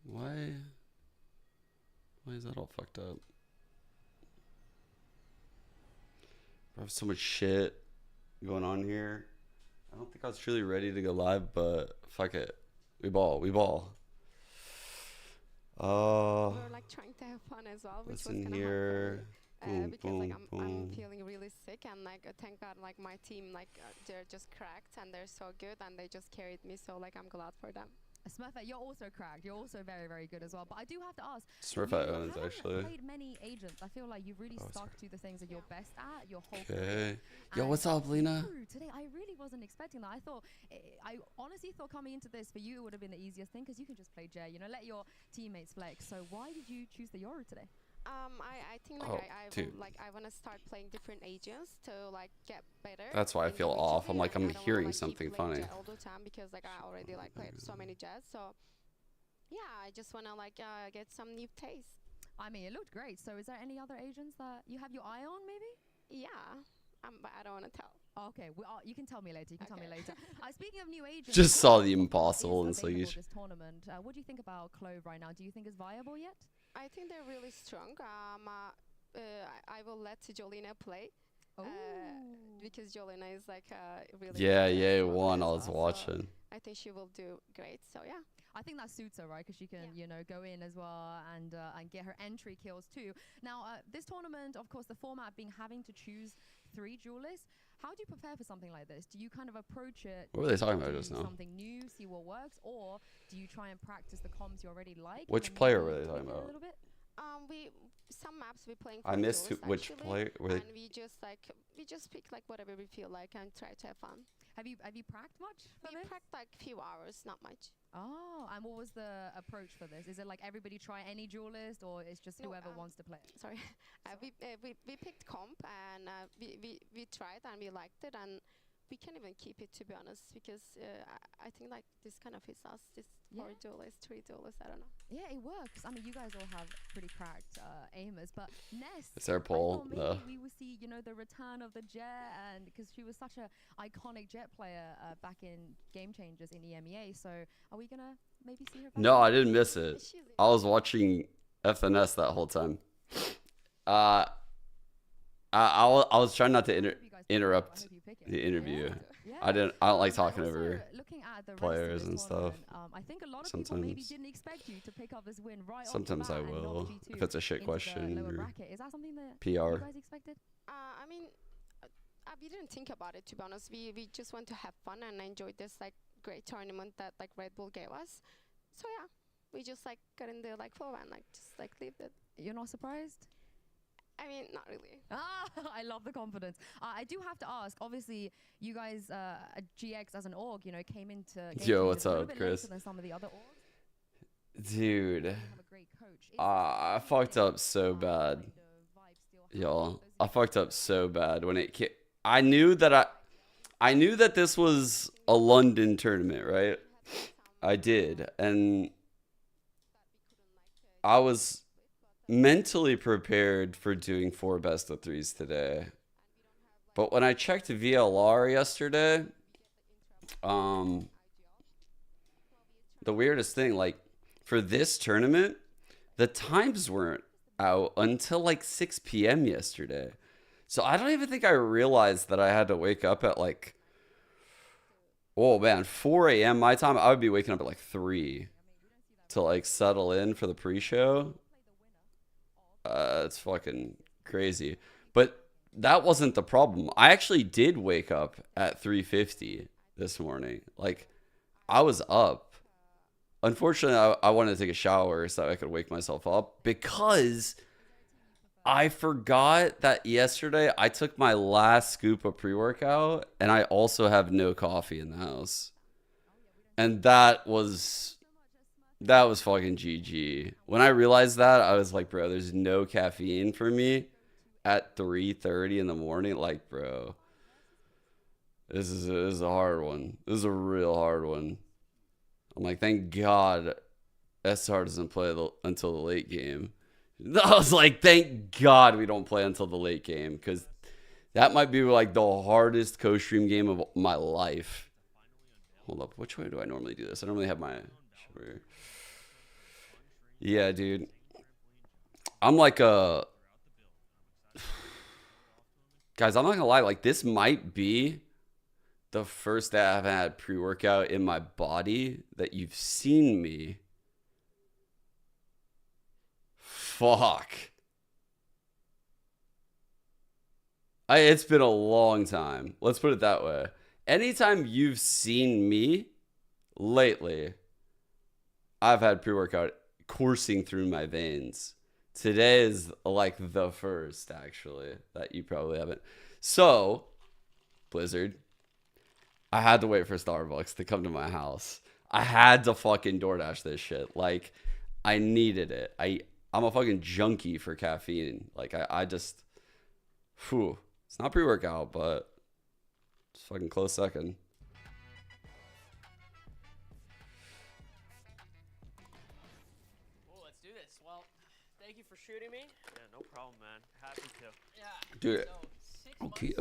Why is that all fucked up? I have so much shit going on here. I don't think I was truly ready to go live, but fuck it. We ball. We're like trying to have fun as well, which was Listen kind of here. hard for me. Boom, Because boom, like I'm boom. feeling really sick, and like thank God like my team like they're just cracked and they're so good and they just carried me, so like I'm glad for them. Smurfette, you're also cracked. You're also very, very good as well. But I do have to ask, Smurfette you owns haven't actually. played many agents. I feel like you've really Oh, stuck sorry. to the things that you're best at your whole Okay. career. Yo, And what's up, Lena? Yoru today, I really wasn't expecting that. I honestly thought coming into this for you it would have been the easiest thing because you can just play Jay, you know, let your teammates flex. So why did you choose the Yoru today? I think like Oh, I dude. will, like I want to start playing different agents to like get better. That's why I in feel which off. play. I'm like, I I'm don't wanna, hearing like, keep something playing funny. Jet all the time because like I already like played so many Jets. So yeah, I just want to like get some new taste. I mean, it looked great. So is there any other agents that you have your eye on maybe? Yeah, but I don't want to tell. Oh, okay, you can tell me later. You can tell me later. Speaking of new agents, Just saw the who impossible is and available Sluggish. this tournament. What do you think about Clove right now? Do you think it's viable yet? I think they're really strong. I will let Jolina play. Oh, Because Jolina is like really Yeah, good yeah, as well one. as I was well, so watching. I think she will do great. So yeah. I think that suits her, right? Because she can, you know, go in as well and get her entry kills too. Now, this tournament, of course, the format being having to choose 3 duelists. How do you prepare for something like this? Do you kind of approach it? What were they talking about do just now? something new, see what works, or do you try and practice the comms you already like? Which and player maybe were they talking tweak it a about? little bit? We some maps we playing. I For missed duels, which actually, player were they. and we just pick like whatever we feel like and try to have fun. Have you practiced much for We this? practice like few hours, not much. Oh, and what was the approach for this? Is it like everybody try any duelist, or it's just No, whoever wants to play? Sorry, we picked comp and we tried and we liked it, and we can't even keep it, to be honest, because I think like this kind of fits us. This Yeah. 4 duelists, 3 duelists, I don't know. Yeah, it works. I mean, you guys all have pretty cracked aimers, but Ness, It's their I poll. thought maybe we would see, you know, the return of the Jet, and because she was such a iconic Jet player back in Game Changers in EMEA. So are we gonna maybe see her back? No, I didn't miss it. She's in- I was watching FNS that whole time. I was trying not to I hope you guys pick it. I interrupt hope you pick it. the interview. Yeah. I don't like And talking also, over. looking at the rest players of and this stuff. tournament, I think a lot of people maybe Sometimes. didn't expect you to pick up this win right Sometimes off I the bat and knock will G2 if it's a shit into the question lower or bracket. Is that something that PR. you guys expected? I mean, we didn't think about it, to be honest. We just want to have fun and enjoy this like great tournament that like Red Bull gave us. So yeah, we just like got in the like flow and like just like lived it. You're not surprised? I mean, not really. I love the confidence. I do have to ask, obviously, you guys at GX as an org, you know, came into Game Yo, Changers what's a little up, bit Chris? later than some of the other orgs. Dude, You have a great coach. Is I this fucked something up so kind bad. of vibe still Y'all, happens? I fucked up so bad when it came. I knew that this was a London tournament, right? I did, and I was mentally prepared for doing 4 best of 3s today. But when I checked VLR yesterday, the weirdest thing, like for this tournament, the times weren't out until like 6 p.m. yesterday. So I don't even think I realized that I had to wake up at like, oh man, 4 a.m. my time. I would be waking up at like 3 to like settle in for the pre-show. It's fucking crazy. But that wasn't the problem. I actually did wake up at 3:50 this morning. Like, I was up. Unfortunately, I wanted to take a shower so I could wake myself up because I forgot that yesterday I took my last scoop of pre-workout and I also have no coffee in the house. And that was fucking GG. When I realized that, I was like, bro, there's no caffeine for me at 3:30 in the morning. Like, bro, this is a hard one. This is a real hard one. I'm like, thank God SR doesn't play until the late game. I was like, thank God we don't play until the late game, because that might be like the hardest co-stream game of my life. Hold up, which way do I normally do this? I normally have my... Yeah, dude. I'm like a guys, I'm not gonna lie, like this might be the first day I've had pre-workout in my body that you've seen me. Fuck. It's been a long time. Let's put it that way. Anytime you've seen me lately, I've had pre-workout coursing through my veins. Today is like the first, actually, that you probably haven't. So, Blizzard, I had to wait for Starbucks to come to my house. I had to fucking DoorDash this shit. Like, I needed it. I'm a fucking junkie for caffeine. Like, I just, whew. It's not pre-workout, but it's fucking close second. Well, let's do this. Well, thank you for shooting me. Yeah, no problem, man. Happy to. Yeah. Dude, So 6 oh, months cute.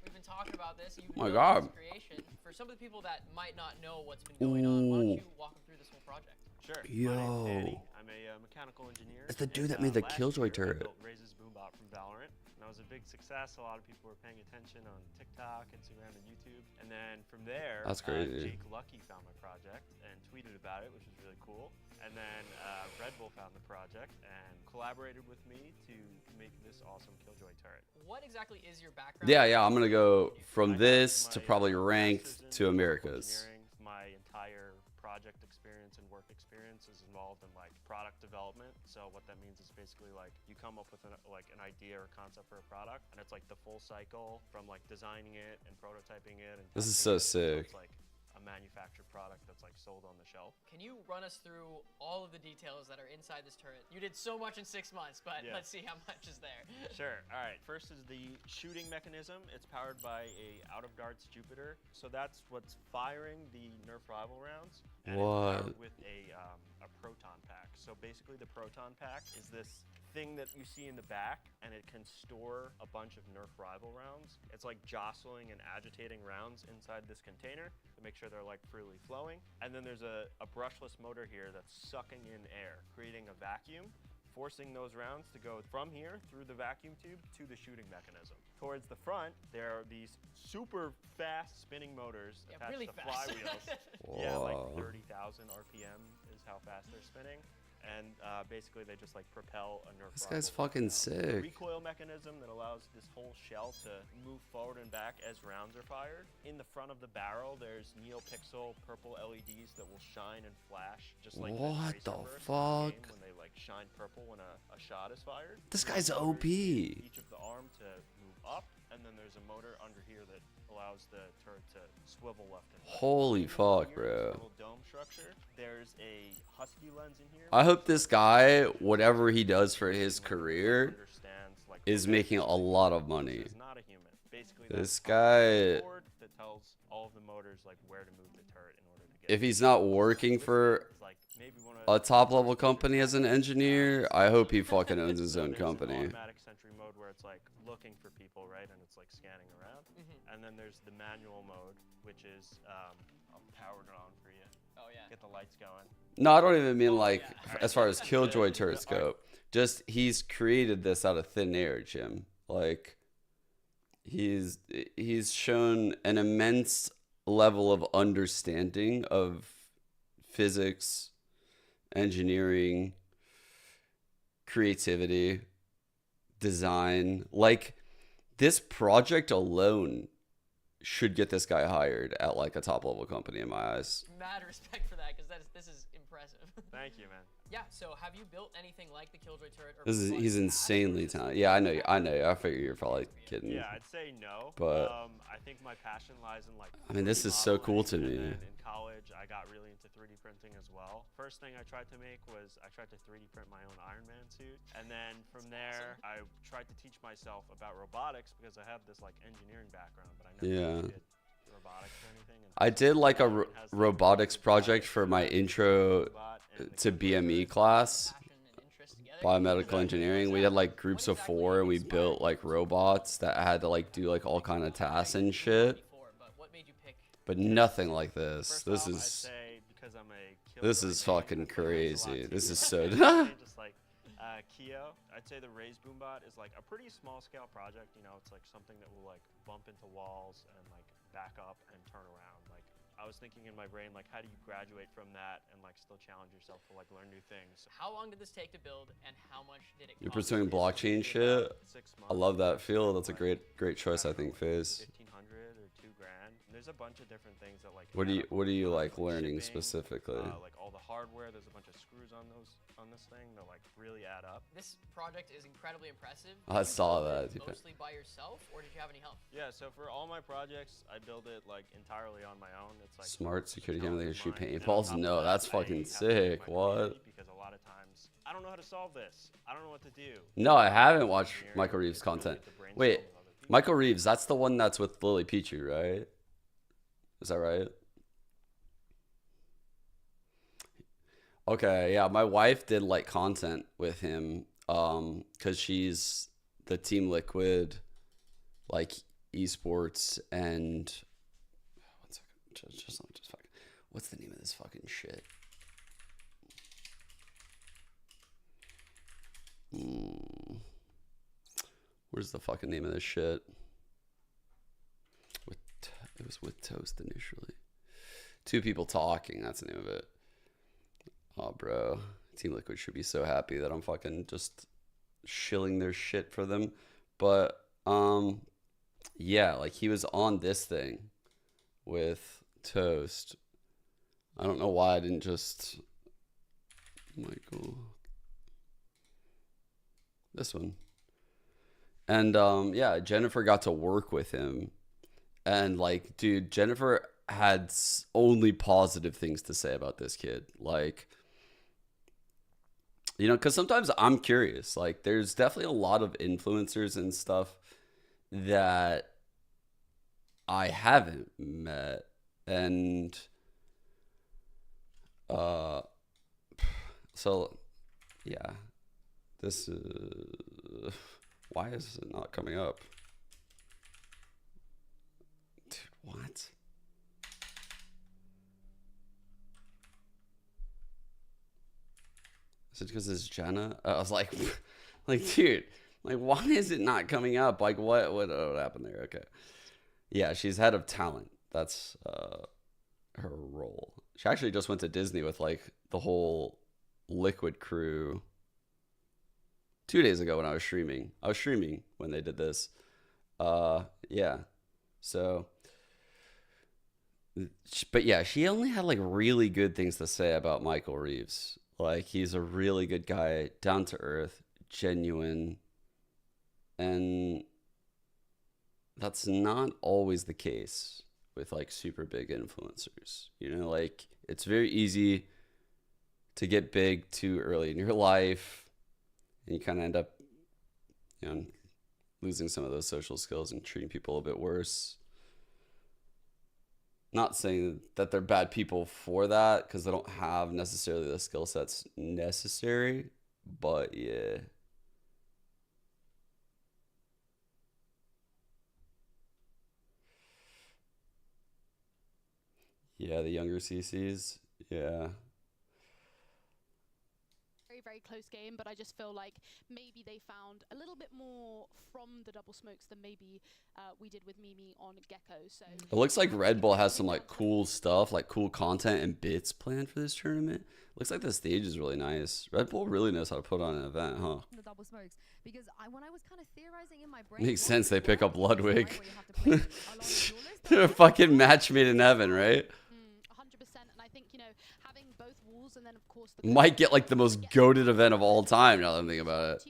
we've been talking about this. You've Oh my been God. this creation. For some of the people that might not know what's been going on, why don't you walk them through this whole project? Sure. Yo. My name's Danny. I'm a mechanical engineer. It's the dude and, that made the last Killjoy year, turret. I built Raze's Boombot from Valorant. And that was a big success. A lot of people were paying attention on TikTok, Instagram, and YouTube. And then from there, That's crazy. Jake Lucky found my project and tweeted about it, which was really cool. And then Red Bull found the project and collaborated with me to make this awesome Killjoy turret. What exactly is your background? Yeah, I'm gonna go from I this got to my, probably master's ranked in to mechanical Americas. engineering. My entire project experience and work experience is involved in like product development. So what that means is basically like you come up with an idea or concept for a product, and it's like the full cycle from like designing it and prototyping it. And This is testing so it. sick. It's like a manufactured product that's like sold on the shelf. Can you run us through all of the details that are inside this turret? You did so much in 6 months, but Yeah. let's see how much is there. Sure. All right. First is the shooting mechanism. It's powered by a out of darts Jupiter. So that's what's firing the Nerf rival rounds. And it's What? powered with a proton pack. So basically, the proton pack is this thing that you see in the back, and it can store a bunch of Nerf rival rounds. It's like jostling and agitating rounds inside this container to make sure they're like freely flowing. And then there's a brushless motor here that's sucking in air, creating a vacuum, forcing those rounds to go from here through the vacuum tube to the shooting mechanism. Towards the front, there are these super fast spinning motors Yeah, attached really to fast. flywheels. Yeah, like Whoa. 30,000 RPM is how fast they're spinning. And basically, they just like propel a Nerf This rival guy's round fucking out. The sick. recoil mechanism that allows this whole shell to move forward and back as rounds are fired. In the front of the barrel, there's neopixel purple LEDs that will shine and flash, just like What Tracer the bursts in the fuck? game when they like shine purple when a shot is fired. This There's guy's motors OP. in Each of the arm to move up, and then there's a motor under here that allows the turret to swivel left and right. Holy In fuck, here, bro. this little dome structure. There's a husky lens in here. I hope this guy, whatever he does for his Like, career, understands, like, is okay, making a lot of this money. is not a human. Basically, This that's a guy, board that tells all of the motors like where to move the turret in order to get. if he's not working for It's like maybe one of a top level company as an engineer, I hope he fucking owns his own there's an company. automatic sentry mode where it's like looking for people, right, and it's like scanning around. And then there's the manual mode, which is I'll power it on for you. Oh, yeah. Get the lights going. No, I don't even mean like yeah. as far as Killjoy turrets go. Just he's created this out of thin air, Jim. Like he's shown an immense level of understanding of physics, engineering, creativity, design. Like this project alone should get this guy hired at like a top level company in my eyes. Mad respect for that, because this is impressive. Thank you, man. Yeah, so have you built anything like the Killjoy turret? Or This is like he's that, or insanely is this talented. Yeah, I know. I figure you're probably kidding. Yeah, I'd say no. But- I think my passion lies in like. I mean, this 3D is so cool to modeling, me. And then in college, I got really into 3D printing as well. First thing I tried to make was I tried to 3D print my own Iron Man suit, and then from there, I tried to teach myself about robotics because I have this like engineering background, but I never Yeah. really did robotics or anything. And I did like a Valorant has the robotics robot project for my intro robot and the to Killjoy BME turret. class, passion and interest together? biomedical engineering. We had like groups of 4 and we built like robots that had to like do like all kind of tasks and shit. Before, but what made you pick? But nothing like this. First This off, I'd is say because I'm a This Killjoy is main. fucking But there's a lot crazy. to This it. is so. Just like Kyo, I'd say the Raise Boombot is like a pretty small scale project. You know, it's like something that will like bump into walls and like back up and turn around. Like I was thinking in my brain, like how do you graduate from that and like still challenge yourself to like learn new things? How long did this take to build, and how much did it cost? You're pursuing It's blockchain maybe shit. about 6 I months. love that I've feel. spent, That's a like, great choice, I don't think, know, like FaZe. 1,500 or 2 grand. And there's a bunch of different things that like. What add up are over you time, like learning shipping, specifically? like all the hardware. There's a bunch of screws on this thing that like really add up. This project is incredibly impressive. I Did you saw build that. it mostly by yourself, or did you have any help? Yeah, so for all my projects, I build it like entirely on my own. It's like Smart it's a security camera that talent can of shoot mine. And on paintballs? top of No, that, that's I fucking have to thank sick. my What? community because a lot of times I don't know how to solve this. I don't know what to do. No, I haven't As an watched engineer, Michael Reeves it's really content. good to brainstorm Wait, with other people. Michael Reeves, that's the one that's with Lily Pichu, right? Is that right? Okay, yeah, my wife did like content with him cuz she's the Team Liquid like esports and one second, just fucking, what's the name of this fucking shit? Where's the fucking name of this shit? It was with Toast initially. Two people talking, that's the name of it. Oh, bro. Team Liquid should be so happy that I'm fucking just shilling their shit for them. But, yeah, like he was on this thing with Toast. I don't know why I didn't just... Michael... This one. And, yeah, Jennifer got to work with him. And, like, dude, Jennifer had only positive things to say about this kid. Like... You know, because sometimes I'm curious. Like, there's definitely a lot of influencers and stuff that I haven't met. And, so, yeah. This is... Why is it not coming up? Dude, what? Is it because it's Jenna? I was like, dude, like, why is it not coming up? Like, what happened there? Okay. Yeah, she's head of talent. That's her role. She actually just went to Disney with, like, the whole Liquid crew 2 days ago when I was streaming. I was streaming when they did this. Yeah. So, but yeah, she only had, like, really good things to say about Michael Reeves. Like, he's a really good guy, down to earth, genuine, and that's not always the case with, like, super big influencers. You know, like, it's very easy to get big too early in your life, and you kind of end up, you know, losing some of those social skills and treating people a bit worse. Not saying that they're bad people for that, because they don't have necessarily the skill sets necessary, but yeah. Yeah, the younger CCs, yeah. Very close game, but I just feel like maybe they found a little bit more from the double smokes than maybe we did with Mimi on Gecko. So It looks like Red Bull has some like cool stuff, like cool content and bits planned for this tournament. Looks like the stage is really nice. Red Bull really knows how to put on an event, huh? The double smokes, because when I was kind of theorizing in my brain, Makes sense they pick up Ludwig. Right, where you have to play along with duelists, They're a fucking match made in heaven, right? 100%, and I think, you know, having both walls and then of course the Might get like the most goated event of all time now that I'm thinking about it.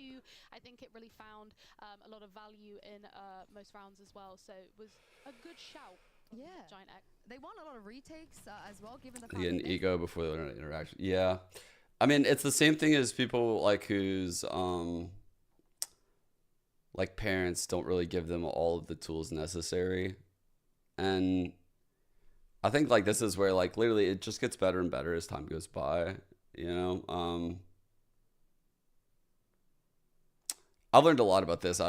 I think it really found a lot of value in most rounds as well, so it was a good shout. Yeah. Giant X. They want a lot of retakes as well, given the They fact get an that they ego before they learn interaction. Yeah. I mean, it's the same thing as people like whose like parents don't really give them all of the tools necessary. And I think like this is where like literally it just gets better and better as time goes by, you know? I've learned a lot about this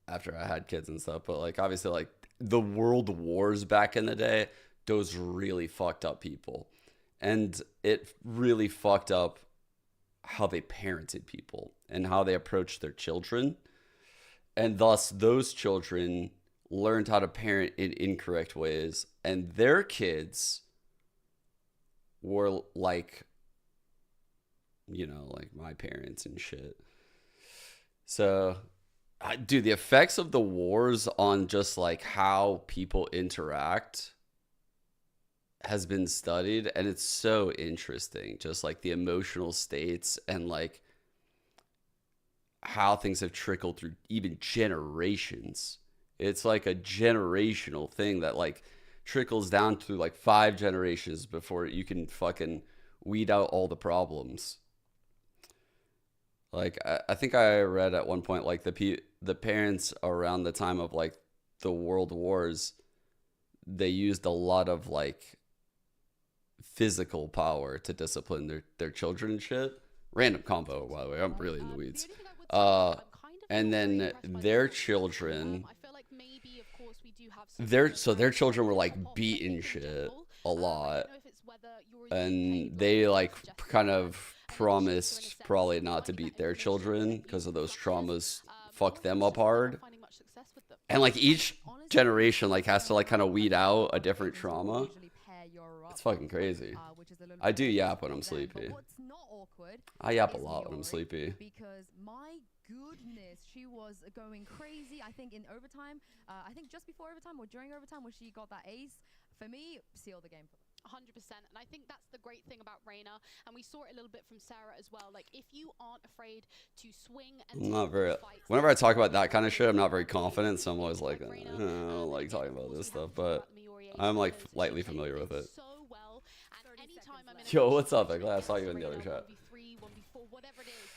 after I had kids and stuff, but like obviously like the world wars back in the day, those really fucked up people. and it really fucked up how they parented people and how they approached their children. And thus, those children learned how to parent in incorrect ways. And their kids were like, you know, like my parents and shit. So, dude, the effects of the wars on just like how people interact has been studied, and it's so interesting, just like the emotional states and like how things have trickled through even generations. It's like a generational thing that like trickles down through like 5 generations before you can fucking weed out all the problems. Like I think I read at one point like the parents around the time of like the world wars, they used a lot of like physical power to discipline their children and shit. Random combo, by the way. I'm really in the weeds. And then their children, their children were like beating shit a lot, and they like kind of promised probably not to beat their children because of those traumas fuck them up hard. And like each generation like has to like kind of weed out a different trauma. It's fucking crazy. I do yap when I'm sleepy. I yap a lot when I'm sleepy. Because my goodness, she was going crazy. I think in overtime, I think just before overtime or during overtime when she got that ace, for me, sealed the game for them. 100%, and I think that's the great thing about Reyna, and we saw it a little bit from Sarah as well. Like, if you aren't afraid to swing and I'm not very. Whenever I talk about that kind of shit, I'm not very confident, so I'm always like, I don't like talking about this stuff, but I'm like lightly familiar with it. Yo, what's up? I'm glad I saw you in the other chat. 1v3, 1v4, whatever it is.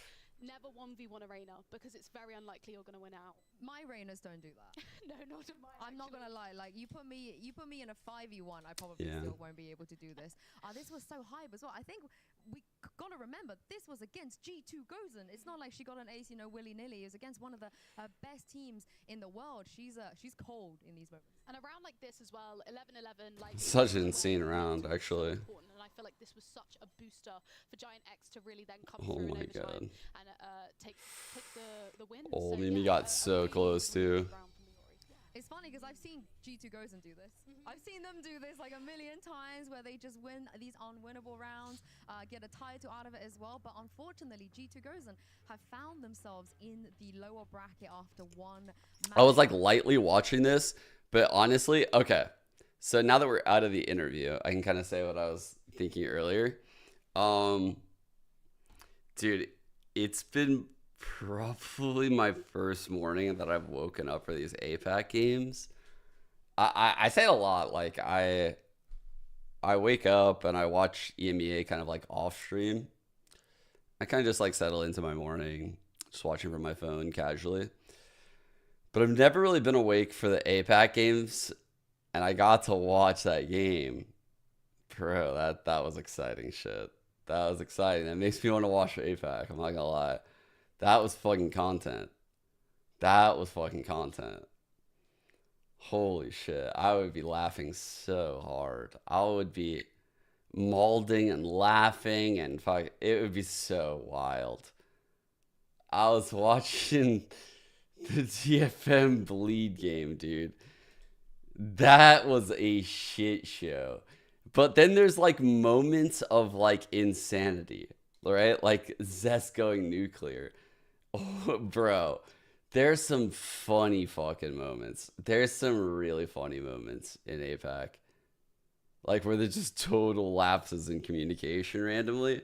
Never 1v1 a Reyna because it's very unlikely you're gonna win out. My Reynas don't do that. No, not mine. I'm not gonna lie. Like you put me in a 5v1, I probably still won't be able to do this. This was so hype as well. I think we gotta remember this was against G2 Gozen. It's not like she got an ace, you know, willy nilly. It was against one of the best teams in the world. She's cold in these moments. And a round like this as well, 11-11, like Such an insane round, actually. And I feel like this was such a booster for Giant X to really then come through in overtime and take the win. Oh, Mimi got so close too. It's funny because I've seen G2 Gozen do this. I've seen them do this like a million times where they just win these unwinnable rounds, get a title out of it as well. But unfortunately, G2 Gozen have found themselves in the lower bracket after one match. I was like lightly watching this, but honestly, okay. So now that we're out of the interview, I can kind of say what I was thinking earlier. Dude, it's been probably my first morning that I've woken up for these APAC games. I say a lot, like I wake up and I watch EMEA kind of like off stream. I kind of just like settle into my morning, just watching from my phone casually. But I've never really been awake for the APAC games, and I got to watch that game. Bro, that was exciting shit. That was exciting. That makes me want to watch APAC, I'm not gonna lie. That was fucking content. That was fucking content. Holy shit. I would be laughing so hard. I would be mauling and laughing and fuck. It would be so wild. I was watching the TFM bleed game, dude. That was a shit show. But then there's like moments of like insanity, right? Like Zest going nuclear. Oh, bro, there's some funny fucking moments. There's some really funny moments in APAC. Like where there's just total lapses in communication randomly.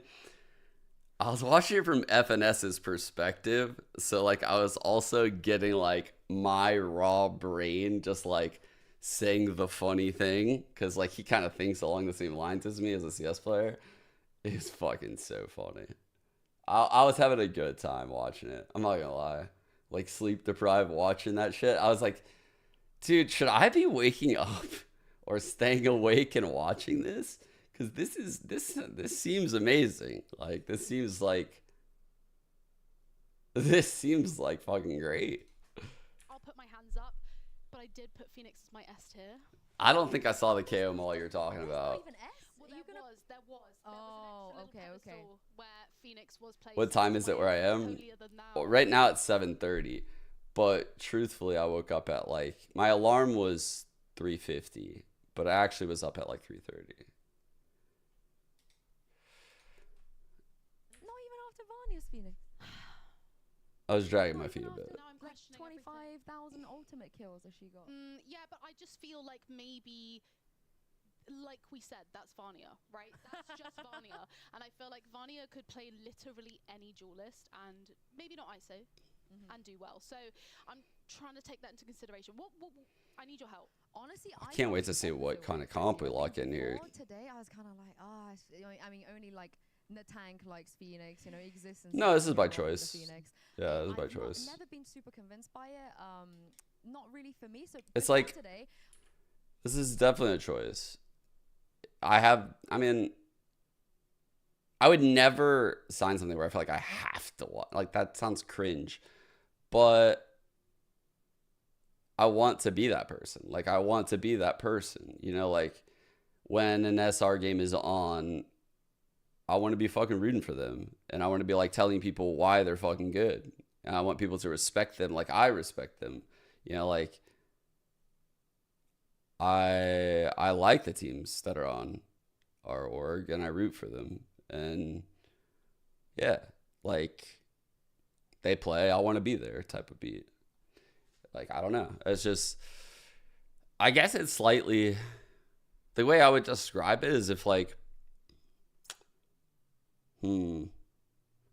I was watching it from FNS's perspective. So like I was also getting like my raw brain just like saying the funny thing. Cause like he kind of thinks along the same lines as me as a CS player. It's fucking so funny. I was having a good time watching it. I'm not gonna lie. Like sleep deprived watching that shit. I was like, dude, should I be waking up or staying awake and watching this? Because this seems amazing. Like this seems like fucking great. I'll put my hands up, but I did put Phoenix as my S tier. I don't think I saw the KO mall you're talking about. you gonna? There was Oh, an okay, excellent okay. pedestal where Phoenix was placed. What time is it where I am? Holier than thou. Well, right now it's 7:30, but truthfully, I woke up at like my alarm was 3:50, but I actually was up at like 3:30. Not even after Vanya's Phoenix. I was dragging my Not feet a even bit. after, now I'm Like questioning everything. 25,000 ultimate kills has she got? Yeah, but I just feel like maybe, like we said, that's Vanya, right? That's just Vanya. And I feel like Vanya could play literally any duelist and maybe not ISO and do well. So I'm trying to take that into consideration. What I need your help. Honestly, I can't wait to see what kind of comp we lock in here. Today, I was kind of like, I mean, only like Natank likes Phoenix, you know, exists. No, this is by the choice. Phoenix. Yeah, this is by I've choice. never been super convinced by it. Not really for me. So It's before like today, this is definitely a choice. I mean, I would never sign something where I feel like I have to watch. Like that sounds cringe, but I want to be that person. Like I want to be that person. You know, like when an SR game is on, I want to be fucking rooting for them, and I want to be like telling people why they're fucking good. And I want people to respect them like I respect them. You know, like I like the teams that are on our org and I root for them. And yeah, like they play, I want to be there type of beat. Like, I don't know. It's just, I guess it's slightly, the way I would describe it is if like,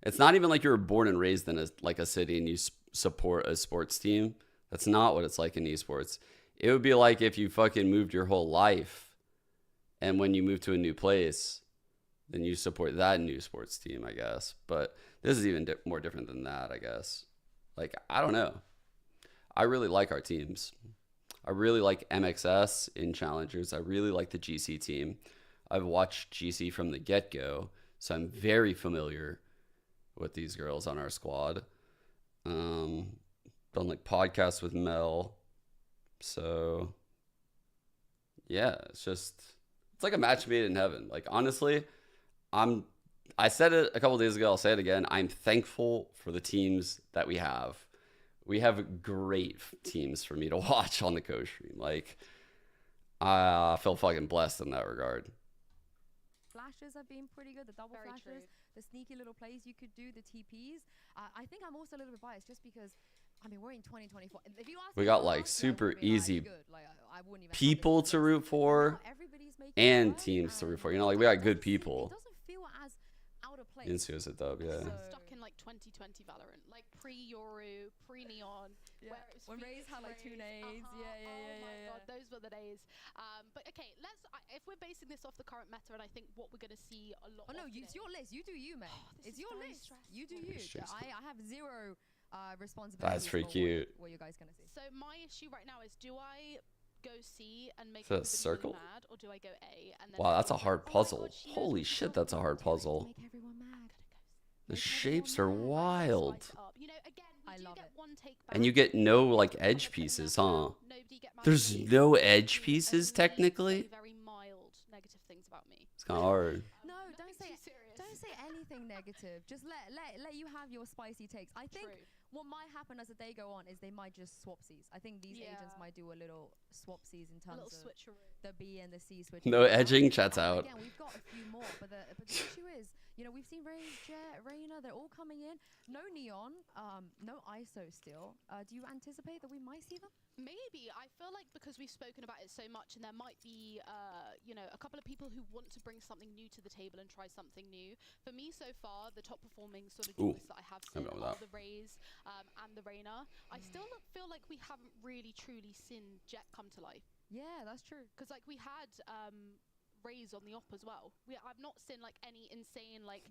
it's not even like you were born and raised in a city and you support a sports team. That's not what it's like in esports. It would be like if you fucking moved your whole life and when you move to a new place, then you support that new sports team, I guess. But this is even more different than that, I guess. Like, I don't know. I really like our teams. I really like MXS in Challengers. I really like the GC team. I've watched GC from the get-go, so I'm very familiar with these girls on our squad. Done like podcasts with Mel. So yeah, it's like a match made in heaven. Like honestly, I said it a couple days ago, I'll say it again. I'm thankful for the teams that we have. We have great teams for me to watch on the Costream. Like I feel fucking blessed in that regard. Flashes have been pretty good. The double Very flashes, true. the sneaky little plays you could do, the TPs. I think I'm also a little bit biased just because, I mean, we're in 2024. If you ask We me got last like year, I super would've been, like, easy good. Like, I wouldn't even have people this to list. root But for now everybody's making and it work, teams to root and for. You know, like we got good it people. doesn't feel as out of place. Insu's a dub, yeah. I'm So- stuck in like 2020 Valorant, like pre-Yoru, pre-Neon. Yeah. Where it was When Raze had like 2 nades. Uh-huh. Yeah. Oh my god, those were the days. But okay, if we're basing this off the current meta, and I think what we're gonna see a lot. Oh no, of it's today- your list. You do you, mate. This It's is your very list. stressful. You do you. Stressful. I have zero responsibility. That's pretty cute. What you guys gonna see? So my issue right now is, do I go C and make Is that a everybody circle? really mad, or do I go A and then? Wow, that's a hard everyone's like, "Oh my puzzle. God, she knows Holy what she's shit, talking that's a hard about." puzzle. Make everyone mad. The Make shapes everyone are mad. wild. Spice it up. You know, again, we I do love get it. one take And you back. get no like But edge they're putting pieces, that huh? down. Nobody get mad There's at me. no Only edge pieces say technically. very mild negative things about me. It's kind of hard. No, Nothing don't say too serious. Don't say anything negative. Just let you have your spicy takes. I think True. what might happen as the day go on is they might just swapsies. I think these agents Yeah. might do a little swapsies in A terms little of switcheroo. the B and the C switch. No edging, chat's out. Again, we've got a few more, but the issue is, you know, we've seen Raze, Jet, Reyna, they're all coming in. No Neon, no ISO still. Do you anticipate that we might see them? Maybe. I feel like because we've spoken about it so much, and there might be, you know, a couple of people who want to bring something new to the table and try something new. For me, so far, the top performing sort of Ooh, duelists that I have I'm seen done with are that. the Raze and the Reyna. I still feel like we haven't really truly seen Jet come to life. Yeah, that's true. Because like we had Raze on the op as well. I've not seen like any insane like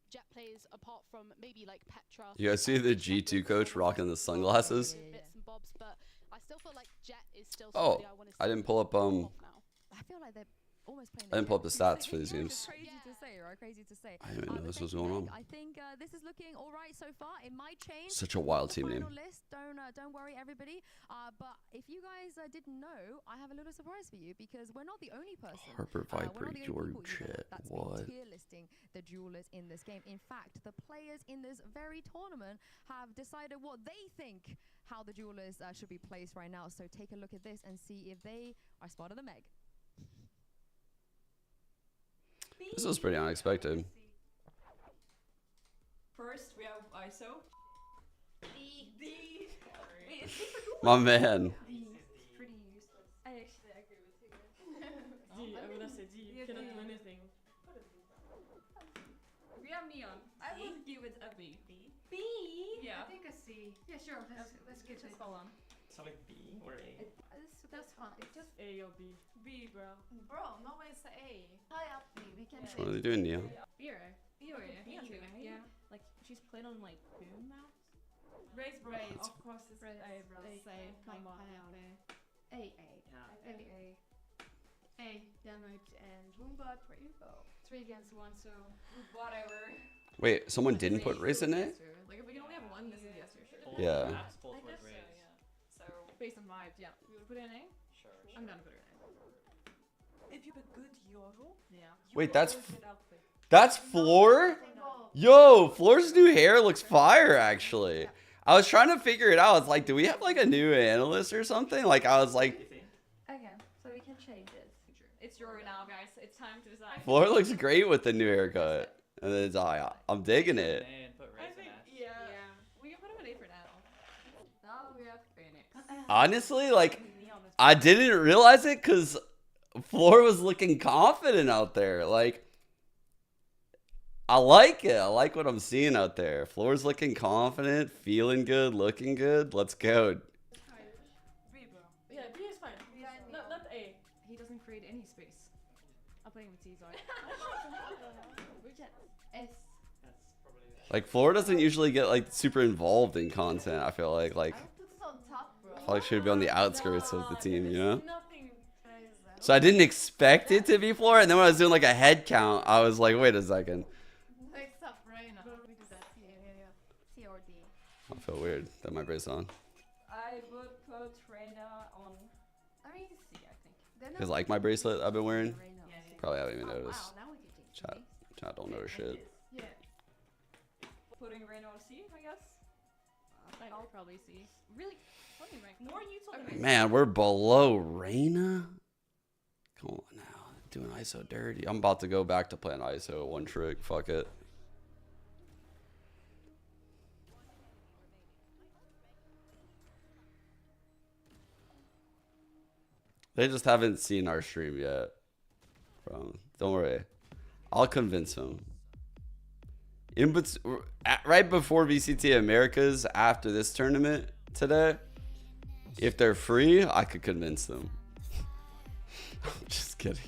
Jet plays apart from maybe like Petra. You guys see the G2 coach rocking the sunglasses? Yeah. Bits and bobs, but I still feel like Jet is still Oh, somebody I want to see. I didn't pull up off now. I feel like they're almost playing. I didn't pull up the game. stats for these Yeah, games. it's crazy to say, right? Crazy to say. I didn't even know But this thank was you, going Meg. on. I think this is looking all right so far. It might change. Such a wild team name. Final list. Don't worry, everybody. But if you guys didn't know, I have a little surprise for you because we're not the only person. Harper we're Viper, not the only Yoru people either chat. that's What? been tier listing the duelists in this game. In fact, the players in this very tournament have decided what they think how the duelists should be placed right now. So take a look at this and see if they are smarter than Meg. This was pretty unexpected. First, we have ISO. D. My man. Pretty useless. I actually agree with you guys. D, I would say D. You cannot do anything. We have Neon. I would give it a B. B? Yeah. I think a C. Yeah, sure. Let's get it. Hold on. It's like B or A. That's fine. It's just A or B. B, bro. bro. No, it's A. High up B. We can What are they doing, Neon? B or A? B or A? Neon too, right? Yeah. Like she's played on like boom maps. Raise, bro. Raise. Of course it's Raise. A, bro. Raise. Say, come on. A. Yeah. A damage and Woombot for info. 3 against 1, so whatever. Wait, someone didn't put Race in it? Like if we can only have one, this is yes or sure. Both Yeah. maps, both I with guess so, raise. yeah. So based on vibes, yeah. You would put it in A? Sure. I'm gonna put it in A. If you have a good Yoru, Yeah. Wait, that's always get outfit. that's Floor? Yo, Floor's new hair looks fire, actually. I was trying to figure it out. I was like, do we have like a new analyst or something? Like, I was like, Okay, so we can change it. It's Yoru now, guys. It's time to decide. Floor looks great with the new haircut. And then it's, I'm digging it. And put I raise in think, S. yeah. We can put him in A for now. Now we have Phoenix. Honestly, like, I didn't realize it because Floor was looking confident out there. Like, I like it. I like what I'm seeing out there. Floor's looking confident, feeling good, looking good. Let's go. B, bro. Yeah, B is fine. Not A. He doesn't create any space. I'll play him with T, sorry. Which S. That's probably Like, Floor doesn't usually get, like, super involved in content, I feel like. I Like, would put this on top, bro. I feel like she should be on the outskirts of the team, you know? Nothing. So I didn't expect it to be Floor, and then when I was doing, like, a head count, I was like, wait a second. Next up, Reina. We do that. Yeah. C or D. I feel weird that my brace on. I would put Reina on. I mean, C, I think. They're You guys like my bracelet I've been wearing? Yeah, Probably haven't even Oh, noticed. wow, now we can change Chat, names. chat don't notice shit. yeah. Putting Reina on C, I guess. I'll probably see. Really funny, right? More useful than Man, we're below Reyna? Come on now. Doing ISO dirty. I'm about to go back to playing ISO one trick. Fuck it. They just haven't seen our stream yet. Don't worry. I'll convince them. Right before VCT Americas, after this tournament today, if they're free, I could convince them. I'm just kidding.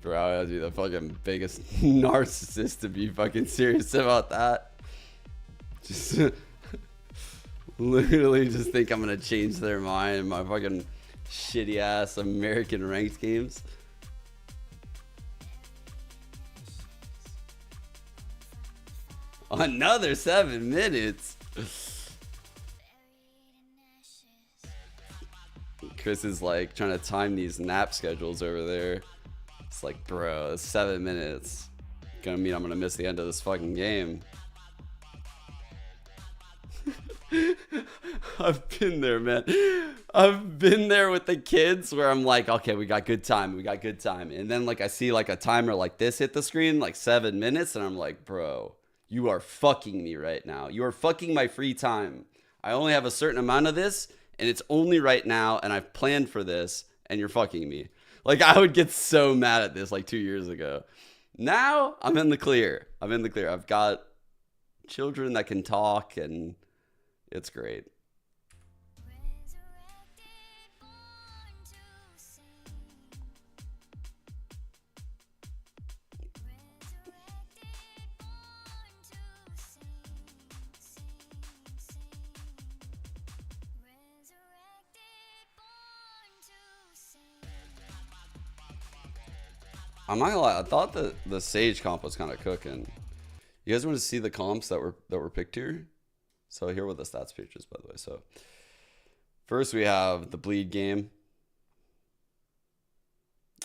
Bro, I'd be the fucking biggest narcissist to be fucking serious about that. Just literally just think I'm gonna change their mind in my fucking shitty ass American ranked games. Another 7 minutes. Chris is like trying to time these nap schedules over there. It's like, bro, it's 7 minutes. Gonna mean I'm gonna miss the end of this fucking game. I've been there, man. I've been there with the kids where I'm like, okay, we got good time. And then like I see like a timer like this hit the screen, like 7 minutes, and I'm like, bro, you are fucking me right now. You are fucking my free time. I only have a certain amount of this, and it's only right now, and I've planned for this, and you're fucking me. Like, I would get so mad at this like 2 years ago. Now, I'm in the clear. I've got children that can talk, and it's great. I'm not gonna lie, I thought the Sage comp was kind of cooking. You guys want to see the comps that were picked here? So here were the stats pages, by the way. So first we have the bleed game.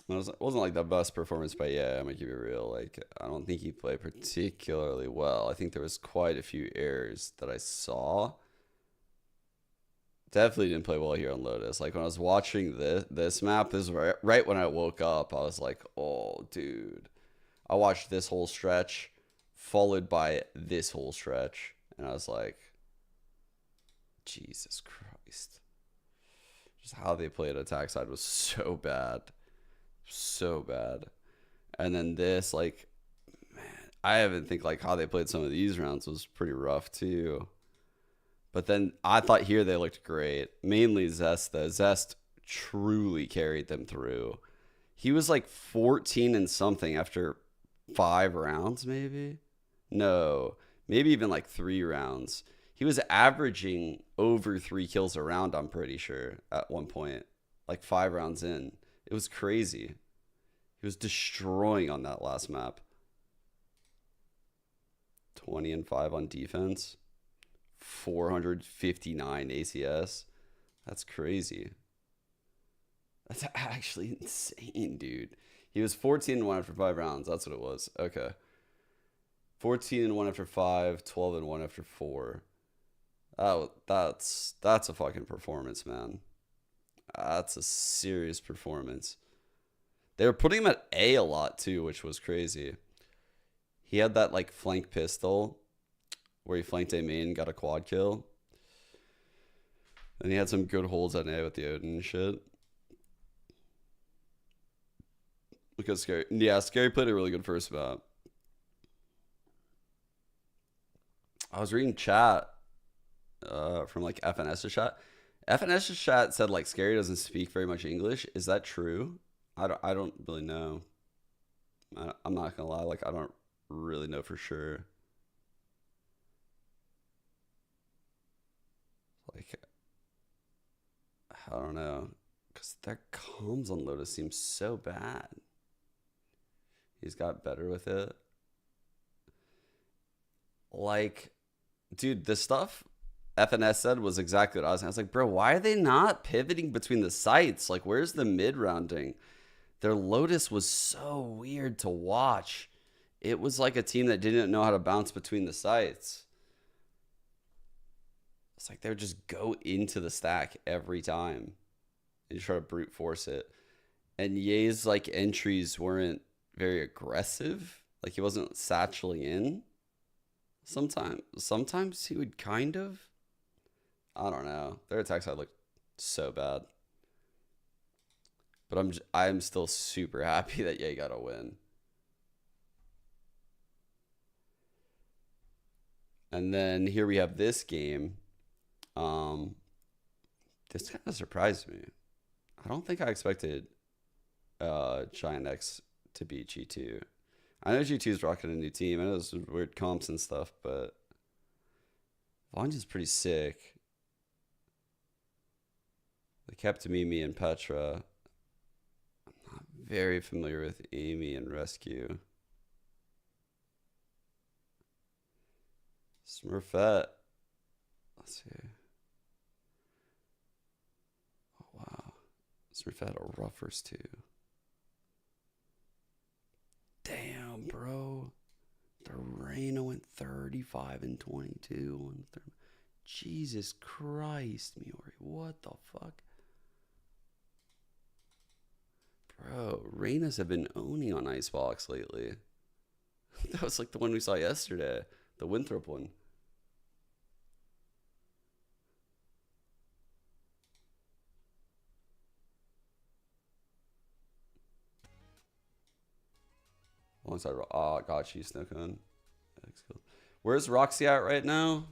It wasn't like the best performance, but yeah, I'm gonna keep it real. Like, I don't think he played particularly well. I think there was quite a few errors that I saw. Definitely didn't play well here on Lotus. Like when I was watching this map, this was right when I woke up. I was like, oh, dude. I watched this whole stretch, followed by this whole stretch, and I was like, Jesus Christ. Just how they played attack side was so bad. So bad. And then this, like, man, I even think like how they played some of these rounds was pretty rough too. But then I thought here they looked great. Mainly Zest though. Zest truly carried them through. He was like 14 and something after 5 rounds, maybe? No, maybe even like 3 rounds. He was averaging over 3 kills a round, I'm pretty sure, at one point. Like 5 rounds in. It was crazy. He was destroying on that last map. 20 and 5 on defense. 459 ACS. That's crazy. That's actually insane, dude. He was 14 and 1 after 5 rounds. That's what it was. Okay. 14 and 1 after 5, 12 and 1 after 4. Oh, that's a fucking performance, man. That's a serious performance. They were putting him at A lot too, which was crazy. He had that like flank pistol where he flanked A main, got a quad kill. And he had some good holds at A with the Odin and shit. Because Scary, yeah, Scary played a really good first map. I was reading chat from like FNS's chat. FNS's chat said like Scary doesn't speak very much English. Is that true? I don't really know. I'm not gonna lie, like I don't really know for sure. Like I don't know, because their comms on Lotus seem so bad. He's got better with it. Like, dude, the stuff FNS said was exactly what I was saying. I was like, bro, why are they not pivoting between the sites? Like, where's the mid rounding? Their Lotus was so weird to watch. It was like a team that didn't know how to bounce between the sites. It's like they would just go into the stack every time and try to brute force it. And Ye's like entries weren't very aggressive. Like he wasn't satcheling in. Sometimes he would kind of. I don't know. Their attack side looked so bad. But I'm still super happy that Ye got a win. And then here we have this game. This kind of surprised me. I don't think I expected Giant X to beat G2. I know G2 is rocking a new team. I know there's some weird comps and stuff, but Vanja's pretty sick. They kept Mimi and Petra. I'm not very familiar with Amy and Rescue. Smurfette. Let's see. Oh, wow. Smurfette a ruffers too. Damn, bro. The Reyna went 35 and 22 on Jesus Christ, Miori. What the fuck? Bro, Reynas have been owning on Icebox lately. That was like the one we saw yesterday. The Winthrop one. Alongside, oh, got you, Snowcone. Where's Roxy at right now?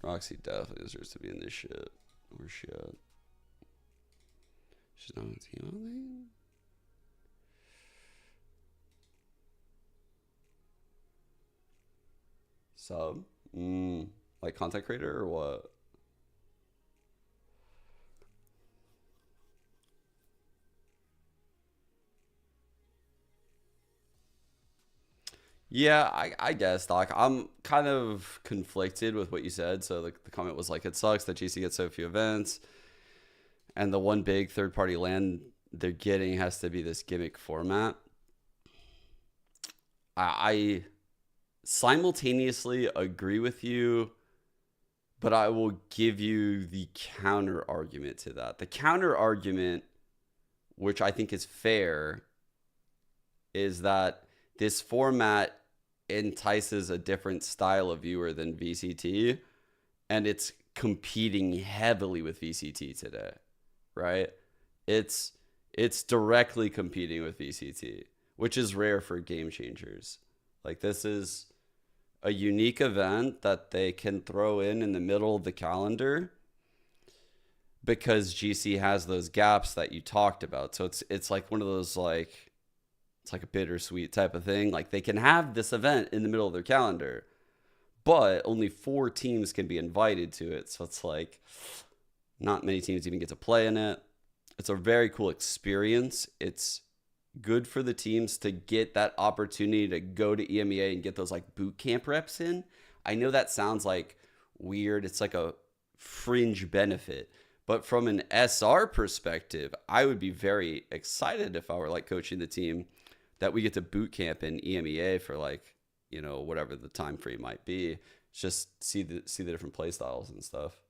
Roxy definitely deserves to be in this shit. Where's she at? She's not on the team, I don't think. Sub? Like content creator or what? Yeah, I guess, Doc. I'm kind of conflicted with what you said. So the comment was like, it sucks that GC gets so few events, and the one big third-party land they're getting has to be this gimmick format. I simultaneously agree with you, but I will give you the counter argument to that. The counter argument, which I think is fair, is that this format entices a different style of viewer than VCT, and it's competing heavily with VCT today, right? It's directly competing with VCT, which is rare for game changers. Like, this is a unique event that they can throw in the middle of the calendar because GC has those gaps that you talked about. So it's like one of those, like, it's like a bittersweet type of thing. Like, they can have this event in the middle of their calendar, but only 4 teams can be invited to it. So it's like not many teams even get to play in it. It's a very cool experience. It's good for the teams to get that opportunity to go to EMEA and get those like boot camp reps in. I know that sounds like weird. It's like a fringe benefit. But from an SR perspective, I would be very excited if I were like coaching the team that we get to boot camp in EMEA for like, you know, whatever the time frame might be. Just see the different play styles and stuff.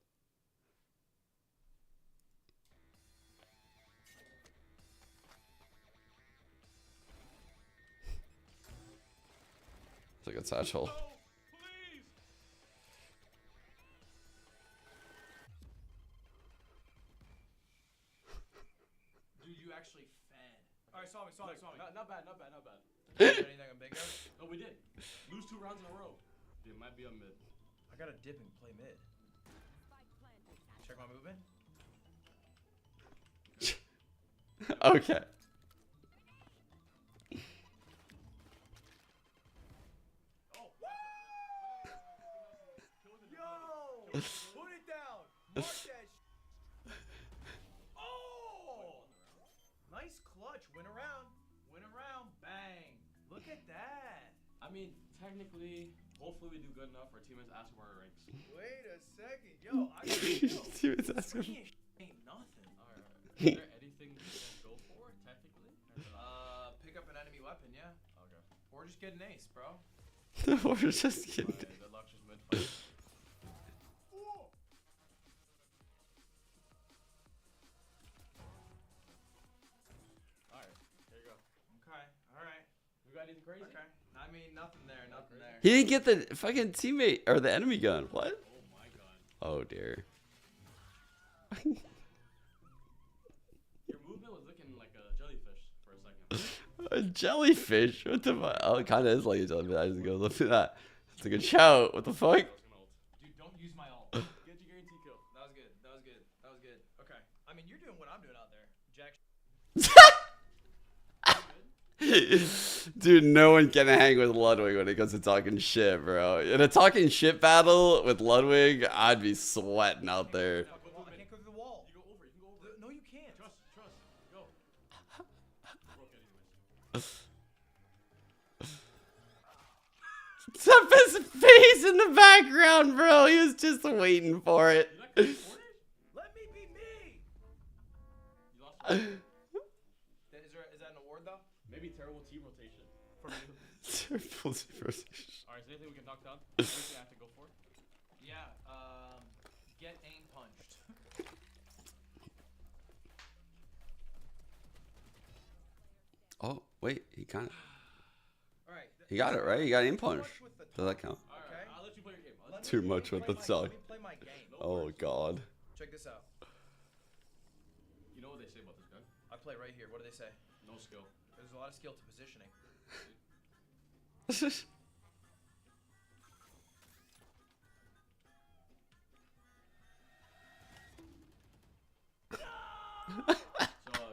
It's like a satchel. Dude, you actually fed. Alright, saw me. Not bad. Anything bigger? No, we did. Lose 2 rounds in a row. It might be a mid. I gotta dip and play mid. Check my movement. Okay. Yo! Put it down! Mark that Oh! Nice clutch. Win around. Bang. Look at that. I mean, technically, hopefully we do good enough. Our teammates ask for our ranks. Wait a second. Yo, I got Teammates ask for- ain't nothing. Alright. Is there anything we can go for, technically? Pick up an enemy weapon, yeah. Okay. Or just get an ace, bro. We're just kidding. Alright, good luck just mid-fight. Alright, here you go. Okay, alright. You got anything crazy? Okay. I mean, nothing there. He didn't get the fucking teammate or the enemy gun. What? Oh my god. Oh dear. Your movement was looking like a jellyfish for a second. A jellyfish? What the fuck? Oh, it kind of is like a jellyfish. I just go look at that. It's like a chow. What the fuck? Dude, don't use my ult. Get your guarantee kill. That was good. Okay. I mean, you're doing what I'm doing out there. Jack. Dude, no one can hang with Ludwig when it comes to talking shit, bro. In a talking shit battle with Ludwig, I'd be sweating out there. I can't go through the wall. You go over. No, you can't. Trust. Go. Broke anyways. Stop his face in the background, bro. He was just waiting for it. You not getting supported? Let me be me. You lost one? Is that an award though? Maybe terrible team rotation. For me. Terrible diversity. Alright, is there anything we can knock down? Anything I have to go for? Yeah. Get aim punched. Oh, wait. He kind of... All right. He got it, right? He got in punch. Does that count? Alright, I'll let you play your game. Too much with the song. Let me play my game. Oh, God. Check this out. You know what they say about this gun? I play right here. What do they say? No skill. There's a lot of skill to positioning. So,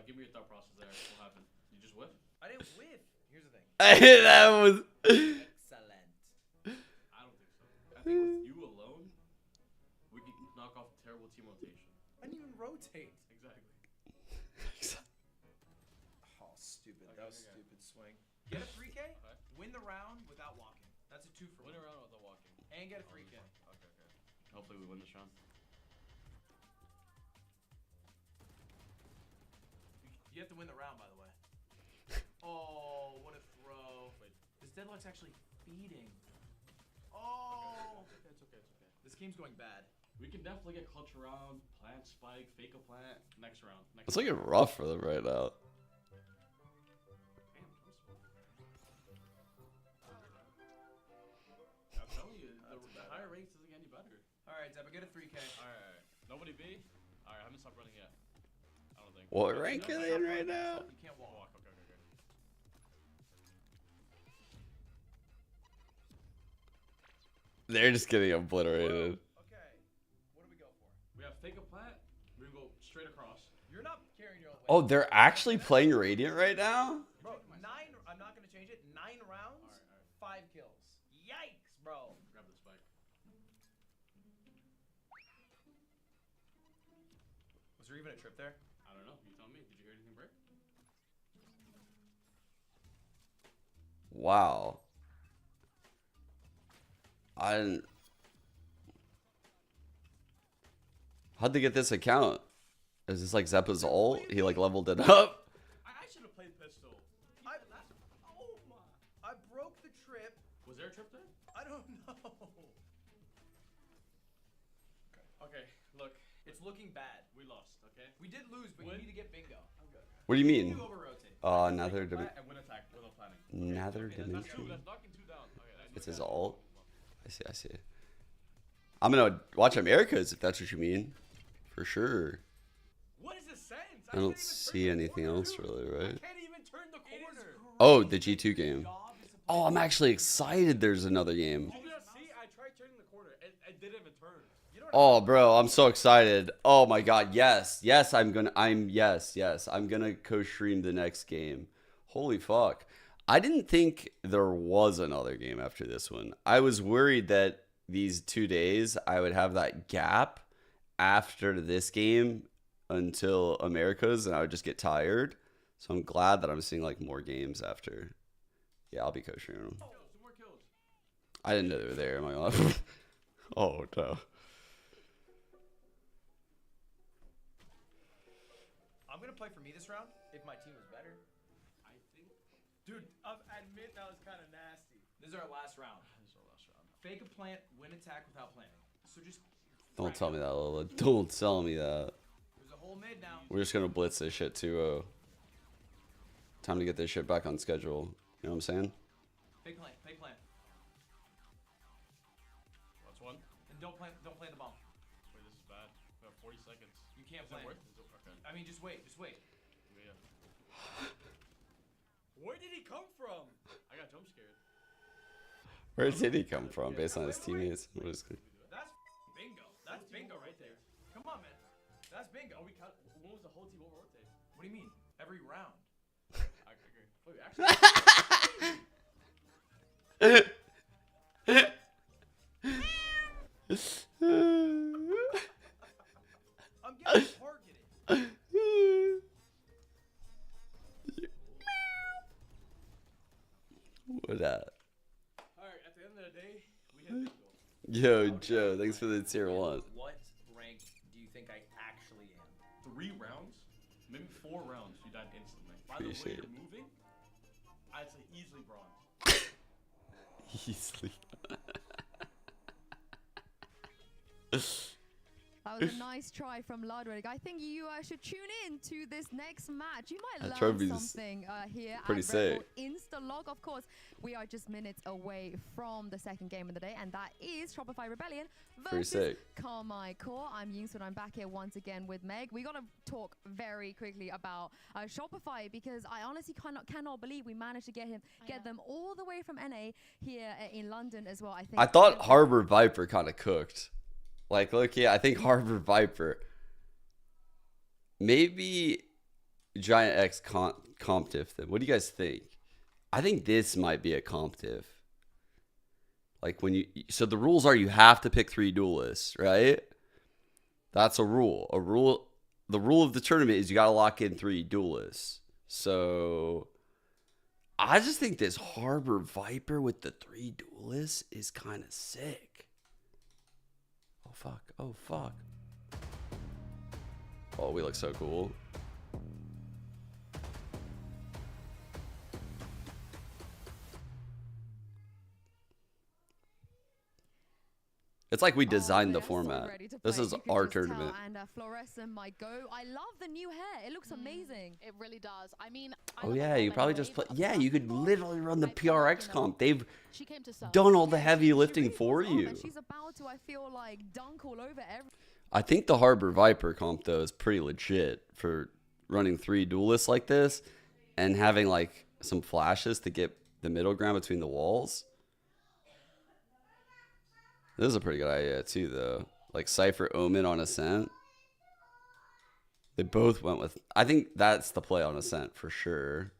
give me your thought process there. What happened? You just whiff? I didn't whiff. Here's the thing. That was... Excellent. I don't think so. I think with you alone, we can knock off terrible team rotation. I didn't even rotate. Exactly. Oh, stupid. Okay, That was okay. stupid swing. Get a 3K. Okay. Win the round without walking. That's a 2 for Win me. a round without walking. And get a free kill. Okay. Hopefully we win this round. You have to win the round, by the way. Oh, what a throw. Wait. This deadlock's actually feeding. Oh. It's okay. This game's going bad. We can definitely get clutch around, plant spike, fake a plant, next round. It's looking rough for them right now. Damn, I'm telling you, the higher ranks doesn't get any better. Alright, Zeb, get a 3K. Alright. Nobody B? Alright, I haven't stopped running yet. I don't think. What rank are they in right now? You can't walk. Okay. They're just getting obliterated. Okay. What do we go for? We have fake a plant. We can go straight across. You're not carrying your own weight. Oh, they're actually playing Radiant right now? Bro, 9. I'm not going to change it. 9 rounds, Alright. 5 kills. Yikes, bro. Grab the spike. Was there even a trip there? I don't know. You tell me. Did you hear anything break? Wow. I didn't. How'd they get this account? Is this like Zeppa's ult? He like leveled it up? I should have played pistol. Oh my. I broke the trip. Was there a trip there? I don't know. Okay, look. It's looking bad. We lost, okay? We did lose, but Win. you need to get bingo. What do you mean? You over-rotate. Now they're Plant and win attack without planning. Nether That's dimension. two. That's knocking 2 down. Okay, that's It's his ult. I see. I'm gonna watch Americas if that's what you mean. For sure. What is the sense? I don't see anything else really, right? Can't even turn the corner. Oh, the G2 game. Oh, I'm actually excited there's another game. Oh, yeah, see, I tried turning the corner. It didn't even turn. Oh, bro, I'm so excited. Oh my god, yes. I'm gonna co-stream the next game. Holy fuck. I didn't think there was another game after this one. I was worried that these 2 days I would have that gap after this game until Americas and I would just get tired. So I'm glad that I'm seeing like more games after. Yeah, I'll be co-streaming them. Oh, some more kills. I didn't know they were there. Am I on? Oh no. I'm going to play for me this round if my team was better. I think. Dude, admit that was kind of nasty. This is our last round. Fake a plant, win attack without planning. So just... Don't tell me that, Lola. Don't tell me that. There's a whole mid now. We're just gonna blitz this shit 2-0. Time to get this shit back on schedule. You know what I'm saying? Fake plant, fake plant. What's one? And don't plant the bomb. Wait, this is bad. We have 40 seconds. You can't Is it plant. worth? Is it, okay. I mean, just wait. Yeah. Where did he come from? I got jump scared. Where did he come from based on his teammates? What is it? That's bingo. That's bingo right there. Come on, man. That's bingo. Oh, we cut. When was the whole team over rotate? What do you mean? Every round. I agree. Wait, actually. I'm getting targeted. What that? Alright, at the end of the day, we hit bingo. Yo, Joe, thanks for the tier 1. What rank do you think I actually am? 3 rounds, maybe 4 rounds, you died instantly. By the way Appreciate you're it. moving, I'd say easily bronze. Easily. That was a nice try from Ludwig. I think you should tune in to this next match. You might That learn trophy's something here pretty at Red sick. Bull Instalog. Of course, we are just minutes away from the second game of the day, and that is Shopify Rebellion Pretty versus sick. Carmichael. I'm Yingsun. I'm back here once again with Meg. We got to talk very quickly about Shopify because I honestly cannot believe we managed to get them all the way from NA here in London as well. I think. I thought Harbor Viper kind of cooked. Like, look, yeah, I think Harbor Viper. Maybe Giant X comp diff them. What do you guys think? I think this might be a comp diff. Like when you, so the rules are you have to pick 3 duelists, right? That's a rule. The rule of the tournament is you got to lock in 3 duelists. So I just think this Harbor Viper with the 3 duelists is kind of sick. Oh, fuck. Oh, fuck. Oh, we look so cool. It's like we designed the format. This is our tournament. And Fluorescent might go. I love the new hair. It looks amazing. It really does. I mean, Oh yeah, you probably just play. Yeah, you could literally run the PRX comp. They've done all the heavy lifting for you. She's about to, I feel like, dunk all over every. I think the Harbor Viper comp though is pretty legit for running 3 duelists like this and having like some flashes to get the middle ground between the walls. This is a pretty good idea too, though. Like Cypher Omen on Ascent. They both went with. I think that's the play on Ascent for sure.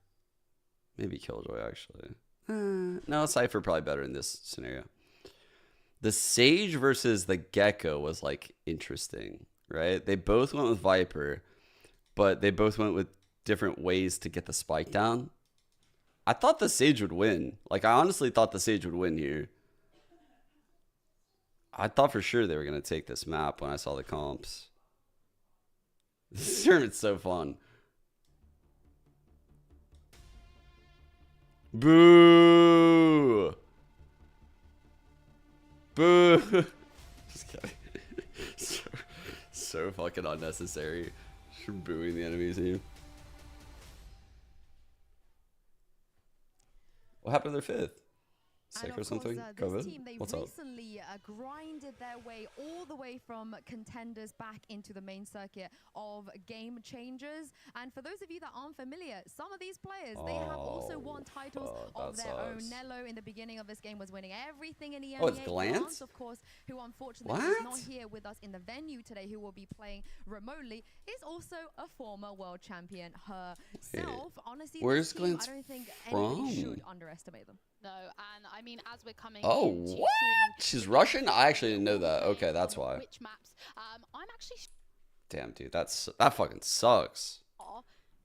Maybe Killjoy actually. No, Cypher probably better in this scenario. The Sage versus the Gecko was like interesting, right? They both went with Viper, but they both went with different ways to get the spike down. I thought the Sage would win. Like I honestly thought the Sage would win here. I thought for sure they were going to take this map when I saw the comps. This tournament's so fun. Boo! Boo! Just kidding. So fucking unnecessary. Just booing the enemy team. What happened to their 5th? Sick or something? This team, they What's up? recently grinded their way all the way from contenders back into the main circuit of game changers. And for those of you that aren't familiar, some of these players, they have also won titles of their own. Nello in the beginning of this game was winning everything in EMEA. Oh, it's Glance? Of course, who unfortunately is not here with us in the venue today, who will be playing remotely, is also a former world champion herself. Honestly, where's this team, Glance I don't think from? anybody should underestimate them. No, and I mean, as we're coming Oh, into what? seeing She's Russian? I actually didn't know that. Okay, that's why. which maps, I'm actually Damn, dude, that fucking sucks.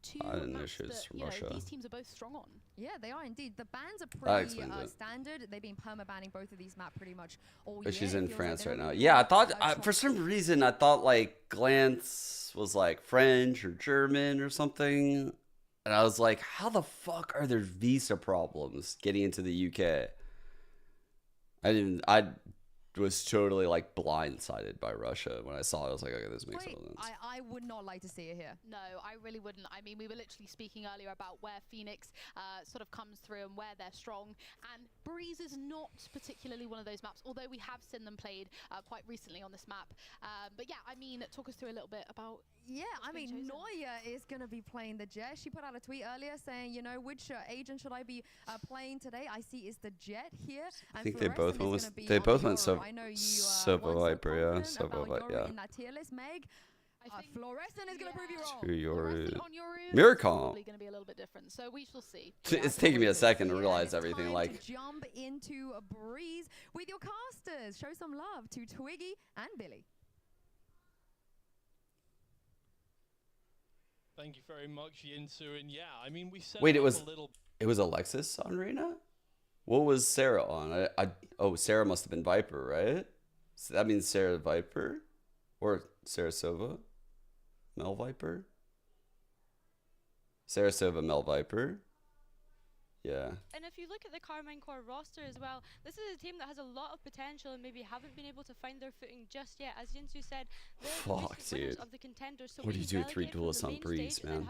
two I didn't know maps she was that, from you know, Russia. these teams are both strong on. Yeah, they are indeed. The bans are That pretty explains it. standard. They've been perma-banning both of these maps pretty much all But year. she's It in feels like France they right don't now. really Yeah, I have thought, for some reason, I thought like Glance was like French or German or something. And I was like, how the fuck are there visa problems getting into the UK? I was totally like blindsided by Russia when I saw it. I was like, okay, this makes sense. I would not like to see it here. No, I really wouldn't. I mean, we were literally speaking earlier about where Phoenix sort of comes through and where they're strong. And Breeze is not particularly one of those maps, although we have seen them played quite recently on this map. But yeah, I mean, talk us through a little bit about... Yeah, I mean, Neuer is going to be playing the Jet. She put out a tweet earlier saying, you know, which agent should I be playing today? I see it's the Jet here. I think they both went so Sova Viper, yeah. Sova Viper, yeah. In that tier list, Meg. Fluorescent is going to prove you wrong. 2 Yoru. Miracom. Probably going to be a little bit different, so we shall see. It's taking me a second to realize everything. Like, jump into a Breeze with your casters. Show some love to Twiggy and Billy. Thank you very much, Yinsu. And yeah, I mean, we said wait, it was Alexis on Reyna? What was Sarah on? Oh, Sarah must have been Viper, right? So that means Sarah Viper? Or Sarah Sova? Mel Viper? Sarah Sova, Mel Viper? Yeah. And if you look at the Carmine Core roster as well, this is a team that has a lot of potential and maybe haven't been able to find their footing just yet. As Jinsu said, they're fuck, dude. of the contenders, so what do you do with 3 duelists on Breeze, man?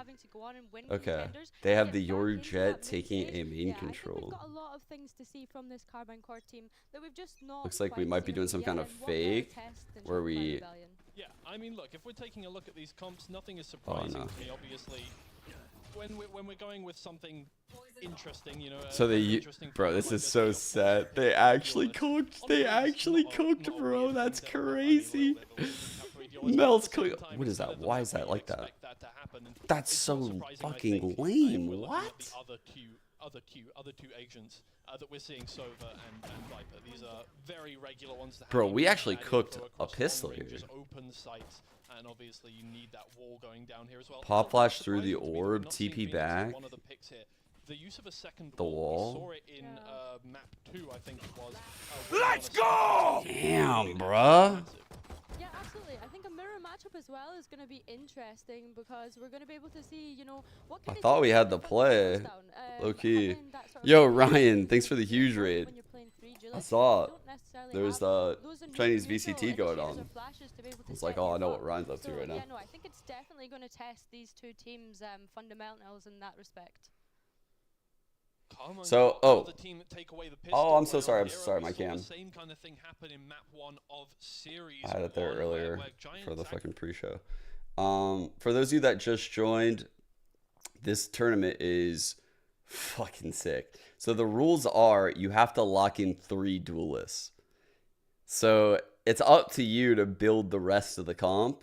Okay. Contenders, they have the Yoru Jet taking a main control. I think we've got a lot of things to see from this Carmine Core team that we've just not. Looks like we might be doing some kind of fake where we... Yeah, I mean, look, if we're taking a look at these comps, nothing is surprising to me, obviously. When we're going with something interesting, you know. So bro, this is so sad. They actually cooked. They actually cooked, bro. That's crazy. Mel's cooked. What is that? Why is that like that? That's so fucking lame. What? Other two agents that we're seeing, Sova and Viper. These are very regular ones. Bro, we actually cooked a pistol here. Open sights. And obviously you need that wall going down here as well. Pop flash through the orb, TP back. One of the picks here the use of a second The wall. We saw it in map 2, I think it was. Let's go! Damn, bruh. Yeah, absolutely. I think a mirror matchup as well is going to be interesting because we're going to be able to see, you know, what I can thought we had the play. Low key. Yo, Ryan, thanks for the huge raid. I saw it. There was the Chinese VCT going on. I was like, oh, I know what Ryan's up to right now. Yeah, no, I think it's definitely going to test these two teams' fundamentals in that respect. So, oh, the team that take away the oh, I'm so pistol, sorry. I'm Zero, so sorry, we my saw cam. The same kind of thing happen in map 1 of series. I had it there 1, earlier where for the Giants fucking pre-show. For those of you that just joined, this tournament is fucking sick. So the rules are you have to lock in 3 duelists. So it's up to you to build the rest of the comp.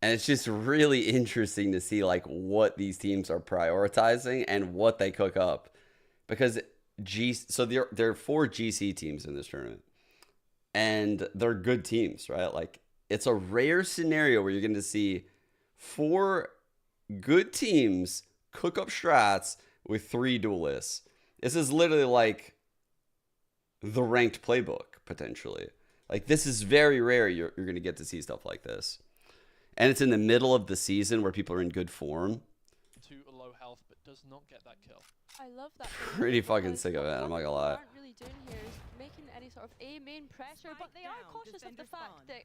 And it's just really interesting to see like what these teams are prioritizing and what they cook up. Because so there are 4 GC teams in this tournament. And they're good teams, right? Like it's a rare scenario where you're going to see 4 good teams cook up strats with 3 duelists. This is literally like the ranked playbook, potentially. Like, this is very rare you're going to get to see stuff like this. And it's in the middle of the season where people are in good form. To a low health, but does not get that kill. I love that. Pretty fucking sick of it, I'm not gonna lie. What they aren't really doing here is making any sort of main pressure, but they are cautious of the fact that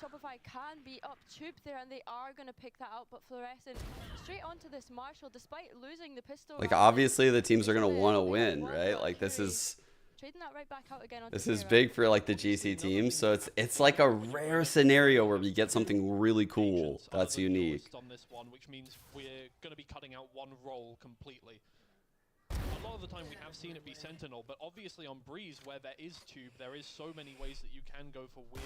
Shopify can be up tube there, and they are going to pick that out. But Fluorescent straight onto this Marshall, despite losing the pistol. Like, obviously the teams are gonna want to win, right? Like, this is trading that right back out again. This is big for like the GC teams, so it's like a rare scenario where we get something really cool that's unique. On this one, which means we're going to be cutting out one role completely. A lot of the time we have seen it be Sentinel, but obviously on Breeze, where there is tube, there is so many ways that you can go for weird,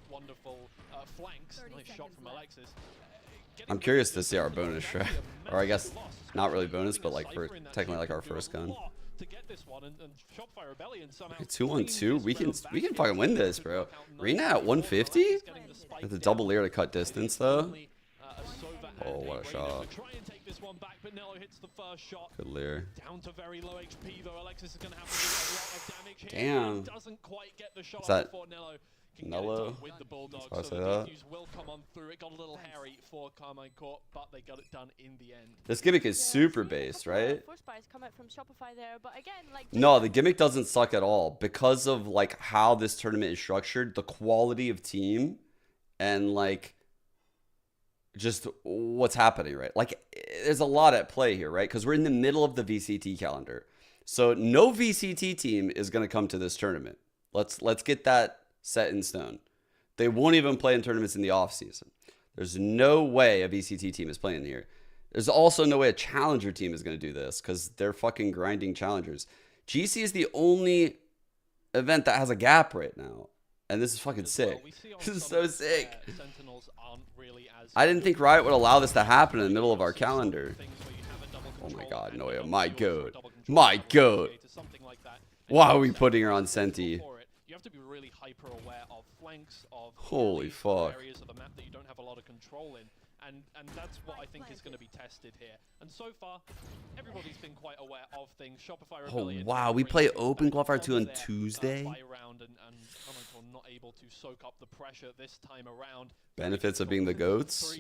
wonderful flanks. Nice shot from Alexis. I'm curious to see our bonus strat, or I guess not really bonus, but like for technically like our first gun. To get this one, and Shopify Rebellion somehow 2-on-2, we can fucking win this, bro. Reyna at 150? With a double layer to cut distance though. Oh, what a shot. Good layer. Down to very low HP though. Alexis is going to have to do a lot of damage here. Damn. Doesn't quite get the shot Is that before Nello can Nello? get it done with the Bulldog. I So say the that. debuts will come on through. It got a little hairy for Carmine Court, but they got it done in the end. This gimmick is super based, right? Force buys come out from Shopify there, but again, like No, the gimmick doesn't suck at all because of like how this tournament is structured, the quality of team, and like just what's happening, right? Like there's a lot at play here, right? Because we're in the middle of the VCT calendar, so no VCT team is going to come to this tournament. Let's get that set in stone. They won't even play in tournaments in the off season. There's no way a VCT team is playing here. There's also no way a challenger team is going to do this because they're fucking grinding challengers. GC is the only event that has a gap right now. And this is fucking sick. This is so sick. I didn't think Riot would allow this to happen in the middle of our calendar. Oh my god, Noya. My goat. My goat. Why are we putting her on Senti? You have to be really hyper aware of flanks, of Holy fuck. areas of the map that you don't have a lot of control in. And that's what I think is going to be tested here. And so far, everybody's been quite aware of things. Shopify Rebellion. Oh wow, we play Open Qualifier 2 on Tuesday? Round and not able to soak up the pressure this time around. Benefits of being the goats?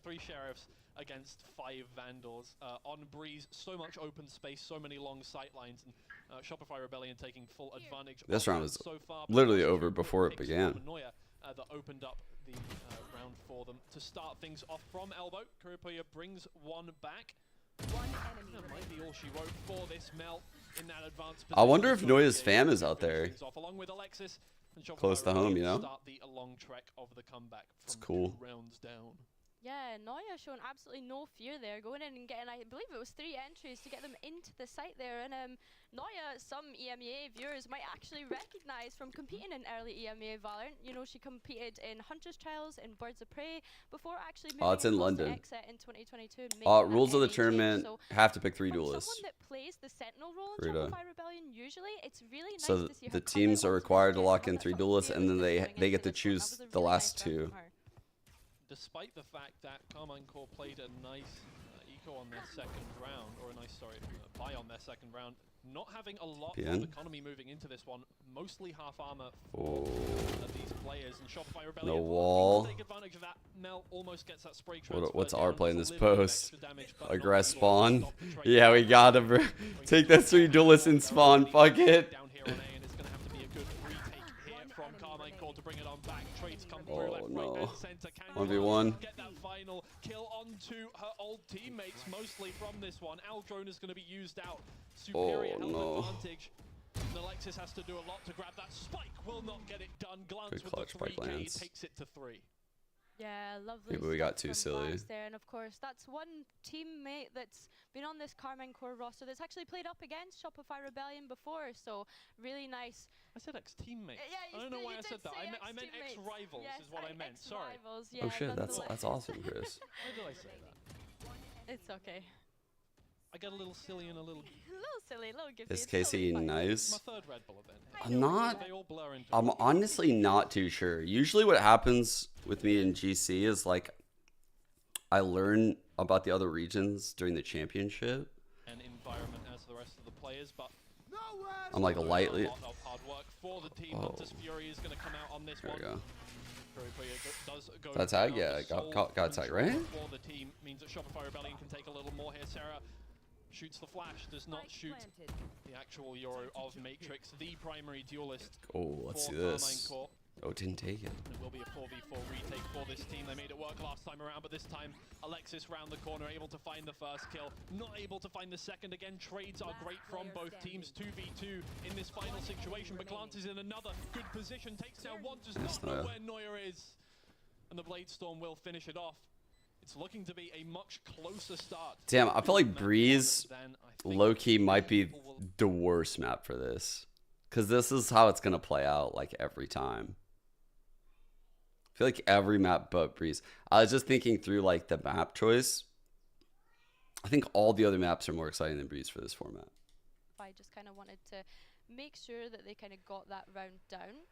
Three sheriffs against 5 vandals. On Breeze, so much open space, so many long sight lines, and Shopify Rebellion taking full advantage. This round was so far, literally over before it began. That opened up the round for them to start things off from elbow. Kuripoya brings one back. One enemy that might be all she wrote for this Mel in that advanced I wonder if Noya's fam is out there. off along with Alexis and Close to home, you know? Start the long trek of the comeback from It's cool. 2 rounds down. Yeah, Noya showing absolutely no fear there, going in and getting, I believe it was 3 entries to get them into the site there. And Noya, some EMEA viewers might actually recognize from competing in early EMEA Valorant. You know, she competed in Hunter's Trials, in Birds of Prey, before actually moving it's in London. to Exit in 2022. and making that Rules of the NA tournament, change. So have to pick 3 from duelists. someone that plays the Sentinel role in Frida. Shopify Rebellion, usually it's really nice So to see her the come teams out are onto required to the lock stage in and 3 that duelists, and then fearlessness they going get into to this one. That choose was a the really last nice round 2. from her. Despite the fact that Carmine Core played a nice eco on their second round, or a nice, sorry, buy on their second round. Not having a lot PN. of economy moving into this one, mostly half armor Oh. for these players, and Shopify Rebellion No wall. take advantage of that. Mel almost gets that spray What's transfer our down, play in just this a little bit of post? extra damage, but not Aggress enough to spawn. stop the trade. Yeah, we got him, bro. Take that 3 duelists in spawn. Fuck it. Down here on A, and it's going to have to be a good retake here from Carmine Core to bring it on back. Trades come through Oh, left, no. right, and center. Can 1v1. get that final kill onto her old teammates, mostly from this one. Aldrone is going to be used out. Superior health no. advantage. And Alexis has to do a lot to grab that spike. Will not get it done. Glance Good with clutch the by 3K Glance. takes it to 3. Yeah, lovely. Maybe we got stuff too from silly. Glance there, and of course, that's one teammate that's been on this Carmine Core roster that's actually played up against Shopify Rebellion before. So really nice. I said ex-teammates. Yeah, I don't know you why I did said that. say I meant ex-teammates. ex-rivals Yes, is what I meant. Sorry. ex-rivals, Oh yeah, shit, that's nonetheless. awesome, Chris. Why did I say that? It's okay. I get a little silly and a little. A little silly, a little goofy. Is it's totally Casey fine. nice? My third Red Bull event. I'm not. They all blur into I'm honestly not too sure. Usually what happens with me in GC is like I learn about the other regions during the championship. an environment as the rest of the players, but I'm like lightly. a lot of hard work for the team. Oh. Hunter's Fury is going to come out on this There one. we go. Does go That tag? down. Yeah, The got sole tag, control right? For the team means that Shopify Rebellion can take a little more here. Sarah shoots the flash, does not shoot the actual Yoru of Matrix, the primary duelist. Oh, let's for see this. Carmine Core. Oh, didn't take it. It will be a 4v4 retake for this team. They made it work last time around, but this time Alexis round the corner, able to find the first kill, not able to find the second. Again, trades are great from both teams. 2v2 in this final situation, but Glance is in another good position, takes down one, does not know where Neuer is. And the Blade Storm will finish it off. It's looking to be a much closer start. Damn, I feel like Breeze low-key might be the worst map for this. Because this is how it's going to play out like every time. I feel like every map but Breeze. I was just thinking through like the map choice. I think all the other maps are more exciting than Breeze for this format. I just kind of wanted to make sure that they kind of got that round down.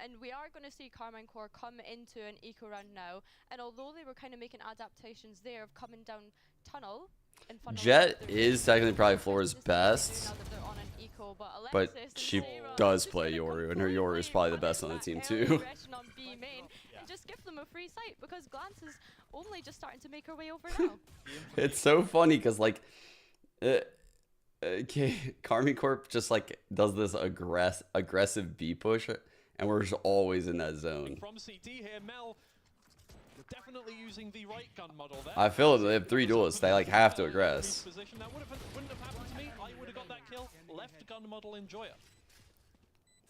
And we are going to see Carmine Core come into an eco round now. And although they were kind of making adaptations there of coming down tunnel, and Jet is technically probably Flora's best, but she does play Yoru, and her Yoru is probably the best on the team too. On B main, and just give them a free sight because Glance is only just starting to make her way over now. It's so funny because like, Carmine Corp just like does this aggressive B push, and we're just always in that zone. From CT here, Mel definitely using the right gun model there. I feel they have 3 duelists. They like have to aggress. That wouldn't have happened to me. I would have got that kill. Left gun model enjoyer.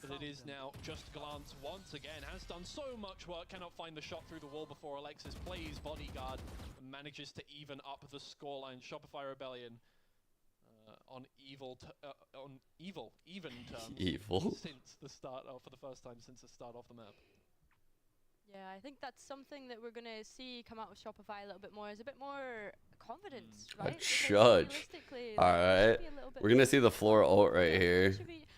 But it is now just Glance once again. Has done so much work. Cannot find the shot through the wall before Alexis plays bodyguard and manages to even up the scoreline. Shopify Rebellion on even terms. Evil. Since the start, for the first time since the start of the map. Yeah, I think that's something that we're going to see come out of Shopify a little bit more, is a bit more confidence, right? A judge. Alright. We're going to see the floor ult right here.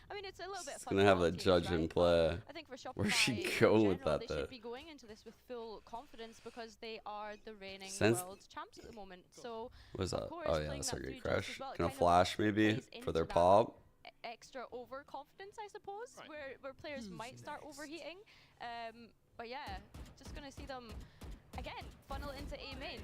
I mean, it's a little bit It's going to have the judge in play. I think for Shopify, Where's she going with that they though? should be going into this with full confidence because they are the reigning Since- world champs at the moment. So, What is that? of course, Oh yeah, playing that's our that great 3 jumps crash. as well, it Gonna kind of flash maybe plays for their into that pop. extra overconfidence, I suppose, where players might start overheating. But yeah, just gonna see them again funnel into A main.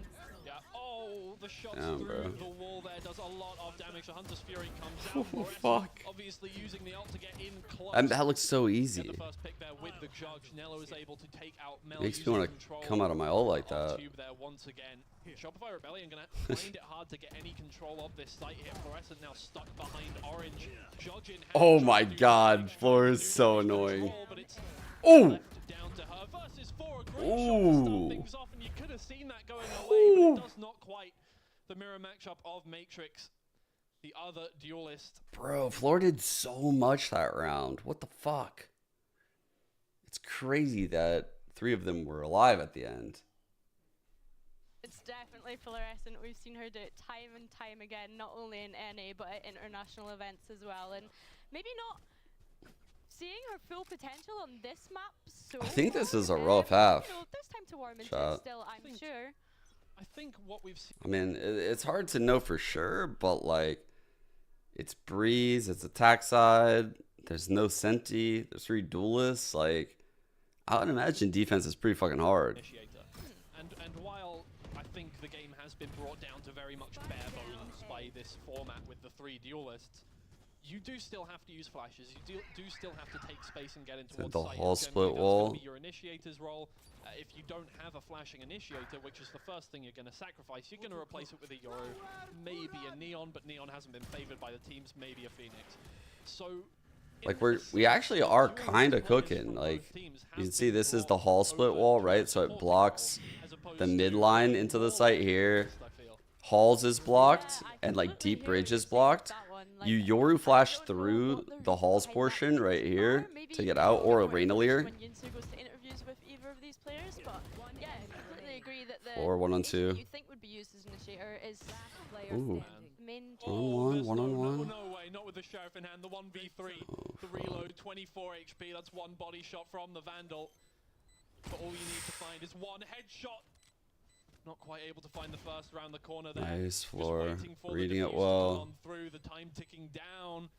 Yeah. Oh, the shots Damn, through bro. the wall there does a lot of damage. The Hunter's Fury comes out. Oh, Florescent fuck. Obviously using the ult to get in close. And that looks so Get easy. the first pick there with the judge. Nello is able to take out Mel. Makes me using want control to come out of my ult like of that. Tube there once again. Shopify Rebellion gonna find it hard to get any control of this site here. Fluorescent now stuck behind Orange. Judge in hand, Oh trying my to do god, damage, floor trying is to so do annoying. control, but it's Oh! left down to her versus 4. A great shot to Ooh. start things off, and you could have seen that going away, but it does not quite. The mirror matchup of Matrix, the other duelist. Bro, Floor did so much that round. What the fuck? It's crazy that 3 of them were alive at the end. It's definitely Fluorescent. We've seen her do it time and time again, not only in NA but at international events as well. And maybe not seeing her full potential on this map. So I think this is a rough half. You know, there's time to warm into Shot. it still, I'm sure. I think what we've seen. I mean, it's hard to know for sure, but like, it's Breeze, it's attack side. There's no Senti. There's 3 duelists. Like, I would imagine defense is pretty fucking hard. And while I think the game has been brought down to very much bare bones by this format with the 3 duelists, you do still have to use flashes. You do still have to take space and get into The site. whole split That's wall. gonna be your initiator's role. If you don't have a flashing initiator, which is the first thing you're going to sacrifice, you're going to replace it with a Yoru, maybe a Neon, but Neon hasn't been favored by the teams, maybe a Phoenix. So Like we actually are kind of cooking. Like, you can see this is the hall split wall, right? So it blocks the midline into the site here. Halls is blocked and like deep bridge is blocked. You Yoru flash through the halls portion right here to get out, or a Rainalier. Or 1-on-2. You think would be used as initiator is Ooh. main 1-on-1, 1-on-1. No way, not with the Sheriff in hand. The 1v3, the reload, 24 HP. That's 1 body shot from the Vandal. But all you need to find is 1 headshot. Not quite able to find the first round the corner there. Nice floor, Just waiting for reading the it defuse to well. come on through, the time ticking down.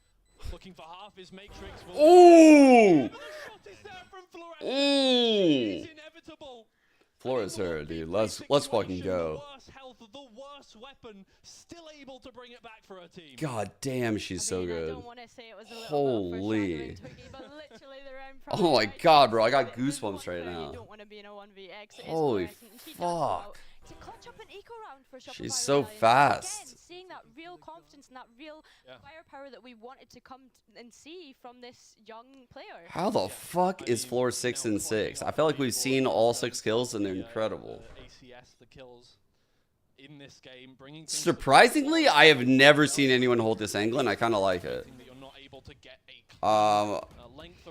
Looking for half his matrix. Ooh! The shot is there from Flores. Ooh! It's inevitable. Floor is her, dude. Let's fucking go. The worst health, the worst weapon, still able to bring it back for her team. God damn, she's so good. I don't want to say it was a little Holy. bit of foreshadowing, but literally the round Oh my god, bro. I got goosebumps right now. You don't want to be in a 1vx. Holy fuck. To clutch up an eco round for Shopify She's so Rebellion. fast. Again, seeing that real confidence and that real firepower that we wanted to come and see from this young player. How the fuck is floor 6 and 6? I feel like we've seen all 6 kills and they're incredible. ACS, the kills in this game, bringing Surprisingly, I have never seen anyone hold this angle, and I kind of like it.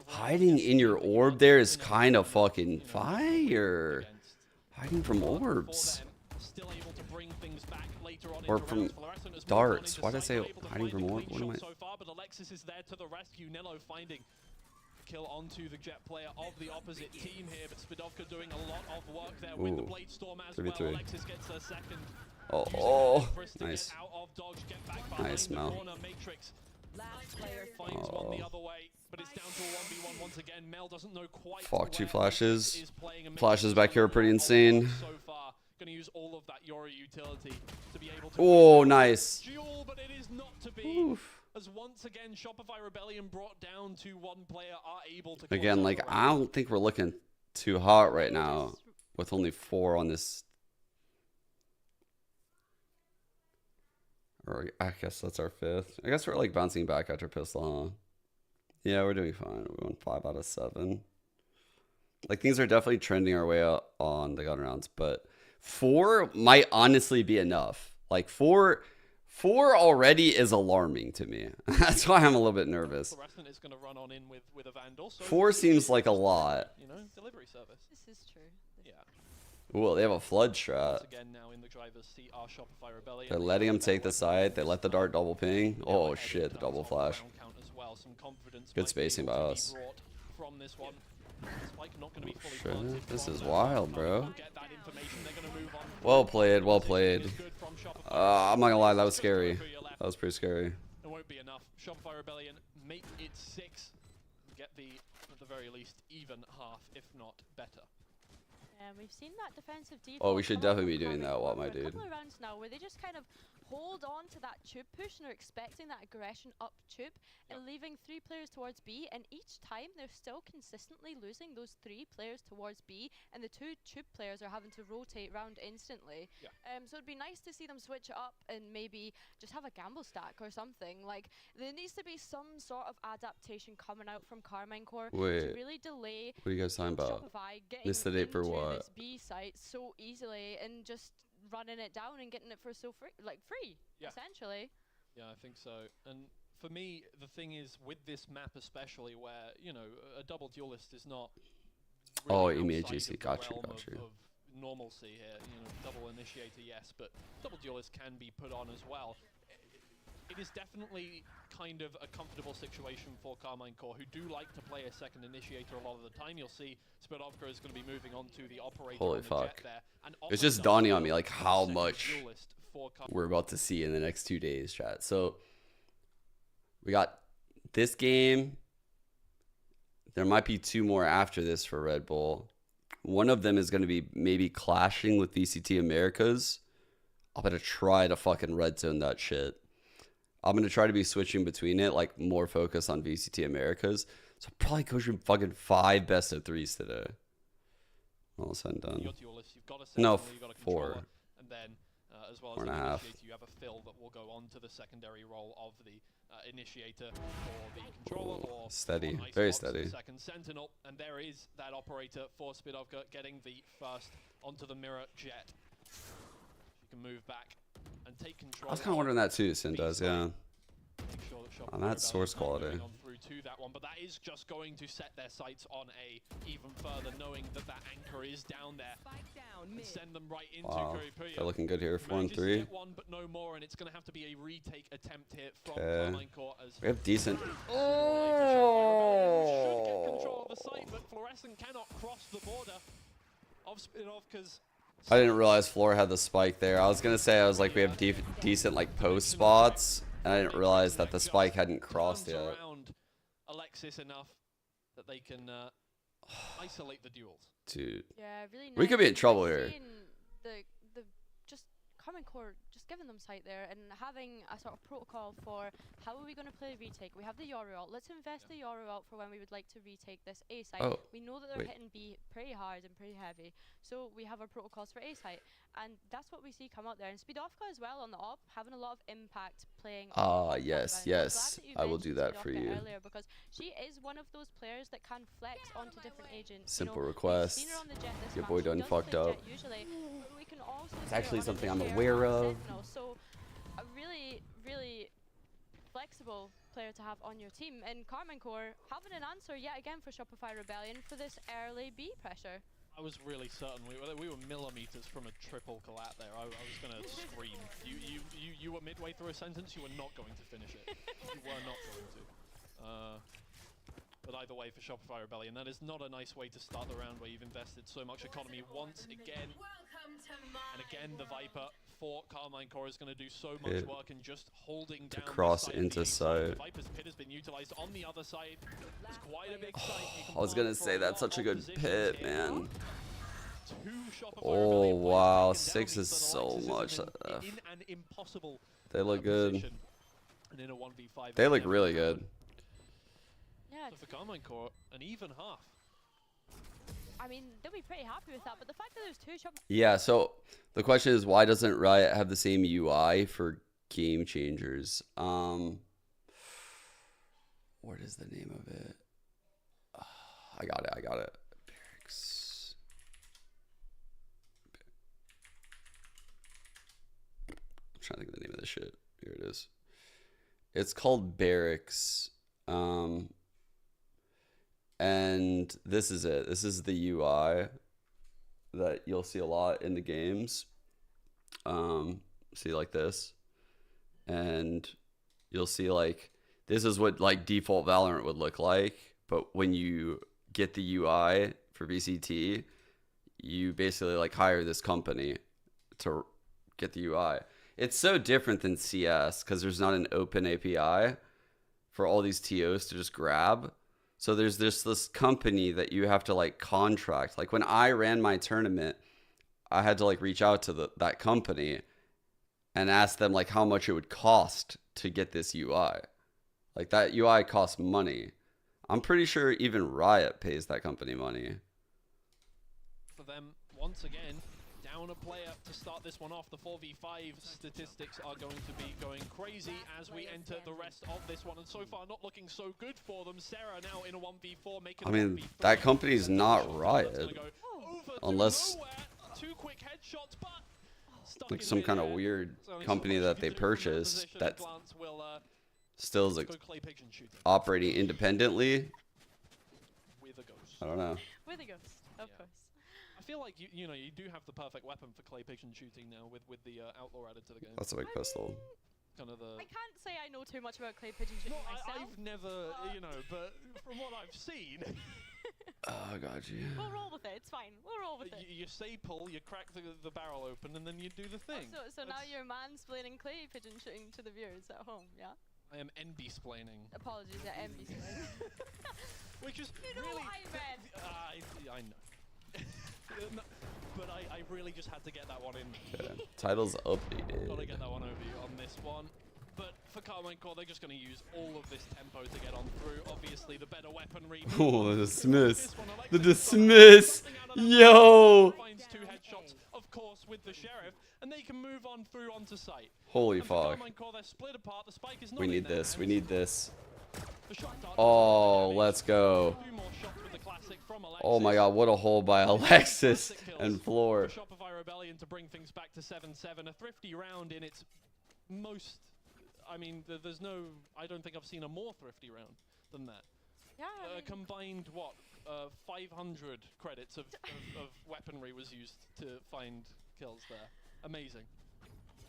Hiding in your orb there is kind of fucking fire. Hiding from orbs. Or from darts. Why did I say hiding from orbs? What am I? So far, but Alexis is there to the rescue. Nillo finding kill onto the Jet player of the opposite team here, but Spidovka doing a lot of work there with the Blade Storm as well. Alexis gets her second. Oh, nice. Nice, Mel. Finds one the other way, but it's down to a 1v1 once again. Mel doesn't know quite. Fuck, 2 flashes. Flashes back here are pretty insane. So far, gonna use all of that Yoru utility to be able to. Oh, nice. Duel, but it is not to be. Oof. As once again, Shopify Rebellion brought down to 1 player are able to. Again, like, I don't think we're looking too hot right now with only 4 on this. Or I guess that's our 5th. I guess we're like bouncing back after pistol, huh? Yeah, we're doing fine. We won 5 out of 7. Like, things are definitely trending our way up on the gun rounds, but 4 might honestly be enough. Like, 4 already is alarming to me. That's why I'm a little bit nervous. Is going to run on in with a Vandal, so 4 seems like a lot. You know, delivery service. This is true. Yeah. Ooh, they have a flood strat. Again, now in the driver's seat are Shopify Rebellion. They're letting him take the side. They let the dart double ping. Oh shit, the double flash. Good spacing by us. From this one. Not gonna be shit, this is wild, bro. Well played, well played. I'm not gonna lie, that was scary. That was pretty scary. It won't be enough. Shopify Rebellion make it 6. Get the, at the very least, even half, if not better. We've seen that defensive default. Oh, we should definitely be doing that, what, my dude? A couple of rounds now where they just kind of hold on to that tube push and are expecting that aggression up tube and leaving 3 players towards B, and each time they're still consistently losing those 3 players towards B, and the 2 tube players are having to rotate round instantly. So it'd be nice to see them switch it up and maybe just have a gamble stack or something. Like, there needs to be some sort of adaptation coming out from Carmine Core to really delay what are you guys talking about? Shopify Missed the date for into what? this B site so easily and just running it down and getting it for so free, essentially. Yeah, I think so. And for me, the thing is, with this map especially, where, you know, a double duelist is not really immediately outside got of the you. realm of normalcy here. You know, double initiator, yes, but double duelist can be put on as well. it is definitely kind of a comfortable situation for Carmine Core, who do like to play a second initiator a lot of the time. You'll see Spidovka is going to be moving on to the operator. Holy on the fuck. jet there, and It's just dawning on me like how much we're about to see in the next 2 days, chat. So we got this game. There might be 2 more after this for Red Bull. One of them is going to be maybe clashing with VCT Americas. I'm going to try to fucking red zone that shit. I'm going to try to be switching between it, like more focus on VCT Americas. So I'll probably go through fucking 5 best of 3s today. All said and done. No, 4. And then, as well 4 as and a the half. initiator, you have a fill that will go on to the secondary role of the initiator or the controller or Steady, on very Icebox, steady. the second sentinel, and there is that operator for Spidovka getting the first onto the mirror jet. You can move back and take control. I was kind of wondering that too, Sin does, yeah. Make sure that On that source quality. moving on through to that one, but that is just going to set their sights on A even further, knowing that that anchor is down there and send them right into Wow, Kuripuya. they're looking good here, 4 and Manages to 3. get one, but no more, and it's going to have to be a retake attempt here from Okay. Carmine Core as We have decent. should get control of the site, but Fluorescent cannot cross the border of Spidovka's. I didn't realize Floor had the spike there. I was gonna say, I was like, we have decent like post spots, and I didn't realize that the spike hadn't crossed yet. Around Alexis enough that they can isolate the duels. Dude. Yeah, really nice. We could be in trouble I've here. seen the just Carmine Core just giving them sight there and having a sort of protocol for how are we going to play retake. We have the Yoru ult. Let's invest the Yoru ult for when we would like to retake this A site. Oh, We know that they're wait. hitting B pretty hard and pretty heavy, so we have our protocols for A site, and that's what we see come out there. And Spidovka as well on the op, having a lot of impact playing. Ah, on yes, top lane. I'm glad yes. that you I will do mentioned that for Spidovka you. earlier, because she is one of those players that can flex onto different agents. Simple We've request. seen her on the jet this Your match. boy She done does fucked play up. jet usually, but we can also It's see her actually on something the I'm chair aware on of. Sentinel. So a really, really flexible player to have on your team. And Carmine Core having an answer yet again for Shopify Rebellion for this early B pressure. I was really certain we were millimeters from a triple collat there. I was going to scream. You were midway through a sentence. You were not going to finish it. You were not going to. But either way, for Shopify Rebellion, that is not a nice way to start the round where you've invested so much economy once again. And again, the Viper for Carmine Core is going to do so much Hit work in just holding down cross the side of into the A side. The Viper's pit has been utilized on the other side. It's quite a big site. You can I was plant gonna for say a that's lot such a of good positions pit, here. man. Two Shopify Oh Rebellion players wow, taken 6 down is means that so Alexis much. is in an impossible They look good. position. And in a 1v5 They look again. really good. Yeah, So for Carmine Core, an even half. I mean, they'll be pretty happy with that, but the fact that there's 2 Shopify Yeah, so the question is, why doesn't Riot have the same UI for Game Changers? What is the name of it? I got it. Barracks. I'm trying to think of the name of this shit. Here it is. It's called Barracks. And this is it. This is the UI that you'll see a lot in the games. See like this. And you'll see like, this is what like default Valorant would look like. But when you get the UI for VCT, you basically like hire this company to get the UI. It's so different than CS because there's not an open API for all these TOs to just grab. So there's this company that you have to like contract. Like when I ran my tournament, I had to like reach out to that company and ask them like how much it would cost to get this UI. Like that UI costs money. I'm pretty sure even Riot pays that company money. For them, once again, down a player to start this one off. The 4v5 statistics are going to be going crazy as we enter the rest of this one. And so far, not looking so good for them. Sarah now in a 1v4, making I mean, that company's not Riot. Unless two quick headshots, but stuck like in some kind of midair. weird So only so company much that you they can do from that purchased position. that Glance will, still is like go clay pigeon shooting operating independently. with a ghost. I don't know. with a ghost, of course. I feel like you know you do have the perfect weapon for clay pigeon shooting now with the outlaw added to the game. That's a big pistol. kind of the. I can't say I know too much about clay pigeon shooting myself. I've never, you know, but from what I've seen. Oh, I got you. We'll roll with it. It's fine. We'll roll with it. You say pull, you crack the barrel open, and then you do the thing. Oh, so now you're mansplaining clay pigeon shooting to the viewers at home, yeah? I am NB-splaining. Apologies, yeah, NB-splaining. Which is you know really, what I read. I know. No, but I really just had to get that one in. Okay. Title's updated. Gotta get that one over you on this one. But for Carmine Core, they're just going to use all of this tempo to get on through. Obviously, the better weaponry. Oh, the dismiss. The dismiss. Yo. Finds 2 headshots, of course, with the sheriff, and they can move on through onto site. Holy fuck. Core, they're split apart. The spike is not We in need their this. hands. We need this. The shot dart Oh, let's go. a few more shots with the classic from Alexis. Oh my god, what a hole by Alexis and Floor. For Shopify Rebellion to bring things back to 7-7. A thrifty round in its most. I mean, there's no. I don't think I've seen a more thrifty round than that. Yeah. I mean, combined, what? 500 credits of weaponry was used to find kills there. Amazing.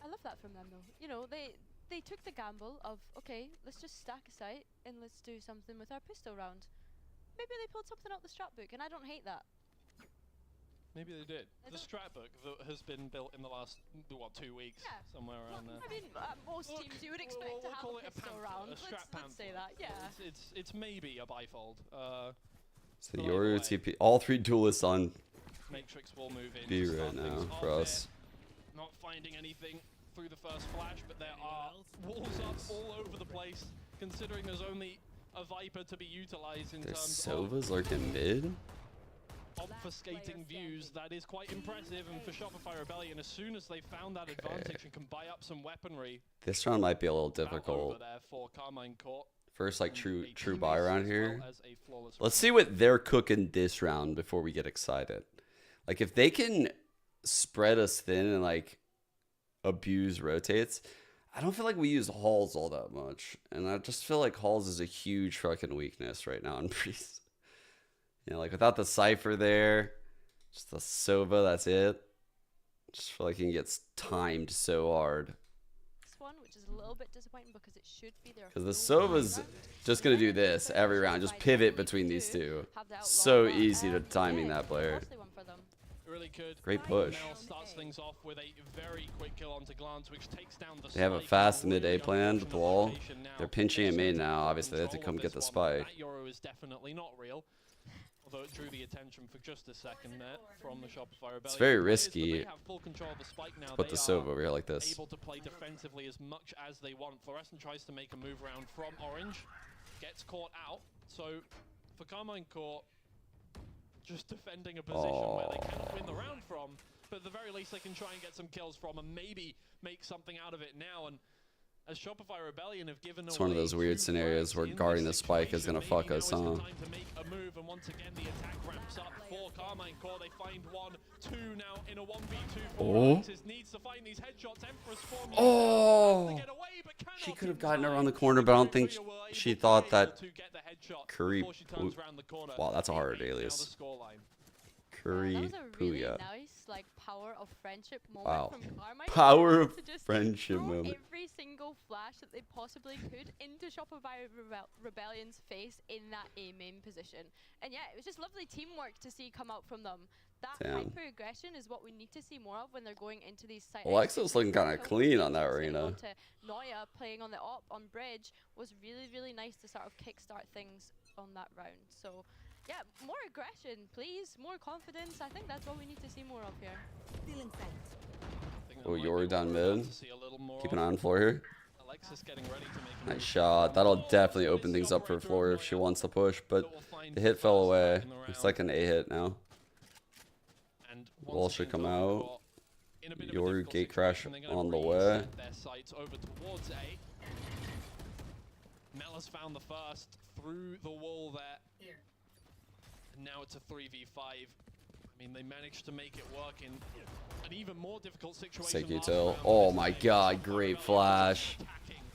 I love that from them, though. You know, they took the gamble of, okay, let's just stack a site and let's do something with our pistol round. Maybe they pulled something out the strat book, and I don't hate that. Maybe they did. The strat book that has been built in the last, what, 2 weeks? Yeah. Somewhere around there. I mean, most teams you would expect to have call a it a pistol pamphlet, round. a strat Let's say that, yeah. It's maybe a bifold. So Yoru TP, all 3 duelists on Matrix will move in B to right start now things for off us. there. Not finding anything through the first flash, but there are walls up all over the place, considering there's only a Viper to be utilized in There's terms Sovas lurking mid. of obfuscating views. That is quite impressive, and for Shopify Rebellion, as soon as they found that advantage and can buy up some weaponry, This round might be a little about over difficult. there for Carmine Court. First, like true They buy team around as here. well as a flawless Let's see what they're cooking this round before we get excited. Like if they can spread us thin and like abuse rotates, I don't feel like we use halls all that much, and I just feel like halls is a huge fucking weakness right now in Priest. You know, like without the Cypher there, just the Sova, that's it. Just feel like he gets timed so hard. One, which is a little bit disappointing because it should be there. Because the Sova's just going to do this every round. Just pivot between these two. So easy to timing that player. Really could. Great push. Mel starts things off with a very quick kill onto Glance, which takes down the They have a spike. fast mid-A plan with the wall. They're pinching at main now. Obviously, they have to come get the spike. That Yoru is definitely not real. Although it drew the attention for just a second there from the Shopify Rebellion. It's very players, but risky they have full control of the spike now. to put They the are Sova over here like this. able to play defensively as much as they want. Fluorescent tries to make a move around from Orange. Gets caught out. So for Carmine Court, just defending a position where they cannot win the round from. But at the very least, they can try and get some kills from and maybe make something out of it now. And as Shopify Rebellion have given It's one of those weird scenarios where guarding the spike is going to fuck us, huh? time to make a move, and once again the attack ramps up for Carmine Core. They find 1-2 now in a 1v2 for Alexis. Needs to find these headshots. Empress form. Oh! She could have gotten around the corner, but I don't think she thought that Curry. Wow, that's a hard alias. Curry that was a really Puya. nice, like, power of friendship moment Wow. from Carmine. Power of to just friendship throw moment. every single flash that they possibly could into Shopify Rebellion's face in that A main position. And yeah, it was just lovely teamwork to see come out from them. That hyper aggression is what we need to see more of when they're going into these sites. Alexa's looking kind of clean on that arena. Noya playing on the op on bridge was really, really nice to sort of kickstart things on that round. So yeah, more aggression, please. More confidence. I think that's what we need to see more of here. Oh, Yoru down mid. Keep an eye on floor here. Nice shot. That'll definitely open things up for floor if she wants to push, but the hit fell away. It's like an A hit now. Wall should come out. Yoru gate crash on the way. Mel has found the first through the wall there. And now it's a 3v5. I mean, they managed to make it work in an even more difficult situation. Take util. Oh my god, great flash.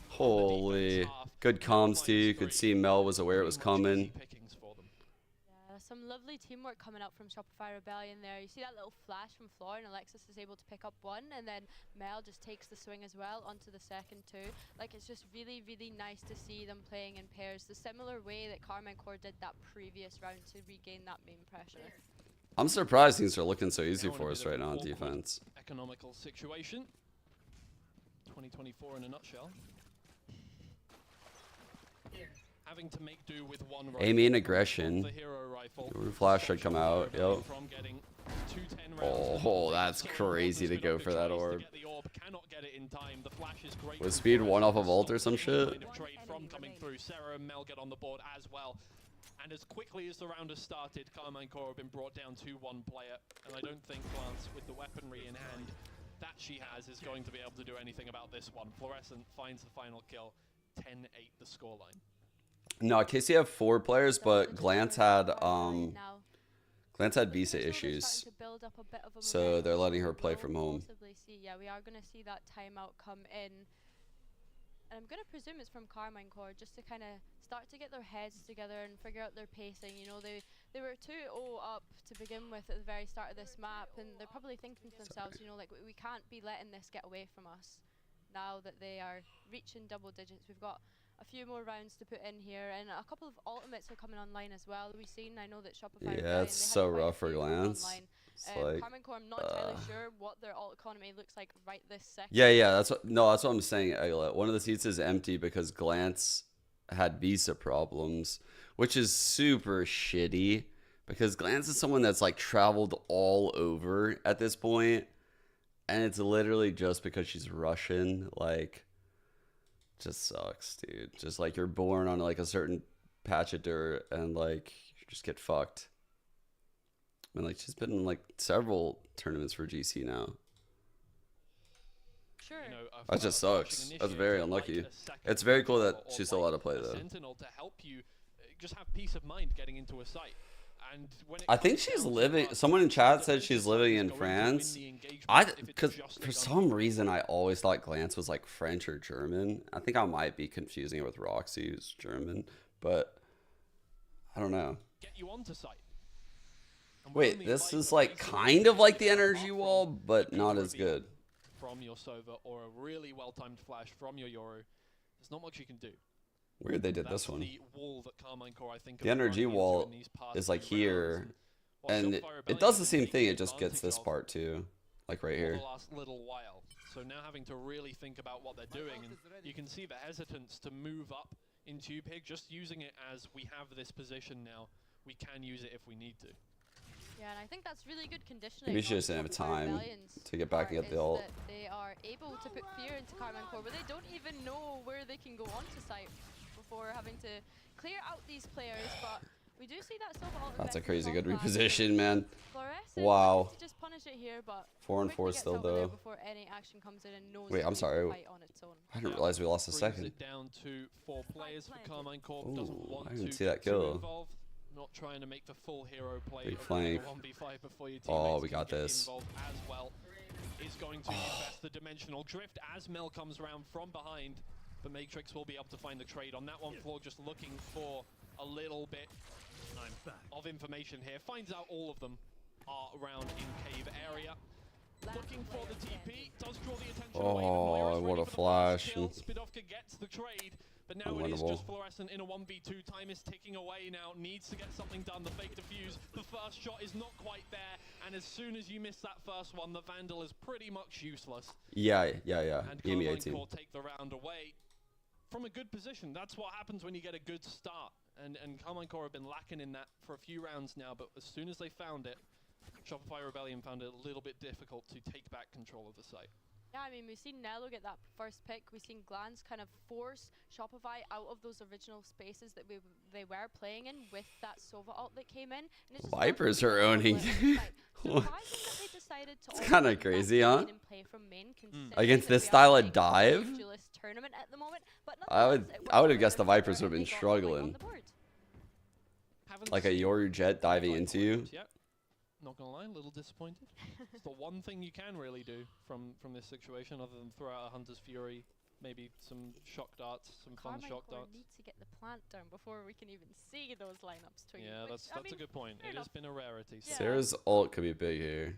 Holy. Good comms too. You could see Mel was aware it was coming. Yeah, some lovely teamwork coming out from Shopify Rebellion there. You see that little flash from Floor, and Alexis is able to pick up one, and then Mel just takes the swing as well onto the second two. Like, it's just really, really nice to see them playing in pairs, the similar way that Carmine Core did that previous round to regain that main pressure. I'm surprised things are looking so easy for us right now on defense. Economical situation. 2024 in a nutshell. Having to make do with one rifle. Aiming aggression. The hero rifle. Flash should come out. Yep. From getting 210 rounds. Oh, that's crazy to go for that orb. Cannot get it in time. The flash is great. Was speed 1 off of ult or some shit? Trade from coming through. Sarah and Mel get on the board as well. And as quickly as the round has started, Carmine Core have been brought down to one player. And I don't think Glance, with the weaponry in hand that she has, is going to be able to do anything about this one. Fluorescent finds the final kill. 10-8 the scoreline. No, KC have 4 players, but Glance had visa issues, so they're letting her play from home. Yeah, we are going to see that timeout come in. And I'm going to presume it's from Carmine Core, just to kind of start to get their heads together and figure out their pacing. You know, they were 2-0 up to begin with at the very start of this map, and they're probably thinking to themselves, you know, like, we can't be letting this get away from us now that they are reaching double digits. We've got a few more rounds to put in here, and a couple of ultimates are coming online as well. We've seen, I know that Shopify. Yeah, it's so rough for Glance. Like, Carmine Core, I'm not entirely sure what their alt economy looks like right this second. yeah, that's what I'm saying, Aglet. One of the seats is empty because Glance had visa problems, which is super shitty because Glance is someone that's like traveled all over at this point, and it's literally just because she's Russian. Like, just sucks, dude. Just like you're born on like a certain patch of dirt and like you just get fucked. I mean, like, she's been in like several tournaments for GC now. Sure. You know, that just sucks. That's very unlucky. It's very cool that she's still allowed to play though. Sentinel to help you just have peace of mind getting into a site. And when I think she's living. Someone in chat said she's living in France. Because for some reason I always thought Glance was like French or German. I think I might be confusing it with Roxy, who's German, but I don't know. Get you onto site. Wait, this is like kind of like the energy wall, but not as good. From your Sova or a really well-timed flash from your Yoru, there's not much you can do. Weird they did this one. The wall that Carmine Core, I think, the energy wall is like here, and it does the same thing. It just gets this part too, like right here. The last little while. So now having to really think about what they're doing, and you can see the hesitance to move up into Pig, just using it as we have this position now. We can use it if we need to. Yeah, and I think that's really good conditioning. We should just have time to get back and get the ult. They are able to put fear into Carmine Core, but they don't even know where they can go onto site before having to clear out these players. But we do see that Silver ult. That's a crazy good reposition, man. Fluorescent wow. To just punish it here, but 4 and 4 still though. Before any action comes in and knows wait, I'm sorry. On its own. I didn't realize we lost a second. It down to 4 players for Carmine Core. Ooh, I didn't see that kill. Not trying to make the full hero play. Big flank. 1v5 before your oh, we got this. As well is going to invest the dimensional drift as Mel comes around from behind, but Matrix will be able to find the trade on that one. Floor just looking for a little bit of information here. Finds out all of them are around in cave area. Looking for the TP, does draw the attention away. Oh, what a flash. Spidovka gets the trade. But now it is just Fluorescent in a 1v2. Time is ticking away now. Needs to get something done. The fake defuse. The first shot is not quite there. And as soon as you miss that first one, the Vandal is pretty much useless. Yeah. And Carmine Core take the round away from a good position. That's what happens when you get a good start. And Carmine Core have been lacking in that for a few rounds now. But as soon as they found it, Shopify Rebellion found it a little bit difficult to take back control of the site. Yeah, I mean, we've seen Nello get that first pick. We've seen Glance kind of force Shopify out of those original spaces that they were playing in with that Sova ult that came in. And it's Vipers are owning. It's kind of crazy, huh? Against this style of dive? I would have guessed the Vipers would have been struggling. Like a Yoru jet diving into you. Not gonna lie, a little disappointed. It's the one thing you can really do from this situation, other than throw out a Hunter's Fury maybe some shock darts, some fun shock darts. Need to get the plant down before we can even see those lineups tweet. Yeah, that's a good point. It has been a rarity. Yeah. Sarah's ult could be big here.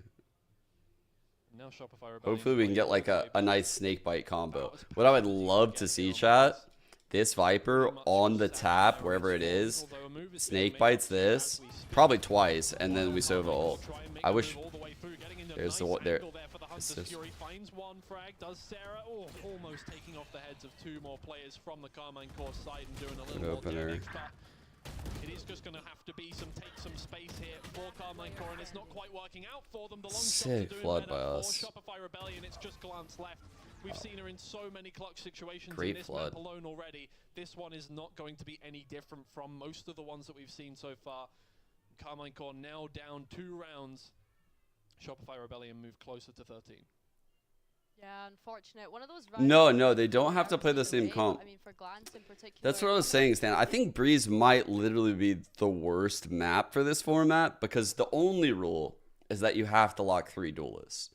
Now Shopify Rebellion. Hopefully we can get like a nice snake bite combo. What I would love to see, chat, this Viper on the tap, wherever it is, snake bites this, probably twice, and then we Sova ult. I wish there's the there. Fury finds one frag, does Sarah, almost taking off the heads of two more players from the Carmine Core side and doing a little more damage, but it is just going to have to be take some space here for Carmine Core, and it's not quite working out for them. The long shots are doing flood better by for us. Shopify Rebellion. It's just glance left. We've seen her in so many clutch situations Great in this flood. map alone already. This one is not going to be any different from most of the ones that we've seen so far. Carmine Core now down 2 rounds. Shopify Rebellion move closer to 13. Yeah, unfortunate. One of those No, they don't have to play the same comp. I mean, for Glance in particular. That's what I was saying, Stan. I think Breeze might literally be the worst map for this format because the only rule is that you have to lock 3 duelists.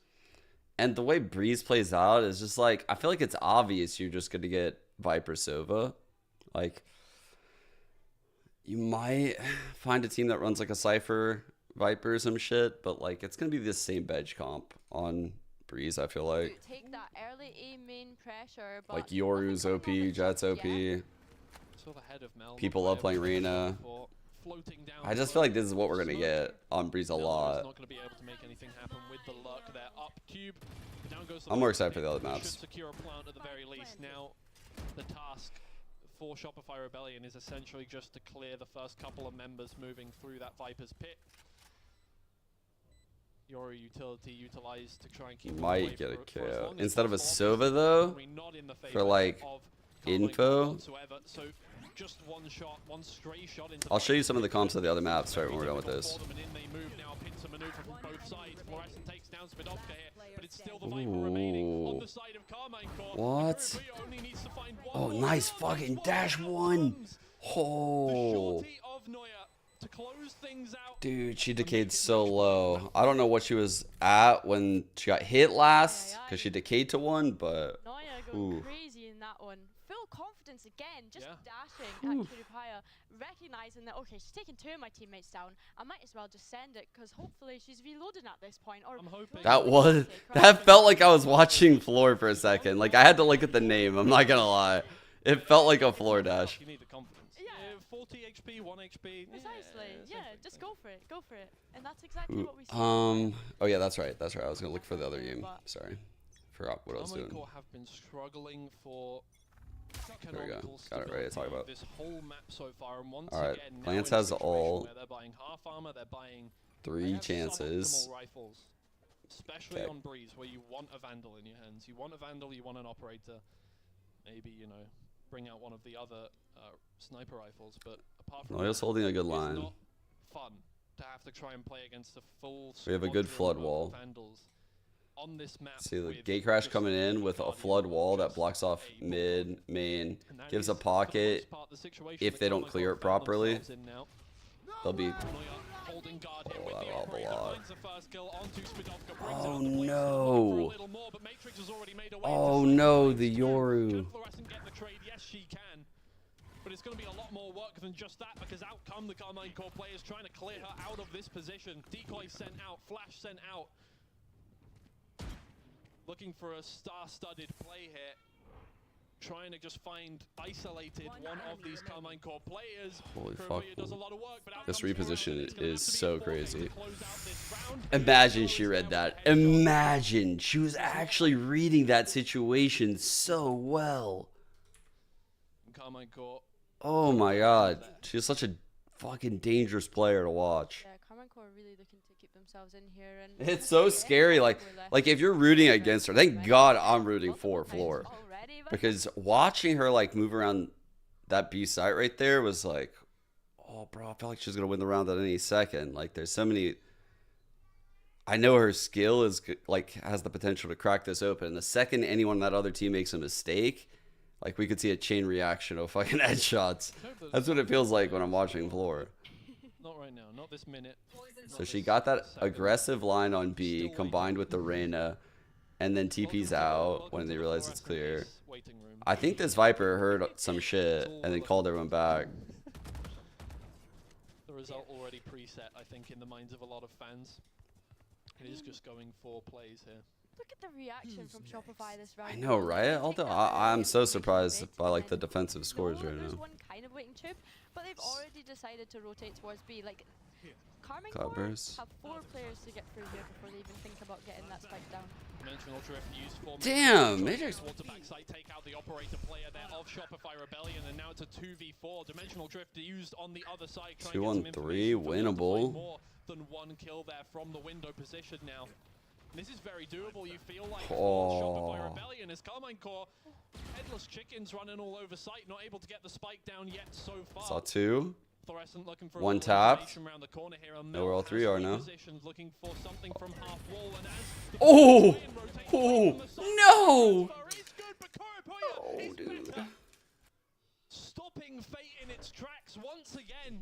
And the way Breeze plays out is just like, I feel like it's obvious you're just going to get Viper Sova. Like, you might find a team that runs like a Cypher Viper or some shit, but like, it's going to be the same bench comp on Breeze, I feel like. Take that early A main pressure, but like Yoru's OP, Jet's OP. People love playing Reyna. I just feel like this is what we're going to get on Breeze a lot. I'm more excited for the other maps. Secure a plant at the very least. Now, the task for Shopify Rebellion is essentially just to clear the first couple of members moving through that Viper's pit. Yoru utility utilized to try and keep Might get a KO. Instead of a Sova though, for like info. So just one shot, one stray shot into I'll show you some of the comps of the other maps right when we're done with this. Ooh. What? Oh, nice fucking dash one. Oh. Dude, she decayed so low. I don't know what she was at when she got hit last because she decayed to 1, but Noya going crazy in that one. Full confidence again, just dashing at PewDiePie, recognizing that, okay, she's taking 2 of my teammates down. I might as well just send it because hopefully she's reloading at this point. Or that felt like I was watching Floor for a second. Like I had to look at the name. I'm not gonna lie. It felt like a Floor dash. You need the confidence. 40 HP, 1 HP. Precisely. Yeah, just go for it. Go for it. And that's exactly what we see. Oh yeah, that's right. That's right. I was gonna look for the other game. Sorry, forgot what I was doing. Have been struggling for. There we go. Got it right to talk about. This whole map so far, and once Alright, again, Plants has all they're buying half armor, they're buying 3 chances. Rifles, especially on Breeze, where you want a Vandal in your hands. You want a Vandal, you want an Operator. Maybe, you know, bring out one of the other sniper rifles, but apart from Noya's holding a good line. It's not fun to have to try and play against a full We have a good flood wall. Vandals on this map. See the gate crash coming in with a flood wall that blocks off mid, main, gives a pocket. If they don't clear it properly, they'll be. Oh, that'll help a lot. Oh no! Oh no, the Yoru. Yes, she can. But it's going to be a lot more work than just that, because out come the Carmine Core players trying to clear her out of this position. Decoy sent out, flash sent out. Looking for a star-studded play here. Trying to just find isolated one of these Carmine Core players. Holy fuck. This reposition is so crazy. Imagine she read that. Imagine she was actually reading that situation so well. Carmine Core. Oh my god. She's such a fucking dangerous player to watch. Yeah, Carmine Core are really looking to keep themselves in here. And it's so scary. Like if you're rooting against her, thank God I'm rooting for Floor. Because watching her like move around that B site right there was like, oh bro, I felt like she was gonna win the round at any second. Like there's so many. I know her skill is like has the potential to crack this open. The second anyone on that other team makes a mistake, like we could see a chain reaction of fucking headshots. That's what it feels like when I'm watching Floor. Not right now, not this minute. So she got that aggressive line on B combined with the Reyna. and then TP's out when they realize it's clear. I think this Viper heard some shit and then called everyone back. The result already preset, I think, in the minds of a lot of fans. It is just going for plays here. Look at the reaction from Shopify this round. I know, right? Although I'm so surprised by like the defensive scores right There's now. one kind of waiting tube, but they've already decided to rotate towards B. Like, Carmen Cloudburst. have 4 players to get through here before they even think about getting that spike down. Dimensional drift used for Damn, Matrix. towards the backside, take out the operator player there of Shopify Rebellion, and now it's a 2v4. Dimensional drift used on the other side. 2-on-3, winnable. More than 1 kill there from the window position now. This is very doable. You feel like Shopify Rebellion is Carmine Core. Headless chickens running all over site, not able to get the spike down yet so far. Saw 2. Fluorescent looking for One tapped. around the corner here. Know where all 3 are now. Looking for something from half wall, and as Oh! Oh! No! Oh, dude. Stopping fate in its tracks once again.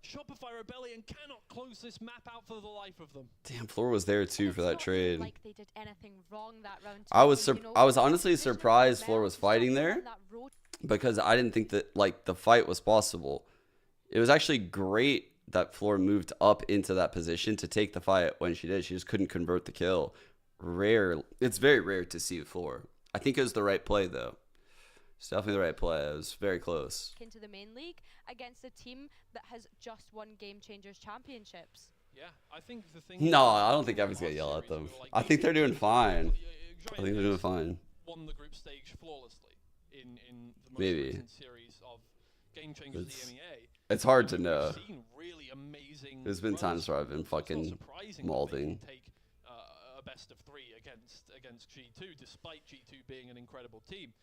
Shopify Rebellion cannot close this map out for the life of them. Damn, Floor was there too for that trade. Like they did anything wrong that round. I was honestly surprised Floor was fighting there because I didn't think that like the fight was possible. It was actually great that Floor moved up into that position to take the fight when she did. She just couldn't convert the kill. Rare. It's very rare to see Floor. I think it was the right play though. It's definitely the right play. It was very close. Into the main league against a team that has just won Game Changers championships. Yeah, I think the thing. No, I don't think Evan's gonna yell at them. I think they're doing fine. I think they're doing fine. Won the group stage flawlessly in the most Maybe. recent series of Game Changers EMEA. It's hard to know. Seen really amazing. There's been times where I've been fucking molding. Take a best of 3 against G2, despite G2 being an incredible team.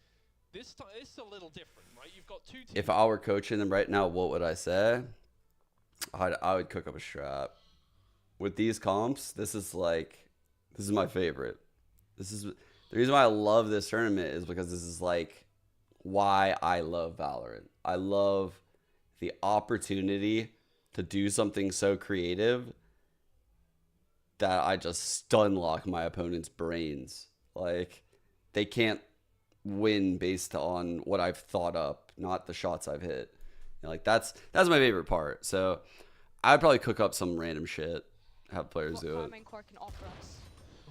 This time it's a little different, right? You've got 2 teams. If I were coaching them right now, what would I say? I would cook up a strap. With these comps, this is my favorite. This is the reason why I love this tournament is because this is like why I love Valorant. I love the opportunity to do something so creative that I just stun lock my opponent's brains. Like they can't win based on what I've thought up, not the shots I've hit. You know, like that's my favorite part. So I'd probably cook up some random shit, have players do it.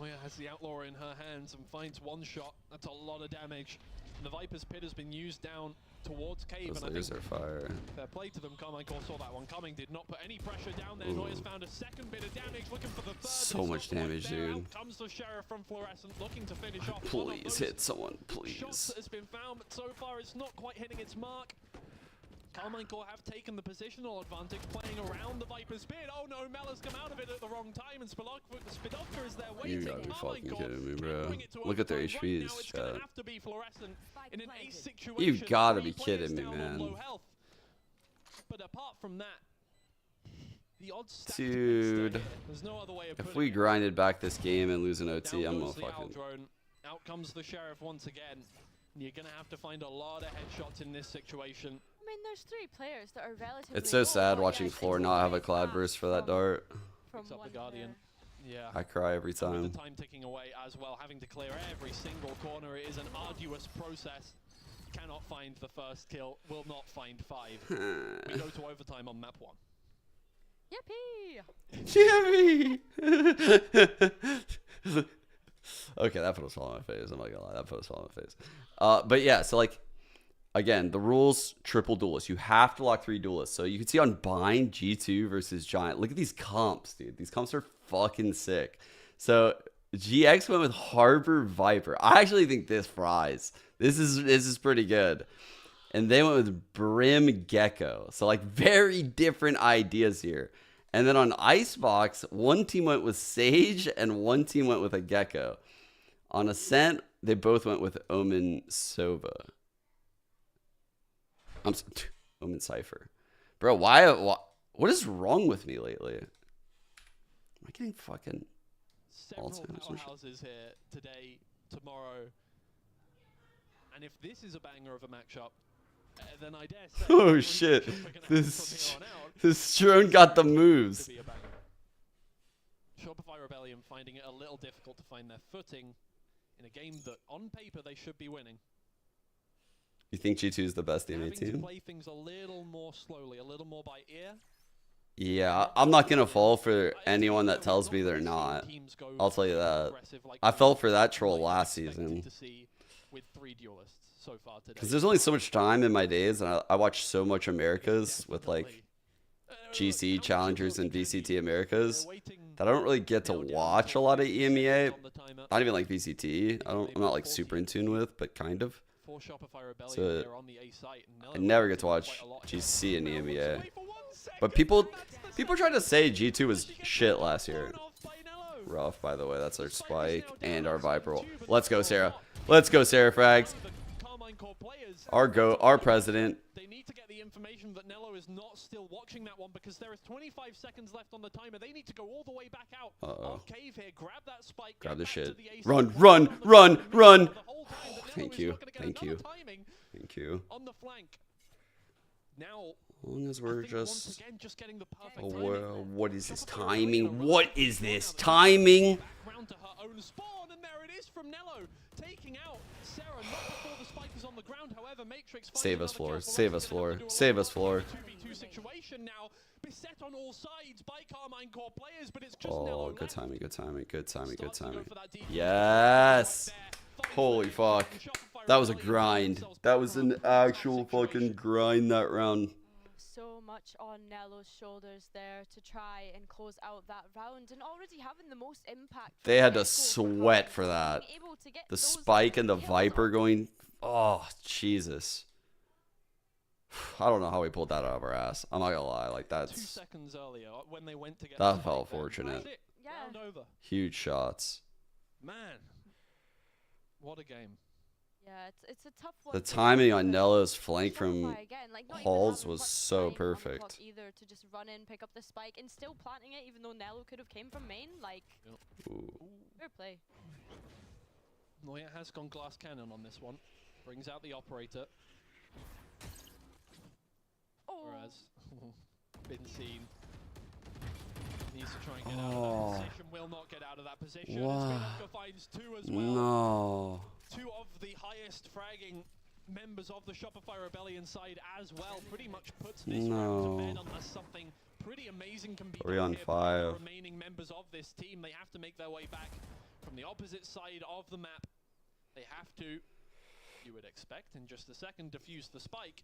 Oh yeah, has the Outlaw in her hands and finds 1 shot. That's a lot of damage. And the Viper's Pit has been used down towards Cave. Those and lasers are fire. Fair play to them. Carmine Core saw that one coming, did not put any pressure down there. Noya's found a second bit of damage, looking for the third. So much damage, dude. Out comes the Sheriff from Fluorescent, looking to finish off. Please hit someone, Shots please. that has been found, but so far it's not quite hitting its mark. Carmine Core have taken the positional advantage, playing around the Viper's Pit. Oh no, Mela's come out of it at the wrong time, and Spidovka is there waiting. You gotta be fucking kidding me, bro. Look at their HPs, chat. In an ace situation, You gotta be 3 players kidding me, down on man. low health. But apart from that, the odds stacked Dude, against it. There's no other way of if putting we it. grinded back this game and lose an OT, Down I'm gonna goes the fucking... Drone. Out comes the Sheriff once again. You're gonna have to find a lot of headshots in this situation. I mean, there's 3 players that are relatively. It's so sad watching Floor not have a cloudburst for that dart. Picks up the Guardian. Yeah. I cry every With time. the time ticking away as well, having to clear every single corner. It is an arduous process. Cannot find the first kill. Will not find 5. We go to overtime on map 1. Yippee! Jimmy! Okay, that put a smile on my face. I'm not gonna lie, that put a smile on my face. But yeah, so like, again, the rules, triple duelist. You have to lock 3 duelists. So you can see on Bind, G2 versus Giant. Look at these comps, dude. These comps are fucking sick. So GX went with Harbor Viper. I actually think this fries. This is pretty good. And they went with Brim Gecko. So like very different ideas here. And then on Icebox, one team went with Sage and one team went with a Gecko. On Ascent, they both went with Omen Sova. Omen Cypher. Bro, why what is wrong with me lately? Am I getting fucking Several powerhouses here today, tomorrow. And if this is a banger of a matchup, then I dare say... Oh shit. This drone got the moves. Shopify Rebellion Rebellion finding it a little difficult to find their footing in a game that, on paper, they should be winning. You think G2 is the best EMEA Having to team? play things a little more slowly, a little more by ear. Yeah, I'm not going to fall for anyone that tells me they're not. I'll tell you that. I fell for that troll last season. With 3 duelists so far today. Because there's only so much time in my days, and I watch so much Americas with like GC Challengers and VCT Americas that I don't really get to watch a lot of EMEA. Not even like VCT. I'm not like super in tune with, but kind of. So I never get to watch GC and EMEA. But people try to say G2 was shit last year. Rough, by the way. That's our spike and our Viper. Let's go, Sarah. Let's go, Sarah Frags. Our president. They need to get the information that Nello is not still watching that one because there is 25 seconds left on the timer. They need to go all the way back out. Off cave here, grab that spike. Grab the shit. Run, run, run, run. Oh, thank you. Thank you. Thank you. On the flank. Now, as long as we're just... just getting the perfect well, what is this timing? What is this timing? Round to her own spawn, and there it is from Nello, taking out Sarah not before the spike is on the ground. However, Matrix save us, floor. Save us, floor. Save us, floor. 2v2 situation now, beset on all sides by Carmine core players, but it's just oh, good timing, good timing, good timing, good timing. Yes. Holy fuck. That was a grind. That was an actual fucking grind that round. So much on Nello's shoulders there to try and close out that round, and already having the most impact. They had to sweat for that. The spike and the Viper going. Oh, Jesus. I don't know how we pulled that out of our ass. I'm not gonna lie. Like, that's... 2 seconds earlier when they went to get that felt fortunate. Yeah. Huge shots. Man. What a game. Yeah, it's a tough one. The timing on Nello's flank from Halls was so perfect. Either to just run in, pick up the spike, and still planting it, even though Nello could have came from main. Like, fair play. Noya has gone glass cannon on this one. Brings out the operator. Whereas, been seen. Needs to try and get out of that position. Will not get out of that position. Wow. Finds 2 as well. No. 2 of the highest fragging members of the Shopify Rebellion side as well. Pretty much puts this round to bed unless something pretty amazing can be done on here 5. by the remaining members of this team. They have to make their way back from the opposite side of the map. They have to, you would expect, in just a second, defuse the spike.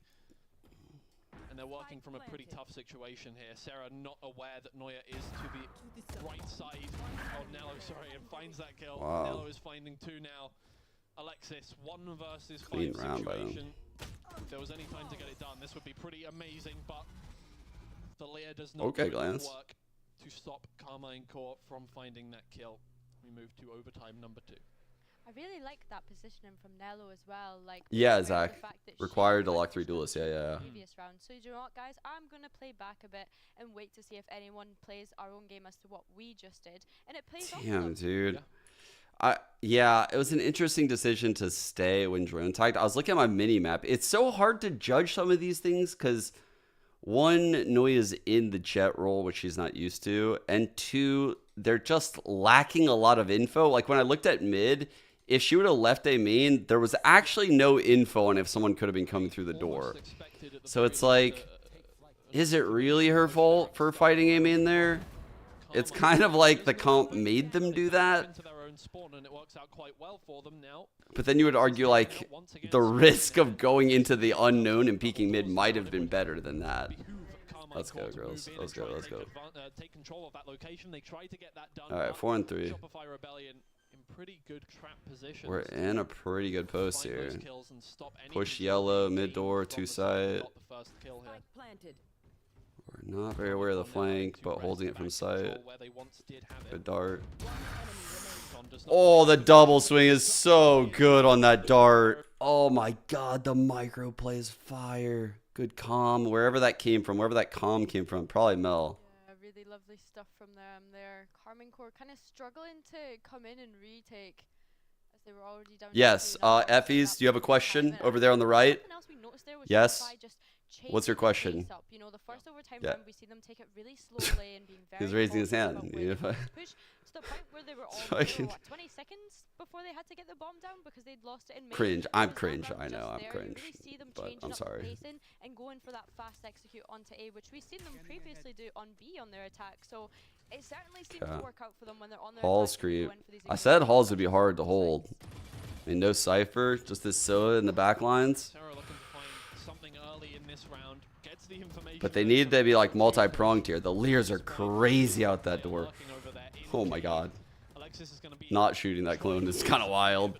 And they're working from a pretty tough situation here. Sarah not aware that Noya is to the right side of Nello, and finds that kill. Wow. Nello is finding 2 now. Alexis, 1 versus 5 Clean round by them. situation. If there was any time to get it done, this would be pretty amazing, but Thalia does not do enough work to stop Carmine Core from finding that kill. We move to overtime number 2. I really like that positioning from Nello as well. Like, yeah, Zach. Required to lock 3 duelists. Yeah. Previous round. So you know what, guys? I'm gonna play back a bit and wait to see if anyone plays our own game as to what we just did, and it plays. Damn, dude. Yeah, it was an interesting decision to stay when drone tagged. I was looking at my mini map. It's so hard to judge some of these things because 1, Noya's in the jet role, which she's not used to, and 2, they're just lacking a lot of info. Like when I looked at mid, if she would have left a main, there was actually no info on if someone could have been coming through the door. So it's like, is it really her fault for fighting a main there? It's kind of like the comp made them do that. But then you would argue like the risk of going into the unknown and peeking mid might have been better than that. Let's go, girls. Let's go. Let's go. All right, 4 and 3. Pretty good trap positions. We're in a pretty good post here. Push yellow, mid door, 2 side. We're not very aware of the flank, but holding it from sight. Good dart. Oh, the double swing is so good on that dart. Oh my god, the micro play is fire. Good calm, wherever that came from, wherever that calm came from. Probably Mel. Really lovely stuff from them there. Carmine Core kind of struggling to come in and retake as they were already down. Yes, Effies, do you have a question over there on the right? Yes. What's your question? You know, the first overtime round, we see them take it really slowly and being very He's raising his hand. push to the point where they were all Fucking- what, 20 seconds before they had to get the bomb down because they'd lost it in mid. Cringe. It I'm was that cringe. run I know. just I'm there. cringe. You really see them But changing I'm up sorry. the pacing and going for that fast execute onto A, which we've seen them previously do on B on their attack. So it certainly seems Okay. to work out for them when they're on their Halls attack and they go creep. in for these I execute said Halls shots. would be hard to hold. I mean, no Cypher, just this Soda in the back lines. Sarah looking to find something early in this round. Gets the information. But they need to be like multi-pronged here. The Leers are crazy out that door. Oh my god. Alexis is going to be Not shooting that clone is kind of wild.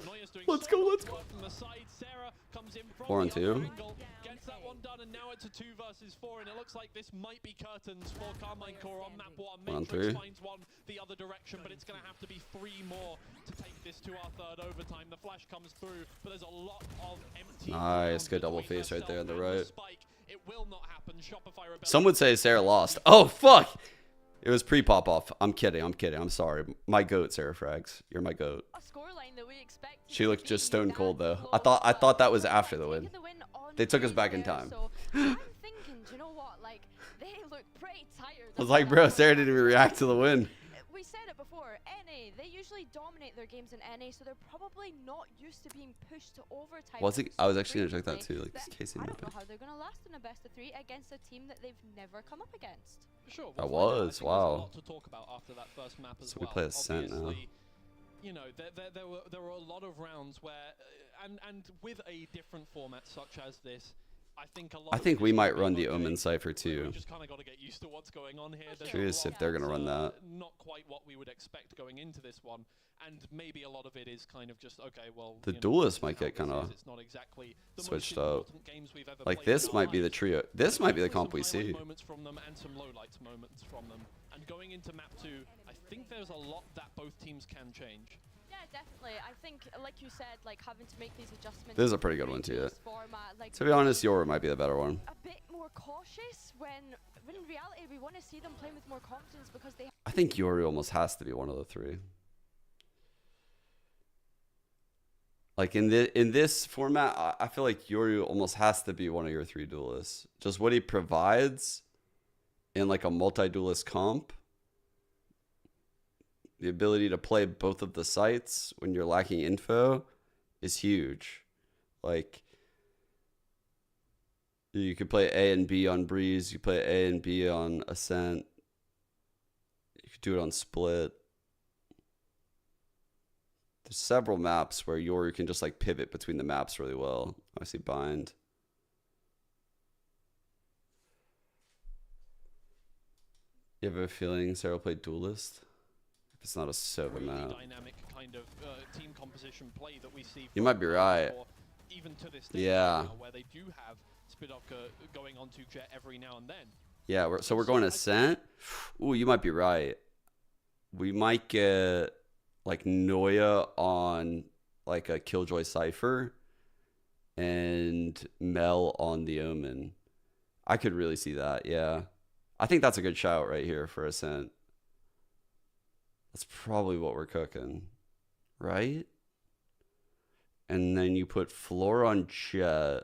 Let's go, let's go. from the side. Sarah comes in from 4 on the 2. other angle, gets that one done, and now it's a 2 versus 4, and it looks like this might be curtains for Carmine Core on map 1. 1 on Matrix 3. finds one the other direction, but it's going to have to be 3 more to take this to our third overtime. The flash comes through, but there's a lot of empty Nice, ground good double between face right there on the herself and right. spike. It will not happen. Shopify Rebellion. Some would say Sarah lost. Oh, fuck. It was pre-pop off. I'm kidding. I'm kidding. I'm sorry. My goat, Sarah Frags. You're my goat. A scoreline that we expected She to looked just be stone that cold though. close, I thought that was but after the taking win. the win on They took us Breeze back in there, time. So I'm thinking, do you know what? Like, they look pretty tired. I was like, bro, Sarah didn't even react to the win. We said it before, NA, they usually dominate their games in NA, so they're probably not used to being pushed to overtime. Was it? I was actually gonna check that frequently, too, like that Casey I don't know mapping. how they're gonna last in a best of 3 against a team that they've never come up against. Sure. That we'll find out. I was, think there's wow. a lot to talk about after that first map as So we well. play Ascent now. Obviously, you know, there were a lot of rounds where, and with a different format such as this, I think a lot. I of think it we is might gonna be run the okay. Omen Cypher We too. just kind of got to get used to what's going on here. There's a Curious lot if they're gonna run that's, that. Not quite what we would expect going into this one, and maybe a lot of it is kind of just okay. Well, The you know, duelist this is might how get this kinda is. It's not exactly the most switched up. important games we've ever Like played in this our might be the lives. trio. This might be the Definitely comp we some highlight see. moments from them and some lowlights moments from them. And going into map 2, I think there's a lot that both teams can change. Yeah, definitely. I think, like you said, like having to make these adjustments. This is a pretty good one too. to this format, like, To be honest, Yoru might be the better one. a bit more cautious when in reality we want to see them playing with more confidence because they I think Yoru almost has to be one of the 3. Like in this format, I feel like Yoru almost has to be one of your 3 duelists. Just what he provides in like a multi-duelist comp. The ability to play both of the sites when you're lacking info is huge. Like you could play A and B on Breeze, you play A and B on Ascent. You could do it on Split. There's several maps where Yoru can just like pivot between the maps really well. I see Bind. You have a feeling Sarah will play Duelist? If it's not a Sova Really map. dynamic kind of team composition play that we see. You might be right. Even to this day, Yeah. now, where they do have Spidoka going on to Jet every now and then. Yeah, so we're going Ascent? Ooh, you might be right. We might get like Noya on like a Killjoy Cypher and Mel on the Omen. I could really see that, yeah. I think that's a good shout right here for Ascent. That's probably what we're cooking, right? And then you put Floor on Jet.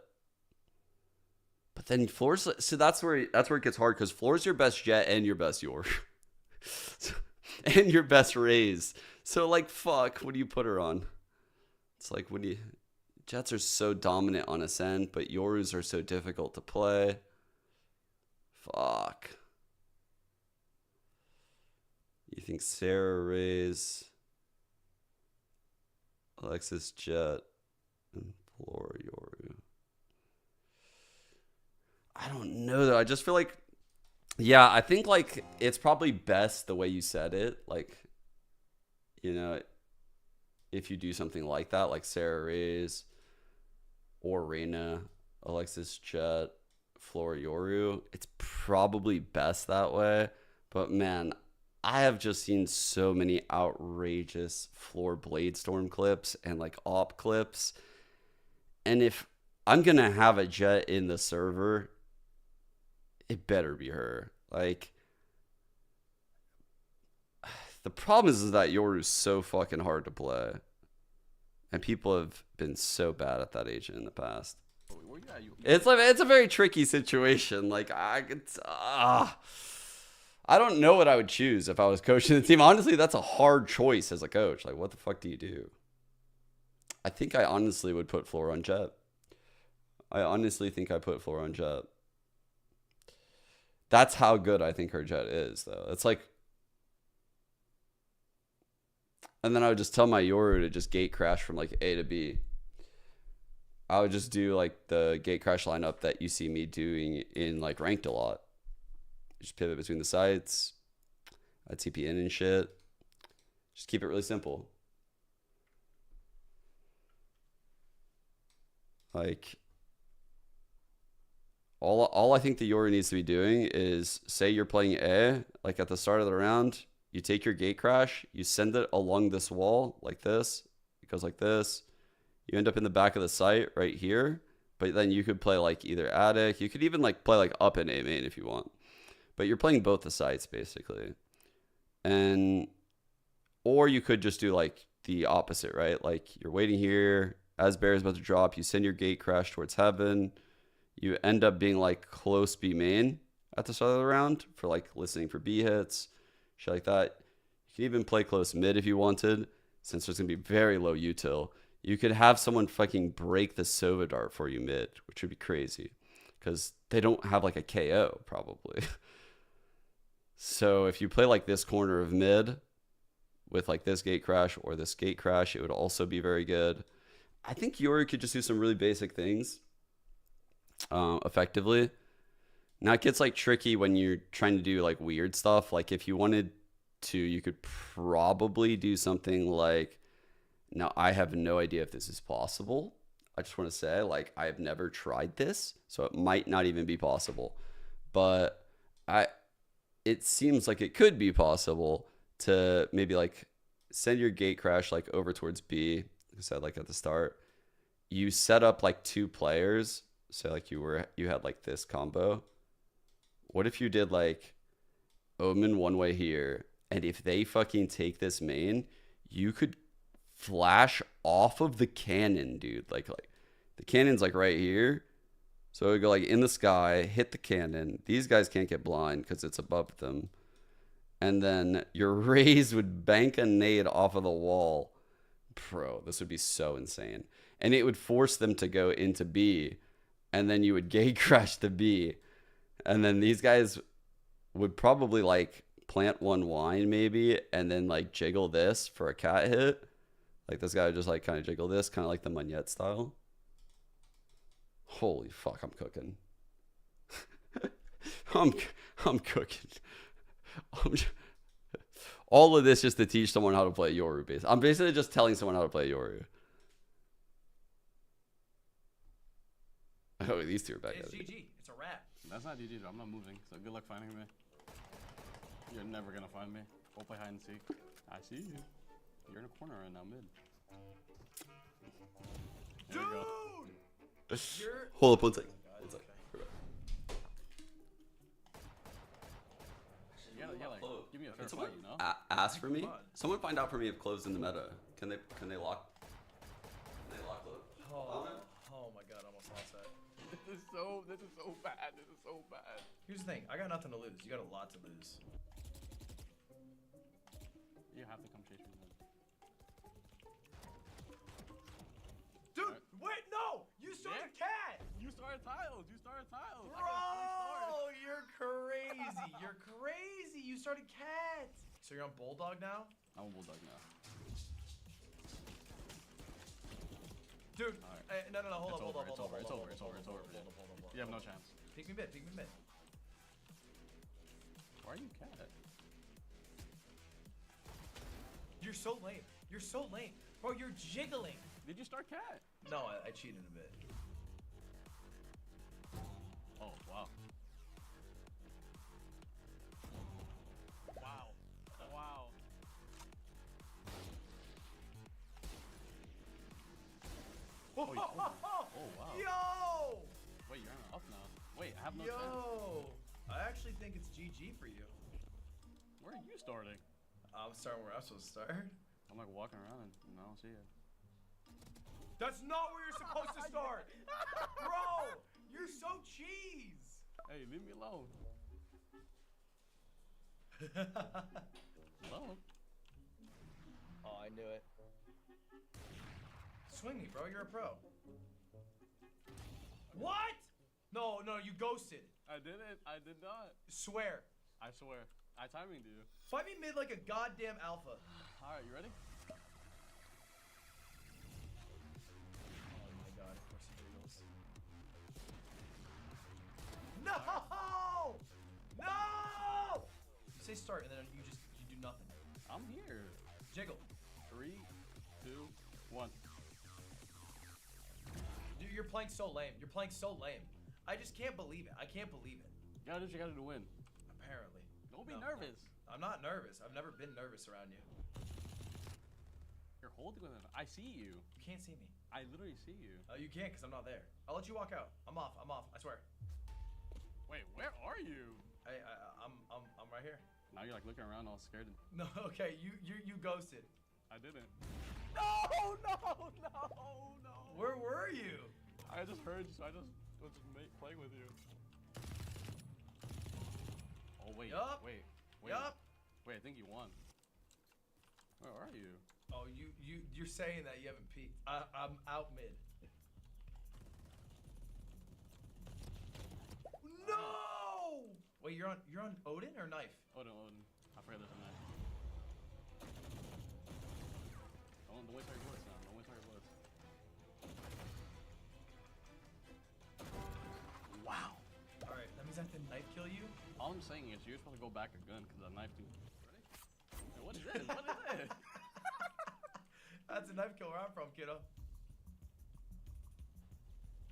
But then Floor's, so that's where it gets hard because Floor's your best Jet and your best Yoru. And your best Raze. So like fuck, what do you put her on? It's like when you Jets are so dominant on Ascent, but Yorus are so difficult to play. Fuck. You think Sarah Raze, Alexis Jet, and Floor Yoru? I don't know though. I just feel like, yeah, I think like it's probably best the way you said it. Like, you know, if you do something like that, like Sarah Raze or Reyna, Alexis Jet, Floor Yoru, it's probably best that way. But man, I have just seen so many outrageous Floor Bladestorm clips and like op clips. And if I'm going to have a Jet in the server, it better be her. Like, the problem is that Yoru's so fucking hard to play. And people have been so bad at that agent in the past. It's a very tricky situation. Like, I don't know what I would choose if I was coaching the team. Honestly, that's a hard choice as a coach. Like, what the fuck do you do? I think I honestly would put floor on Jet. I honestly think I put floor on Jet. That's how good I think her Jet is, though. It's like... And then I would just tell my Yoru to just gate crash from, like, A to B. I would just do, like, the gate crash lineup that you see me doing in, like, ranked a lot. Just pivot between the sites. I'd TP in and shit. Just keep it really simple. Like... All I think the Yoru needs to be doing is, say you're playing A, like at the start of the round, you take your gate crash, you send it along this wall, like this, it goes like this, you end up in the back of the site right here, but then you could play like either attic, you could even like play like up in A main if you want, but you're playing both the sites basically. And, or you could just do like the opposite, right? Like you're waiting here, as Bear is about to drop, you send your gate crash towards heaven, you end up being like close B main at the start of the round for like listening for B hits, shit like that. You can even play close mid if you wanted, since there's going to be very low util. You could have someone fucking break the Sova dart for you mid, which would be crazy because they don't have like a KO probably. So if you play like this corner of mid with like this gate crash or this gate crash, it would also be very good. I think Yoru could just do some really basic things effectively. Now it gets like tricky when you're trying to do like weird stuff. Like if you wanted to, you could probably do something like, now I have no idea if this is possible. I just want to say, like, I have never tried this, so it might not even be possible. But it seems like it could be possible to maybe like send your gate crash like over towards B, like I said, like at the start. You set up like 2 players. So like you had like this combo. What if you did like Omen one way here, and if they fucking take this main, you could flash off of the cannon, dude. Like the cannon's like right here. So it would go like in the sky, hit the cannon. These guys can't get blind because it's above them. And then your Raze would bank a nade off of the wall. Bro, this would be so insane. And it would force them to go into B. And then you would gate crash the B. And then these guys would probably like plant one wine maybe and then like jiggle this for a cat hit. Like this guy would just like kind of jiggle this, kind of like the Monette style. Holy fuck, I'm cooking. I'm cooking. All of this just to teach someone how to play Yoru. I'm basically just telling someone how to play Yoru. Oh, these two are back. It's GG. It's a wrap. That's not GG, though. I'm not moving. So good luck finding me. You're never gonna find me. Go play hide and seek. I see you. You're in a corner right now, mid. There you go. Hold up one second. Yeah, like, give me a fair someone fight, you know? Ask for me. Someone find out for me if clove's in the meta. Can they lock? Can they lock clove? Oh my god, I almost lost that. This is so bad. This is so bad. Here's the thing, I got nothing to lose. You got a lot to lose. You have to come chase me. Dude, wait, no! You started cat! You started tiles. Bro, you're crazy. You're crazy. You started cat. So you're on Bulldog now? I'm a Bulldog now. Dude, no, hold up. It's over. You have no chance. Pick me mid. Why are you cat? You're so lame. Bro, you're jiggling. Did you start cat? No, I cheated a bit. Oh, wow. Wow. Oh, wow. Yo! Wait, you're up now. Wait, I have no chance. Yo! I actually think it's GG for you. Where are you starting? I'm starting where I'm supposed to start. I'm like walking around and I don't see it. That's not where you're supposed to start! Bro! You're so cheese! Hey, leave me alone. Hello? Oh, I knew it. Swing me, bro. You're a pro. What? No, you ghosted. I didn't. I did not. Swear. I swear. I timing you. Fight me mid like a goddamn alpha. Alright, you ready? Oh my god, of course he giggles. No! No! You say start and then you do nothing. I'm here. Jiggle. 3, 2, 1. Dude, you're playing so lame. You're playing so lame. I just can't believe it. I can't believe it. You gotta do what you gotta do to win. Apparently. Don't be nervous. I'm not nervous. I've never been nervous around you. You're holding with him. I see you. You can't see me. I literally see you. You can't because I'm not there. I'll let you walk out. I'm off. I swear. Wait, where are you? I'm right here. Now you're like looking around all scared. No, okay. You ghosted. I didn't. No. Where were you? I just heard you, so I just was playing with you. Oh wait, Yup. wait. Yup. Wait, I think you won. Where are you? Oh, you're saying that you haven't peeked. I'm out mid. No! Wait, you're on Odin or knife? Odin. I forgot there's a knife. Don't waste our bullets now. Don't waste our bullets. Wow. All right, that means I have to knife kill you. All I'm saying is you're supposed to go back a gun because the knife do. Ready? Hey, what is this? What is this? That's a knife kill where I'm from, kiddo.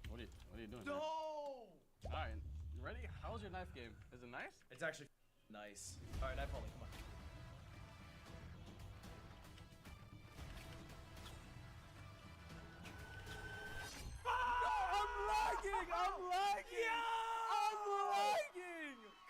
What are you doing? No! All right, you ready? How's your knife game? Is it nice? It's actually nice. All right, knife only. Come on. I'm lagging!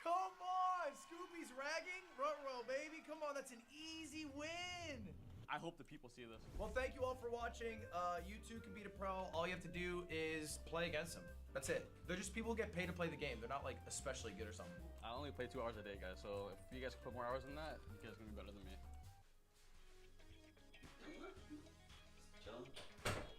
Come on! Scoopy's ragging? Ruh-roh, baby. Come on, that's an easy win! I hope the people see this. Well, thank you all for watching. You too can beat a pro. All you have to do is play against them. That's it. They're just people who get paid to play the game. They're not like especially good or something. I only play 2 hours a day, guys, so if you guys put more hours in that, you guys are gonna be better than me.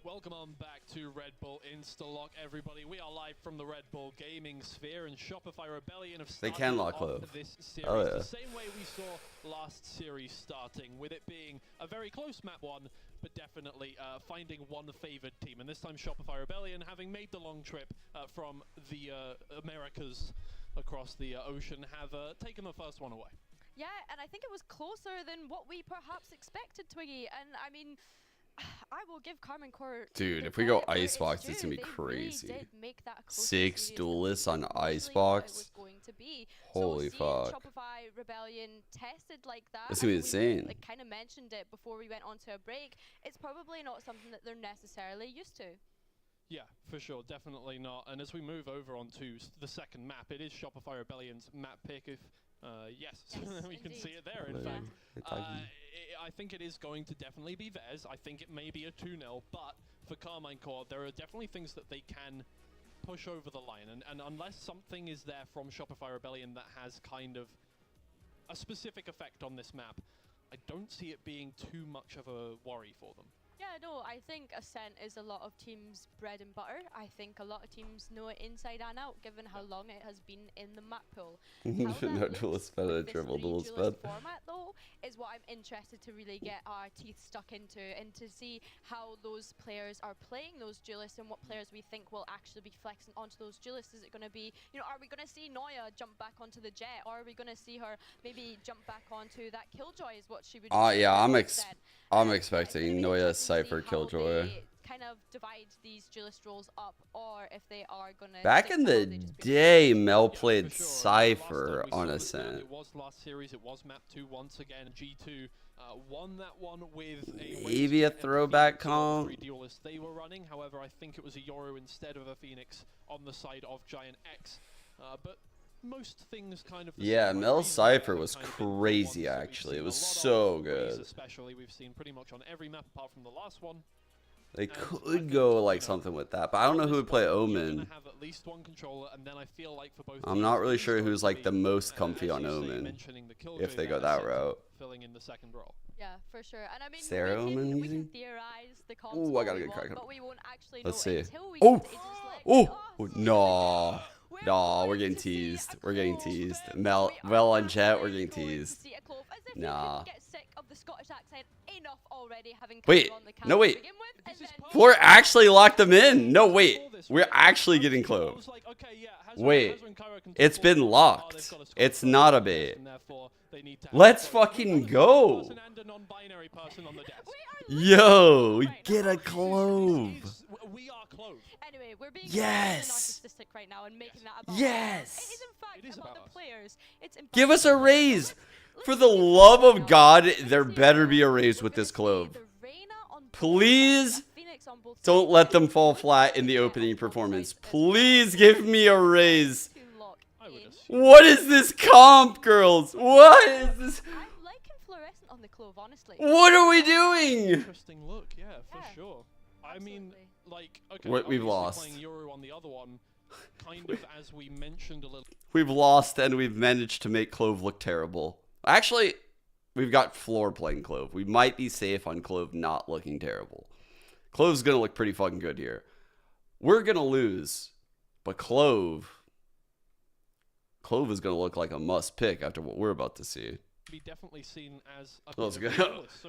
Welcome on back to Red Bull Insta-Lock, everybody. We are live from the Red Bull Gaming Sphere, and Shopify Rebellion have started can lock off low. this series Oh, yeah. the same way we saw last series starting, with it being a very close map one, but definitely finding one favored team. And this time Shopify Rebellion, having made the long trip from the Americas across the ocean, have taken the first one away. Yeah, and I think it was closer than what we perhaps expected, Twiggy. And I mean, I will give Carmen Core. Dude, if we go Icebox, it's gonna be crazy. Really did make that a closer 6 series duelists on than I Icebox. was going to be. Holy so fuck. Shopify Rebellion tested like that. That's gonna be I know we, insane. like kind of mentioned it before we went on to a break. It's probably not something that they're necessarily used to. Yeah, for sure, definitely not. And as we move over onto the second map, it is Shopify Rebellion's map pick. If yes, we can see it there. In fact, I think it is going to definitely be theirs. I think it may be a 2-0, but for Carmine Core, there are definitely things that they can push over the line. And unless something is there from Shopify Rebellion that has kind of a specific effect on this map, I don't see it being too much of a worry for them. Yeah, no, I think Ascent is a lot of teams' bread and butter. I think a lot of teams know it inside and out, given how long it has been in the map pool. No duelist better than triple duelist bed. Format, though, is what I'm interested to really get our teeth stuck into, and to see how those players are playing those duelists and what players we think will actually be flexing onto those duelists. Is it going to be, you know, are we going to see Noya jump back onto the Jet, or are we going to see her maybe jump back onto that Killjoy? Is what she would. Yeah, I'm expecting Noya, Cypher, Killjoy. Kind of divide these duelist roles up, or if they are gonna. Back in the day, Mel played Cypher on Ascent. It was last series. It was map 2 once again. G2 won that one with maybe a throwback comp. Duelists they were running. However, I think it was a Yoru instead of a Phoenix on the side of Giant X. But most things kind of. Yeah, Mel Cypher was crazy. Actually, it was so good. Especially we've seen pretty much on every map apart from the last one. They could go like something with that, but I don't know who would play Omen. Have at least one controller, and then I feel like for both I'm not really sure who's like the most comfy on Omen if they go that route. Filling in the second role. Yeah, for sure. And I mean, Sarah Omen we can using? theorize the comps Ooh, I got a all we good want, crack on but we won't actually Let's know see. until we Oh! get to Aegis Select. Oh! No. No, we're getting teased. We're getting teased. Mel on Jet, we're getting teased. Nah. Get sick of the Scottish accent enough already, having Wait, on the cam no to wait. begin with, and then Floor actually locked them in. No, wait. We're actually getting Clove. Wait. It's been locked. It's not a bait. Let's fucking go. Yo, we get a Clove. Anyway, we're being Yes. narcissistic right now and making that about Yes. us. It is in fact about the players. It's Give us a raise. For the love of God, there better be a raise with this Clove. Please don't let them fall flat in the opening performance. Please give me a raise. What is this comp, girls? What is this? I'm liking fluorescent on the Clove, honestly. What are we doing? Interesting look, yeah, for sure. I mean, like, okay, We've lost. Playing Yoru on the other one, kind of as we mentioned a little. We've lost and we've managed to make Clove look terrible. Actually, we've got Floor playing Clove. We might be safe on Clove not looking terrible. Clove's going to look pretty fucking good here. We're going to lose, but Clove is going to look like a must pick after what we're about to see. Be definitely seen as a Let's bit of go. a duelist. So,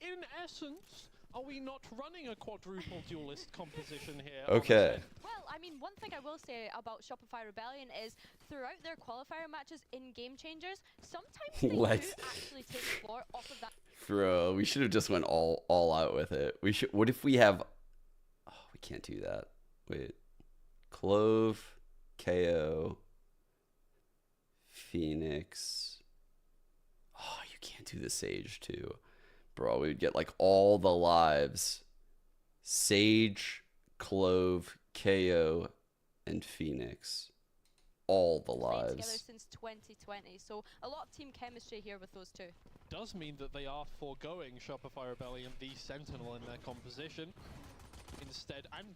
in essence, are we not running a quadruple duelist composition here? Okay. Well, I mean, one thing I will say about Shopify Rebellion is throughout their qualifier matches in Game Changers, sometimes they do actually take the floor off of that. Bro, we should have just went all out with it. We should. What if we have? Oh, we can't do that. Wait, Clove, KO, Phoenix. Oh, you can't do the Sage too, bro. We'd get like all the lives. Sage, Clove, KO, and Phoenix. All the Played together lives. since 2020, so a lot of team chemistry here with those two. Does mean that they are foregoing Shopify Rebellion, the Sentinel in their composition. Instead, and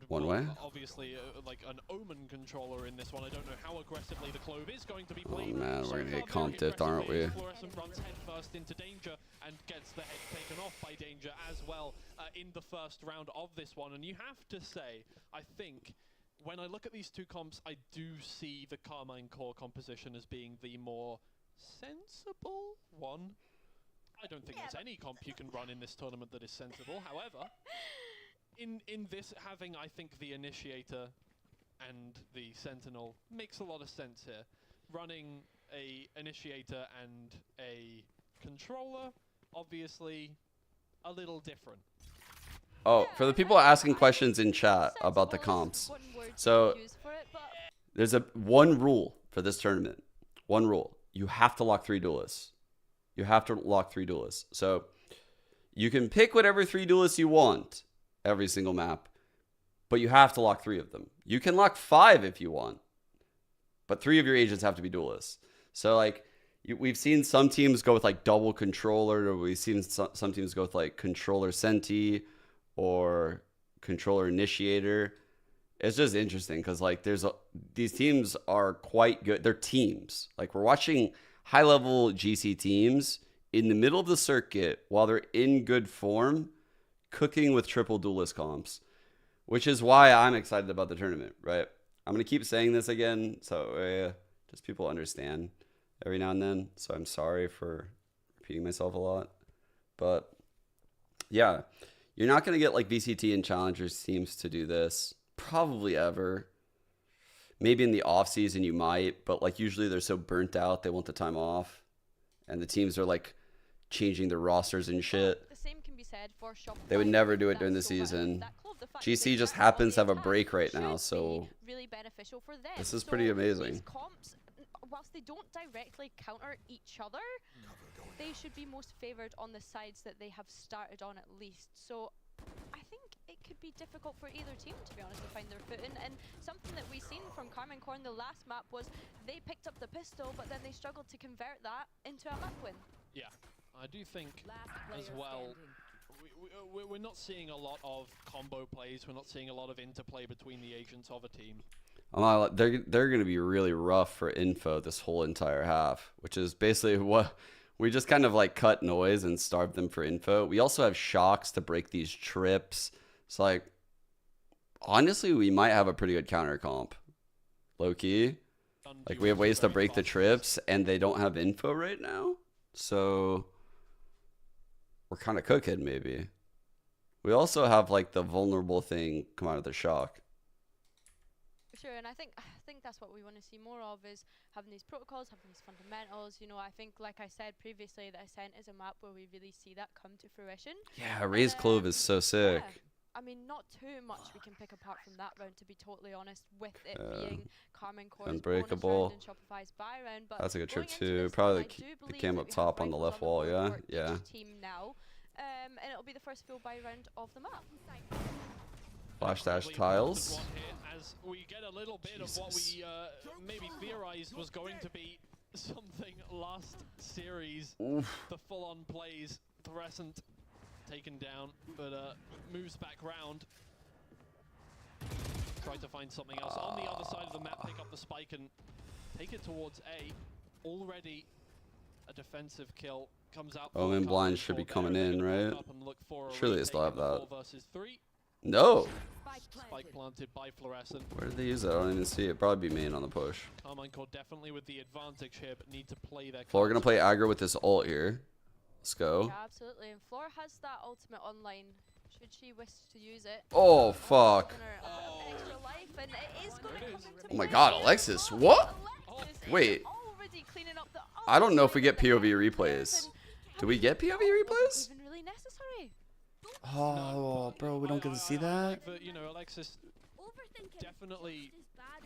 One way? obviously like an Omen controller in this one. I don't know how aggressively the Clove is going to be played. Oh man, So we're gonna far, get comp very diffed, aren't we? aggressively. Fluorescent runs head first into danger and gets the head taken off by danger as well in the first round of this one. And you have to say, I think, when I look at these two comps, I do see the Carmine Core composition as being the more sensible one. I don't think there's any comp you can run in this tournament that is sensible. However, in this, having, I think, the Initiator and the Sentinel makes a lot of sense here. Running a Initiator and a Controller, obviously, a little different. Oh, for the people asking questions in chat about the comps. So there's one rule for this tournament. One rule. You have to lock 3 duelists. You have to lock 3 duelists. So you can pick whatever 3 duelists you want every single map, but you have to lock 3 of them. You can lock 5 if you want, but 3 of your agents have to be duelists. So like we've seen some teams go with like double controller, or we've seen some teams go with like controller Senti or controller Initiator. It's just interesting because like these teams are quite good. They're teams. Like we're watching high level GC teams in the middle of the circuit while they're in good form, cooking with triple duelist comps, which is why I'm excited about the tournament, right? I'm going to keep saying this again, so just people understand every now and then. So I'm sorry for repeating myself a lot. But yeah, you're not going to get like VCT and Challengers teams to do this probably ever. Maybe in the off season you might, but like usually they're so burnt out they want the time off, and the teams are like changing their rosters and shit. The same can be said for Shopify. They would never do it during the season. GC just happens to have a break right now, so really beneficial for them. this is pretty amazing. These comps, whilst they don't directly counter each other, they should be most favored on the sides that they have started on at least. So I think it could be difficult for either team, to be honest, to find their footing. And something that we've seen from Carmine Core in the last map was they picked up the pistol, but then they struggled to convert that into a map win. Yeah, I do think as well we're not seeing a lot of combo plays. We're not seeing a lot of interplay between the agents of a team. They're going to be really rough for info this whole entire half, which is basically what we just kind of like cut noise and starve them for info. We also have shocks to break these trips. It's like, honestly, we might have a pretty good counter comp. Low key. Like, we have ways to break the trips, and they don't have info right now. So we're kind of cooking, maybe. We also have like the vulnerable thing come out of the shock. Sure, and I think that's what we want to see more of, is having these protocols, having these fundamentals. You know, I think, like I said previously, that Ascent is a map where we really see that come to fruition. Yeah, Raised Clove is so sick. Yeah. I mean, not too much we can pick apart from that round, to be totally honest, with it being Carmen Core's Unbreakable. bonus round and Shopify's buy round. But That's a good trip going too. into Probably this, the cam up top on the left wall, yeah. Yeah. Team now, and it'll be the first full buy round of the map. Flash dash tiles. As we get a little bit of what we maybe theorized was going to be something last series. Oof. The full-on plays, Threscent taken down, but moves back round. Try to find something else on the other side of the map, pick up the spike and take it towards A. Already a defensive kill comes out. Omen Blind should be coming in, right? Surely they still have that. No. Spike planted by Fluorescent. Where did they use that? I don't even see it. Probably be main on the push. Carmine Core definitely with the advantage here, but need to play their Floor gonna play aggro with this ult here. Let's go. Yeah, absolutely. And Floor has that ultimate online. Should she wish to use it? Oh, fuck. Extra life, and it is going to come into Oh my god, Alexis. What? Wait. already cleaning up the I don't know if we get POV replays. Do we get POV replays? even really necessary. Oh, bro, we don't get to see that? But, you know, Alexis definitely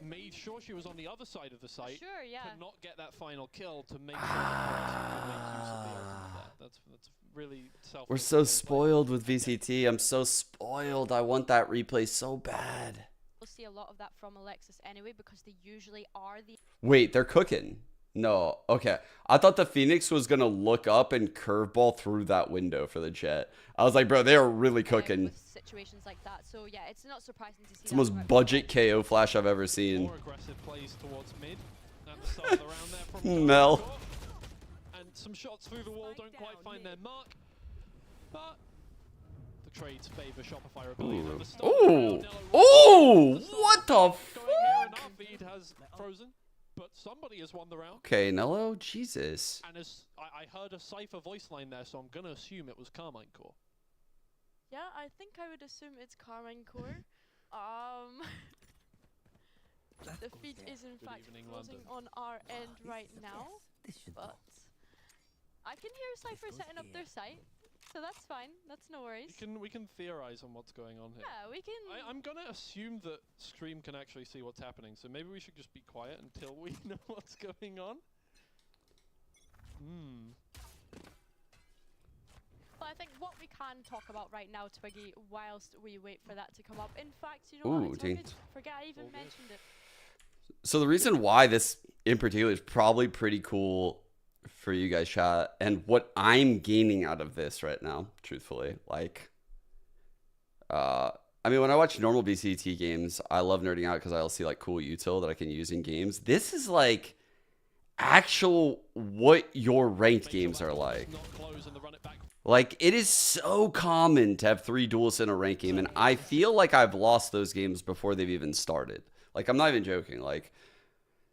made sure she was on the other side of the site. Sure, yeah. Could not get that final kill to make sure that make use of the ultimate there. That's really selfish. We're so spoiled with VCT. I'm so spoiled. I want that replay so bad. We'll see a lot of that from Alexis anyway, because they usually are the... Wait, they're cooking. No, okay. I thought the Phoenix was going to look up and curveball through that window for the jet. I was like, bro, they are really cooking. With situations like that. So yeah, it's not surprising to see It's the most budget KO flash I've ever seen. More aggressive plays towards mid. At the start of the round there from Mel. And some shots through the wall don't quite find their mark. But the trades favor Shopify ability. Ooh. Ooh. What the fuck? Feed has frozen, but somebody has won the round. Okay, Nello, Jesus. And as I heard a Cypher voice line there, so I'm gonna assume it was Carmine Core. Yeah, I think I would assume it's Carmine Core. The feed is in fact closing on our end right now, but I can hear Cypher setting up their site, so that's fine. That's no worries. We can theorize on what's going on here. Yeah, we can. I'm gonna assume that Stream can actually see what's happening, so maybe we should just be quiet until we know what's going on. But I think what we can talk about right now, Twiggy, whilst we wait for that to come up. In fact, you know what? I totally forget I even mentioned it. So the reason why this in particular is probably pretty cool for you guys, chat, and what I'm gaining out of this right now, truthfully, like, I mean, when I watch normal BCT games, I love nerding out because I'll see like cool util that I can use in games. This is like actual what your ranked games are like. Like, it is so common to have 3 duelists in a ranked game, and I feel like I've lost those games before they've even started. Like, I'm not even joking. Like,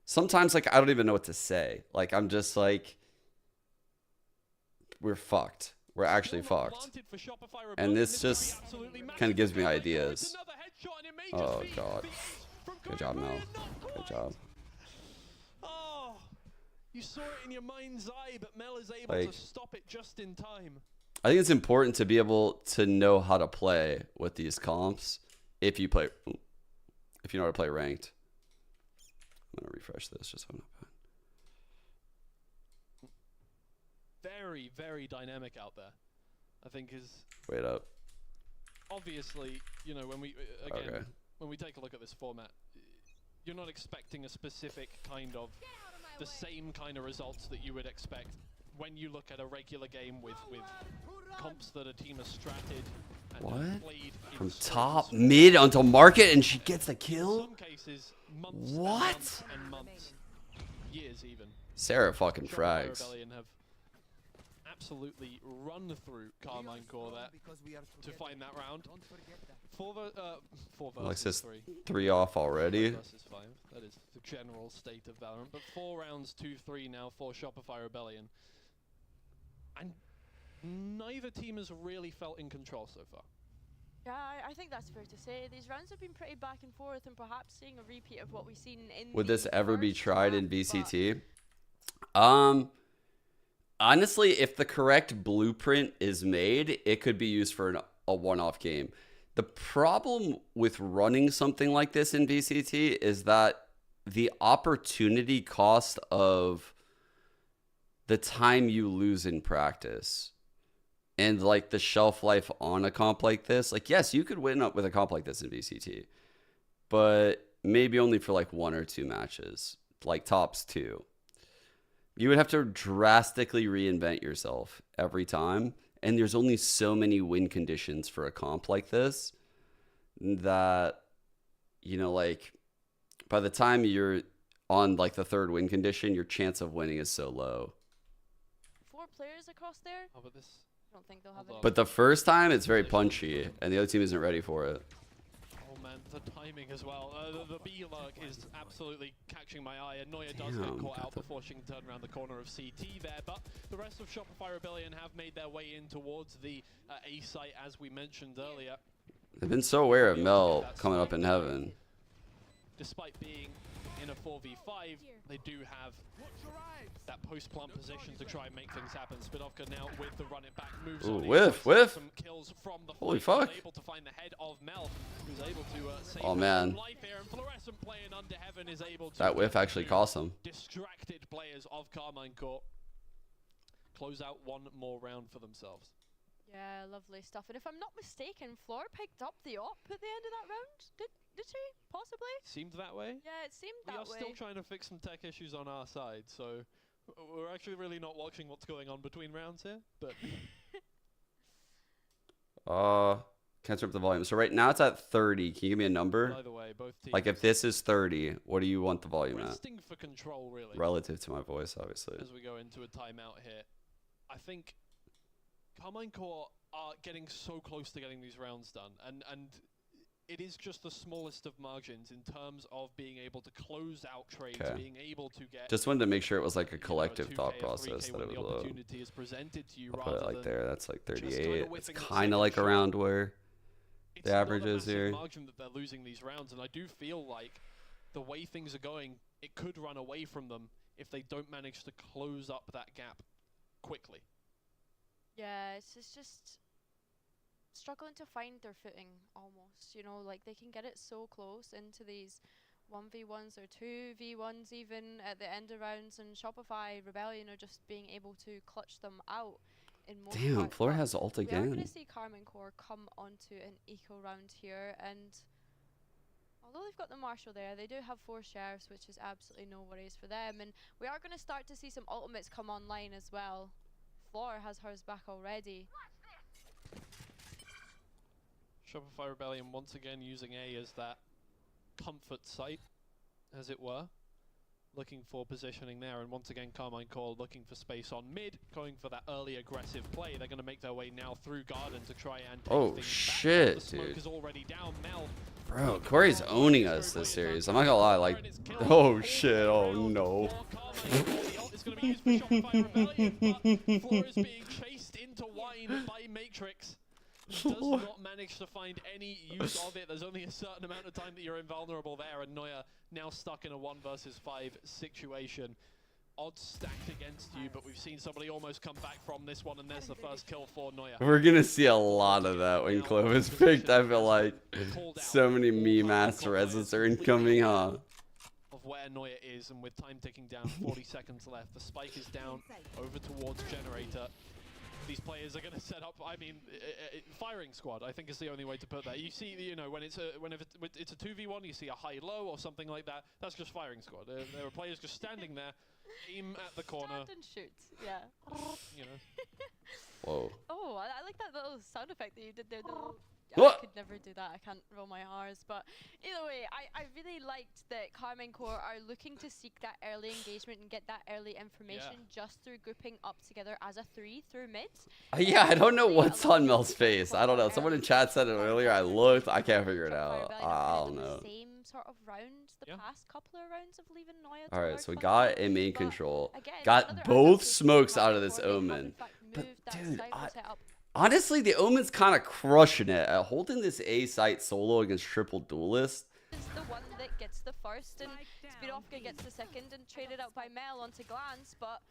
sometimes, like, I don't even know what to say. Like, I'm just like, we're fucked. We're actually fucked. And this just kind of gives me ideas. Oh, God. Good job, Mel. Good job. Oh, you saw it in your mind's eye, but Mel is able to stop it just in time. I think it's important to be able to know how to play with these comps if you play, if you know how to play ranked. I'm gonna refresh this just so I'm not bad. Very, very dynamic out there. I think is. Wait up. Obviously, you know, when we again when we take a look at this format, you're not expecting a specific kind of the same kind of results that you would expect when you look at a regular game with comps that a team has stratted and What? played in From so top, small mid onto market, and she gets the in kill? some cases, months What? and months, years even. Sarah fucking Shopify frags. Rebellion have absolutely run through Carmine Core there to find that round. Four versus Alexis, three. 3 off already. Versus 5. That is the general state of Valorant. But 4 rounds, 2-3 now for Shopify Rebellion. And neither team has really felt in control so far. Yeah, I think that's fair to say. These rounds have been pretty back and forth, and perhaps seeing a repeat of what we've seen in. Would the this ever be first tried map, in but VCT? Honestly, if the correct blueprint is made, it could be used for a one-off game. The problem with running something like this in VCT is that the opportunity cost of the time you lose in practice and like the shelf life on a comp like this, like, yes, you could win up with a comp like this in VCT, but maybe only for like 1 or 2 matches, like tops 2. You would have to drastically reinvent yourself every time. And there's only so many win conditions for a comp like this that, you know, like by the time you're on like the 3rd win condition, your chance of winning is so low. 4 players across there. Oh, but this. I don't think they'll have it. But the first time, it's very punchy, and the other team isn't ready for it. Oh man, the timing as well. The B lurk is absolutely catching my eye, and Neuer does get caught out before she can turn around the corner of CT there. But the rest of Shopify Rebellion have made their way in towards the A site, as we mentioned earlier. They've been so aware of Mel coming up in heaven. Despite being in a 4v5, they do have that post-plant position to try and make things happen. Spidovka now with the run it back moves. Ooh, whiff. Some kills from the Holy fight, fuck. able to find the head of Mel, who's able to save Oh, his man. own life here, and Fluorescent playing under heaven is able to That whiff actually cost him. distracted players of Carmine Court close out one more round for themselves. Yeah, lovely stuff. And if I'm not mistaken, Flor picked up the op at the end of that round. Did she? Possibly? Seemed that way. Yeah, it seemed We that are way. still trying to fix some tech issues on our side, so we're actually really not watching what's going on between rounds here, but Can't turn up the volume. So right now it's at 30. Can you give me a number? By the way, both teams Like if this is 30, what do you want the volume at? resting for control, really. Relative to my voice, obviously. As we go into a timeout here, I think Carmine Core are getting so close to getting these rounds done, and it is just the smallest of margins in terms of being able to close out trades, Okay. being able to get. Just wanted to make sure it was like a you know, collective 2K thought or process 3K that when it the was low. opportunity is presented to you, I'll put it rather like than there. That's like just 38. kinda It's whiffing the kind of second like shot. around where It's the not a average is massive here. margin that they're losing these rounds, and I do feel like the way things are going, it could run away from them if they don't manage to close up that gap quickly. Yeah, it's just struggling to find their footing almost. You know, like they can get it so close into these 1v1s or 2v1s even at the end of rounds, and Shopify Rebellion are just being able to clutch them out in most Damn, parts. Flora But has ult we are going again. to see Carmine Core come onto an eco round here, and although they've got the Marshal there, they do have 4 sheriffs, which is absolutely no worries for them, and we are going to start to see some ultimates come online as well. Flora has hers back already. Shopify Rebellion once again using A as that comfort site, as it were. Looking for positioning there, and once again Carmine Core looking for space on mid, going for that early aggressive play. They're going to make their way now through Garden to try and take Oh things shit, back. The smoke dude. is already down. Mel Bro, Corey's owning us this series. I'm not gonna lie, like, oh shit, oh no. is going to be used for Shopify Rebellion, but Flora is being chased into wine by Matrix. Does not manage to find any use of it. There's only a certain amount of time that you're invulnerable there, and Neuer now stuck in a 1 versus 5 situation. Odds stacked against you, but we've seen somebody almost come back from this one, and there's the first kill for Neuer. We're gonna see a lot of that when Clovis picked. I feel like so many meme ass reses are incoming, huh? Of where Neuer is, and with time ticking down, 40 seconds left. The spike is down over towards Generator. These players are going to set up, I mean, firing squad, I think is the only way to put that. You see, you know, when it's a 2v1, you see a high-low or something like that. That's just firing squad. There are players just standing there, Aim at the corner. Stand and shoot. Yeah. You know. Whoa. Oh, I like that little sound effect that you did there. I What? could never do that. I can't roll my R's. But either way, I really liked that Carmine Core are looking to seek that early engagement and get that early information just through grouping up together as a 3 through mid. Yeah, I don't know what's on Mel's face. I don't know. Someone in chat said it earlier. I looked. I can't figure it out. I don't know. Same sort of round the past couple of rounds of leaving Noya. All right, so we towards got Funky. a main But control. again, Got another both adaptation smokes from out of this Carmine Core. They have, Omen. in fact, But moved that dude, stifle setup. honestly, the Omen's kind of crushing it at holding this A site solo against Triple-duelist. Is the one that gets the first, and Speedofka gets the second, and traded out by Mel onto Glance, but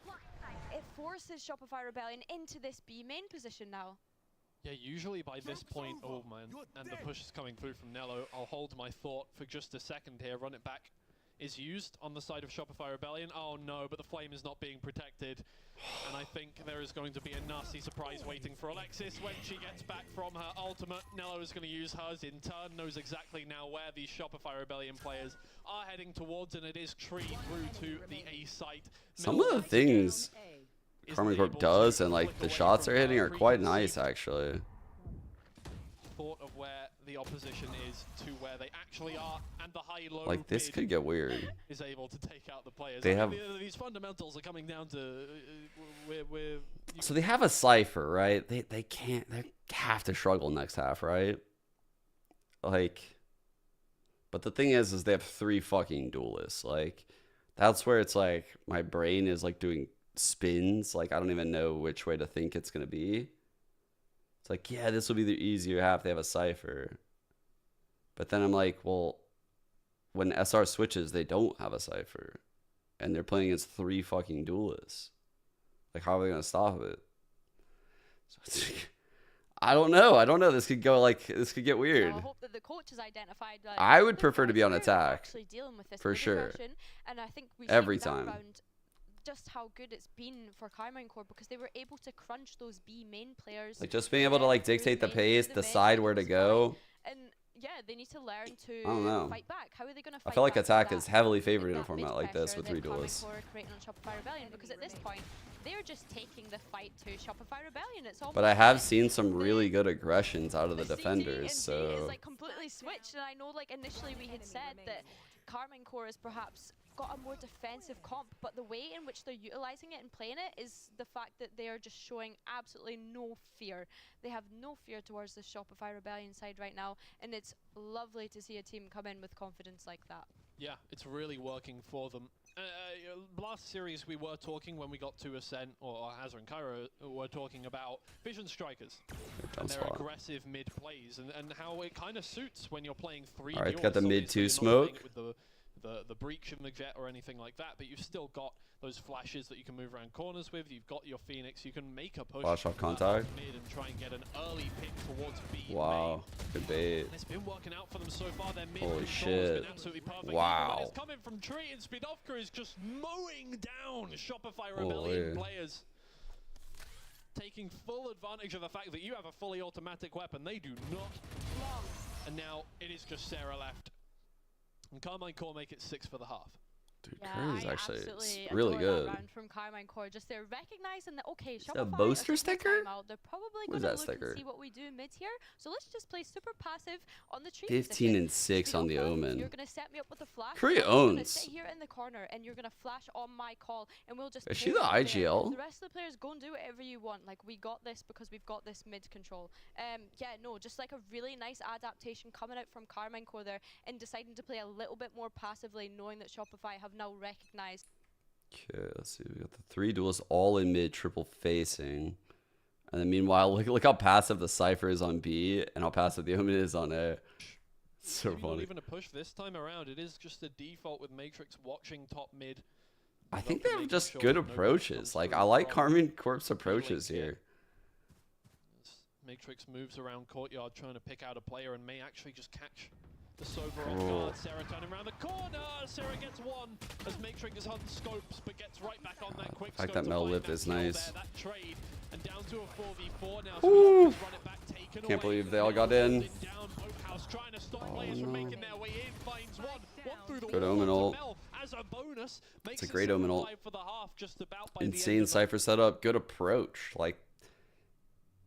it forces Shopify Rebellion into this B main position now. Yeah, usually by this point, oh man, and the push is coming through from Nello. I'll hold my thought for just a second here. Run it back is used on the side of Shopify Rebellion. Oh no, but the flame is not being protected. And I think there is going to be a nasty surprise waiting for Alexis when she gets back from her ultimate. Nello is going to use hers in turn, knows exactly now where these Shopify Rebellion players are heading towards, and it is tree through to the A site. Some of the things Carmine Corp does and like the shots they're hitting are quite nice actually. Thought of where the opposition is to where they actually are, and the high-low Like this could get weird. is able to take out the players. They I mean, have- these fundamentals are coming down to So they have a cipher, right? They can't. They have to struggle next half, right? Like, but the thing is they have 3 fucking duelists. Like, that's where it's like my brain is like doing spins. Like I don't even know which way to think it's gonna be. It's like, yeah, this will be the easier half. They have a cipher. But then I'm like, well, when SR switches, they don't have a cipher. And they're playing against 3 fucking duelists. Like, how are they going to stop it? So it's like, I don't know. I don't know. This could go like, this could get weird. I hope that the coach has identified. I would prefer to be on attack. Actually dealing with this For sure. And I think we Every see that time. round just how good it's been for Carmine Core because they were able to crunch those B main players. Like, just being able to, like, through dictate the main, pace, through the decide mid, where to it's go. fine. And yeah, they need to learn to I don't know. fight back. How are they going to I fight feel like back attack to is that- heavily favored in a that format mid like this pressure with that 3 Carmine duelists. Core are creating on Shopify Rebellion because at this point, they're just taking the fight to Shopify Rebellion. It's But I almost have like seen some really good aggressions out of the CT and defenders, B is so like completely switched, and I know like initially we had said that Carmine Core has perhaps got a more defensive comp, but the way in which they're utilizing it and playing it is the fact that they are just showing absolutely no fear. They have no fear towards the Shopify Rebellion side right now, and it's lovely to see a team come in with confidence like that. Yeah, it's really working for them. Last series we were talking when we got to Ascent, or Hazard and Cairo were talking about Vision Strikers and their aggressive mid plays and how it kind of suits when you're playing 3 Alright, duels. got the mid Obviously, 2 you're not playing smoke. it with the breach of the jet or anything like that, but you've still got those flashes that you can move around corners with. You've got your Phoenix. You can make a push Flash off contact. mid and try and get an early pick towards B. Wow, good bait. And it's been working out for them so far. Their mid Holy control has been shit. absolutely perfect. Wow. It's coming from Tree, and Speedofka is just mowing down Shopify Holy. Rebellion players. Taking full advantage of the fact that you have a fully automatic weapon. They do not. And now it is just Sarah left. And Carmine Core make it 6 for the half. Dude, Yeah, Curry's I actually absolutely really adore good. That round from Carmine Core. Just they're recognizing that okay, that a Shopify booster are taking sticker? time out. They're probably What is going that to look sticker? and see what we do mid here. So let's just play super passive on the tree. 15 and 6 on the Omen. You're gonna set me up with a flash. Curry I'm just gonna owns. sit here in the corner and you're gonna flash on my call, and we'll just. Is she play the from there. IGL? The rest of the players go and do whatever you want. Like we got this because we've got this mid control. Yeah, no, just like a really nice adaptation coming out from Carmine Core there, and deciding to play a little bit more passively, knowing that Shopify have now recognized. Okay, let's see. We got the 3 duelists all in mid, triple facing. And then meanwhile, look how passive the Cypher is on B and how passive the Omen is on A. It's so Maybe not funny. even a push this time around. It is just a default with Matrix watching top mid. I think Doctor they have making just sure good that no one approaches. comes Like, through I like from Carmine Corp's healing approaches kit. here. Matrix moves around courtyard trying to pick out a player and may actually just catch the Sober on Oh. guard. Sarah turning around the corner. Sarah gets one as Matrix is on scopes but gets right back on that quick The fact scope that to Mel find lip that is kill nice. there, that trade, and down to a 4v4 now. Ooh. Speedofka's run it back, taken Can't away. believe they all Mel got in. holding down Oak House, trying to stop players from no. making their way in. Finds one through the Good wall Omen onto ult. Mel, as a bonus. Makes It's a great omen ult. for the half, just about by the Insane end of the Cypher setup. Good approach. Like,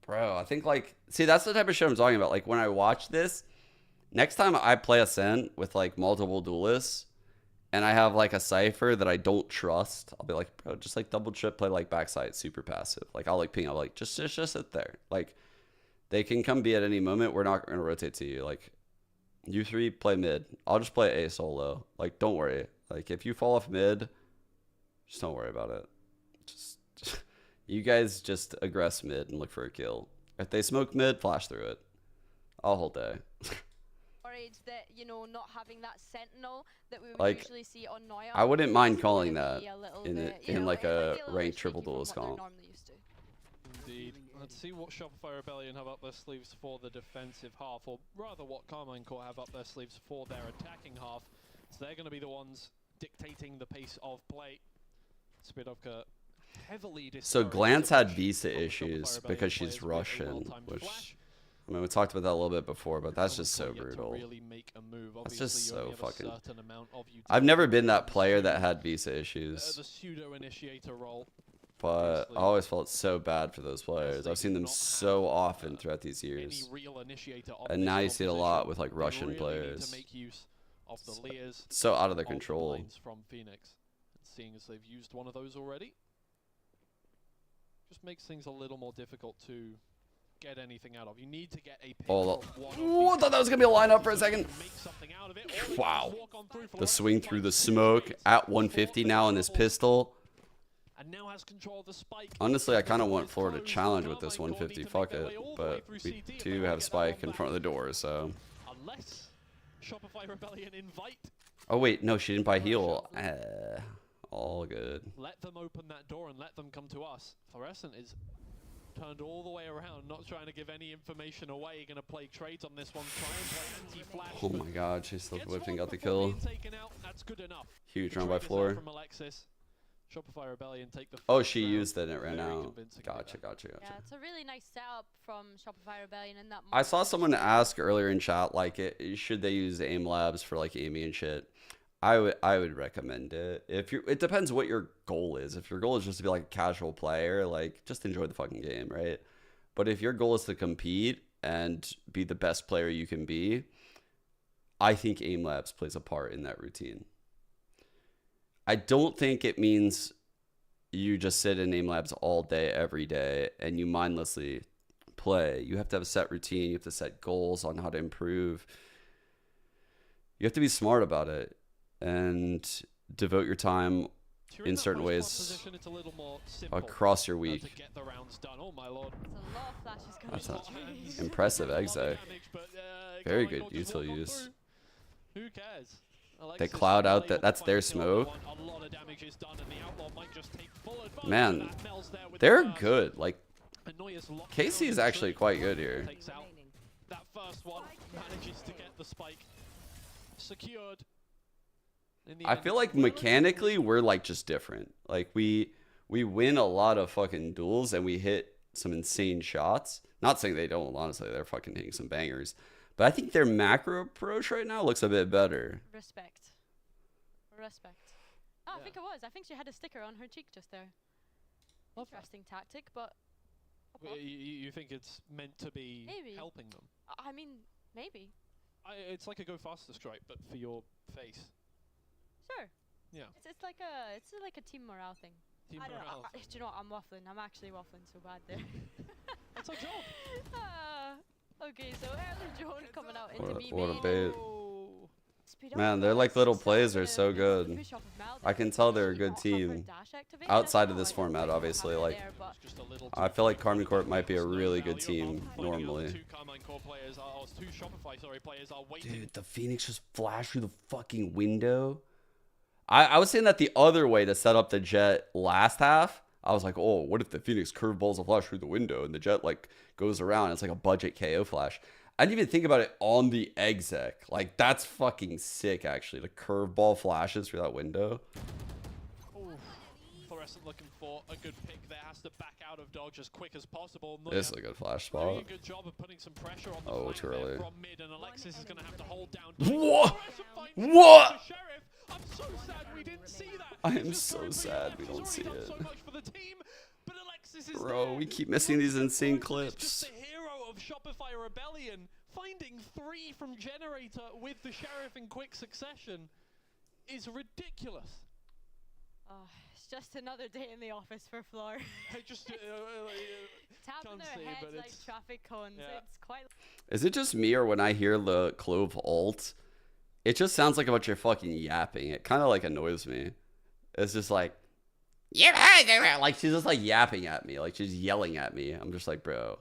bro, I think like, see, that's the type of shit I'm talking about. Like when I watch this, next time I play Ascent with like multiple duelists and I have like a Cypher that I don't trust, I'll be like, bro, just like double trip play like backside super passive. Like I'll like ping, I'll like just sit there. Like they can come B at any moment. We're not gonna rotate to you. Like you three play mid. I'll just play A solo. Like don't worry. Like if you fall off mid, just don't worry about it. Just you guys just aggress mid and look for a kill. If they smoke mid, flash through it. I'll hold A. Worried that, you know, not having that sentinel that we would Like, usually see on Noya. I wouldn't mind calling gonna that be a little in bit, you in know, like it might a be little ranked bit triple shaky from duelist what they're comp. normally used to. Indeed. Let's see what Shopify Rebellion have up their sleeves for the defensive half, or rather what Carmine Court have up their sleeves for their attacking half. So they're going to be the ones dictating the pace of play. Spiridovka heavily So discouraged Glance the had push visa from the Shopify issues Rebellion because she's players with a Russian, well-timed which flash. I mean we talked about that a little bit before, but that's just so Yet to brutal. really make a move. That's Obviously, just you so only have a fucking. certain amount of I've never utility been that to player that had visa the issues, pseudo-initiator role. but I always felt so bad for those players. I've seen them so often throughout these Any years, real initiator of and this now you see it a lot composition, with like they Russian really need players. to make use of the Leers So out of their of the control. blinds from Phoenix. And seeing as they've used one of those already, just makes things a little more difficult to get anything out of. You need to get a pick Oh, from one of ooh, I these thought that was gonna be a lineup for a second. make something out of it, or they can Wow. just walk on through for The the swing through the smoke at 150 now on this pistol. and now has control of the spike. Honestly, I kind of want Florida to challenge with this 150. Fuck it. But we do have Spike in front of the door, so. Unless Shopify Rebellion invite, Oh, wait. No, she didn't buy heal. All good. let them open that door and let them come to us. Fluorescent is turned all the way around, not trying to give any information away. Going to play trades on this one, try and play anti-flash. Oh my god, she's still whipping, got the kill. Taken out. That's good enough. Huge The round by trade is out Floor. from Alexis. Shopify Rebellion take the Oh, first she round. used it and it ran Very out. convincing Gotcha. Yeah, it's a really nice setup from Shopify Rebellion in that. I saw someone ask earlier in chat, like, should they use aim labs for like aiming and shit? I would recommend it. If you, it depends what your goal is. If your goal is just to be like a casual player, like just enjoy the fucking game, right? But if your goal is to compete and be the best player you can be, I think aim labs plays a part in that routine. I don't think it means you just sit in aim labs all day, every day, and you mindlessly play. You have to have a set routine. You have to set goals on how to improve. You have to be smart about it and devote your time in certain ways across your week. That's an impressive exec. Very good util use. Who cares? They cloud out that. That's their smoke. Man, they're good. Like Casey is actually quite good here. That first one manages to get the spike secured. I feel like mechanically we're like just different. Like we win a lot of fucking duels and we hit some insane shots. Not saying they don't, honestly, they're fucking hitting some bangers. But I think their macro approach right now looks a bit better. Respect. Oh, I think it was. I think she had a sticker on her cheek just there. Interesting tactic, but. You think it's meant to be helping them? I mean, maybe. It's like a go faster strike, but for your face. Sure. Yeah. It's like a team morale thing. Team I don't morale. know. Do you know what? I'm waffling. I'm actually waffling so bad there. That's our job. Okay, so early Joan coming out into me. What a bait. Man, their like little plays are so good. I can tell they're a good team. Outside of this format, obviously. Like, I feel like Carmine Court might be a really good team normally. Dude, the Phoenix just flashed through the fucking window. I was saying that the other way to set up the Jet last half. I was like, oh, what if the Phoenix curveballs a flash through the window and the Jet like goes around? It's like a budget KO flash. I didn't even think about it on the exec. Like, that's fucking sick, actually. The curveball flashes through that window. Fluorescent looking for a good pick there. has to back out of dodge as quick as possible. This is a good flash Doing spot. a good job of putting some pressure on the Oh, flank too there early. from mid, and Alexis is going to have to hold down. What? What? I'm so sad we didn't see that. I am so sad we don't see it. So much for the team, but Alexis is Bro, we keep missing these insane clips. just the hero of Shopify Rebellion, finding 3 from Generator with the Sheriff in quick succession is ridiculous. Oh, it's just another day in the office for Floor. I just Tapping can't their say, heads but like it's- traffic cones. yeah. It's quite. Is it just me, or when I hear the Clove ult, it just sounds like a bunch of fucking yapping? It kind of like annoys me. It's just like, yeah, like she's just like yapping at me, like she's yelling at me. I'm just like, bro,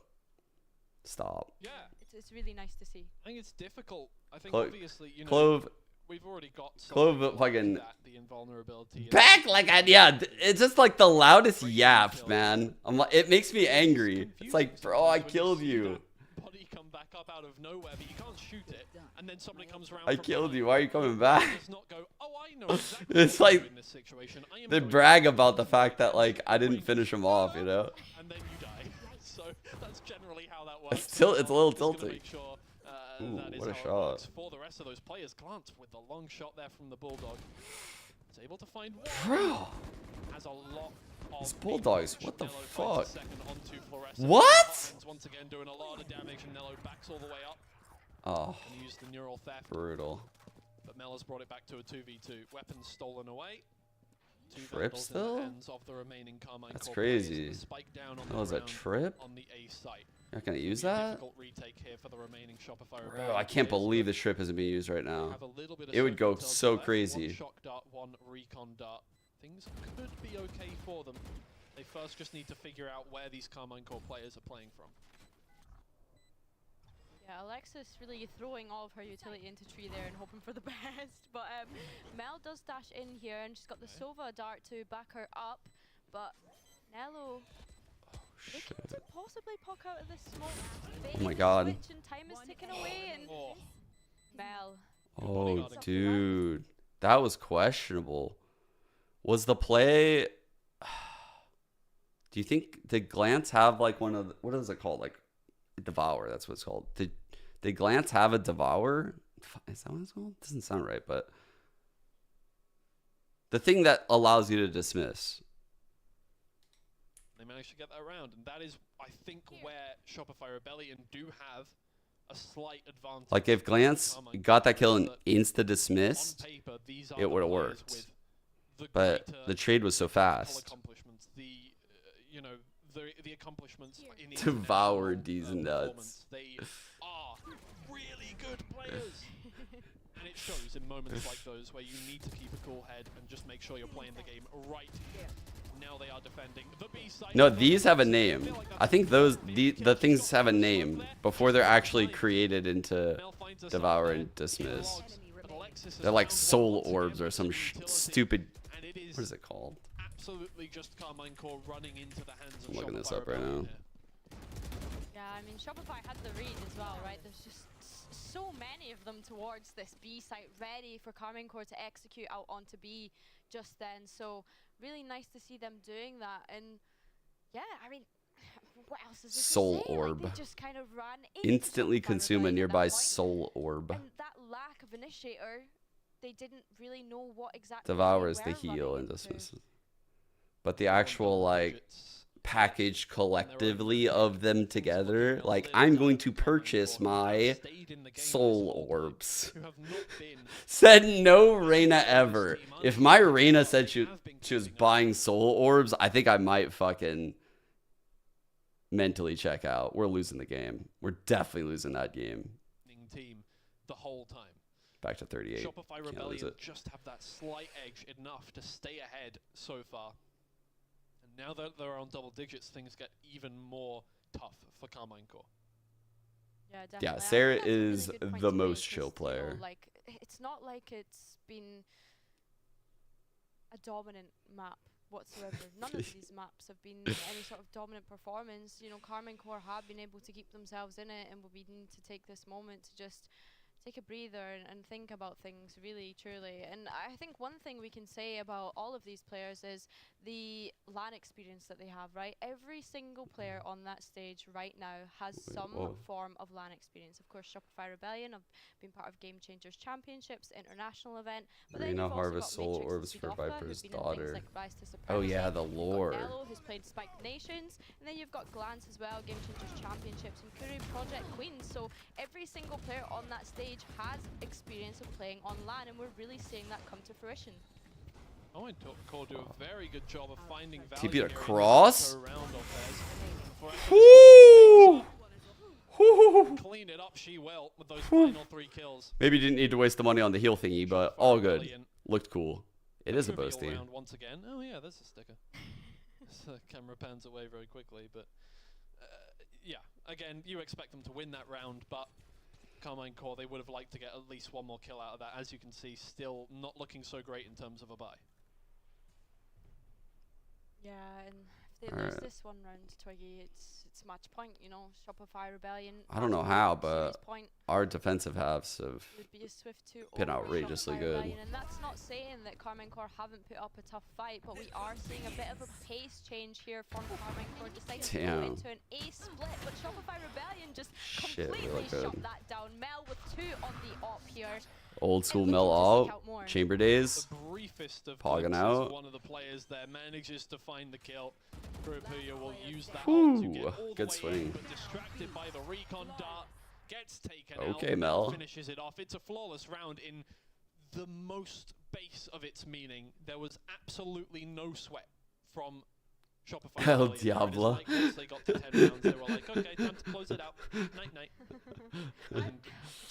stop. Yeah. It's really nice to see. I think it's difficult. I think Clo- obviously, you know, Clove, we've already got Clove something fucking like that, the invulnerability. back like I, yeah. It's just like the loudest yaps, man. I'm like, it makes me angry. It's like, bro, I killed you. Body come back up out of nowhere, but you can't shoot it, and then somebody comes around. I from killed behind. you. Why are you coming back? Does not go, oh, I know exactly It's what to do like in this situation. I am they going brag about the fact that like I didn't finish him off, you know. and then you die. So that's generally how that works. It's a little Just gonna tilting. make sure, Ooh, that is what a how it shot. works for the rest of those players. Glance with the long shot there from the Bulldog. Is able to find one. Bro. Has a lot of These Bulldogs, what the Nello fuck? finds a second onto Fluorescent. What? Hotheads once again doing a lot of damage, and Nello backs all the way up. Oh, And used the neural theft. brutal. But Mella's brought it back to a 2v2. Weapons stolen away. Two Trip Vandals in still? the hands of the remaining Carmine That's Core players. crazy. Spike down on That the was a ground trip? on the A site. You're not gonna use Be a that? difficult retake here for the remaining Shopify Bro, Rebellion I can't players, believe but this trip isn't being used right now. have a little bit of It would go circle so left. crazy. One shock dart, one recon dart. Things could be okay for them. They first just need to figure out where these Carmine Core players are playing from. Yeah, Alexis really throwing all of her utility into tree there and hoping for the best. But Mel does dash in here, and she's got the Sova dart to back her up. But Nello looking to possibly poke out of this smoke. Oh my god. Switch and time is ticking away, and Mel. Oh, dude. That was questionable. Was the play... Do you think... Did Glance have like one of... What is it called? Like, Devour. That's what it's called. Did Glance have a Devour? Is that what it's called? Doesn't sound right, but... The thing that allows you to dismiss. They managed to get that round, and that is, I think, where Shopify Rebellion do have a slight advantage. Like, if Glance got that kill and insta-dismissed, it would have worked. But the trade was so fast. Accomplishments, you know, the accomplishments in the Devour these nuts. They are really good players. And it shows in moments like those where you need to keep a cool head and just make sure you're playing the game right. Now they are defending the B side. No, these have a name. I think the things have a name before they're actually created into Devour and Dismiss. They're like soul orbs or some stupid... What is it called? Absolutely just Carmine Core running into the hands of I'm looking this Shopify up right Rebellion now. here. Yeah, I mean, Shopify had the read as well, right? There's just so many of them towards this B site, ready for Carmine Core to execute out onto B just then. So really nice to see them doing that. And yeah, I mean, what else is there Soul to say? orb. Like, they just kind of ran into Instantly Shopify consume a Rebellion at nearby that point. soul orb. And that lack of initiator, they didn't really know what exactly Devours they the were heal running and into. dismisses. But the actual like package collectively of them together, like I'm going to purchase my soul orbs. Said no Reyna ever. If my Reyna said she was buying soul orbs, I think I might fucking mentally check out. We're losing the game. We're definitely losing that game. Team the whole time. Back to 38. Shopify Can't lose Rebellion it. just have that slight edge enough to stay ahead so far. And now that they're on double digits, things get even more tough for Carmine Core. Yeah, definitely. Yeah, I think Sarah that's a really is good point the to most make, chill 'cause, you know, player. like, it's not like it's been a dominant map whatsoever. None of these maps have been any sort of dominant performance. You know, Carmine Core have been able to keep themselves in it, and will be need to take this moment to just take a breather and think about things really truly. And I think one thing we can say about all of these players is the LAN experience that they have, right? Every single player on that stage right now has some form of LAN experience. Of course, Shopify Rebellion have been part of Game Changers Championships, international event. But then Arena you've also Harvest got Soul Matrix Orbs and for Sudofka, Viper's who've been in things daughter. like Rise to Oh Supremacy. yeah, the You've got lore. Elo, who's played Spike Nations, and then you've got Glance as well, Game Changers Championships, and Kuru Project Queens. So every single player on that stage has experience of playing on LAN, and we're really seeing that come to fruition. Oh, and Core do a very good job of finding value. TP here in across. the round of theirs. Woo! Clean it up, she will, with those final 3 kills. Maybe didn't need to waste the money on the heal thingy, but all good. Looked cool. It is a Trivial boasty. round once again. Oh yeah, there's a sticker. So camera pans away very quickly, but yeah, again, you expect them to win that round, but Carmine Core, they would have liked to get at least one more kill out of that. As you can see, still not looking so great in terms of a buy. Yeah, and if they lose this one round, Twiggy, it's match point, you know. Shopify Rebellion. I don't know how, but our defensive halves have would be a swift to been outrageously Shopify good. Rebellion, and that's not saying that Carmine Core haven't put up a tough fight, but we are seeing a bit of a pace change here from Carmine Core, deciding to go into an A split, but Shopify Rebellion just completely shut that down. Mel with 2 on the op here. Old school Mel out. Chamber days. Pogging out. One of the players there manages to find the kill. Grupuya will use that Ooh, to get all good the way swing. in, but distracted by the recon dart, gets taken Okay, out, Mel. finishes it off. It's a flawless round in the most base of its meaning. There was absolutely no sweat from Shopify. El Diablo. Like, once they got to 10 rounds, they were like, okay, time to close it out. Night, night. Do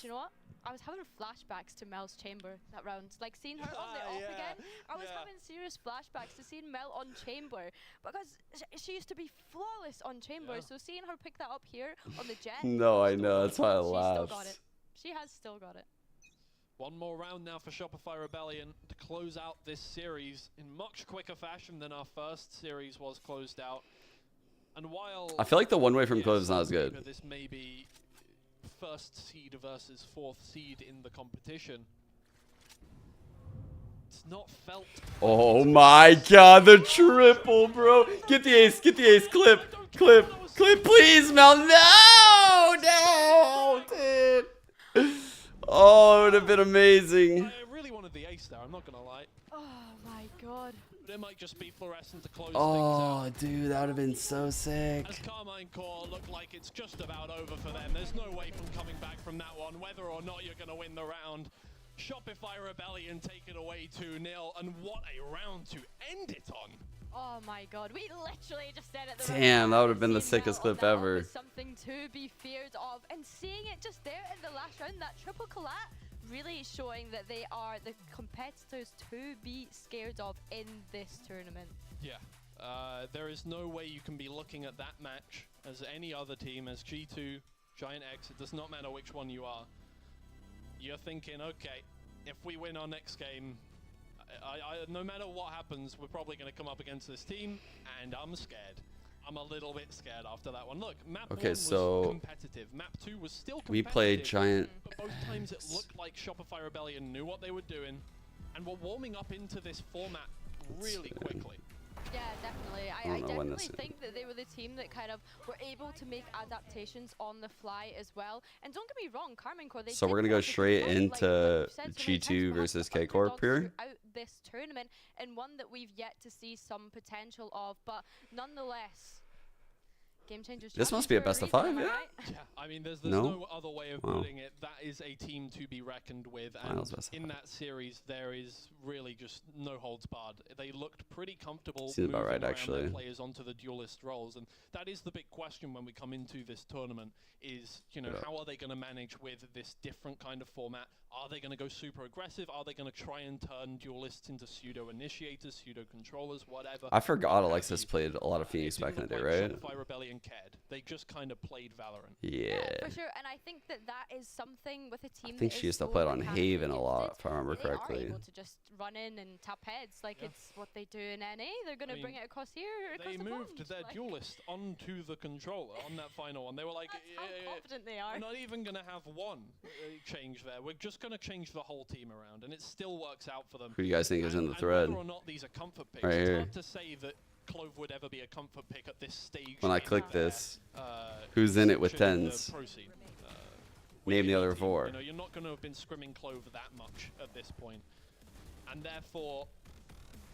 you know what? I was having flashbacks to Mel's chamber that round. Like seeing her on the off again, I was having serious flashbacks to seeing Mel on chamber because she used to be flawless on chamber. So seeing her pick that up here on the jet. No, I know. That's why I She laughed. still got it. She has still got it. One more round now for Shopify Rebellion to close out this series in much quicker fashion than our first series was closed out. And while I feel like the one way from close is not as good. This may be first seed versus 4th seed in the competition. It's not felt. Oh my god, the triple, bro. Get the ace, clip, please, Mel. No, dude. Oh, it would have been amazing. I really wanted the ace there, I'm not gonna lie. Oh my god. There might just be fluorescent to close things out. Oh, dude, that would have been so sick. As Carmine Core look like it's just about over for them. There's no way from coming back from that one, whether or not you're going to win the round. Shopify Rebellion take it away 2-0, and what a round to end it on. Oh my god, we literally just said it. Damn, that would have been the sickest clip ever. Something to be feared of, and seeing it just there in the last round, that triple collat, really showing that they are the competitors to be scared of in this tournament. Yeah, there is no way you can be looking at that match as any other team, as G2, Giant X, it does not matter which one you are. You're thinking, okay, if we win our next game, no matter what happens, we're probably going to come up against this team, and I'm scared. I'm a little bit scared after that one. Look, map 1 was competitive. Map 2 was still competitive. We played Giant. But both times it looked like Shopify Rebellion knew what they were doing and were warming up into this format really quickly. Yeah, definitely. I definitely think that they were the team that kind of were able to make adaptations on the fly as well. And don't get me wrong, Carmine Core, so we're going to go straight into G2 versus K-Corp here. This tournament, and one that we've yet to see some potential of, but nonetheless, Game Changers. This must be a best of 5, yeah? Yeah, I mean, there's no other way of putting it. That is a team to be reckoned with, and in that series, there is really just no holds barred. They looked pretty comfortable moving around their players onto the duelist roles, and that is the big question when we come into this tournament, is, you know, how are they going to manage with this different kind of format? Are they going to go super aggressive? Are they going to try and turn duelists into pseudo-initiators, pseudo-controllers, whatever? I forgot Alexis played a lot of Phoenix back in the day, right? Shopify Rebellion even cared. They just kind of played Valorant. Yeah. For sure. And I think that is something with a team. I think she used to play it on Haven a lot, if I remember correctly. They are able to just run in and tap heads. Like, it's what they do in NA. They're going to bring it across here. They moved their duelist onto the controller on that final one. They were like, how confident they are. We're not even going to have one change there. We're just going to change the whole team around, and it still works out for them. Who do you guys think is in the thread? Whether or not these are comfort picks, Right it's here. hard to say that Clove would ever be a comfort pick at this stage. When I click this, who's in it with tens? Name the other four. You know, you're not going to have been scrimming Clove that much at this point, and therefore,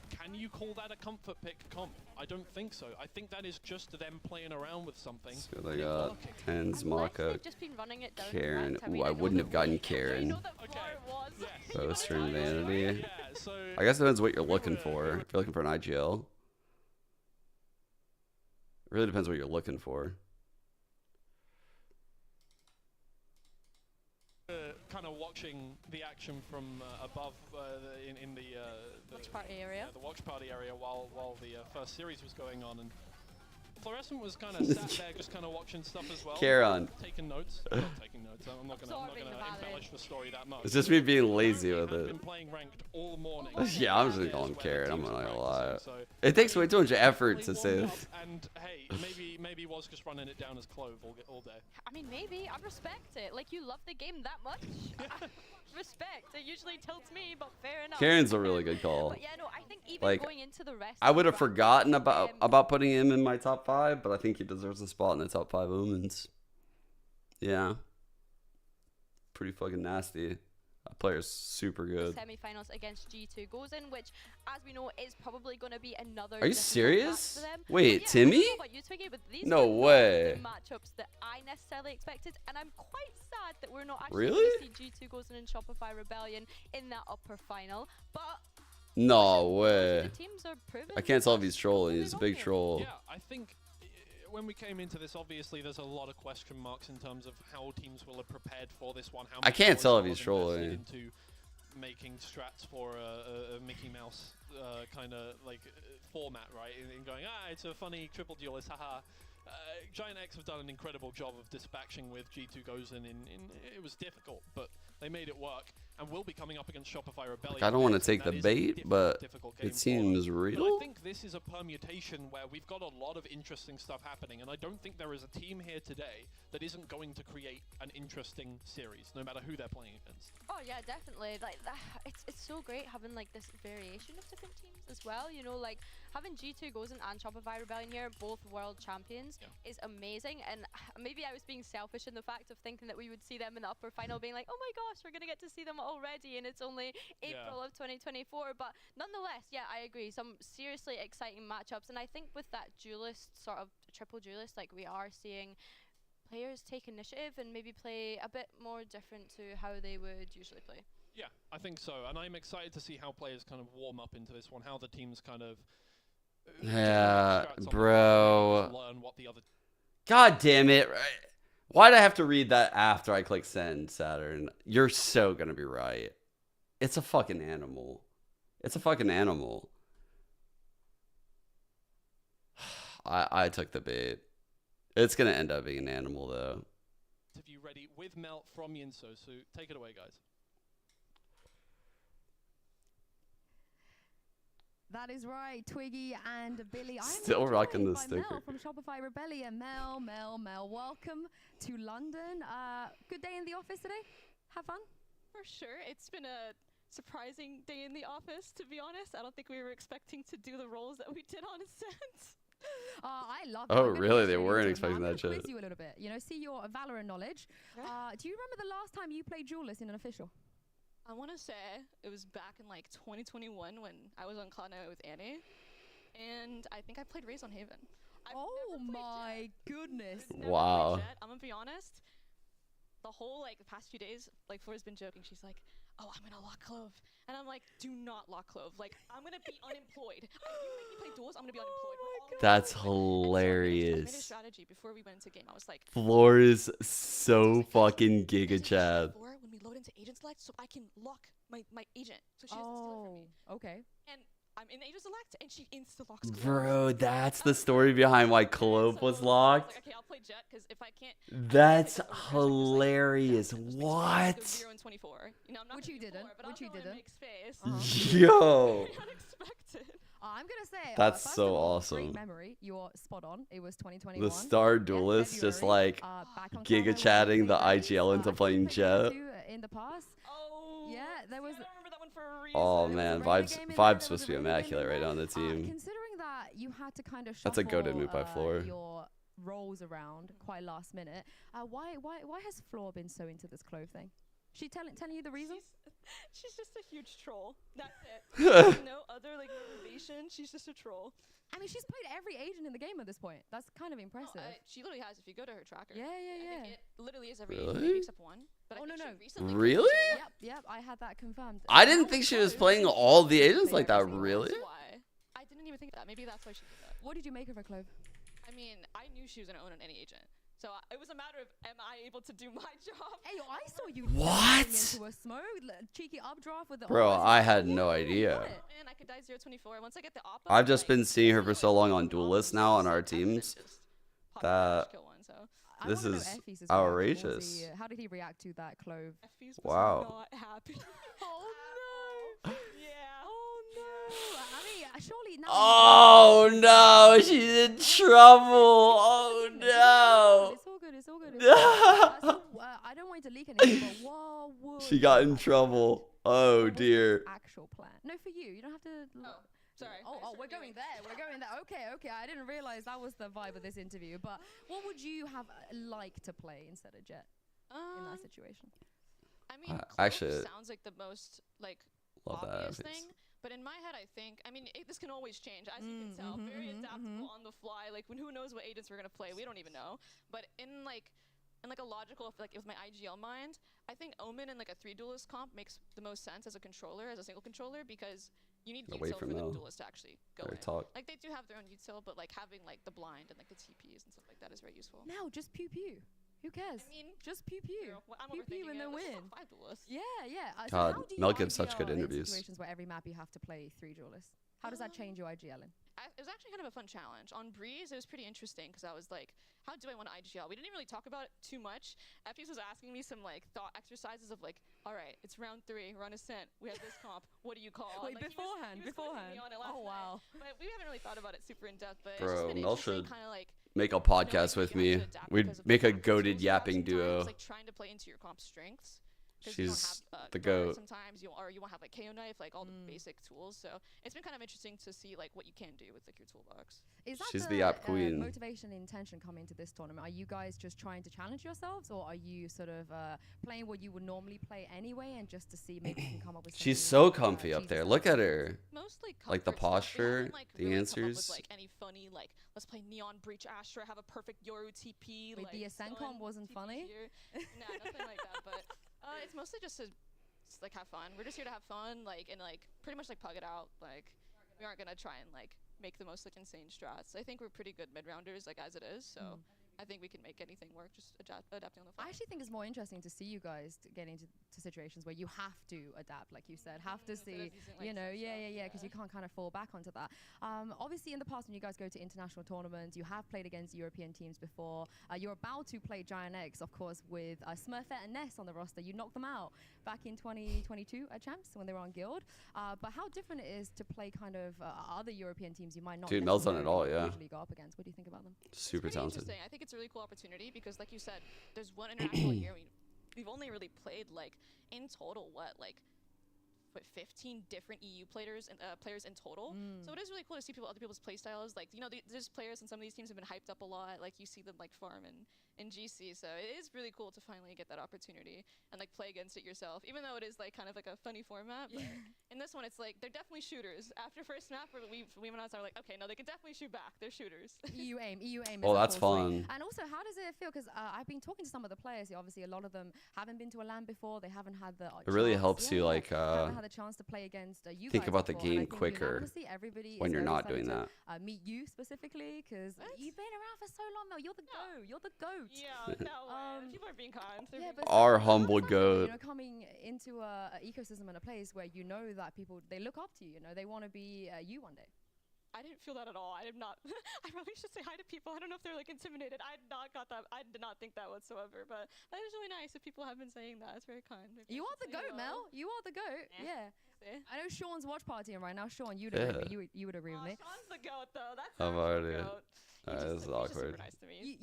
can you call that a comfort pick comp? I don't think so. I think that is just them playing around with something. So they got tens, Maka, just been running it down Karen. I mean, Ooh, I wouldn't have gotten Karen. Costream Vanity. I guess it depends what you're looking for. If you're looking for an IGL, it really depends what you're looking for. Kind of watching the action from above in the watch party area. The watch party area while the first series was going on, and Fluorescent was kind of sat there just kind of watching stuff as well. Karen. Taking notes. Not taking notes. I'm not gonna embellish the story that much. It's just me being lazy with it. Been playing ranked all morning. Yeah, I'm just gonna call him Karen. I'm not gonna lie. It takes way too much effort to say this. And hey, maybe was just running it down as Clove all day. I mean, maybe. I respect it. Like, you love the game that much. Respect. It usually tilts me, but fair enough. Karen's a really good call. But yeah, no, I think even Like, going into the rest I would have forgotten about putting him in my top 5, but I think he deserves a spot in the top 5 omens. Yeah. Pretty fucking nasty. That player's super good. Semi-finals against G2 Gozen, which, as we know, is probably going to be another. Are you serious? Wait, yeah, Timmy? I don't know about you, Twiggy, but these No were way. not the matchups that I necessarily expected, and I'm quite sad that we're not actually Really? going to see G2 Gozen and Shopify Rebellion in that upper final. But No way. the teams are proven. I can't tell if he's trolling. He's a big troll. Yeah, I think when we came into this, obviously there's a lot of question marks in terms of how teams will have prepared for this one. How I can't tell if much he's thought invested trolling. into making strats for a Mickey Mouse kind of like format, right? In going, it's a funny triple duelist, haha. Giant X have done an incredible job of dispatching with G2 Gozen. It was difficult, but they made it work, and will be coming up against Shopify Rebellion. Like, I don't want to take the That is a bait, but difficult game it for seems them. real. But I think this is a permutation where we've got a lot of interesting stuff happening, and I don't think there is a team here today that isn't going to create an interesting series, no matter who they're playing against. Oh yeah, definitely. Like it's so great having like this variation of different teams as well. You know, like having G2 Gozen and Shopify Rebellion here, both world champions, is amazing. And maybe I was being selfish in the fact of thinking that we would see them in the upper final, being like, oh my gosh, we're gonna get to see them already, and it's only April of 2024. But nonetheless, yeah, I agree. Some seriously exciting matchups, and I think with that duelist sort of triple duelist, like we are seeing players take initiative and maybe play a bit more different to how they would usually play. Yeah, I think so, and I'm excited to see how players kind of warm up into this one, how the teams kind of Yeah, bro. learn what the other. God damn it. Why'd I have to read that after I click send, Saturn? You're so gonna be right. It's a fucking animal. It's a fucking animal. I took the bait. It's gonna end up being an animal though. Interview ready with Melt from Yinso, so take it away, guys. That is right, Twiggy and Billy. I'm Still rocking the by sticker. Mel from Shopify Rebellion. Mel, welcome to London. Good day in the office today? Have fun? For sure. It's been a surprising day in the office, to be honest. I don't think we were expecting to do the roles that we did on Ascent. I love Oh, it. really? They weren't expecting that shit. Quiz you a little bit. You know, see your Valorant knowledge. Do you remember the last time you played Duelist in an official? I want to say it was back in like 2021 when I was on Cloud9 with Annie, and I think I played Raze on Haven. Oh my goodness! Wow. I'm gonna be honest. The whole like the past few days, like Flora's been joking. She's like, "Oh, I'm gonna lock Clove," and I'm like, "Do not lock Clove. Like, I'm gonna be unemployed. If you make me play duels, I'm gonna be unemployed." That's I made a hilarious. strategy before we went into game. I was like, Floor is so fucking giga Chad. when we load into agent select, so I can lock my agent, so she doesn't steal it from me. Okay. And I'm in Asia Select, and she insta-locks Clove. Bro, that's the story behind why Clove was I was locked. like, okay, I'll play Jet, because if I can't... That's hilarious. What? 0 and 24. You know, I'm not Which you didn't. Which you didn't. Make space. Yo. Very unexpected. I'm gonna say That's first so of all, awesome. Great memory. You're spot on. It was 2021. The Star Duelist just February, like back on giga camera, chatting the playing IGL into playing Jet. in the past. Oh. Yeah, there was. I remember that one for a reason. Oh man, Vibes supposed to be immaculate right now on the team. Considering that you had to kind of That's a shuffle goated move by Floor. your roles around quite last minute. Why has Floor been so into this Clove thing? She telling you the reason? She's just a huge troll. That's it. No other like motivation. She's just a troll. I mean, she's played every agent in the game at this point. That's kind of impressive. She literally has. If you go to her tracker. Yeah. I think it literally is every Really? agent, maybe except one. But Oh, I think no. she recently Really? Yep. I had that confirmed. I didn't think she was playing all the agents like that. Really? That's why. I didn't even think of that. Maybe that's why she did that. What did you make of her, Clove? I mean, I knew she was gonna own on any agent. So it was a matter of, am I able to do my job? Hey, I saw you What? into a smoke, cheeky updraft with the. Bro, I had no idea. And I could die 0-24. Once I get the op, I've just been seeing her for so long on Duelist now on our teams that this is outrageous. How did he react to that, Clove? Wow. Not happy. Oh no! Yeah. Oh no! I mean, surely now. Oh no, she's in trouble. Oh no. It's all good. It's all good. I don't want you to leak anything, but whoa. She got in trouble. Oh dear. Actual plan. No, for you. You don't have to. Sorry. Oh, we're going there. We're going there. Okay. I didn't realize that was the vibe of this interview. But what would you have liked to play instead of Jet in that situation? I mean, actually, sounds like the most like love obvious that. thing. But in my head, I think, I mean, this can always change, as you can tell. Very adaptable on the fly. Like, who knows what agents we're gonna play? We don't even know. But in like a logical, with my IGL mind, I think Omen in like a 3-duelist comp makes the most sense as a controller, as a single controller, because you need util for the duelist to actually go in. Like, they do have their own util, but like having like the blind and like the TPs and stuff like that is very useful. No, just pew pew. Who cares? I mean, just pew pew. Well, I'm pew pew and then win. Yeah. God, so Mel gives such good interviews. In situations where every map you have to play 3 duelists. How does that change your IGLing? It was actually kind of a fun challenge. On Breeze, it was pretty interesting because I was like, how do I want to IGL? We didn't really talk about it too much. Effie was asking me some like thought exercises of like, all right, it's round 3, we're on Ascent, we have this comp, what do you call? Wait, like, beforehand. Oh wow. But we haven't really thought about it super in depth. But Bro, Mel should like, make a podcast with me. We'd make a goated yapping duo. Like trying to play into your comp's strengths. She's the goat. Sometimes you won't have like KO knife, like all the basic tools. So it's been kind of interesting to see like what you can do with like your toolbox. Is that She's the app queen. Motivation and intention coming into this tournament? Are you guys just trying to challenge yourselves, or are you sort of playing what you would normally play anyway, and just to see maybe you can come up with? She's so comfy up there. Look at her. Mostly like the posture, the really answers. Like any funny like let's play Neon Breach Astra, have a perfect Yoru TP. Wait, like, the Ascent comp wasn't TP funny. Nah, nothing like that. But it's mostly just to like have fun. We're just here to have fun, like and like pretty much like pug it out. Like we aren't gonna try and like make the most like insane strats. I think we're pretty good mid rounders like as it is. So I think we can make anything work. Just adapting on the fly. I actually think it's more interesting to see you guys get into situations where you have to adapt, like you said, have to see, you know, because you can't kind of fall back onto that. Obviously, in the past, when you guys go to international tournaments, you have played against European teams before. You're about to play Giant X, of course, with Smurfette and Ness on the roster. You knocked them out back in 2022 at Champs when they were on Guild. But how different it is to play kind of other European teams you might not Mel's done it all, usually go up against. What do you think about them? Super talented. I think it's a really cool opportunity because, like you said, there's one international year. We've only really played like in total 15 different EU players in total. So it is really cool to see other people's play styles. Like, you know, there's players in some of these teams have been hyped up a lot. Like you see them like farm in GC. So it is really cool to finally get that opportunity and like play against it yourself. Even though it is like kind of like a funny format. But in this one, it's like they're definitely shooters. After first map, we went outside, we're like, okay, no, they can definitely shoot back. They're shooters. EU aim. Oh, that's fun. And also, how does it feel? Because I've been talking to some of the players here. Obviously, a lot of them haven't been to a LAN before. They haven't had the It really helps you like haven't had the chance to play against you think guys about the before, and I game think quicker honestly, everybody when is you're very not doing excited that. to, meet you specifically, because you've been around for so long, Mel. You're the goat. You're the goat. Yeah, no way. People are being kind. They're being Our how humble does that feel, goat. You know, coming into a ecosystem and a place where you know that people, they look up to you. You know, they want to be you one day. I didn't feel that at all. I did not. I probably should say hi to people. I don't know if they're like intimidated. I did not got that. I did not think that whatsoever. But that is really nice if people have been saying that. It's very kind. You are the goat, Mel. You are the goat. Yeah. I know Sean's watch partying right now. Sean, you'd agree with me. You would agree with me. Sean's the goat, though. That's I'm already. This is awkward.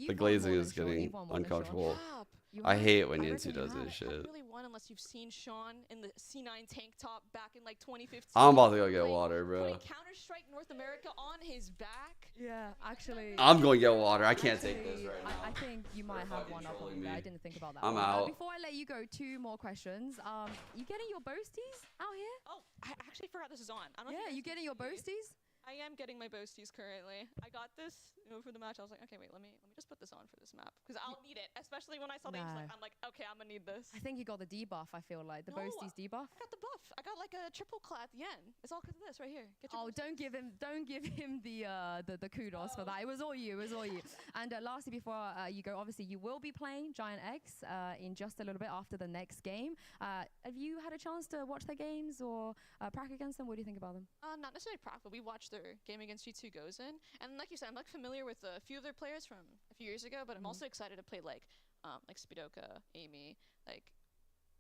The glazing is getting uncomfortable. I hate when Yinsu does this shit. I really won unless you've seen Sean in the C9 tank top back in like 2015. I'm about to go get water, bro. Counter-Strike North America on his back. Yeah, actually. I'm going to get water. I can't take this right now. I think you might have one up on you. I didn't think about that. I'm out. Before I let you go, 2 more questions. You getting your boasties out here? Oh, I actually forgot this is on. I don't you getting your boasties? I am getting my boasties currently. I got this, for the match. I was like, okay, wait, let me just put this on for this map because I'll need it, especially when I saw the I'm like, okay, I'm gonna need this. I think you got the debuff. I feel like the boasties debuff. I got the buff. I got like a triple clap at the end. It's all because of this right here. Don't give him the kudos for that. It was all you. It was all you. And lastly, before you go, obviously you will be playing Giant X in just a little bit after the next game. Have you had a chance to watch their games or prac against them? What do you think about them? Not necessarily prac, but we watched their game against G2 Gozen, and like you said, I'm like familiar with a few of their players from a few years ago, but I'm also excited to play like Spidoka, Amy, like.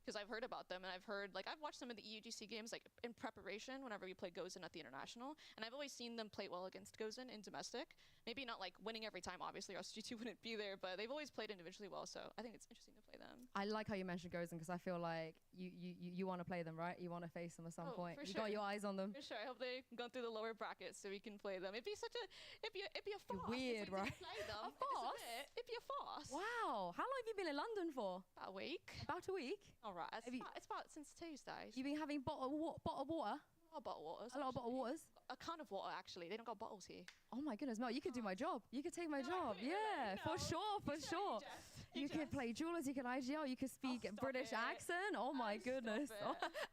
Because I've heard about them, and I've watched some of the EUGC games like in preparation whenever we play Gozen at the International, and I've always seen them play well against Gozen in domestic. Maybe not like winning every time, obviously, or else G2 wouldn't be there, but they've always played individually well, so I think it's interesting to play them. I like how you mentioned Gozen because I feel like you want to play them, right? You want to face them at some point. You got your eyes on them. For sure. I hope they go through the lower brackets so we can play them. It'd be a farce. Weird, right? Play them. A farce? It'd be a farce. Wow. How long have you been in London for? About a week. About a week? All right. It's about since Tuesday. You've been having bottled water? A lot of bottled waters. A lot of bottled waters? A can of water, actually. They don't got bottles here. Oh my goodness, Mel, you could do my job. You could take my job. Yeah, for sure. You could play Duelist, you could IGL, you could speak British accent. Oh my goodness.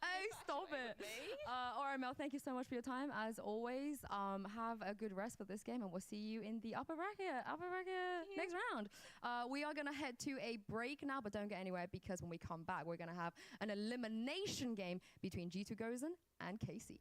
Hey, stop it. All right, Mel, thank you so much for your time. As always, have a good rest for this game, and we'll see you in the upper bracket next round. We are going to head to a break now, but don't get anywhere because when we come back, we're going to have an elimination game between G2 Gozen and KC.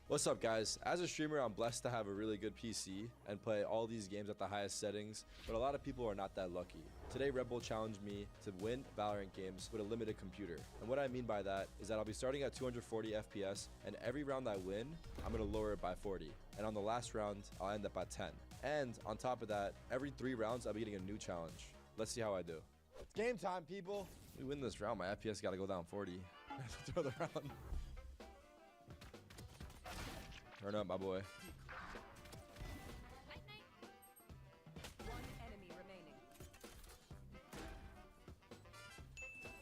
What's up, guys? As a streamer, I'm blessed to have a really good PC and play all these games at the highest settings, but a lot of people are not that lucky. Today, Red Bull challenged me to win Valorant games with a limited computer. And what I mean by that is that I'll be starting at 240 FPS, and every round I win, I'm gonna lower it by 40. And on the last round, I'll end up at 10. And on top of that, every 3 rounds, I'll be getting a new challenge. Let's see how I do. It's game time, people. We win this round, my FPS gotta go down 40. I have to throw the round. Turn up, my boy.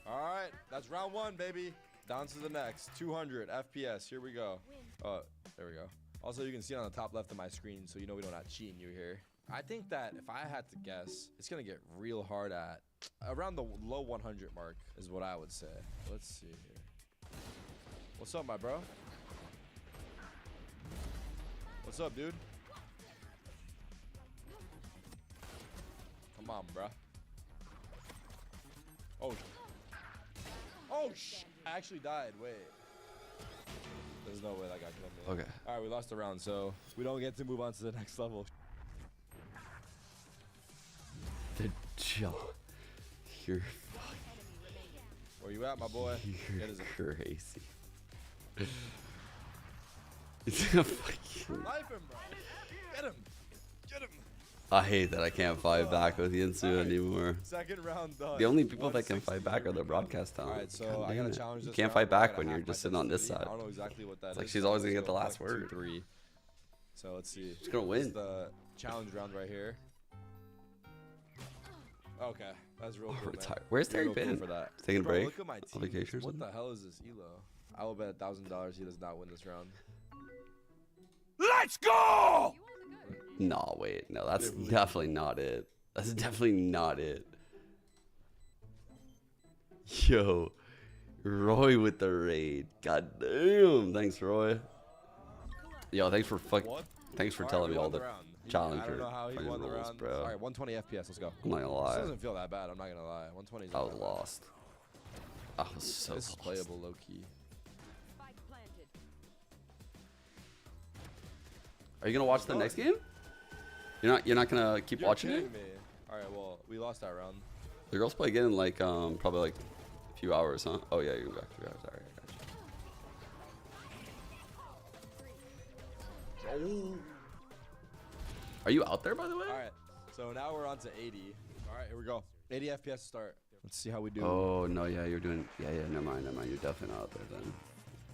All right, that's round 1, baby. Down to the next. 200 FPS. Here we go. There we go. Also, you can see it on the top left of my screen, so you know we don't have cheating you here. I think that if I had to guess, it's gonna get real hard at around the low 100 mark is what I would say. Let's see here. What's up, my bro? What's up, dude? Come on, bruh. Oh, I actually died. Wait. There's no way that guy killed me. Okay. All right, we lost a round, so we don't get to move on to the next level. The jaw. You're fucking. Where you at, my boy? You're crazy. It's a fucking. Knife him, bro. Get him. Get him. I hate that I can't fight back with Yinsu anymore. Second round done. The only people that can fight back are the broadcast talent. Alright, so I gotta challenge this. You can't fight back when you're just sitting on this side. I don't know exactly what that is. It's like she's always gonna get the last word. 2-3. So let's see. She's gonna win. challenge round right here. Okay, that's real cool, man. Where's Terry Real cool been? for that. Taking a Bro, break? Look at my On team. vacation or What something? the hell is this elo? I will bet $1,000 he does not win this round. Let's go! No, wait. No, that's definitely not it. That's definitely not it. Yo, Roy with the raid. God damn. Thanks, Roy. Yo, thanks for Thanks for telling me all the challenger. I don't know how he won the rules, round. bro. All right, 120 FPS. Let's go. I'm not gonna lie. This doesn't feel that bad. I'm not gonna lie. 120 is I not was that bad. lost. I was so This is playable low key. Are you gonna watch the next game? You're not gonna keep You're watching it? kidding me. All right, well, we lost that round. The girls play again in like probably like a few hours, huh? Oh yeah, you're back a few hours. All right, I got you. Are you out there, by the way? All right, so now we're on to 80. All right, here we go. 80 FPS to start. Let's see how we do. Oh no, yeah, you're doing. Yeah, never mind. You're definitely not out there then.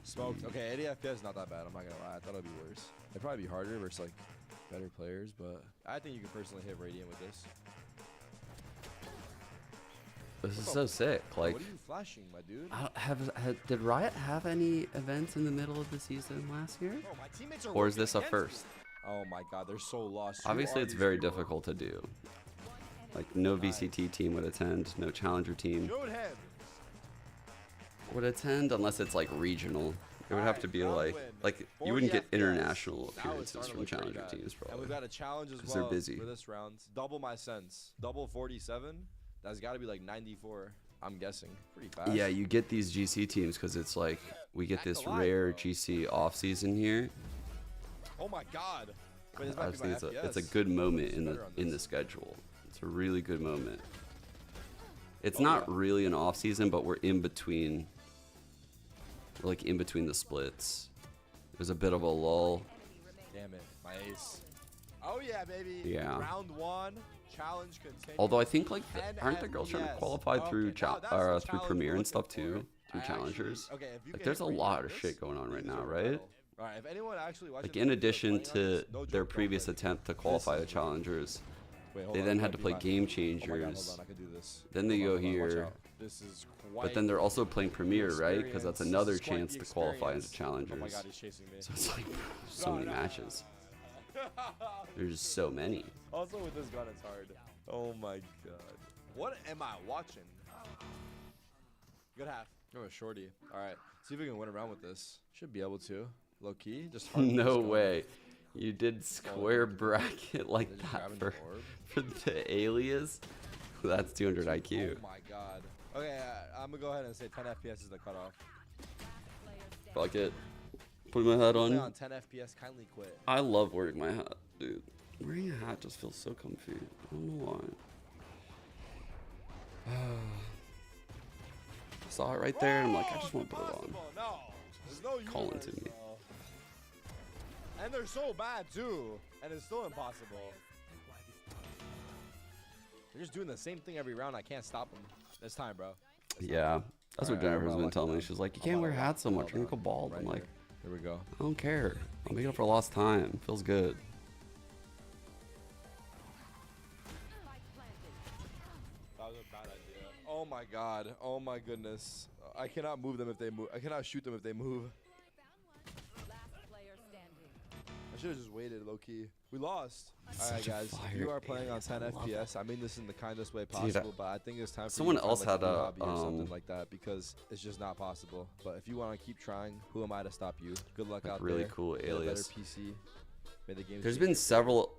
Smoked. Okay, 80 FPS is not that bad. I'm not gonna lie. I thought it'd be worse. It'd probably be harder versus like better players, but I think you can personally hit Radiant with this. This is so sick. Like, what are you flashing, my dude? Did Riot have any events in the middle of the season last year? Bro, my teammates are Or is this a working first? against me. Oh my god, they're so lost. Who Obviously, are it's these very people? difficult to do. Like, no VCT team would attend, no challenger team Showed him. would attend unless it's like regional. It would have to be like you 40 wouldn't get FPS. international Now it's appearances starting to from look pretty challenger bad. teams, And probably. we've got a challenge as 'Cause well they're busy. for this round. Double my sense. Double 47. That's got to be like 94. I'm guessing. Pretty fast. Yeah, you get these GC teams because it's like we get this rare GC off season here. Oh my god. Wait, this I might just be my think it's a FPS. good moment in Better on the schedule. It's a really good moment. It's not really an off season, but we're in between. We're like in between the splits. There's a bit of a lull. Damn it, my ace. Oh yeah, baby. Yeah. Round 1. Challenge continues. Although I think like 10 aren't the girls trying to FPS. qualify through Okay, now that's the through challenge Premiere we're and stuff looking too, for. through I actually- challengers. okay, if you Like can there's a hit lot of this, shit going on right these now, are right? metal. All right, if anyone actually watching Like in this video addition playing on to this, no their joke, previous don't play. attempt to This qualify is the challengers, Wait, hold they on, then this had might to be play my- game Oh my god, changers. hold on, I can do this. Then they Hold go on, watch here. out. This is But then they're also playing Premiere, right? Because that's experience. another This is quite chance the to qualify into experience. challengers. Oh my god, he's chasing me. So it's like so many matches. There's just so many. Also with this gun, it's hard. Oh my god. What am I watching? Good half. Oh, a shorty. All right. See if we can win around with this. Should be able to. Low key. Just hard. No way. You did square bracket like that for the alias? That's 200 IQ. Oh my god. Okay, I'm gonna go ahead and say 10 FPS is the cutoff. Fuck it. Put my hat Play on. on 10 FPS, kindly quit. I love wearing my hat, dude. Wearing a hat just feels so comfy. I don't know why. Saw it right there, and I'm like, I just want to put it on. No, there's no Calling universe, to me. bro. And they're so bad too, and it's still impossible. They're just doing the same thing every round. I can't stop them. This time, bro. Yeah, that's what Alright, Jennifer's I'm been locked telling me. down. She's like, you I'm can't wear locked hats so down. much. You're gonna go bald. Right I'm like, here we go. I don't care. I'm making up for lost time. Feels good. That was a bad idea. Oh my god. Oh my goodness. I cannot move them if they move. I cannot shoot them if they move. I should have just waited, low key. We lost. All right, Such a guys. If fire you are playing on alias. I 10 love FPS, I mean this in the kindest way Dude, possible, but I think it's time for someone you to else find, like, had new a, hobby or something um, like that because it's just not possible. But if you want to keep trying, who am I to stop you? Good luck Like, out really there. cool Get a better alias. PC. May the games There's be been several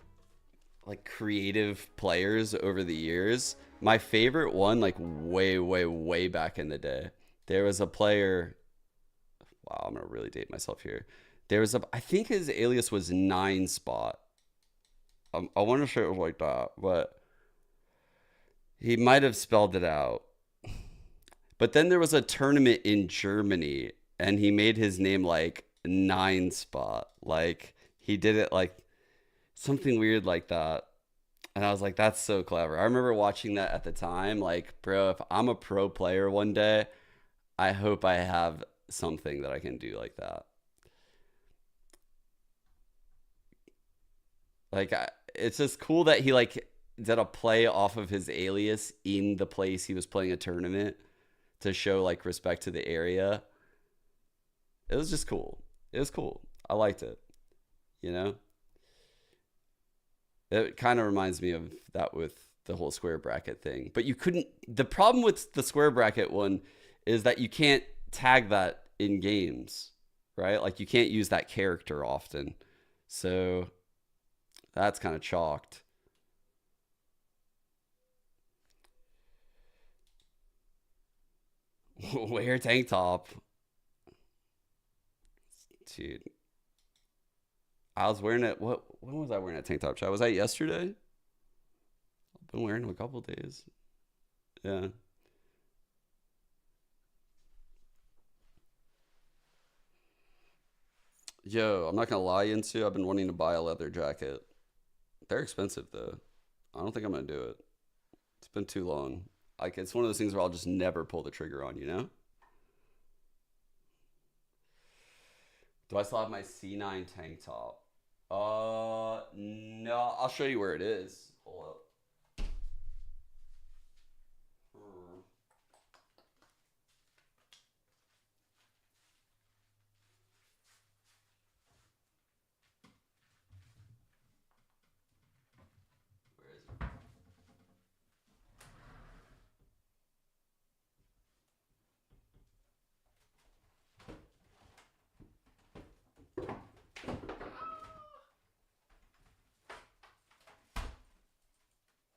like creative players over the years. My favorite one, like way back in the day, there was a player. Wow, I'm gonna really date myself here. There was I think his alias was 9spot. I want to say it was like that, but he might have spelled it out. But then there was a tournament in Germany, and he made his name like 9spot. Like he did it like something weird like that. And I was like, that's so clever. I remember watching that at the time. Like, bro, if I'm a pro player one day, I hope I have something that I can do like that. Like, it's just cool that he like did a play off of his alias in the place he was playing a tournament to show like respect to the area. It was just cool. It was cool. I liked it. You know? It kind of reminds me of that with the whole square bracket thing. But you couldn't... The problem with the square bracket one is that you can't tag that in games, right? Like, you can't use that character often. So, that's kind of chalked. Wear tank top. Dude. I was wearing it. When was I wearing a tank top? Chat? Was that yesterday? I've been wearing it a couple days. Yeah. Yo, I'm not gonna lie, into. I've been wanting to buy a leather jacket. They're expensive though. I don't think I'm gonna do it. It's been too long. Like, it's one of those things where I'll just never pull the trigger on, you know? Do I still have my C9 tank top? No. I'll show you where it is. Hold up. Where is it?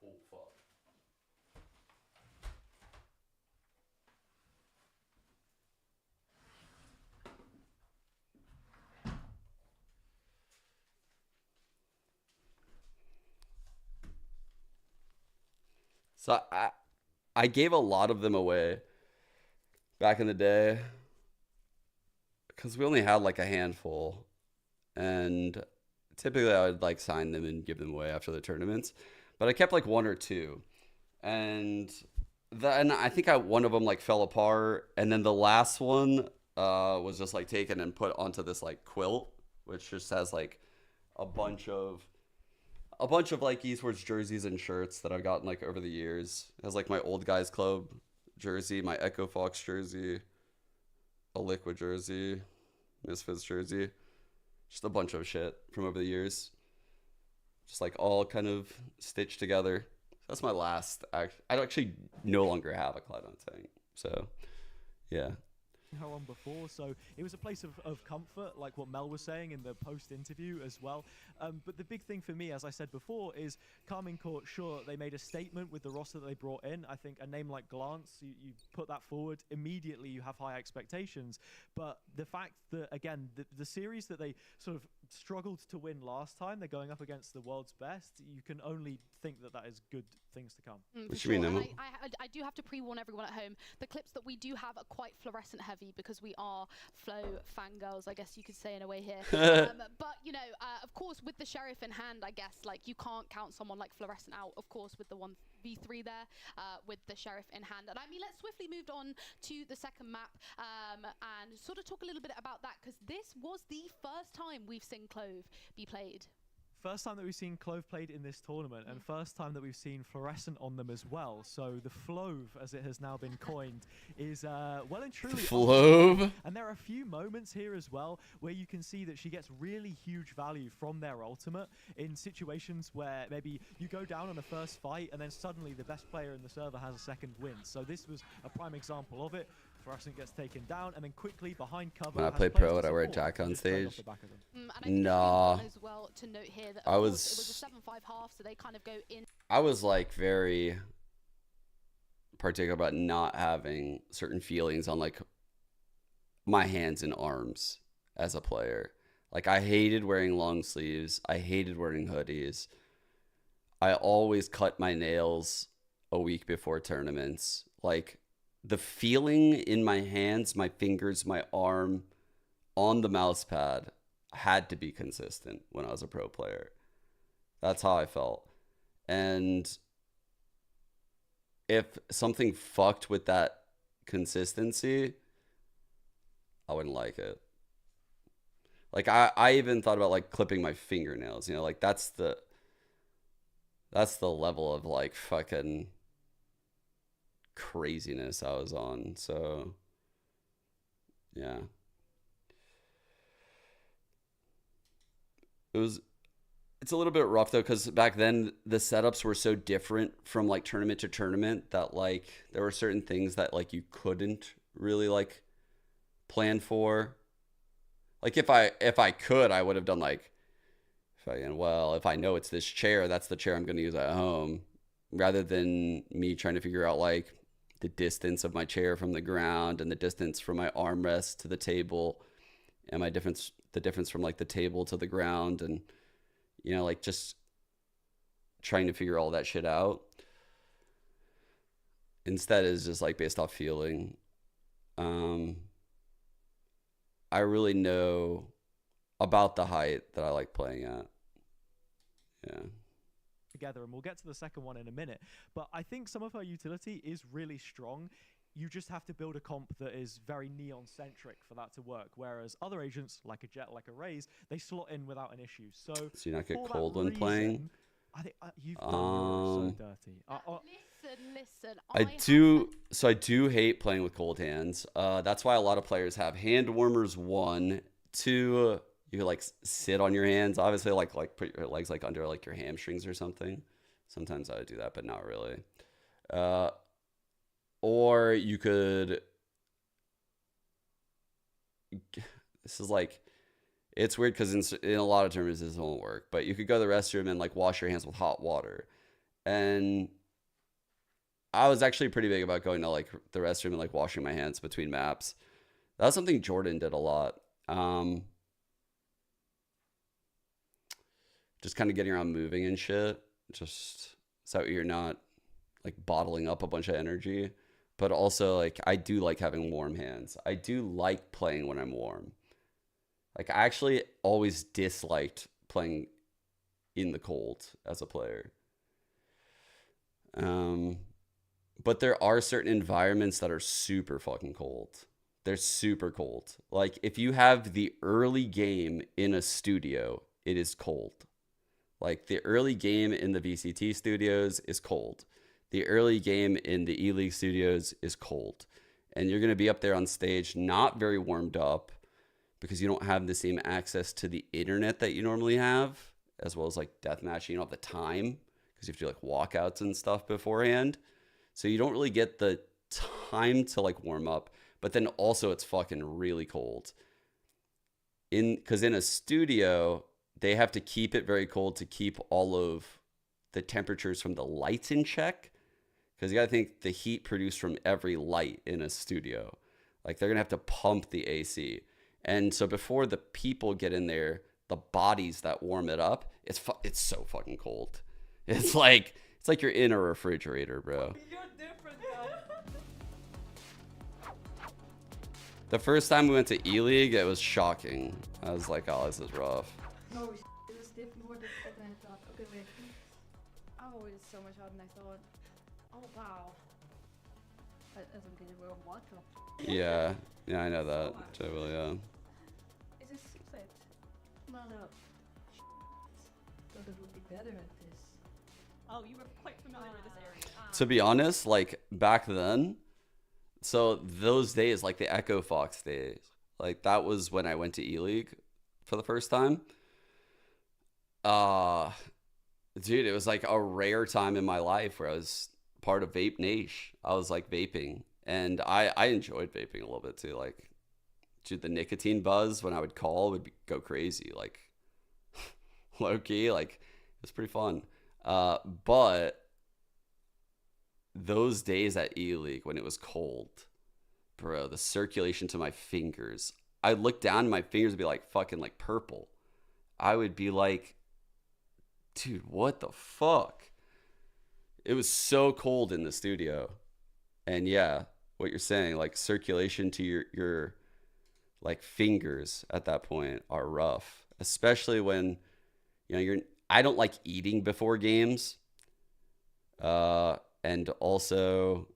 Oh, fuck. So I gave a lot of them away back in the day because we only had like a handful, and typically I would like sign them and give them away after the tournaments, but I kept like one or two, and then I think one of them like fell apart, and then the last one was just like taken and put onto this like quilt, which just has like a bunch of like Esports jerseys and shirts that I've gotten like over the years. It has like my old guys club jersey, my Echo Fox jersey, a Liquid jersey, Misfits jersey, just a bunch of shit from over the years, just like all kind of stitched together. That's my last I actually no longer have a Cloud9 tank, so yeah. Her on before, so it was a place of comfort, like what Mel was saying in the post interview as well. But the big thing for me, as I said before, is Carmine Court. Sure, they made a statement with the roster that they brought in. I think a name like Glance, you put that forward immediately, you have high expectations. But the fact that, again, the series that they sort of struggled to win last time, they're going up against the world's best. You can only think that that is good things to come. What you mean, Emma? I do have to pre-warn everyone at home. The clips that we do have are quite fluorescent heavy because we are Flow fangirls, I guess you could say in a way here. But, you know, of course, with the Sheriff in hand, I guess, like, you can't count someone like Fluorescent out, of course, with the 1v3 there, with the Sheriff in hand. And I mean, let's swiftly move on to the second map and sort of talk a little bit about that, because this was the first time we've seen Clove be played. First time that we've seen Clove played in this tournament, and first time that we've seen Fluorescent on them as well. So the Flove, as it has now been coined, is well and truly Flove. And there are a few moments here as well where you can see that she gets really huge value from their ultimate in situations where maybe you go down on a first fight and then suddenly the best player in the server has a second win. So this was a prime example of it. Fluorescent gets taken down, and then quickly behind cover. When I play pro, would I wear a jack on stage? Nah. As well to note here that I was. It was a 7-5 half, so they kind of go in. I was like very particular about not having certain feelings on like my hands and arms as a player. Like, I hated wearing long sleeves. I hated wearing hoodies. I always cut my nails a week before tournaments. Like, the feeling in my hands, my fingers, my arm on the mouse pad had to be consistent when I was a pro player. That's how I felt. And if something fucked with that consistency, I wouldn't like it. Like, I even thought about like clipping my fingernails, you know, like that's the That's the level of like fucking craziness I was on. So yeah. It's a little bit rough though, because back then the setups were so different from like tournament to tournament that like there were certain things that like you couldn't really like plan for. Like if I could, I would have done like, if I know it's this chair, that's the chair I'm going to use at home, rather than me trying to figure out like the distance of my chair from the ground and the distance from my armrest to the table and the difference from like the table to the ground, and you know, like just trying to figure all that shit out. Instead is just like based off feeling. I really know about the height that I like playing at. Yeah. Together, and we'll get to the second one in a minute. But I think some of her utility is really strong. You just have to build a comp that is very neon-centric for that to work. Whereas other agents, like a Jet, like a Raze, they slot in without an issue. So you not get for cold that when reason, playing? I think you've done Yoru so dirty. Listen. I do hate playing with cold hands. That's why a lot of players have hand warmers. 1, 2. You could like sit on your hands. Obviously, like put your legs like under like your hamstrings or something. Sometimes I would do that, but not really. Or you could. This is like, it's weird because in a lot of tournaments this won't work. But you could go to the restroom and like wash your hands with hot water, and I was actually pretty big about going to like the restroom and like washing my hands between maps. That was something Jordan did a lot. Just kind of getting around moving and shit. Just so you're not like bottling up a bunch of energy. But also like I do like having warm hands. I do like playing when I'm warm. Like I actually always disliked playing in the cold as a player. But there are certain environments that are super fucking cold. They're super cold. Like if you have the early game in a studio, it is cold. Like the early game in the VCT studios is cold. The early game in the E-League studios is cold. And you're going to be up there on stage not very warmed up because you don't have the same access to the internet that you normally have, as well as like deathmatch. You don't have the time because you have to do like walkouts and stuff beforehand. So you don't really get the time to like warm up. But then also it's fucking really cold. Because in a studio, they have to keep it very cold to keep all of the temperatures from the lights in check. Because you got to think the heat produced from every light in a studio. Like they're going to have to pump the AC. And so before the people get in there, the bodies that warm it up, it's so fucking cold. It's like you're in a refrigerator, bro. You're different, The first time we went to E-League, it was shocking. I was like, oh, this is rough. No, it was more difficult than I thought. Okay, wait. Oh, it's so much harder than I thought. Oh, wow. I don't get it. We're on water. Yeah, I know that. Totally, yeah. It just seems like not up. Thought it would be better at this. Oh, you were quite familiar with this area. To be honest, like back then, so those days, like the Echo Fox days, like that was when I went to E-League for the first time. Dude, it was like a rare time in my life where I was part of Vape Nation. I was like vaping, and I enjoyed vaping a little bit too. Like, dude, the nicotine buzz when I would call would go crazy, like low key, like it was pretty fun. But those days at E-League when it was cold, bro, the circulation to my fingers, I'd look down and my fingers would be like fucking like purple. I would be like, dude, what the fuck? It was so cold in the studio. And yeah, what you're saying, like circulation to your like fingers at that point are rough, especially when, you know, I don't like eating before games. And also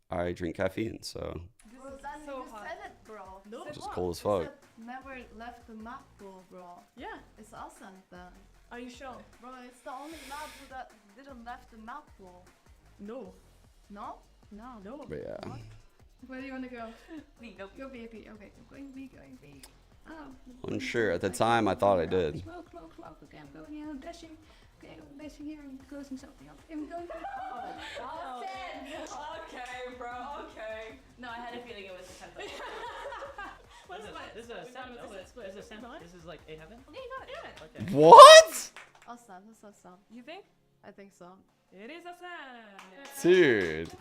I drink caffeine, so Bro, then you said it, bro. it's just cold as fuck. Never left the map, bro. Yeah. It's awesome then. Are you sure? Bro, it's the only map that didn't left the map wall. No. No? No. But yeah. What? Where do you want to go? B, go Go B, B. Okay, I'm going B, going B. Oh. Unsure. At the time, I thought I did. Smoke. Okay, I'm going here, I'm dashing. Okay, I'm dashing here and closing something up. I'm going here. Oh, okay, bro, okay. No, I had a feeling it was a template. This is a semi. This is like a heaven. Yeah, you got it. Okay. What? I'll stop. You think? I think so. It is a sand. Dude.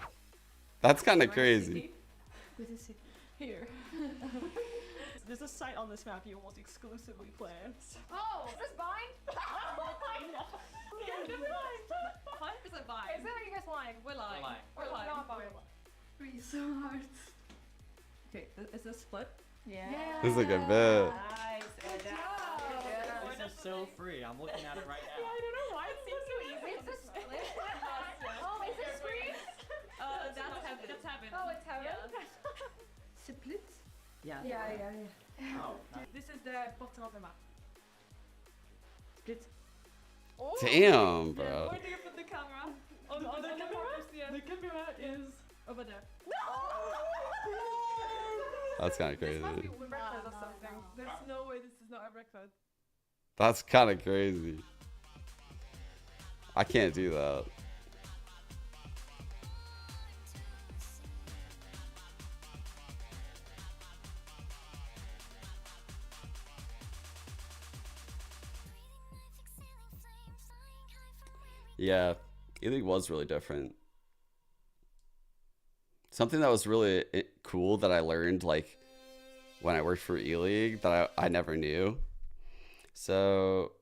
That's kind of crazy. With a city. Here. There's a site on this map you almost exclusively play. Oh, is this Vine? Yeah, 100% Vine. Is that what you guys lying? We're lying. We're lying. Not Vine. Three so hard. Okay, is this split? Yeah. This is like a bet. Nice. Good job. This is so free. I'm looking at it right now. Yeah, I don't know why it seems so easy. Is this split? Oh, is this screen? That's heaven. That's heaven. Oh, it's heaven. Yeah. Split? Yeah. Yeah. Oh, This is the bottom of the map. Split. Damn, Yeah, bro. where do you put the camera? On the camera? Yeah. The camera is over there. That's kind of crazy. This must be a record or something. There's no way this is not a record. That's kind of crazy. I can't do that. Yeah, E-League was really different. Something that was really cool that I learned like when I worked for E-League that I never knew. So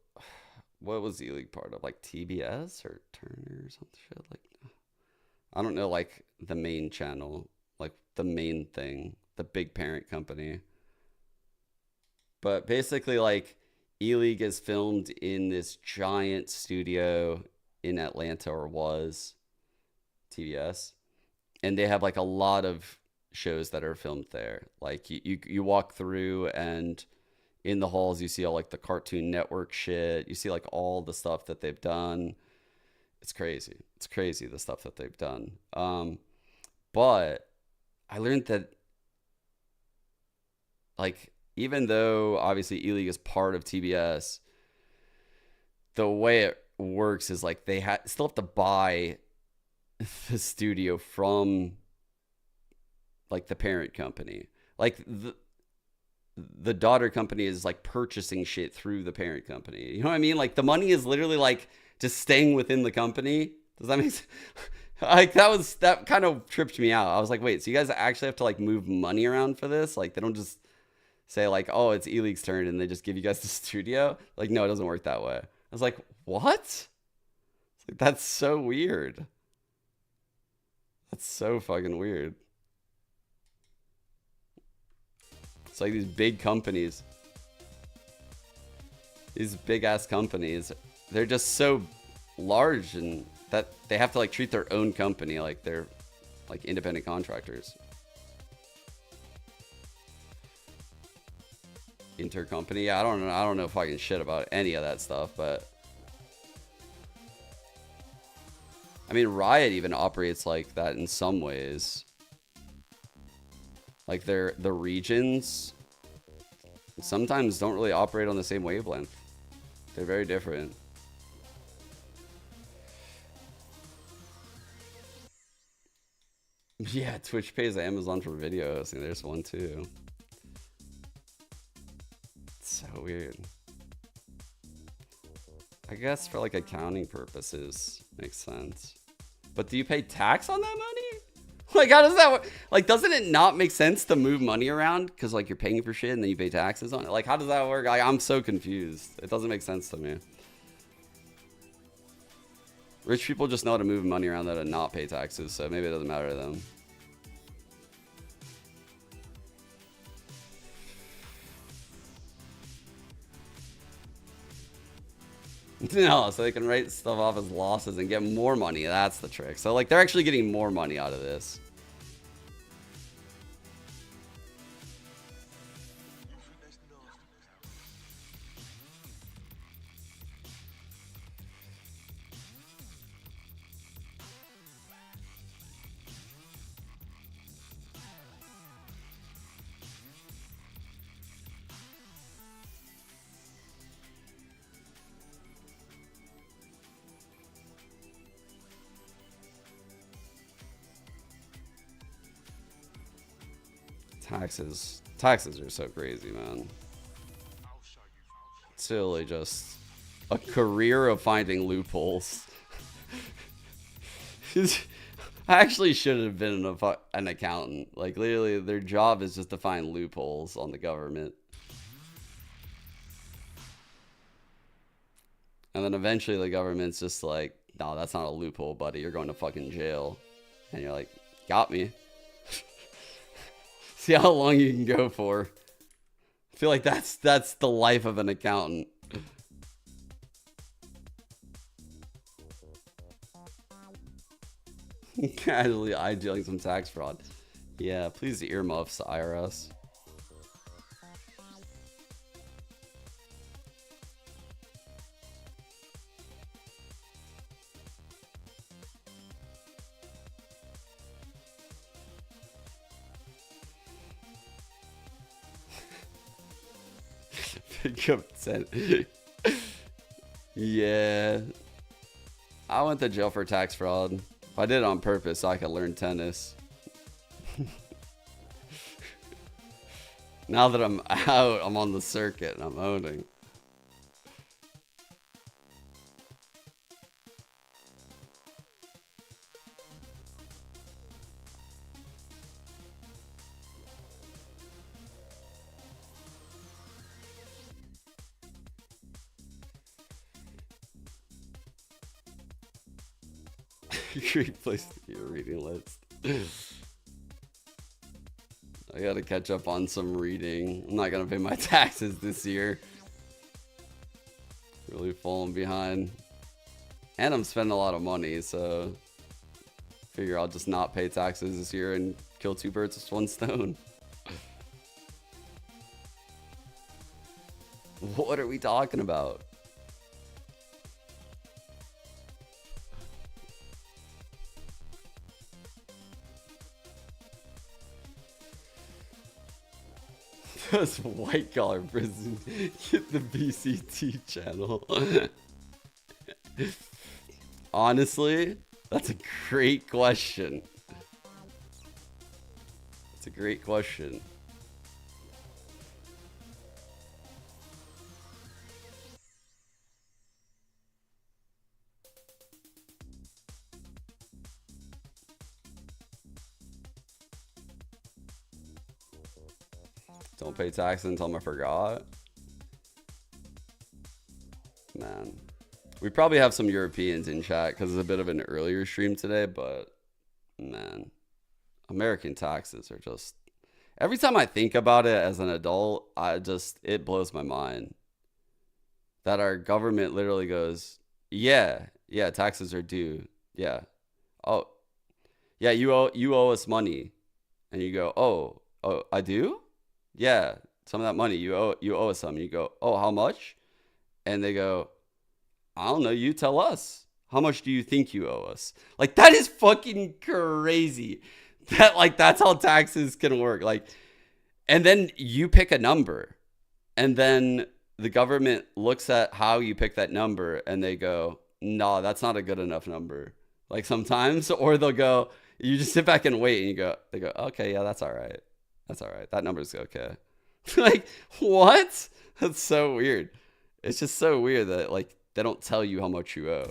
what was E-League part of? Like TBS or Turner or some shit? Like I don't know, like the main channel, like the main thing, the big parent company. But basically like E-League is filmed in this giant studio in Atlanta, or was TBS. And they have like a lot of shows that are filmed there. Like you walk through and in the halls you see all like the Cartoon Network shit. You see like all the stuff that they've done. It's crazy. It's crazy the stuff that they've done. But I learned that like even though obviously E-League is part of TBS, the way it works is like they still have to buy the studio from like the parent company. Like the daughter company is like purchasing shit through the parent company. You know what I mean? Like the money is literally like just staying within the company. Does that make sense? Like that kind of tripped me out. I was like, wait, so you guys actually have to like move money around for this? Like they don't just say like, oh, it's E-League's turn and they just give you guys the studio? Like, no, it doesn't work that way. I was like, what? It's like, that's so weird. That's so fucking weird. It's like these big companies, these big ass companies, they're just so large and that they have to like treat their own company like they're like independent contractors. Intercompany. Yeah, I don't know fucking shit about any of that stuff, but I mean, Riot even operates like that in some ways. Like the regions sometimes don't really operate on the same wavelength. They're very different. Yeah, Twitch pays Amazon for videos, and there's one too. It's so weird. I guess for like accounting purposes, makes sense. But do you pay tax on that money? Like, how does that work? Like, doesn't it not make sense to move money around? Because, like, you're paying for shit and then you pay taxes on it. Like, how does that work? I'm so confused. It doesn't make sense to me. Rich people just know how to move money around that and not pay taxes, so maybe it doesn't matter to them. No, so they can write stuff off as losses and get more money. That's the trick. So, like, they're actually getting more money out of this. Taxes are so crazy, man. It's really just a career of finding loopholes. I actually should have been an accountant. Like, literally, their job is just to find loopholes on the government. And then eventually the government's just like, no, that's not a loophole, buddy. You're going to fucking jail. And you're like, got me. See how long you can go for. I feel like that's the life of an accountant. Casually idealing some tax fraud. Yeah, please earmuffs, IRS. Pick up 10. Yeah. I went to jail for tax fraud. I did it on purpose so I could learn tennis. Now that I'm out, I'm on the circuit and I'm owning. Great place to be a reading list. I gotta catch up on some reading. I'm not gonna pay my taxes this year. Really falling behind. And I'm spending a lot of money, so figure I'll just not pay taxes this year and kill two birds with one stone. What are we talking about? That's white collar prison. Get the BCT channel. Honestly, that's a great question. It's a great question. Don't pay taxes until I forgot. Man. We probably have some Europeans in chat because it's a bit of an earlier stream today, but man. American taxes are just... Every time I think about it as an adult, it blows my mind. That our government literally goes, yeah, taxes are due. Yeah. Oh, yeah, you owe us money. And you go, oh, I do? Yeah, some of that money you owe us some. You go, oh, how much? And they go, I don't know. You tell us. How much do you think you owe us? Like, that is fucking crazy. That's how taxes can work. Like, and then you pick a number, and then the government looks at how you pick that number, and they go, no, that's not a good enough number. Like sometimes, or they'll go, you just sit back and wait, and they go, okay, yeah, that's all right. That's all right. That number's okay. Like, what? That's so weird. It's just so weird that, like, they don't tell you how much you owe.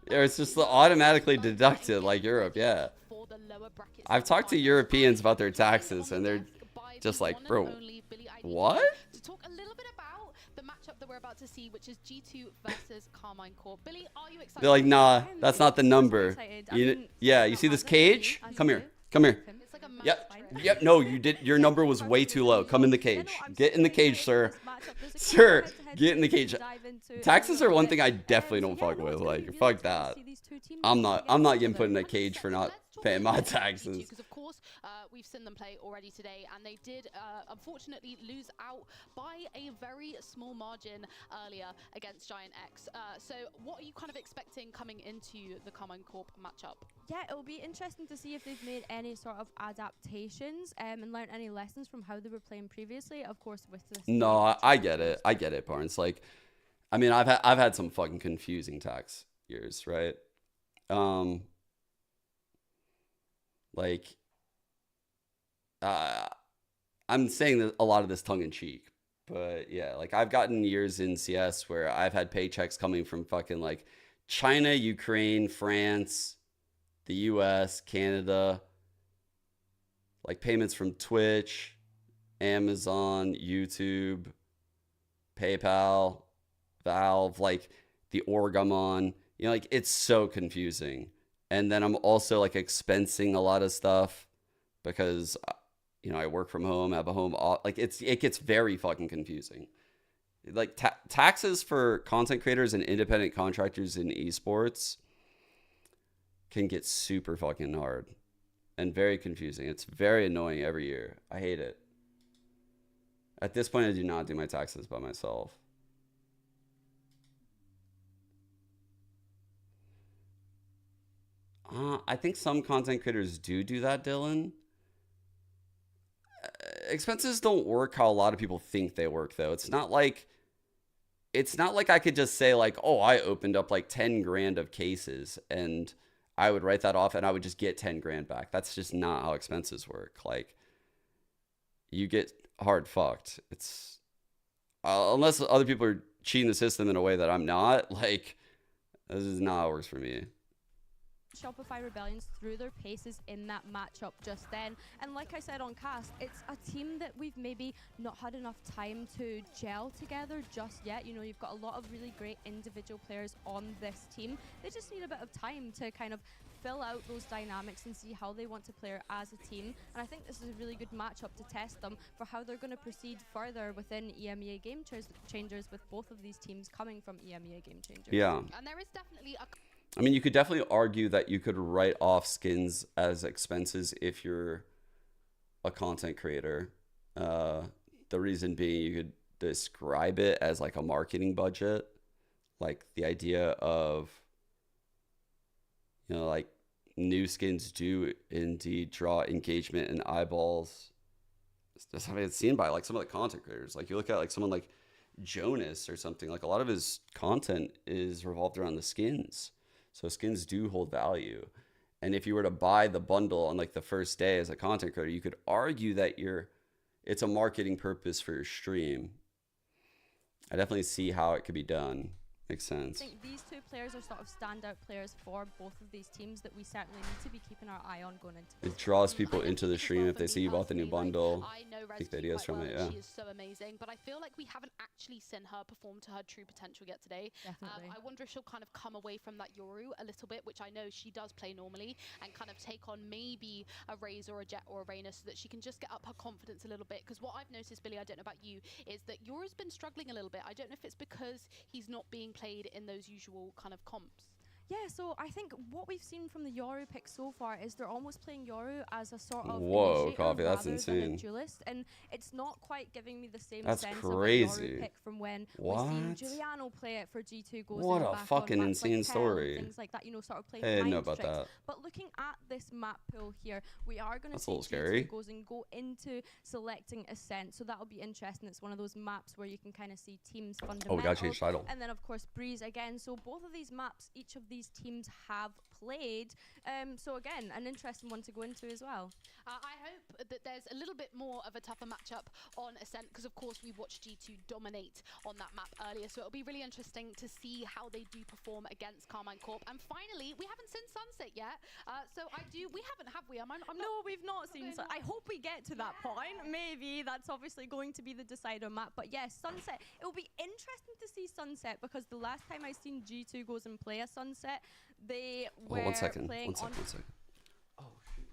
Yeah, it's just automatically deducted like Europe, yeah. I've talked to Europeans about their taxes and they're just like, bro, what? To talk a little bit about the matchup that we're about to see, which is G2 versus Carmine Corp. Billy, are you excited? They're like, nah, that's not the number. Yeah, you see this cage? Come here. Come here. Yep, no, you did. Your number was way too low. Come in the cage. Get in the cage, sir. Sir, get in the cage. Taxes are one thing I definitely don't fuck with. Like, fuck that. I'm not getting put in a cage for not paying my taxes. Because of course we've seen them play already today, and they did unfortunately lose out by a very small margin earlier against Giant X. So what are you kind of expecting coming into the Carmine Corp matchup? Yeah, it'll be interesting to see if they've made any sort of adaptations and learned any lessons from how they were playing previously. Of course, with this. No, I get it. I get it, Barnes. Like, I mean, I've had some fucking confusing tax years, right? Like, I'm saying that a lot of this tongue in cheek, but yeah, like I've gotten years in CS where I've had paychecks coming from fucking like China, Ukraine, France, the US, Canada, like payments from Twitch, Amazon, YouTube, PayPal, Valve, like the org I'm on, you know, like it's so confusing. And then I'm also like expensing a lot of stuff because, you know, I work from home, have a home, like it gets very fucking confusing. Like taxes for content creators and independent contractors in esports can get super fucking hard and very confusing. It's very annoying every year. I hate it. At this point, I do not do my taxes by myself. I think some content creators do that, Dylan. Expenses don't work how a lot of people think they work, though. It's not like I could just say like, oh, I opened up like 10 grand of cases and I would write that off and I would just get 10 grand back. That's just not how expenses work. Like, you get hard fucked. It's unless other people are cheating the system in a way that I'm not, like, this is not how it works for me. Shopify Rebellions threw their paces in that matchup just then, and like I said on cast, it's a team that we've maybe not had enough time to gel together just yet. You know, you've got a lot of really great individual players on this team. They just need a bit of time to kind of fill out those dynamics and see how they want to play as a team, and I think this is a really good matchup to test them for how they're going to proceed further within EMEA Game Changers, with both of these teams coming from EMEA Game Changers. Yeah. And there is definitely a... I mean, you could definitely argue that you could write off skins as expenses if you're a content creator. The reason being, you could describe it as like a marketing budget. Like the idea of, you know, like new skins do indeed draw engagement and eyeballs. That's something it's seen by like some of the content creators. Like you look at like someone like Jonas or something, like a lot of his content is revolved around the skins. So skins do hold value. And if you were to buy the bundle on like the first day as a content creator, you could argue that it's a marketing purpose for your stream. I definitely see how it could be done. Makes sense. I think these two players are sort of standout players for both of these teams that we certainly need to be keeping our eye on going into this. It draws people into the stream if they see you bought the new bundle. I know Take the ideas from it, yeah. She is so amazing, but I feel like we haven't actually seen her perform to her true potential yet today. Definitely. I wonder if she'll kind of come away from that Yoru a little bit, which I know she does play normally, and kind of take on maybe a Raze or a Jet or a Reyna so that she can just get up her confidence a little bit. Because what I've noticed, Billy, I don't know about you, is that Yoru's been struggling a little bit. I don't know if it's because he's not being played in those usual kind of comps. Yeah, so I think what we've seen from the Yoru pick so far is they're almost playing Yoru as a sort of Whoa, Coffee, that's rather than insane. a duelist, and it's not quite giving me the same That's sense crazy. of a Yoru pick from when What? we've seen Giuliano play it for G2 Gozen. What a back fucking on maps insane like Hell, story. things like that, you know, sort of playing I didn't know mind about tricks. that. But looking at this map pool here, we are going to That's a see little scary. G2 Gozen go into selecting Ascent, so that'll be interesting. It's one of those maps where you can kind of see teams fundamentals. Oh, we got to change title. And then of course Breeze again. So both of these maps, each of these teams have played. So again, an interesting one to go into as well. I hope that there's a little bit more of a tougher matchup on Ascent, because of course we watched G2 dominate on that map earlier, so it'll be really interesting to see how they do perform against Carmine Corp. And finally, we haven't seen Sunset yet, so we haven't, have we? No, we've not seen. So I hope we get to that point. Maybe that's obviously going to be the decider map. But yes, Sunset. It will be interesting to see Sunset, because the last time I seen G2 goes and play a Sunset, they were One second. playing One second. on. One second. Oh shoot.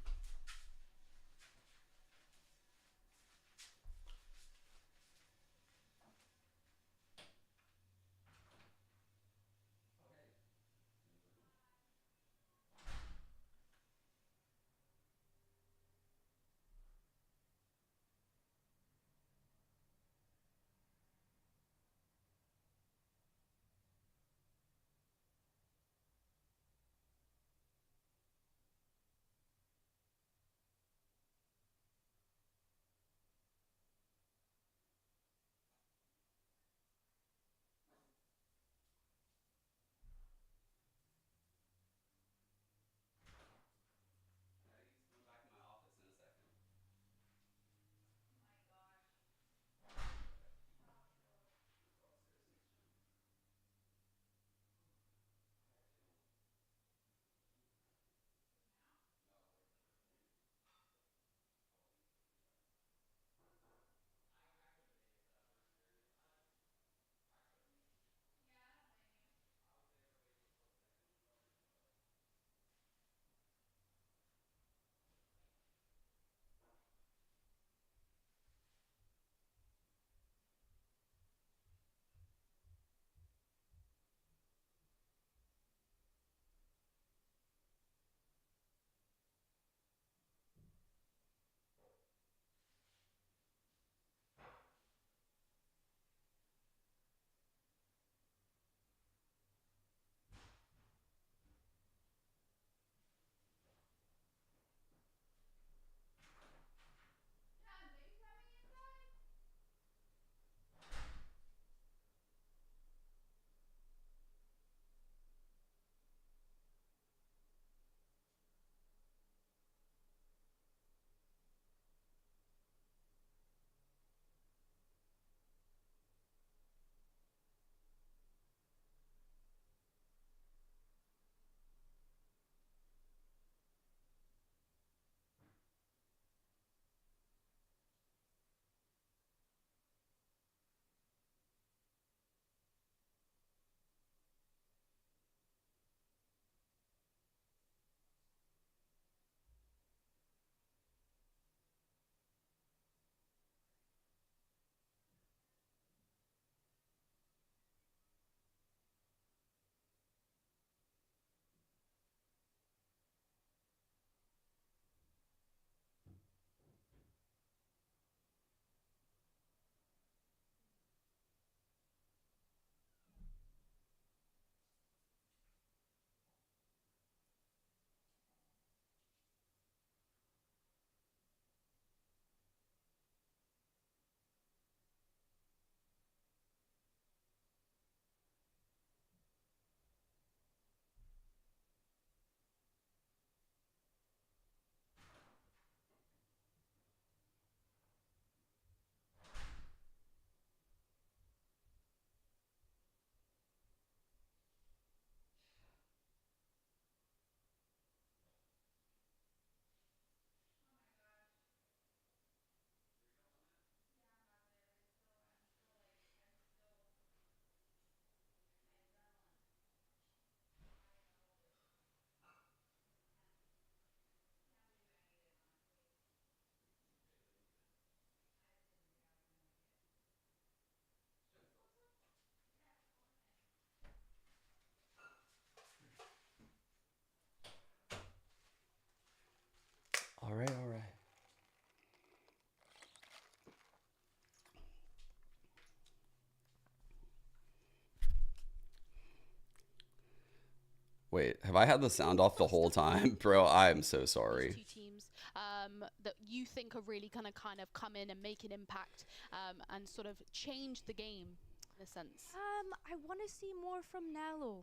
Wait, have I had the sound off the whole time? Bro, I am so sorry. Two teams that you think are really gonna kind of come in and make an impact and sort of change the game in a sense? I want to see more from Nello.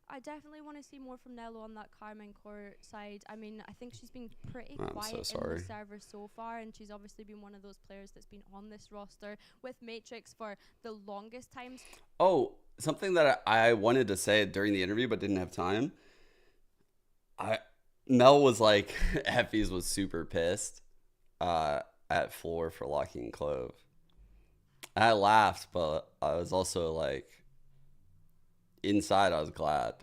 I definitely want to see more from Nello on that Carmen Court side. I mean, I think she's been pretty I'm quiet so in the sorry. server so far, and she's obviously been one of those players that's been on this roster with Matrix for the longest times. Oh, something that I wanted to say during the interview but didn't have time. Mel was like, Effie's was super pissed at Floor for locking Clove. I laughed, but I was also like, inside I was glad.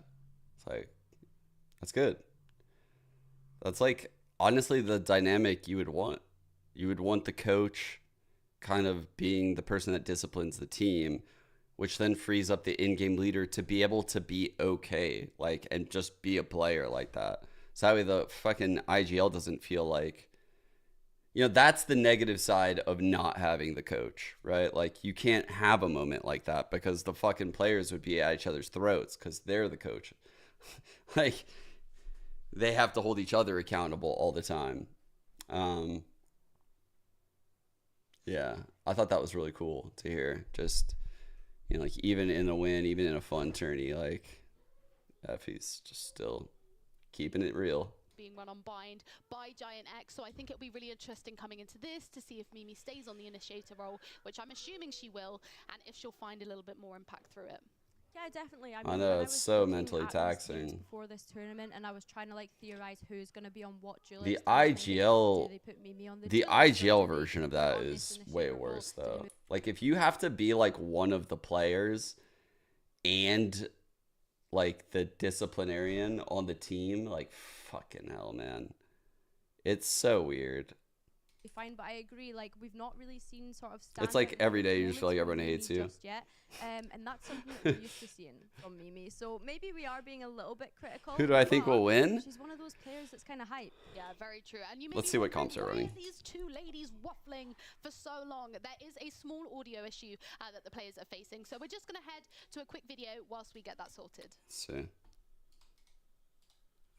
It's like, that's good. That's like, honestly, the dynamic you would want. You would want the coach kind of being the person that disciplines the team, which then frees up the in-game leader to be able to be okay, like, and just be a player like that. So that way the fucking IGL doesn't feel like, you know, that's the negative side of not having the coach, right? Like, you can't have a moment like that because the fucking players would be at each other's throats because they're the coach. Like, they have to hold each other accountable all the time. Yeah, I thought that was really cool to hear. Just, you know, like, even in a win, even in a fun tourney, like, Effie's just still keeping it real. Being run on bind by Giant X, so I think it'll be really interesting coming into this to see if Mimi stays on the initiator role, which I'm assuming she will, and if she'll find a little bit more impact through it. Yeah, definitely. I I mean, know, when it's was so looking mentally at these teams taxing. before this tournament, and I was trying to like theorize who's going to be on what duelist. The I was thinking, IGL, do they put Mimi on the the duelist, or IGL do they version of put her that on this is initiator way role? worse Do they though. move- Like, if you have to be like one of the players and like the disciplinarian on the team, like, fucking hell, man. It's so weird. Fine, but I agree. Like, we've not really seen sort of. It's like standout every day you just moments feel like from everyone Mimi hates you. just yet, and that's something that we're used to seeing from Mimi. So maybe we are being a little bit critical. Who do I think will but win? She's one of those players that's kind of hype. Yeah, very true. And you may Let's be see what wondering, comps are why running. are these two ladies waffling for so long? There is a small audio issue that the players are facing, so we're just going to head to a quick video whilst we get that sorted. Let's see.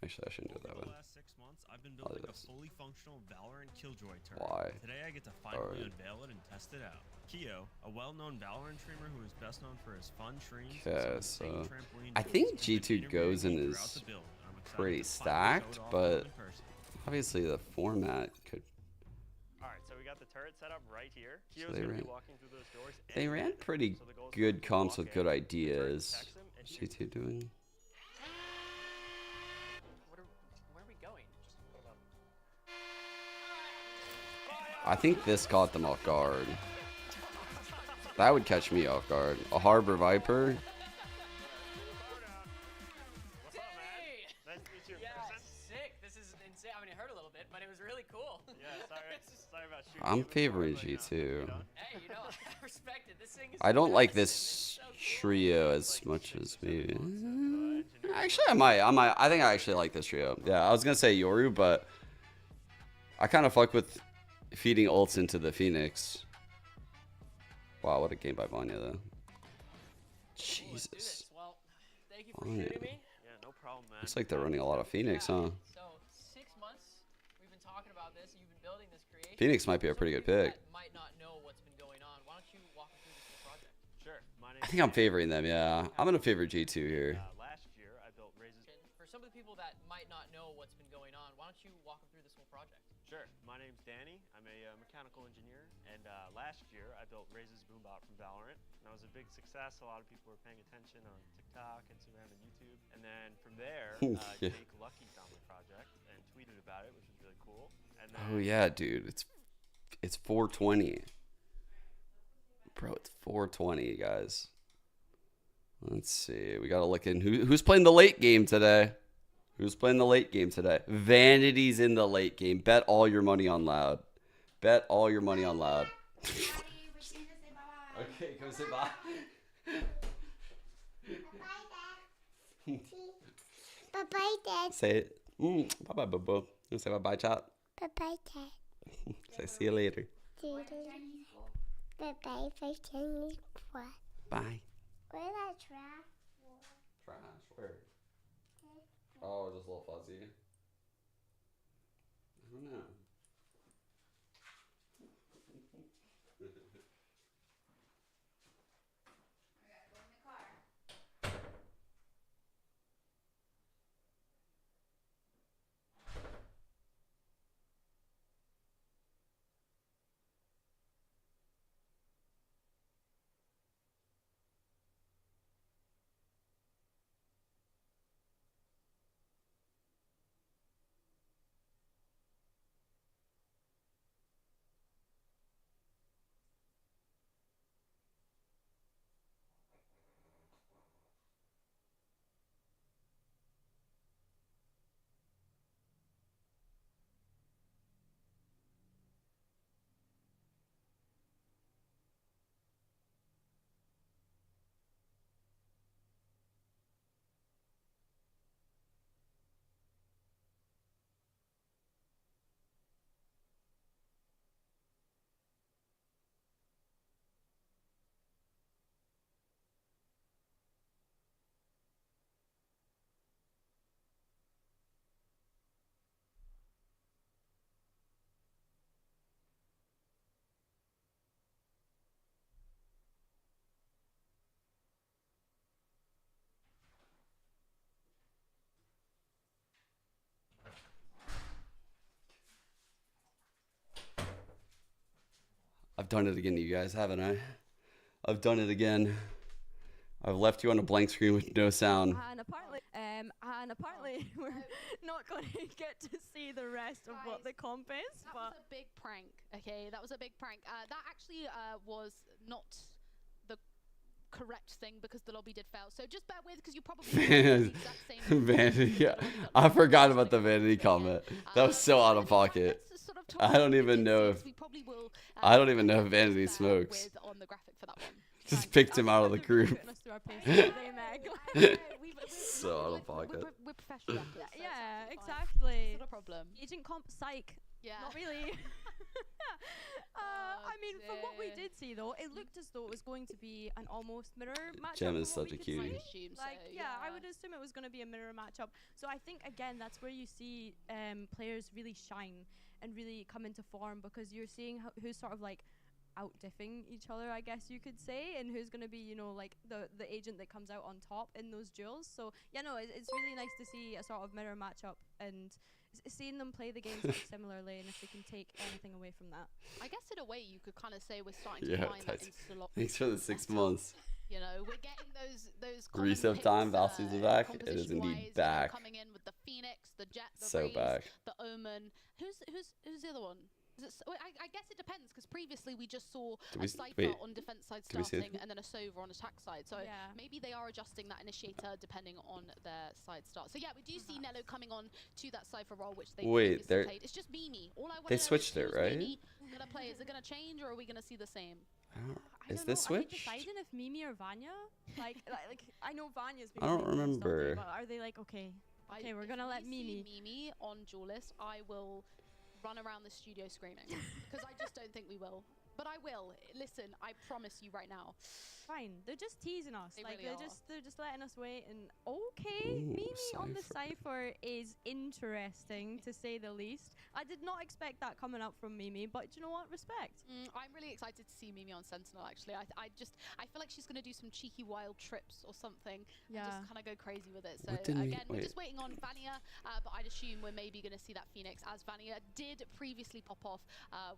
Actually, I shouldn't do it that Over way. the last 6 months, I've been I'll do building a this. fully functional Valorant Killjoy turret. Why? Today I get to finally Alright. unveil it and test it out. Kyo, a well-known Valorant streamer who is best known for his fun streams. and Okay, some so insane trampoline I jumps, think has been G2 interviewing Gozen me throughout is the build, and I'm excited pretty to finally show stacked, it off but in person. obviously the format could. Alright, so we got the turret set up right here. So Kyo's they gonna be ran- walking through those doors. They any ran minute. pretty So the goal is for good him to comps walk with good in, the turret ideas. detects him, and he- G2 doing. Where are we going? Just hold up. I think this caught them off guard. That would catch me off guard. A Harbor Viper. Hey! Nice to meet you in Yeah, person. sick. This is insane. I mean, it hurt a little bit, but it was really cool. Yeah, sorry about shooting I'm you before, favoring but, you know, G2. Hey, you know, I respect it. This thing is I don't so like good. this trio as much as maybe. Actually, I think I actually like this trio. Yeah, I was gonna say Yoru, but I kind of fuck with feeding ults into the Phoenix. Wow, what a game by Vanya though. Jesus. Well, thank you for Vanya. shooting me. Yeah, no problem, man. Looks like they're running a lot of Phoenix, huh? So 6 months we've been talking about this. You've been building this creation. Phoenix might be a pretty good pick. That might not know what's been going on. Why don't you walk them through this whole project? Sure. I think I'm favoring them. Yeah, I'm gonna favor G2 here. Last year, I built Raises. For some of the people that might not know what's been going on, why don't you walk them through this whole project? Sure. My name's Danny. I'm a mechanical engineer, and last year I built Raises Boombot from Valorant, and that was a big success. A lot of people were paying attention on TikTok, Instagram, and YouTube. And then from there, Yeah. Jake Lucky found the project and tweeted about it, which was really cool. And then Oh yeah, dude, it's 420. Bro, it's 420, guys. Let's see. We gotta look in who's playing the late game today. Who's playing the late game today? Vanity's in the late game. Bet all your money on Loud. Bet all your money on Loud. Okay, go say bye. Bye-bye, Dad. Say it. Bye-bye, Bobo. You say bye-bye, Chop? Bye-bye, Dad. Say see you later. Bye-bye for Chinese what? Bye. Where's that trash? Trash, where? Oh, just a little fuzzy. I don't know. I've done it again, you guys, haven't I? I've done it again. I've left you on a blank screen with no sound. And apparently we're not going to get to see the rest of what the comp is. That was a big prank, okay? That was a big prank. That actually was not the correct thing because the lobby did fail. So just bear with because you probably the exact same Vanity, yeah. I forgot about the vanity comment. That was so out of pocket. I don't even know if Vanity smokes. On the graphic for that one. Just picked him out of the group. So out of pocket. We're professional. Yeah, exactly. It's not a problem. Agent comp psych. Yeah. Not really. I mean, from what we did see though, it looked as though it was going to be an almost mirror matchup. Gem is from what such a we could cutie. see. Like, yeah, I would assume it was going to be a mirror matchup. So I think again, that's where you see players really shine and really come into form because you're seeing who's sort of like out-diffing each other, I guess you could say, and who's going to be, you know, like the agent that comes out on top in those duels. So yeah, no, it's really nice to see a sort of mirror matchup and seeing them play the games like similarly, and if they can take anything away from that. I guess in a way you could kind of say we're starting to find that insta-lock. Thanks for the 6 months. You know, we're getting those Reset time, Val season back. It is indeed back. Coming in with the Phoenix, the Jet, the So Raze, back. the Omen. Who's the other one? I guess it depends because previously we just saw a Cypher on defense side starting and then a Sova on attack side. So maybe they are adjusting that initiator depending on their side start. So yeah, we do see Nello coming on to that Cypher role, which they previously played. It's just Mimi. All I want to know switched it, right? Gonna play. Is it gonna change or are we gonna see the same? Is this switched? Are they deciding if Mimi or Vanya? Like I know Vanya's been I don't playing most of the day, remember. but are they like okay, we're gonna let Mimi? Mimi on Duelist, I will run around the studio screaming because I just don't think we will. But I will. Listen, I promise you right now. Fine. They're just teasing us. They're just letting us wait. And okay, Ooh, Mimi on the Cypher. Cypher is interesting to say the least. I did not expect that coming up from Mimi, but you know what? Respect. I'm really excited to see Mimi on Sentinel. Actually, I feel like she's gonna do some cheeky wild trips or something. And just kind of go crazy with it. So again, we're just waiting on Vania, but I'd assume we're maybe gonna see that Phoenix, as Vania did previously pop off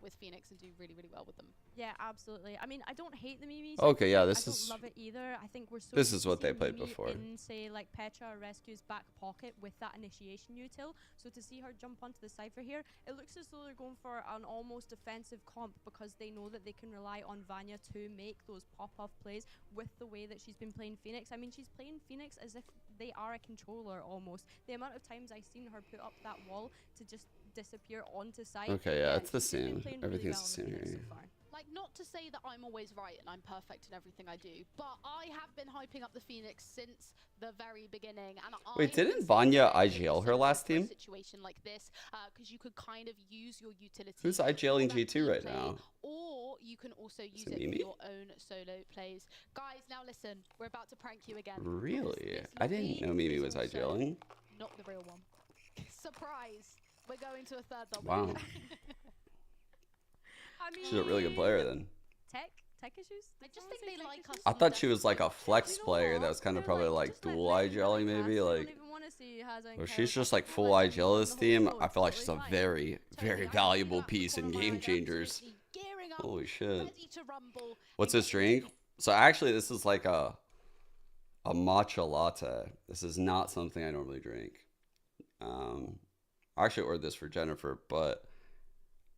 with Phoenix and do really, really well with them. Yeah, absolutely. I mean, I don't hate the Mimi. Okay, yeah, I this don't is- love it either. I think we're so this used is to what they seeing played Mimi before. in, say, like Petra or Rescue's back pocket with that initiation util. So to see her jump onto the Cypher here, it looks as though they're going for an almost defensive comp because they know that they can rely on Vanya to make those pop-off plays with the way that she's been playing Phoenix. I mean, she's playing Phoenix as if they are a controller almost. The amount of times I've seen her put up that wall to just disappear onto site. Okay, yeah, it's the she's been same. playing Everything's well the same on Phoenix here. so far. Like, not to say that I'm always right and I'm perfect in everything I do, but I have been hyping up the Phoenix since the very beginning. And Wait, didn't Vanya IGL her last team? Situation like this, because you could kind of use your utility. Who's IGLing G2 right now? Or you can also use it Mimi? for your own solo plays. Guys, now listen, we're about to prank you again. Really? I didn't know Mimi was IGLing. not the real one. Surprise! We're going to a third double. Wow. I mean, She's a really good player then. Tech issues? I just think they like us. I thought she was like a flex player that was kind of probably like dual eye jelly maybe like. Or she's just like full eye jelly this team. I feel like she's a very, very valuable piece in game changers. Holy shit. What's this drink? So actually this is like a matcha latte. This is not something I normally drink. I actually ordered this for Jennifer, but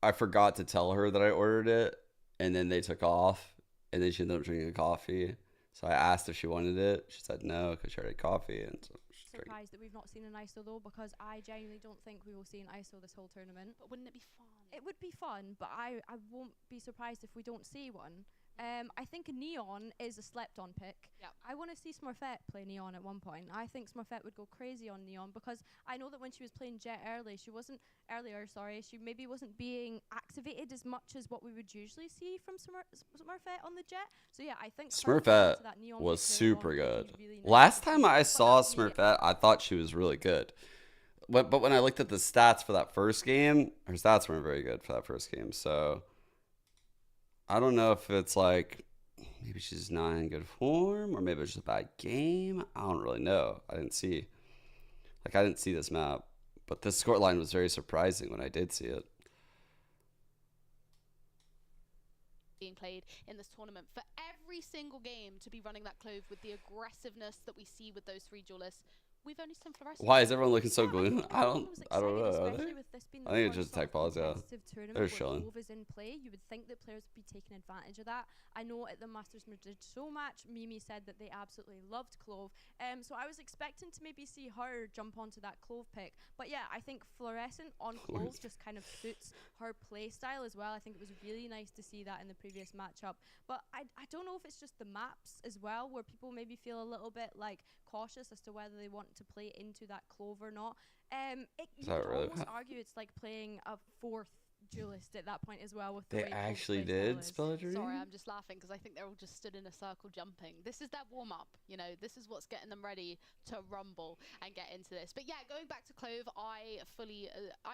I forgot to tell her that I ordered it, and then they took off, and then she ended up drinking coffee. So I asked if she wanted it. She said no because she already had coffee, and so she's drinking. Surprised that we've not seen an ISO though, because I genuinely don't think we will see an ISO this whole tournament. But wouldn't it be fun? It would be fun, but I won't be surprised if we don't see one. I think Neon is a slept-on pick. Yep. I want to see Smurfette play Neon at one point. I think Smurfette would go crazy on Neon because I know that when she was playing Jet she maybe wasn't being activated as much as what we would usually see from Smurfette on the Jet. So yeah, I think Smurfette was super good. Really nice. Last time I saw Smurfette, I thought she was really good. But when I looked at the stats for that first game, her stats weren't very good for that first game. So I don't know if it's like maybe she's not in good form or maybe it's just a bad game. I don't really know. I didn't see this map, but this score line was very surprising when I did see it. Being played in this tournament for every single game to be running that clove with the aggressiveness that we see with those three duelists. We've only seen fluorescent. Why is everyone looking so gloomy? I don't know. Are they? I think it's just tech pause. Yeah, they're chilling. Is in play. You would think that players would be taking advantage of that. I know at the Masters Madrid show match, Mimi said that they absolutely loved Clove. So I was expecting to maybe see her jump onto that Clove pick. But yeah, I think fluorescent on Clove just kind of suits her play style as well. I think it was really nice to see that in the previous matchup. But I don't know if it's just the maps as well, where people maybe feel a little bit like cautious as to whether they want to play into that Clove or not. You could almost argue it's like playing a fourth duelist at that point as well. With they actually did spell a dream. Sorry, I'm just laughing because I think they're all just stood in a circle jumping. This is their warm up, you know. This is what's getting them ready to rumble and get into this. But yeah, going back to Clove, I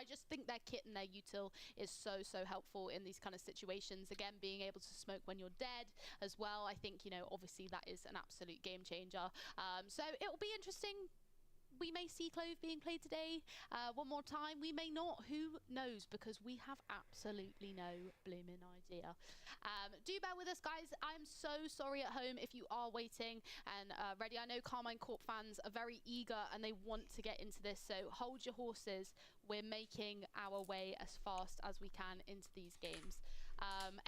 just think their kit and their util is so helpful in these kind of situations. Again, being able to smoke when you're dead as well. I think, you know, obviously that is an absolute game changer. So it will be interesting. We may see Clove being played today one more time. We may not. Who knows? Because we have absolutely no blooming idea. Do bear with us, guys. I'm so sorry at home if you are waiting and ready. I know Carmine Corp fans are very eager and they want to get into this. So hold your horses. We're making our way as fast as we can into these games.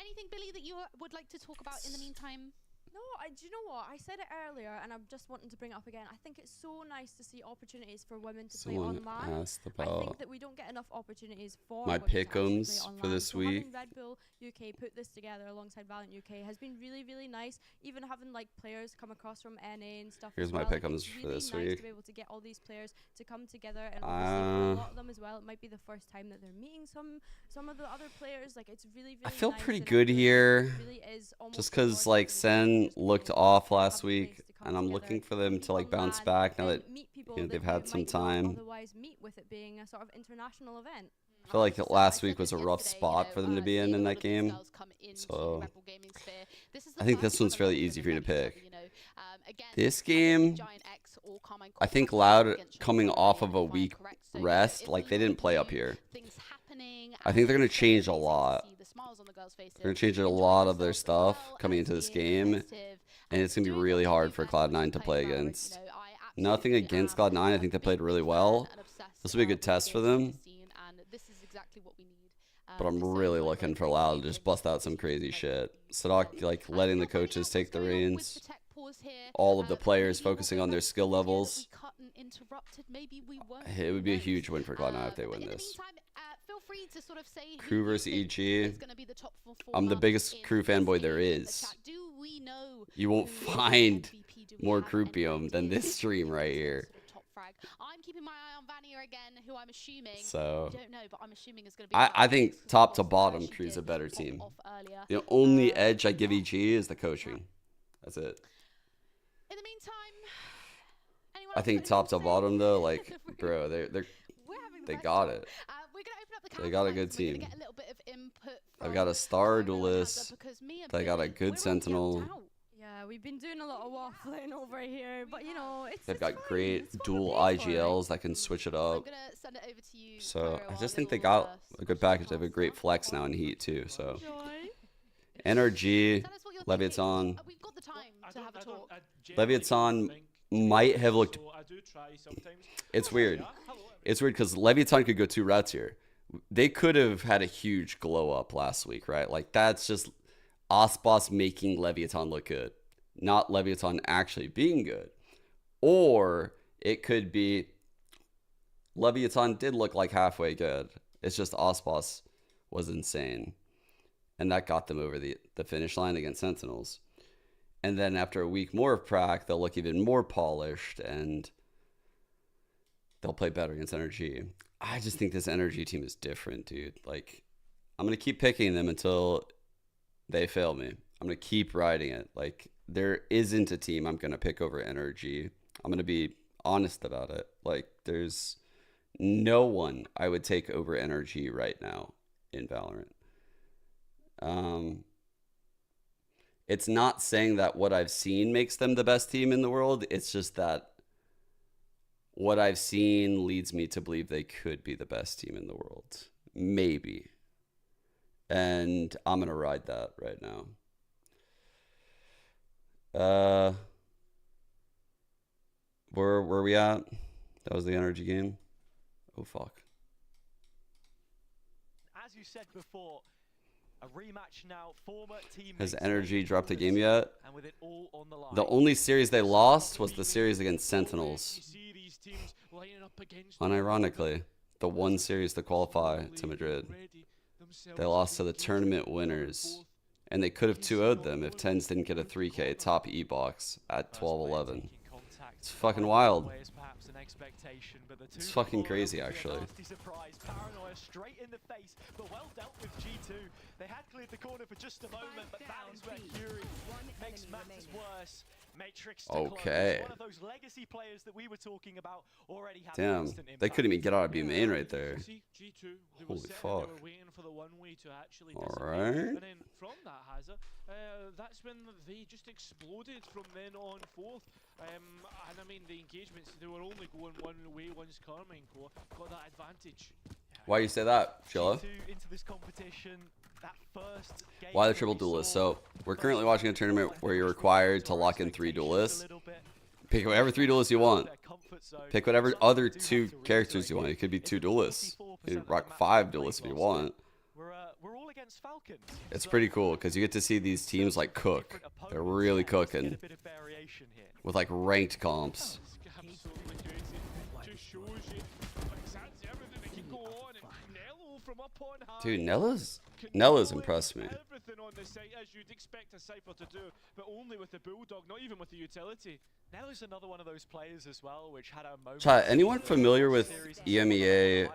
Anything, Billy, that you would like to talk about in the meantime? No, do you know what? I said it earlier, and I'm just wanting to bring it up again. I think it's so nice to see opportunities for women to play online. I think that we don't get enough opportunities for my pick'ems for this week. Having Red Bull UK put this together alongside Valorant UK has been really nice. Even having like players come across from NA and stuff. Here's my pick'ems for this week. To be able to get all these players to come together, and obviously for a lot of them as well, it might be the first time that they're meeting some of the other players. Like it's really I feel nice, pretty good here, just because like Sen looked off last week, and I'm looking for them to like bounce back now that they've had some time. Otherwise, meet with it being a sort of international event. I feel like last week was a rough spot for them to be in that game, so I think this one's fairly easy for you to pick. This game, I think Loud coming off of a week rest, like they didn't play up here. I think they're going to change a lot. They're going to change a lot of their stuff coming into this game, and it's going to be really hard for Cloud9 to play against. Nothing against Cloud9. I think they played really well. This will be a good test for them. But I'm really looking for Loud to just bust out some crazy shit. Sadak, like, letting the coaches take the reins. All of the players focusing on their skill levels. It would be a huge win for Cloud9 if they win this. Crew versus EG. I'm the biggest Crew fanboy there is. You won't find more Croupium than this stream right here. I'm keeping my eye on Vania again, who I'm assuming. So I don't know, but I'm assuming is going to be. I think top to bottom, Crew's a better team. The only edge I give EG is the coaching. That's it. In the meantime, I think top to bottom though, like, bro, they got it. We're gonna open up the They got a good comments. We're team. gonna get a little bit of input They've got a star duelist. because me and They got a Billy, good we're sentinel. Yeah, we've been doing a lot of waffling over here, but you know, They've got great dual IGLs that can switch it up. gonna send it over to you. So I just think they got a good package. They have a great flex now in Heat too. So NRG, Leviathan. We've got the time to have a talk. Leviathan might have looked. It's weird. It's weird because Leviathan could go 2 routes here. They could have had a huge glow up last week, right? Like that's just Osboss making Leviathan look good, not Leviathan actually being good. Or it could be Leviathan did look like halfway good. It's just Osboss was insane. And that got them over the finish line against Sentinels. And then after a week more of prac, they'll look even more polished and they'll play better against NRG. I just think this NRG team is different, dude. Like, I'm going to keep picking them until they fail me. I'm going to keep riding it. Like, there isn't a team I'm going to pick over NRG. I'm going to be honest about it. Like, there's no one I would take over NRG right now in Valorant. It's not saying that what I've seen makes them the best team in the world. It's just that what I've seen leads me to believe they could be the best team in the world. Maybe. And I'm going to ride that right now. Where are we at? That was the energy game. Oh, fuck. As you said before, a rematch now. Former teammates. Has energy dropped a game yet? And with it all on the line. The only series they lost was the series against Sentinels. Unironically, the one series to qualify to Madrid. They lost to the tournament winners. And they could have 2-0'd them if Tens didn't get a 3K top E-box at 12-11. It's fucking wild. It's fucking crazy, actually. Paranoia straight in the face, but well dealt with G2. They had cleared the corner for just a moment, but that is where Fury makes matters worse. Matrix to Okay. close. One of those legacy players that we were talking about already had Damn, instant impact. they couldn't even get out of B main right there. Holy fuck. Alright. And then from that, Hazard, that's when they just exploded from then on forth. And I mean, the engagements, they were only going one way once Carmine got that advantage. Why you say that, Chilla? Into this competition, that first game Why the triple duelist? So we're currently watching a tournament where you're required to lock in 3 duelists. Pick whatever 3 duelists you want. Pick whatever other 2 characters you want. It could be 2 duelists. You can rock 5 duelists if you want. We're all against Falcons. It's pretty cool because you get to see these teams like cook. They're really cooking with like ranked comps. Absolutely crazy. Just shows you exactly everything that can go on. And Nello from up on high. Dude, Nella's impressed me. Everything on the site as you'd expect a Cypher to do, but only with the Bulldog, not even with the utility. Nello's another one of those players as well, which had a moment. Chat, anyone familiar with EMEA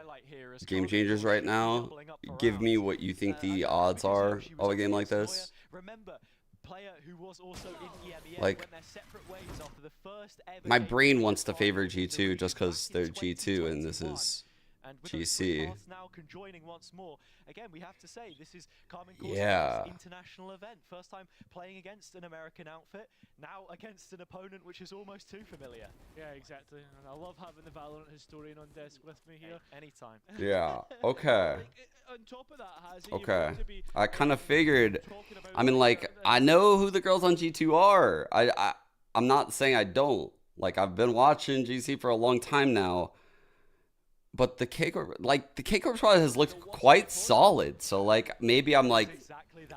game changers right now? Give me what you think the odds are of a game like this. Remember, player who was also in EMEA like, went their separate ways after the first ever my brain wants to favor G2 just because they're G2 and this is GC. Now conjoining once more. Again, we have to say this is Carmen Yeah. international event. First time playing against an American outfit. Now against an opponent which is almost too familiar. Yeah, exactly. And I love having the Valorant historian on desk with me here. Anytime. Yeah. Okay. On top of that, Hazzy, Okay. I kind of figured. I mean, like, I know who the girls on G2 are. I'm not saying I don't. Like, I've been watching GC for a long time now. But the K-Corp, like, the K-Corp squad has looked quite solid. So, like, maybe I'm like,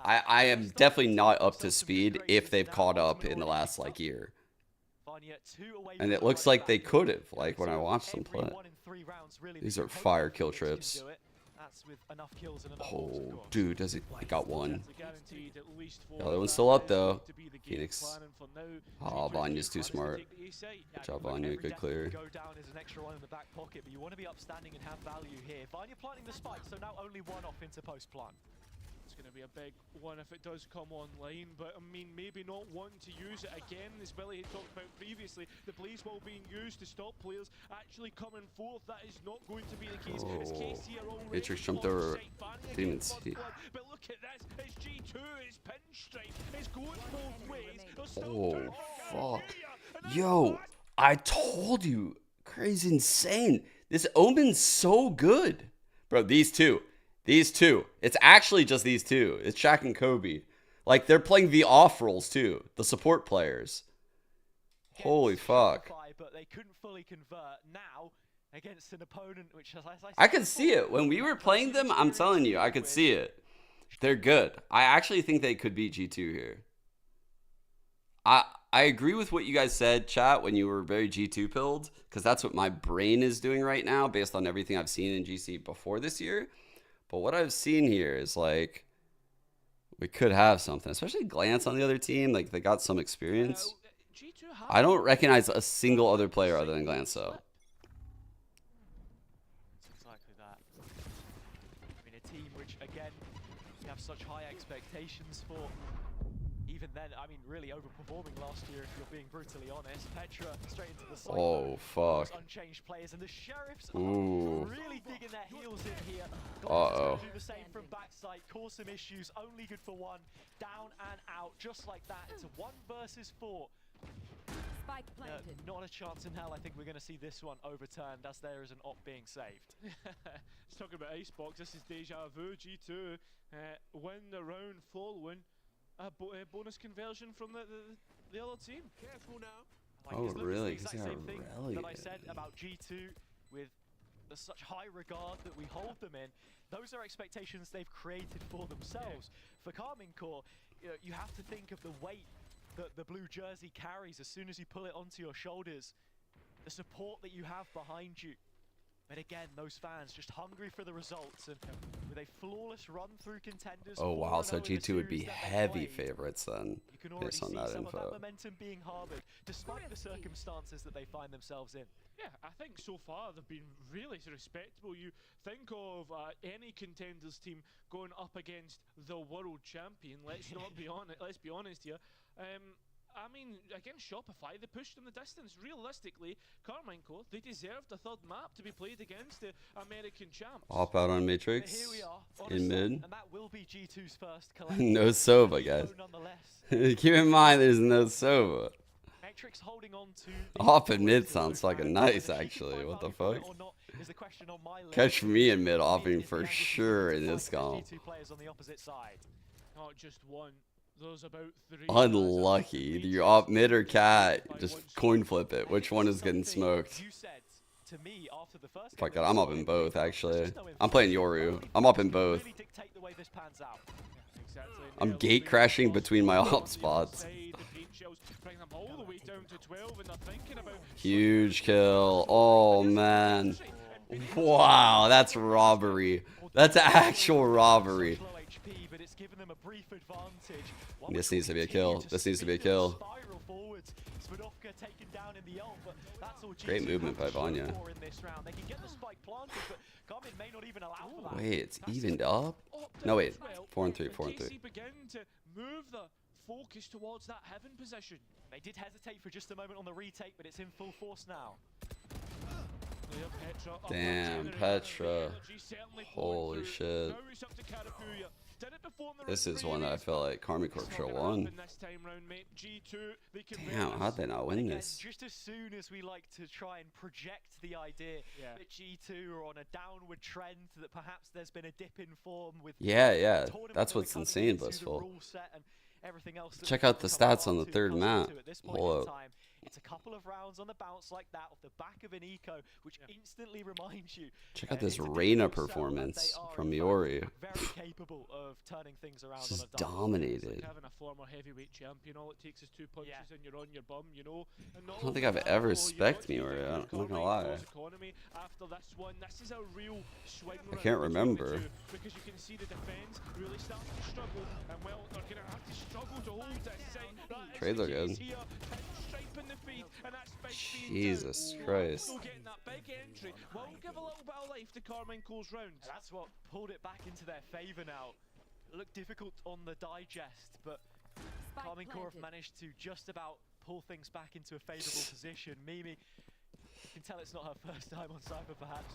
I am definitely not up to speed if they've caught up in the last, like, year. And it looks like they could have, like, when I watched them play. These are fire kill trips. Oh, dude, does it got one. The other one's still up, though. Phoenix. Oh, Vanya's too smart. Good job, Vanya. Good clear. Go down as an extra one in the back pocket, but you want to be upstanding and have value here. Vanya planting the spike, so now only one off into post plant. It's going to be a big one if it does come online, but I mean, maybe not wanting to use it again, as Billy had talked about previously. The Blaze Ball being used to stop players actually coming forth. That is not going to be the case. As KC are already Matrix jumped over. Didn't even see. But look at this, it's G2, it's Pinstripe, it's going both ways. Oh, fuck. Yo, I told you. Crazy insane. This Omen's so good. Bro, these two. It's actually just these two. It's Shaq and Kobe. Like, they're playing the off roles too. The support players. Holy fuck. But they couldn't fully convert now against an opponent which, as I could see it. When we were playing them, I'm telling you, I could see it. They're good. I actually think they could beat G2 here. I agree with what you guys said, chat, when you were very G2 pilled, because that's what my brain is doing right now based on everything I've seen in GC before this year. But what I've seen here is like, we could have something, especially Glance on the other team. Like, they got some experience. I don't recognize a single other player other than Glance, though. It's exactly that. I mean, a team which, again, you have such high expectations for. Even then, I mean, really overperforming last year, if you're being brutally honest. Petra straight into the side. Oh, fuck. Unchanged players, and the Sheriffs Ooh. are really digging their heels in here. Uh-oh. Do the same from backside, cause some issues, only good for one. Down and out, just like that. It's a 1 versus 4. Spike planted. Not a chance in hell. I think we're going to see this one overturned as there is an op being saved. Let's talk about Icebox. This is deja vu. G2 win the round following a bonus conversion from the other team. Careful now. Oh, really? It's the exact same thing that I said about G2 with such high regard that we hold them in. Those are expectations they've created for themselves. For Karmine Corp, you have to think of the weight that the blue jersey carries as soon as you pull it onto your shoulders. The support that you have behind you. But again, those fans just hungry for the results, and with a flawless run through contenders. Oh, wow. So G2 would be heavy favorites then, based on that info. Of that momentum being harbored, despite the circumstances that they find themselves in. Yeah, I think so far they've been really respectable. You think of any contenders team going up against the world champion. Let's not be honest. Let's be honest here. I mean, against Shopify, they pushed them the distance. Realistically, Karmine Corp, they deserved a third map to be played against the American champs. Hop out on Matrix. Here we are, in mid. And that will be G2's first No Sova, guys. Keep in mind, there's no Sova. Matrix holding on to Hop in mid sounds fucking nice, actually. What the fuck? Catch me in mid hopping for sure in this comp. Not just one. There's about 3. Unlucky. You're off mid or cat. Just coin flip it. Which one is getting smoked? Fuck it, I'm up in both, actually. I'm playing Yoru. I'm up in both. I'm gate crashing between my op spots. Huge kill. Oh, man. Wow, that's robbery. That's actual robbery. This needs to be a kill. This needs to be a kill. Great movement by Vanya. Wait, it's evened up? No, wait. 4 and 3, 4 and 3. Move the focus towards that heaven position. They did hesitate for just a moment on the retake, but it's in full force now. Damn, Petra. Holy shit. This is one that I feel like Karmine Corp should have won. Damn, how'd they not win this? Just as soon as we like to try and project the idea that G2 are on a downward trend, that perhaps there's been a dip in form with Yeah, that's what's insane, Blissful. Check out the stats on the third map. Hold up. It's a couple of rounds on the bounce like that off the back of an eco, which instantly reminds you. Check out this Reyna performance from Yoru. Very capable of turning things around. Just dominated. Having a former heavyweight champion, all it takes is 2 punches and you're on your bum, you know. I don't think I've ever spec'd Yoru. I'm not gonna lie. After this one, this is a real swing. I can't remember. Because you can see the defense really starting to struggle, and well, they're gonna have to struggle to hold this. Trades are good. Jesus Christ. Getting that big entry will give a little bit of life to Karmine Corp's round. And that's what pulled it back into their favor now. looked difficult on the digest, but Carmine Corp have managed to just about pull things back into a favourable position. Mimi, you can tell it's not her first time on Cypher perhaps,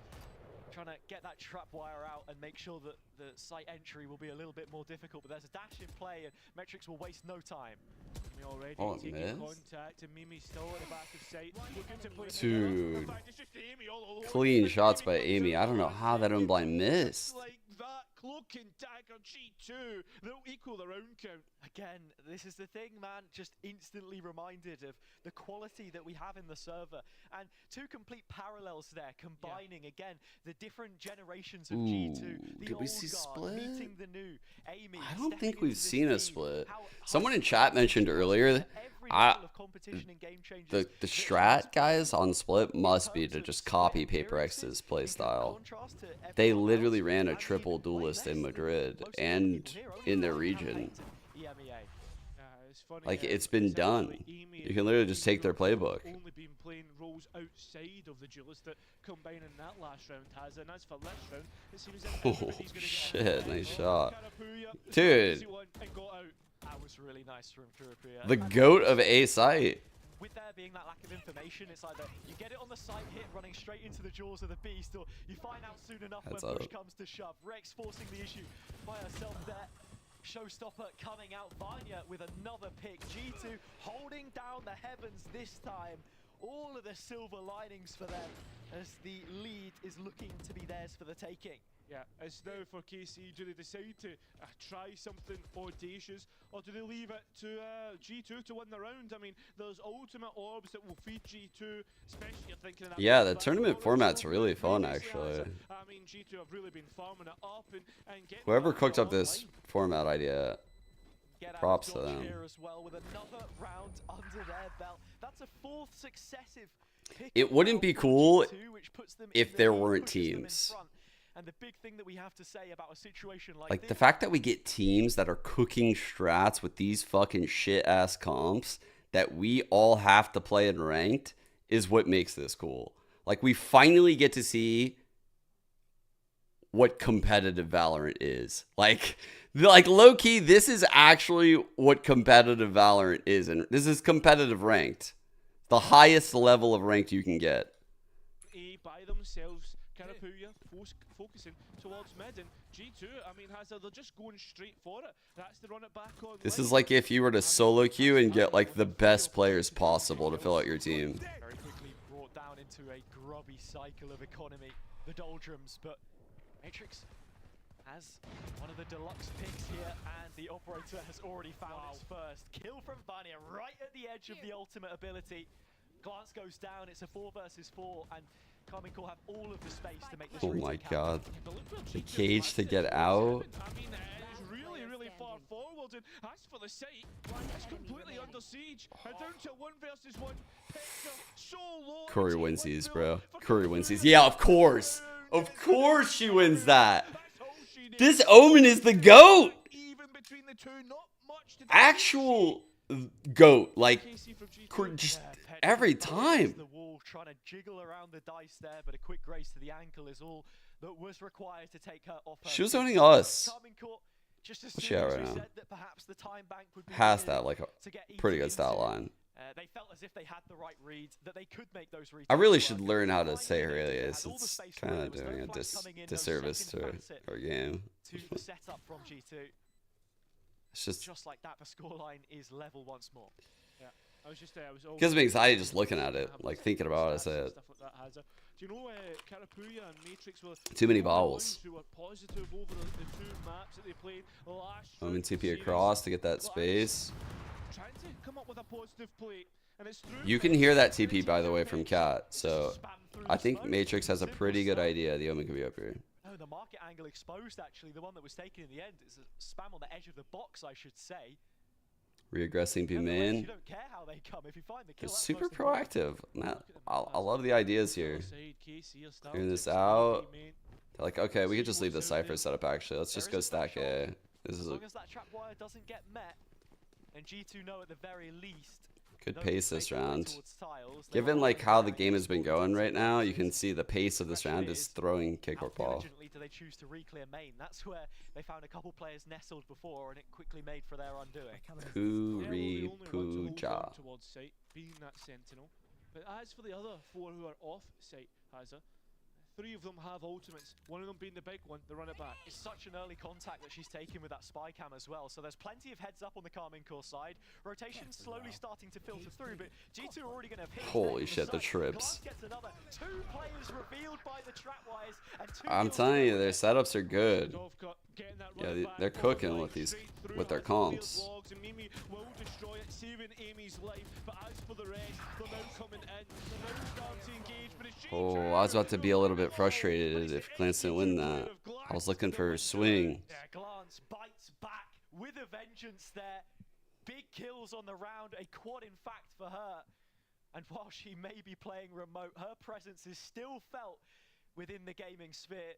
trying to get that trap wire out and make sure that the site entry will be a little bit more difficult, but there's a dash in play and Metrics will waste no time. Mimi already taking missed. contact, and Mimi still at the back of sight, looking to play. Dude, In fact, it's just Amy all alone. clean shots by Amy. I don't know how that unblind missed. Like that, Cloak and Dagger G2, they'll equal their own count. Again, this is the thing, man, just instantly reminded of the quality that we have in the server. And two complete parallels there, combining, again, the different generations of G2. The did we old see guard split? meeting the new. Amy, I don't stepping think we've into this seen a team. split. How Someone in chat mentioned earlier, the strat guys on split must be to just copy Paper X's playstyle. They literally ran a triple duelist in Madrid and in their region. Like, it's been done. You can literally just take their playbook. Only been playing roles outside of the duelist that combine in that last round has, and as for this round, it seems that Oh shit, nice shot. Dude, that was really nice from Karapuya. the GOAT of A site. With there being that lack of information, it's either you get it on the side hit running straight into the jaws of the beast, or you find out soon enough That's when push up. comes to shove. Rex forcing the issue by herself there. Showstopper coming out, Vanya with another pick. G2 holding down the heavens this time. All of the silver linings for them as the lead is looking to be theirs for the taking. Yeah, it's now for KC. Do they decide to try something audacious, or do they leave it to G2 to win the round? I mean, there's ultimate orbs that will feed G2, especially you're thinking of that. Yeah, the tournament format's really fun, actually. I mean, G2 have really been farming it up and getting Whoever cooked up this format idea, props to them. Here as well with another round under their belt. That's a fourth successive pick. It wouldn't be cool G2, which puts them if in the there lead, weren't pushes them in teams. front. And the big thing that we have to say about a situation like Like, this, the fact that we get teams that are cooking strats with these fucking shit-ass comps that we all have to play in ranked is what makes this cool. Like, we finally get to see what competitive Valorant is. Like low-key, this is actually what competitive Valorant is. And this is competitive ranked. The highest level of ranked you can get. By themselves, Karapuya focusing towards mid, and G2, I mean, they're just going straight for it. That's to run it back on. This is like if you were to solo queue and get like the best players possible to fill out your team. very quickly brought down into a grubby cycle of economy, the doldrums, but Matrix has one of the deluxe picks here, and the operator has already found its first kill from Vanya right at the edge of the ultimate ability. Glance goes down, it's a 4 versus 4, and Carmine Corp have all of the space to make this Oh my retake god. happen. The cage to get out. I mean, it's really far forward, and as for the site, it's completely under siege. And down to 1 versus 1. Picture so low. Curry wins these, bro. Curry wins these. Yeah, of course. Of course she wins that. This Omen is the GOAT. Actual GOAT. Like, just every time. The wall trying to jiggle around the dice there, but a quick grace to the ankle is all that was required to take her off her She was feet. owning us. Carmine Corp, just as What's soon she at as right we now? said that perhaps the time bank would be Has needed that like to a get pretty easy good stat into, line. they felt as if they had the right read, that they could make those reads. I really should learn how to say her alias. It's kind of doing a disservice to our game. To the setup from G2. It's just Just like that, the scoreline is level once more. Yeah, I was gives me anxiety just looking at it, like thinking about what I said. Stuff like that has a, do you know Karapuya and Matrix were Too many the vowels. ones who were positive over the 2 maps that they played last I'm in round TP series. across to get that space. Trying to come up with a positive play, and it's through You can hear that TP, by the way, from Cat. So I think Matrix has a pretty good idea the Omen could be up here. Oh, the market angle exposed, actually. The one that was taken in the end is a spam on the edge of the box, I should say. Reaggressing B You main. don't care how they come. If you find the kill, It's that's super most important. proactive. Man, I love the ideas here. Clearing this out. They're like, okay, we could just leave the Cypher setup, actually. Let's just go stack A. This is As a long as that trap wire doesn't get met, and G2 know at the very least Good pace this round. Given like how the game has been going right now, you can see the pace of this round is throwing kick or ball. Do they choose to re-clear main? That's where they found a couple players nestled before, and it quickly made for their undoing. Puja. Towards site, being that sentinel. But as for the other 4 who are off site, Hazza, 3 of them have ultimates, one of them being the big one, the run it back. It's such an early contact that she's taking with that spy cam as well, so there's plenty of heads up on the Carmine Core side. Rotation slowly starting to filter through, but G2 are already going to hit. Holy shit, the trips. Gets another 2 players revealed by the trapwise, and 2 I'm telling you, their setups are good. Yeah, they're cooking with these, with their comps. Will destroy it, saving Amy's life, but as for the rest, they're now coming in, they're now starting to engage, but it's Oh, I was about to be a little bit frustrated if Glance didn't win that. I was looking for her swing. Yeah, Glance bites back with a vengeance there. Big kills on the round, a quad in fact for her. And while she may be playing remote, her presence is still felt within the gaming sphere.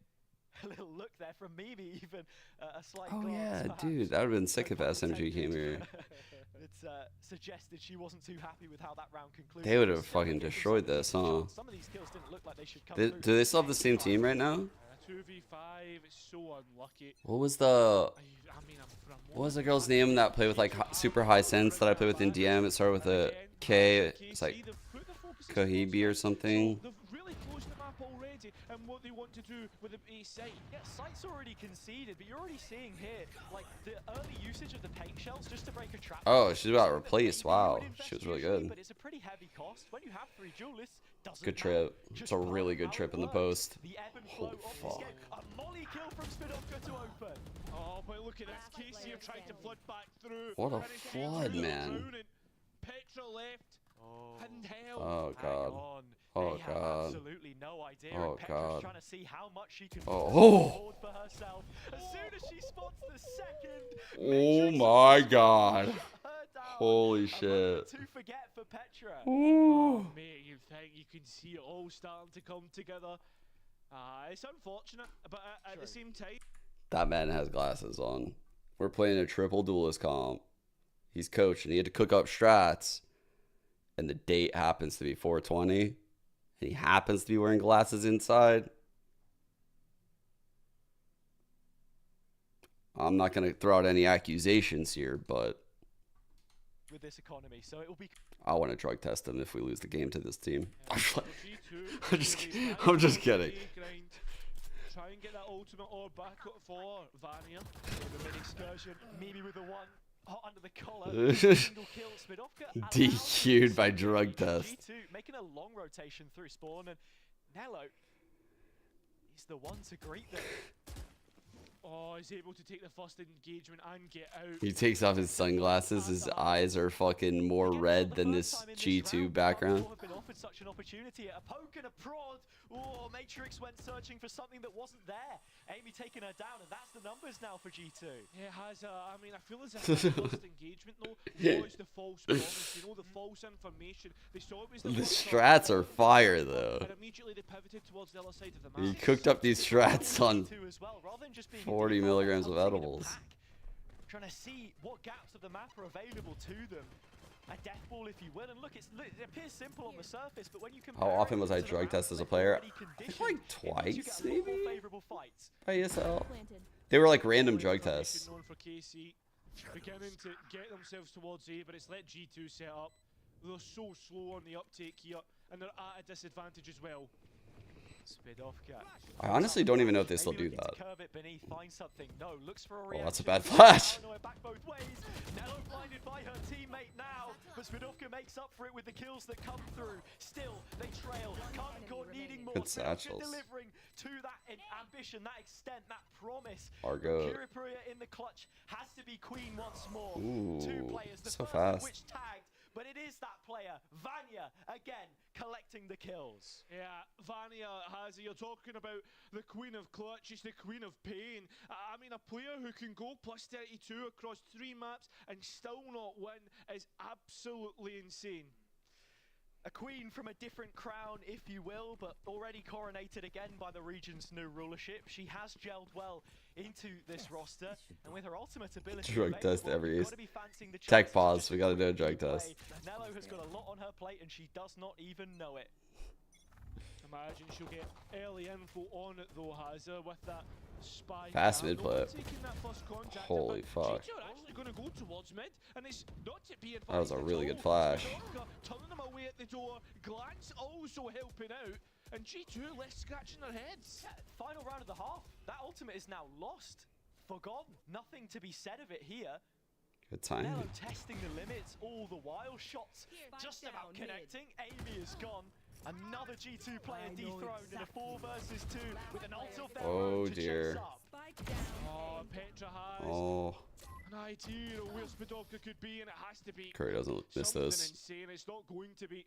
A little look there from Mimi, even a slight glance. Yeah, perhaps. dude, that would have been sick if SMG came here. It's suggested she wasn't too happy with how that round concluded. They would have fucking destroyed this, huh? Some of these kills didn't look like they should come through. Do they still have the same team right now? 2v5, it's so unlucky. What was the girl's name that played with like super high sense that I played with in DM? It started with a K. It's like Kahibi or something. They've really closed the map already, and what they want to do with the A site. Yeah, site's already conceded, but you're already seeing here like the early usage of the paint shells just to break a trap. Oh, she's about replaced. Wow, she was really good. But it's a pretty heavy cost when you have 3 duelists. Good trip. It's a really good trip in the post. Holy fuck. A molly kill from Spidovka to open. Oh, but look at this. Casey are trying to flood back through. What a flood, man. Petra left. And hell. Oh god. Oh god. Absolutely no idea. Oh god. Trying to see how much she can oh. for herself. As soon as she spots the second. Oh my god. Holy shit. To forget for Petra. Oh, mate, you think you can see it all starting to come together. It's unfortunate, but at the same time. That man has glasses on. We're playing a triple duelist comp. He's coaching. He had to cook up strats. And the date happens to be 420. And he happens to be wearing glasses inside. I'm not going to throw out any accusations here, but with this economy, so it will be. I want to drug test him if we lose the game to this team. I'm just kidding. Try and get that ultimate or back up for Vanya. The mid excursion, maybe with the one hot under the collar. Single kill, Spidovka. DQ'd by drug test. G2 making a long rotation through spawn, and Nello is the one to greet them. Oh, he's able to take the first engagement and get out. He takes off his sunglasses. His eyes are fucking more red than this G2 background. Been offered such an opportunity, a poke and a prod. Oh, Matrix went searching for something that wasn't there. Amy taking her down, and that's the numbers now for G2. Yeah, it has. I mean, I feel as if the first engagement though was the false promise. You know, the false information. They saw it was the strats are fire though. And immediately they pivoted towards the other side of the map. He cooked up these strats on 40 milligrams of edibles. Trying to see what gaps of the map are available to them. A death ball, if you will, and look, it appears simple on the surface, but when you compare how often was I drug tested as a player? I think like twice, maybe. By ESL. They were like random drug tests. Beginning to get themselves towards A, but it's let G2 set up. They're so slow on the uptake here, and they're at a disadvantage as well. I honestly don't even know if they still do that. Oh, that's a bad flash. Nello blinded by her teammate now, but Spidovka makes up for it with the kills that come through. Still, they trail. Court needing more. Good satchels. Delivering to that ambition, that extent, that promise. Argo. Kiripuria in the clutch has to be queen once more. Ooh, 2 players, the so first fast. of which tagged. But it is that player, Vanya, again, collecting the kills. Yeah, Vanya has, you're talking about the queen of clutch, she's the queen of pain. I mean, a player who can go plus 32 across 3 maps and still not win is absolutely insane. a queen from a different crown, if you will, but already coronated again by the region's new rulership. She has gelled well into this roster, and with her ultimate ability, Drug test every gotta be fancying the tech chances pause. just We to gotta do a continue drug to play. test. Nello has got a lot on her plate, and she does not even know it. Imagine she'll get early info on it though, Hazard, with that spy. Fast cam. mid No play. one taking that first contact, Holy but fuck. G2 are actually going to go towards mid, and it's not to be That was a advised really at good all. flash. Snorka turning them away at the door. Glance also helping out, and G2 left scratching their heads. Yeah, final round of the half. That ultimate is now lost, forgotten. Nothing to be said of it here. Good time. Nello testing the limits all the while. Shots just about connecting. Amy is gone. Another G2 player dethroned in a 4 versus 2 with an ult of their own to dear. chase up. Oh, Petra has Oh, an idea of where Spadovka could be, and it has to be Curry doesn't miss something this. insane. It's not going to be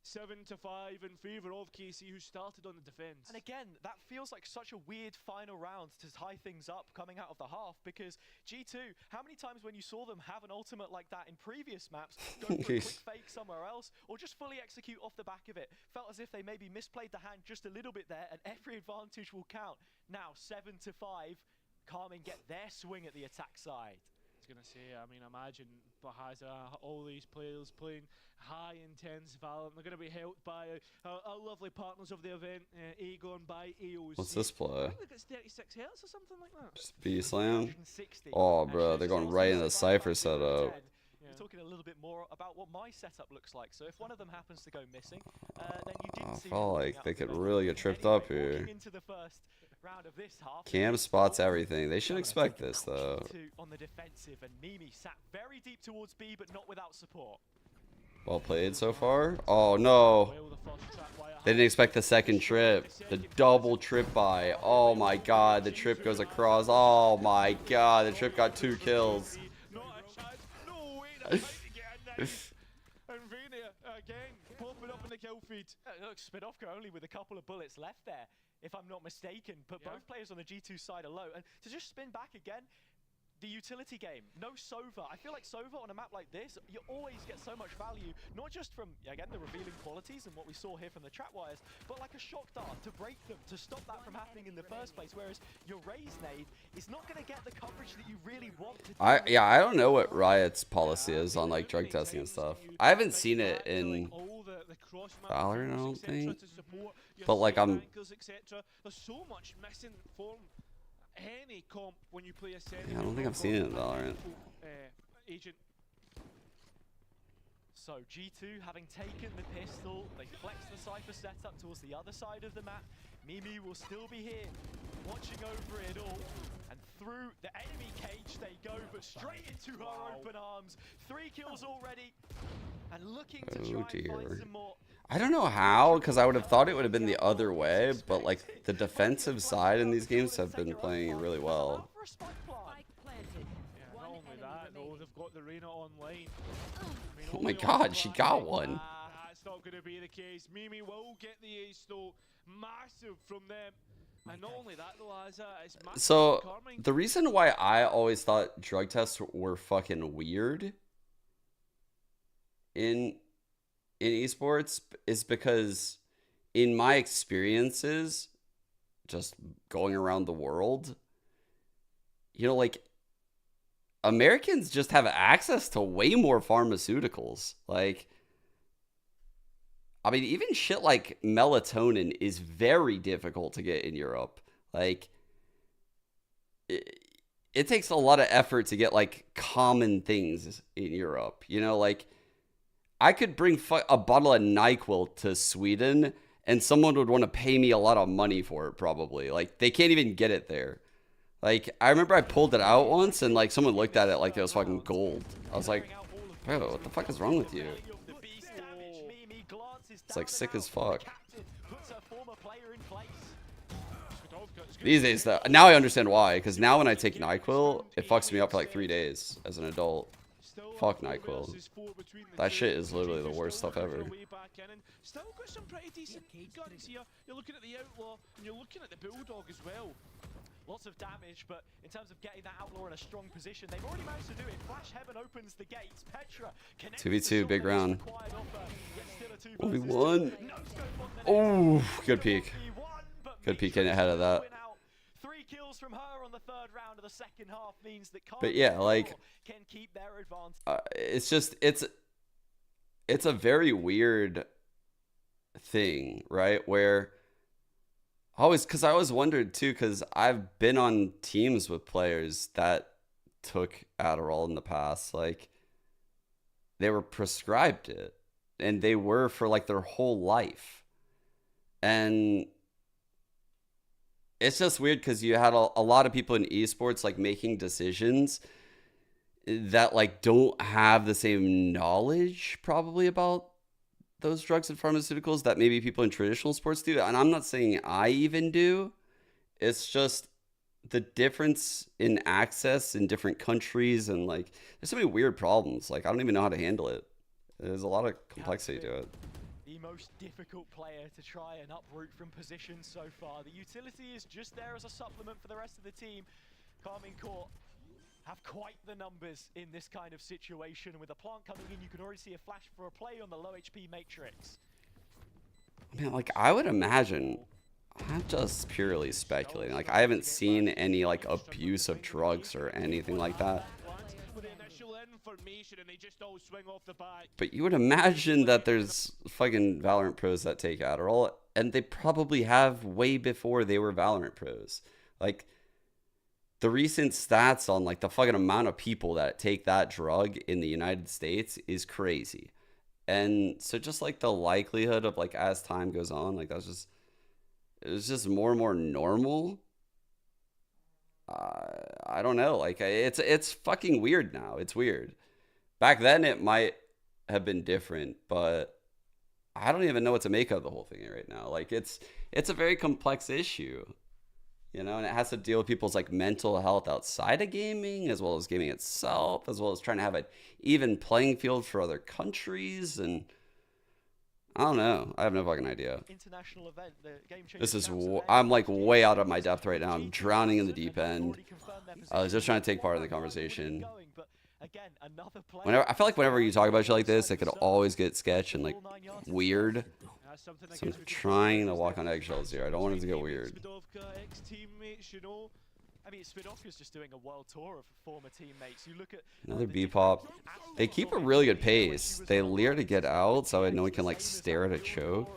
7-5 in favour of KC, who started on the defence. And again, that feels like such a weird final round to tie things up coming out of the half, because G2, how many times when you saw them have an ultimate like that in previous maps, go for a quick fake somewhere else, or just fully execute off the back of it? Felt as if they maybe misplayed the hand just a little bit there, and every advantage will count. Now, 7-5, Carmen get their swing at the attack side. I was going to say, I mean, imagine Bahaza, all these players playing high, intense Valorant. They're going to be helped by our lovely partners of the event, Aegon by AOC. What's this play? I think it's 36 hertz or something like that. Just B slam. Oh, bro, they're going right in the Cypher setup. We're talking a little bit more about what my setup looks like. So if one of them happens to go missing, then you didn't see I felt me like out they of could the really get tripped up Anyway, here. walking into the first round of this half, Cam spots everything. They should expect this though. G2 on the defensive, and Mimi sat very deep towards B, but not without support. Well played so far. Oh no. They didn't expect the second trip. The double trip by. Oh my god, the trip goes across. Oh my god, the trip got 2 kills. And Vania again popping up in the kill feed. Look, Spadovka only with a couple of bullets left there, if I'm not mistaken. But both players on the G2 side are low. And to just spin back again, the utility game, no Sova. I feel like Sova on a map like this, you always get so much value, not just from, again, the revealing qualities and what we saw here from the trap wires, but like a shock dart to break them, to stop that from happening in the first place, whereas your Raze nade is not going to get the coverage that you really want to do. I don't know what Riot's policy is on like drug testing and stuff. I haven't seen it in Valorant, I don't think. But like I'm There's so much missing from any comp when you play a setting. I don't think I've seen it in Valorant. Agent. So G2 having taken the pistol, they flex the Cypher setup towards the other side of the map. Mimi will still be here, watching over it all. And through the enemy cage they go, but straight into her open arms. 3 kills already, and looking to try and find some more. I don't know how, because I would have thought it would have been the other way, but like the defensive side in these games have been playing really well. Yeah, not only that, though, they've got the Reyna online. I mean, Oh my only god, on she Black. got one. That's not going to be the case. Mimi will get the ace, though. Massive from them. And not only that, though, it's massive So from Carmine. the reason why I always thought drug tests were fucking weird in esports is because in my experiences just going around the world, you know, like Americans just have access to way more pharmaceuticals. Like, I mean, even shit like melatonin is very difficult to get in Europe. Like, it takes a lot of effort to get like common things in Europe. You know, like I could bring a bottle of NyQuil to Sweden and someone would want to pay me a lot of money for it probably. Like they can't even get it there. Like I remember I pulled it out once and like someone looked at it like it was fucking gold. I was like, bro, what the fuck is wrong with you? It's like sick as fuck. These days, though, now I understand why. Because now when I take NyQuil, it fucks me up for like 3 days as an adult. Fuck NyQuil. That shit is literally the worst stuff ever. Still got some pretty decent guns here. You're looking at the Outlaw and you're looking at the Bulldog as well. lots of damage, but in terms of getting that Outlaw in a strong position, they've already managed to do it. Flash Heaven opens the gates. Petra connects 2v2, big round. required offer, yet still a 2 versus 1v1. Oh, good peek. Good peek getting ahead of that. 3 kills from her on the 3rd round of the second half means that But yeah, like, can keep their advantage. it's just, it's a very weird thing, right? Where I always wondered too, because I've been on teams with players that took Adderall in the past. Like, they were prescribed it, and they were for like their whole life. And it's just weird because you had a lot of people in esports like making decisions that like don't have the same knowledge probably about those drugs and pharmaceuticals that maybe people in traditional sports do. And I'm not saying I even do. It's just the difference in access in different countries, and like there's so many weird problems. Like I don't even know how to handle it. There's a lot of complexity to it. The most difficult player to try and uproot from position so far. The utility is just there as a supplement for the rest of the team. Carmine Court have quite the numbers in this kind of situation. With the plant coming in, you can already see a flash for a play on the low HP Matrix. Man, like I would imagine, I'm just purely speculating. Like I haven't seen any like abuse of drugs or anything like that. And they just all swing off the back. But you would imagine that there's fucking Valorant pros that take Adderall, and they probably have way before they were Valorant pros. Like the recent stats on like the fucking amount of people that take that drug in the United States is crazy. And so just like the likelihood of like as time goes on, like it was just more and more normal. I don't know. Like it's fucking weird now. It's weird. Back then it might have been different, but I don't even know what to make of the whole thing right now. Like it's a very complex issue, you know, and it has to deal with people's like mental health outside of gaming, as well as gaming itself, as well as trying to have an even playing field for other countries. And I don't know. I have no fucking idea. International event, the game This is, I'm like way out of my depth right now. I'm drowning in the deep end. I was just trying to take part in the conversation. I feel like whenever you talk about shit like this, it could always get sketch and like weird. So I'm trying to walk on eggshells here. I don't want it to get weird. I mean, Spidovka's just doing a world tour of former teammates. You look at Another B-pop. They keep a really good pace. They leer to get out, so no one can like stare at a choke.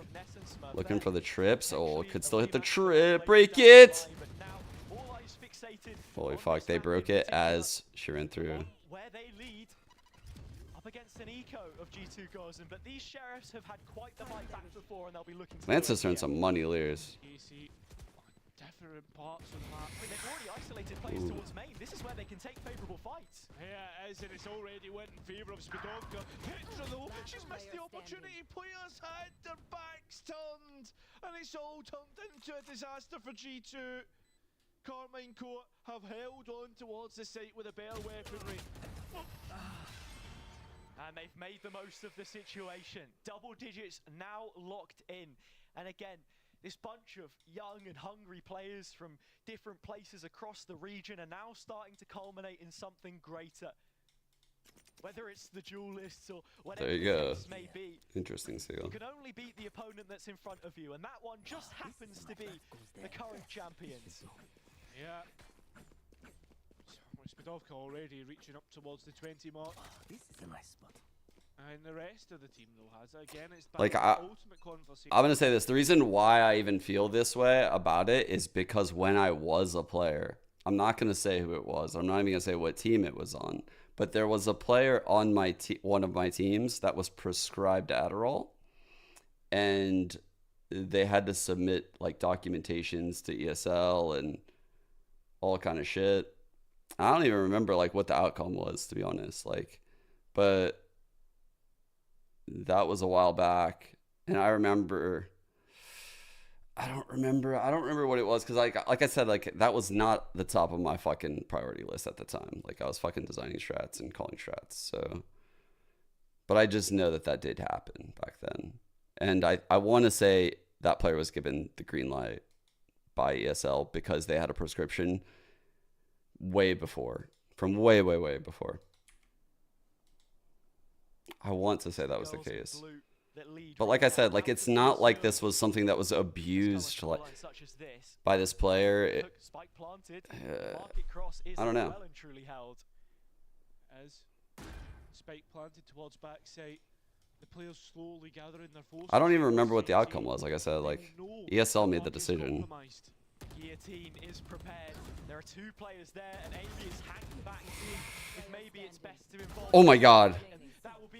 Looking for the trips. Oh, could still hit the trip. Break it! Holy fuck, they broke it as she ran through. Where they lead up against an eco of G2 Gozen, but these sheriffs have had quite the fight back before, and they'll be looking to Lance's earned some money leers. Different parts of the map. I mean, they've already isolated players towards main. This is where they can take favourable fights. Yeah, it is, and it's already went in favour of Spidovka. Petra, though, she's missed the opportunity. Players had their backs turned, and it's all turned into a disaster for G2. Carmine Court have held on towards the site with a bare weaponry. And they've made the most of the situation. Double digits now locked in. And again, this bunch of young and hungry players from different places across the region are now starting to culminate in something greater. Whether it's the duelists or whatever There you the go. case may be. Interesting seal. You can only beat the opponent that's in front of you, and that one just happens to be the current champions. Yeah. Spidovka already reaching up towards the 20 mark. This is a nice spot. And the rest of the team though has it. Again, it's Like back to the ultimate conversation. I'm gonna say this. The reason why I even feel this way about it is because when I was a player, I'm not gonna say who it was. I'm not even gonna say what team it was on. But there was a player on my one of my teams that was prescribed Adderall, and they had to submit like documentations to ESL and all kind of shit. I don't even remember like what the outcome was, to be honest. Like, but that was a while back, and I don't remember what it was, because like I said, like that was not the top of my fucking priority list at the time. Like I was fucking designing strats and calling strats. So, but I just know that did happen back then, and I want to say that player was given the green light by ESL because they had a prescription way before, from way before. I want to say that was the case. But like I said, like it's not like this was something that was abused like by this player. I don't know. As spike planted towards backside, the players slowly gathering their forces. I don't even remember what the outcome was. Like I said, like ESL made the decision. Guillotine is prepared. There are 2 players there, and Amy is hanging back, seeing if maybe it's best to involve. Oh my god,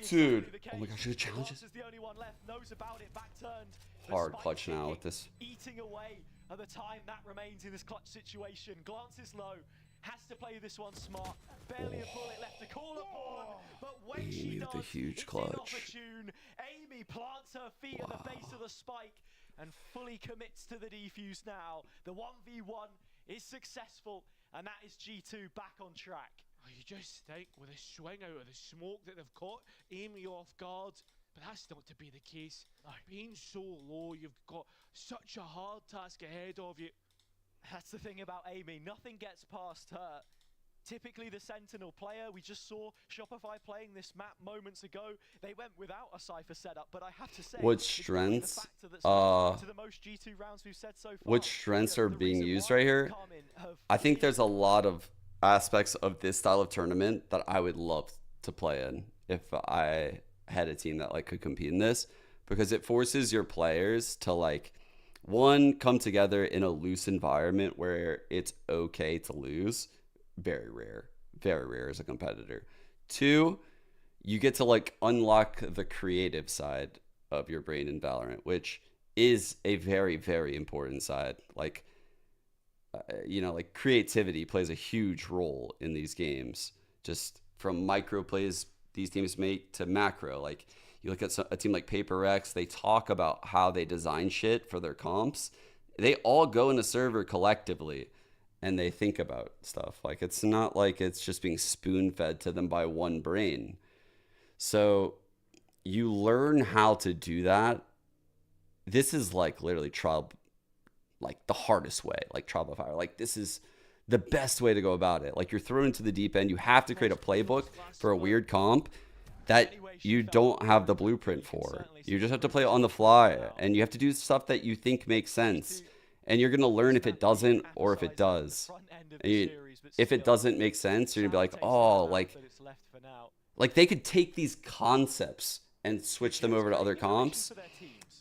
dude! Oh my gosh, the challenges. The only one left knows about it. Back turned. Hard clutch now with this. Eating away at the time that remains in this clutch situation. Glances low. Has to play this one smart. Barely a bullet left to call upon. But when she does, with a huge clutch. Amy plants her feet at the base of the spike and fully commits to the defuse now. The 1v1 is successful, and that is G2 back on track. You just think with a swing out of the smoke that they've caught Amy off guard, but that's not to be the case. Being so low, you've got such a hard task ahead of you. That's the thing about Amy, nothing gets past her. Typically the Sentinel player, we just saw Shopify playing this map moments ago. They went without a Cypher setup, but I have to say, what strengths are being used right here? I think there's a lot of aspects of this style of tournament that I would love to play in if I had a team that like could compete in this, because it forces your players to like, one, come together in a loose environment where it's okay to lose. Very rare as a competitor. 2, you get to like unlock the creative side of your brain in Valorant, which is a very important side. Like, you know, like creativity plays a huge role in these games, just from micro plays these teams make to macro. Like, you look at a team like Paper X, they talk about how they design shit for their comps. They all go in a server collectively and they think about stuff. Like, it's not like it's just being spoon-fed to them by one brain. So you learn how to do that. This is like literally trial, like the hardest way, like trial by fire. Like, this is the best way to go about it. Like, you're thrown into the deep end. You have to create a playbook for a weird comp that you don't have the blueprint for. You just have to play on the fly, and you have to do stuff that you think makes sense. And you're going to learn if it doesn't or if it does. And if it doesn't make sense, you're going to be like, oh, like they could take these concepts and switch them over to other comps.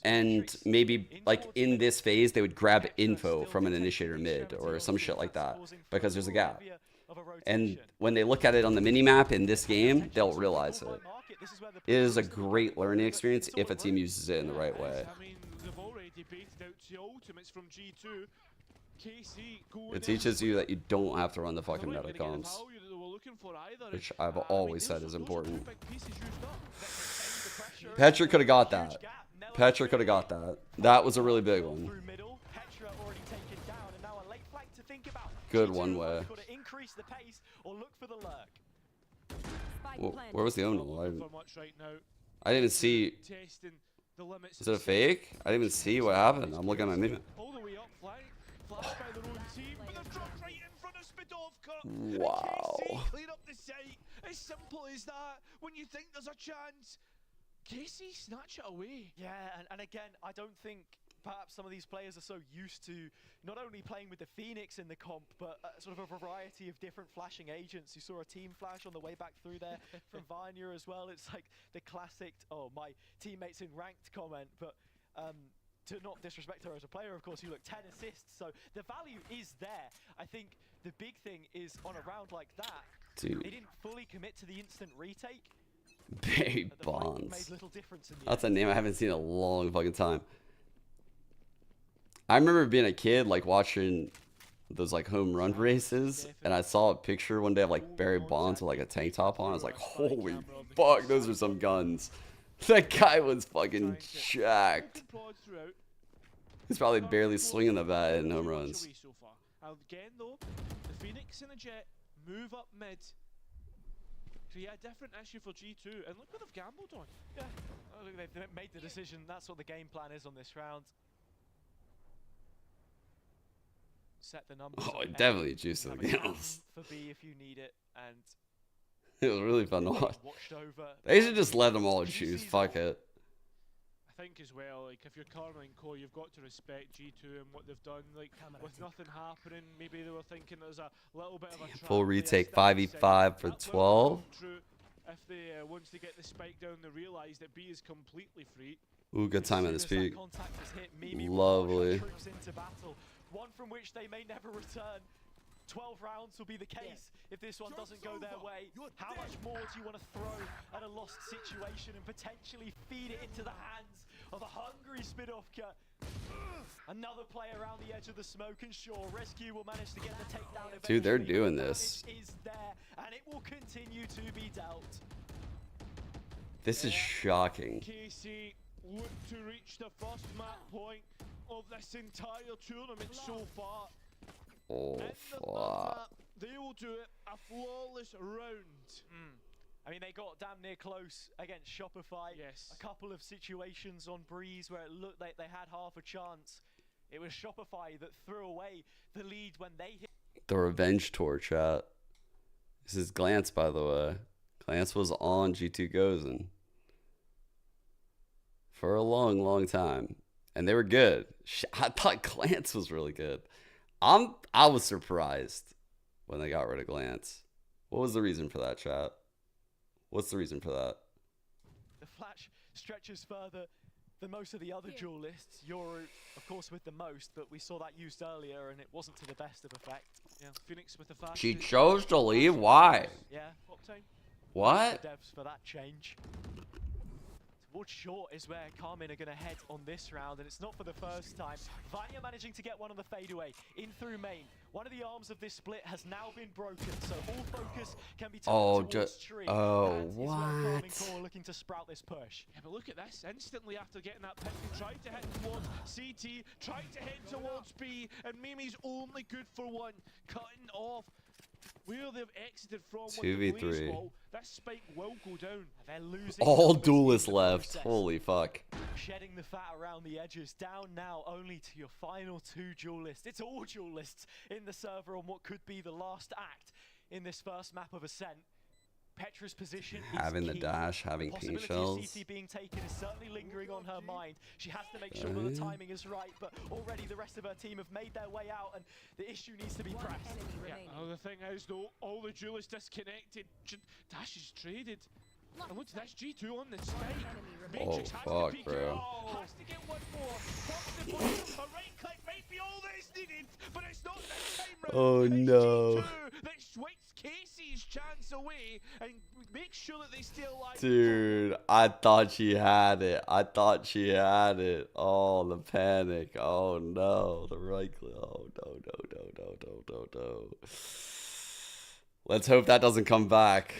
And maybe like in this phase, they would grab info from an initiator mid or some shit like that because there's a gap. And when they look at it on the minimap in this game, they'll realize it. It is a great learning experience if a team uses it in the right way. I mean, they've already debated out the ultimates from G2. It teaches you that you don't have to run the fucking meta comps, which I've always said is important. Petra could have got that. Petra could have got that. That was a really big one. Good one way. Well, where was the owner? I didn't even see. Is it a fake? I didn't even see what happened. I'm looking at my meme. Wow. Clean up the site. As simple as that. When you think there's a chance, Casey snatch it away. Yeah, and again, I don't think perhaps some of these players are so used to not only playing with the Phoenix in the comp, but sort of a variety of different flashing agents. You saw a team flash on the way back through there from Vanya as well. It's like the classic, oh, my teammates in ranked comment, but to not disrespect her as a player, of course, you look 10 assists, so the value is there. I think the big thing is on a round like that, dude, they didn't fully commit to the instant retake. Babe Bonds. That's a name I haven't seen in a long fucking time. I remember being a kid, like watching those like home run races, and I saw a picture one day of like Barry Bonds with like a tank top on. I was like, holy fuck, those are some guns. That guy was fucking jacked. He's probably barely swinging the bat in home runs. Again though, the Phoenix and the Jet move up mid. So yeah, different issue for G2, and look what they've gambled on. Yeah, oh, look, they've made the decision. That's what the game plan is on this round. set the numbers. Oh, on it A, definitely juiced the have a cam gills. for B if you need it, and It was really fun to watch. watched over. They should just let them all choose. Fuck it. I think as well, like if you're Karma and Co, you've got to respect G2 and what they've done. Like with nothing happening, maybe they were thinking there's a little bit of a trap Full there, retake step 5v5 for 12. If they once they get the spike down, they realise that B is completely free. Ooh, good time on his feet. Contact is hit, Mimi will Lovely. push her troops into battle, one from which they may never return. 12 rounds will be the case if this one doesn't go their way. How much more do you want to throw at a lost situation and potentially feed it into the hands of a hungry Spidovka? Another player around the edge of the smoke, and sure, Rescue will manage to get the takedown eventually. Dude, they're doing this. Is there, and it will continue to be dealt. This is shocking. KC look to reach the first map point of this entire tournament so far. Oh, fuck. They will do it a flawless round. I mean, they got damn near close against Shopify. Yes. A couple of situations on Breeze where it looked like they had half a chance. It was Shopify that threw away the lead when they hit. The revenge tour, chat. This is Glance, by the way. Glance was on G2 Gozen for a long, long time. And they were good. I thought Glance was really good. I was surprised when they got rid of Glance. What was the reason for that, chat? What's the reason for that? The flash stretches further than most of the other duelists. Yoru, of course, with the most, but we saw that used earlier and it wasn't to the best of effect. Yeah, Phoenix with the fast. She chose to leave? Why? Yeah. What? The devs for that change. Towards short is where Carmen are going to head on this round, and it's not for the first time. Vanya managing to get one on the fadeaway in through main. One of the arms of this split has now been broken, so all focus can be turned towards Tree. Oh, That is where Carmen what? Core are looking to sprout this push. Yeah, but look at this. Instantly after getting that pick, he tried to hit towards CT, tried to hit towards B, and Mimi's only good for one, cutting off where they've exited from with the 2v3. blaze wall. That spike will go down. They're losing All numbers duelists in the left. process. Holy fuck. Shedding the fat around the edges, down now only to your final two duelists. It's all duelists in the server on what could be the last act in this first map of Ascent. Petra's position Having is the key. dash, having The pink possibility of shells. CT being taken is certainly lingering on her mind. She has to make sure that the timing is right, but already the rest of her team have made their way out, and the issue needs to be pressed. Yeah, the thing is though, all the duelists disconnected. Dash is traded. And look, that's G2 on the spike. Matrix has to fuck, peek bro. out, has to get one more. Pops the button, a right click might be all that is needed, but it's not this time round. Oh, It's no. G2 that swipes Casey's chance away and makes sure that they stay alive. Dude, I thought she had it. I thought she had it. Oh, the panic. Oh, no. The right click. Oh, no. Let's hope that doesn't come back.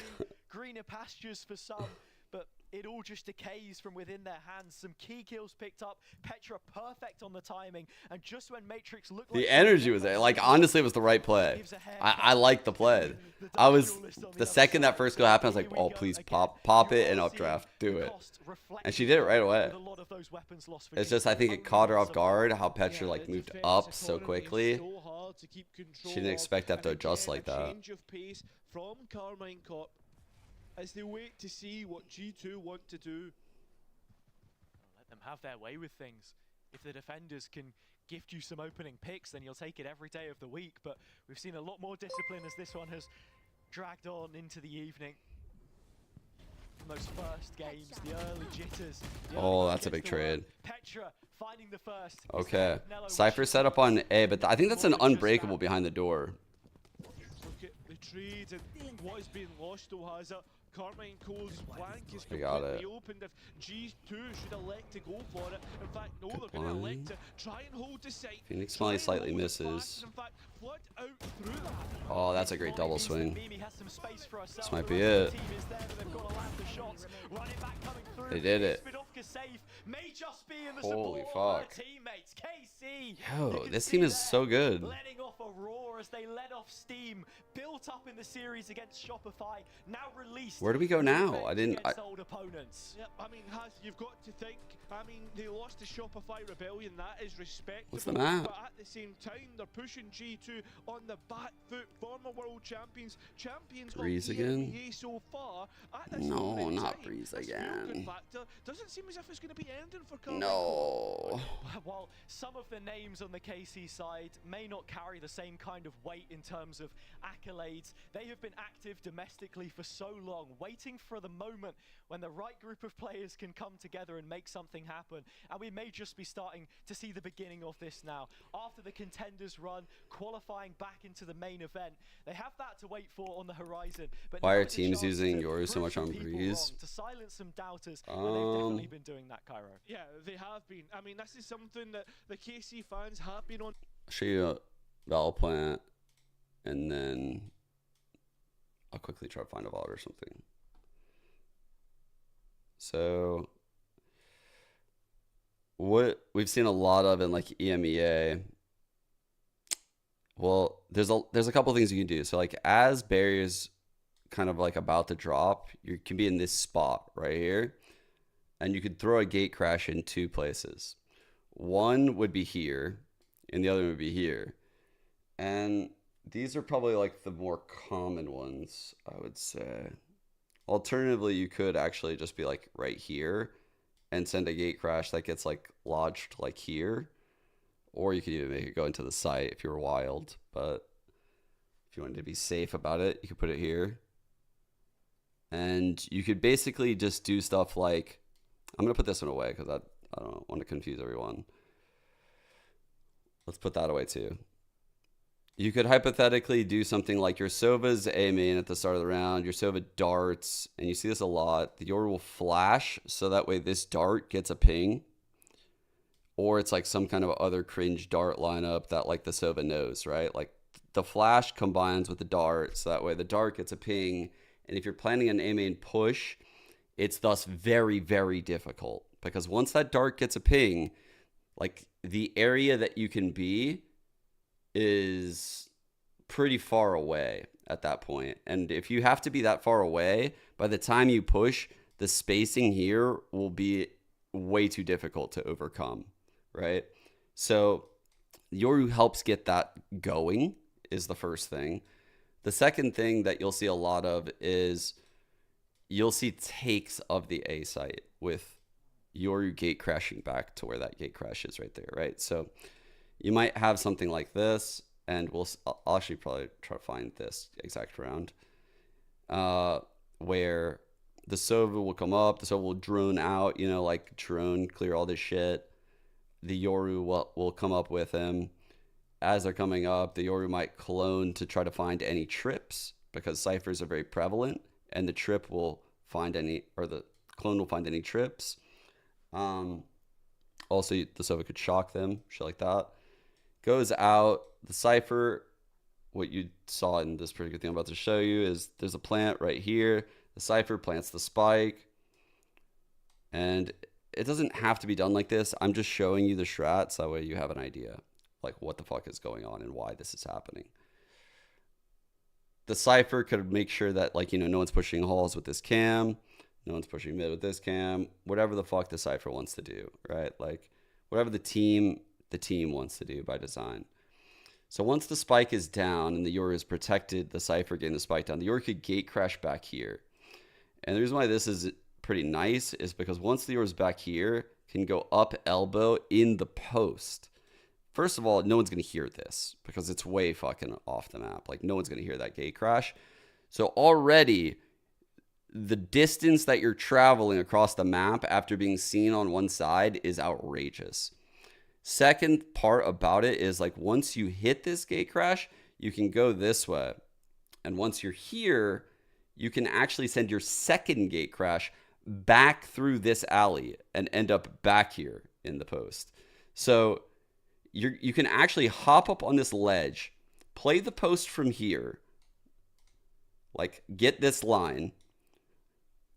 Greener pastures for some, but it all just decays from within their hands. Some key kills picked up. Petra perfect on the timing, and just when Matrix looked like The energy was there. Like, honestly, it was the right play. I like the play. The second that first goal happened, I was like, oh, please pop it and updraft. Do it. And she did it right away. It's just, I think it caught her off guard how Petra, like, moved up so quickly. She didn't expect to have to adjust like that. Change of pace from Carmine Corp as they wait to see what G2 want to do. Let them have their way with things. If the defenders can gift you some opening picks, then you'll take it every day of the week. But we've seen a lot more discipline as this one has dragged on into the evening. From those first games, the early jitters. Oh, that's a big trade. Petra finding the first. Okay. Cypher set up on A, but I think that's an unbreakable behind the door. Look at the trade and what is being lost though, has it? Carmine Cole's flank is I got completely it. opened. If G2 should elect to go for it, in fact, no, they're going to elect to try and hold the site. Phoenix Smiley slightly misses. In fact, flood out through that. Oh, that's a great double swing. Mimi has some space for herself. This might The be rest of it. the team is there, but they've got to land the shots. Running back coming through. They did it. Spidovka safe. May just be in the Holy support of fuck. her teammates. KC. Yo, You can this see team is there, so good. letting off a roar as they led off steam, built up in the series against Shopify, now released. Where do we go now? I didn't. Against old opponents. Yep, I mean, you've got to think. I mean, they lost to Shopify Rebellion. That is respectable. What's the map? But at the same time, they're pushing G2 on the back foot. Former world champions Breeze of again? EMEA so far. At this No, moment in not time, Breeze this feel good again. factor doesn't seem as if it's going to be ending for Carmen. No. While some of the names on the KC side may not carry the same kind of weight in terms of accolades, they have been active domestically for so long, waiting for the moment when the right group of players can come together and make something happen. And we may just be starting to see the beginning of this now. After the contenders run, qualifying back into the main event, they have that to wait for on the horizon. But Why now are is a teams chance using to Yoru so prove much on some people Breeze? wrong, to silence some doubters, and they've definitely been doing that, Cairo. Yeah, they have been. I mean, this is something that the KC fans have been on. I'll show you a Val plant, and then I'll quickly try to find a vault or something. So what we've seen a lot of in like EMEA, well, there's a couple things you can do. So like as barriers kind of like about to drop, you can be in this spot right here, and you could throw a gate crash in two places. One would be here, and the other would be here. And these are probably like the more common ones, I would say. Alternatively, you could actually just be like right here and send a gate crash that gets like lodged like here. Or you could even make it go into the site if you were wild. But if you wanted to be safe about it, you could put it here. And you could basically just do stuff like, I'm going to put this one away because I don't want to confuse everyone. Let's put that away too. You could hypothetically do something like your Sova's A main at the start of the round, your Sova darts, and you see this a lot. The Yoru will flash, so that way this dart gets a ping. Or it's like some kind of other cringe dart lineup that like the Sova knows, right? Like the flash combines with the dart, so that way the dart gets a ping. And if you're planning an A main push, it's thus very, very difficult. Because once that dart gets a ping, like the area that you can be is pretty far away at that point. And if you have to be that far away, by the time you push, the spacing here will be way too difficult to overcome, right? So Yoru helps get that going is the first thing. The second thing that you'll see a lot of is you'll see takes of the A site with Yoru gate crashing back to where that gate crash is right there, right? So you might have something like this, and I'll actually probably try to find this exact round, where the Sova will come up, the Sova will drone out, like drone, clear all this shit. The Yoru will come up with him. As they're coming up, the Yoru might clone to try to find any trips, because ciphers are very prevalent, and the trip will find any, or the clone will find any trips. Also, the Sova could shock them, shit like that. Goes out, the cipher, what you saw in this particular thing I'm about to show you is there's a plant right here. The cipher plants the spike. And it doesn't have to be done like this. I'm just showing you the strats, that way you have an idea, like what the fuck is going on and why this is happening. The cipher could make sure that, like, no one's pushing halls with this cam, no one's pushing mid with this cam, whatever the fuck the cipher wants to do, right? Like, whatever the team wants to do by design. So once the spike is down and the Yoru has protected the cipher getting the spike down, the Yoru could gate crash back here. And the reason why this is pretty nice is because once the Yoru is back here, can go up elbow in the post. First of all, no one's going to hear this because it's way fucking off the map. Like, no one's going to hear that gate crash. So already, the distance that you're traveling across the map after being seen on one side is outrageous. Second part about it is, like, once you hit this gate crash, you can go this way. And once you're here, you can actually send your second gate crash back through this alley and end up back here in the post. So you can actually hop up on this ledge, play the post from here, like get this line,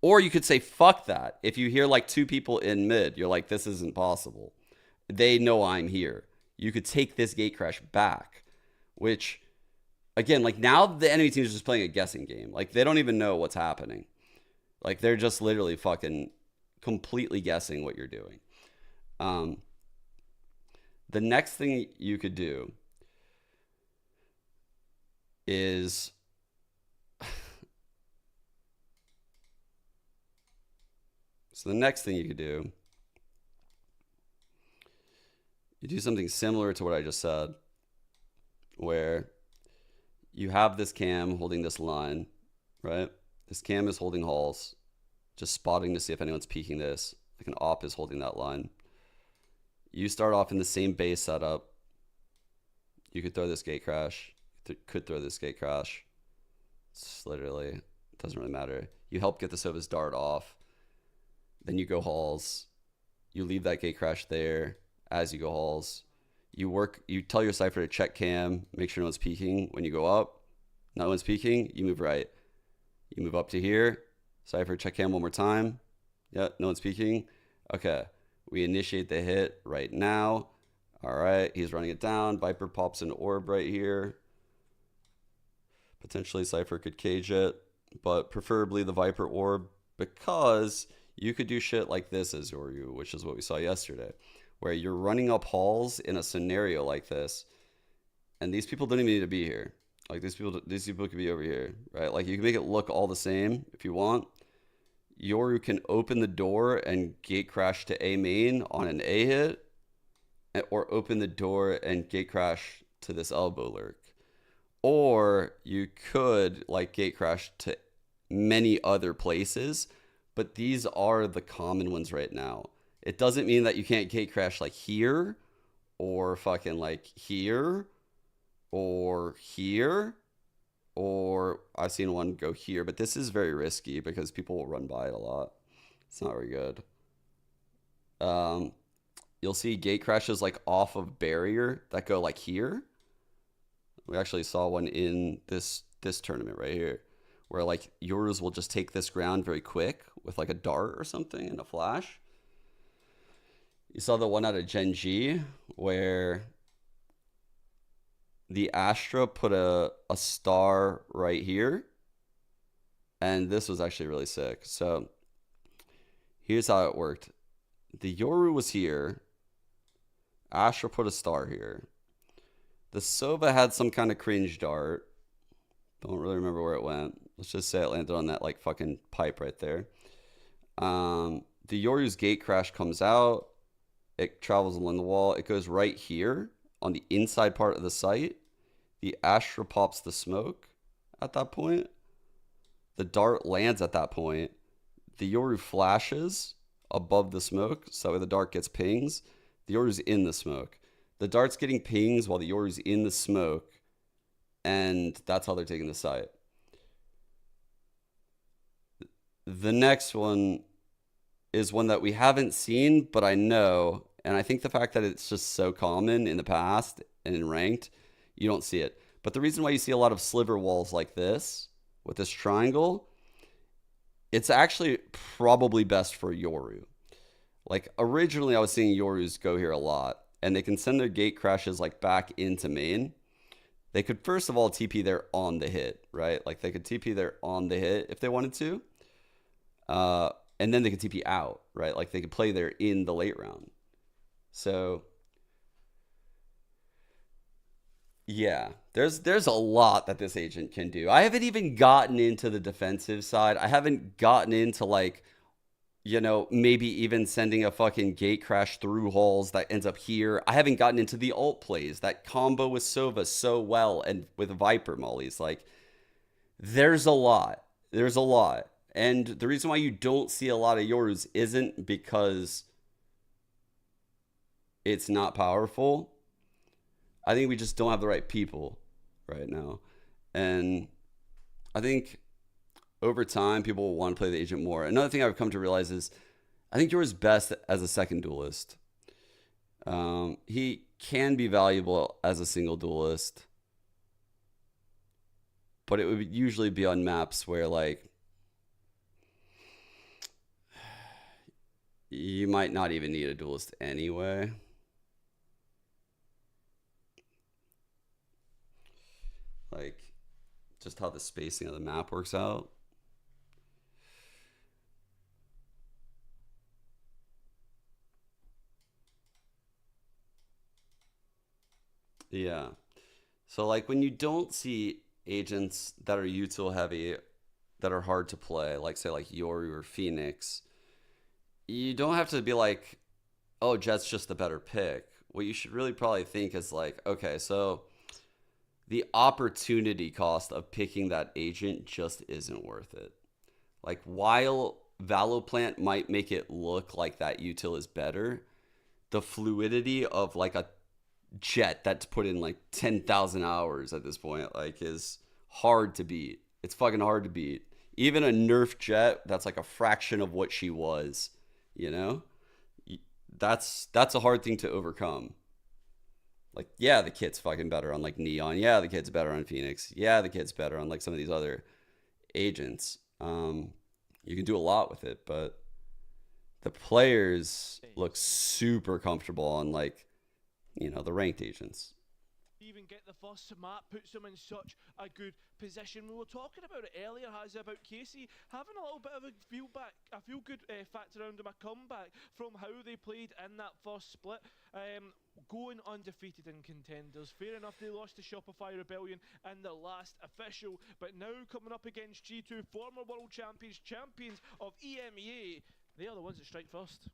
or you could say fuck that. If you hear like two people in mid, you're like, this isn't possible. They know I'm here. You could take this gate crash back, which again, like now the enemy team is just playing a guessing game. Like they don't even know what's happening. Like they're just literally fucking completely guessing what you're doing. The next thing you could do is so the next thing you could do, you do something similar to what I just said, where you have this cam holding this line, right? This cam is holding halls, just spotting to see if anyone's peeking this. Like an op is holding that line. You start off in the same base setup. You could throw this gate crash. Could throw this gate crash. It's literally, it doesn't really matter. You help get the Sova's dart off. Then you go halls. You leave that gate crash there as you go halls. You tell your Cypher to check cam, make sure no one's peeking. When you go up, no one's peeking, you move right. You move up to here. Cypher, check cam one more time. Yep, no one's peeking. Okay, we initiate the hit right now. All right, he's running it down. Viper pops an orb right here. Potentially Cypher could cage it, but preferably the Viper orb, because you could do shit like this as Yoru, which is what we saw yesterday, where you're running up halls in a scenario like this, and these people don't even need to be here. Like these people could be over here, right? Like you can make it look all the same if you want. Yoru can open the door and gate crash to A main on an A hit, or open the door and gate crash to this elbow lurk. Or you could like gate crash to many other places, but these are the common ones right now. It doesn't mean that you can't gate crash like here, or fucking like here, or here, or I've seen one go here, but this is very risky because people will run by it a lot. It's not very good. You'll see gate crashes like off of barrier that go like here. We actually saw one in this tournament right here, where like yours will just take this ground very quick with like a dart or something and a flash. You saw the one out of Gen G where the Astra put a star right here, and this was actually really sick. So here's how it worked. The Yoru was here. Astra put a star here. The Sova had some kind of cringe dart. Don't really remember where it went. Let's just say it landed on that like fucking pipe right there. The Yoru's gate crash comes out. It travels along the wall. It goes right here on the inside part of the site. The Astra pops the smoke at that point. The dart lands at that point. The Yoru flashes above the smoke, so the dart gets pings. The Yoru's in the smoke. The dart's getting pings while the Yoru's in the smoke, and that's how they're taking the site. The next one is one that we haven't seen, but I know, and I think the fact that it's just so common in the past and in ranked, you don't see it. But the reason why you see a lot of sliver walls like this, with this triangle, it's actually probably best for Yoru. Like originally I was seeing Yorus go here a lot, and they can send their gate crashes like back into main. They could first of all TP there on the hit, right? Like they could TP there on the hit if they wanted to. And then they could TP out, right? Like they could play there in the late round. So yeah, there's a lot that this agent can do. I haven't even gotten into the defensive side. I haven't gotten into like, you know, maybe even sending a fucking gate crash through halls that ends up here. I haven't gotten into the ult plays that combo with Sova so well, and with Viper mollies. Like there's a lot. There's a lot. And the reason why you don't see a lot of Yorus isn't because it's not powerful. I think we just don't have the right people right now. And I think over time, people will want to play the agent more. Another thing I've come to realize is I think Yoru's best as a second duelist. He can be valuable as a single duelist, but it would usually be on maps where like you might not even need a duelist anyway. like just how the spacing of the map works out. Yeah. So like when you don't see agents that are util heavy, that are hard to play, like say like Yoru or Phoenix, you don't have to be like, oh, Jet's just the better pick. What you should really probably think is like, okay, so the opportunity cost of picking that agent just isn't worth it. Like while Valoplant might make it look like that util is better, the fluidity of like a Jet that's put in like 10,000 hours at this point, like, is hard to beat. It's fucking hard to beat. Even a nerf Jet that's like a fraction of what she was, you know? That's a hard thing to overcome. Like, yeah, the kit's fucking better on like Neon. Yeah, the kit's better on Phoenix. Yeah, the kit's better on like some of these other agents. You can do a lot with it, but the players look super comfortable on like, you know, the ranked agents. Even get the first map, puts them in such a good position. We were talking about it earlier, Hazza, about Casey having a little bit of a feel good factor around him, a comeback from how they played in that first split. Going undefeated in contenders. Fair enough, they lost to Shopify Rebellion in the last official, but now coming up against G2, former world champions of EMEA. They are the ones that strike first.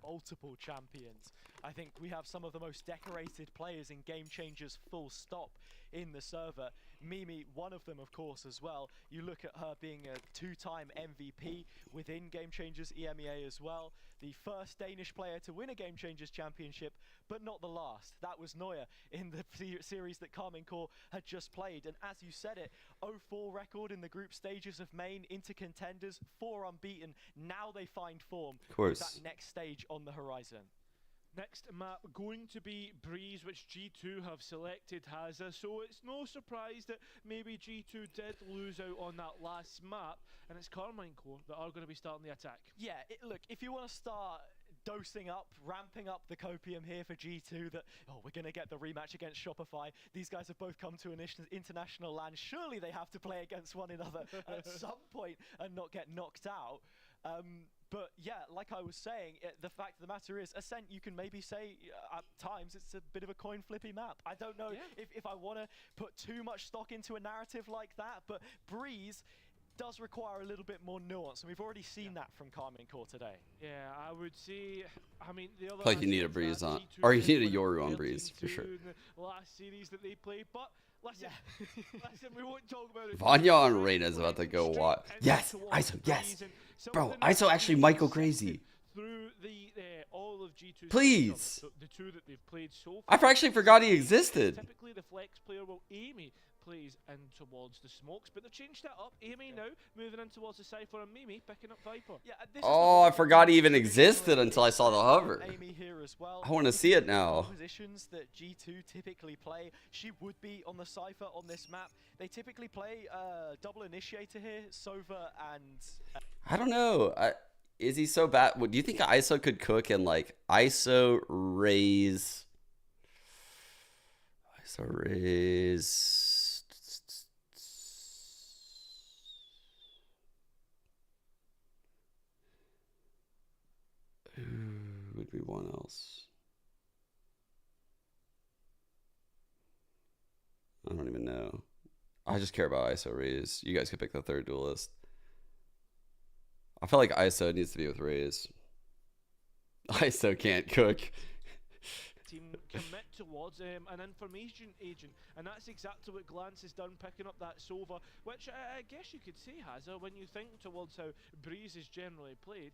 Multiple champions. I think we have some of the most decorated players in Game Changers full stop in the server. Mimi, one of them, of course, as well. You look at her being a two-time MVP within Game Changers EMEA as well. The first Danish player to win a Game Changers championship, but not the last. That was Neuer in the series that Carmine Core had just played. And as you said it, 0-4 record in the group stages of main into contenders, 4 unbeaten. Now they find form with that next stage on the horizon. Next map going to be Breeze, which G2 have selected, Hazza. So it's no surprise that maybe G2 did lose out on that last map, and it's Carmine Core that are going to be starting the attack. Yeah, look, if you want to start dosing up, ramping up the copium here for G2 that, oh, we're going to get the rematch against Shopify. These guys have both come to an international land. Surely they have to play against one another at some point and not get knocked out. But yeah, like I was saying, the fact of the matter is, Ascent, you can maybe say at times it's a bit of a coin flippy map. I don't know if I want to put too much stock into a narrative like that, but Breeze does require a little bit more nuance, and we've already seen that from Carmine Core today. Yeah, I would say, I mean, the other... Like you need a Breeze on, or you need a Yoru on Breeze, for sure. In the last series that they played, but... Listen, we won't talk about it. Vanya on Reyna is about to go wild. Yes, ISO, yes. Bro, ISO actually might go crazy. Through all of G2's please. The two that they've played so far. I actually forgot he existed. Typically, the flex player will Amy plays in towards the smokes, but they've changed that up. Amy now moving in towards the Cypher, and Mimi picking up Viper. Yeah, oh, I forgot he even existed until I saw the hover. Amy here as well. I want to see it now. Positions that G2 typically play, she would be on the Cypher on this map. They typically play double initiator here, Sova and... I don't know. Is he so bad? Do you think ISO could cook and like ISO raise? Who would be one else? I don't even know. I just care about ISO Raze. You guys could pick the third duelist. I feel like ISO needs to be with Raze. ISO can't cook. Team commit towards an information agent, and that's exactly what Glance has done, picking up that Sova, which I guess you could say, Hazza, when you think towards how Breeze is generally played.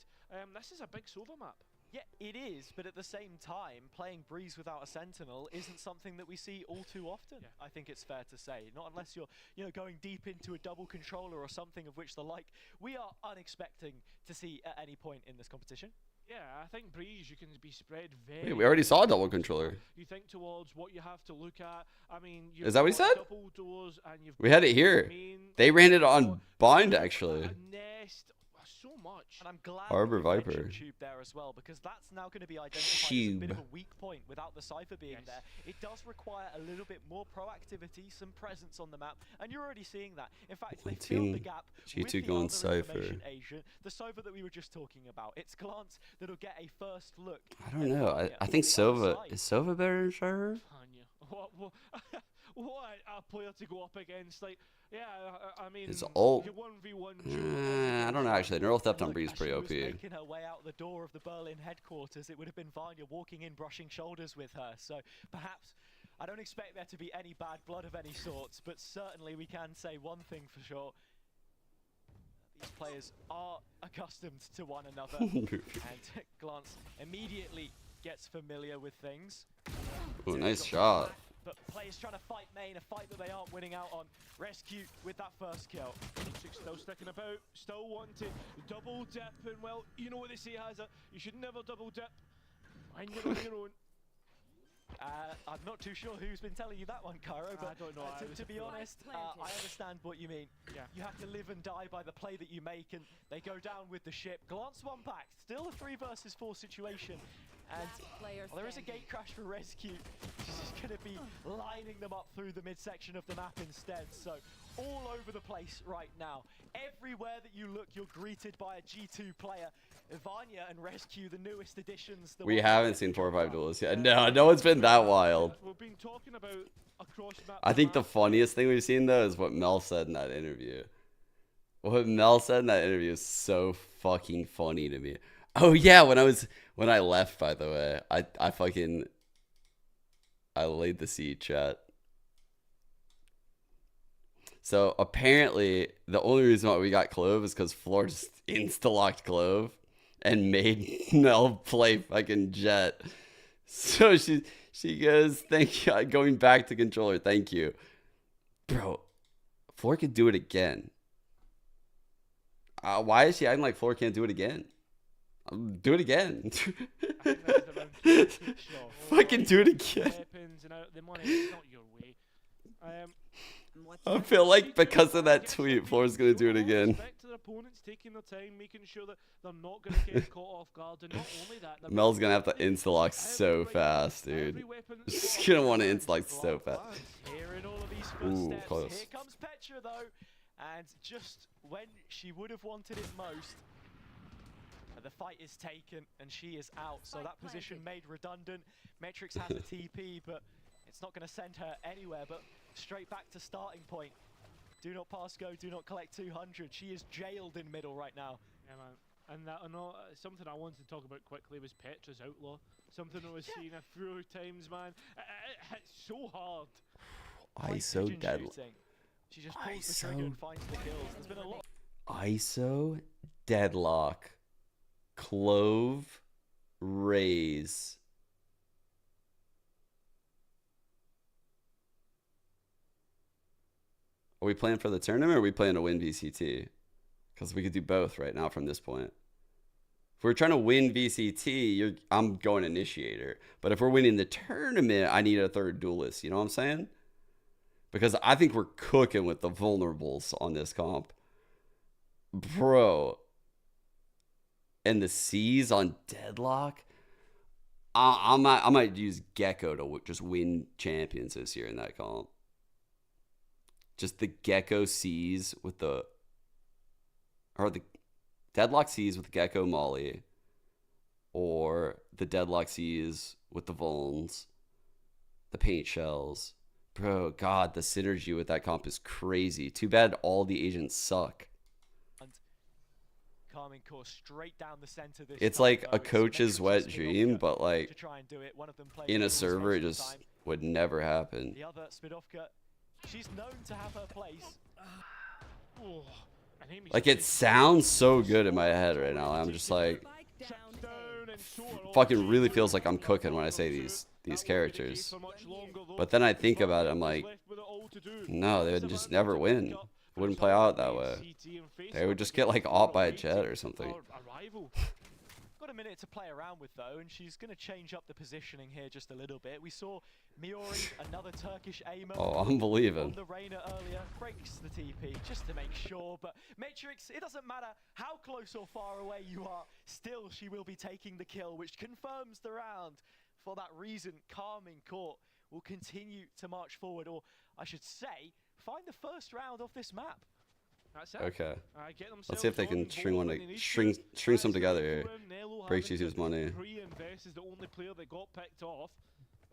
This is a big Sova map. Yeah, it is, but at the same time, playing Breeze without a Sentinel isn't something that we see all too often. Yeah. I think it's fair to say. Not unless you're, going deep into a double controller or something of which the like. We are unexpecting to see at any point in this competition. Yeah, I think Breeze, you can be spread very... Wait, we already saw a double controller. You think towards what you have to look at. I mean... Is that what he said? Doors and you've we had it here. They ran it on bind, actually. Nest. so much. And I'm glad Harbor that you mentioned Viper. Tube there as well, because that's now going to be identified as a bit of a weak point without the Cypher being there. It does require a little bit more proactivity, some presence on the map, and you're already seeing that. In fact, they filled the gap with G2 the going other Cypher. information agent, the Sova that we were just talking about. It's Glance that'll get a first look. I don't know. I think Sova is Sova better than Shire? What a player to go up against. Like, yeah, I mean, His ult. you 1v1 I don't know actually. Neural Theft on Breeze As pretty she was OP. making her way out the door of the Berlin headquarters, it would have been Vanya walking in, brushing shoulders with her. So perhaps, I don't expect there to be any bad blood of any sorts, but certainly we can say one thing for sure. These players are accustomed to one another. And Glance immediately gets familiar with things. Ooh, nice shot. But players trying to fight main, a fight that they aren't winning out on. Rescue with that first kill. Still sticking about, still wanting to double dip, and well, you know what they say, Hazard, you should never double dip when you're on your own. I'm not too sure who's been telling you that one, Cairo, but I don't know. To be honest, I understand what you mean. Yeah. You have to live and die by the play that you make, and they go down with the ship. Glance one back, still a 3 versus 4 situation. And there is a gate crash for Rescue. She's just going to be lining them up through the midsection of the map instead. So all over the place right now. Everywhere that you look, you're greeted by a G2 player. Vanya and Rescue, the newest additions. We haven't seen 4 or 5 duelists yet. No, it's been that wild. We've been talking about across map. I think the funniest thing we've seen though is what Mel said in that interview. What Mel said in that interview is so fucking funny to me. Oh yeah, when I left, by the way, I laid the seed, chat. So apparently the only reason why we got Clove is because Floor just insta-locked Clove and made Mel play fucking Jet. So she goes, thank you, going back to controller, thank you. Bro, Floor could do it again. Why is she acting like Floor can't do it again? Do it again. Fucking do it again. I feel like because of that tweet, Floor's gonna do it again. Respect to their opponents, taking their time, making sure that they're not gonna get caught off guard, and not only that, Mel's gonna have to insta-lock so fast, dude. She's gonna want to insta-lock so fast. Ooh, close. Here comes Petra though, and just when she would have wanted it most, the fight is taken and she is out. So that position made redundant. Matrix has a TP, but it's not going to send her anywhere, but straight back to starting point. Do not pass go, do not collect 200. She is jailed in middle right now. Yeah, man. And something I wanted to talk about quickly was Petra's Outlaw. Something I was seeing a few times, man. It hits so hard. ISO deadlock. She just pulls the trigger and finds the kills. There's been a lot. ISO deadlock. Clove raise. Are we playing for the tournament or are we playing to win VCT? Because we could do both right now from this point. If we're trying to win VCT, I'm going initiator. But if we're winning the tournament, I need a third duelist. You know what I'm saying? Because I think we're cooking with the vulnerables on this comp. Bro. And the C's on deadlock. I might use Gecko to just win champions this year in that comp. Just the Gecko C's with the deadlock C's with Gecko Molly, or the deadlock C's with the Vulns, the paint shells. Bro, God, the synergy with that comp is crazy. Too bad all the agents suck. Calming course straight down the center this It's like a coach's wet dream, but like in a server, it just would never happen. The other Smidovka, she's known to have her place. Like it sounds so good in my head right now. I'm just like, fucking really feels like I'm cooking when I say these characters. But then I think about it, I'm like, no, they would just never win. It wouldn't play out that way. They would just get like aught by a Jet or something. got a minute to play around with though, and she's going to change up the positioning here just a little bit. We saw Miori, another Turkish aimer. Oh, I'm believing. On the Reyna earlier, breaks the TP just to make sure. But Matrix, it doesn't matter how close or far away you are, still she will be taking the kill, which confirms the round. For that reason, Carmine Court will continue to march forward, or I should say, find the first round of this map. That's it. Okay. Get Let's see if they can string some together here. Break GT's money. Pre-invest is the only player that got picked off.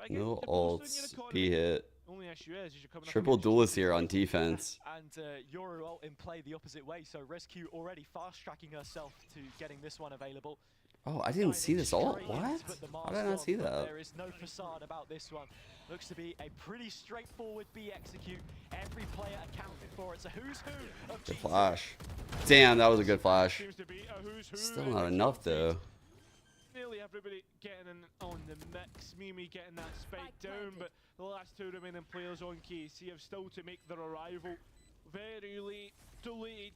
No ults. B hit. Only issue is you're coming Triple duelist here on defense. And Yoru ult in play the opposite way, so Rescue already fast-tracking herself to getting this one available. Oh, I didn't see this ult. What? How did I not see that? There is no facade about this one. Looks to be a pretty straightforward B execute. Every player accounted for. It's a who's who of Good flash. Damn, that was a good flash. Seems to be a who's who. Still not enough though. Nearly everybody getting in on the mix. Mimi getting that spike down, but the last two remaining players on KC have still to make their arrival. Very late, delayed,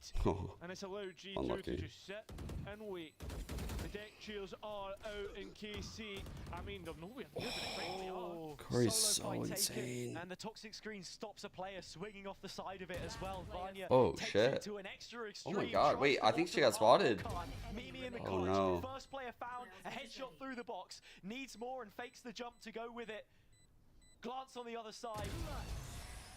and it's allowed G2 Unlucky. to just sit and wait. The deck chairs are out in KC. I mean, they're nowhere near the fight they are. Corey's so insane. And the toxic screen stops a player swinging off the side of it as well. Vanya Oh takes shit. it to an extra Oh extreme, my god, wait, I think she got spotted. Oh no. First player found, a headshot through the box, needs more and fakes the jump to go with it. Glance on the other side.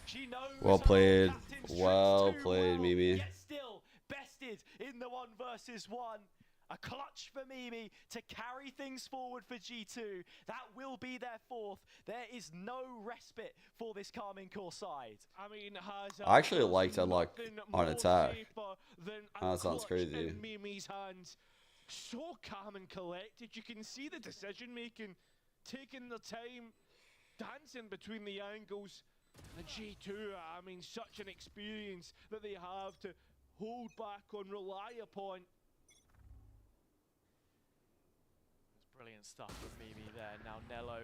She knows Well played. captain's Well tricks too played, well, Mimi. Yet still bested in the 1 versus 1. A clutch for Mimi to carry things forward for G2. That will be their 4th. There is no respite for this Carmine Core side. I mean, has I actually liked Unlock nothing on more attack. safer than a That sounds clutch crazy. in Mimi's hands. So calm and collected. You can see the decision making, taking their time, dancing between the angles. The G2, I mean, such an experience that they have to hold back on, rely upon. Brilliant stuff from Mimi there. Now Nello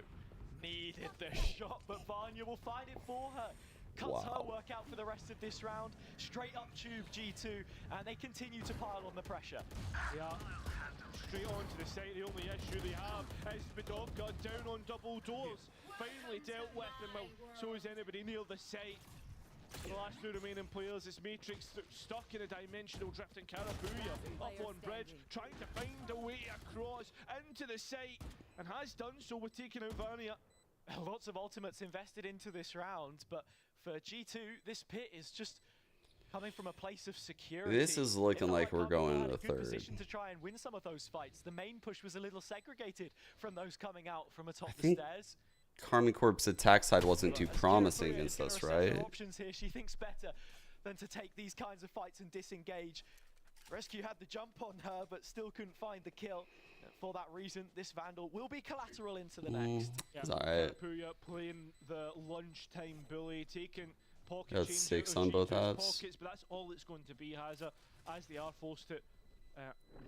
needed the shot, but Vanya will find it for her. Cuts her work out for the rest of this round. Straight up tube G2, and they continue to pile on the pressure. Yeah, straight on to the site. The only issue they have is Bedovka down on double doors. Finally dealt with them, well, so is anybody near the site. The last two remaining players is Matrix stuck in a dimensional drift, and Karabuya up on bridge, trying to find a way across into the site, and has done so with taking out Vania. Lots of ultimates invested into this round, but for G2, this pit is just coming from a place of security. This is looking like we're going in to a good third. position to try and win some of those fights. The main push was a little segregated from those coming out from atop the think stairs. Carmine Corp's attack side wasn't too promising against There us, are several right? options here. She thinks better than to take these kinds of fights and disengage. Rescue had the jump on her, but still couldn't find the kill. For that reason, this Vandal will be collateral into the next. It's alright. Karabuya playing the lunchtime bully, taking pocket Got change 6 out of on both G2's apps. pockets, but that's all it's going to be, as they are forced to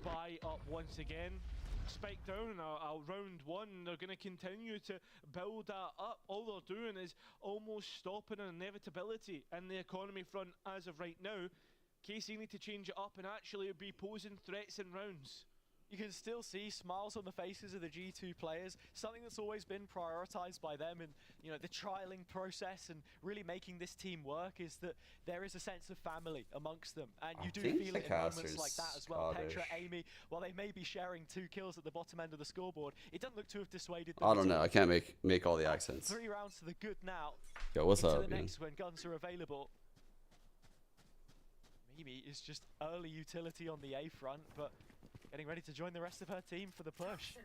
buy up once again. Spike down in a round 1, they're going to continue to build that up. All they're doing is almost stopping an inevitability in the economy front as of right now. KC need to change it up and actually be posing threats in rounds. You can still see smiles on the faces of the G2 players, something that's always been prioritized by them in, you know, the trialing process and really making this team work, is that there is a sense of family amongst them, and you do think feel the it in moments caster's like that as well. Scottish. Petra, Amy, while they may be sharing 2 kills at the bottom end of the scoreboard, it doesn't look to have dissuaded them. I don't know. I can't make all the accents. 3 rounds to the good now. Yo, what's into up, the man? next when guns are available. Mimi is just early utility on the A front, but getting ready to join the rest of her team for the push.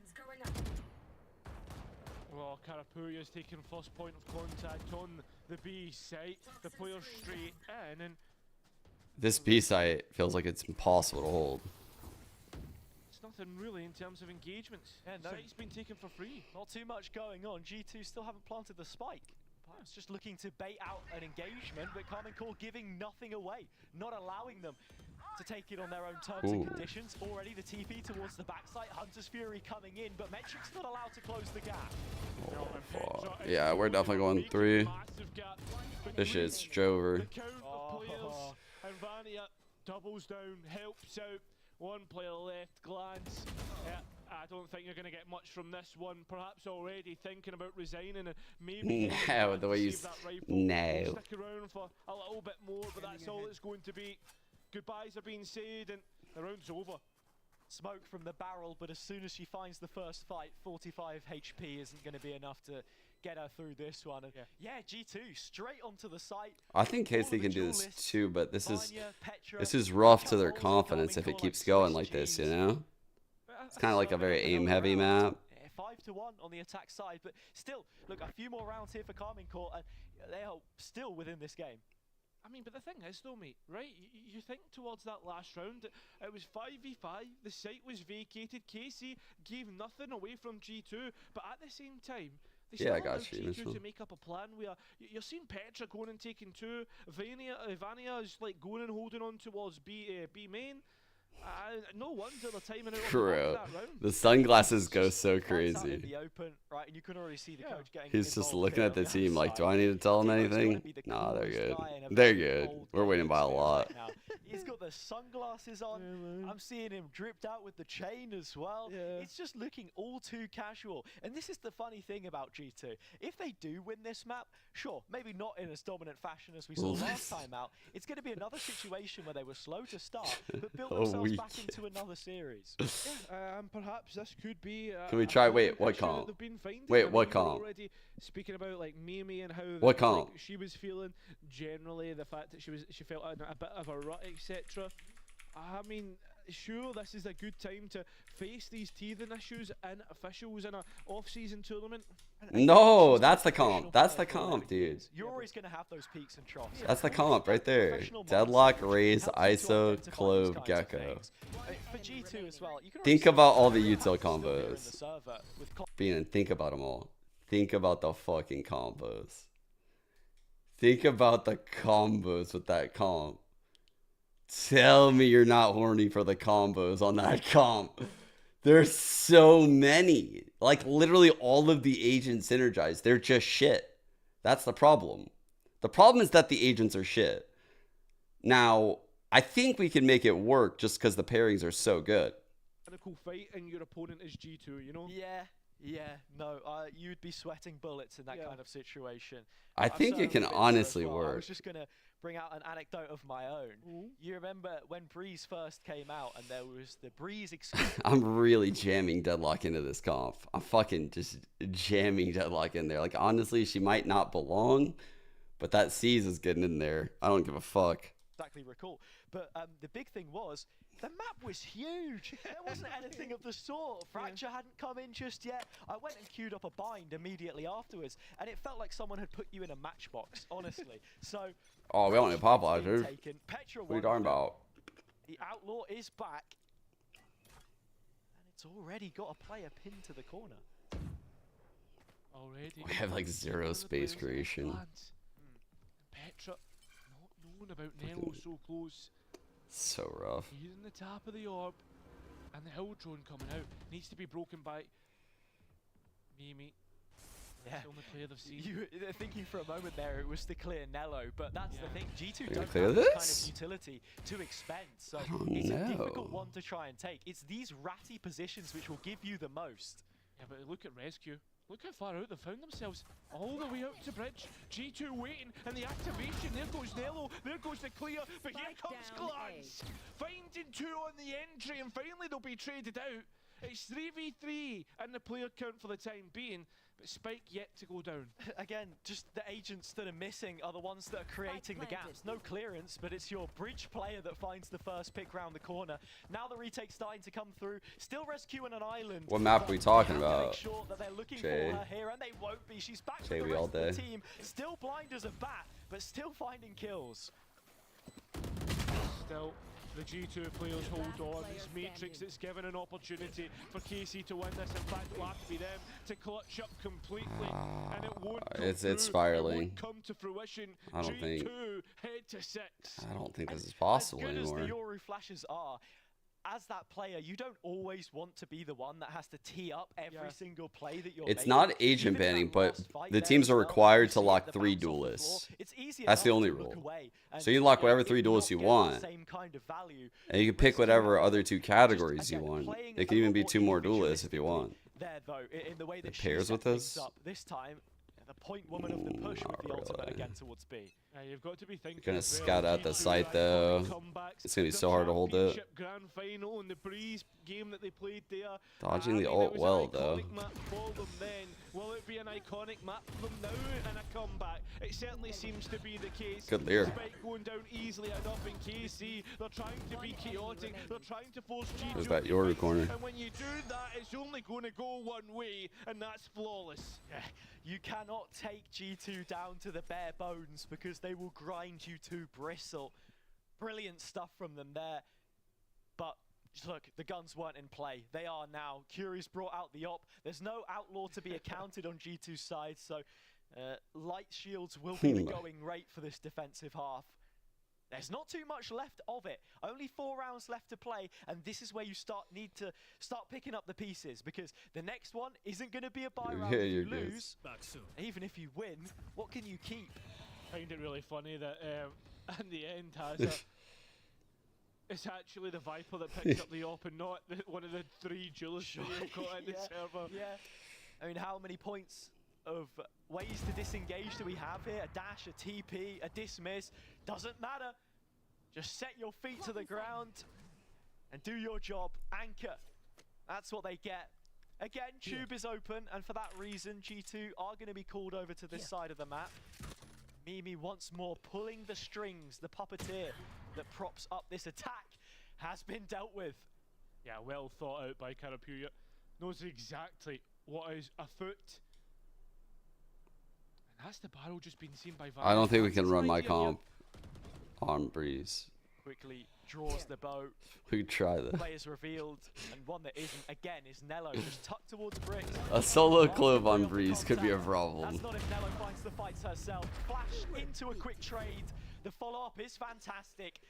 Well, Karabuya's taking first point of contact on the B site. The player straight in, and This B site feels like it's impossible to hold. it's nothing really in terms of engagements. Yeah, no. Site's been taken for free. Not too much going on. G2 still haven't planted the spike. It's just looking to bait out an engagement, but Carmine Core giving nothing away, not allowing them to take it on their own terms and conditions. Already the TP towards the backside, Hunter's Fury coming in, but Metric's not allowed to close the gap. Fuck. Yeah, we're definitely going 3. This shit's over. The count of players, and Vania doubles down, helps out. One player left, glance. I don't think you're going to get much from this one. Perhaps already thinking about resigning and maybe No, the way you save that rifle. no. Stick around for a little bit more, but that's all it's going to be. Goodbyes are being said and the round's over. Smoke from the barrel, but as soon as she finds the first fight, 45 HP isn't going to be enough to get her through this one. And yeah, G2 straight onto the site. I think Casey can do this too, but this is rough to their confidence if it keeps going like this, you know? It's kind of like a very aim-heavy map. 5-1 on the attack side, but still, look, a few more rounds here for Carmine Court, and they are still within this game. I mean, but the thing is though, mate, right? You think towards that last round, it was 5v5, the site was vacated, Casey gave nothing away from G2, but at the same time, they still allowed G2 to make up a plan where you're seeing Petra going and taking 2, Vania is like going and holding on towards B main. No wonder the timing out Bro, that round. the sunglasses go so crazy. The open, right, and you can already see the coach getting He's just looking at the team like, do I need to tell him anything? Nah, they're good. They're good. We're winning by a lot. He's got the sunglasses on. I'm seeing him dripped out with the chain as well. It's just looking all too casual. And this is the funny thing about G2. If they do win this map, sure, maybe not in as dominant fashion as we saw last time out. It's going to be another situation where they were slow to start, but built themselves back into another series. Perhaps this could be. Can we try? Wait, what comp? Wait, what comp? Already speaking about like Mimi and how what comp? Like, she was feeling generally, the fact that she felt in a bit of a rut, etc. I mean, sure, this is a good time to face these teething issues and officials in a off-season tournament. No, that's the comp. That's the comp, dude. You're always going to have those peaks and troughs. That's the comp right there. Deadlock, Raze, ISO, Clove, Gecko. For G2 as well, think about all the util combos. Bean, think about them all. Think about the fucking combos. Think about the combos with that comp. Tell me you're not horny for the combos on that comp. There's so many. Like, literally all of the agents synergize. They're just shit. That's the problem. The problem is that the agents are shit. Now, I think we can make it work just because the pairings are so good. A cool fight and your opponent is G2, you know? Yeah, no, you'd be sweating bullets in that kind of situation. I think it can honestly work. I was just going to bring out an anecdote of my own. You remember when Breeze first came out and there was the Breeze exclusive? I'm really jamming Deadlock into this comp. I'm fucking just jamming Deadlock in there. Like, honestly, she might not belong, but that C's is getting in there. I don't give a fuck. Exactly recall. But the big thing was, the map was huge. There wasn't anything of the sort. Fracture hadn't come in just yet. I went and queued up a bind immediately afterwards, and it felt like someone had put you in a matchbox, honestly. So. Oh, we don't need Popeye, dude. Petra, what are you talking about? The Outlaw is back, and it's already got a player pinned to the corner. Already. We have like 0 space creation. Petra, not knowing about Nello so close. So rough. He's in the top of the orb, and the hill drone coming out needs to be broken by Mimi. Yeah. Still the player they've seen. You're thinking for a moment there it was to clear Nello, but that's the thing. G2 don't clear have this? kind of utility to expend, so it's a difficult one to try and take. It's these ratty positions which will give you the most. Yeah, but look at Rescue. Look how far out they've found themselves. All the way out to bridge. G2 waiting, and the activation. There goes Nello. There goes the clear. But here comes Glance. Finding 2 on the entry, and finally they'll be traded out. It's 3v3 and the player count for the time being. But Spike yet to go down. Again, just the agents that are missing are the ones that are creating the gaps. No clearance, but it's your bridge player that finds the first pick round the corner. Now the retake's starting to come through. Still rescuing an island. What map are we talking about? Make sure that they're looking for her here, and they won't be. She's back with the we all rest of day. the team. Still blind as a bat, but still finding kills. Still, the G2 players hold on. It's Matrix that's given an opportunity for Casey to win this. In fact, it will have to be them to clutch up completely, and it won't come it's through. spiraling. It won't come to fruition. I don't G2 think. head to 6. I don't think this is possible As good anymore. as the Yoru flashes are, as that player, you don't always want to be the one that has to tee up every single play that you're It's making. not agent Even in banning, that but last fight the there teams as are well, required you to see lock the 3 bounce off the floor. duelists. It's easy That's the enough only to look rule. away and, So you lock you know, whatever it 3 not duelists you get the want. same kind of value. And you can pick Risky, whatever however, other 2 categories you again, want. playing It a can lot even be more 2 more duelists if you want. there though, in the way that It she pairs set with things this? up this time, the point woman of the push with the ultimate again towards B. You've got to be thinking. Gonna as well, scout out the G2 site iconic though. comebacks, It's gonna be the so hard to hold it. championship grand final and the Breeze game that they played there. Dodging the I mean, ult it was well an though. iconic map for them then. Will it be an iconic map for them now and a comeback? It certainly seems to be the case. Good leer. Despite going down easily enough in KC, they're trying to be chaotic. They're trying to force G2. There's that Yoru corner. And when you do that, it's only going to go one way, and that's flawless. You cannot take G2 down to the bare bones because they will grind you to bristle. Brilliant stuff from them there. But look, the guns weren't in play. They are now. Curious brought out the op. There's no outlaw to be accounted on G2's side, so light shields will be the going rate for this defensive half. There's not too much left of it. Only 4 rounds left to play, and this is where you need to start picking up the pieces, because the next one isn't going to be a bye round. Yeah, if you you're good. lose, even if you win, what can you keep? I find it really funny that in the end it's actually the Viper that picked up the op and not one of the 3 duelists that you've got in the server. Yeah. I mean, how many points of ways to disengage do we have here? A dash, a TP, a dismiss, doesn't matter. Just set your feet to the ground and do your job. Anchor. That's what they get. Again, Tube is open, and for that reason, G2 are going to be called over to this side of the map. Mimi once more pulling the strings. The puppeteer that props up this attack has been dealt with. Yeah, well thought out by Karapuya. Knows exactly what is afoot. Has the barrel just been seen by Valorant? I don't think we can run my comp on Breeze. Quickly draws the bow. We could try this. Play is revealed, and one that isn't, again, is Nello, just tucked towards bricks. A solo clove on Breeze could be a problem. That's not if Nello finds the fights herself. Flash into a quick trade. The follow-up is fantastic.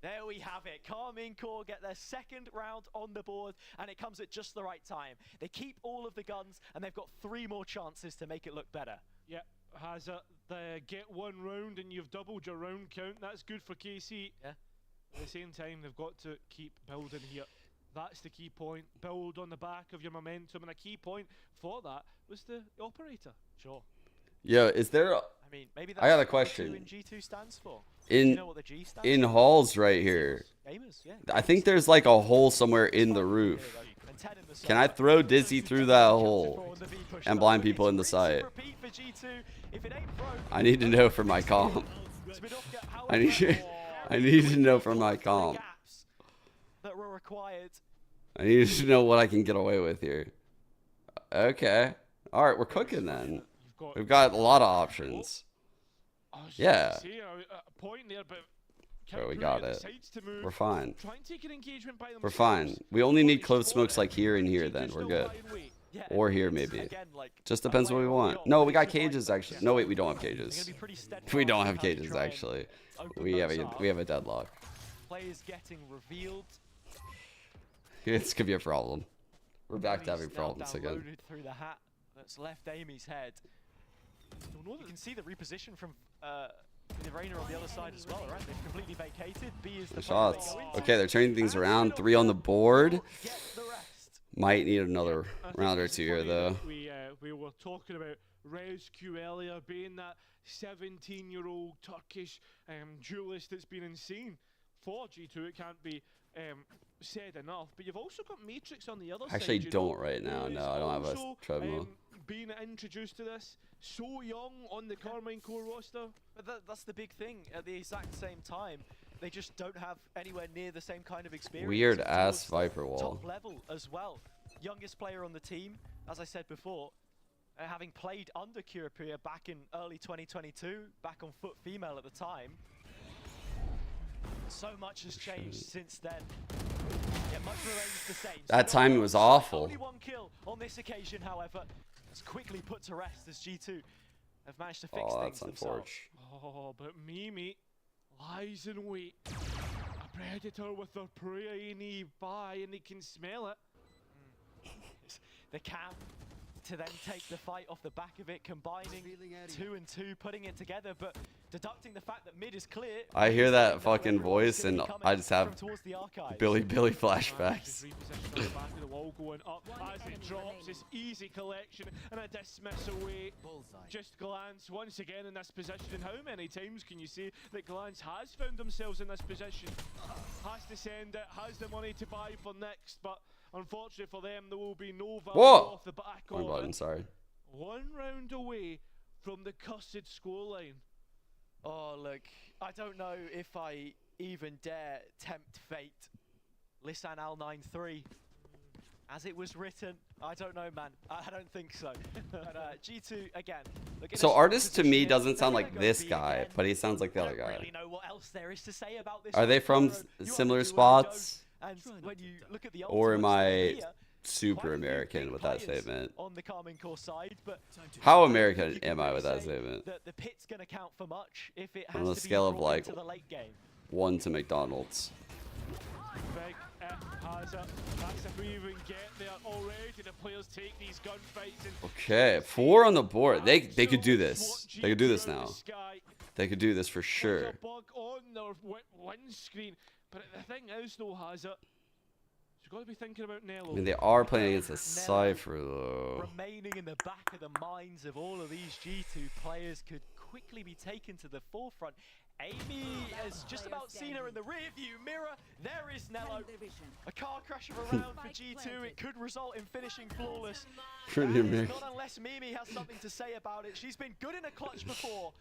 There we have it. Carmine Core get their 2nd round on the board, and it comes at just the right time. They keep all of the guns, and they've got 3 more chances to make it look better. Yep, Hazard, get 1 round and you've doubled your round count. That's good for KC. Yeah. At the same time, they've got to keep building here. That's the key point. Build on the back of your momentum, and a key point for that was the operator. Sure. Yeah, is there? I mean, maybe that's I got a what the question. 2 in G2 stands for. In you know what the G stands in for? halls right here. Gamers, yeah. I think there's like a hole somewhere in the roof. Can I throw Dizzy through that hole and blind people in the site? I need to know for my comp. I need to know for my comp. That were required. I need to know what I can get away with here. Okay. All right, we're cooking then. We've got a lot of options. Yeah. Point there, but Bro, we got it. We're fine. Try and take an engagement by We're fine. We only need clove smokes like here and here then. We're good. Or here maybe. Just depends what we want. No, we got cages actually. No, wait, we don't have cages. We don't have cages actually. We have a deadlock. Players getting revealed. This could be a problem. We're back to having problems again. Loaded through the hat that's left Amy's head. You can see the reposition from the Rainer on the other side as well, right? They've completely vacated. B is the The shots. Okay, they're turning things around. 3 on the board. Might need another round or 2 here though. We were talking about Rescue earlier being that 17-year-old Turkish duelist that's been insane for G2. It can't be said enough. But you've also got Matrix on the other side. Actually, don't right now. No, I don't have a treadmill. Being introduced to this so young on the Carmine Core roster. But that's the big thing. At the exact same time, they just don't have anywhere near the same kind of experience. Weird ass Viper wall. Top level as well. Youngest player on the team, as I said before, having played under Kurapuya back in early 2022, back on foot female at the time. So much has changed since then. Yet much remains the same. That timing was awful. Only 1 kill on this occasion, however. It's quickly put to rest as G2 have managed to fix things themselves. Oh, but Mimi lies in wait. A predator with their prey nearby, and they can smell it. The cam to then take the fight off the back of it, combining 2 and 2, putting it together, but deducting the fact that mid is clear. I hear that fucking voice and I just have Billy flashbacks. Back of the wall going up as it drops. This easy collection and a dismiss away. Just Glance once again in this position. And how many times can you say that Glance has found themselves in this position? Has to send it, has the money to buy for next, but unfortunately for them, there will be no value off the back of it. Sorry. 1 round away from the cursed scoreline. Oh, look, I don't know if I even dare tempt fate. Lisan Al93. As it was written, I don't know, man. I don't think so. But G2, again. So Artist to me doesn't sound like this guy, but he sounds like the other guy. I don't really know what else there is to say about this. Are they from similar spots? And when you look at the Or am I here, super American with that statement? on the Carmine Core side, but How American am I with that statement? the pit's going to count for much if it On has a to scale be of brought like into the late game. 1 to McDonald's. Big F has it. That's if we even get there already. The players take these gunfights and Okay, 4 on the board. They could do this. They could do this now. They could do this for sure. there's a bug on their win screen. But the thing is, though, has it. You've got to be thinking about Nello. I mean, they are playing against a Cypher, though. Remaining in the back of the minds of all of these G2 players could quickly be taken to the forefront. Amy has just about seen her in the rear view mirror. There is Nello. A car crash of a round for G2. It could result in finishing flawless. Pretty amazing. Not unless Mimi has something to say about it. She's been good in a clutch before.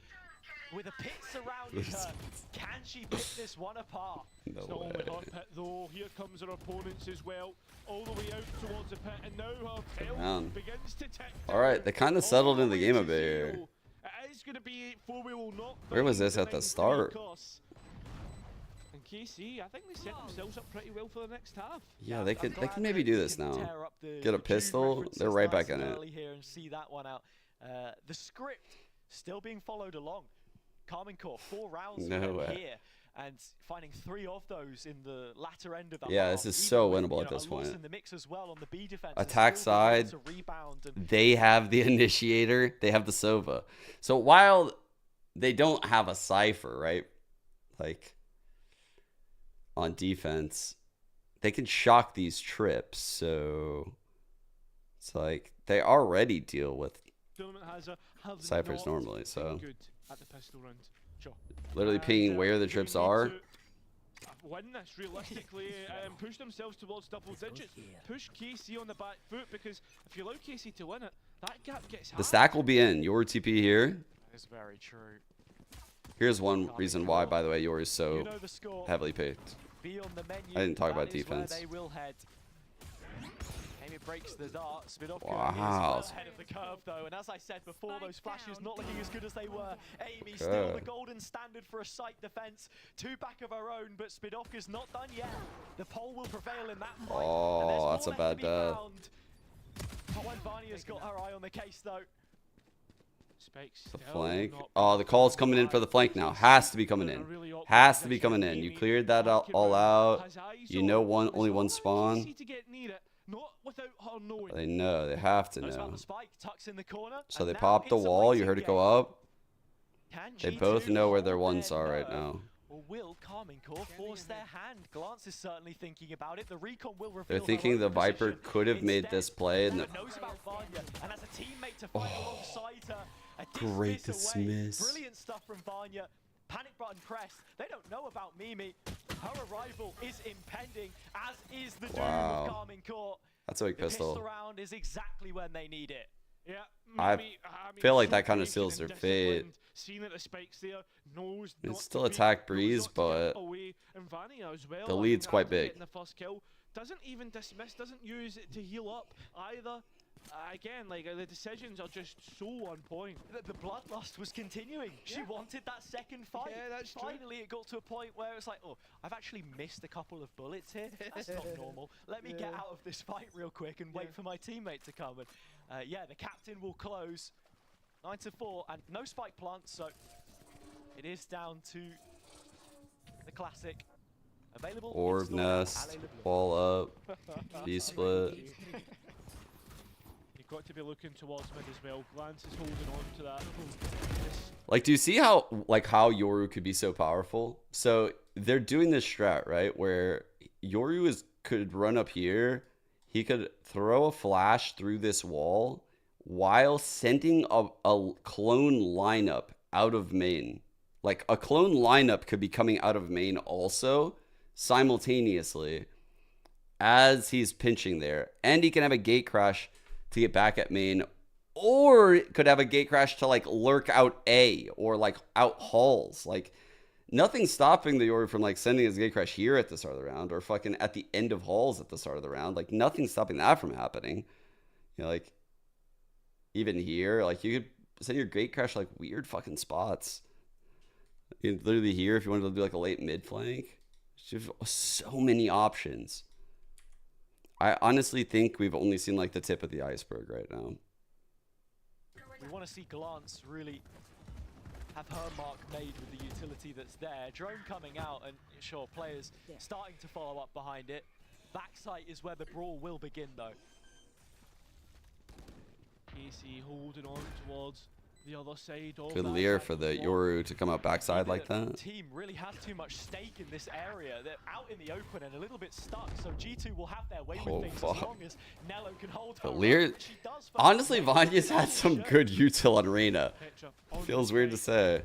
With a pit surrounding her, can she pick this one apart? It's not only her pit though, here comes her opponents as well, all the way out towards the pit, and now her tail begins to tick. Alright, they kind of settled in the game a bit here. It is going to be 4-wheel knockdown. Where was this at the start? And KC, I think they set themselves up pretty well for the next half. Yeah, they could maybe do this now. Get a pistol, they're right back in it. Here and see that one out. The script still being followed along. Carmine Core, 4 rounds here, and finding 3 of those in the latter end of that. Yeah, this is so winnable at this point. In the mix as well on the B defense. Attack side, they have the initiator, they have the Sova. So while they don't have a Cypher, right? Like, on defense, they can shock these trips. So it's like they already deal with Cyphers normally, so at the pistol round. Sure. Literally pinging where the trips are. Win this realistically and push themselves towards double digits. Push KC on the back foot, because if you allow KC to win it, that gap gets high. The stack will be in. Yoru TP here. That's very true. Here's one reason why, by the way, Yoru is so heavily picked. I didn't talk about defense. Amy breaks the dart. Wow. Is ahead of the curve though, and as I said before, those flashes not looking as good as they were. Amy still the golden standard for a site defense. 2 back of her own, but Spidovka's not done yet. The pole will prevail in that fight. Oh, that's a bad death. Vanya's got her eye on the case though. The flank. Oh, the call's coming in for the flank now. Has to be coming in. Has to be coming in. You cleared that all out. You know only one spawn. They know. They have to know. So they popped the wall. You heard it go up. They both know where their ones are right now. Or will Carmine Core force their hand? Glance is certainly thinking about it. The recon will reveal. They're thinking the Viper could have made this play. And knows about Vanya, and as a teammate to fight alongside her. Great dismiss. Brilliant stuff from Vanya. Panic button press. They don't know about Mimi. Her arrival is impending, as is the doom of Carmine Core. That's a big pistol. The pistol round is exactly when they need it. Yeah, I feel like that kind of seals their fate. Seen that the spikes there, knows it's still attack Breeze, but the lead's quite big. The first kill doesn't even dismiss, doesn't use it to heal up either. Again, like the decisions are just so on point. The bloodlust was continuing. She wanted that second fight. Yeah, that's true. Finally, it got to a point where it's like, oh, I've actually missed a couple of bullets here. That's not normal. Let me get out of this fight real quick and wait for my teammate to come. And yeah, the captain will close 9-4 and no spike plants, so it is down to the classic. Available Orb in-store now. nest, Allez, le wall up, B split. You've got to be looking towards mid as well. Lance is holding on to that. Like, do you see how Yoru could be so powerful? So they're doing this strat, right? Where Yoru could run up here. He could throw a flash through this wall while sending a clone lineup out of main. Like, a clone lineup could be coming out of main also simultaneously as he's pinching there. And he can have a gate crash to get back at main, or it could have a gate crash to like lurk out A or like out halls. Like, nothing's stopping the Yoru from like sending his gate crash here at the start of the round or fucking at the end of halls at the start of the round. Like, nothing's stopping that from happening. You know, like, even here, like, you could send your gate crash like weird fucking spots. You can literally here if you wanted to do like a late mid flank. There's so many options. I honestly think we've only seen like the tip of the iceberg right now. We want to see Glance really have her mark made with the utility that's there. Drone coming out, and sure, players starting to follow up behind it. Backside is where the brawl will begin, though. Casey holding on towards the other side of Good that leer back for the wall. Yoru to come out backside like that. Team really has too much stake in this area. They're out in the open and a little bit stuck, so G2 will have their way with things as long as Nello can hold her. But leer, honestly, Vanya's had some good util on Reyna. Feels weird to say.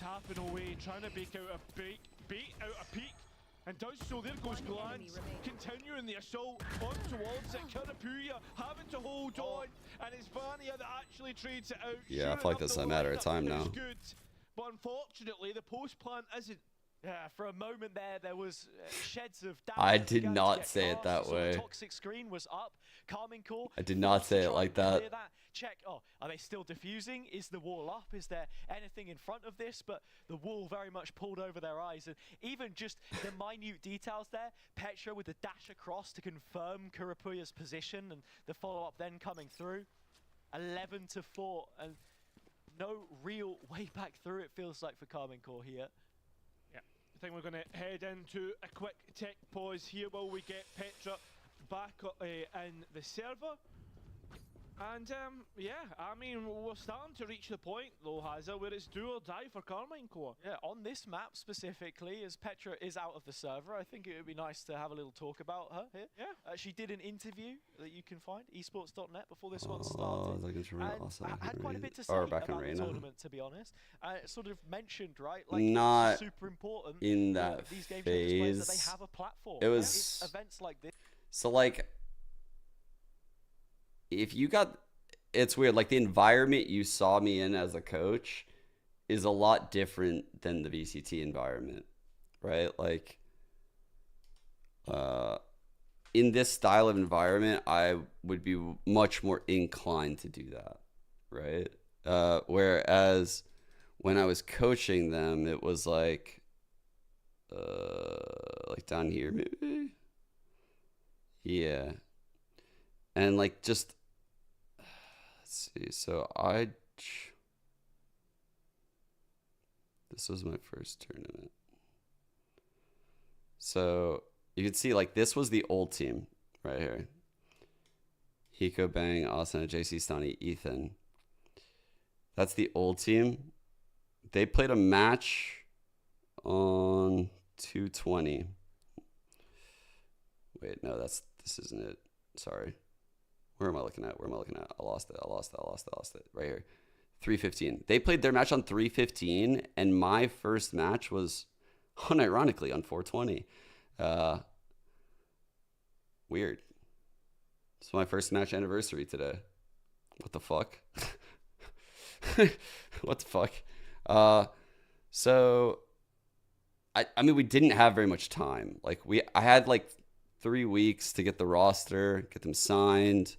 Tapping away, trying to bait out a bait out a peak, and does so. There goes Glance, continuing the assault on towards it. Karapuya having to hold on, and it's Vanya that actually trades it out. Yeah, I feel like this is a matter of time now. Good, but unfortunately, the post plant isn't. Yeah, for a moment there was sheds of doubt. I did not say it that way. The toxic screen was up. Carmine Core. I did not say it like that. Check. Oh, are they still diffusing? Is the wall up? Is there anything in front of this? But the wall very much pulled over their eyes, and even just the minute details there. Petra with the dash across to confirm Karapuya's position, and the follow-up then coming through. 11-4, and no real way back through. It feels like for Carmine Core here. I think we're going to head into a quick tech pause here while we get Petra back in the server. And yeah, I mean, we're starting to reach the point though, Hazza, where it's do or die for Carmine Core. Yeah, on this map specifically, as Petra is out of the server, I think it would be nice to have a little talk about her here. Yeah. She did an interview that you can find, esports.net, before this one started. Had quite a bit to say about the tournament, to be honest. Sort of mentioned, right? Like, not it's super important in that these game phase. that they have a platform. It was it's events like this. So like, if you got, it's weird. Like, the environment you saw me in as a coach is a lot different than the VCT environment, right? Like, in this style of environment, I would be much more inclined to do that, right? Whereas when I was coaching them, it was like down here maybe. Yeah. And like, just, let's see. So this was my first tournament. So you can see, like, this was the old team right here. Hiko, Bang, Austin, JC, Stani, Ethan. That's the old team. They played a match on 220. Wait, no, this isn't it. Sorry. Where am I looking at? I lost it. Right here. 315. They played their match on 315, and my first match was, unironically, on 420. Weird. It's my first match anniversary today. What the fuck? What the fuck? So, I mean, we didn't have very much time. Like, I had like 3 weeks to get the roster, get them signed,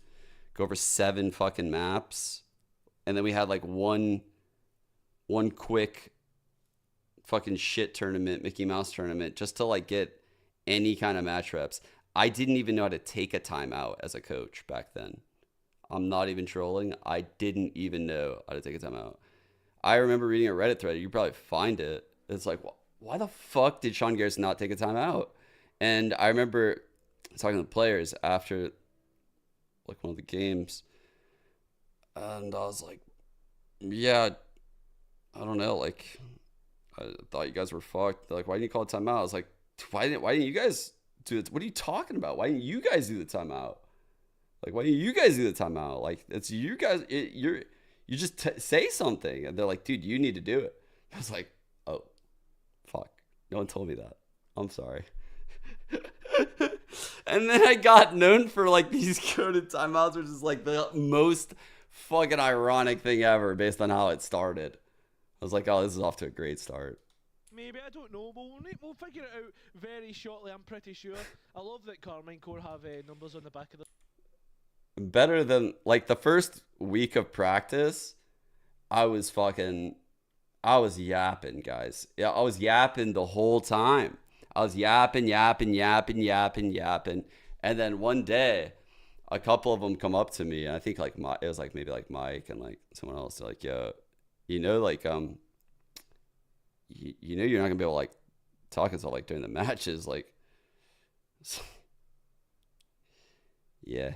go over 7 fucking maps, and then we had like one quick fucking shit tournament, Mickey Mouse tournament, just to like get any kind of match reps. I didn't even know how to take a timeout as a coach back then. I'm not even trolling. I didn't even know how to take a timeout. I remember reading a Reddit thread. You probably find it. It's like, why the fuck did Sean Garrison not take a timeout? And I remember talking to the players after like one of the games, and I was like, yeah, I don't know, like I thought you guys were fucked. They're like, why didn't you call a timeout? I was like, why didn't you guys do it? What are you talking about? Why didn't you guys do the timeout? Like, why didn't you guys do the timeout? Like, it's you guys. You just say something. And they're like, dude, you need to do it. I was like, oh, fuck. No one told me that. I'm sorry. And then I got known for like these coded timeouts, which is like the most fucking ironic thing ever based on how it started. I was like, oh, this is off to a great start. Maybe, I don't know, but we'll figure it out very shortly, I'm pretty sure. I love that Carmine Core have numbers on the back of them. Better than, like, the first week of practice, I was yapping, guys. Yeah, I was yapping the whole time. I was yapping. And then one day, a couple of them come up to me, and I think like it was like maybe like Mike and like someone else. They're like, yo, you know, like you know you're not gonna be able to like talk until like during the matches, like yeah.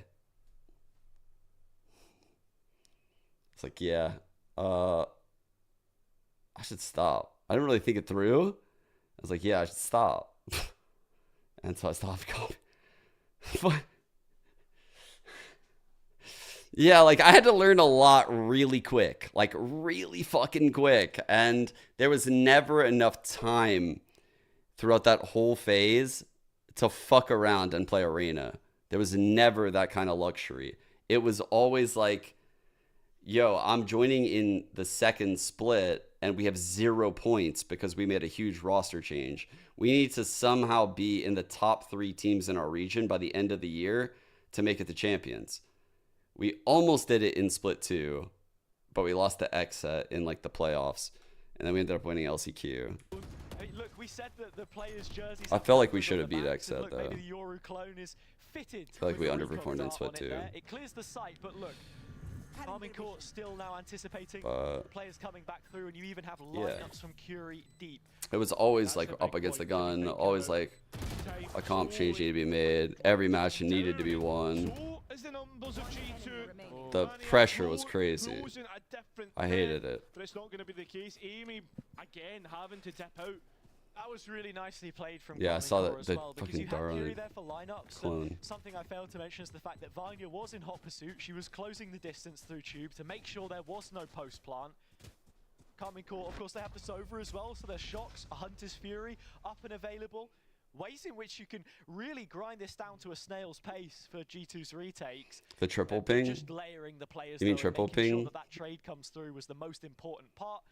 It's like, yeah, I should stop. I didn't really think it through. I was like, yeah, I should stop. And so I stopped going. But yeah, like I had to learn a lot really quick, like really fucking quick. And there was never enough time throughout that whole phase to fuck around and play arena. There was never that kind of luxury. It was always like, yo, I'm joining in the second split and we have 0 points because we made a huge roster change. We need to somehow be in the top 3 teams in our region by the end of the year to make it to champions. We almost did it in split 2, but we lost to Exet in like the playoffs, and then we ended up winning LCQ. Look, we said that the players' jerseys. I felt like we should have beat Exet though. Maybe the Yoru clone is fitted. I feel like we underperformed in split 2. It clears the site, but look, Carmine Court still now anticipating players coming back through, and you even have lineups from Curie deep. It was always like up against the gun, always like a comp change needed to be made. Every match needed to be won. The pressure was crazy. I hated it. But it's not going to be the case. Amy again having to tip out. That was really nicely played from I saw that the well, fucking Darwin clone. Something I failed to mention is the fact that Vanya was in hot pursuit. She was closing the distance through tube to make sure there was no post plant. Carmine Court, of course, they have the Sova as well, so there's Shocks, a Hunter's Fury, up and available. Ways in which you can really grind this down to a snail's pace for G2's retakes. The triple ping? Just layering the players. You mean triple ping? Sure that trade comes through was the most important part.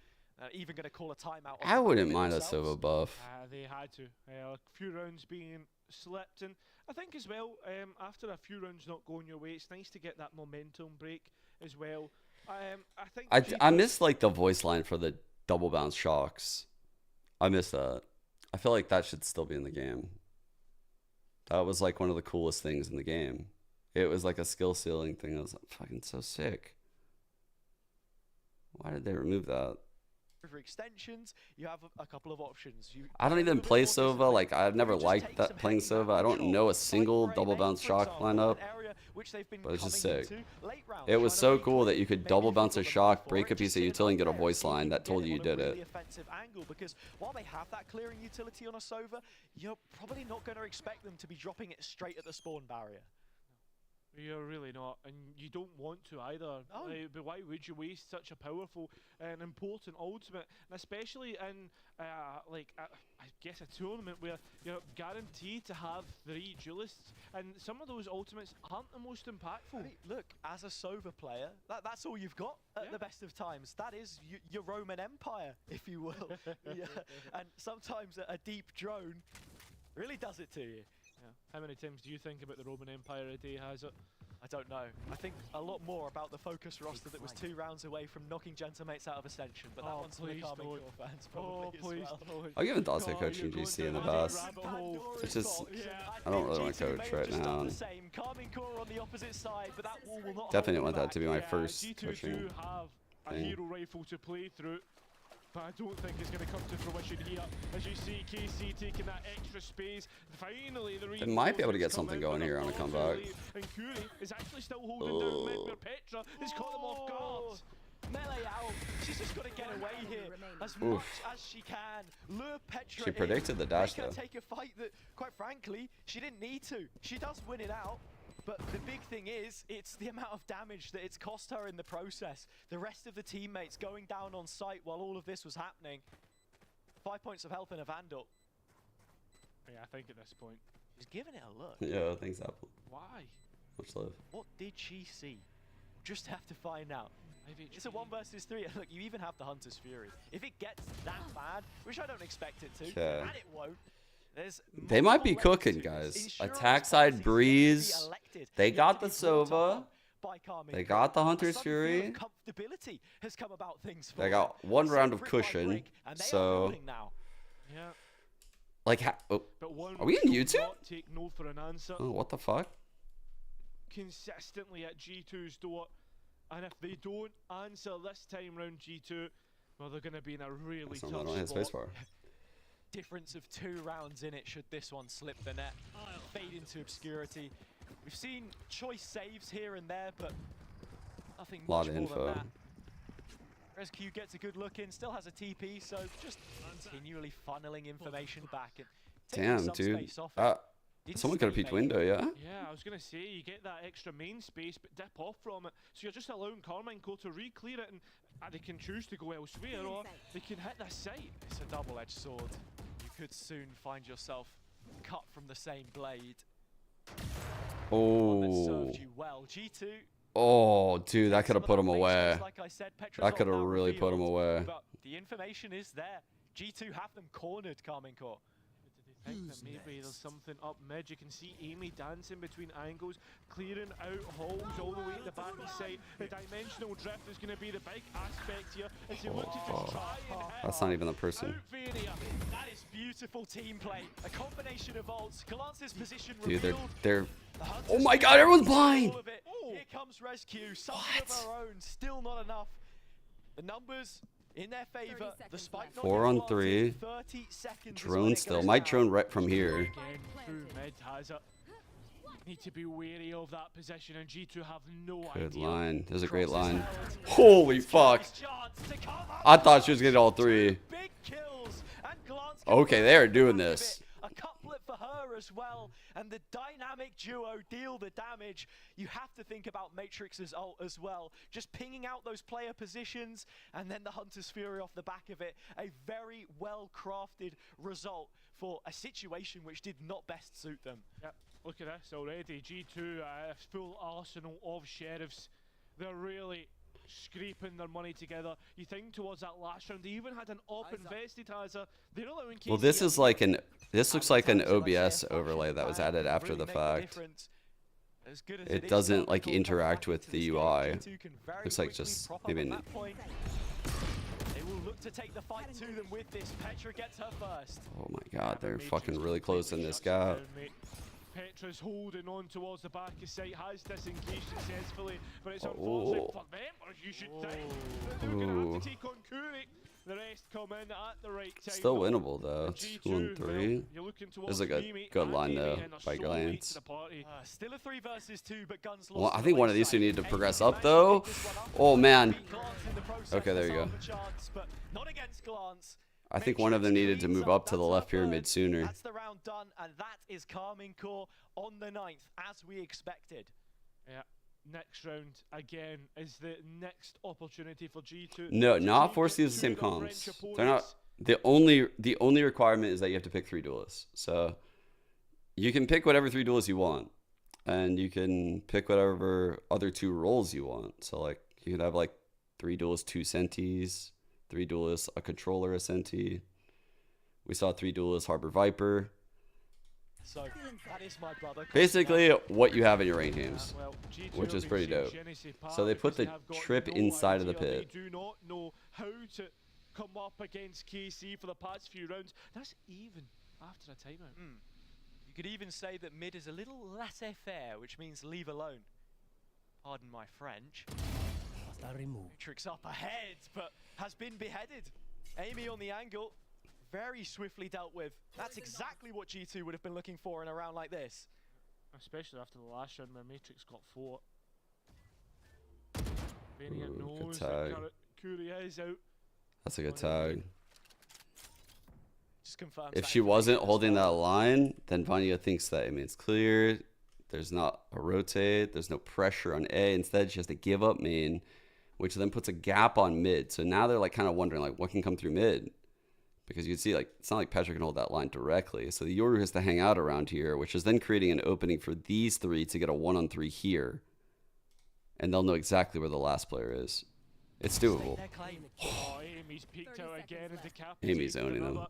Even going to call a timeout. I wouldn't mind a Sova buff. They had to. A few rounds being slipped, and I think as well, after a few rounds not going your way, it's nice to get that momentum break as well. I think I miss like the voice line for the double bounce Shocks. I miss that. I feel like that should still be in the game. That was like one of the coolest things in the game. It was like a skill ceiling thing. I was like, fucking so sick. Why did they remove that? For extensions, you have a couple of options. I don't even play Sova. Like, I've never liked that playing Sova. I don't know a single double bounce shock lineup, but it's just sick. It was so cool that you could double bounce a shock, break a piece of utility, and get a voice line that told you did it. Because while they have that clearing utility on a Sova, you're probably not going to expect them to be dropping it straight at the spawn barrier. You're really not, and you don't want to either. Oh. But why would you waste such a powerful and important ultimate, and especially in I guess a tournament where you're guaranteed to have 3 duelists, and some of those ultimates aren't the most impactful. I mean, look, as a Sova player, that's all you've got at the best of times. That is your Roman Empire, if you will. Yeah. And sometimes a deep drone really does it to you. Yeah. How many times do you think about the Roman Empire a day, has it? I don't know. I think a lot more about the focus roster that was 2 rounds away from knocking Gentamates out of Ascension, but that one's for the Carmine Core fans probably as well. I've given thoughts to coaching GC in the past. It's just, I don't really want to coach right now. Definitely want that to be my first coaching a hero rifle to play through. but I don't think it's going to come to fruition here. As you see, KC taking that extra space. Finally, the They might be able to get something going here on a comeback. And Kuri is actually still holding down mid, where Petra has caught them off guard. Melee out. She's just got to get away here as much as she can. Lure Petra She predicted the dash, though. though. Take a fight that, quite frankly, she didn't need to. She does win it out. But the big thing is, it's the amount of damage that it's cost her in the process. The rest of the teammates going down on site while all of this was happening. 5 points of health in a Vandal. Yeah, I think at this point. She's giving it a look. Yeah, thanks, Apple. Why? Much love. What did she see? Just have to find out. It's a 1 versus 3. Look, you even have the Hunter's Fury. If it gets that bad, which I don't expect it to, and it won't, they might be cooking, guys. Attack side Breeze. They got the Sova. They got the Hunter's Fury. Has come about things They got 1 round of cushion. So, yeah. like, are we in YouTube? Take no for an answer. Oh, what the fuck? Consistently at G2's door, and if they don't answer this time round G2, well, they're going to be in a really tough spot. Difference of 2 rounds in it should this one slip the net, fade into obscurity. We've seen choice saves here and there, but nothing much more than that. Rescue gets a good look in, still has a TP, so just continually funneling information back. And damn, dude. Someone could have peeked window, yeah? Yeah, I was going to say, you get that extra main space, but dip off from it. So you're just allowing Carmichael to re-clear it, and they can choose to go elsewhere, or they can hit this site. It's a double-edged sword. You could soon find yourself cut from the same blade. Oh. That served you well. G2. Oh, dude, that could have put him away. Like I said, That could have really put him away. But the information is there. G2 have them cornered, Carmichael. I think that maybe there's something up mid. You can see Amy dancing between angles, clearing out holes all the way to the back side. The dimensional drift is going to be the big aspect here as you look to just try and hit. That's not even the person. That is beautiful team play. A combination of ults. Glance's position Dude, revealed. they're oh my god, everyone's blind! Here comes Rescue. Something of our own. Still not enough. The numbers in their favor. The spike 4 on 3. Drone still. Might drone right from here. Again, through mid has it. Need to be wary of that position, and G2 have no idea. Good line. There's a great line. Holy fuck. I thought she was getting all 3. Okay, they are doing this. A couplet for her as well, and the dynamic duo deal the damage. You have to think about Matrix's ult as well, just pinging out those player positions, and then the Hunter's Fury off the back of it. A very well crafted result for a situation which did not best suit them. Yep, look at this already. G2 full arsenal of sheriffs. They're really scraping their money together. You think towards that last round, they even had an op invested as a. They're allowing. Well, this is like an. This looks like an OBS overlay that was added after the fact. It doesn't like interact with the UI. Looks like just maybe. They will look to take the fight to them with this. Petra gets her first. Oh my god, they're fucking really closing this gap. Petra's holding on towards the back of site, has disengaged successfully, but it's unfortunate for them, or you should think. They're going to have to take on Kuri. The rest come in at the right time. Still winnable though. 2 on 3. This is like a good line though by glance. Still a 3 versus 2, but guns lost. Well, I think one of these two need to progress up though. Oh man. Okay, there you go. Not against Glance. I think one of them needed to move up to the left pyramid sooner. That's the round done, and that is Carmine Core on the 9th, as we expected. Yeah, next round again is the next opportunity for G2. No, not forcing the same comps. They're not. The only requirement is that you have to pick 3 duelists. So you can pick whatever 3 duelists you want, and you can pick whatever other 2 roles you want. So like you could have like 3 duelists, 2 senties. 3 duelists, a controller, a senti. We saw 3 duelists, Harbor Viper. So that is my brother. Basically, what you have in your ranked games, which is pretty dope. So they put the trip inside of the pit. They do not know how to come up against KC for the past few rounds. That's even after a timeout. You could even say that mid is a little laissez-faire, which means leave alone. Pardon my French. Matrix up ahead, but has been beheaded. Amy on the angle, very swiftly dealt with. That's exactly what G2 would have been looking for in a round like this. Especially after the last round where Matrix got 4. Vania knows that Curia is out. That's a good tag. Just confirms If that she wasn't holding that line, then Vanya thinks that it's clear. There's not a rotate. There's no pressure on A. Instead, she has to give up main, which then puts a gap on mid. So now they're like kind of wondering like what can come through mid. Because you can see, like, it's not like Petra can hold that line directly. So the Yoru has to hang out around here, which is then creating an opening for these three to get a 1-on-3 here. And they'll know exactly where the last player is. It's doable. Oh, Amy's peeked out again and decapitated. Amy's owning them.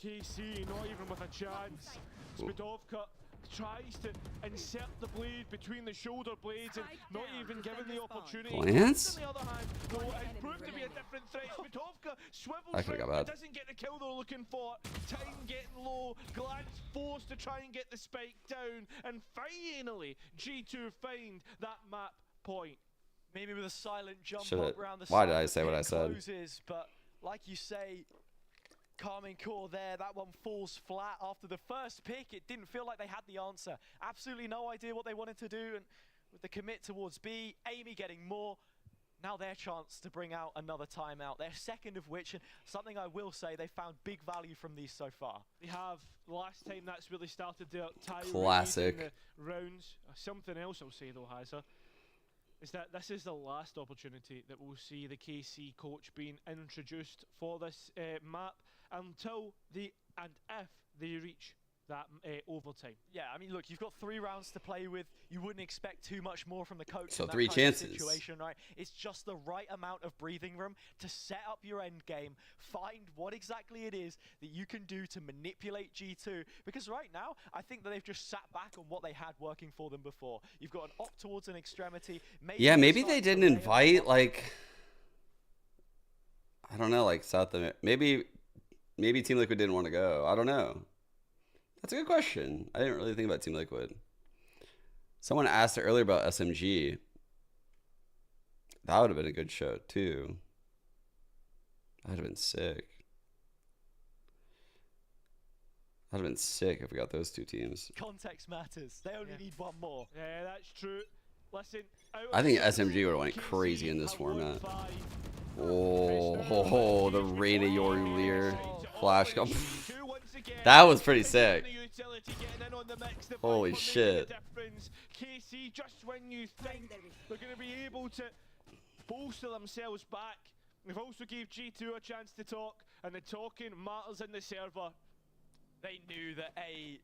KC, not even with a chance. Spadovka tries to insert the blade between the shoulder blades and not even given the opportunity. Lance? On the other hand, no, it proved to be a different threat. Spadovka swivels That round, doesn't get the kill they're looking for. Time getting low, Glance forced to try and get the spike down, and finally G2 find that map point. Maybe with a silent jump Should've- up around the why side, did I the say what pit I said? closes, but like you say, Carmine Core there, that one falls flat after the first pick. It didn't feel like they had the answer. Absolutely no idea what they wanted to do, and with the commit towards B, Amy getting more. Now their chance to bring out another timeout. Their second of which, and something I will say, they found big value from these so far. They have, last time that's really started their tirade Classic. in the rounds. Something else I'll say though, Hazza, is that this is the last opportunity that we'll see the KC coach being introduced for this map until they, and if they reach that overtime. Yeah, I mean, look, you've got 3 rounds to play with. You wouldn't expect too much more from the coach. So in that 3 kind of chances. Situation, right? It's just the right amount of breathing room to set up your end game, find what exactly it is that you can do to manipulate G2. Because right now, I think that they've just sat back on what they had working for them before. You've got an op towards an extremity. Maybe they didn't invite, like, I don't know, like South America. Maybe Team Liquid didn't want to go. I don't know. That's a good question. I didn't really think about Team Liquid. Someone asked earlier about SMG. That would have been a good show, too. That would have been sick. That would have been sick if we got those 2 teams. Context matters. They only need one more. Yeah, that's true. Listen, I think SMG would have went crazy in this format. Oh, the Reina Yoru Lear flash come. That was pretty sick. Holy shit. KC, just when you think they're going to be able to bolster themselves back, they've also gave G2 a chance to talk, and the talking matters in the server. They knew that A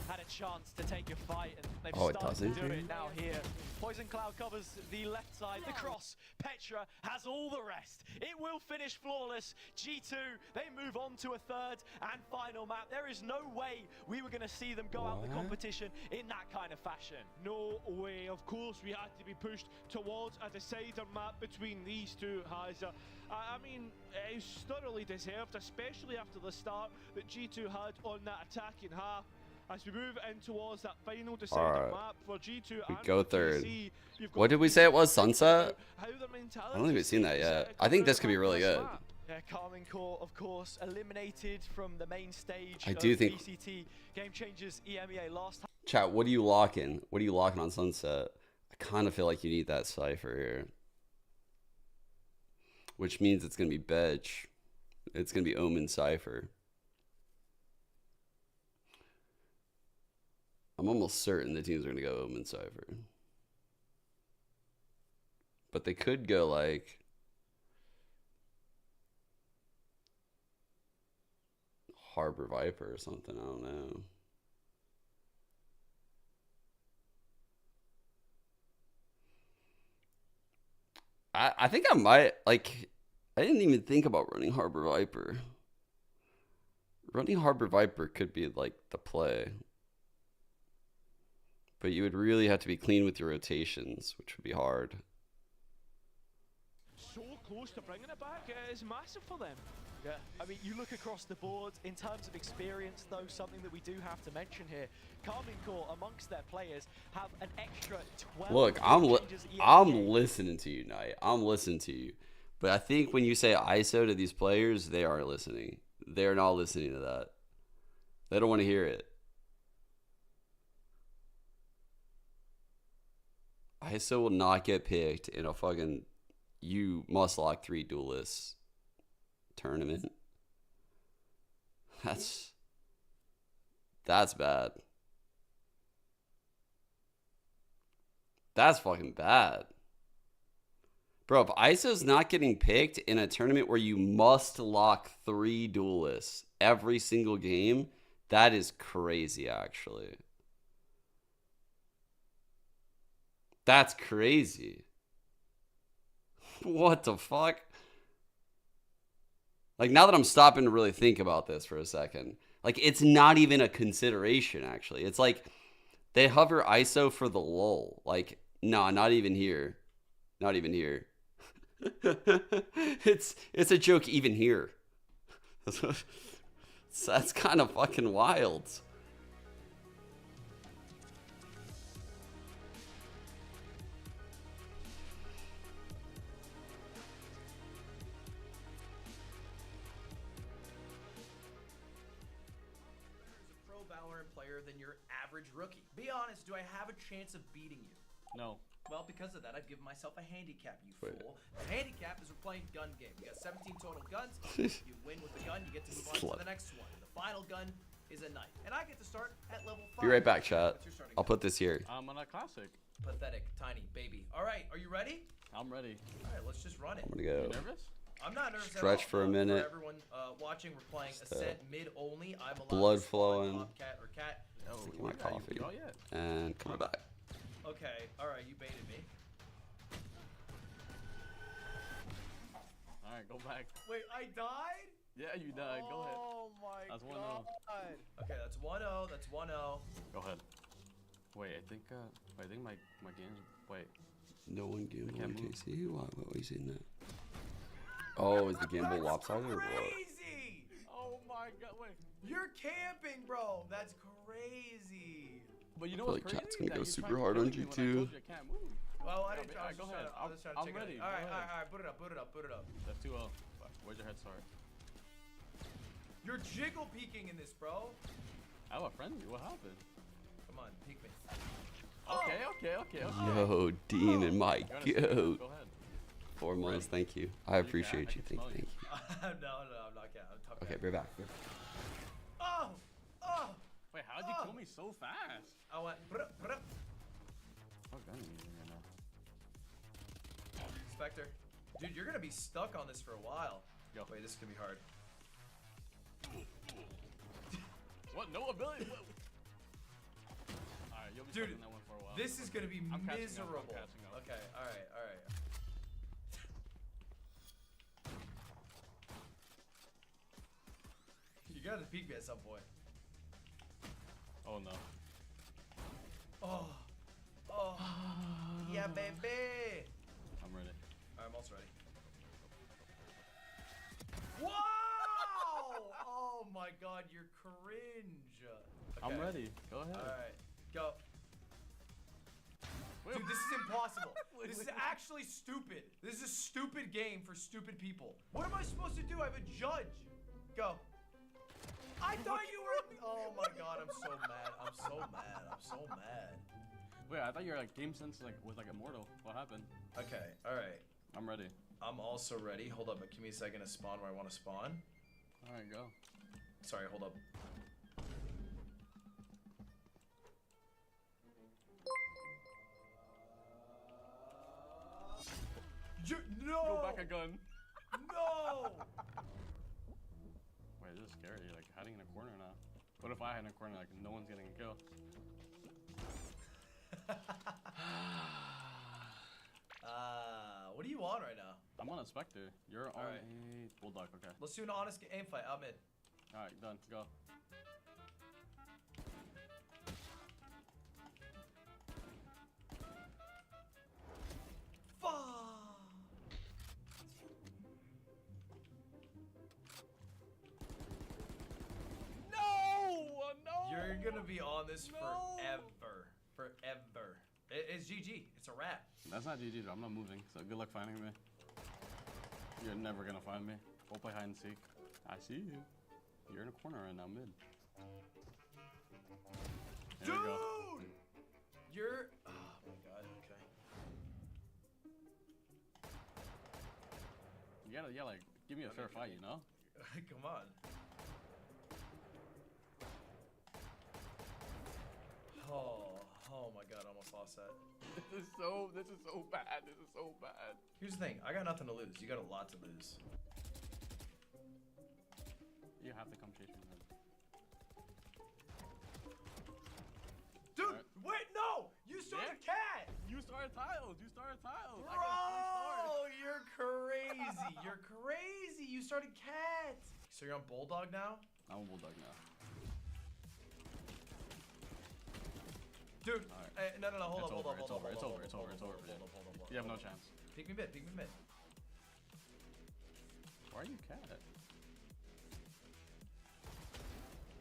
had a chance to take a fight, and they've Oh, it started to doesn't? do it now here. Poison Cloud covers the left side, the cross. Petra has all the rest. It will finish flawless. G2, they move on to a third and final map. There is no way we were going to see them go out the competition in that kind of fashion. No way. Of course, we had to be pushed towards a decider map between these two, Hazza. I mean, it's thoroughly deserved, especially after the start that G2 had on that attacking half. As we move in towards that final decider map for G2 We and go for third. KC, you've got What did we say it was? Sunset? how their I don't think we've seen that yet. I think this could be really good. Yeah, Carmine Core, of course, eliminated from the main stage I do of think- BCT Game Changers EMEA last time. Chat, what are you locking? What are you locking on Sunset? I kind of feel like you need that Cypher here. Which means it's going to be Bedge. It's going to be Omen Cypher. I'm almost certain the teams are going to go Omen Cypher. But they could go like Harbor Viper or something. I don't know. I think I might, like, I didn't even think about running Harbor Viper. Running Harbor Viper could be like the play. But you would really have to be clean with your rotations, which would be hard. so close to bringing it back. It is massive for them. Yeah, I mean, you look across the board, in terms of experience, though, something that we do have to mention here. Carmine Core, amongst their players, have an extra 12 Look, I'm listening to you, Knight. I'm listening to you. But I think when you say ISO to these players, they aren't listening. They're not listening to that. They don't want to hear it. ISO will not get picked in a fucking you must lock 3 duelists tournament. That's bad. That's fucking bad. Bro, if ISO's not getting picked in a tournament where you must lock 3 duelists every single game, that is crazy, actually. That's crazy. What the fuck? Like, now that I'm stopping to really think about this for a second, like, it's not even a consideration, actually. It's like they hover ISO for the lull. Like, no, not even here. Not even here. It's a joke even here. That's kind of fucking wild. Pro Valorant player than your average rookie. Be honest, do I have a chance of beating you? No. Well, because of that, I've given myself a handicap, you fool. The handicap is we're playing gun game. You got 17 total guns. You win with the gun, you get to move on to the next one. The final gun is a knife. And I get to start at level 5. Be right back, chat. I'll put this here. I'm on a classic. Pathetic, tiny baby. All right, are you ready? I'm ready. All right, let's just run it. I'm gonna go. You nervous? I'm not nervous Stretch at all. for a minute. For everyone watching, we're playing Ascent mid only. I'm allowed Blood to spawn flowing. Cat or cat. Drinking my coffee. And coming back. Okay, all right, you baited me. Alright, go back. Wait, I died? Yeah, you died. Go ahead. Oh my That's 1-0. god. Okay, that's 1-0. That's 1-0. Go ahead. Wait, I think my game's wait. No one gamble can't on move. KC? Why are you saying that? Oh, is the gamble lopsided or what? Crazy! Oh my god, wait. You're camping, bro. That's crazy. But you know I feel what's like crazy? chat's gonna That go you're super trying to hard kill on me when I G2. told you I can't move. Well, I Yeah, didn't. but I go was ahead. just trying to I'm check it ready. out. All right, Go all ahead. right, all right. Put it up. Put it up. Put it up. That's 2-0. Where's your head start? You're jiggle peeking in this, bro. I have a frenzy. What happened? Come on, peek me. Okay. Yo, Dean and my Go ahead. goat. Go ahead. 4 months, thank you. I appreciate you. Thank you. No, I'm not getting. I'm tough. Okay, we're back. Oh! Wait, how'd you kill me so fast? I went. Put up. What gun are you using right now? Spectre. Dude, you're gonna be stuck on this for a while. Go. Wait, this is gonna be hard. What? No ability? Alright, you'll be stuck Dude, in that one for a while. this is gonna be I'm catching up, miserable. I'm catching up. Okay, all right. You gotta peek me at some point. Oh no. Oh. Yeah, baby. I'm ready. I'm also ready. Wow! Oh my god, you're cringe. Okay. I'm ready. Go ahead. Alright, go. Dude, this is impossible. This is actually stupid. This is a stupid game for stupid people. What am I supposed to do? I have a judge. Go. I thought you were. Oh my god, I'm so mad. I'm so mad. Wait, I thought you were like game sense was like immortal. What happened? Okay, alright. I'm ready. I'm also ready. Hold up, give me a second to spawn where I want to spawn. Alright, go. Sorry, hold up. No! Go back a gun. No! Wait, this is scary. You're like hiding in a corner now. What if I hide in a corner like no one's getting a kill? What are you on right now? I'm on a Spectre. You're on Alright. a Bulldog, okay. Let's do an honest aim fight. I'm in. Alright, done. Go. You're gonna be on this forever. Forever. It's GG. It's a wrap. That's not GG, though. I'm not moving, so good luck finding me. You're never gonna find me. Go play hide and seek. I see you. You're in a corner right now, mid. There you go. You're. Oh my god. Okay. You gotta, yeah, like, give me a fair fight, you know? Come on. Oh my god, I almost lost that. This is so bad. This is so bad. Here's the thing, I got nothing to lose. You got a lot to lose. You have to come chase me. Dude, wait, no! You started cat! You started tiles. You started tiles. Bro, you're crazy. You're crazy. You started cat. So you're on Bulldog now? I'm a Bulldog now. Dude, no, hold on. It's over. You have no chance. Pick me mid. Why are you cat?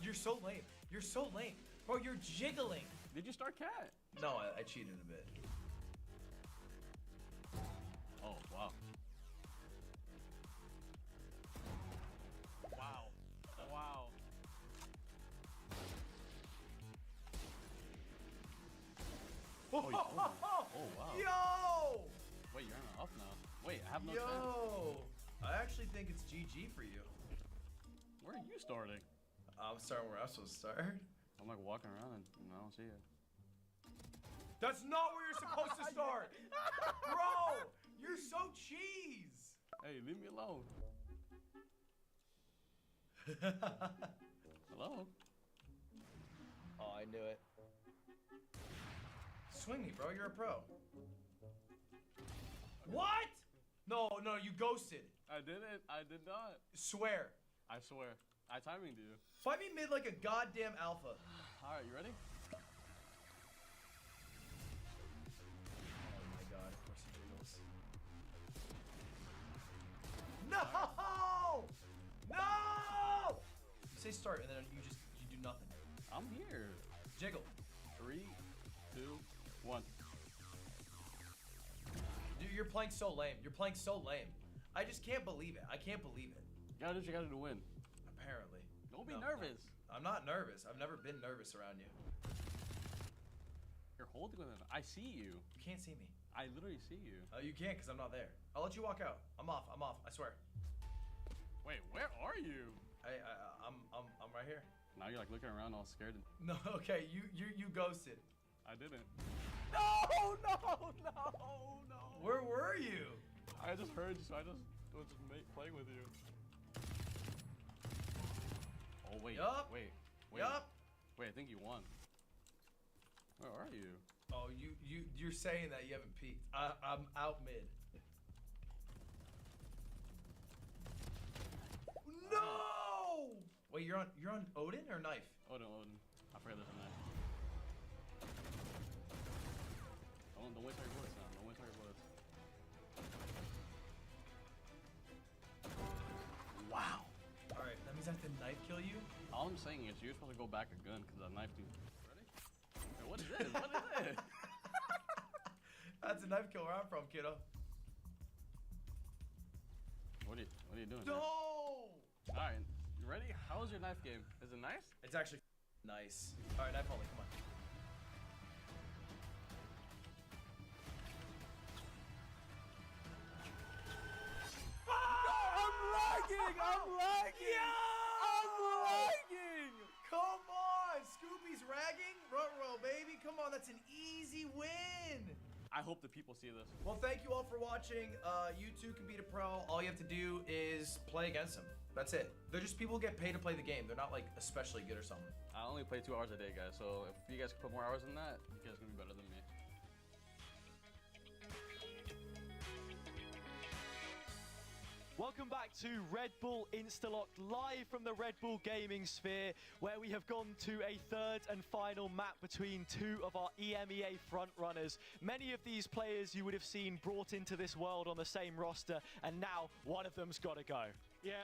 You're so lame. Bro, you're jiggling. Did you start cat? No, I cheated a bit. Oh, wow. Wow. Oh, wow. Yo! Wait, you're on an off now. Wait, I have no chance. Yo! I actually think it's GG for you. Where are you starting? I'm starting where I'm supposed to start. I'm like walking around and I don't see it. That's not where you're supposed to start! Bro! You're so cheese! Hey, leave me alone. Hello? Oh, I knew it. Swing me, bro. You're a pro. What? No, you ghosted. I didn't. I did not. Swear. I swear. I timing you. Fight me mid like a goddamn alpha. Alright, you ready? Oh my god, of course he jiggles. No! No! You say start and then you do nothing. I'm here. Jiggle. 3, 2, 1. Dude, you're playing so lame. I just can't believe it. I can't believe it. You gotta do what you gotta do to win. Apparently. Don't be nervous. I'm not nervous. I've never been nervous around you. You're holding with him. I see you. You can't see me. I literally see you. Oh, you can't because I'm not there. I'll let you walk out. I'm off. I swear. Wait, where are you? I'm right here. Now you're like looking around all scared. No, okay, you ghosted. I didn't. No! Where were you? I just heard you, so I just was playing with you. Oh wait, Yup. wait. Yup. Wait, I think you won. Where are you? Oh, you're saying that you haven't peeked. I'm out mid. No! Wait, you're on Odin or knife? Odin. I forgot there's a knife. Don't wait till your bullets now. Don't wait till your bullets. Wow. Alright, that means I have to knife kill you? All I'm saying is you're supposed to go back a gun because that knife dude. Ready? Hey, what is this? What is this? That's a knife kill where I'm from, kiddo. What are you doing? No! Alright, you ready? How was your knife game? Is it nice? It's actually nice. Alright, knife only, come on. I'm lagging! Yeah! I'm lagging! Come on! Scooby's ragging? Ruh-roh, baby. Come on, that's an easy win. I hope the people see this. Well, thank you all for watching. You too can beat a pro. All you have to do is play against them. That's it. They're just people who get paid to play the game. They're not like especially good or something. I only play 2 hours a day, guys. So if you guys can put more hours in that, you guys are gonna be better than me. Welcome back to Red Bull Instalocked, live from the Red Bull Gaming Sphere, where we have gone to a third and final map between 2 of our EMEA frontrunners. Many of these players you would have seen brought into this world on the same roster, and now one of them's got to go. Yeah,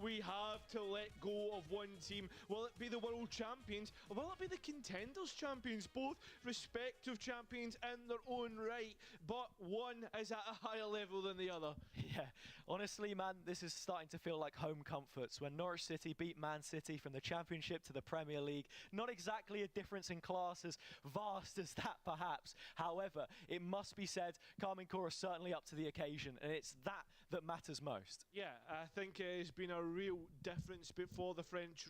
we have to let go of one team. Will it be the world champions, or will it be the contenders champions? Both respective champions in their own right, but one is at a higher level than the other. Yeah, honestly, man, this is starting to feel like home comforts. When Norwich City beat Man City from the Championship to the Premier League, not exactly a difference in class as vast as that, perhaps. However, it must be said, Carmine Corp are certainly up to the occasion, and it's that matters most. Yeah, I think it's been a real difference for the French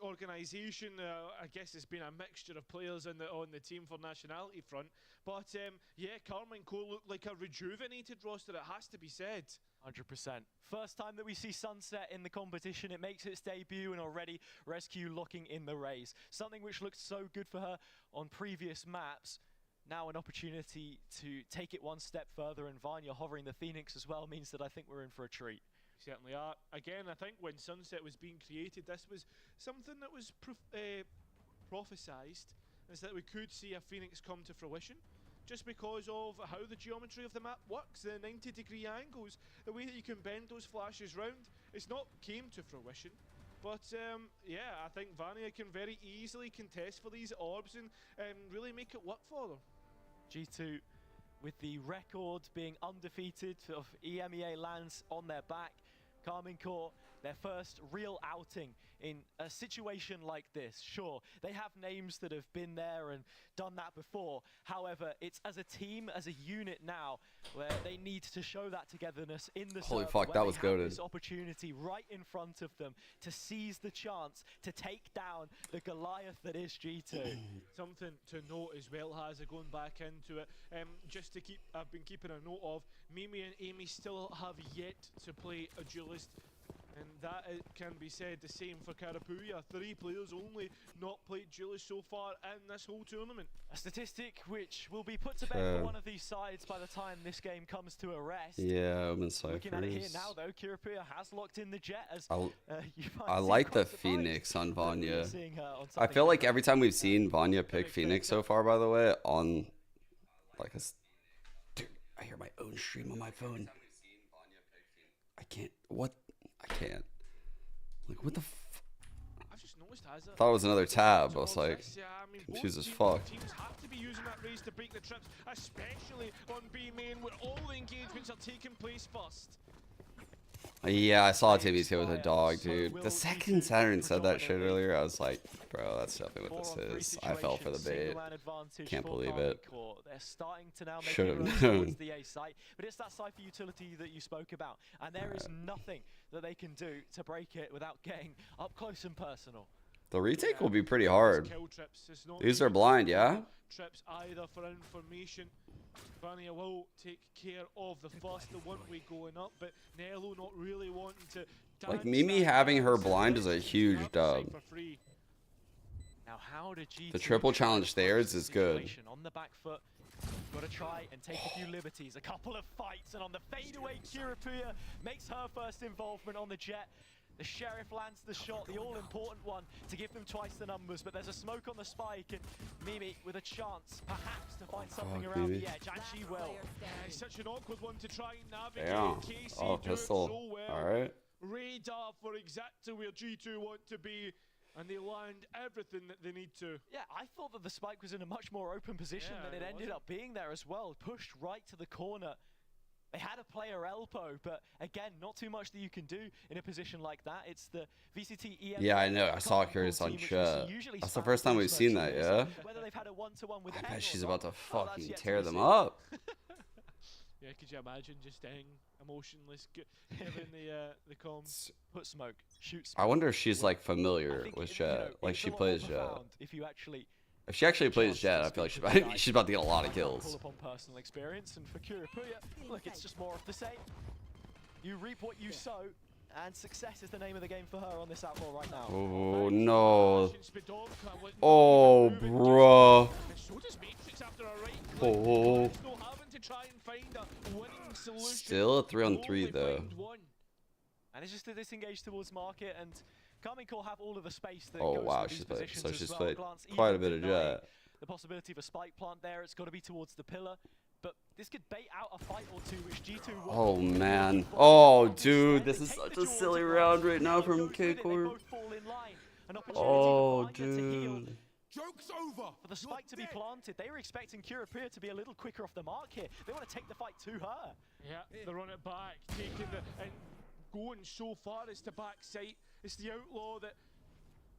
organisation. I guess it's been a mixture of players on the team for nationality front. But yeah, Carmine Corp looked like a rejuvenated roster, it has to be said. 100%. First time that we see Sunset in the competition, it makes its debut, and already Rescue locking in the race. Something which looked so good for her on previous maps. Now an opportunity to take it one step further, and Vanya hovering the Phoenix as well means that I think we're in for a treat. Certainly are. Again, I think when Sunset was being created, this was something that was prophesized, is that we could see a Phoenix come to fruition, just because of how the geometry of the map works, the 90-degree angles, the way that you can bend those flashes round. It's not came to fruition. But yeah, I think Vanya can very easily contest for these orbs and really make it work for them. G2 with the record being undefeated of EMEA lands on their back. Carmine Corp, their first real outing in a situation like this. Sure, they have names that have been there and done that before. However, it's as a team, as a unit now, where they need to show that togetherness in the Holy server, fuck, that was goated. this opportunity right in front of them to seize the chance to take down the Goliath that is G2. Something to note as well, going back into it, just to I've been keeping a note of, Mimi and Amy still have yet to play a duelist. And that can be said the same for Karapuya. 3 players only not played duelist so far in this whole tournament. A statistic which will be put to bed for one of these sides by the time this game comes to a rest. Yeah, Omen Cyphers. Looking at it here now, though, Karapuya has locked in the Jet. As I like the Phoenix on Vanya. I feel like every time we've seen Vanya pick Phoenix so far, by the way, on like a... Dude, I hear my own stream on my phone. I can't... What? I can't. Like, what the I've just noticed I thought it was another tab. I was like, confused as fuck. Teams have to be using that race to break the trips, especially on B main where all the engagements are taking place first. Yeah, I saw Timmy's hit with a dog, dude. The second Saturn said that shit earlier, I was like, bro, that's definitely what this is. I fell for the bait. Can't believe it. They're starting to now make Should have inroads known. towards the A site, but it's that Cypher utility that you spoke about, and there is nothing that they can do to break it without getting up close and personal. The retake will be pretty hard. These are blind, yeah? Trips either for information. Vanya will take care of the first, the one way going up, but Nello not really wanting to... Like, Mimi having her blind is a huge dub. Now, how did G2 The triple challenge stairs is good. on the back foot? Got to try and take a few liberties. A couple of fights, and on the fadeaway, Kirapuya makes her first involvement on the Jet. The Sheriff lands the shot, the all-important one, to give them twice the numbers, but there's a smoke on the spike, and Mimi with a chance, perhaps, to find something around the edge, and she will. It's such an awkward one to try and navigate. Yeah. KC Oh, do it pistol. so well. Alright. Radar for exactly where G2 want to be, and they land everything that they need to. Yeah, I thought that the spike was in a much more open position than it ended up being there as well. Pushed right to the corner. They had a player elbow, but again, not too much that you can do in a position like that. It's the VCT EM. Yeah, I know. I saw Curious on chat. That's the first time we've seen that, yeah? Whether they've had a one-to-one with I bet she's about to fucking tear them up. Yeah, could you imagine just staying emotionless, giving the comms? Put smoke, shoot smoke. I wonder if she's like familiar with Jet. Like she plays Jet. If you actually... If she actually plays Jet, I feel like she's about to get a lot of kills. Pull upon personal experience, and for Kirapuya, look, it's just more of the same. You reap what you sow, and success is the name of the game for her on this outlaw right now. Oh no! Oh, bruh. Oh. Still a 3-on-3 though. And it's just a disengage towards market, and Carmine Corp have all of the space that Oh goes wow, with these she's played. positions So as she's well. played Glance quite a even bit of denying Jet. the possibility of a spike plant there. It's got to be towards the pillar, but This could bait out a fight or two, which G2 will. Oh man. Oh dude, this is such a silly round right now from K-Corp. Oh dude. Joke's over. For the spike to be planted, they were expecting Kurapir to be a little quicker off the mark here. They want to take the fight to her. Yeah, they're on it back, taking the and going so far as to backside. It's the outlaw that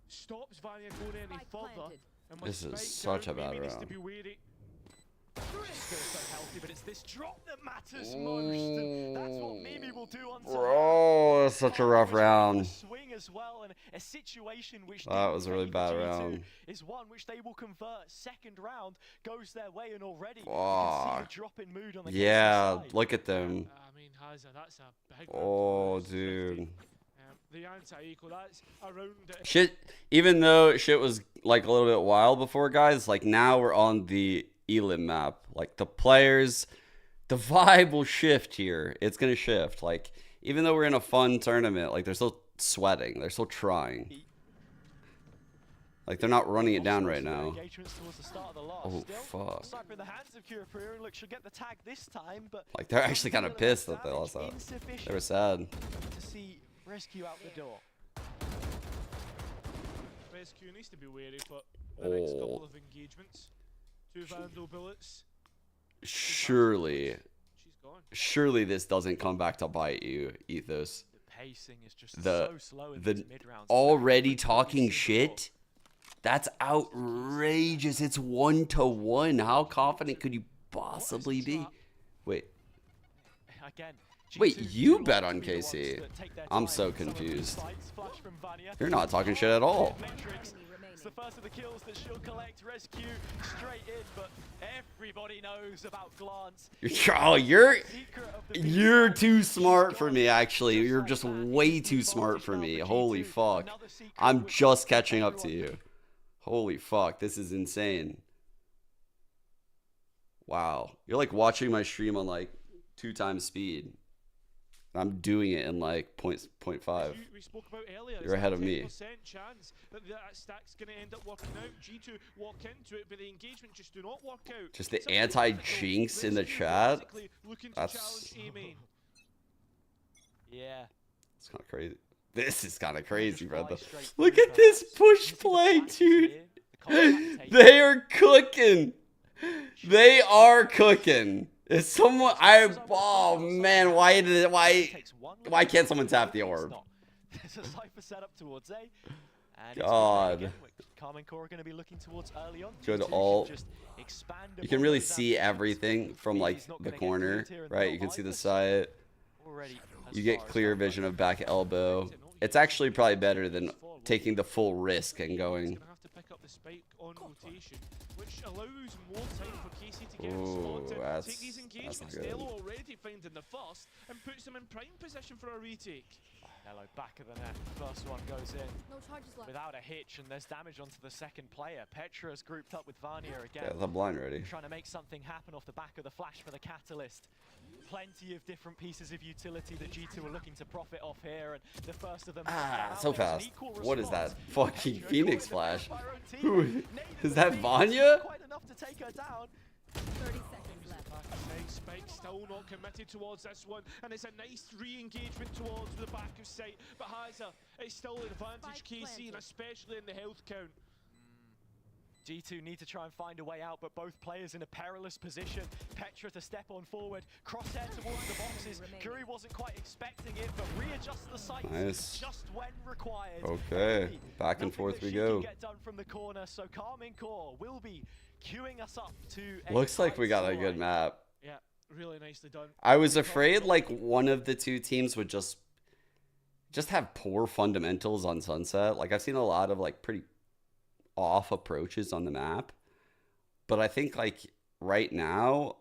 stops Vanya going any further. And when This is Spike's such out, a bad maybe needs to round. be wary. She's still so healthy, but it's this drop that matters most. And that's what Mimi will do on Bro, that's such a rough round. swing as well, and a situation which That was a really bad round. is one which they will convert. Second round goes their way, and already you can Fuck. see the drop in mood on the Yeah, side. look at them. I mean, Hazza, that's a big Oh dude. the anti-eco, that's around it. Shit, even though shit was like a little bit wild before, guys, like now we're on the Elim map. Like the players, the vibe will shift here. It's gonna shift. Like even though we're in a fun tournament, like they're still sweating. They're still trying. Like they're not running it down right now. Oh fuck. Sniper in the hands of Kurapir, and look, she'll get the tag this time, but Like they're actually kind of pissed that they lost that. They were sad. to see rescue out the door. Rescue needs to be wary for the next Oh. couple of engagements. 2 Vandal bullets. Surely, She's gone. surely this doesn't come back to bite you, Ethos. The pacing is just The so slow in the these mid-rounds. already talking shit. That's outrageous. It's 1-1. How confident could you possibly be? Wait. Again, Wait, you bet on KC. I'm so confused. You're not talking shit at all. It's the first of the kills that she'll collect. Rescue straight in, but everybody knows about Glance. Oh, you're too smart for me, actually. You're just way too smart for me. Holy fuck. I'm just catching up to you. Holy fuck, this is insane. Wow. You're like watching my stream on like 2 times speed. I'm doing it in like 0.5. We spoke about earlier. You're ahead of me. 10% chance that that stack's going to end up working out. G2 walk into it, but the engagement just do not work out. Just the anti-jinx in the chat. That's Yeah. it's kind of crazy. This is kind of crazy, brother. Look at this push play, dude. They are cooking. They are cooking. Is someone? Oh man, why can't someone tap the orb? There's a Cypher set up towards A. And God. Carmen Core are going to be looking towards early on. Good ult. You can really see everything from like the corner, right? You can see the side. You get clear vision of back elbow. It's actually probably better than taking the full risk and going. On rotation, which allows more time for Casey to get Ooh, spotted, take these that's engagements. not good. Delo already finding the first and puts them in prime position for a retake. Hello, back of the net. First one goes in No charges left. without a hitch, and there's damage onto the second player. Petra's grouped up with Vanya again. Yeah, the blind ready. Trying to make something happen off the back of the flash for the Catalyst. Plenty of different pieces of utility that G2 are looking to profit off here, and the first of them. So fast. What is that? Fucking Phoenix Flash. Who is that? Vanya? Quite enough to take her down. 30 seconds left. Spike still not committed towards this one, and it's a nice re-engagement towards the back of sight, but Hazza, it's still an advantage KC, and especially in the health count. G2 need to try and find a way out, but both players in a perilous position. Petra to step on forward, crosshair towards the boxes. Curry wasn't quite expecting it, but readjust the sights Nice. just when required. Okay, back and forth we go. Get done from the corner, so Carmen Core will be queuing us up to. Looks like we got a good map. Yeah, really nicely done. I was afraid like one of the 2 teams would just have poor fundamentals on Sunset. Like I've seen a lot of like pretty off approaches on the map, but I think like right now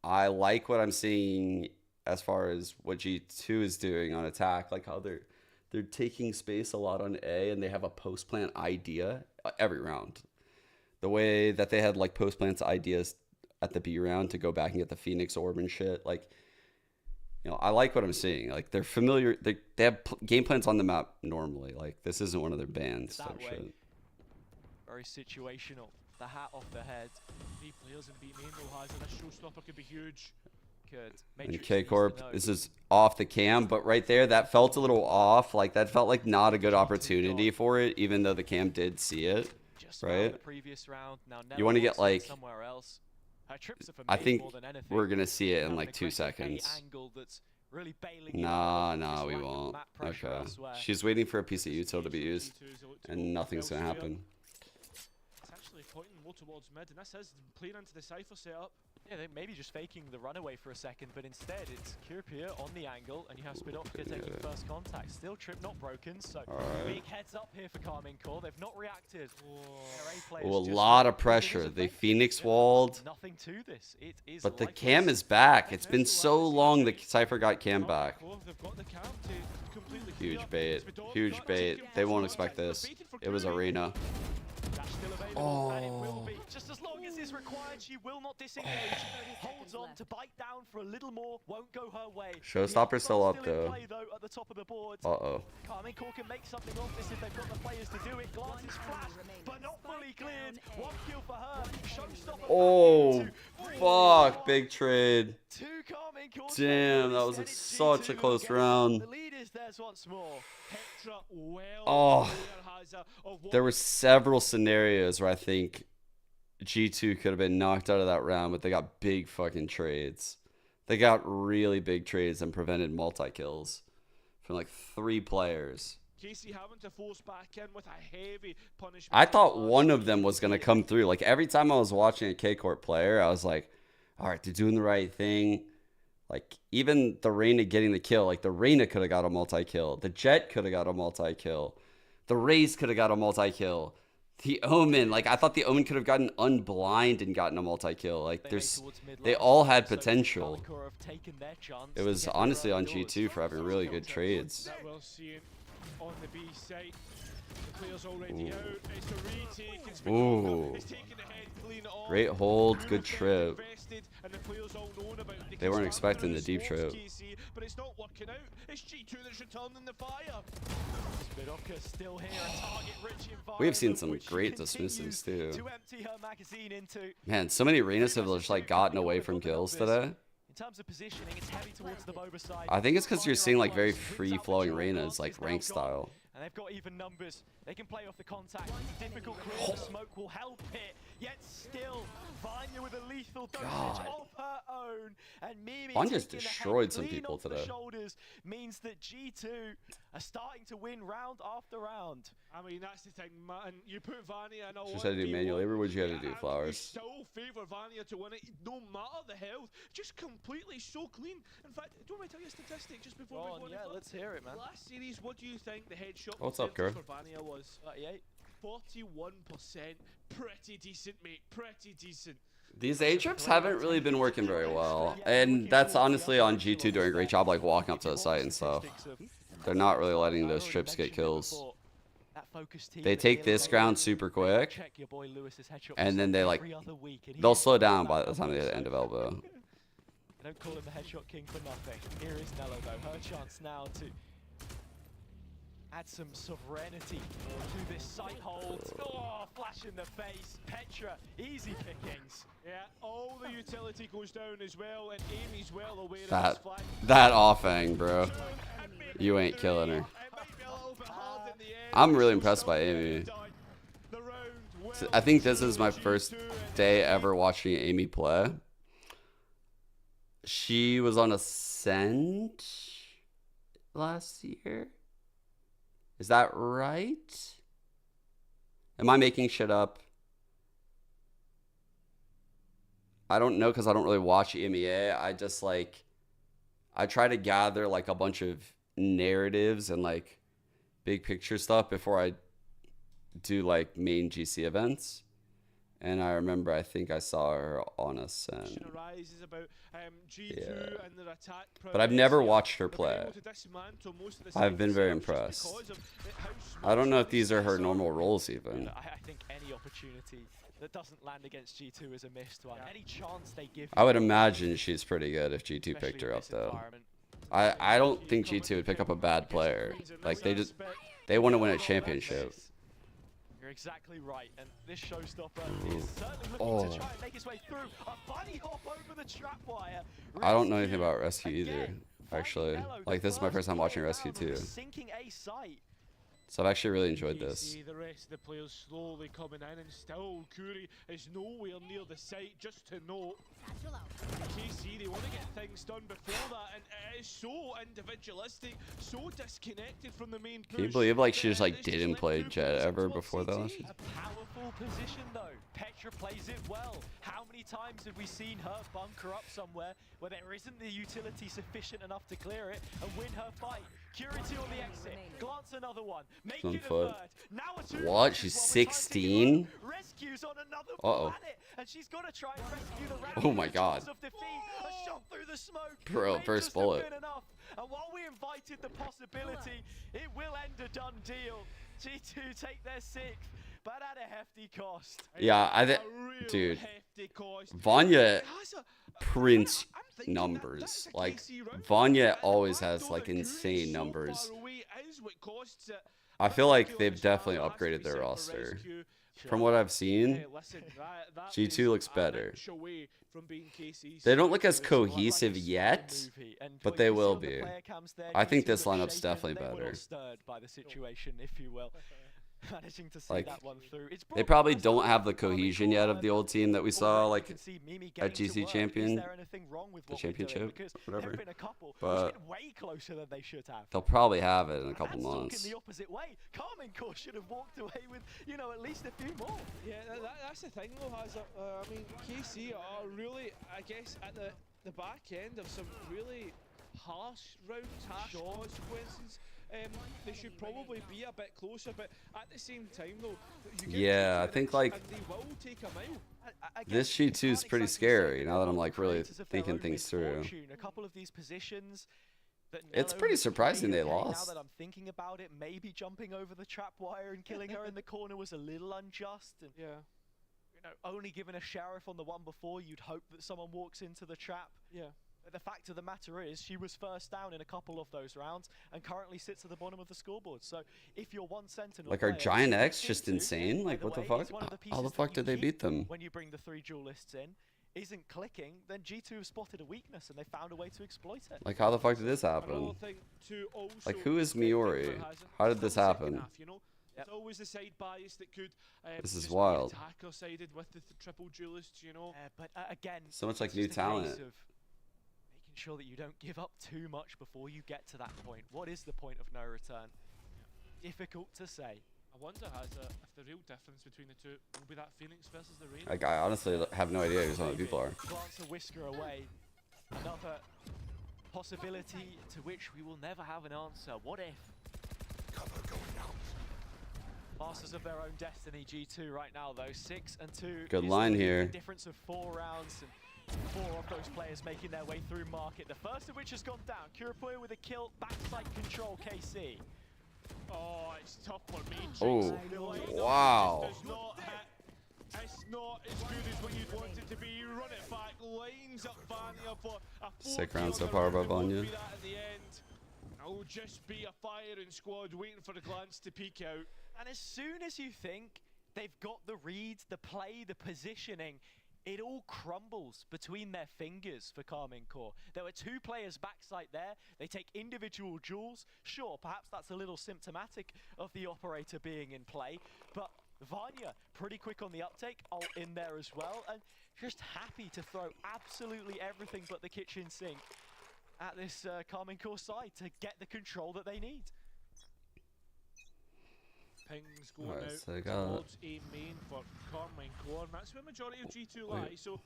I like what I'm seeing as far as what G2 is doing on attack, like how they're taking space a lot on A, and they have a post plant idea every round. The way that they had like post plants ideas at the B round to go back and get the Phoenix orb and shit, like, you know, I like what I'm seeing. Like they're familiar, they have game plans on the map normally. Like this isn't one of their bans type shit. Very situational. the hat off the head. 3 players in B main though, has this showstopper could be huge. Could. And Matrix K needs to Corp, know. this is off the cam, but right there, that felt a little off. Like, that felt like not a good opportunity for it, even though the cam did see it, Just found right? the previous round. Now You want to get, Nella wants like, somewhere else. Her trips are for I main think more than anything. we're going to see it in, Have like, an 2 aggressive A seconds. angle that's really bailing you out of Nah, this we lack of won't. map pressure Okay. elsewhere. She's waiting for a piece of util to be used, and nothing's going to happen. It's actually pointing more towards mid, and this is playing into the Cypher setup. Yeah, they may be just faking the runaway for a second, but instead it's Kurpia on the angle, and you have Spidotka taking first contact. Still trip not broken, so big heads up here for Carmine Core. They've not reacted. Oh, a lot of pressure. They Phoenix walled. Nothing to this. It is But the like cam this. is back. It's been so long the Cypher got cam back. They've got the cam to completely Huge bait. Huge bait. They won't expect this. It was Arena. That's still available, and it will Oh. be. Just as long as is required, she will not disengage. Holds on to bite down for a little more. Won't go her way. Showstopper's still up, Still in though. play, though, at the top of the board. Uh-oh. Carmine Core can make something of this if they've got the players to do it. Glances flash, but not fully cleared. 1 kill for her. Showstopper. Oh, fuck. Big trade. Two Carmine Core. Damn, that was such a close round. The lead is theirs once more. Hectra well Oh, of there were several scenarios where I think G2 could have been knocked out of that round, but they got big fucking trades. They got really big trades and prevented multi-kills from like 3 players. Casey having to force back in with a heavy punishment. I thought one of them was going to come through. Like, every time I was watching a K-Corp player, I was like, all right, they're doing the right thing. Like, even the Reyna getting the kill, like, the Reyna could have got a multi-kill. The Jet could have got a multi-kill. The Raze could have got a multi-kill. The Omen, like, I thought the Omen could have gotten unblind and gotten a multi-kill. Like, they all had potential. It was honestly on G2 for having really good trades. That we'll see it on the B site. The player's already out. It's a retake. It's Ooh. It's taking the head clean off. Great hold, good trip. And the players all known about it. They weren't expecting the deep trip. But it's not working out. It's G2 that's returning the fire. Spidotka still here, a target-rich We have seen environment, some which she great continues dismissives too. to empty her magazine into. Man, so many arenas have just like gotten away from kills today. In terms of positioning, it's heavy towards the Boba side. I think it's because you're seeing like very free-flowing arenas, like rank style. And they've got even numbers. They can play off the contact. Difficult clear. The smoke will help it. Yet still, Vanya with a lethal dosage God. of her own. And Mimi Vanya just taking the head destroyed some clean people off the today. shoulders means that G2 are starting to win round after round. I mean, that's the thing, man. You put Vanya in a Just had to do manual labor. What'd you have to do, We Flowers? still favour Vanya to win it, no matter the health. Just completely so clean. In fact, do you want me to tell you a statistic just before we go any further? Let's hear it, man. Last series, what do you think the headshot What's up, percentage girl? for Vanya was? 38. 41%. Pretty decent, mate. Pretty decent. These A trips haven't really been working very well, and that's honestly on G2 doing a great job, like walking up to the site and stuff. They're not really letting those trips get kills. They take this ground super quick, and then they like they'll slow down by the time they hit the end of elbow. I don't call him the headshot king for nothing. Here is Nella though, her chance now to add some sovereignty to this site hold. Oh, flash in the face. Petra, easy pickings. Yeah, all the utility goes down as well, and Amy's well aware of this flag. That offhang, bro. You ain't killing her. I'm really impressed by Amy. I think this is my first day ever watching Amy play. She was on Ascent last year. Is that right? Am I making shit up? I don't know because I don't really watch EMEA. I just like, I try to gather like a bunch of narratives and like big picture stuff before I do like main GC events. And I remember, I think I saw her on Ascent. Yeah. But I've never watched her play. I've been very impressed. I don't know if these are her normal roles even. I think any opportunity that doesn't land against G2 is a missed one. Any chance they give. I would imagine she's pretty good if G2 picked her up though. I don't think G2 would pick up a bad player. Like they want to win a championship. You're exactly right, and this showstopper is certainly looking to try and make his way through. A bunny hop over the trap wire. I don't know anything about Rescue either, actually. Like, this is my first time watching Rescue too. Sinking A site. So I've actually really enjoyed this. See the rest of the players slowly coming in, and still Curry is nowhere near the site. Just to note, KC, they want to get things done before that, and it is so individualistic, so disconnected from the main push. Can you believe like she just like didn't play Jet ever before that? A powerful position though. Petra plays it well. How many times have we seen her bunker up somewhere where there isn't the utility sufficient enough to clear it and win her fight? Purity on the exit. Glance another one. Make it a third. Now a two. What? She's 16? Rescues on another Uh-oh. planet, and she's got to try and rescue the Oh my god. of defeat. A shot through the smoke. Bro, May first just have bullet. been enough. And while we invited the possibility, it will end a done deal. G2 take their sixth, but at a hefty cost. Yeah, dude, Vanya prints numbers. Like, Vanya always has like insane numbers. I feel like they've definitely upgraded their roster. From what I've seen, G2 looks better. They don't look as cohesive yet, but they will be. I think this lineup's definitely better. By the situation, if you will. Managing to see Like, that one through. they probably don't have the cohesion yet of the old team that we saw like at GC Champion, the championship, whatever. But way closer than they should have. they'll probably have it in a couple months. In the opposite way, Carmen Core should have walked away with, you know, at least a few more. Yeah, that's the thing though, Hazard. I mean, KC are really, I guess, at the back end of some really harsh rounds, harsh consequences. They should probably be a bit closer, but at the same time though, Yeah, I think like they will take them out. this G2 is pretty scary now that I'm like really thinking things through. A couple of these positions that It's pretty surprising they Now lost. that I'm thinking about it, maybe jumping over the trap wire and killing her in the corner was a little unjust. And, yeah. You know, only given a sheriff on the one before, you'd hope that someone walks into the trap. Yeah. But the fact of the matter is, she was first down in a couple of those rounds and currently sits at the bottom of the scoreboard. So if you're one sentinel, Like, are Giant X just insane? Like, what the fuck? How the fuck did they beat them? When you bring the three duelists in, isn't clicking, then G2 have spotted a weakness and they found a way to exploit it. Like, how the fuck did this happen? Like, who is Miori? How did this happen? It's always the side bias that could This is just wild. be attacker sided with the triple duelists, you know. But again, So much like it's new just a case talent. of making sure that you don't give up too much before you get to that point. What is the point of no return? Difficult to say. I wonder, Hazard, if the real difference between the two will be that Phoenix versus the Rain. Like, I honestly have no idea who some of the people are. Glance a whisker away. Another possibility to which we will never have an answer. What if? Cover going out. Masters of their own destiny, G2 right now though. 6-2. Good line here. A difference of 4 rounds and 4 of those players making their way through market. The first of which has gone down. Kurapoya with a kill, backside control, KC. Oh, it's tough for me. Oh, wow. It's not as good as what you'd want it to be. You run it back, lines up Vanya for a Sick round so far by Vanya. At the end, it'll just be a firing squad waiting for the glance to peek out. And as soon as you think they've got the reads, the play, the positioning, it all crumbles between their fingers for Carmine Core. There were 2 players backside there. They take individual duels. Sure, perhaps that's a little symptomatic of the operator being in play, but Vanya, pretty quick on the uptake, ult in there as well, and just happy to throw absolutely everything but the kitchen sink at this Carmine Core side to get the control that they need. Pings going Alright, out so they got- towards A main for Carmine Core, and that's where majority of G2 lie. Wait. So,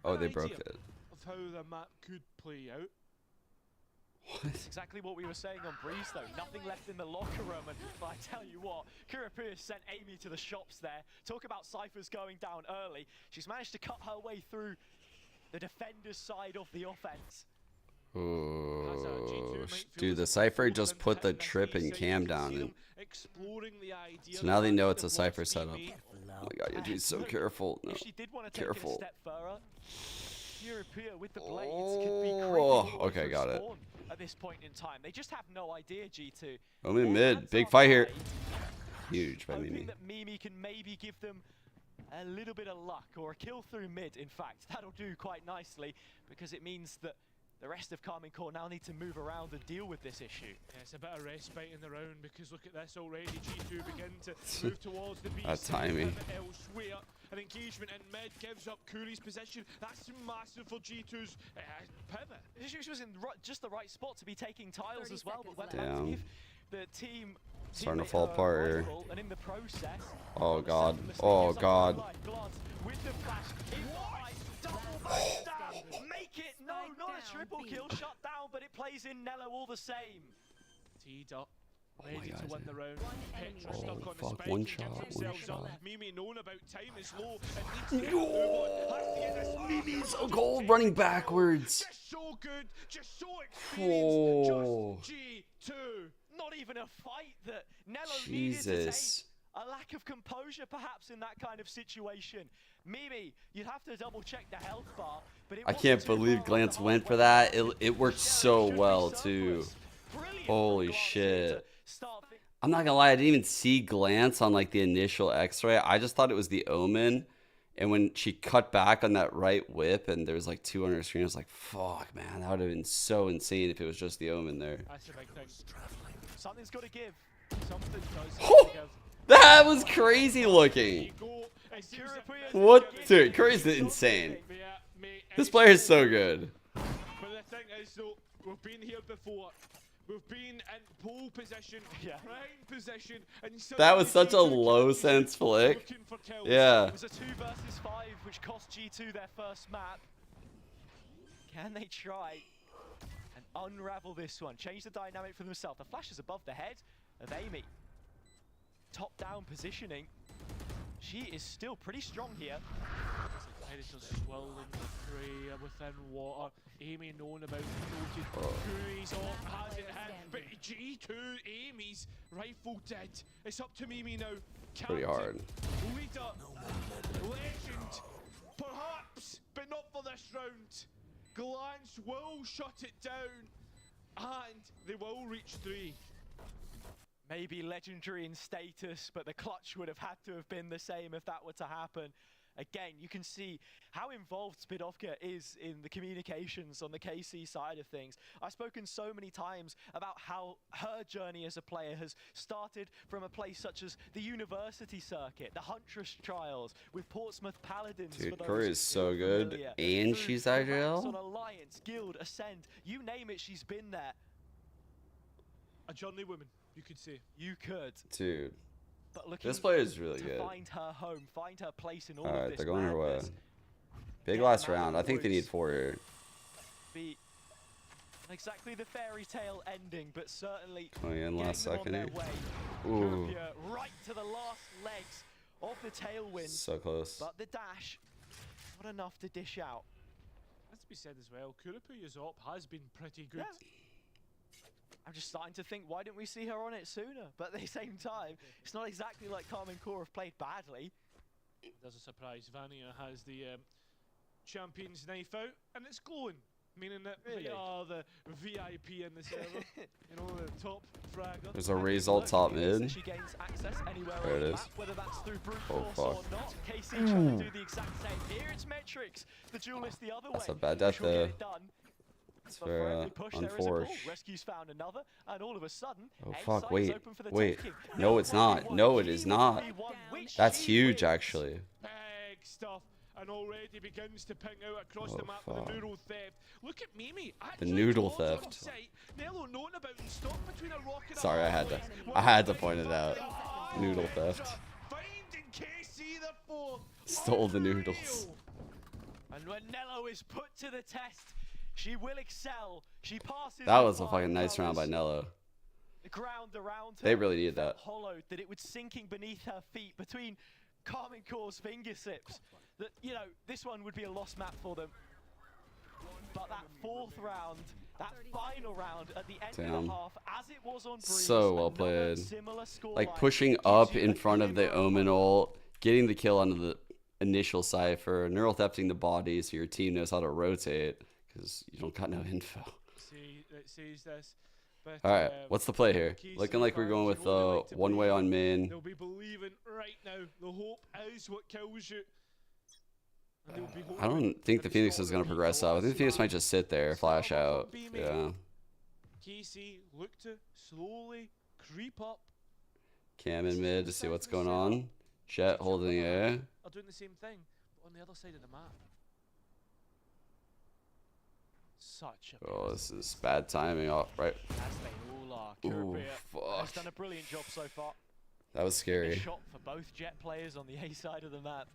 Oh, an they broke idea it. of how the map could play out. That's exactly what we were saying on Breeze though. Nothing left in the locker room, and I tell you what, Kurapoya sent Amy to the shops there. Talk about Cypher's going down early. She's managed to cut her way through the defender's side of the offense. Oh, dude, the Cypher just put the trip and cam down, and so now they know it's a Cypher setup. Oh my god, you're just so careful. No, If she did want to take it a careful. step further, Kurapoya with the blades Oh, could be okay, got it. at this point in time. They just have no idea, G2. I'm in mid. Big fight here. Huge by hoping Mimi. that Mimi can maybe give them a little bit of luck, or a kill through mid, in fact. That'll do quite nicely, because it means that the rest of Karmine Corp now need to move around and deal with this issue. Yeah, it's a bit of respite in the round, because look at this already. G2 begin to move towards the B That side, timing. pivot elsewhere. An engagement in mid gives up Cooley's position. That's massive for G2's pivot. She was in just the right spot to be taking tiles as well, but went Damn. back to give the team Starting to teammate fall her apart here. rifle, and in the process, Oh god. Oh god. glance with the flash in the eye, double backstab, make it, no, not a triple kill, shut down, but it plays in Nello all the same. Teed up. Oh my Ready to God. win the round. Petra Oh, stuck on the fuck, spike one and shot, gives one themselves up. shot. Mimi knowing about time is low and needs to get a move on. Has to get this. Mimi's so cold running backwards. Just so good, just so experienced. Oh. Just G2. Not even a fight that Nello needed to Jesus. take. A lack of composure perhaps in that kind of situation. Mimi, you'd have to double check the health bar, but it I wasn't can't too believe far Glance off the went for that. It worked so well too. Holy shit. I'm not gonna lie, I didn't even see Glance on like the initial X-ray. I just thought it was the Omen. And when she cut back on that right whip and there was like 2 on her screen, I was like, fuck, man, that would have been so insane if it was just the Omen there. That's a big thing. Something's got to give. Something does have to give. That was crazy looking. What? Dude, Curry's insane. This player is so good. But the thing is, though, we've been here before. We've been in pole position, prime position, and That was such a low sense flick. Yeah. It was a 2 versus 5, which cost G2 their first map. Can they try and unravel this one? Change the dynamic for themselves. The flash is above the head of Amy. Top-down positioning. She is still pretty strong here. Predators swirling the prey within water. Amy knowing about the noted. Gooey's off, has it hit, but G2 Amy's rifle dead. It's up to Mimi now. Pretty hard. Leader, legend, perhaps, but not for this round. Glance will shut it down, and they will reach 3. Maybe legendary in status, but the clutch would have had to have been the same if that were to happen. Again, you can see how involved Spidovka is in the communications on the KC side of things. I've spoken so many times about how her journey as a player has started from a place such as the university circuit, the Huntress trials, with Portsmouth Paladins. Dude, for those Curry is so who are good. familiar, And through she's the ranks on IGL. Alliance, Guild, Ascend, you name it, she's been there. A journeywoman, you could say. You could. Dude. But looking This player is really to good. find her home, find her place in all of Alright, this they're going her way. madness. Big Get last them out of round. the I think they need woods. 4 here. Be exactly the fairy tale ending, but certainly Oh, yeah, in the last getting them on second their here. way. Ooh. Kurapia right to the last legs of the tailwind. So close. But the dash, not enough to dish out. Has to be said as well, Kurapya's op has been pretty good. Yeah. I'm just starting to think, why didn't we see her on it sooner? But at the same time, it's not exactly like Karmine Corp have played badly. There's a surprise. Vania has the champion's knife out, and it's glowing, meaning that Really? they are the VIP in the server. You know, the top fragger. There's a result top mid. She gains access anywhere There on it the is. map, whether that's through brute Oh, force or fuck. not. KC trying to do the exact same. Here it's Metrics, the duelist the other That's way. a bad death She'll get there. it done. It's But for very every push, there is a pull. unfortunate. Rescue's found another, and all of a sudden, Oh A fuck, site's wait, open for the wait. taking. No, it's not. No, it is not. Which That's she huge, wins. actually. Big stuff, and already begins to ping out across the Oh, map with the fuck. noodle theft. Look at Mimi. The actually noodle caught on theft. sight. Nello knowing about and stuck between a rock and a Sorry, I hard had to place. point it out. Noodle theft. Finding KC the fourth. Stole the noodles. And when Nello is put to the test, she will excel. She passes. That the was a fucking nice round by colours. Nello. The ground around her They really needed felt that. hollowed, that it was sinking beneath her feet between Karmine Corp's fingertips. That, you know, this one would be a lost map for them. But that 4th round, that final round at the end of Damn. the half, as it was on Breeze, So well another played. similar Like scoreline pushing gives up you in a front of the glimmer of Omen hope. ult, getting the kill onto the initial cipher, neural thefting the body so your team knows how to rotate because you don't got no info. See, it says this. But, All right, what's the play here? Casey Looking like we're going with one way on main. They'll be believing right now. The hope is what kills you. And they'll be I don't think the Phoenix is going to progress up. I think the Phoenix might just sit there, flash out. Yeah. Casey look to slowly creep up. Cam in mid to see what's going on. Jet holding A. Are doing the same thing, but on the other side of the map. Such a Oh, this is bad timing. Oh, right. As they all are. Ooh, Has fuck. done a brilliant job so far. That was A scary. shot for both Jet players on the A side of the map.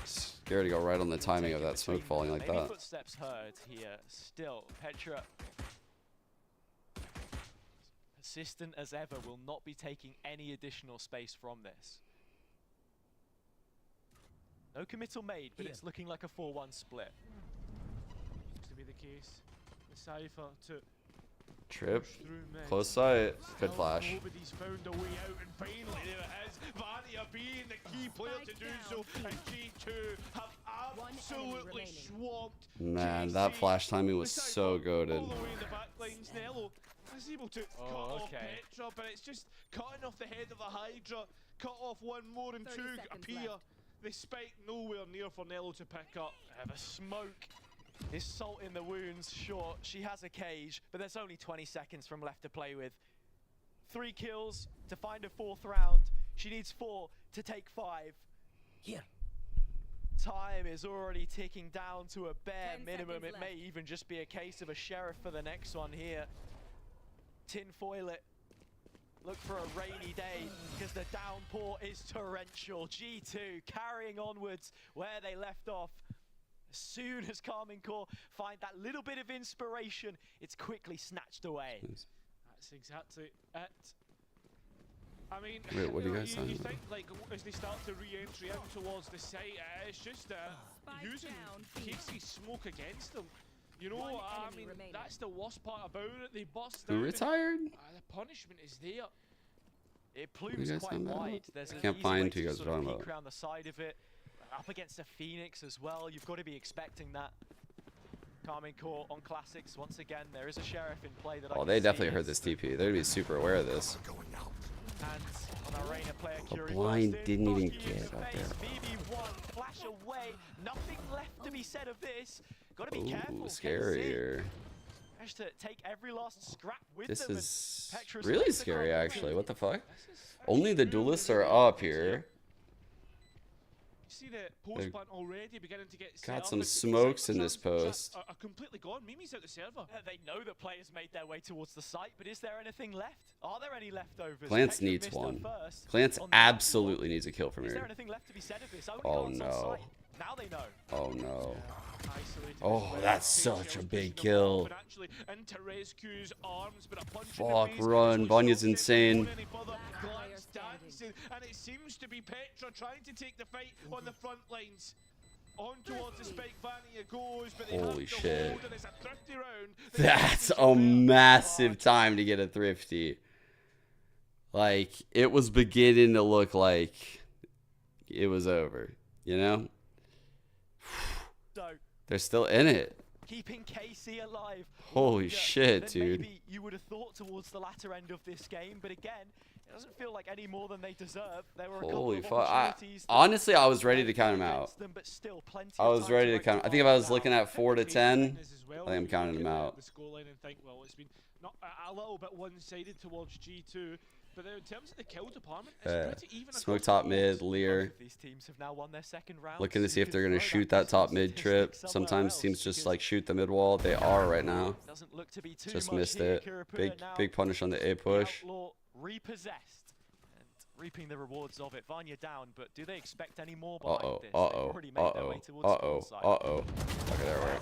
Scary to go right on the timing of that smoke falling like Maybe that. footsteps heard here. Still, Petra, persistent as ever, will not be taking any additional space from this. No committal made, but it's looking like a 4-1 split. Seems to be the case. The Cypher to Trip. push through mid. Close sight. Good Still flash. Nobody's found a way out, and finally there it is. Vania being the key player to do so, and G2 have absolutely swamped. Man, that KC. flash timing was so goated. All the way in the back lines, Nello is able to cut off Petra, but it's just cutting off the head of the Hydra. Cut off one more and 30 two seconds appear. left. The spike nowhere near for Nello to pick up. The smoke is salt in the wounds. Sure, she has a cage, but there's only 20 seconds from left to play with. 3 kills to find a 4th round. She needs 4 to take 5. Here. Time is already ticking down to a bare 10 minimum. seconds It may even just be a case of a sheriff for the next one here. Tinfoil it. Look for a rainy day, because the downpour is torrential. G2 carrying onwards where they left off. As soon as Carmine Core find that little bit of inspiration, it's quickly snatched away. That's exactly it. I mean, Wait, what are you guys you talking about? think, like, as they start to re-entry in towards the site, it's just using Casey's smoke against them. You know, I mean, that's the worst part about it. They bust Who down. retired? The punishment is there. It What are you plumes guys quite talking about? wide. There's I an can't easy find way who you to guys are sort of talking peek about. around the side of it. Up against a Phoenix as well. You've got to be expecting that. Carmine Core on classics once again. There is a sheriff in play that I Oh, can they see definitely is heard this TP. They're gonna be super aware of this. And on Arena player The Curie blind burst in, didn't even Bucky in get the out face, there. BB1 flash away. Nothing left to be said of this. Got to be careful. Ooh, scarier. Has to take every last scrap with This them. and is Petra's really face scary, across. actually. What the fuck? Only the duelists are up here. You see the post plant already beginning to get set Got up, some and smokes in this Cypher's post. are completely gone. Mimi's out the server. They know that players made their way towards the site, but is there anything left? Are there any leftovers? Plants Petra needs missed her one. first Plants on the absolutely needs a kill from Is there here. anything left to be said of this? Only Oh guards on no. site. Now they know. Oh no. Isolated Oh, as well. that's Killjoy such a was big pushing them off kill. and actually into Rescue's arms, but a punch in the Fuck, face. run. So Vanya's Shot insane. won't any further. Glance dancing, and it seems to be Petra trying to take the fight on the front lines. On towards the spike, Vania goes, but they Holy have to shit. hold, and it's a thrifty round. That's a massive time to get a thrifty. Like, it was beginning to look like it was over, you know? So, They're still in it. keeping KC alive. Holy longer shit, than dude. Maybe you would have thought towards the latter end of this game, but again, it doesn't feel like any more than they deserve. There were a couple Holy of fuck. opportunities that Honestly, I was ready to count him out. against them, but still plenty I of was time ready to to count. I think if I was looking at 4 to 10, I think I'm counting him out. The scoreline and think, well, it's been not a little bit one-sided towards G2, but then in terms of the kill department, it's pretty even. Smoke across top the mid, board. Lear. These teams have now won their second round. Looking to so see you if they're can going to throw shoot that top personal mid trip. statistic somewhere Sometimes else, teams just because like shoot the mid wall. They are right now. doesn't look to be too Just much missed here. it. Kurapura now Big punish on the A push. Outlaw repossessed and reaping the rewards of it. Vanya down, but do they expect any more behind Uh-oh, this? They've uh-oh, already made their way uh-oh, towards uh-oh, the side. uh-oh. Okay, there we are.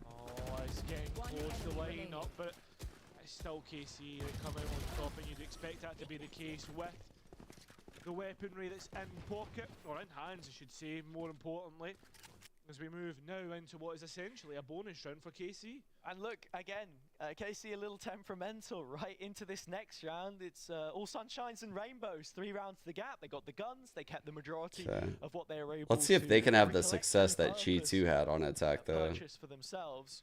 Oh, it's getting close to line up, but it's still KC that come out on top, and you'd expect that to be the case with the weaponry that's in pocket, or in hands, I should say, more importantly, as we move now into what is essentially a bonus round for KC. And look, again, KC a little temperamental right into this next round. It's all sunshines and rainbows. 3 rounds to the gap. They got the guns. They kept the majority Okay. of what they were able Let's see if they to can have the recollect success and that G2 had on attack, though. purchase for themselves.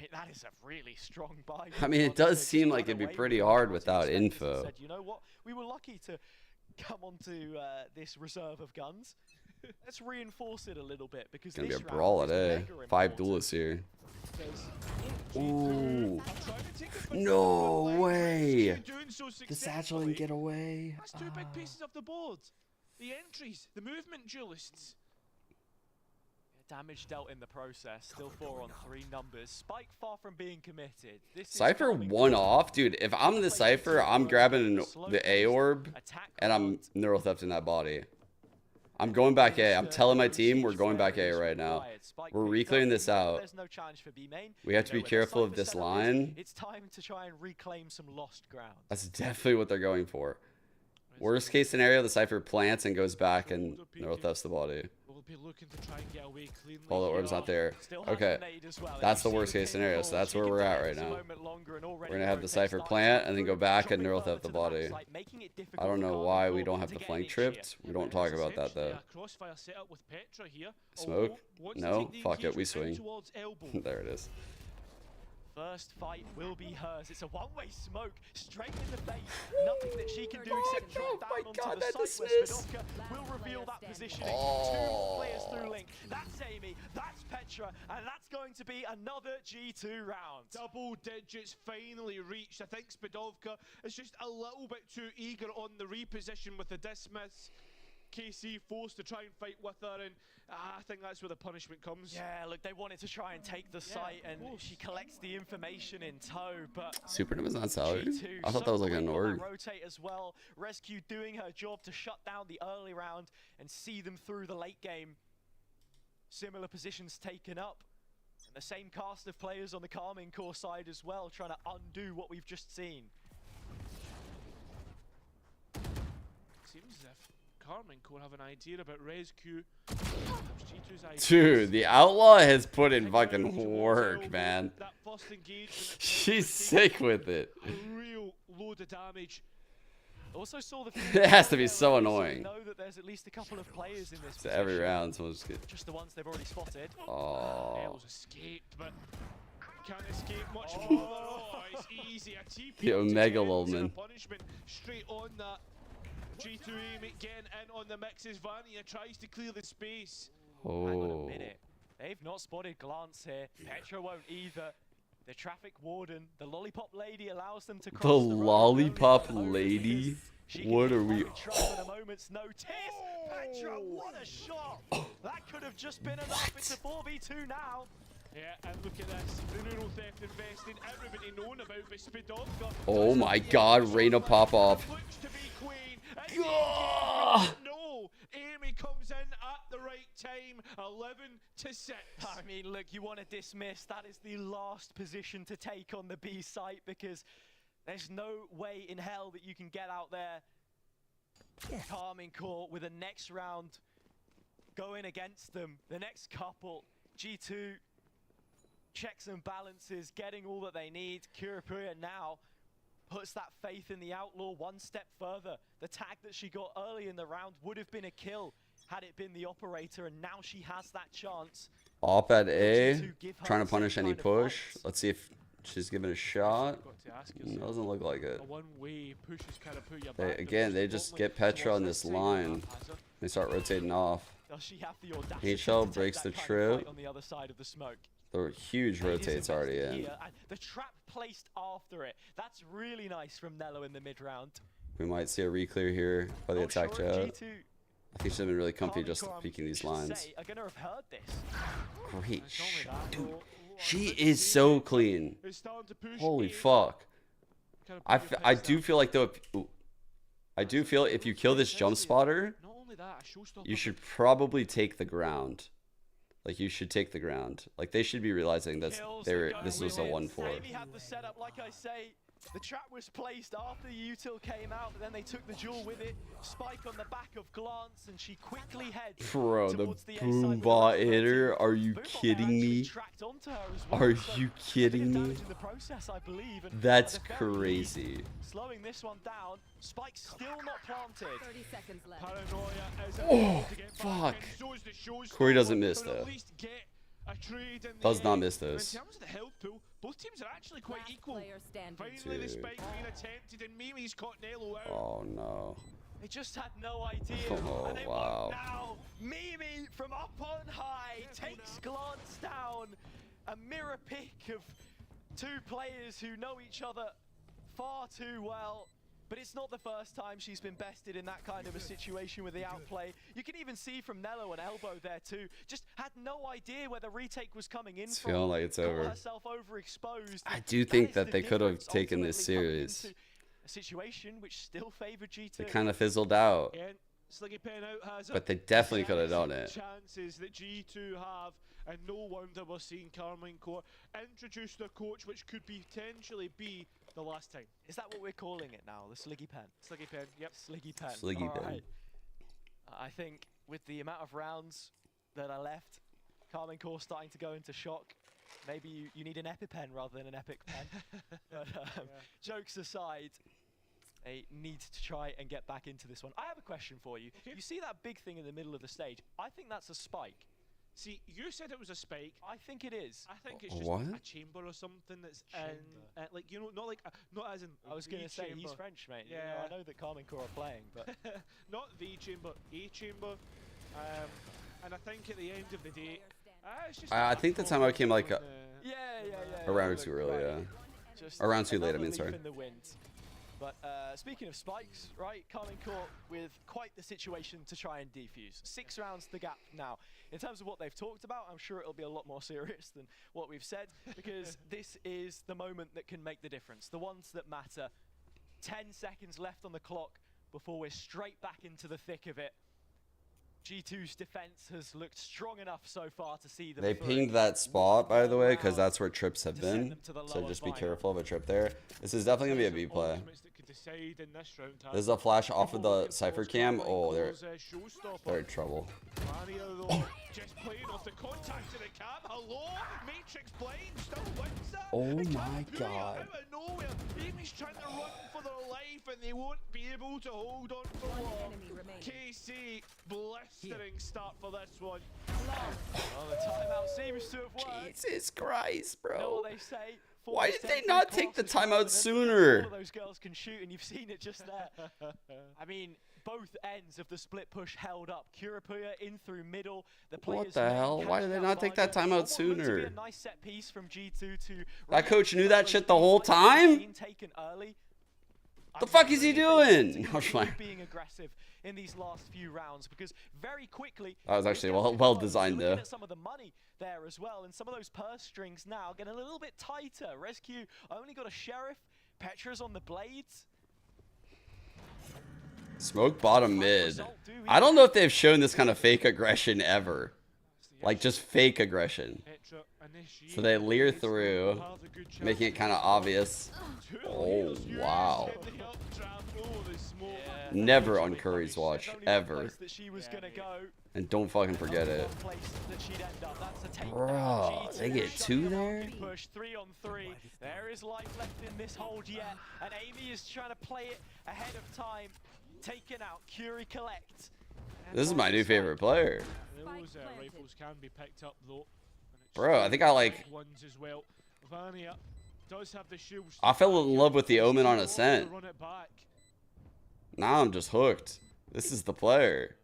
I mean, that is a really strong buy. I mean, it does seem like it'd be pretty hard without info. Said, you know what? We were lucky to come onto this reserve of guns. Let's reinforce it a little bit because Gonna be this a brawl round at is A. mega 5 important. duelists here. There's Ooh. No way. The satchel didn't get away. That's two big pieces of the board. The entries, the movement duelists. Damage dealt in the process. Still 4 on 3 numbers. Spike far from being committed. This is Cypher coming one good. off, dude. If I'm the Cypher, I'm grabbing the A orb and I'm neural thefting that body. I'm going back A. I'm telling my team we're going back A right now. We're reclearing this out. There's no challenge for B main. We have to be careful of this line. It's time to try and reclaim some lost ground. That's definitely what they're going for. Worst case scenario, the Cypher plants and goes back and neural thefts the body. We'll be looking to try and get away cleanly. All the orb's not there. Okay, that's the worst case scenario, so that's where we're at right now. We're gonna have the Cypher plant and then go back and neural theft the body. I don't know why we don't have the flank tripped. We don't talk about that though. Crossfire set up with Petra here. Smoke? No? Fuck it, we swing. There it is. First fight will be hers. It's a one-way smoke straight in the face. Nothing that she can do except drop down onto the site where Svidovka will reveal that positioning. 2 more players through Link. That's Amy, that's Petra, and that's going to be another G2 round. Double digits finally reached. I think Svidovka is just a little bit too eager on the reposition with the dismiss. KC forced to try and fight with her, and I think that's where the punishment comes. Yeah, look, they wanted to try and take the site, and she collects the information in tow, but Supernova is not salary. G2 I thought that was like an so quick on org. that rotate as well. Rescue doing her job to shut down the early round and see them through the late game. Similar positions taken up. And the same cast of players on the Carmine core side as well, trying to undo what we've just seen. Seems as if Carmine could have an idea about rescue. Dude, the Outlaw has put in fucking work, man. She's sick with it. Real load of damage. Also saw the It has to be so annoying. Know that there's at least a couple of players in this So every round, someone just get. just the ones they've already spotted. Oh. Els escaped, but can't escape much more. Oh, it's easy. A TP The Omega Lolman. punishment straight on that. G2 aim again in on the mixes. Vania tries to clear the space. Hang on Oh. a minute. They've not spotted Glance here. Petra won't either. The traffic warden, the lollipop lady allows them to cross The road. lollipop lady? What are we? At a moment's notice. Petra, what a shot! That could have just been enough. It's a 4v2 now. Yeah, and look at this. The neural theft invested. Everybody known about Svidovka. Oh my god, Reyna pop off. Looks to be queen. No, Amy comes in at the right time. 11-6. I mean, look, you want to dismiss. That is the last position to take on the B site because there's no way in hell that you can get out there. Carmine court with the next round going against them. The next couple, G2 checks and balances, getting all that they need. Kurapura now puts that faith in the Outlaw one step further. The tag that she got early in the round would have been a kill had it been the operator, and now she has that chance. Op at A, trying to punish any push. Let's see if she's given a shot. Doesn't look like it. A one-way push is kind of put you They, back. again, they just get Petra on this line. They start rotating off. Does she have the audacity HL to take breaks that the kind of trip. fight on the other side of the smoke? The huge rotates already in. Here, and the trap placed after it. That's really nice from Nello in the mid round. We might see a reclear here by the attack sure, jet. G2 I think she's been really comfy Carmine just core, peeking these should lines. say, are gonna have heard this. Great shot, dude. She is so clean. Holy fuck. I do feel like though, I do feel if you kill this jump spotter, you should probably take the ground. Like you should take the ground. Like they should be realizing that this was a 1-4. Amy had the setup, like I say. The trap was placed after the util came out, but then they took the duel with it. Spike on the back of Glance, and she quickly heads Bro, the towards the A side boom with bot the hitter. Are you kidding me? tracked onto her as well. Are So you a bit kidding of me? damage in the process, I believe, and That's at the very least, crazy. slowing this one down. Spike's still not planted. 30 seconds left. Paranoia is Oh, able to get back, fuck. and so is the showstopper. Corey doesn't miss Could at though. least get a trade in the Does not end. miss And those. in terms of the health pool, both teams are actually quite equal. Finally, the Dude. spike being attempted, and Mimi's caught Nello out. Oh no. They just had no idea. Oh, and they wow. won't now. Mimi from up on high takes glance down. A mirror pick of two players who know each other far too well. But it's not the first time she's been bested in that kind of a situation with the outplay. You can even see from Nello an elbow there too. Just had no idea where the retake was coming in It's from. feeling like it's Got over. herself overexposed. I do think that they could have taken this series. A situation which still favored G2. It kind of fizzled out. Again, Sliggy Pen out has But they definitely could have done it. chances that G2 have, and no wonder we're seeing Carmine Court introduce their coach, which could potentially be the last time. Is that what we're calling it now? The Sliggy Pen? Sliggy Pen, yep. Sliggy Pen. Sliggy All Pen. right. I think with the amount of rounds that are left, Carmine Court starting to go into shock. Maybe you need an EpiPen rather than an Epic Pen. But jokes aside, they need to try and get back into this one. I have a question for you. Okay. You see that big thing in the middle of the stage? I think that's a spike. See, you said it was a spike. I think it is. I think it's just What? a chamber or something that's in, like, you know, not as in. I was going to say, he's chamber. French, mate. Yeah. You know, I know that Carmine Court are playing, but not the chamber, a chamber. And I think at the end of the day, it's just. I think the timeout came like a yeah. round or two early, yeah. Just A round too late, I another mean, leaf sorry. in the wind. But speaking of spikes, right, Carmine Court with quite the situation to try and defuse. 6 rounds the gap now. In terms of what they've talked about, I'm sure it'll be a lot more serious than what we've said, because this is the moment that can make the difference, the ones that matter. 10 seconds left on the clock before we're straight back into the thick of it. G2's defense has looked strong enough so far to see them They through. pinged that spot, by the way, because that's where trips have been. So just be careful of a trip there. This is definitely going to be a B play. Decide in this round. There's a flash off of the Cypher cam. Oh, they're in trouble. Mario, though, just playing off the contact of the cam. Hello, Matrix Blind still wins that. Oh And my Killjoy God. Out of nowhere, Amy's trying to run for their life, and they won't be able to hold on for long. KC, blistering start for this one. Well, the timeout seems to have worked. Jesus Christ, You know bro. what they say? Why did they 4 not take the timeout sooner? All of those girls can shoot, and you've seen it just there. I mean, both ends of the split push held up. Kurapuya in through middle. The What players the hell? Why did they not take that timeout What looked to be sooner? a nice set piece from G2 to That coach knew that shit the whole time? taken early. The fuck is he doing? I was Keep like- being aggressive in these last few rounds, because very quickly That was actually these guys well can designed looking there. at some of the money there as well, and some of those purse strings now getting a little bit tighter. Rescue only got a sheriff. Petra's on the blades. Smoke bottom mid. I don't know if they've shown this kind of fake aggression ever. Like just fake aggression. So they leer through, making it kind of obvious. Oh, wow. Never on Curry's watch, ever. That she was gonna go. And don't fucking forget it. Place that she'd end up. That's a takedown. Bro, G2 they get shut 2 them off. there? Push 3 on 3. There is life left in this hold yet, and Amy is trying to play it ahead of time. Taken out. Curie collect. This is my new favorite player. Those rifles can be picked up though. Bro, I think I like... Ones as well. Vania does have the shields. I fell in love with the Omen on Ascent. Run it back. Now I'm just hooked. This is the player.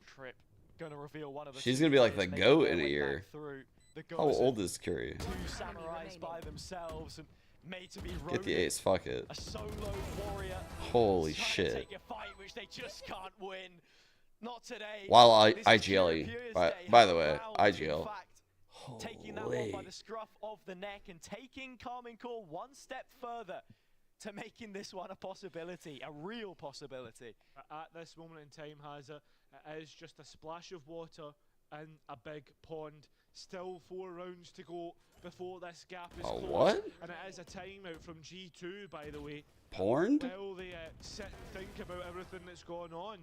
Trip gonna reveal one of the She's gonna be like the making GOAT their in a way year. back through the How Gozen. old is Curry? 2 samurais by themselves and made to be Get the Ronin, ace, fuck it. a solo warrior. Holy trying to shit. take a fight which they just can't win. Not today. While This is IGL, Kurapuya's by day. the way, How proud, IGL. in fact, taking that one by the scruff of the neck and taking Carmine Court one step further to making this one a possibility, a real possibility. At this moment in time, Hazza, it is just a splash of water in a big pond. Still 4 rounds to go before this gap is closed. What? And it is a timeout from G2, by the way. Porned? While they sit and think about everything that's going on.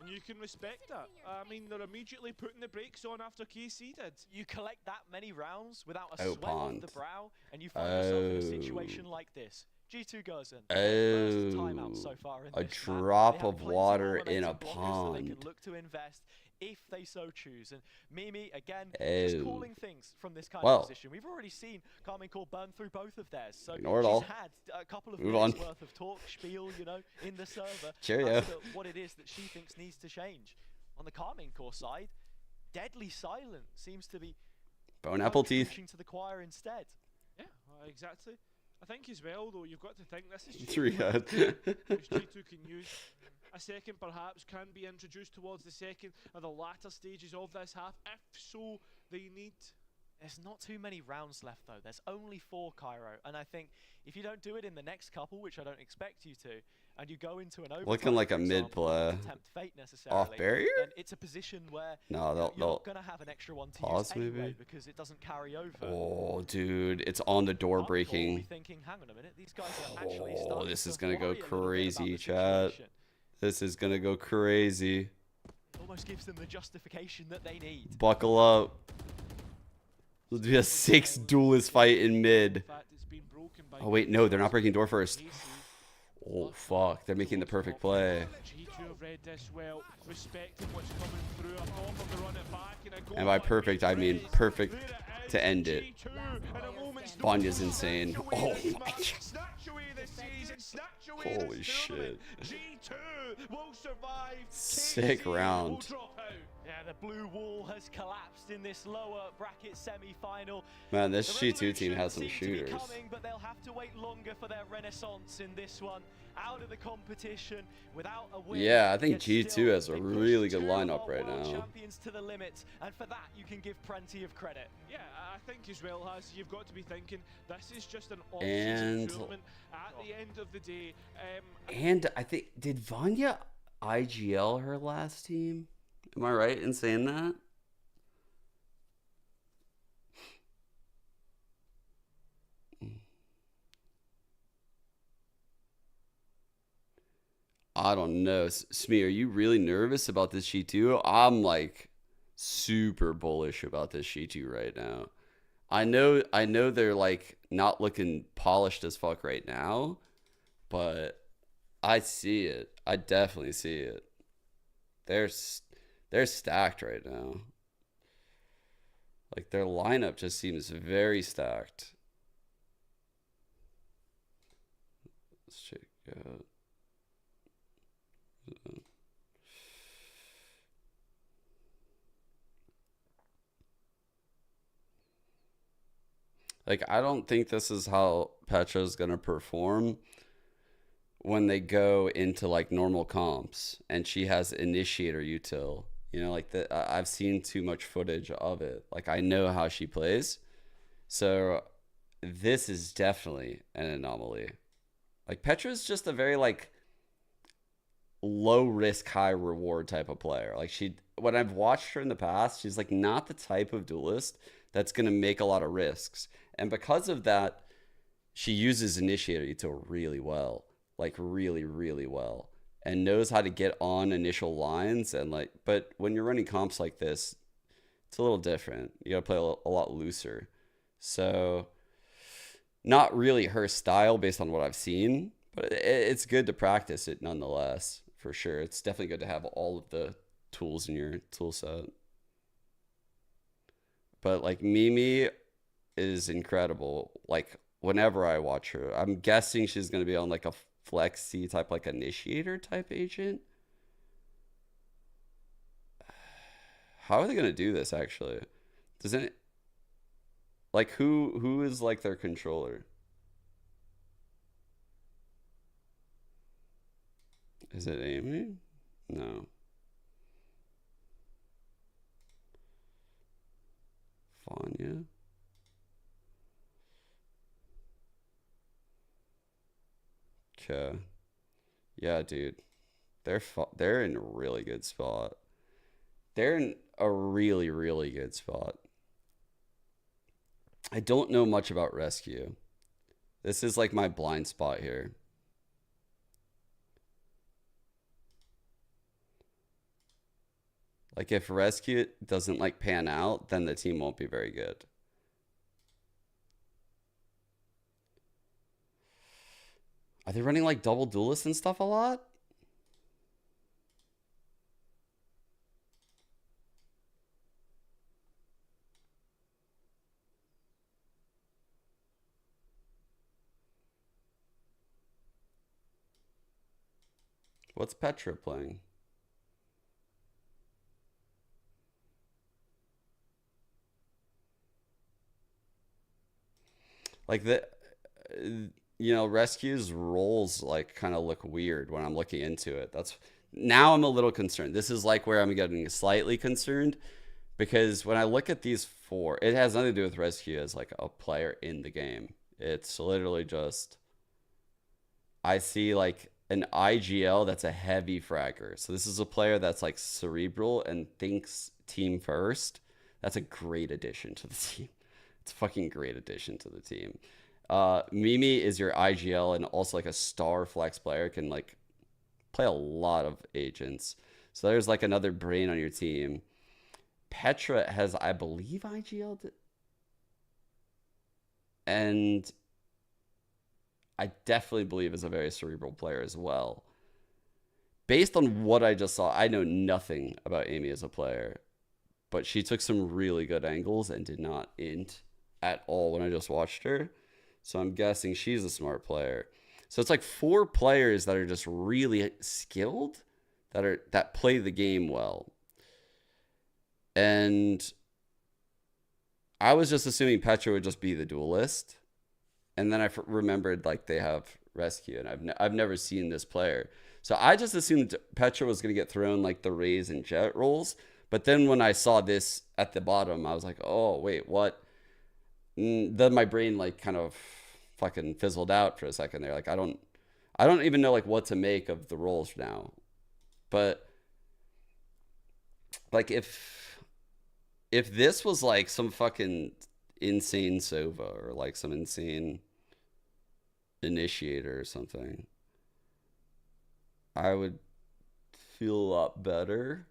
And you can respect that. I mean, they're immediately putting the brakes on after KC did. You collect that many rounds without a Out sweat on pond. the brow, and you find yourself in a situation Oh. like this. G2 Gozen. Oh, timeout so far in a this map. drop They have of plenty water more in a remaining blockers that they pond. can look to invest if they so choose. And Mimi, again, Oh. just calling things from this kind Well. of position. We've already seen Carmine Core burn through both of theirs. So Ignore it she's all. had a couple of Move minutes on. worth of talk, spiel, you know, in the server. Cheerio. As to what it is that she thinks needs to change. On the Carmine Core side, deadly silent seems to be Bone apple teeth. preaching to the choir instead. Yeah, exactly. I think as well, though, you've got to think this is Three head. which G2 can use. A second perhaps can be introduced towards the second or the latter stages of this half. If so, they need. There's not too many rounds left, though. There's only 4, Cairo. And I think if you don't do it in the next couple, which I don't expect you to, and you go into an overtime, Looking like for a mid example, play. not to tempt fate necessarily, Off barrier? then it's a position where No, you're they'll going to have an extra one to pause use anyway maybe. because it doesn't carry over. Oh, dude, it's on the door We'll be breaking. thinking, hang on a minute, these guys are actually Oh, starting this to is gonna go worry a little bit about crazy, the chat. situation. This is gonna go crazy. Almost gives them the justification that they need. Buckle up. There'll be a 6 duelist fight in mid. Oh wait, no, they're not breaking door first. Oh fuck, they're making the perfect play. G2 have read this well, respecting what's coming through. A bomb of the run it back and a goal And by by perfect, I mean perfect to end it. G2 and a moment's Vanya's insane. Oh my god. snatch away this season, snatch away Holy this shit. G2 will survive. Sick KC will round. drop out. Yeah, the blue wall has collapsed in this lower bracket semi-final. Man, this The G2 team has some seem to be shooters. coming, but they'll have to wait longer for their renaissance in this one. Out of the competition, without a win. Yeah, I think yet G2 still, has a they pushed really good 2 of lineup our right world now. champions to the limit, and for that you can give plenty of credit. Yeah, I think as well, Has, you've got to be thinking this is just an And- off-season tournament. At the end of the day, And I think, did Vanya IGL her last team? Am I right in saying that? I don't know. Smee, are you really nervous about this G2? I'm like super bullish about this G2 right now. I know they're like not looking polished as fuck right now, but I see it. I definitely see it. They're stacked right now. Like their lineup just seems very stacked. Let's check out. Like, I don't think this is how Petra's going to perform when they go into like normal comps and she has initiator util. You know, like I've seen too much footage of it. Like, I know how she plays. So this is definitely an anomaly. Like, Petra's just a very like low risk, high reward type of player. Like, when I've watched her in the past, she's like not the type of duelist that's going to make a lot of risks. And because of that, she uses initiator util really well. Like really, really well. And knows how to get on initial lines and like, but when you're running comps like this, it's a little different. You gotta play a lot looser. So not really her style based on what I've seen, but it's good to practice it nonetheless, for sure. It's definitely good to have all of the tools in your tool set. But like Mimi is incredible. Like whenever I watch her, I'm guessing she's going to be on like a flexi type, like initiator type agent. How are they going to do this actually? Doesn't it, like who is like their controller? Is it Amy? No. Vanya? Okay. Yeah, dude. They're in a really good spot. They're in a really, really good spot. I don't know much about Rescue. This is like my blind spot here. Like if Rescue doesn't like pan out, then the team won't be very good. Are they running like double duelists and stuff a lot? What's Petra playing? Like Rescue's roles like kind of look weird when I'm looking into it. Now I'm a little concerned. This is like where I'm getting slightly concerned, because when I look at these four, it has nothing to do with Rescue as like a player in the game. It's literally just, I see like an IGL that's a heavy fragger. So this is a player that's like cerebral and thinks team first. That's a great addition to the team. It's a fucking great addition to the team. Mimi is your IGL and also like a star flex player, can like play a lot of agents. So there's like another brain on your team. Petra has, I believe, IGL. And I definitely believe is a very cerebral player as well. Based on what I just saw, I know nothing about Amy as a player, but she took some really good angles and did not int at all when I just watched her. So I'm guessing she's a smart player. So it's like 4 players that are just really skilled, that play the game well. And I was just assuming Petra would just be the duelist. And then I remembered like they have Rescue, and I've never seen this player. So I just assumed Petra was going to get thrown like the Raze and Jet roles. But then when I saw this at the bottom, I was like, oh, wait, what? Then my brain like kind of fucking fizzled out for a second there. Like I don't even know like what to make of the roles now. But like if this was like some fucking insane Sova or like some insane initiator or something, I would feel a lot better.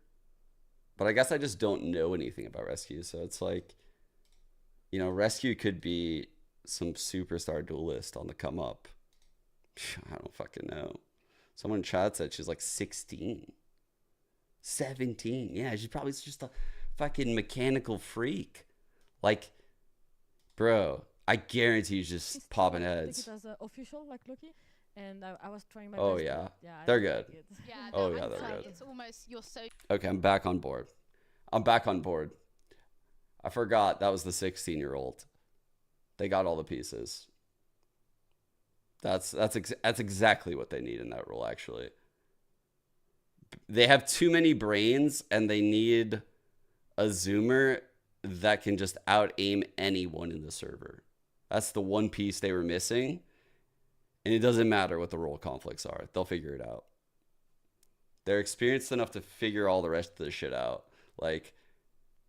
But I guess I just don't know anything about Rescue. So it's like, Rescue could be some superstar duelist on the come up. I don't fucking know. Someone in chat said she's like 16. 17. Yeah, she's probably just a fucking mechanical freak. Like, bro, I guarantee she's just popping heads. Take it as official, like Loki. And I was trying my Oh, best. yeah. Yeah, They're good. Like Yeah, Oh, no, yeah, I'm they're sorry, good. it's almost, you're so... Okay, I'm back on board. I forgot that was the 16-year-old. They got all the pieces. That's exactly what they need in that role, actually. They have too many brains, and they need a zoomer that can just out-aim anyone in the server. That's the one piece they were missing. And it doesn't matter what the role conflicts are. They'll figure it out. They're experienced enough to figure all the rest of the shit out. Like,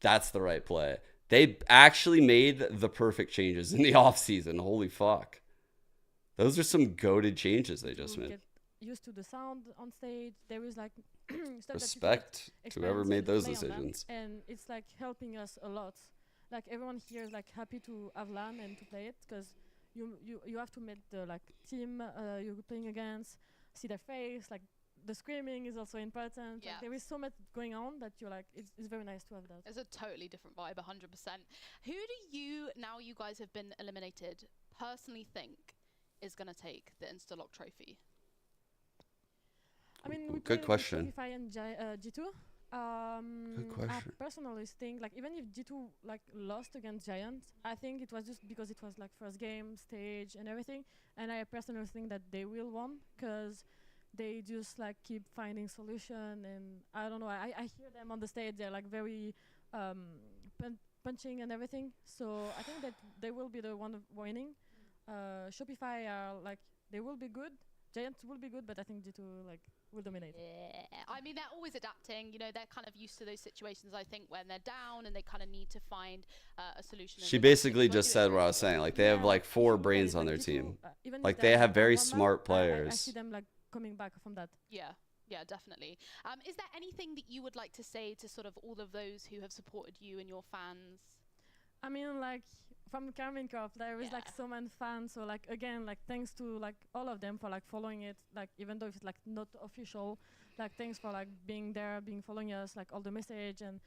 that's the right play. They actually made the perfect changes in the offseason. Holy fuck. Those are some goated changes they just made. Get used to the sound on stage. There is like stuff Respect that to whoever made those play on them, decisions. and it's like helping us a lot. Like everyone here is like happy to have LAN and to play it, because you have to meet the like team you're playing against, see their face, like the screaming is also important. Yeah. Like, there is so much going on that you're like, it's very nice to have that. It's a totally different vibe, 100%. Who do you, now you guys have been eliminated, personally think is going to take the Instalock trophy? I mean, we Good played with question. Shopify and G2. Good question. I personally think, like, even if G2 like lost against Giant, I think it was just because it was like first game, stage, and everything. And I personally think that they will win, because they just like keep finding solution. And I don't know, I hear them on the stage. They're like very punching and everything. So I think that they will be the one winning. Shopify are like, they will be good. Giant will be good, but I think G2 like will dominate. Yeah, I mean, they're always adapting. You know, they're kind of used to those situations, I think, when they're down and they kind of need to find a solution. She basically just said what I was saying. Like, they have like 4 brains on their team. Like, they have very smart I players. see them like coming back from that. Yeah. Yeah, definitely. Is there anything that you would like to say to sort of all of those who have supported you and your fans? I mean, like, from Carmen Corp, there is like so many fans. So like, again, like, thanks to like all of them for like following it. Like, even though it's like not official, like, thanks for like being there, following us, like all the message and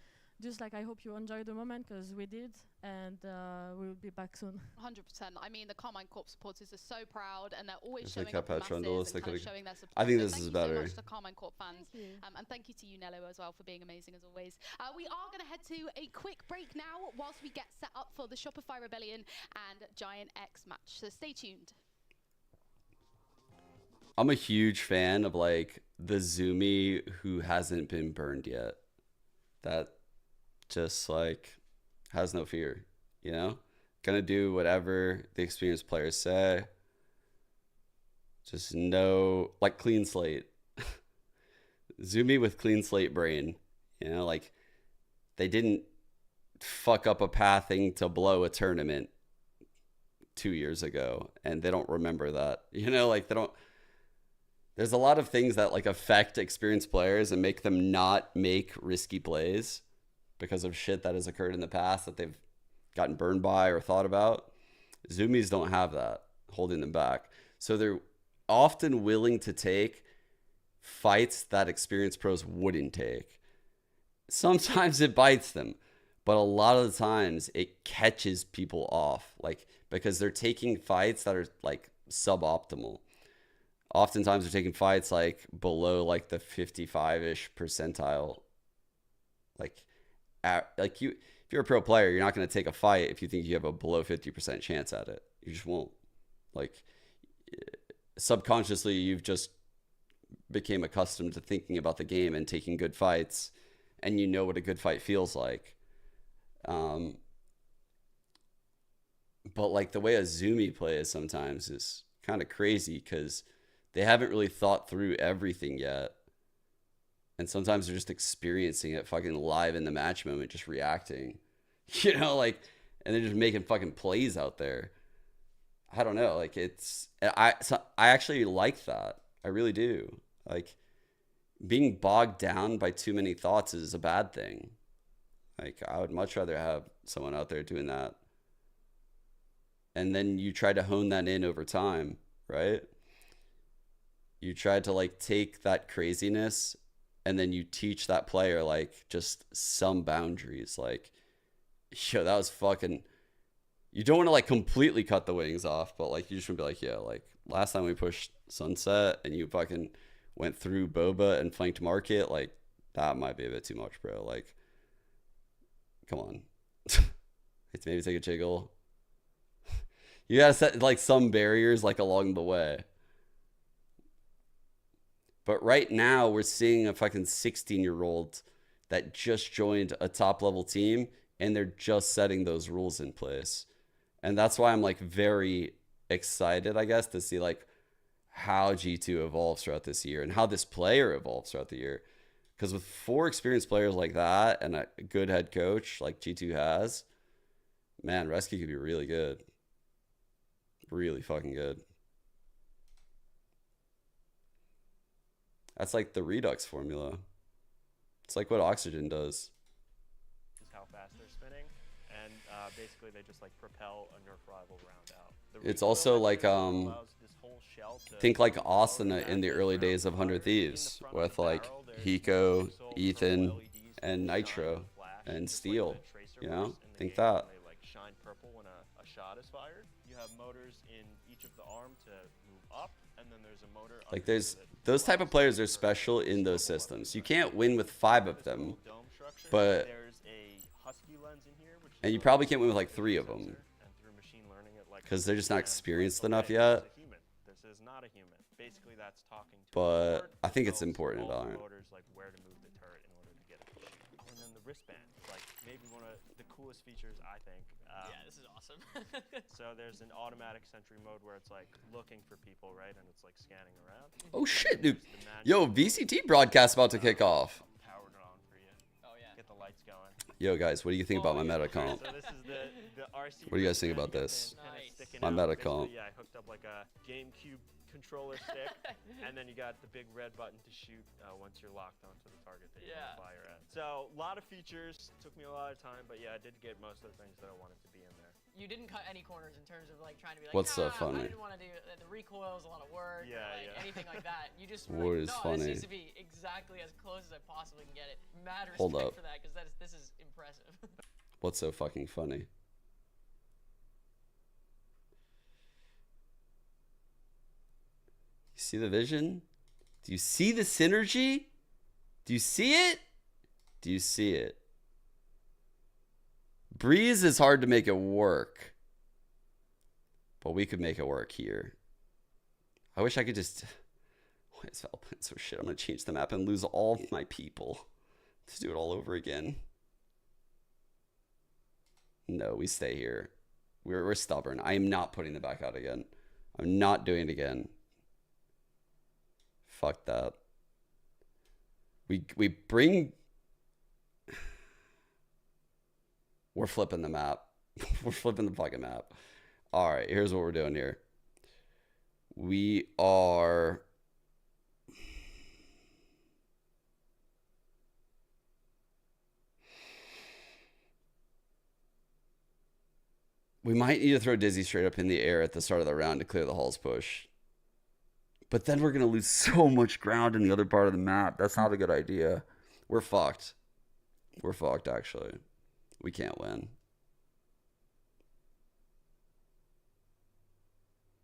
just like I hope you enjoy the moment because we did, and we'll be back soon. 100%. I mean, the Carmine Corp supporters are so proud, and they're always If they showing up kept at Patron masses Duelist, and they kind of could've- showing their support. I think So this thank is you better. so much to Carmine Corp fans, and thank you to you, Nello, as well, for being amazing as always. We are going to head to a quick break now whilst we get set up for the Shopify Rebellion and Giant X match. So stay tuned. I'm a huge fan of like the Zoomy who hasn't been burned yet. That just like has no fear, you know? Gonna do whatever the experienced players say. Just no, like clean slate. Zoomy with clean slate brain, you know, like they didn't fuck up a pathing to blow a tournament 2 years ago and they don't remember that, you know, like they don't. There's a lot of things that like affect experienced players and make them not make risky plays because of shit that has occurred in the past that they've gotten burned by or thought about. Zoomies don't have that holding them back. So they're often willing to take fights that experienced pros wouldn't take. Sometimes it bites them, but a lot of the times it catches people off, like because they're taking fights that are like suboptimal. Oftentimes they're taking fights like below like the 55-ish percentile. Like if you're a pro player, you're not going to take a fight if you think you have a below 50% chance at it. You just won't. Like subconsciously, you've just became accustomed to thinking about the game and taking good fights, and you know what a good fight feels like. But like the way a Zoomy plays sometimes is kind of crazy because they haven't really thought through everything yet. And sometimes they're just experiencing it fucking live in the match moment, just reacting, you know, like, and they're just making fucking plays out there. I don't know. Like I actually like that. I really do. Like being bogged down by too many thoughts is a bad thing. Like I would much rather have someone out there doing that. And then you try to hone that in over time, right? You try to like take that craziness and then you teach that player like just some boundaries. Like, yo, that was fucking, you don't want to like completely cut the wings off, but like you just want to be like, yeah, like last time we pushed Sunset and you fucking went through Boba and flanked Market, like that might be a bit too much, bro. Like, come on. Let's maybe take a jiggle. You gotta set like some barriers like along the way. But right now we're seeing a fucking 16-year-old that just joined a top level team and they're just setting those rules in place. And that's why I'm like very excited, I guess, to see like how G2 evolves throughout this year and how this player evolves throughout the year. Because with 4 experienced players like that and a good head coach like G2 has, man, Rescue could be really good. Really fucking good. That's like the Redux formula. It's like what Oxygen does. Is how fast they're spinning, and basically they just like propel a nerf rival round out. It's also like think like Austin in the early days of 100 Thieves with like Hiko, Ethan, and Nitro and Steel. You know, think that. They like shine purple when a shot is fired. You have motors in each of the arm to move up, and then there's a motor. Like there's those type of players are special in those systems. You can't win with 5 of them, but and you probably can't win with like 3 of them because they're just not experienced enough yet. This is not a human. Basically, that's talking to. But I think it's important in Valorant. Motors like where to move the turret in order to get it to shoot. And then the wristband, like maybe one of the coolest features I think. Yeah, this is awesome. So there's an automatic sentry mode where it's like looking for people, right? And it's like scanning around. Oh shit, dude. Yo, VCT broadcast about to kick off. Powered it on for you. Oh yeah. Get the lights going. Yo guys, what do you think about my meta comp? So this is the RC. What do you guys think about this? Nice. My meta comp. Yeah, I hooked up like a GameCube controller stick, and then you got the big red button to shoot once you're locked onto the target that you want to fire at. So a lot of features, took me a lot of time, but yeah, I did get most of the things that I wanted to be in there. you didn't cut any corners in terms of like trying to be like, What's so funny? I didn't want to do the recoil is a lot of work, or like anything like that. You just were What like, is no, funny? this needs to be exactly as close as I possibly can get it. Mad respect Hold up. for that because this is impressive. What's so fucking funny? You see the vision? Do you see the synergy? Do you see it? Do you see it? Breeze is hard to make it work. But we could make it work here. I wish I could just... Why is Val playing so shit? I'm going to change the map and lose all of my people. Let's do it all over again. No, we stay here. We're stubborn. I am not putting it back out again. I'm not doing it again. Fuck that. We bring... We're flipping the map. We're flipping the fucking map. All right, here's what we're doing here. We are... We might need to throw Dizzy straight up in the air at the start of the round to clear the halls push. But then we're going to lose so much ground in the other part of the map. That's not a good idea. We're fucked. We're fucked, actually. We can't win.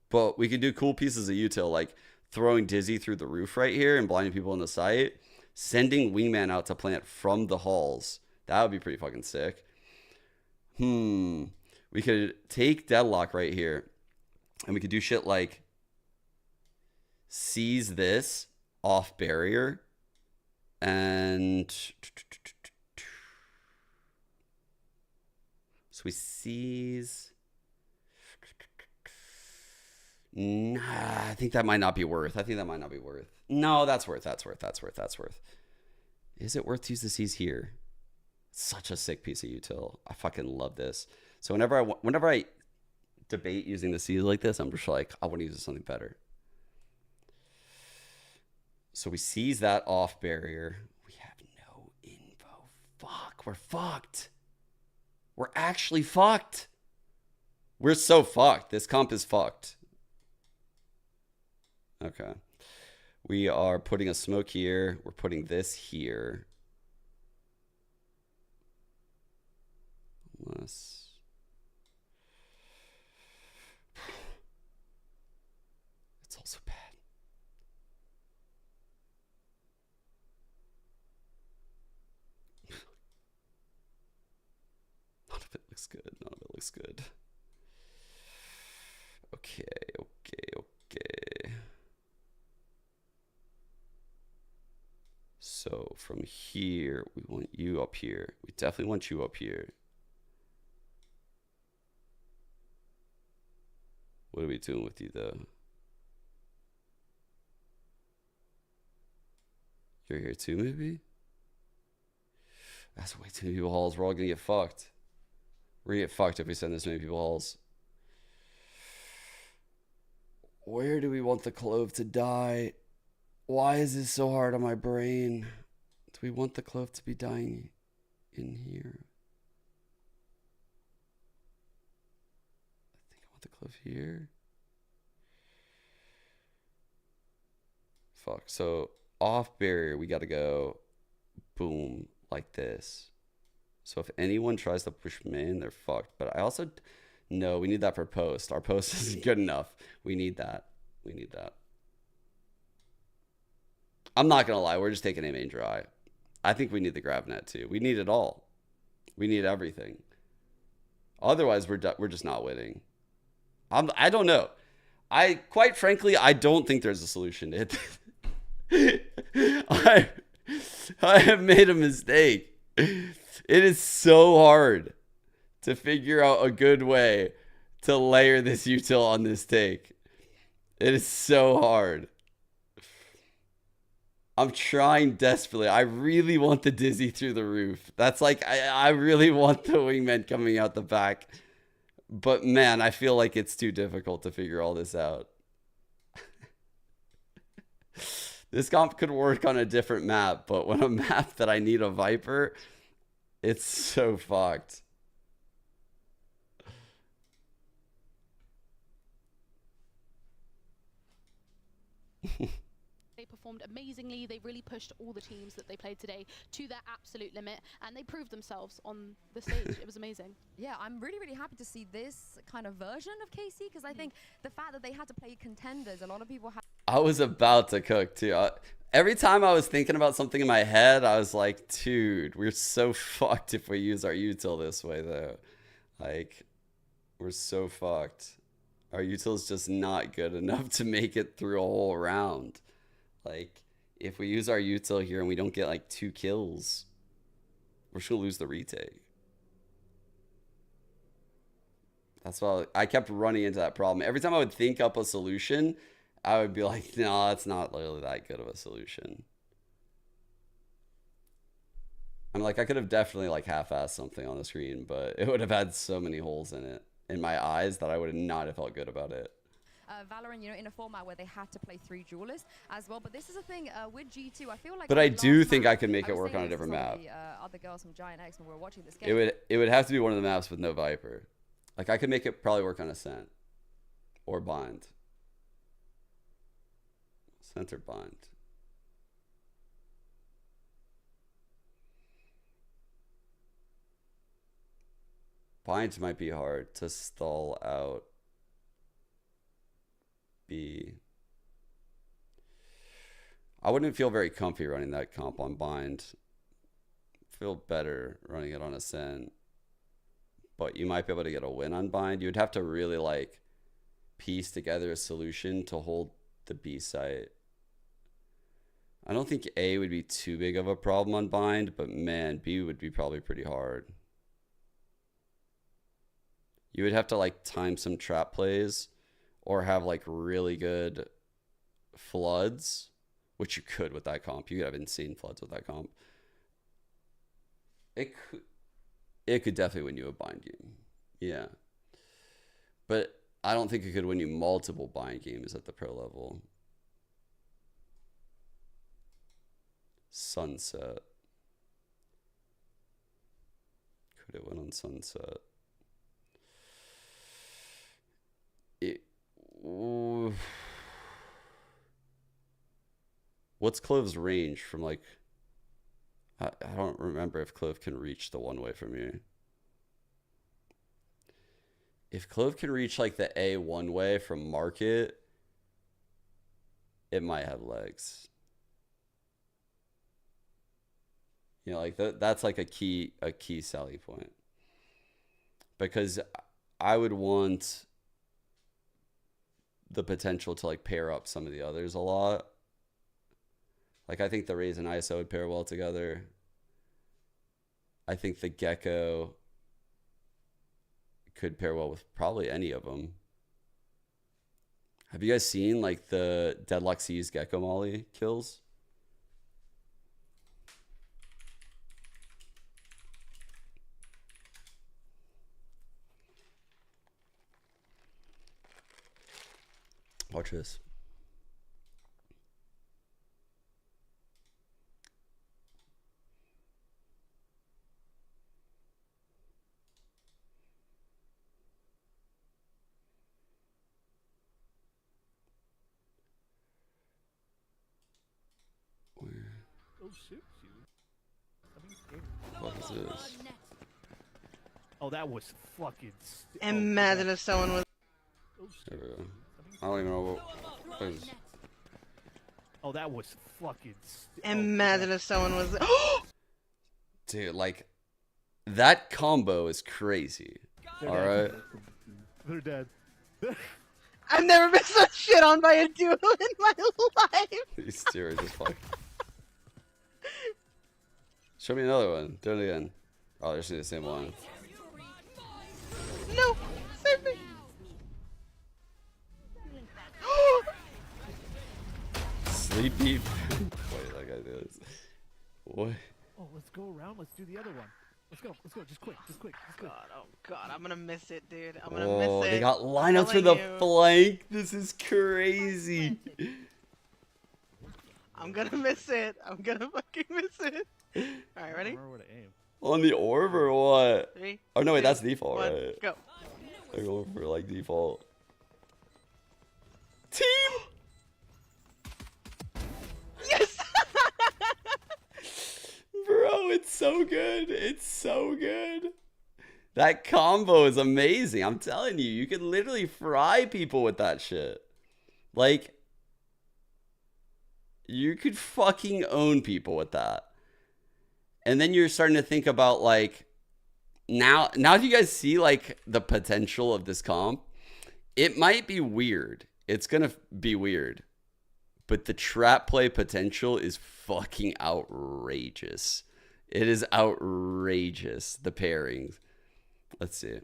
But we could do cool pieces of util, like throwing Dizzy through the roof right here and blinding people in the site. Sending Wingman out to plant from the halls. That would be pretty fucking sick. We could take Deadlock right here. And we could do shit like seize this off barrier. And so we seize. Nah, I think that might not be worth. No, that's worth. Is it worth to use the seize here? Such a sick piece of util. I fucking love this. So whenever I debate using the seize like this, I'm just like, I want to use something better. So we seize that off barrier. We have no info. Fuck, we're fucked. We're actually fucked. We're so fucked. This comp is fucked. Okay. We are putting a smoke here. We're putting this here. Unless... It's also bad. None of it looks good. None of it looks good. Okay. So from here, we want you up here. We definitely want you up here. What are we doing with you, though? You're here too, maybe? That's way too many people halls. We're all gonna get fucked. We're gonna get fucked if we send this many people halls. Where do we want the clove to die? Why is this so hard on my brain? Do we want the clove to be dying in here? I think I want the clove here. Fuck. So off barrier, we got to go boom like this. So if anyone tries to push main, they're fucked. But I also no, we need that for post. Our post isn't good enough. We need that. I'm not gonna lie, we're just taking A main dry. I think we need the grab net too. We need it all. We need everything. Otherwise, we're just not winning. I don't know. Quite frankly, I don't think there's a solution to it. I have made a mistake. It is so hard to figure out a good way to layer this util on this take. It is so hard. I'm trying desperately. I really want the Dizzy through the roof. That's like, I really want the wingman coming out the back. But man, I feel like it's too difficult to figure all this out. This comp could work on a different map, but when a map that I need a Viper, it's so fucked. They performed amazingly. They really pushed all the teams that they played today to their absolute limit, and they proved themselves on the stage. It was amazing. Yeah, I'm really, really happy to see this kind of version of KC, because I think the fact that they had to play contenders, a lot of people have... I was about to cook too. Every time I was thinking about something in my head, I was like, dude, we're so fucked if we use our util this way though. Like, we're so fucked. Our util is just not good enough to make it through a whole round. Like, if we use our util here and we don't get like 2 kills, we're just gonna lose the retake. That's why I kept running into that problem. Every time I would think up a solution, I would be like, no, that's not really that good of a solution. I'm like, I could have definitely like half-assed something on the screen, but it would have had so many holes in it, in my eyes, that I would not have felt good about it. Valorant, you know, in a format where they had to play 3 duelists as well. But this is a thing with G2. I feel like. But I do think I could make it work on a different map. Other girls from Giant X when we were watching this game. It would have to be one of the maps with no Viper. Like, I could make it probably work on Ascent or Bind. Ascent or Bind. Binds might be hard to stall out. I wouldn't feel very comfy running that comp on Bind. Feel better running it on Ascent. But you might be able to get a win on Bind. You'd have to really like piece together a solution to hold the B site. I don't think A would be too big of a problem on Bind, but man, B would be probably pretty hard. You would have to like time some trap plays or have like really good floods, which you could with that comp. You could have insane floods with that comp. It could definitely win you a Bind game. Yeah. But I don't think it could win you multiple Bind games at the pro level. Sunset. Could it win on Sunset? What's Clove's range from like... I don't remember if Clove can reach the one way from here. If Clove can reach like the A one way from Market, it might have legs. You know, like that's like a key selling point. Because I would want the potential to like pair up some of the others a lot. Like, I think the Raze and ISO would pair well together. I think the Gecko could pair well with probably any of them. Have you guys seen like the Deadlock C's Gecko Molly kills? Watch this. Oh shit! What is this? Oh, that was fucking. Imagine if someone was. There we go. I don't even know what is. Oh, that was fucking. Imagine if someone was. Dude, like, that combo is crazy. Alright? They're dead. I've never been so shit on by a duo in my life. These two are just fucked. Show me another one. Do it again. Oh, they're the same one. No! Save me! Sleepy. Wait, that guy does. What? Oh, let's go around. Let's do the other one. Let's go. Let's go. Just quick. Just quick. Just quick. God, oh god, I'm gonna miss it, dude. I'm gonna Oh, miss it. they got lineups for the flank. This is crazy. I'm gonna miss it. I'm gonna fucking miss it. Alright, ready? Remember where to aim. On the orb or what? 3, Oh no, wait, 2, that's default, 1, right? Go. I go for like default. Team. it's so good. It's so good. That combo is amazing. I'm telling you, you can literally fry people with that shit. Like, you could fucking own people with that. And then you're starting to think about, like, now do you guys see, like, the potential of this comp? It might be weird. It's gonna be weird. But the trap play potential is fucking outrageous. It is outrageous, the pairings. Let's see.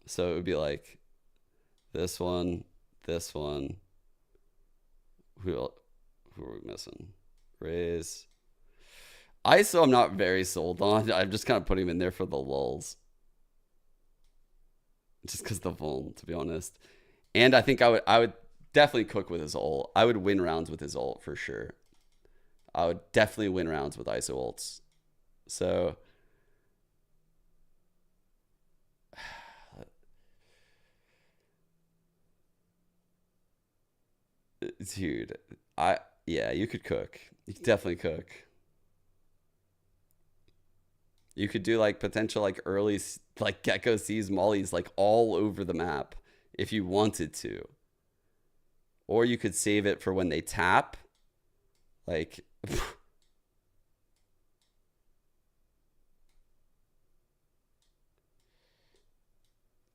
So it would be like this one. Who are we missing? Raise. ISO I'm not very sold on. I'm just kind of putting him in there for the lulls. Just because the vuln, to be honest. And I think I would definitely cook with his ult. I would win rounds with his ult for sure. I would definitely win rounds with ISO ults. So dude, yeah, you could cook. You could definitely cook. You could do like potential like early like Gecko sees mollies like all over the map if you wanted to. Or you could save it for when they tap. Like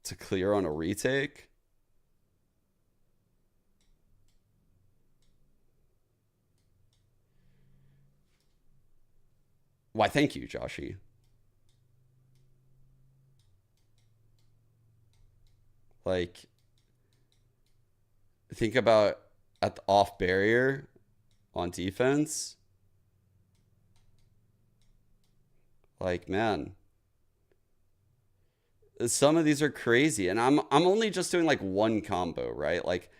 to clear on a retake. Why, thank you, Joshy. Like, think about at the off barrier on defense. Like, man, some of these are crazy, and I'm only just doing like one combo, right? Like,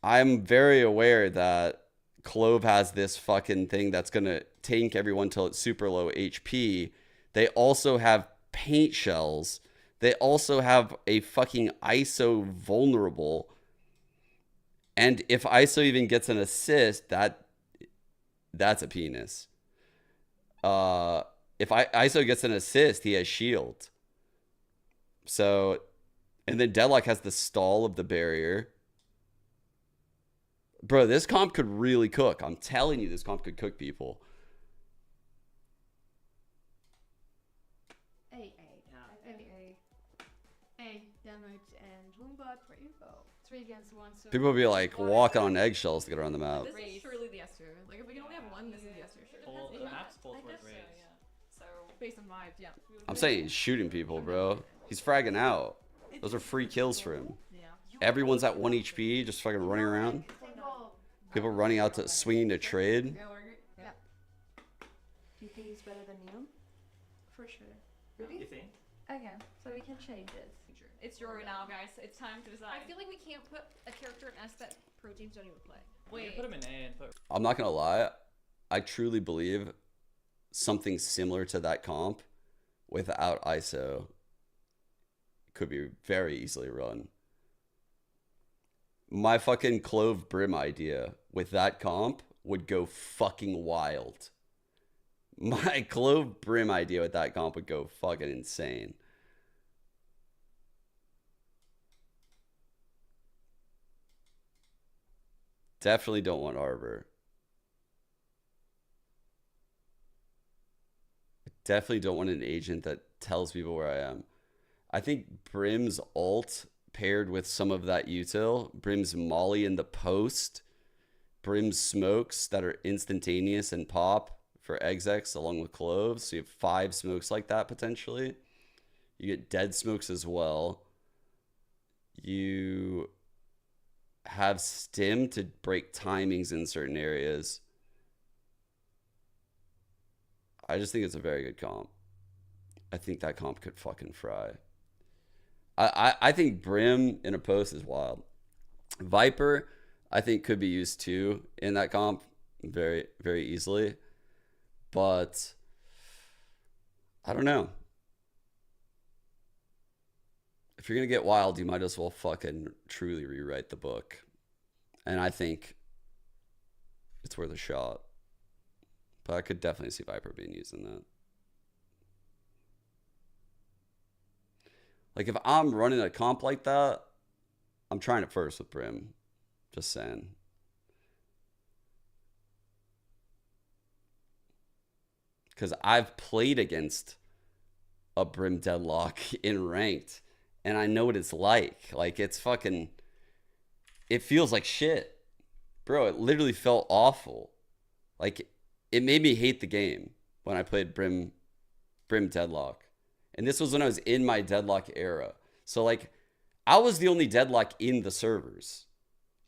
I'm very aware that Clove has this fucking thing that's gonna tank everyone till it's super low HP. They also have paint shells. They also have a fucking ISO vulnerable. And if ISO even gets an assist, that's a penis. If ISO gets an assist, he has shield. So, and then Deadlock has the stall of the barrier. Bro, this comp could really cook. I'm telling you, this comp could cook people. A damage and Roombot for info. 3 against 1. So People will be like walking on eggshells to get around the map. This is surely the S tier. Like if we can only have one, this is the S tier. Well, The map's both worth so, raids. yeah. So based on vibes, yeah. I'm saying he's shooting people, bro. He's fragging out. Those are free kills for him. Everyone's at 1 HP, just fucking running around. People running out to swinging to trade. Yeah. Do you think he's better than you? For sure. Really? You think? Okay, so we can change it. It's Yoru now, guys. It's time to decide. I feel like we can't put a character in S that pro teams don't even play. Wait. Put him in A and put. I'm not gonna lie. I truly believe something similar to that comp without ISO could be very easily run. My fucking Clove Brim idea with that comp would go fucking wild. My Clove Brim idea with that comp would go fucking insane. Definitely don't want Arbor. Definitely don't want an agent that tells people where I am. I think Brim's ult paired with some of that util, Brim's molly in the post, Brim's smokes that are instantaneous and pop for execs along with cloves. So you have 5 smokes like that potentially. You get dead smokes as well. You have stim to break timings in certain areas. I just think it's a very good comp. I think that comp could fucking fry. I think Brim in a post is wild. Viper, I think could be used too in that comp very, very easily. But I don't know. If you're going to get wild, you might as well fucking truly rewrite the book. And I think it's worth a shot. But I could definitely see Viper being used in that. Like, if I'm running a comp like that, I'm trying it first with Brim. Just saying. Because I've played against a Brim deadlock in ranked, and I know what it's like. Like, it's fucking... It feels like shit. Bro, it literally felt awful. Like, it made me hate the game when I played Brim deadlock. And this was when I was in my deadlock era. So, like, I was the only deadlock in the servers.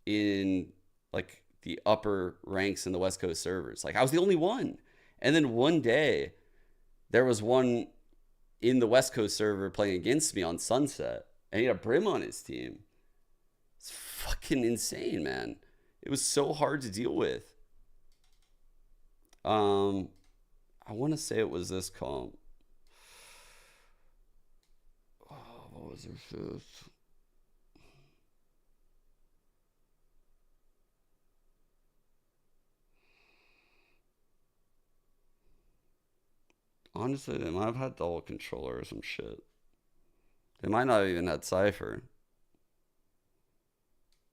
In, like, the upper ranks in the West Coast servers. Like, I was the only one. And then one day, there was one in the West Coast server playing against me on Sunset. And he had a Brim on his team. It's fucking insane, man. It was so hard to deal with. I want to say it was this comp. Oh, what was their fifth? Honestly, they might have had double controller or some shit. They might not have even had Cypher.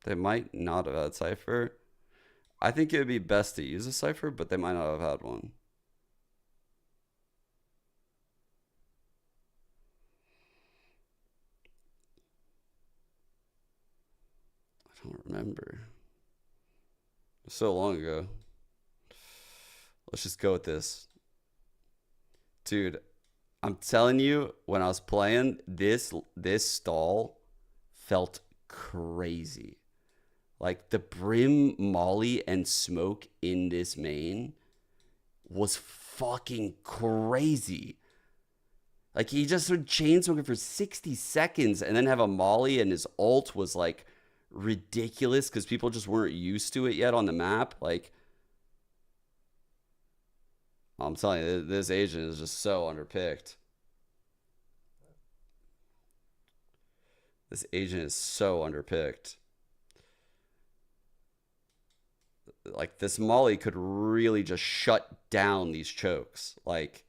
They might not have had Cypher. I think it would be best to use a Cypher, but they might not have had one. I don't remember. It was so long ago. Let's just go with this. Dude, I'm telling you, when I was playing, this stall felt crazy. Like, the Brim, Molly, and Smoke in this main was fucking crazy. Like, he just would chain smoke for 60 seconds and then have a Molly, and his ult was, like, ridiculous because people just weren't used to it yet on the map. Like, I'm telling you, this agent is just so underpicked. This agent is so underpicked. Like, this Molly could really just shut down these chokes. Like,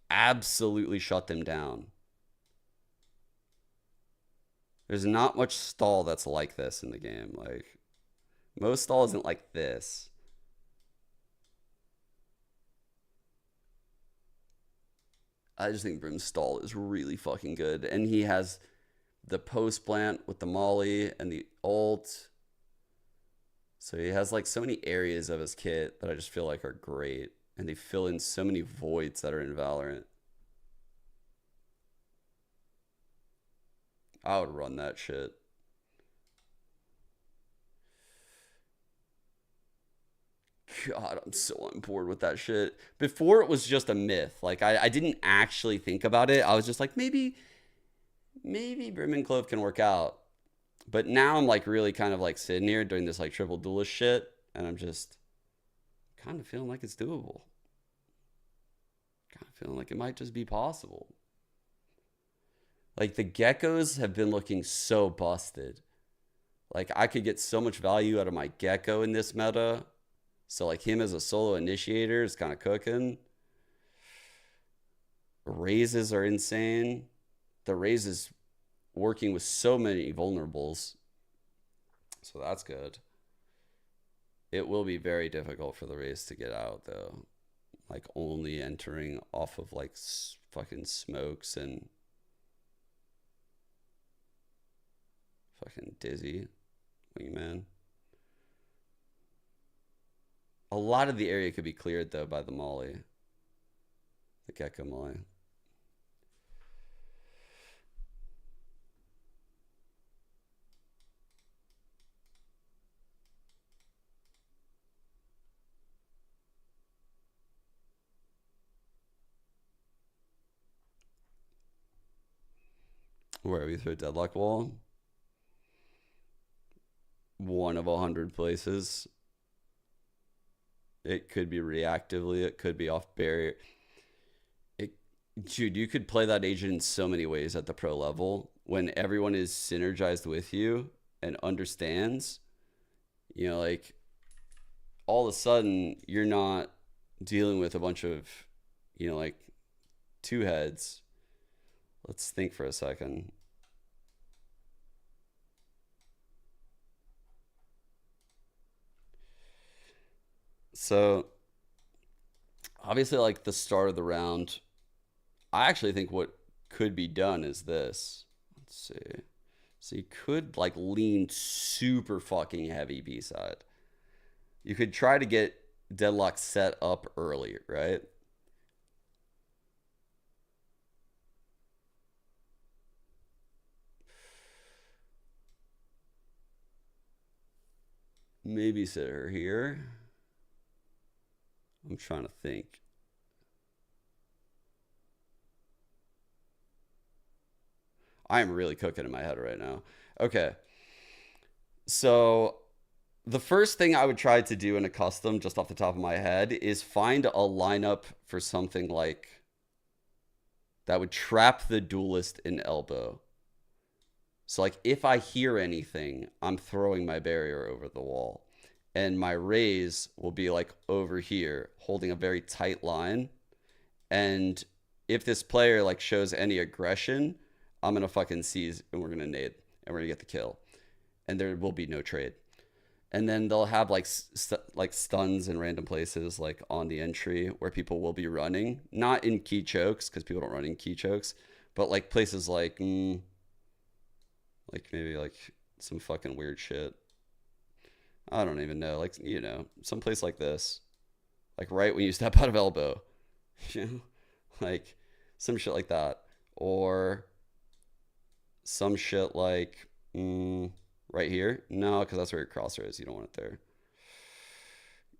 absolutely shut them down. There's not much stall that's like this in the game. Like, most stall isn't like this. I just think Brim's stall is really fucking good. And he has the post plant with the Molly and the ult. So he has, like, so many areas of his kit that I just feel like are great. And they fill in so many voids that are in Valorant. I would run that shit. God, I'm so on board with that shit. Before, it was just a myth. Like, I didn't actually think about it. I was just like, maybe Brim and Clove can work out. But now I'm, like, really kind of, like, sitting here doing this, like, triple-duelist shit. And I'm just kind of feeling like it's doable. Kind of feeling like it might just be possible. Like, the geckos have been looking so busted. Like, I could get so much value out of my gecko in this meta. So, like, him as a solo initiator is kind of cooking. Raises are insane. The raises working with so many vulnerables. So that's good. It will be very difficult for the raise to get out, though. Like, only entering off of, like, fucking smokes and fucking Dizzy Wingman. A lot of the area could be cleared, though, by the Molly. The Gecko Molly. Where are we through a deadlock wall? One of 100 places. It could be reactively. It could be off barrier. Dude, you could play that agent in so many ways at the pro level when everyone is synergized with you and understands. You know, like, all of a sudden, you're not dealing with a bunch of, you know, like, two heads. Let's think for a second. So obviously, like the start of the round, I actually think what could be done is this. Let's see. So you could like lean super fucking heavy B side. You could try to get Deadlock set up early, right? Maybe sit her here. I'm trying to think. I'm really cooking in my head right now. Okay. So the first thing I would try to do in a custom, just off the top of my head, is find a lineup for something like that would trap the duelist in elbow. So like if I hear anything, I'm throwing my barrier over the wall. And my raise will be like over here, holding a very tight line. And if this player like shows any aggression, I'm going to fucking seize and we're going to nade and we're going to get the kill. And there will be no trade. And then they'll have like stuns in random places like on the entry where people will be running. Not in key chokes because people don't run in key chokes. But like places like maybe like some fucking weird shit. I don't even know. Like, you know, some place like this. Like right when you step out of elbow. You know? Like some shit like that. Or some shit like right here. No, because that's where your crosshair is. You don't want it there.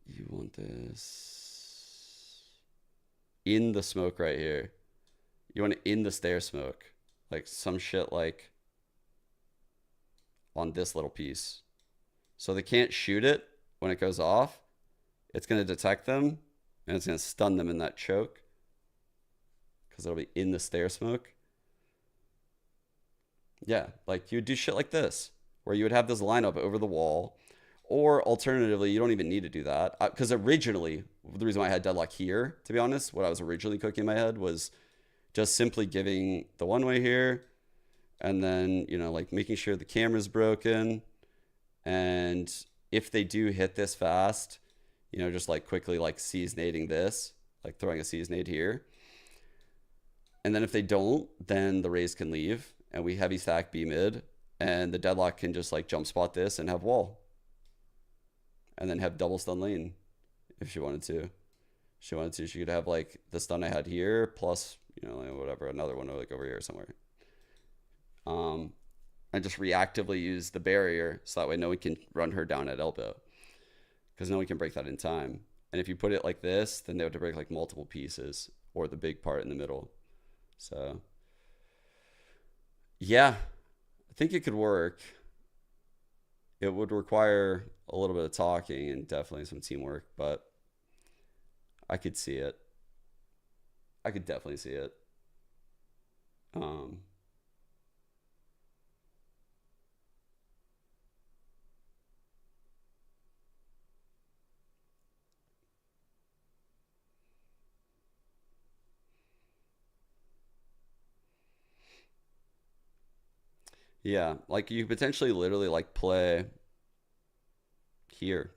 You want this in the smoke right here. You want it in the stair smoke. Like some shit like on this little piece. So they can't shoot it when it goes off. It's going to detect them and it's going to stun them in that choke because it'll be in the stair smoke. Yeah, like you would do shit like this where you would have this lineup over the wall, or alternatively, you don't even need to do that. Because originally, the reason why I had Deadlock here, to be honest, what I was originally cooking in my head was just simply giving the one way here and then, you know, like making sure the camera's broken. And if they do hit this fast, you know, just like quickly like seize-nading this, like throwing a seize-nade here. And then if they don't, then the raise can leave and we heavy stack B mid and the Deadlock can just like jump spot this and have wall. And then have double stun lane if she wanted to. She could have like the stun I had here plus, you know, like whatever, another one like over here somewhere. And just reactively use the barrier so that way no one can run her down at elbow because no one can break that in time. And if you put it like this, then they have to break like multiple pieces or the big part in the middle. So yeah, I think it could work. It would require a little bit of talking and definitely some teamwork, but I could see it. I could definitely see it. Yeah, like you potentially literally like play here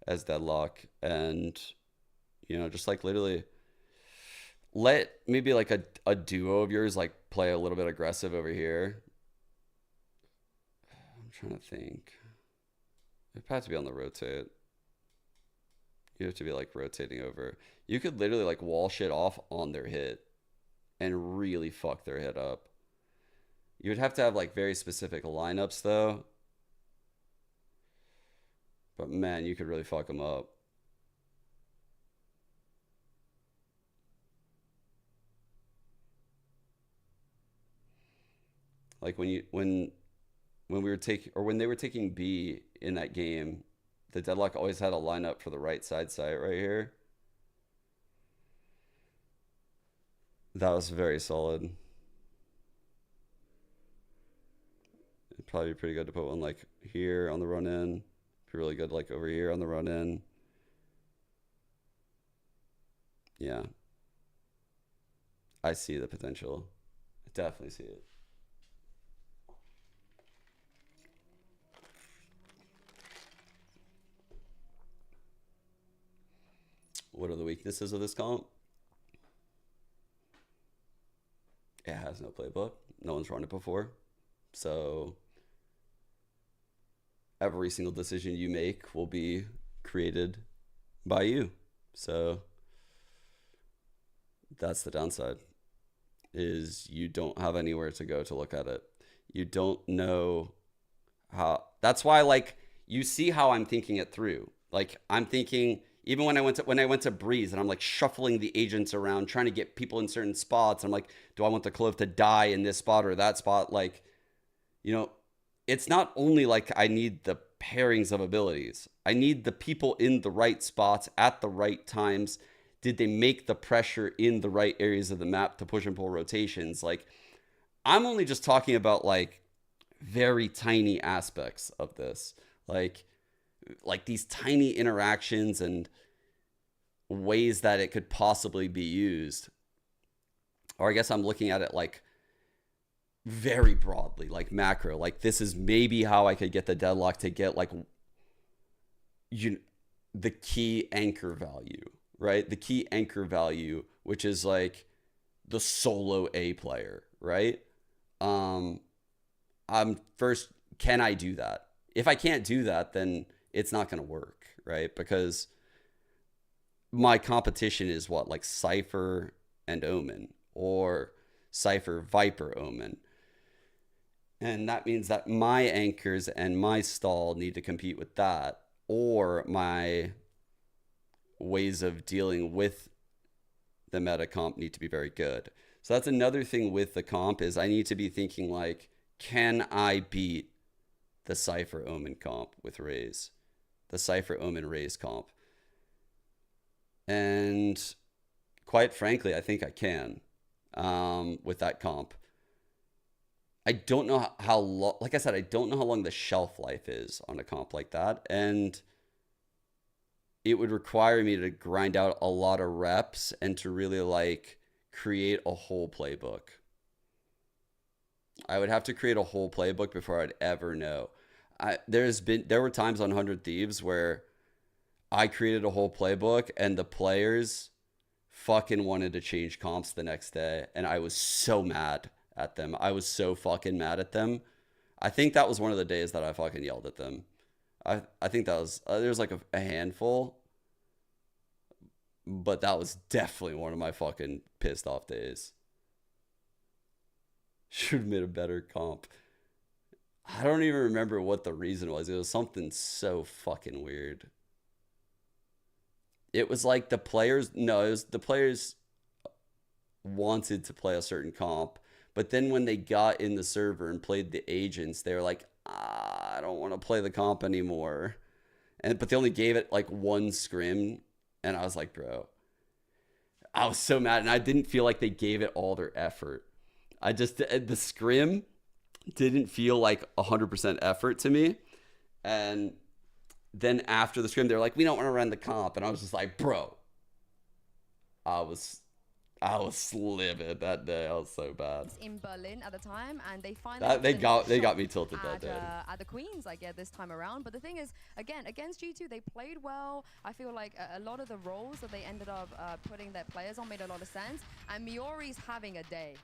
as Deadlock and, you know, just like literally let maybe like a duo of yours like play a little bit aggressive over here. I'm trying to think. It'd have to be on the rotate. You have to be like rotating over. You could literally like wall shit off on their hit and really fuck their hit up. You would have to have like very specific lineups though. But man, you could really fuck them up. Like when we were taking, or when they were taking B in that game, the Deadlock always had a lineup for the right side site right here. That was very solid. It'd probably be pretty good to put one like here on the run in. Be really good like over here on the run in. Yeah. I see the potential. I definitely see it. what are the weaknesses of this comp? It has no playbook. No one's run it before. So every single decision you make will be created by you. So that's the downside, is you don't have anywhere to go to look at it. You don't know how. That's why, like, you see how I'm thinking it through. Like, I'm thinking, even when I went to Breeze, and I'm like shuffling the agents around, trying to get people in certain spots. I'm like, do I want the Clove to die in this spot or that spot? Like, you know, it's not only like I need the pairings of abilities. I need the people in the right spots at the right times. Did they make the pressure in the right areas of the map to push and pull rotations? Like, I'm only just talking about like very tiny aspects of this. Like these tiny interactions and ways that it could possibly be used. Or I guess I'm looking at it like very broadly, like macro. Like, this is maybe how I could get the deadlock to get like the key anchor value, right? The key anchor value, which is like the solo A player, right? I'm first, can I do that? If I can't do that, then it's not going to work, right? Because my competition is what, like Cypher and Omen, or Cypher, Viper, Omen. And that means that my anchors and my stall need to compete with that, or my ways of dealing with the meta comp need to be very good. So that's another thing with the comp, is I need to be thinking like, can I beat the Cypher Omen comp with Raze? The Cypher Omen Raze comp? And quite frankly, I think I can with that comp. I don't know how long, like I said, I don't know how long the shelf life is on a comp like that. And it would require me to grind out a lot of reps and to really like create a whole playbook. I would have to create a whole playbook before I'd ever know. There were times on 100 Thieves where I created a whole playbook and the players fucking wanted to change comps the next day. And I was so mad at them. I was so fucking mad at them. I think that was one of the days that I fucking yelled at them. I think that was, there's like a handful, but that was definitely one of my fucking pissed off days. Should have made a better comp. I don't even remember what the reason was. It was something so fucking weird. It was like the players wanted to play a certain comp, but then when they got in the server and played the agents, they were like, I don't want to play the comp anymore. But they only gave it like one scrim, and I was like, bro, I was so mad, and I didn't feel like they gave it all their effort. The scrim didn't feel like 100% effort to me. And then after the scrim, they're like, we don't want to run the comp. And I was just like, bro, I was livid that day. I was so bad. In Berlin at the time, and they finally they got me tilted that day. At the Queens, I get this time around. But the thing is, again, against G2, they played well. I feel like a lot of the roles that they ended up putting their players on made a lot of sense. And Miori's having a day.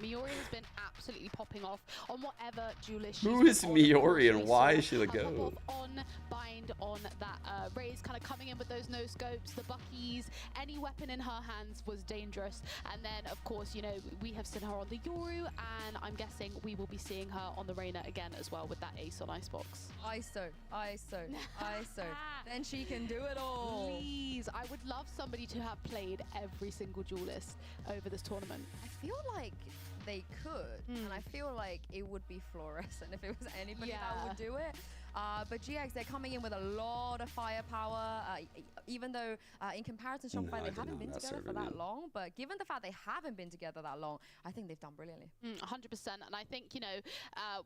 Miori has been absolutely popping off on whatever duelist. Who is Miori and why is she the GOAT? On bind on that Raze, kind of coming in with those no scopes, the buckies, any weapon in her hands was dangerous. And then, of course, you know, we have seen her on the Yoru, and I'm guessing we will be seeing her on the Reyna again as well with that ace on Icebox. ISO. Then she can do it all. Please, I would love somebody to have played every single duelist over this tournament. I feel like they could, and I feel like it would be fluorescent if it was anybody that would do it. But GX, they're coming in with a lot of firepower, even though in comparison to Shopify, they haven't been together for that long. But given the fact they haven't been together that long, I think they've done brilliantly. 100%. And I think, you know,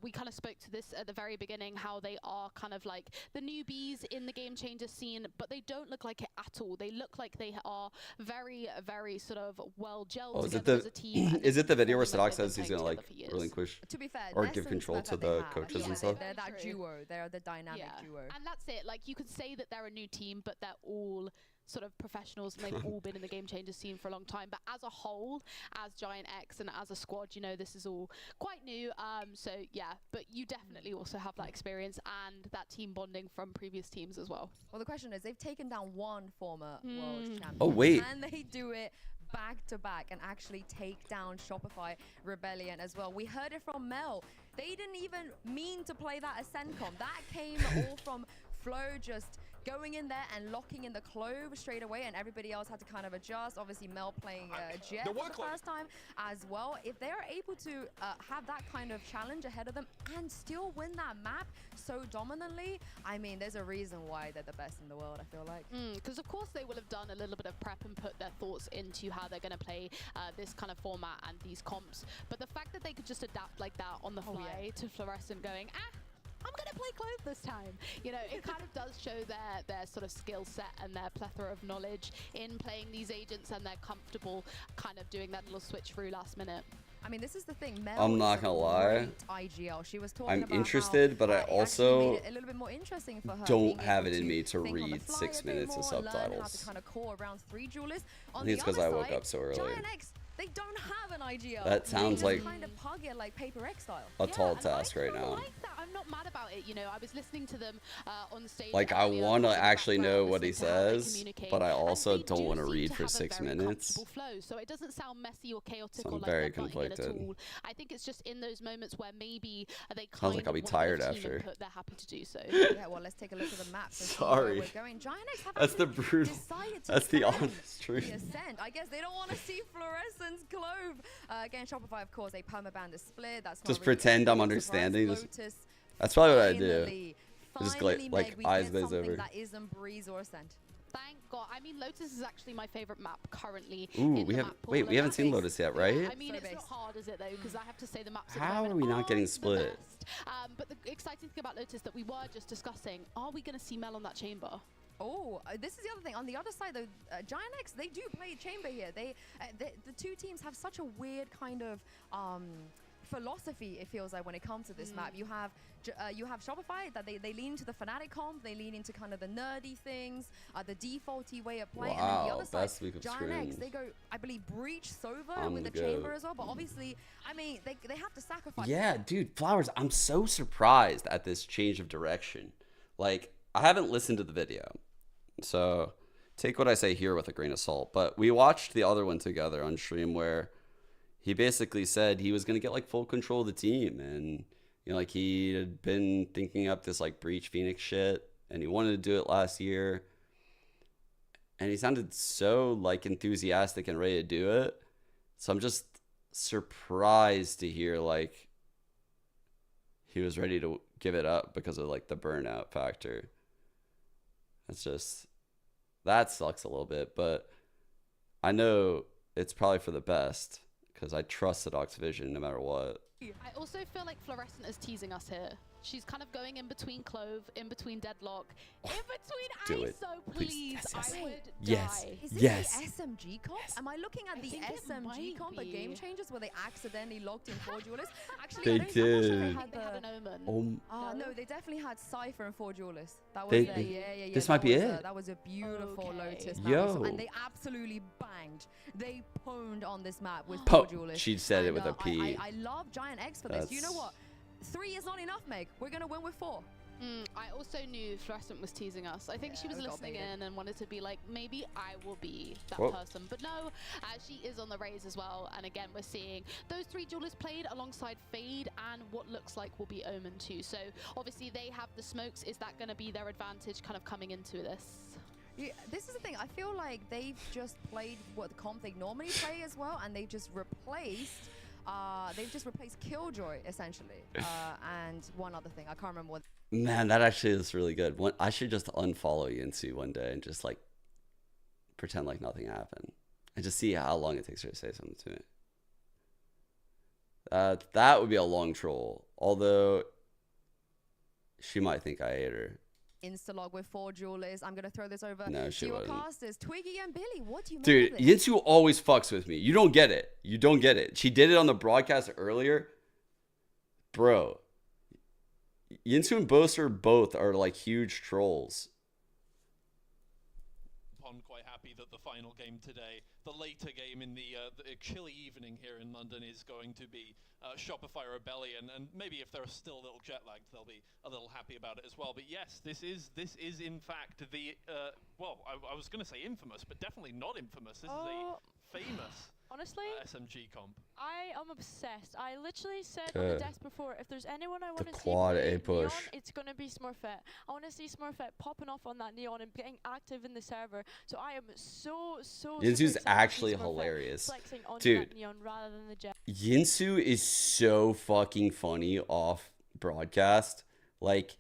we kind of spoke to this at the very beginning, how they are kind of like the newbies in the game changer scene, but they don't look like it at all. They look like they are very, very sort of well gelled together as a team. Is it the video where Sadak says he's going to like relinquish to be fair, or give control to the coaches and stuff? They're that duo. They're the dynamic duo. And that's it. Like, you could say that they're a new team, but they're all sort of professionals, and they've all been in the Game Changers scene for a long time. But as a whole, as Giant X and as a squad, you know, this is all quite new. So yeah, but you definitely also have that experience and that team bonding from previous teams as well. Well, the question is, they've taken down one former world champion. Oh, wait. Can they do it back to back and actually take down Shopify Rebellion as well? We heard it from Mel. They didn't even mean to play that Ascend comp. That came all from Flo just going in there and locking in the Clove straight away, and everybody else had to kind of adjust. Obviously, Mel playing Jet for the first time as well. If they're able to have that kind of challenge ahead of them and still win that map so dominantly, I mean, there's a reason why they're the best in the world, I feel like. Because of course they will have done a little bit of prep and put their thoughts into how they're going to play this kind of format and these comps. But the fact that they could just adapt like that on the fly to Fluorescent going, I'm going to play Clove this time. You know, it kind of does show their sort of skill set and their plethora of knowledge in playing these agents, and they're comfortable kind of doing that little switch through last minute. I mean, this is the thing. Mel I'm not gonna lie. IGL. She was talking I'm about interested, but I also made it a little bit more interesting for her, don't have it in me to read 6 minutes of subtitles. How to kind of call around 3 duelists. I think it's because I woke up so early. Giant X, they don't have an IGL. That sounds like kind of pug it like Paper X style. a tall task right now. I like that. I'm not mad about it. You know, I was listening to them on stage. Like, I want to actually know what he says, but I also don't want to read for 6 minutes. Flow, so it doesn't sound messy or chaotic So or I'm like very they're butting in at conflicted. all. I think it's just in those moments where maybe they kind Sounds like I'll be tired after. input, they're happy to do so. Yeah, well, let's take a look at the map. Sorry. We're going. Giant X have That's the brutal. That's the ban honest truth. the Ascent. I guess they don't want to see Fluorescence Clove. Again, Shopify, of course, they permaban the split. That's not Just really pretend I'm a understanding. surprise. Just, Lotus that's probably what I do. finally, Just finally, like Meg, we eyes get glaze something over. that isn't Breeze or Ascent. Thank God. I mean, Lotus is actually my favorite map currently. Ooh, we have. Wait, we haven't seen Lotus yet, right? I mean, it's not hard, is it, though? Because I have to say the maps How are we not getting split? but the exciting thing about Lotus that we were just discussing, are we going to see Mel on that chamber? Oh, this is the other thing. On the other side, though, Giant X, they do play chamber here. The two teams have such a weird kind of philosophy, it feels like, when it comes to this map. You have Shopify, that they lean into the Fnatic comp, they lean into kind of the nerdy things, the defaulty way of playing. And then the other side, best week of Giant X, scrims. they go, I believe, Breach Sova I'm with the the goat. chamber as well. But obviously, I mean, they have to sacrifice. Yeah, dude, Flowers, I'm so surprised at this change of direction. Like, I haven't listened to the video, so take what I say here with a grain of salt. But we watched the other one together on stream where he basically said he was going to get like full control of the team. And, you know, like he had been thinking up this like Breach Phoenix shit and he wanted to do it last year. And he sounded so like enthusiastic and ready to do it. So I'm just surprised to hear like he was ready to give it up because of like the burnout factor. It's just, that sucks a little bit, but I know it's probably for the best because I trust the Doc's vision no matter what. I also feel like Fluorescent is teasing us here. She's kind of going in between Clove, in between Deadlock, in between Do it. ISO, Please. please. Yes, I yes. would Yes. die. Is this Yes. the SMG comp? Am I looking at the think it SMG might comp at Game be. Changers where they accidentally locked in 4 duelists? Actually, They I'm not sure did. they had They had an the... Omen. No, they definitely had Cypher and 4 duelists. That was They- yeah. this that might be was it. That was a beautiful Lotus map. Yo. And they absolutely banged. They pwned on this map with 4 Po- duelists. she said it And, with a P. I love Giant X for this. You know what? 3 is not enough, Meg. We're going to win with 4. I also knew Fluorescent was teasing us. I think she was we got listening baited. in and wanted to be like, maybe I will be that Whoa. person. But no, she is on the Rays as well. And again, we're seeing those 3 duelists played alongside Fade and what looks like will be Omen too. So obviously they have the smokes. Is that going to be their advantage kind of coming into this? Yeah, this is the thing. I feel like they've just played what the comp they normally play as well, and they've just replaced Killjoy essentially, and one other thing. I can't remember what. Man, that actually is really good. I should just unfollow Yinsu one day and just like pretend like nothing happened and just see how long it takes her to say something to me. That would be a long troll. Although she might think I hate her. Instalog with 4 duelists. I'm gonna throw this over No, she to your wouldn't. casters, Twiggy and Billy. What do you Dude, make of this? Yinsu always fucks with me. You don't get it. You don't get it. She did it on the broadcast earlier. Bro. Yinsu and Boaster both are like huge trolls. Quite that the final game today, the later game in the chilly evening here in London, is going to be Shopify Rebellion, and maybe if they're still a little jet lagged, they'll be a little happy about it as well. But yes, this is in fact the well, I was going to say infamous, but definitely not infamous. This is a famous. Honestly, SMG comp. I am obsessed. I literally said on the desk before, if there's anyone I want to see quad play A push. Neon, it's going to be Smurfette. I want to see Smurfette popping off on that Neon and getting active in the server. So I am so Yinsu's actually hilarious. Flexing onto Dude, that Neon rather than the Jet. Yinsu is so fucking funny off broadcast. Like,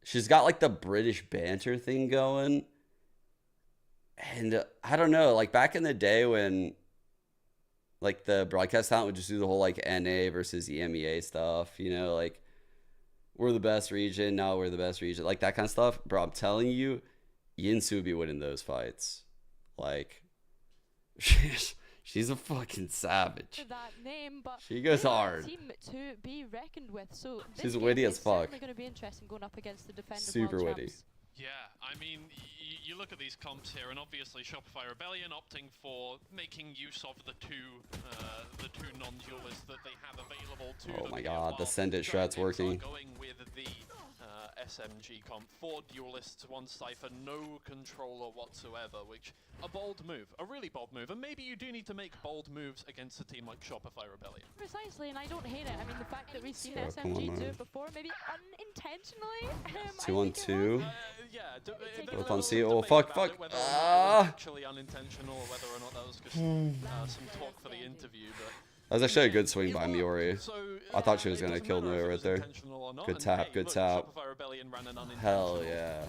she's got like the British banter thing going. And I don't know, like back in the day when like the broadcast talent would just do the whole like NA versus EMEA stuff, you know, like we're the best region, now we're the best region, like that kind of stuff. Bro, I'm telling you, Yinsu would be winning those fights. Like, she's a fucking savage. That name, but she goes they are a hard. Team to be reckoned with. So this She's game witty is as fuck. certainly going to be interesting going up against the defender. Super world witty. champs. Yeah, I mean, you look at these comps here, and obviously Shopify Rebellion opting for making use of the two non-duelists that they have available to them. Oh my here, god, the while send it Giant strat's X are working. Going with the SMG comp, 4 duelists, 1 Cypher, no controller whatsoever, which a bold move, a really bold move, and maybe you do need to make bold moves against a team like Shopify Rebellion. Precisely, and I don't hate it. I mean, the fact that we've seen Bro, come SMG on, do man. it before, maybe unintentionally. 2 on 2. Yeah, Both on C. Oh, fuck. Ah! Actually unintentional, or whether or not that was just some talk for the interview, but That was actually a good swing by Miori. I thought she was going to kill Noah right there. Good tap, good tap. Hell yeah.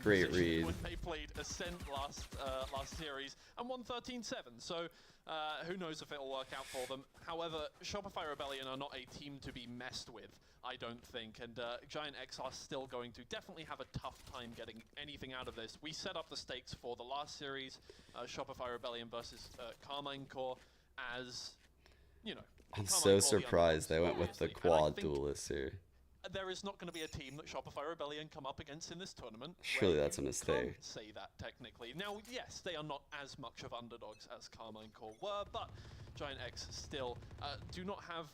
Great read. When they played Ascent last series and won 13-7, so who knows if it'll work out for them. However, Shopify Rebellion are not a team to be messed with, I don't think, and Giant X are still going to definitely have a tough time getting anything out of this. We set up the stakes for the last series, Shopify Rebellion versus Carmine Core, as, you know, I'm so surprised they went with the quad duelist here. There is not going to be a team that Shopify Rebellion come up against in this tournament. Surely that's a mistake. Can't say that technically. Now, yes, they are not as much of underdogs as Carmine Core were, but Giant X still do not have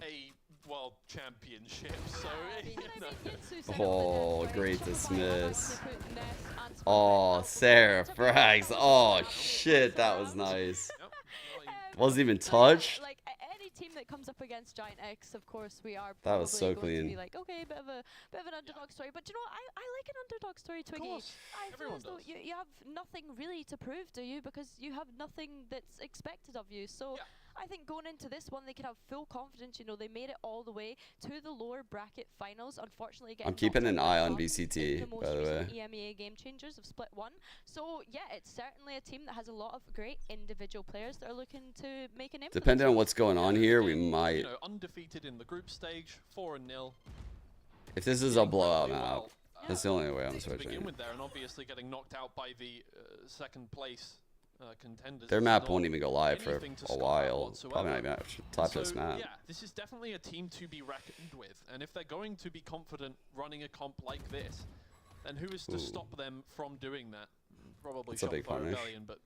a world championship, so you know. Oh, great dismiss. Oh, Sarah frags. Oh shit, that was nice. Wasn't even touched. Like any team that comes up against Giant X, of course, we are. That was so going to be clean. like, okay, bit of an underdog story, but you know, I like an underdog story, Twiggy. I feel as though you have nothing really to prove, do you? Because you have nothing that's expected of you. So. Yeah. I think going into this one, they could have full confidence. You know, they made it all the way to the lower bracket finals. Unfortunately, I'm keeping an eye on VCT, by the way. EMEA game changers of Split 1. So yeah, it's certainly a team that has a lot of great individual players that are looking to make a name. Depending on what's going on here, we might. You know, undefeated in the group stage, 4-0. If this is a blowout map, that's the only way I'm To switching. begin with there, and obviously getting knocked out by the second place contenders. Their is map not won't even go live for anything to a scoff at while. whatsoever. Probably not even type So, this map. yeah, this is definitely a team to be reckoned with, and if they're going to be confident running a comp like this, then who is to stop them from doing that? Probably That's a big Shopify punish. Rebellion, but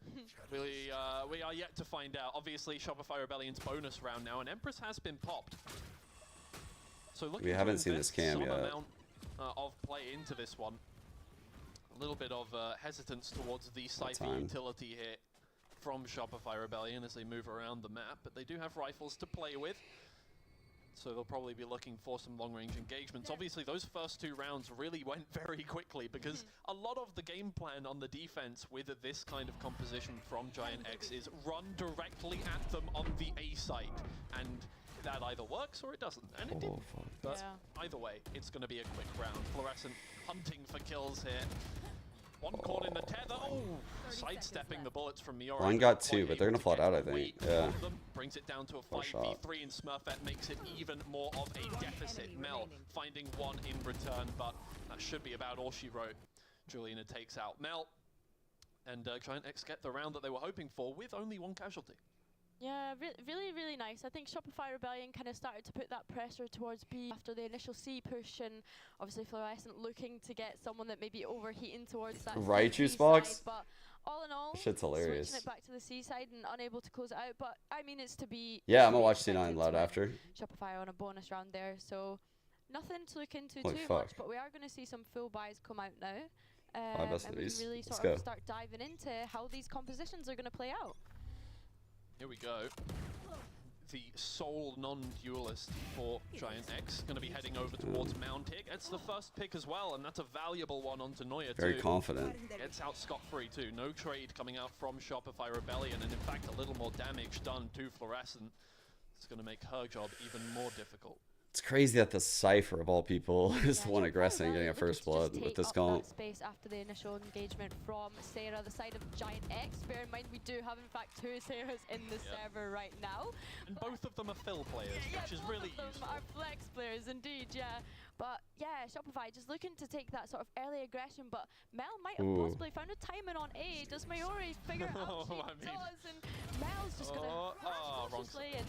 we are yet to find out. Obviously, Shopify Rebellion's bonus round now, and Empress has been popped. So looking We to haven't seen this invest cam some yet. amount of play into this one. A little bit of hesitance towards the Cypher time. utility here from Shopify Rebellion as they move around the map, but they do have rifles to play with. So they'll probably be looking for some long-range engagements. Obviously, those first 2 rounds really went very quickly because a lot of the game plan on the defense with this kind of composition from Giant X is run directly at them on the A site, and that either works or it doesn't, and it didn't. But either way, it's going to be a quick round. Fluorescent hunting for kills here. One caught in the tether. Oh, sidestepping the bullets from Miori. One got 2, but they're gonna flood out, I think. Yeah. Brings it down to a One shot. 5v3, and Smurfette makes it even more of a deficit. Mel finding 1 in return, but that should be about all she wrote. Juliana takes out Mel, and Giant X get the round that they were hoping for with only 1 casualty. Yeah, really, really nice. I think Shopify Rebellion kind of started to put that pressure towards B after the initial C push, and obviously Fluorescent looking to get someone that may be overheating towards that Right, C Juicebox? side, but all in all, Shit's hilarious. switching it back to the C side and unable to close it out. But I mean, it's to be. Yeah, I'm gonna be watch C9 expected loud to win. after. Shopify on a bonus round there, so nothing to look into Holy too fuck. much. But we are going to see some full buys come out now. best of And we these. can really Let's sort of go. start diving into how these compositions are going to play out. Here we go. The sole non-duelist for Giant X going to be heading over towards Mound here. Gets the first pick as well, and that's a valuable one onto Neuer too. Very confident. Gets out scot-free too. No trade coming out from Shopify Rebellion, and in fact a little more damage done to Fluorescent. It's going to make her job even more difficult. It's crazy that the Cypher of all people is the one aggressing, getting a first blood with this comp. Space after the initial engagement from Sarah, the side of Giant X. Bear in mind, we do have in fact 2 Sarahs in the server right now. And both of them are fill players, which is really useful. Are flex players indeed, yeah. But yeah, Shopify just looking to take that sort of early aggression, but Mel might have possibly found a timing on A. Does Mayori figure it out? She does, and Mel's just gonna cautiously and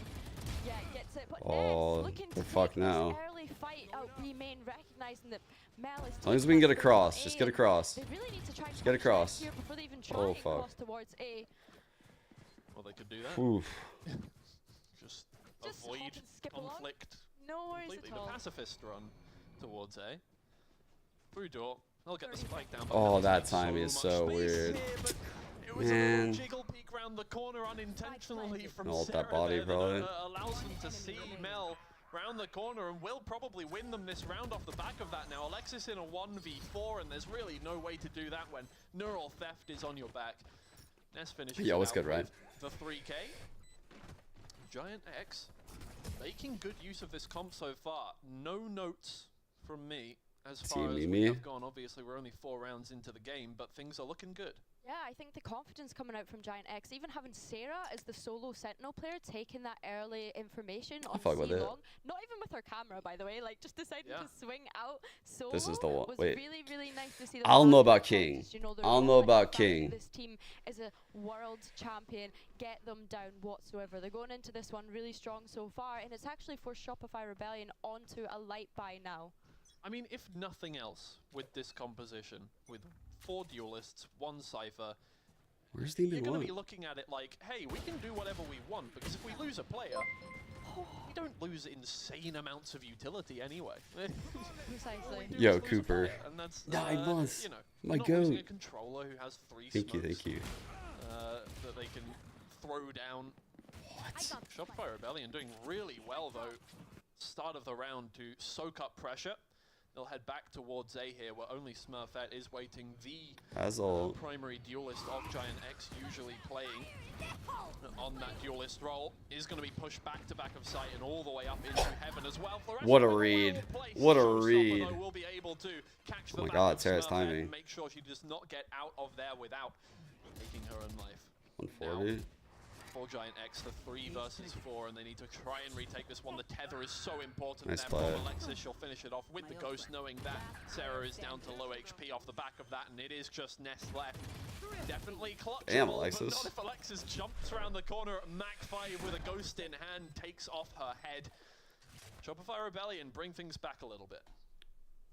yeah, gets it. But Ness looking to fuck take now. this early fight out B main, recognizing that Mel is As long as we can get across, just get across. They really need to try Just get across. here before they even try Oh and fuck. cross towards A. Well, they could do that. Oof. Just Just avoid hop and skip along. conflict. No worries Completely. at all. The pacifist run towards A. Through door. They'll get the spike down. but Oh, Mel's that made timing is much so space weird. here, but it was a Man. little jiggle peek round the corner unintentionally from Ult Sarah that body, there probably. that allows them to see Mel round the corner and will probably win them this round off the back of that. Now Alexis in a 1v4, and there's really no way to do that when neural theft is on your back. Ness finishes Yeah, what's it out good, right? with the 3K. Giant X making good use of this comp so far. No notes from me as far as we have gone. Obviously, we're only 4 rounds into the game, but things are looking good. Yeah, I think the confidence coming out from Giant X, even having Sarah as the solo Sentinel player, taking that early information on fuck with it. C-Long, not even with her camera, by the way, like just deciding to swing out solo. This is the one. Was Wait. really, really nice to see. I'll know about King. I'll know about King. This team is a world champion. Get them down whatsoever. They're going into this one really strong so far, and it's actually forced Shopify Rebellion onto a light buy now. I mean, if nothing else, with this composition, with 4 duelists, 1 Cypher, Where's the you're going one? to be looking at it like, hey, we can do whatever we want, because if we lose a player, we don't lose insane amounts of utility anyway. Precisely. Yo, Cooper. And that's, 9 months. you know, My not losing a goat. controller who has 3 Thank you, smokes, thank you. that they can throw down. What? Shopify Rebellion doing really well, though. Start of the round to soak up pressure. They'll head back towards A here, where only Smurfette is waiting. The primary duelist of Giant X, usually playing on that duelist role, is going to be pushed back to back of sight and all the way up into heaven as well. What a read. What a read. Will be able to catch Oh my god, Sarah's timing. and make sure she does not get out of there without taking her own life. 140. For Giant X, the 3 versus 4, and they need to try and retake this one. The tether is so important Nice there play. from Alexis. She'll finish it off with the Ghost, knowing that Sarah is down to low HP off the back of that, and it is just Ness left. Definitely clutchable, Damn, but Alexis. not if Alexis jumps around the corner. Mac 5 with a Ghost in hand takes off her head. Shopify Rebellion bring things back a little bit.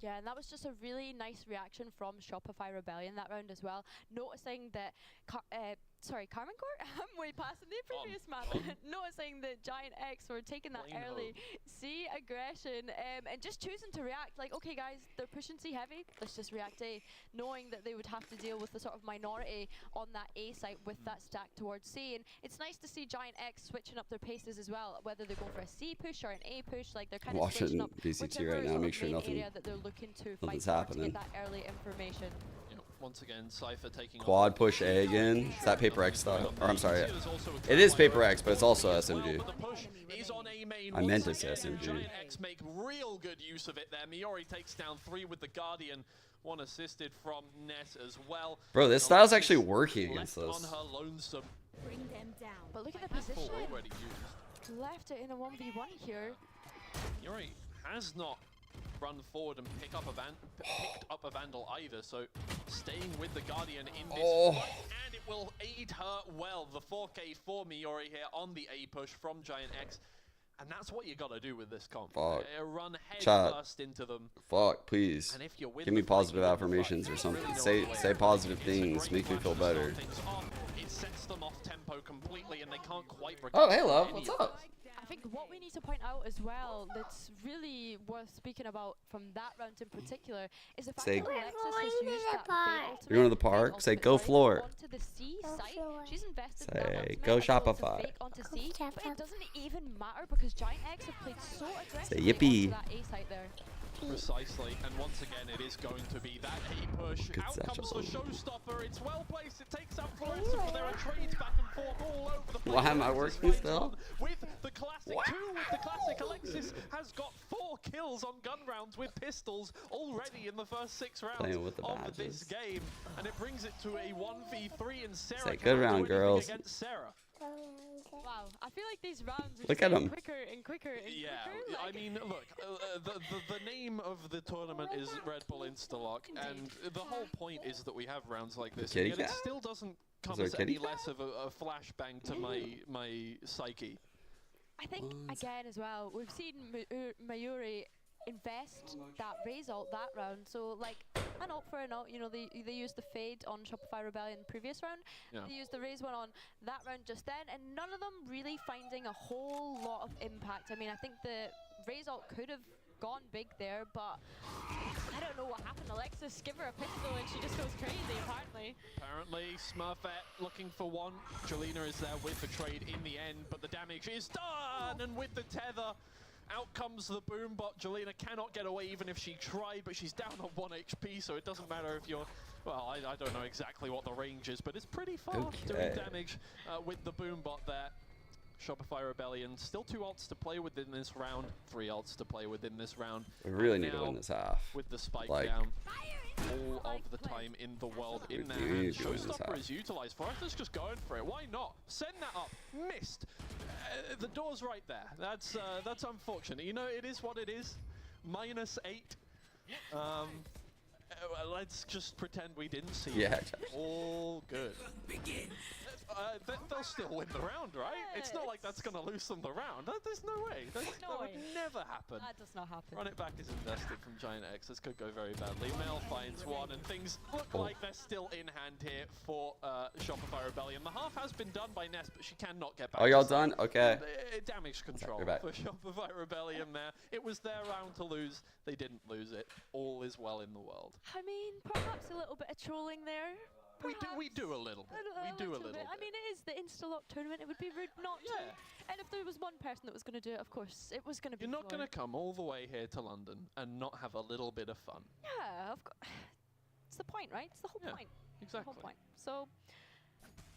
Yeah, and that was just a really nice reaction from Shopify Rebellion that round as well. Noticing that, Carmen Court? I'm way past in the previous map. Noticing that Giant X were taking that early C aggression and just choosing to react. Like, okay, guys, they're pushing C heavy. Let's just react A, knowing that they would have to deal with the sort of minority on that A site with that stack towards C. And it's nice to see Giant X switching up their paces as well, whether they're going for a C push or an A push. Like, they're kind of Watching switching up BCT right now, make sure area that they're looking to fight nothing's for happening. to get that early information. Once again, Cypher taking Quad push A again. Is that Paper X style? Or I'm sorry. It is Paper X, but it's also SMG. I meant to say SMG. Giant X make real good use of it there. Miori takes down 3 with the Guardian. 1 assisted from Ness as well. Bro, this style's actually working against On us. her lonesome. Bring them down. But look at the position. Already used. Left it in a 1v1 here. Miori has not run forward and picked up a Vandal either, so staying with the Guardian in this fight, and it will aid her well. The 4K for Miori here on the A push from Giant X. And that's what you got to do with this comp. Fuck. Run head Chat. first into them. Fuck, please. And if you're with Give me the fight, positive you win the affirmations fight. or something. Really no other way Say around positive it. It's a things. great Make me flash feel to start better. things off. It sets them off tempo completely, and they can't quite Oh, recover hey, love. any What's of up? I think what we need to point out as well that's really worth speaking about from that round in particular is the fact Say- that Alexis has used that fake You're going to the park? Say, go floor. onto the C site. She's invested Say, that ultimate go as well as the Shopify. fake onto C, but it doesn't even matter because Giant X have played so aggressively yippee. onto that A site there. Precisely, and once again it is going to be that A push. Good Out comes the satchel. showstopper, it's well placed, it takes out Florenzo, but there are trades back and forth all over the place. Why am I Alexis working finds still? one With the classic, two with the classic. Alexis has got 4 kills on gun rounds with pistols already in the first 6 rounds Playing with the of this badges. game, and it brings it to a 1v3, and Sarah Say, cannot good do round, anything girls. against Sarah. Wow, I feel like these rounds are Look just at getting 'em. quicker and quicker and Yeah, quicker. I mean, look, the name of the tournament is Red Bull Instalock, and the whole point is that we have rounds like this, and Kitty yet it cat? still doesn't come there a as any kitty less of a flashbang to my psyche. I think again as well, we've seen Mayuri invest that raise ult that round. So like an ult for an ult, you know, they used the fade on Shopify Rebellion previous round. Yeah. They used the raise one on that round just then, and none of them really finding a whole lot of impact. I mean, I think the raise ult could have gone big there, but I don't know what happened. Alexis give her a pistol and she just goes crazy apparently. Apparently, Smurfette looking for one. Jolina is there with the trade in the end, but the damage is done, and with the tether, out comes the boom bot. Jolina cannot get away even if she tried, but she's down on 1 HP, so it doesn't matter if you're... Well, I don't know exactly what the range is, but it's pretty fast doing damage with the boom bot there. Shopify Rebellion, still 2 ults to play within this round, 3 ults to play within this round. We really And need to now, win this half. with the spike Like- down, all of the time in the world in their We need hands. to win this Showstopper half. is utilized. Forrester's just going for it. Why not? Send that up. Missed. The door's right there. That's unfortunate. You know, it is what it is. -8. Let's just pretend we didn't see Yeah, it. All good. They'll still win the round, right? It's not like that's going to lose them the round. There's no way. That would never happen. That does not happen. Run it back is invested from Giant X. This could go very badly. Mel finds one, and things look like they're still in hand here for Shopify Rebellion. The half has been done by Ness, but she cannot get back. Oh, y'all to done? Okay. Damage control We're back. for Shopify Rebellion there. It was their round to lose. They didn't lose it. All is well in the world. I mean, perhaps a little bit of trolling there. We do a little bit. We do a little bit. I mean, it is the Instalock tournament. It would be rude not to. And if there was one person that was going to do it, of course, it was going to be You're not going to Floyd. come all the way here to London and not have a little bit of fun. Yeah, of course. It's the point, right? It's the whole point. Exactly. The whole point. So,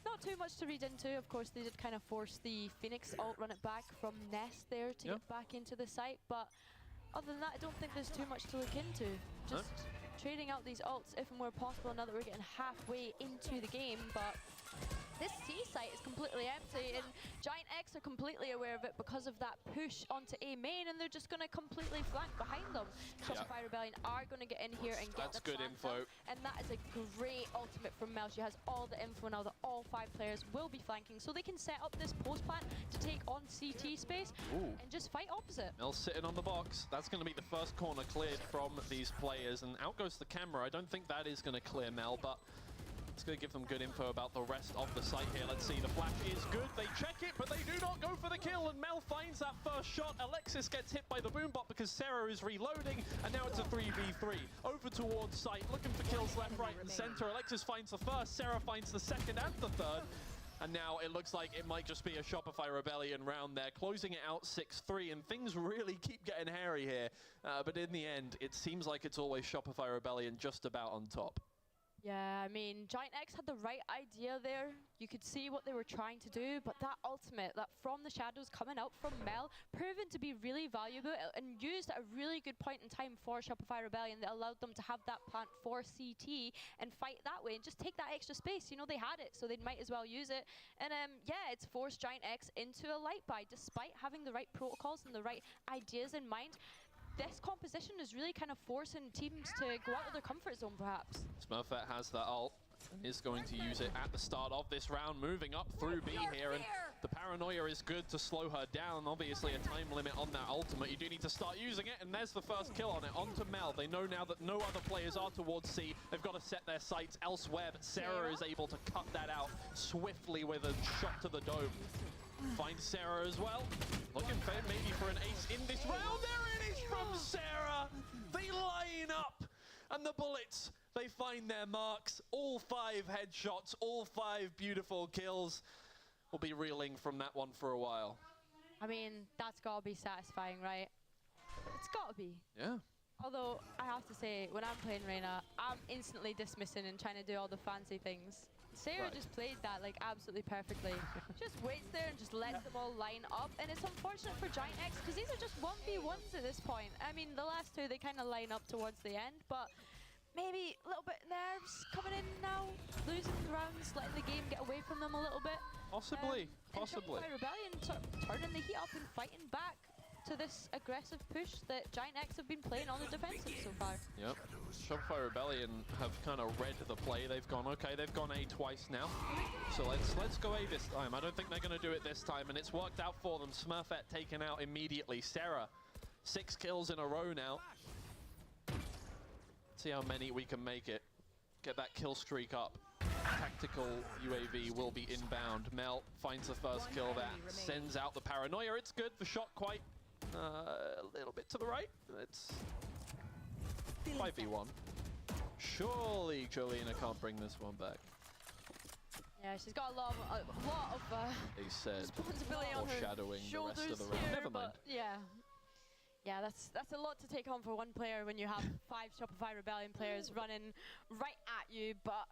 not too much to read into. Of course, they did kind of force the Phoenix ult, run it back from Nest there to get back into the site. But other than that, I don't think there's too much to look into. Just trading out these ults if and where possible now that we're getting halfway into the game. But this C site is completely empty, and Giant X are completely aware of it because of that push onto A main, and they're just going to completely flank behind them. Shopify Rebellion are going to get in here and get That's the good plant info. down, and that is a great ultimate from Mel. She has all the info now that all 5 players will be flanking, so they can set up this post plant to take on CT space and just fight opposite. Mel's sitting on the box. That's going to be the first corner cleared from these players, and out goes the camera. I don't think that is going to clear Mel, but it's going to give them good info about the rest of the site here. Let's see, the flash is good. They check it, but they do not go for the kill, and Mel finds that first shot. Alexis gets hit by the boombot because Sarah is reloading, and now it's a 3v3. Over towards site, looking for kills left, right, and center. Alexis finds the first, Sarah finds the second and the third. And now it looks like it might just be a Shopify Rebellion round there, closing it out 6-3, and things really keep getting hairy here. But in the end, it seems like it's always Shopify Rebellion just about on top. Yeah, I mean, Giant X had the right idea there. You could see what they were trying to do, but that ultimate, that from the shadows coming out from Mel, proven to be really valuable and used at a really good point in time for Shopify Rebellion that allowed them to have that plant for CT and fight that way and just take that extra space. You know, they had it, so they might as well use it. And yeah, it's forced Giant X into a light buy, despite having the right protocols and the right ideas in mind. This composition is really kind of forcing teams to go out of their comfort zone, perhaps. Smurfette has that ult and is going to use it at the start of this round, moving up through B here, and The paranoia is good to slow her down. Obviously a time limit on that ultimate. You do need to start using it, and there's the first kill on it. Onto Mel. They know now that no other players are towards C. They've got to set their sights elsewhere, but Sarah is able to cut that out swiftly with a shot to the dome. Finds Sarah as well. Looking for maybe for an ace in this round. There it is from Sarah. They line up, and the bullets, they find their marks. All 5 headshots, all 5 beautiful kills. We'll be reeling from that one for a while. I mean, that's got to be satisfying, right? It's got to be. Yeah. Although, I have to say, when I'm playing Reyna, I'm instantly dismissing and trying to do all the fancy things. Sarah just played that like absolutely perfectly. Just waits there and just lets them all line up. And it's unfortunate for Giant X because these are just 1v1s at this point. I mean, the last 2, they kind of line up towards the end, but maybe a little bit nerves coming in now, losing rounds, letting the game get away from them a little bit. Possibly, possibly. Shopify Rebellion sort of turning the heat up and fighting back to this aggressive push that Giant X have been playing on the defensive so far. Yep. Shopify Rebellion have kind of read the play. They've gone, okay, they've gone A twice now. So let's go A this time. I don't think they're going to do it this time, and it's worked out for them. Smurfette taken out immediately. Sarah, 6 kills in a row now. See how many we can make it. Get that kill streak up. Tactical UAV will be inbound. Mel finds the first kill there. Sends out the paranoia. It's good. The shot quite a little bit to the right. It's 5v1. Surely Jolina can't bring this one back. Yeah, she's got a lot of They said responsibility on her foreshadowing the shoulders rest of the round. here, Never mind. but yeah, that's a lot to take on for one player when you have 5 Shopify Rebellion players running right at you. But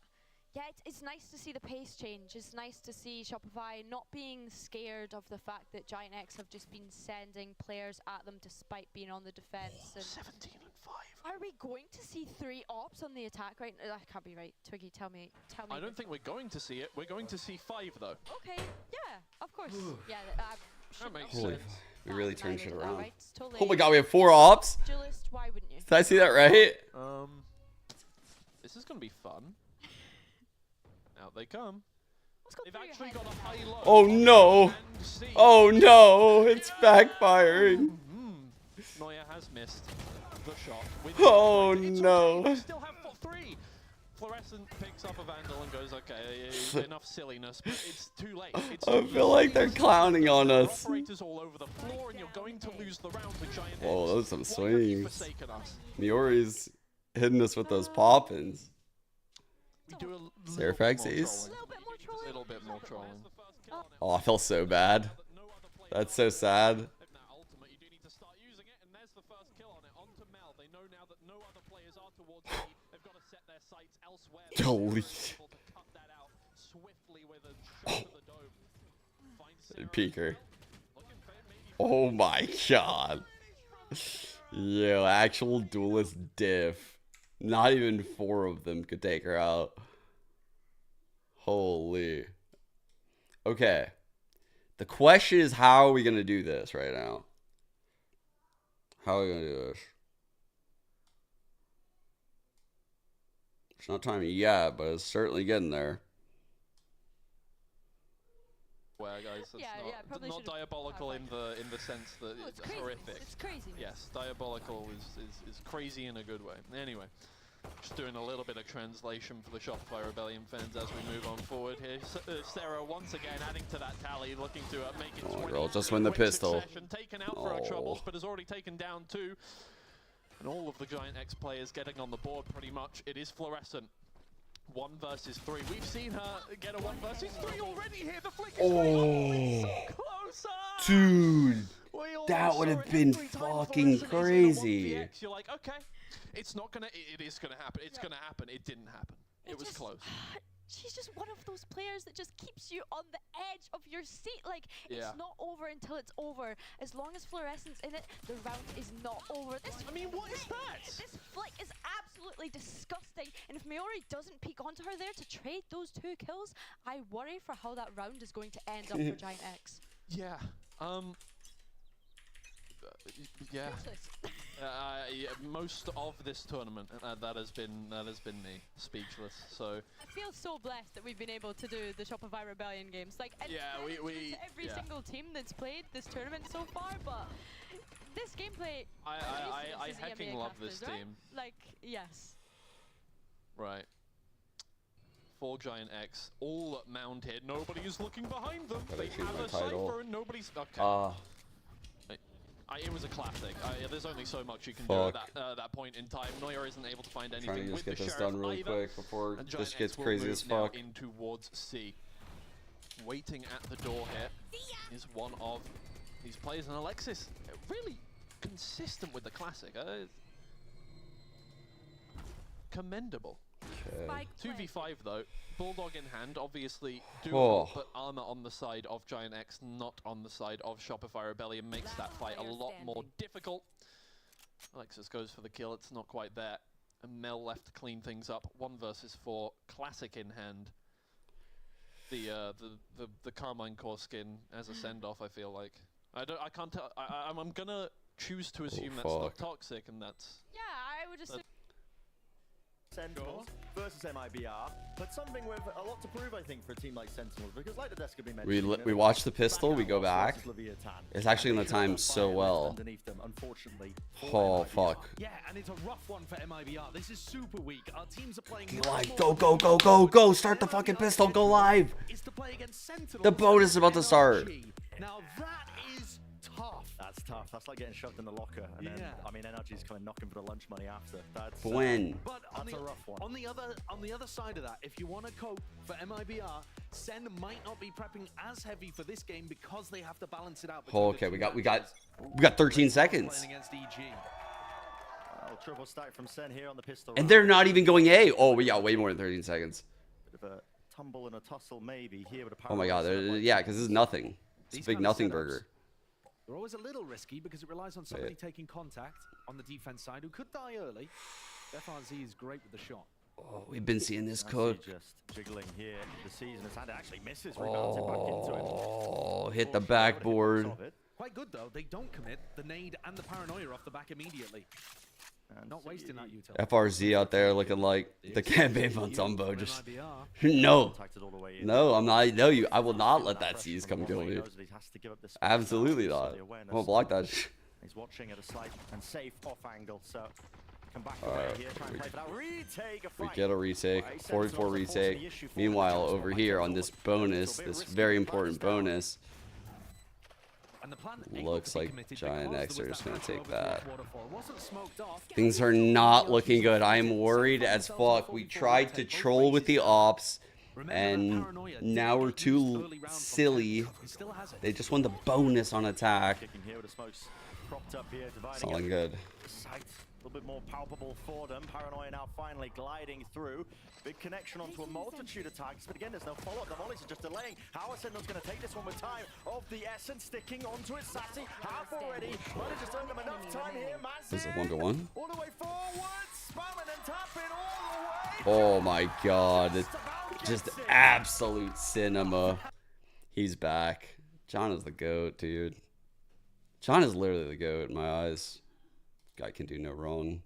yeah, it's nice to see the pace change. It's nice to see Shopify not being scared of the fact that Giant X have just been sending players at them despite being on the defense. And 17 and 5. Are we going to see 3 ops on the attack right now? That can't be right. Twiggy, tell me. I don't think we're going to see it. We're going to see 5 though. Okay, yeah, of course. Yeah, that makes Holy, sense. we really turned shit around. Right, totally. Oh my god, we have 4 ops. Duelist, why wouldn't you? Did I see that right? This is going to be fun. Out they come. They've actually got a high-low. Oh no! Oh no! It's backfiring. Neuer has missed the shot. Oh no! Okay. Still have 3. Fluorescent picks up a Vandal and goes, okay, enough silliness, but it's too late. It's I feel like they're clowning on us. Operators all over the floor, and you're going to lose the round with Giant X. Oh, those are some Why have you swings. forsaken us? Miori's hitting us with those poppins. We do a Serafax ace. little bit more trolling. Oh, I feel so bad. That's so sad. Holy. Peeker. Oh my god. Yo, actual duelist diff. Not even 4 of them could take her out. Holy. Okay. The question is, how are we going to do this right now? How are we going to do this? It's not time yet, but it's certainly getting there. Well, guys, it's not diabolical in the sense that it's horrific. It's crazy. Yes, diabolical is crazy in a good way. Anyway, just doing a little bit of translation for the Shopify Rebellion fans as we move on forward here. Sarah once again adding to that tally, looking to make it 20. Girl, just win the pistol. Taken out for her troubles, but has already taken down 2. And all of the Giant X players getting on the board pretty much. It is Fluorescent. 1 versus 3. We've seen her get a 1 versus 3 already here. The flick is so closer. Dude, that would have been fucking crazy. You're like, okay, it's not gonna. It is gonna happen. It's gonna happen. It didn't happen. It was close. She's just one of those players that just keeps you on the edge of your seat. Like, it's not over until it's over. As long as Fluorescent's in it, the round is not over. I mean, what is that? This flick is absolutely disgusting. And if Miori doesn't peek onto her there to trade those 2 kills, I worry for how that round is going to end up for Giant X. Yeah. Yeah. Yeah, most of this tournament, that has been me, speechless. So I feel so blessed that we've been able to do the Shopify Rebellion games. Like, and yeah, we every single team that's played this tournament so far, but this gameplay. I is hecking EMEA love this crafters, right? team. Like, yes. Right. 4 Giant X, all mounted. Nobody's looking behind them. Gotta They choose have my a title. cipher and nobody's. Okay. It was a classic. There's only so much you can do at that point in time. Neuer isn't able to find anything Trying to with just get the this Sheriff done really either. quick before And this Giant gets X will crazy move as now fuck. in towards C. Waiting at the door here is one of these players, and Alexis really consistent with the classic. Commendable. Okay. 2v5 though, Bulldog in hand, obviously doable, but armor on the side of Giant X, not on the side of Shopify Rebellion, makes that fight a lot more difficult. Alexis goes for the kill, it's not quite there. And Mel left to clean things up. 1 versus 4, classic in hand. The Carmine Core skin as a send-off, I feel like. I can't tell. I'm gonna choose to assume that's not toxic, and that's. Yeah, I would just. Sentinels versus MIBR, but something with a lot to prove, I think, for a team like Sentinels, because like the desk have been mentioned, We watch the pistol, we go back. It's actually gonna time so well. Oh fuck. Yeah, and it's a rough one for MIBR. This is super weak. Our teams are playing Live, go! Start the fucking pistol, go live! The bonus is about to start. Now that is tough. That's tough. That's like getting shoved in the locker, and then I mean, Energy's coming knocking for the lunch money after. That's when. But that's a rough one. On the other side of that, if you want to cope for MIBR, Sen might not be prepping as heavy for this game because they have to balance it out. Oh, okay, we got 13 seconds. Against EG. Triple stack from Sen here on the pistol. And they're not even going A. Oh, we got way more than 13 seconds. Bit of a tumble and a tussle maybe here with a Oh my god, yeah, because this is nothing. It's a big nothing burger. They're always a little risky because it relies on somebody taking contact on the defense side who could die early. FRZ is great with the shot. Oh, we've been seeing this cook. Just jiggling here the season. His hand actually misses, rebounds it back into him. Oh, hit the backboard. Quite good though. They don't commit the nade and the paranoia off the back immediately. Not wasting that utility. FRZ out there looking like the campaign on Tumbo. Just no, I'm not. No, I will not let that C's come kill me. Absolutely not. I'm gonna block that. He's watching at a slight and safe off angle. So come back here, try and play for that retake. We get a retake, 44 retake. Meanwhile, over here on this bonus, this very important bonus. Looks like Giant X are just going to take that. Things are not looking good. I am worried as fuck. We tried to troll with the ops, and now we're too silly. They just won the bonus on attack. It's not looking good. A little bit more palpable for them. Paranoia now finally gliding through. Big connection onto a multitude of targets, but again, there's no follow-up. The volleys are just delaying. How are Sentinels going to take this one with time of the essence, sticking onto it. Sassy, half already. Might have just earned them enough time here. This is 1-1. All the way forward, spamming and tapping all the way. Oh my god. It's just absolute cinema. He's back. John is the GOAT, dude. John is literally the GOAT in my eyes. Guy can do no wrong.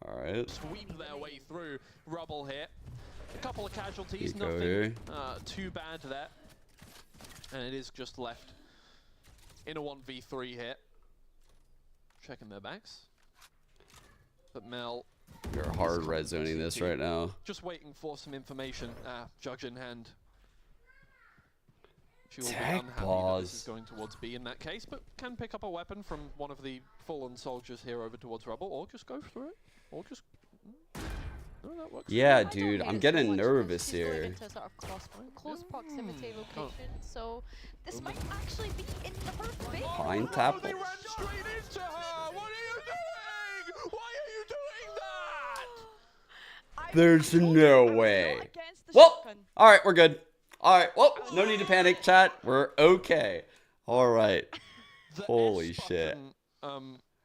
All right. Sweep their way through rubble here. A couple of casualties, nothing too bad there. And it is just left in a 1v3 here. Checking their backs. But Mel... You're hard red zoning this right now. Just waiting for some information. Judge in hand. She will be Tech unhappy that this is going towards B in that case, but can pick up a weapon from one of the fallen soldiers here over towards rubble, or just go through it, or just... No, that works. Yeah, dude, I'm getting nervous here. Into a sort of close proximity location, so this might actually be in her favor. Pine tap. They ran straight into her! What are you doing? Why are you doing that? There's no way. Well, all right, we're good. All right, well, no need to panic, chat. We're okay. All right. Holy shit.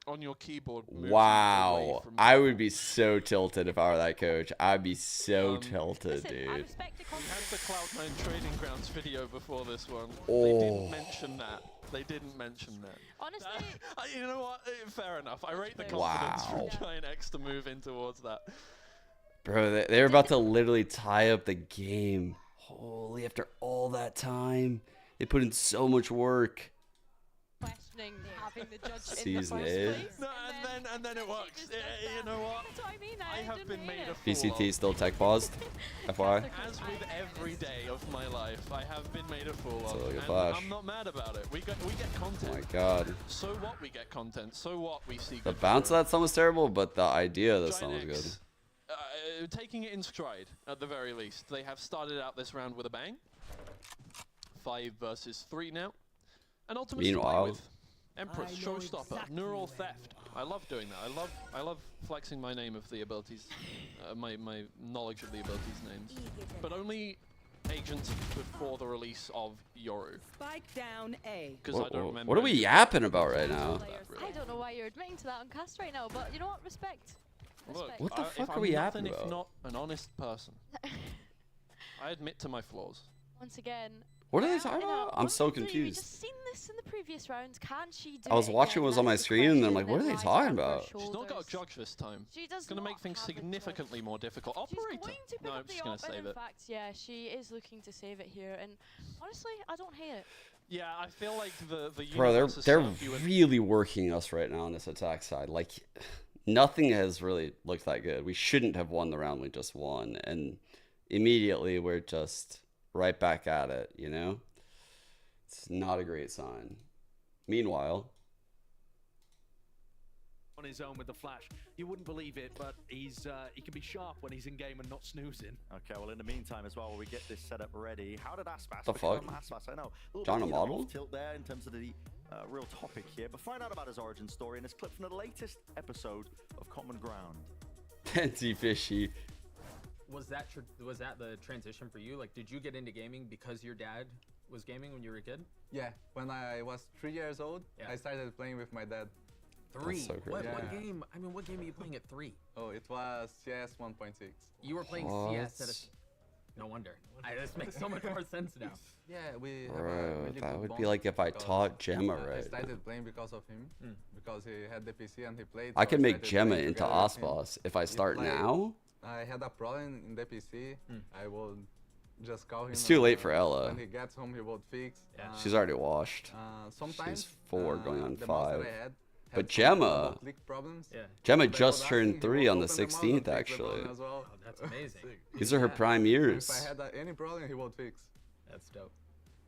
on your keyboard moves you away Wow. from I would be so tilted if I were that coach. I'd be so tilted, dude. We had the Cloud9 Trading Grounds video before this one. They Oh. didn't mention that. They didn't mention that. Honestly, you know what? Fair enough. I rate the Wow. confidence from Giant X to move in towards that. Bro, they're about to literally tie up the game. Holy, after all that time. They put in so much work. questioning having the judge Season in the eight. first place. No, and then it works. You know what? That's what I mean. I have been made a fool VCT of. still tech paused. FYI. As with every day of my life, I have been made a fool That's a of, really good and flash. I'm not mad about it. We get content. Oh my god. So what? We get content. So what? We see. The good bounce of footage. that song was terrible, but the idea of the Giant song was good. X, taking it in stride, at the very least. They have started out this round with a bang. 5 versus 3 now. And ultimately, Meanwhile, with Empress, Showstopper, Neural Theft. I love doing that. I love flexing my name of the abilities, my knowledge of the abilities names. But only agents before the release of Yoru. Spike down A. Because I don't remember. what are we yapping about right now? I don't know why you're admitting to that on cast right now, but you know what? Respect. Look, What the if fuck are I'm we nothing yapping if about? not an honest person. I admit to my flaws. Once again. What are they talking about? I'm so We've confused. just seen this in the previous rounds. Can she do I was it watching again? what was on my That's the screen, and I'm question like, what are that they lies talking on her about? She's not got a judge this time. She does It's going to make things significantly more difficult. Operator. Going to pick No, up I'm just the going op, to and save in it. fact, yeah, she is looking to save it here, and honestly, I don't hate it. Yeah, I feel like the Bro, universe is they're set up you and- really working us right now on this attack side. Like, nothing has really looked that good. We shouldn't have won the round we just won, and immediately we're just right back at it, you know? It's not a great sign. Meanwhile, on his own with the flash. You wouldn't believe it, but he can be sharp when he's in game and not snoozing. Okay, well in the meantime as well, while we get this setup ready, how did Aspas The fuck? become Aspas? I know, a little John bit, a model? off tilt there in terms of the real topic here, but find out about his origin story in this clip from the latest episode of Common Ground. Fancy Fishy. Was that the transition for you? Like, did you get into gaming because your dad was gaming when you were a kid? Yeah, when I was 3 years old, I started playing with my dad. 3? so What crazy. game? I mean, what game are you playing at 3? Oh, it was CS 1.6. You were playing CS at a... No wonder. This makes so much more sense now. Yeah, we have a Bro, really that good would bond be like if I because, taught Gemma I right. started playing because of him, because he had the PC and he played. I so could make started Gemma playing into together with him. Osboss if I start like, now. I had a problem in the PC. I would just call him. It's too late for Ella. When he gets home, he would fix. She's already washed. Sometimes She's 4 going on the mouse 5. that I had But some Gemma, click problems. Gemma So by just coding, turned he 3 would on the open mouse and 16th fix the actually. problem as well. Oh, that's amazing. These are her prime If years. I had any problem, he would fix. That's dope.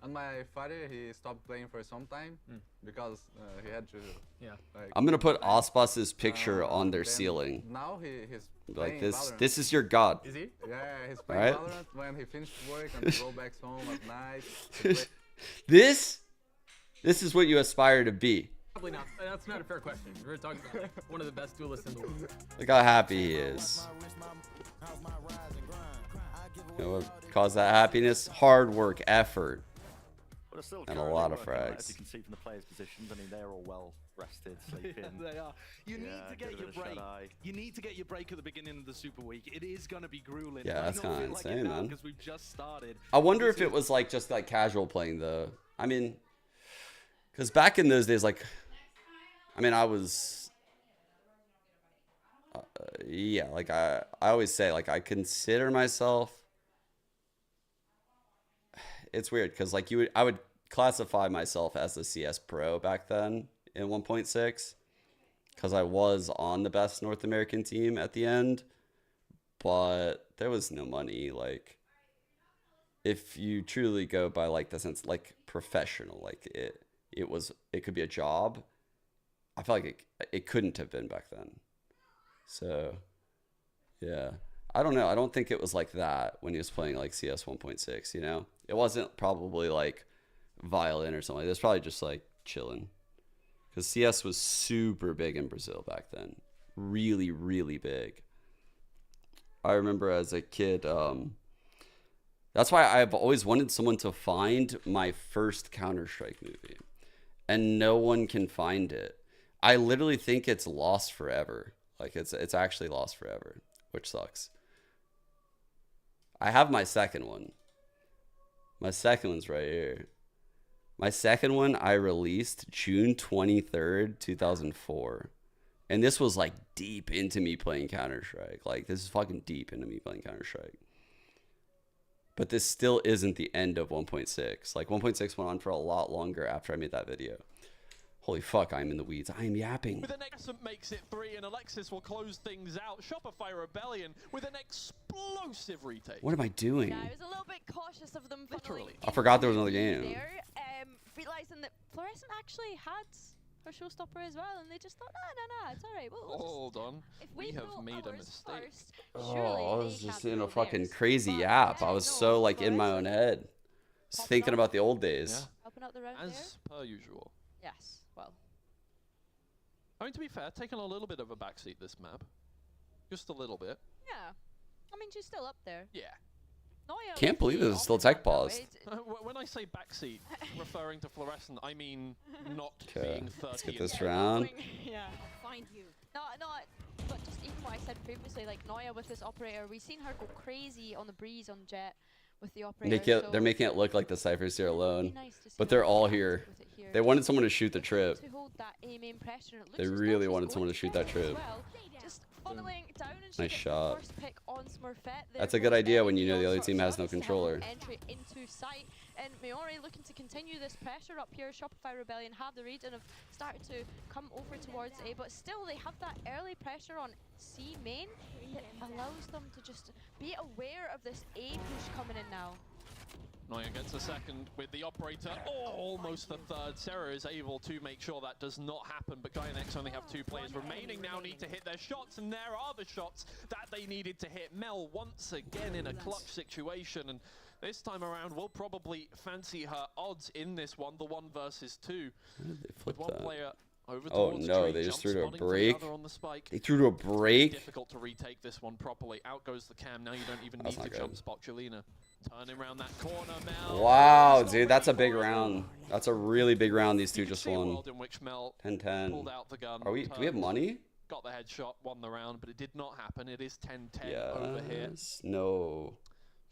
And my father, he stopped playing for some time because he had to. Yeah. Like, I'm gonna put Osboss's picture on their then ceiling. Now he's Like playing this. Valorant. This is your god. Is he? Yeah, he's playing Alright. Valorant when he finished work and he go back home at night. to play. This is what you aspire to be. Probably not. That's not a fair question. We're talking about like, one of the best duelists in the world. Look how happy he is. You know what caused that happiness? Hard work, effort, But they're still and a currently lot of working on it, frags. As you can see from the players' positions, I mean, they're all well rested, sleeping. Yeah, they are. You need to get get a your bit of break. shut-eye. You need to get your break at the beginning of the Super Week. It is going to be grueling. Yeah, that's kinda insane, man. Because we've just started. I wonder if it was like just like casual playing though. I mean, because back in those days, like, I mean, I was, yeah, like I always say, like I consider myself. It's weird because like I would classify myself as a CS pro back then in 1.6 because I was on the best North American team at the end, but there was no money. Like, if you truly go by like the sense like professional, like it could be a job. I feel like it couldn't have been back then. So yeah, I don't know. I don't think it was like that when he was playing like CS 1.6, you know? It wasn't probably like violin or something. It was probably just like chilling. Because CS was super big in Brazil back then. Really, really big. I remember as a kid, that's why I've always wanted someone to find my first Counter-Strike movie. And no one can find it. I literally think it's lost forever. Like it's actually lost forever, which sucks. I have my second one. My second one's right here. My second one I released June 23rd, 2004. And this was like deep into me playing Counter-Strike. Like this is fucking deep into me playing Counter-Strike. But this still isn't the end of 1.6. Like 1.6 went on for a lot longer after I made that video. Holy fuck, I'm in the weeds. I am yapping. With an excellent makes it 3, and Alexis will close things out. Shopify Rebellion with an explosive retake. What am I doing? Yeah, I was a little bit cautious of them. Literally. I forgot there was another game. There, realizing that Fluorescent actually had her showstopper as well, and they just thought, no, it's alright. We'll Hold on. If We have go made a ours mistake. First, Oh, I was they just can't in a go fucking theirs. crazy yap. I was so like in my own head. Just thinking about the old days. Helping out the round As per usual. there? Yes, well. I mean, to be fair, taking a little bit of a backseat this map. Just a little bit. Yeah. I mean, she's still up there. Yeah. Noya Can't with believe the it was still tech paused. When I say backseat, referring to Fluorescent, I mean not Okay, being 30. let's get and this down. round. Yeah. Find you. No, but just even what I said previously, like Noya with this operator, we've seen her go crazy on the breeze on Jet with the operator. They're making it look like the Cypher's here alone. nice to see But they're her all active here. with it here. They wanted someone to shoot the trip. To hold that A main pressure, and it looks They as though really she's wanted going someone to shoot that for it as trip. well. Just funneling down, and she Nice gets shot. the first pick on Smurfette. That's a good idea when you know the other team has no controller. Entry into sight, and Maori looking to continue this pressure up here. Shopify Rebellion have the read and have started to come over towards A, but still they have that early pressure on C main that allows them to just be aware of this A push coming in now. Noya gets a second with the operator. Oh, almost the third. Sarah is able to make sure that does not happen, but Gainax only have 2 players remaining now, need to hit their shots, and there are the shots that they needed to hit. Mel once again in a clutch situation, and this time around we'll probably fancy her odds in this one, the 1 versus 2. With one player over Oh towards no, tree, they just jump threw to a spotting for the break. other on the spike. They threw to a break. Difficult to retake this one properly. Out goes the cam. Now you don't even That's need to not jump good. spot Jelena. Turning around that corner, Mel. Wow, dude, that's a big round. That's a really big round. These two just See a won. world in which Mel 10-10. pulled out the gun. Do we have money? Got the headshot, won the round, but it did not happen. It is 10-10 over here. Yes. No.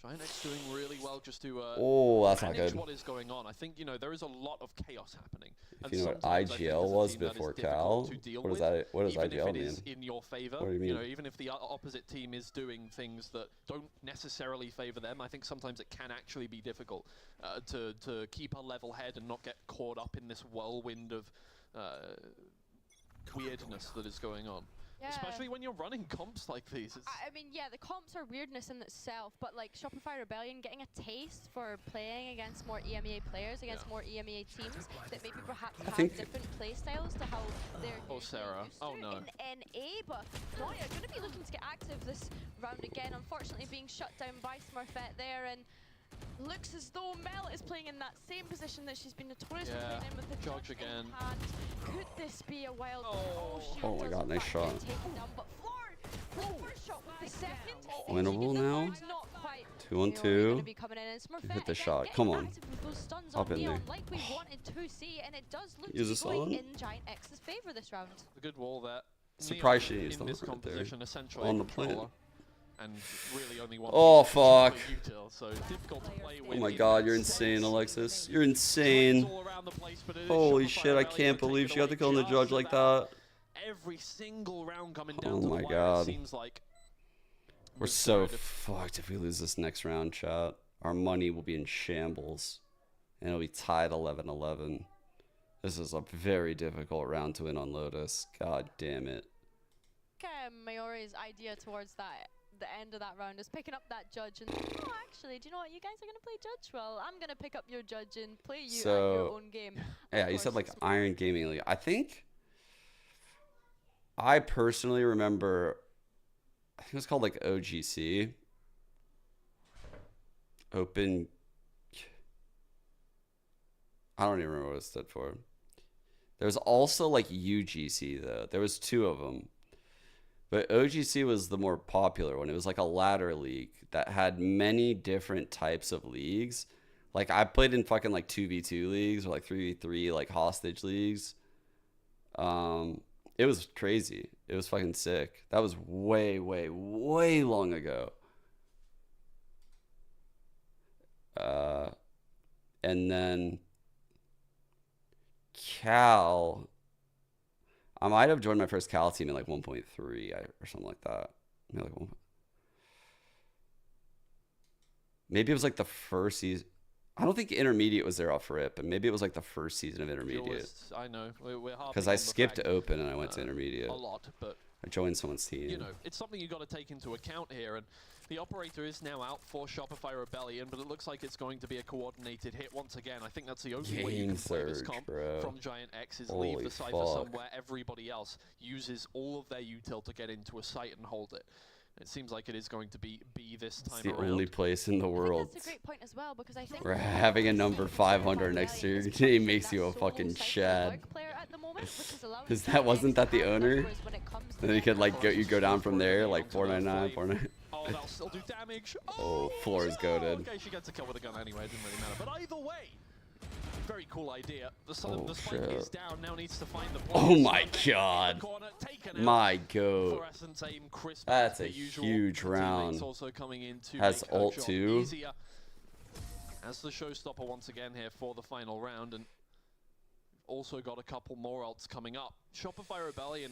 Giantx doing really well just to Oh, that's not manage good. what is going on. I think, you know, there is a lot of chaos happening. If you know what IGL was before Cal, what does that? What does even IGL if it mean? is in your favor, What do you mean? know, even if the opposite team is doing things that don't necessarily favor them, I think sometimes it can actually be difficult to keep a level head and not get caught up in this whirlwind of weirdness that is going on. Yeah. Especially when you're running comps like these. I mean, yeah, the comps are weirdness in itself, but like Shopify Rebellion getting a taste for playing against more EMEA players, against more EMEA teams that maybe perhaps have different play styles to how they're Sarah. Oh no. in NA, but Noya going to be looking to get active this round again, unfortunately being shut down by Smurfette there, and looks as though Mel is playing in that same position that she's been notoriously playing in with the judge again. in hand. Could this be a wild Oh my god, nice shot. taken down, but Floor with the first shot with the second. Winnable now. Not quite. 2-on-2. Be coming in, and Smurfette Hit the again shot. getting Come on. active with those stuns Hop on in Neon there. like we wanted to see, and it does look Use to this be going on. in Giant X's favor this round. A good wall there. Surprised Neon she used in the this right there. composition, essentially On a the plant. controller, and really only one Oh, piece of fuck. util, so difficult to play with Oh my in god, that you're sense. insane, Alexis. You're insane. Holy shit, I can't believe she got the kill on the judge like that. Every single round coming down Oh to the my wire, god. it seems like. We're so fucked if we lose this next round, chat. Our money will be in shambles. And it'll be tied 11-11. This is a very difficult round to win on Lotus. God damn it. Maori's idea towards the end of that round is picking up that judge and oh, actually, do you know what? You guys are gonna play judge. Well, I'm gonna pick up your judge and play you at your own game. Yeah, you said like Iron Gaming League. I think I personally remember, I think it was called like OGC. Open. I don't even remember what it stood for. There was also like UGC though. There was 2 of them. But OGC was the more popular one. It was like a ladder league that had many different types of leagues. Like I played in fucking like 2v2 leagues or like 3v3 like hostage leagues. It was crazy. It was fucking sick. That was way, way, way long ago. And then Cal, I might have joined my first Cal team in like 1.3 or something like that. Maybe it was like the first season. I don't think Intermediate was there off rip, and maybe it was like the first season of Intermediate. Duelists, I know. Because I skipped Open and I went to Intermediate. A lot, but I joined someone's team. you know, it's something you got to take into account here. And the operator is now out for Shopify Rebellion, but it looks like it's going to be a coordinated hit once again. I think that's the only way you can play this comp from Giant X is leave the Cypher somewhere everybody else uses all of their util to get into a site and hold it. It seems like it is going to be B this time It's the only place in the world That's a great point as well, because I think where having a number 500 next to your team makes you a fucking shad. Because that wasn't that the owner? Then you could like go down from there like 499, 499. Oh, that'll still do damage. Oh, floor is goated. Okay, she gets a kill with a gun anyway. It didn't really matter. But either way, very cool idea. The spike is down. Now needs to find the Oh my god. My god. That's a huge round. Also coming in to Has make her ult job too. easier. As the showstopper once again here for the final round, and also got a couple more ults coming up. Shopify Rebellion,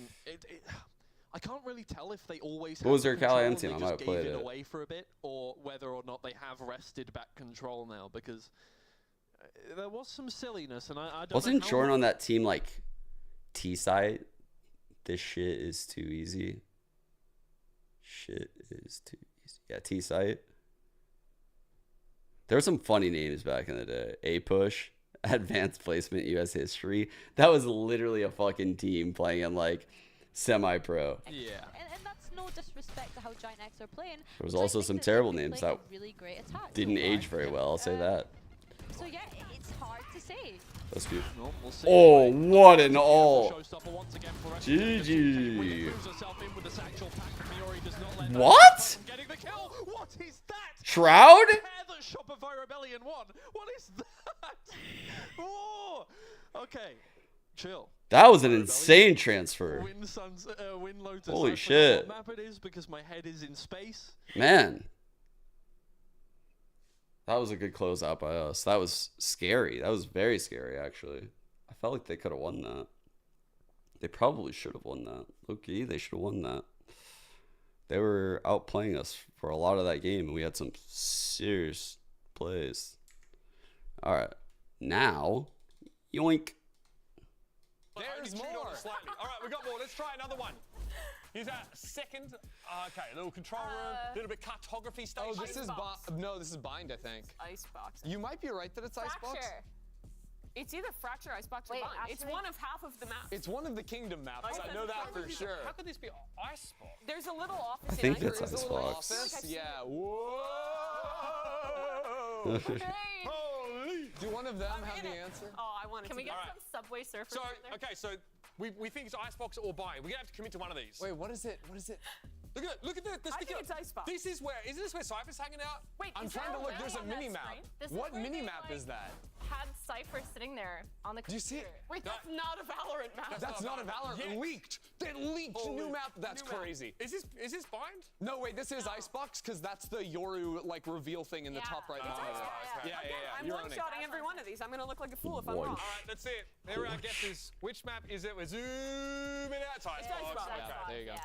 I can't really tell if they always What was their control Cal and team? they I just might have gave played it it. away for a bit, or whether or not they have wrested back control now, because there was some silliness, and I don't Wasn't know how Jordan on that team like T-site? This shit is too easy. Shit is too easy. Yeah, T-site. There were some funny names back in the day. A-Push, Advanced Placement, US History. That was literally a fucking team playing in like semi-pro. Yeah. And that's no disrespect to how Giant X are playing. There was because I also think some that terrible they've been names playing that a really great attack didn't so far. age very well, I'll say that. So yeah, it's hard to say. That's good. Well, we'll see. Oh, what an ult. Showstopper once again for Restream. GG. Moves herself in with the satchel pack. Miori does not let What? her from getting the kill. What is that? Shroud? The pair that Shopify Rebellion won. What is that? Oh, okay. Chill. That was an insane transfer. Win Lotus. Holy I forgot shit. what map it is because my head is in space. Man. That was a good closeout by us. That was scary. That was very scary, actually. I felt like they could have won that. They probably should have won that. Low-key, they should have won that. They were outplaying us for a lot of that game, and we had some serious plays. All right. Now, yoink. There's more. Slightly. All right, we got more. Let's try another one. Here's our second. Okay, a little control room, a little bit cartography station. Oh, this is no, this is bind, I think. Icebox. You might be right that it's icebox. Fracture. It's either Fracture, Icebox, or Wait, Bind. It's one of half of the maps. It's one of the kingdom maps. I know that for sure. How could this be icebox? There's a little office I think in that's Icebox. icebox. Office? Yeah. Whoa. Holy. Do one of them have the answer? Oh, I want to. Can we get some Subway Surfers So, in there? okay, so we think it's icebox or bind. We're gonna have to commit to one of these. Wait, what is it? What is it? Look at the I sticker. think it's icebox. Isn't this where Cypher's hanging out? Wait, I'm trying to look. There's a mini map. What mini map is that? Had Cypher sitting there on the computer. Do you see it? Wait, that's not a Valorant map. That's not a Valorant. Yes. Leaked. They leaked a new map. That's crazy. Is this bind? No, wait. This is icebox because that's the Yoru like reveal thing in the top right monitor. Yeah. I'm You're owning. one-shotting every one of these. I'm gonna look like a fool if I'm wrong. All right, that's it. There are our guesses. Which map is it? We're zooming out. It's icebox. Okay, there you go.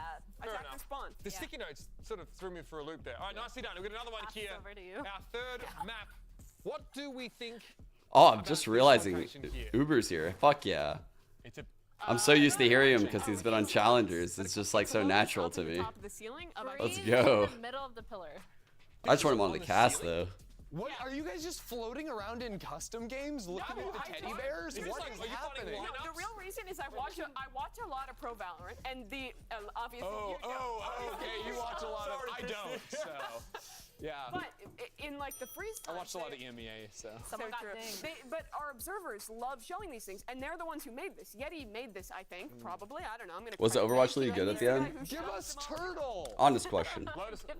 Fair Attack enough. respawn. The sticky notes sort of threw me for a loop there. All right, nicely done. We've got another one Pass here. over to you. Our third map. What do we think? Oh, I'm just realizing Uber's here. Fuck yeah. I'm so used to hearing him because he's been on Challengers. It's just like so natural to me. Top of the ceiling. Let's go. In the middle of the pillar. I just want him on the cast though. What are you guys just floating around in custom games looking at the teddy bears? What is happening? No, the real reason is I watch a lot of Pro Valorant, and the obviously. Okay, you watch a lot of. I don't. So, yeah. But in like the freeze time, I watched a lot of EMEA, so. Someone got dinged. But our observers love showing these things, and they're the ones who made this. Yeti made this, I think, probably. I don't know. I'm gonna. Was the Overwatch League good at the end? Give us Turtle. Honest question.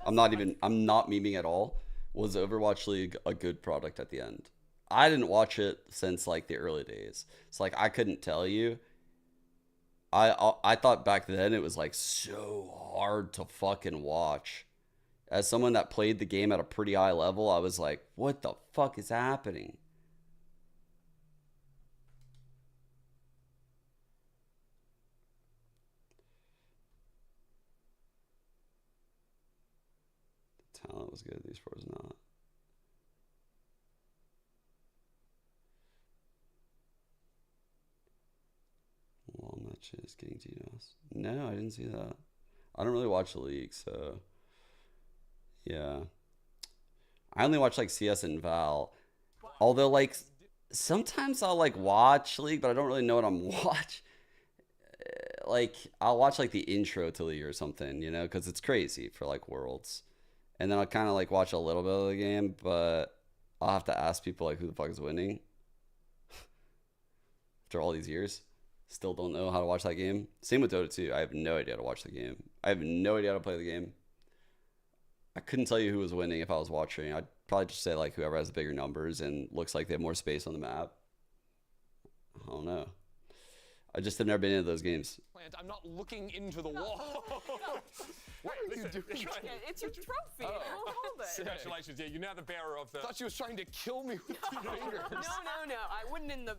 I'm not memeing at all. Was Overwatch League a good product at the end? I didn't watch it since like the early days. So like I couldn't tell you. I thought back then it was like so hard to fucking watch. As someone that played the game at a pretty high level, I was like, what the fuck is happening? The talent was good, these pros not. Wall matches getting DDoS. No, I didn't see that. I don't really watch the league, so yeah. I only watch like CS and Val. Although like sometimes I'll like watch League, but I don't really know what I'm watching. Like I'll watch like the intro to League or something, you know, because it's crazy for like Worlds. And then I'll kind of like watch a little bit of the game, but I'll have to ask people like who the fuck is winning. After all these years. Still don't know how to watch that game. Same with Dota 2. I have no idea how to watch the game. I have no idea how to play the game. I couldn't tell you who was winning if I was watching. I'd probably just say like whoever has the bigger numbers and looks like they have more space on the map. I don't know. I just have never been into those games. I'm not looking into the wall. What are you doing? It's your trophy. We'll hold it. Congratulations. Yeah, you're now the bearer of the... I thought she was trying to kill me with two fingers. No. I wouldn't in the...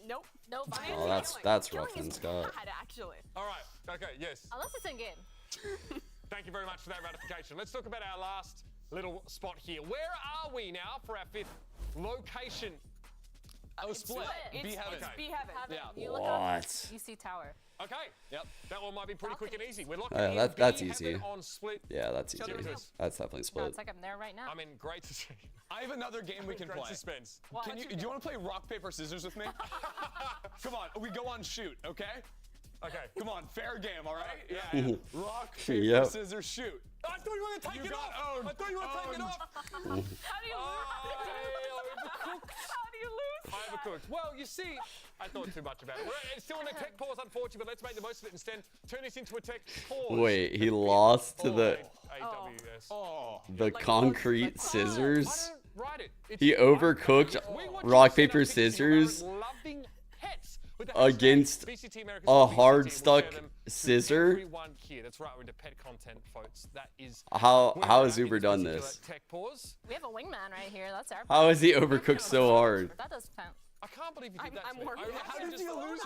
Nope. Nope. Oh, that's rough then, Scott. Actually. All right. Okay, yes. Unless it's in game. Thank you very much for that ratification. Let's talk about our last little spot here. Where are we now for our 5th location? Oh, split. It's B Heaven. Yeah. You look up, you see tower. Okay. Yep. That one might be pretty quick and easy. We're looking at that's B easy. On split. Yeah, that's easy. That's definitely No, split. it's like I'm there right now. I mean, great to see. I have another game we can play. Suspense. Do you want to play rock, paper, scissors with me? Come on, we go on shoot, okay? Okay. Come on, fair game, all right? Yeah. Rock, paper, Yep. scissors, shoot. I thought you were going to take it off. Owned. I thought you were going to take it off. How do you lose? How do you lose? I overcooked. Well, you see, I thought too much about it. It's still in a tech pause, unfortunately, but let's make the most of it instead. Turn this into a tech pause. Wait, he lost to the AWS. concrete scissors? Write it. He overcooked rock, paper, scissors against a hard stuck scissor. Everyone here. That's right, we're into pet content, folks. That is how has Uber done this? Tech pause. We have a wingman right here. That's our. How has he overcooked so hard? That does count. I can't believe you did that. I'm working. How did you lose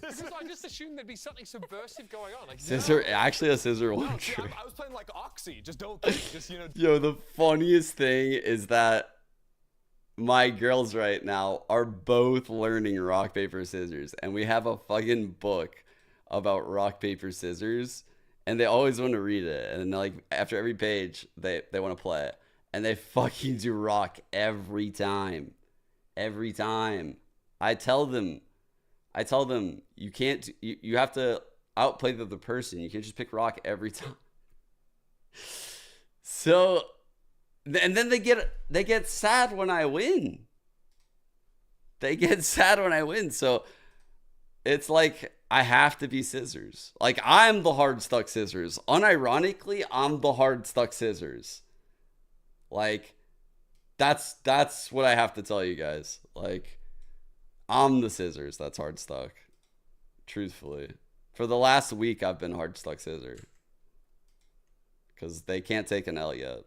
because I just assumed there'd be something subversive going on. Like, Scissor, actually a scissor one. I was playing like Oxy. Just don't think. Just Yo, the funniest thing is that my girls right now are both learning rock, paper, scissors. And we have a fucking book about rock, paper, scissors. And they always want to read it. And like after every page, they want to play it. And they fucking do rock every time. Every time. I tell them, you can't, you have to outplay the person. You can't just pick rock every time. So... and then they get sad when I win. They get sad when I win. So it's like I have to be scissors. Like I'm the hard stuck scissors. Unironically, I'm the hard stuck scissors. Like that's what I have to tell you guys. Like I'm the scissors that's hard stuck. Truthfully. For the last week I've been hard stuck scissor. Cuz they can't take an L yet.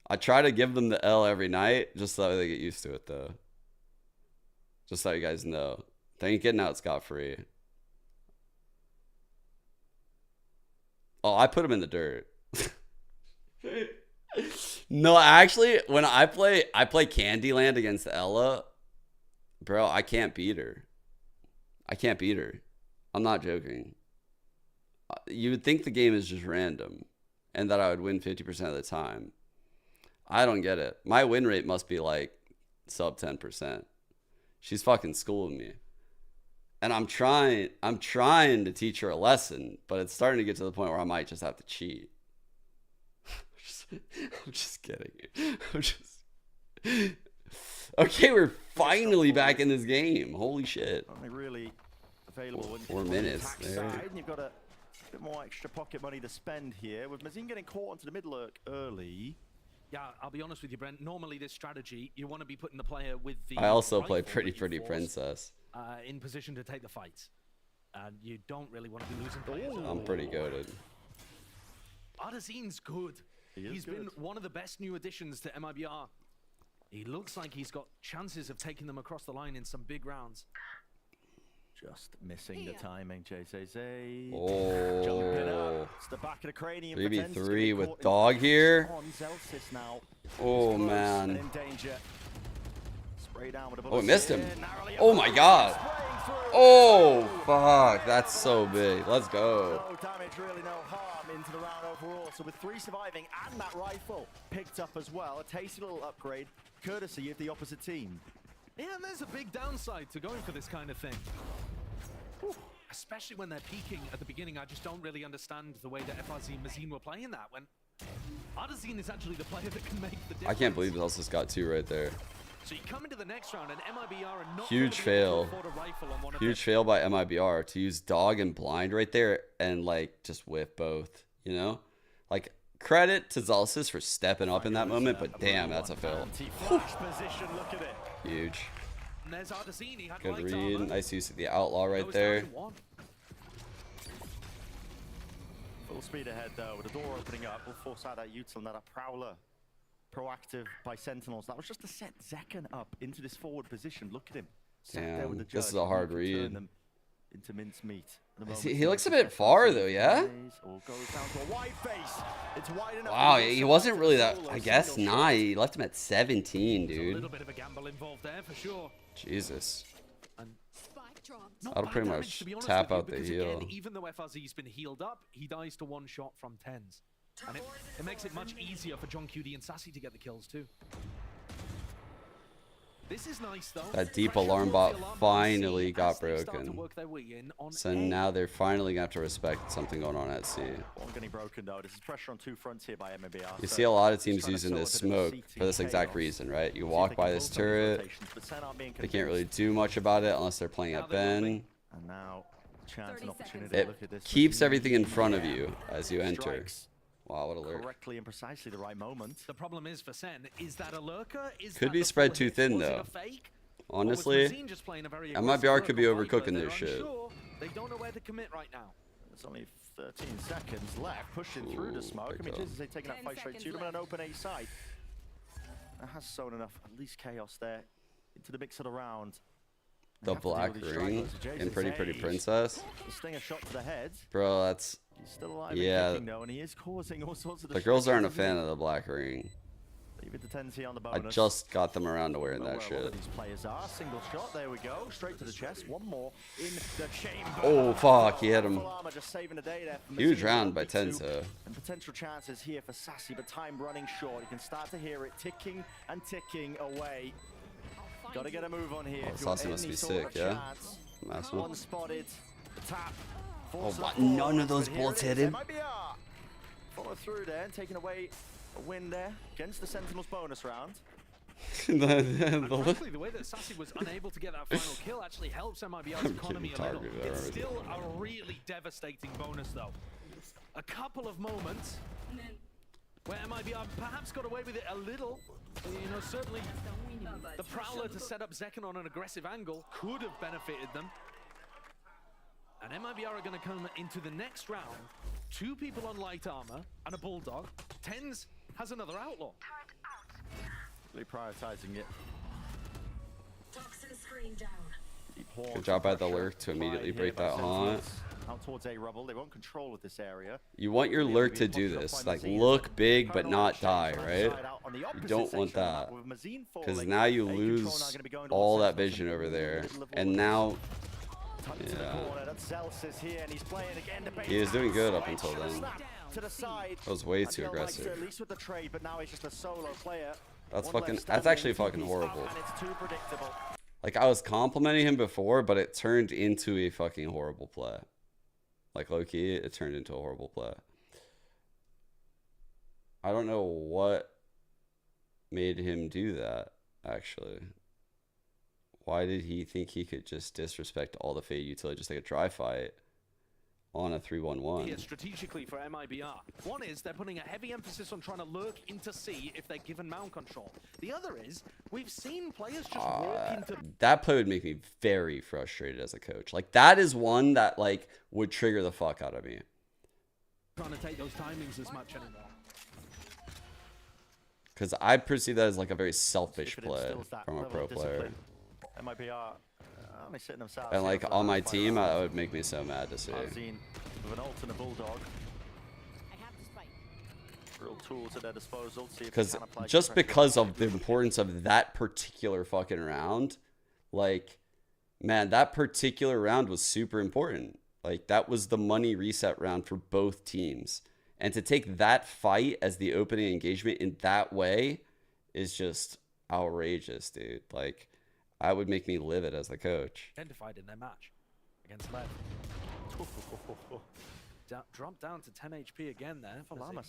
I try to give them the L every night, just so they get used to it, though. Just so you guys know. They ain't getting out scot-free. Oh, I put them in the dirt. No, actually, when I play Candyland against Ella, bro, I can't beat her. I can't beat her. I'm not joking. You would think the game is just random, and that I would win 50% of the time. I don't get it. My win rate must be like sub 10%. She's fucking schooling me. And I'm trying to teach her a lesson, but it's starting to get to the point where I might just have to cheat. I'm just kidding. Okay, we're finally back in this game. Holy shit. Only really available 4 minutes. Side, you've got a bit more extra pocket money to spend here. With Mazin getting caught onto the mid lurk early. Yeah, I'll be honest with you, Brent. Normally, this strategy, you want to be putting the player with the. I also play rifle Pretty that you Pretty force, Princess. in position to take the fights. And you don't really want to be losing players. I'm pretty goated. Artisan's good. He's been one of the best new additions to MIBR. He looks like he's got chances of taking them across the line in some big rounds. Just missing the timing, JCZ. Oh. Jumping up. It's the back of the cranium. 3v3 with Dog here. Now. Oh, man. In danger. Spray down with a Oh, we missed him. Oh, my God. Oh, fuck. That's so big. Let's go. No damage, really no harm into the round overall. So with 3 surviving and that rifle picked up as well, a tasty little upgrade courtesy of the opposite team. Yeah, and there's a big downside to going for this kind of thing. Whew. Especially when they're peaking at the beginning. I just don't really understand the way that FRZ and Mazine were playing that. When Artisan is actually the player that can make the difference. I can't believe Zelsis got 2 right there. So you come into the next round and MIBR are not Huge fail. Huge fail by MIBR to use Dog and Blind right there and like just whiff both, you know? Like credit to Zelsis for stepping up in that moment, but damn, that's a fail. Position, look at it. Huge. And there's Artisan, he had Good light read. armor. Nice use of the Outlaw right there. Full speed ahead though, with the door opening up, will force out that Util and that Prowler. Proactive by Sentinels. That was just to set Zekken up into this forward position. Look at him. Sat there with the Damn, this is judge. a hard He can turn read. them into mincemeat. He looks a bit far though, yeah? Or goes down to a wide face. It's wide enough. Wow, he wasn't really that, I guess, nah, he left him at 17, A little dude. bit of a gamble involved there for sure. Jesus. Not That'll bad pretty damage, much to be honest tap with you, out the because heal. Again, even though FRZ's been healed up, he dies to 1 shot from 10s. And it makes it much easier for John QD and Sassy to get the kills too. This is nice though. That deep Pressure alarm towards bot the alarm finally as got they start to broken. work their way in on So A. now they're finally gonna have to respect something going on at C. One getting broken though. This is pressure on 2 fronts here by MBR. You see a lot of teams using this smoke for this exact reason, right? You walk by this turret, they can't really do much about it unless they're playing at Ben. And now, chance and opportunity. It Look at this. keeps everything in front of you as you enter. Wow, what a lurk. Correctly and precisely the right moment. The problem is for Sen, is that a lurker? Is Could that be the spread full too hit? thin Was it though. a fake? Honestly, Mazine just playing a very aggressive MIBR could be lurker vibe, but overcooking they're this shit. unsure. They don't know where to commit right now. There's only 13 seconds left, pushing through the smoke. I mean, this is taking that fight straight to them and an open A side. That has sown enough, at least chaos there, into the mix of the round. The black ring in Pretty Pretty Princess. The stinger shot to the head. Bro, that's... He's still alive Yeah, and kicking though, and he is causing all sorts of the girls aren't a distractions. fan of the black ring. Leave it to 10 on the I bonus. just got them around to wearing Know that where all shit. of these players are. Single shot, there we go. Straight to the chest. One more in the chamber. Oh, fuck, he hit him. Full armor just saving the day there from Huge Mazine. round by 1v2. Tenzo. And potential chances here for Sassy, but time running short. You can start to hear it ticking and ticking away. Gotta get a move on here. Oh, if you want Sassy must any be sort sick, of yeah? chance. Last one. Unspotted. Tap. Oh, Forces what? it forward, None of those but here bullets it hit is. him. MIBR. Follow through there and taking away a win there against the Sentinels bonus round. Frankly, the way that Sassy was unable to get that final kill actually helps MIBR's I'm economy getting a little. targeted It's already. still a really devastating bonus though. A couple of moments where MIBR perhaps got away with it a little. You know, certainly the Prowler to set up Zekken on an aggressive angle could have benefited them. And MIBR are going to come into the next round. 2 people on light armor and a Bulldog. Tens has another Outlaw. Really prioritizing it. Good job by the lurk to immediately break that haunt. Out towards A rubble. They want control of this area. You want your lurk to do this, like look big but not die, right? You don't want that, because now you lose all that vision over there, and now, yeah, he was doing good up until then. That was way too aggressive. At least with the trade, but now he's just a solo player. That's One fucking, left that's standing, actually fucking TP's horrible. up, and it's too predictable. Like, I was complimenting him before, but it turned into a fucking horrible play. Like, low-key, it turned into a horrible play. I don't know what made him do that, actually. Why did he think he could just disrespect all the Fade utility, just like a dry fight, on a 3-1-1. Here strategically for MIBR. One is they're putting a heavy emphasis on trying to lurk into C if they're given mount control. The other is we've seen players just walk into... That play would make me very frustrated as a coach. Like, that is one that, like, would trigger the fuck out of me. Trying to take those timings as much anymore. Because I perceive that as, like, a very selfish play from a pro player. MIBR only sitting themselves. And, like, on my team, that would make me so mad to see. With an ult and a bulldog. Real tools at their disposal. Because just because of the importance of that particular fucking round, like, man, that particular round was super important. Like, that was the money reset round for both teams. And to take that fight as the opening engagement in that way is just outrageous, dude. Like, I would make me livid as the coach. Identified in their match against Lev. Dropped down to 10 HP again there for Llama.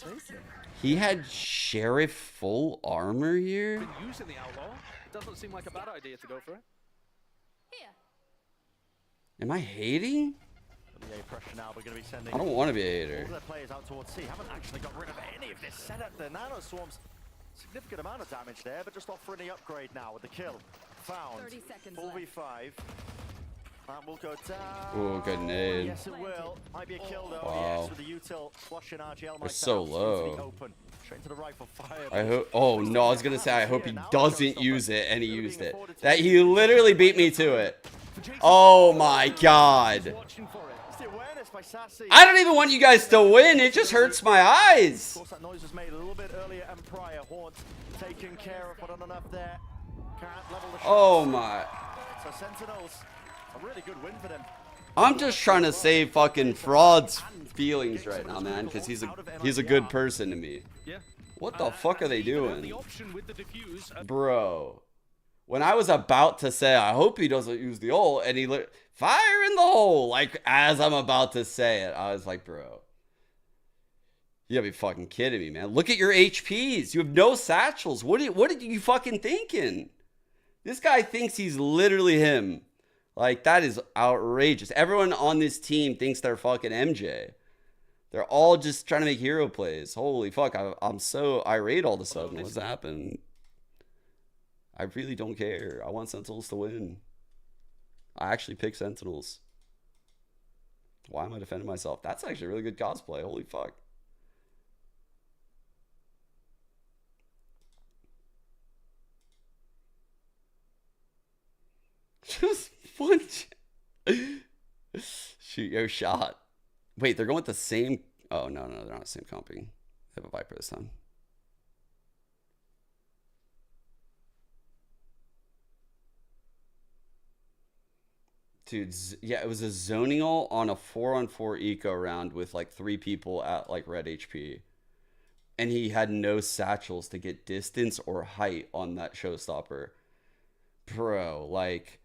He had Sheriff full armor here? Been using the outlaw. It doesn't seem like a bad idea to go for it. Here. Am I hating? Now we're going to be sending I don't want to be a hater. all their players out towards C. Haven't actually got rid of any of this setup. The Nano Swarms, significant amount of damage there, but just offering the upgrade now with the kill. Found. 30 seconds 4v5. That will go down. Ooh, good nade. Yes, it will. Might be a kill though. Wow. Yes, with the util flushing RGL. They're so low. Straight to the rifle fire. I hope. Oh no, I was gonna say I hope he doesn't use it, and he used it. That he literally beat me to it. Oh my god. I don't even want you guys to win. It just hurts my eyes. Of course, that noise was made a little bit earlier and prior. Haunt taken care of, but not enough there. Can't level the Oh my. So Sentinels, a really good win for them. I'm just trying to save fucking Fraud's feelings right now, man, because he's a good person to me. What the fuck are they doing? Bro. When I was about to say, I hope he doesn't use the ult, and he fire in the hole, like, as I'm about to say it, I was like, bro. You gotta be fucking kidding me, man. Look at your HPs. You have no satchels. What are you fucking thinking? This guy thinks he's literally him. Like, that is outrageous. Everyone on this team thinks they're fucking MJ. They're all just trying to make hero plays. Holy fuck, I'm so irate all of a sudden. What's happened? I really don't care. I want Sentinels to win. I actually picked Sentinels. Why am I defending myself? That's actually a really good cosplay. Holy fuck. Just one. Shoot your shot. Wait, they're going with the same. Oh, no, they're not the same comping. They have a Viper this time. Dude, yeah, it was a zoning ult on a 4-on-4 eco round with like 3 people at like red HP. And he had no satchels to get distance or height on that showstopper. Bro, like,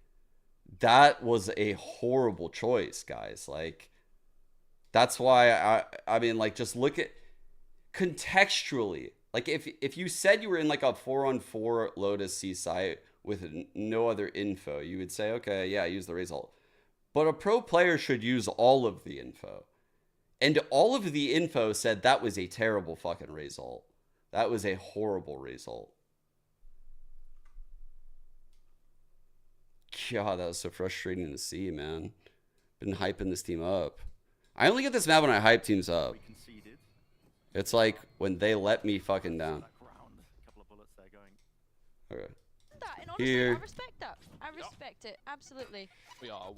that was a horrible choice, guys. Like, that's why I mean, like, just look at contextually. Like, if you said you were in like a 4-on-4 Lotus C site with no other info, you would say, okay, yeah, use the result. But a pro player should use all of the info. And all of the info said that was a terrible fucking result. That was a horrible result. God, that was so frustrating to see, man. Been hyping this team up. I only get this mad when I hype teams up. It's like when they let me fucking down. Okay. And honestly, Here. I respect that. I respect it, absolutely. We are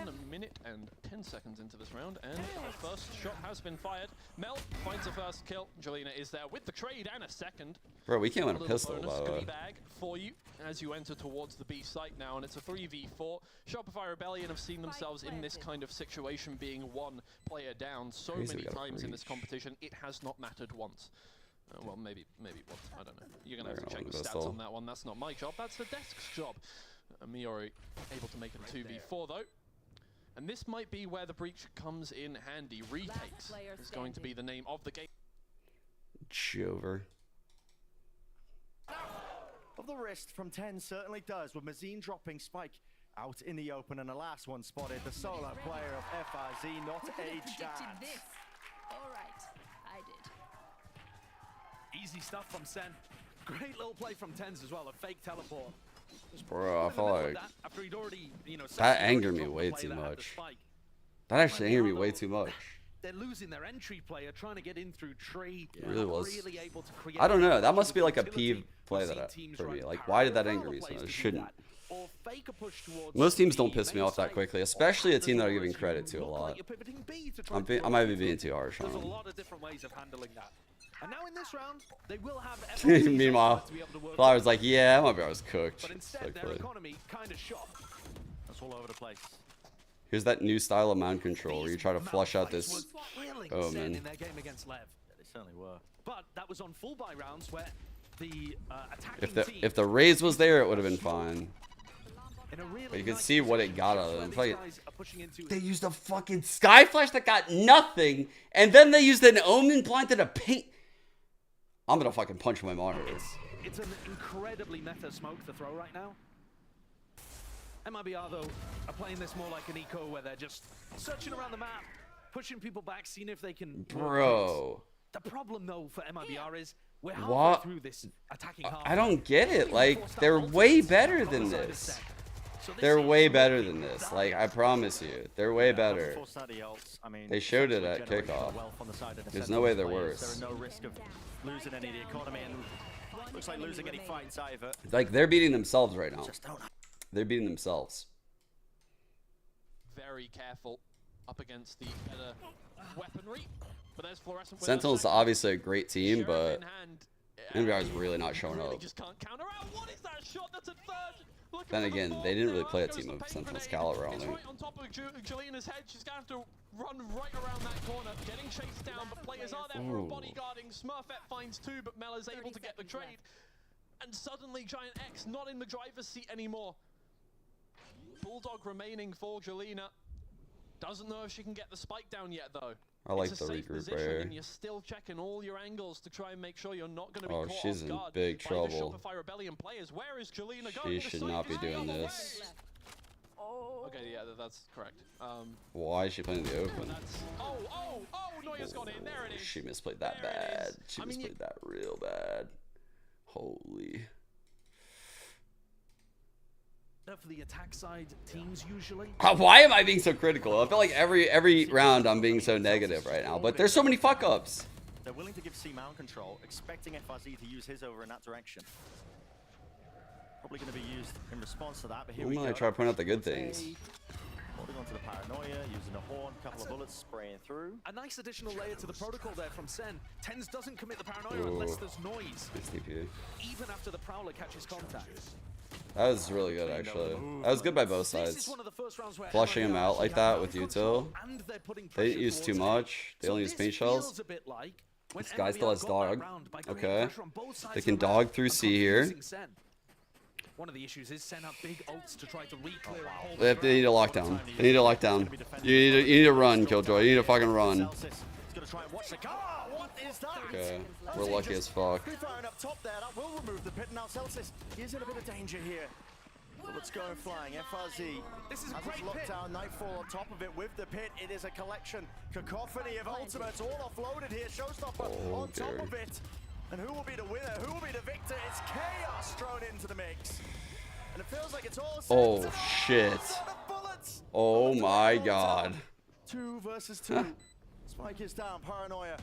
1 minute and 10 seconds into this round, and our first shot has been fired. Mel finds the first kill. Jelena is there with the trade and a second. Bro, we can't win a little pistol, bonus by the way. goodie bag for you as you enter towards the B site now, and it's a 3v4. Shopify Rebellion have seen themselves in this kind of situation, being one player down so Crazy, many we gotta times in this reach. competition. It has not mattered once. Well, maybe once. I don't know. You're gonna have to They're check gonna the win stats pistol. on that one. That's not my job. That's the desk's job. Yoru able to make it a 2v4 though. And this might be where the breach comes in handy. Retakes is going to be the name of the game. Jover. Of the wrist from 10 certainly does, with Mazine dropping Spike out in the open, and the last one spotted, the solo player of FRZ, not a chance. All right, I did. Easy stuff from Sen. Great little play from Tens as well, a fake teleport. Bro, I feel like After he'd already, you know, that angered me way too much. That actually angered me way too much. They're losing their entry player, trying to get in through tree. It really was. Really able to create I don't know. That must be like a peeve play that for me. Like, why did that anger me so much? It shouldn't. Most teams don't piss me off that quickly, especially a team that I'm giving credit to a lot. I might be being too harsh on There's a them. lot of different ways of handling that. And now in this round, they will have Meanwhile, Flower's like, yeah, my bro was cooked. But instead, their economy kind of shot. That's all over the place. Here's that new style of mound control where you try to flush out this In Omen. their game against Lev. Yeah, they certainly were. But that was on full buy rounds where the attacking team If the raise was there, it would have been fine. But you can see what it got out of them. Like, they used a fucking sky flash that got nothing, and then they used an Omen planted a paint. I'm gonna fucking punch my monitor. It's an incredibly meta smoke to throw right now. MIBR though are playing this more like an eco where they're just searching around the map, pushing people back, seeing if they can. Bro. The problem though for MIBR is we're What? halfway through this attacking half. I don't get it. Like, they're way better than this. They're way better than this. Like, I promise you, they're way better. They showed it at kickoff. There's no way they're worse. There's no risk of losing any of the economy, and looks like losing any fights either. Like, they're beating themselves right now. They're beating themselves. Very careful up against the better weaponry. But there's Fluorescent with Sentinel's obviously a great team, but NBR is really not showing up. just can't counter out. What is that shot? That's a third. Then again, they didn't really play a team of Sentinel's caliber, I don't It's think. right on top of Jalena's head. She's going to have to run right around that corner, getting chased down, but players are there for a Ooh. bodyguarding. Smurfette finds two, but Mel is able to get the trade. And suddenly, Giant X not in the driver's seat anymore. Bulldog remaining for Jalena. Doesn't know if she can get the spike down yet, though. I like It's a the safe regroup position, right here. and you're still checking all your angles to try and make sure you're not going to be Oh, caught she's off in guard big by trouble. the Shopify Rebellion players. Where is Jalena She going? The should site not be is doing on the this. way. Okay, yeah, that's correct. Why is she playing the open? Oh, Neuer's gone in. There it is. She misplayed that bad. She misplayed that real bad. Holy. For the attack side teams usually. Why am I being so critical? I feel like every round I'm being so negative right now, but there's so many fuck ups. They're willing to give C mount control, expecting FRZ to use his over in that direction. Probably going to be used in response to that, but here we go. I try to point out the good things. Holding on to the paranoia, using a horn, couple of bullets spraying through. A nice additional layer to the protocol there from Sen. Tens doesn't commit the paranoia unless there's noise. TP. Even after the Prowler catches contact. That was really good, actually. That was good by both sides. Flushing him out like that with util. They didn't use too much. They only used paint shells. This guy still has dog. Okay. They can dog through C here. One of the issues is Sen up big ults to try to re-clear out. They need a lockdown. They need a lockdown. You need to run, Killjoy. You need to fucking run. Okay. We're lucky as fuck. Firing up top there, that will remove the pit. Now Celsius is in a bit of danger here. Bullets going flying. FRZ. This is a has great its lockdown. Nightfall on top of it with the pit. It is a collection, cacophony of ultimates, all offloaded here. Showstopper on top of it. And who will be the winner? Who will be the victor? It's Chaos thrown into the mix. And it feels like it's all Oh shit. Oh my god. 2 versus 2. Spike is down. Paranoia.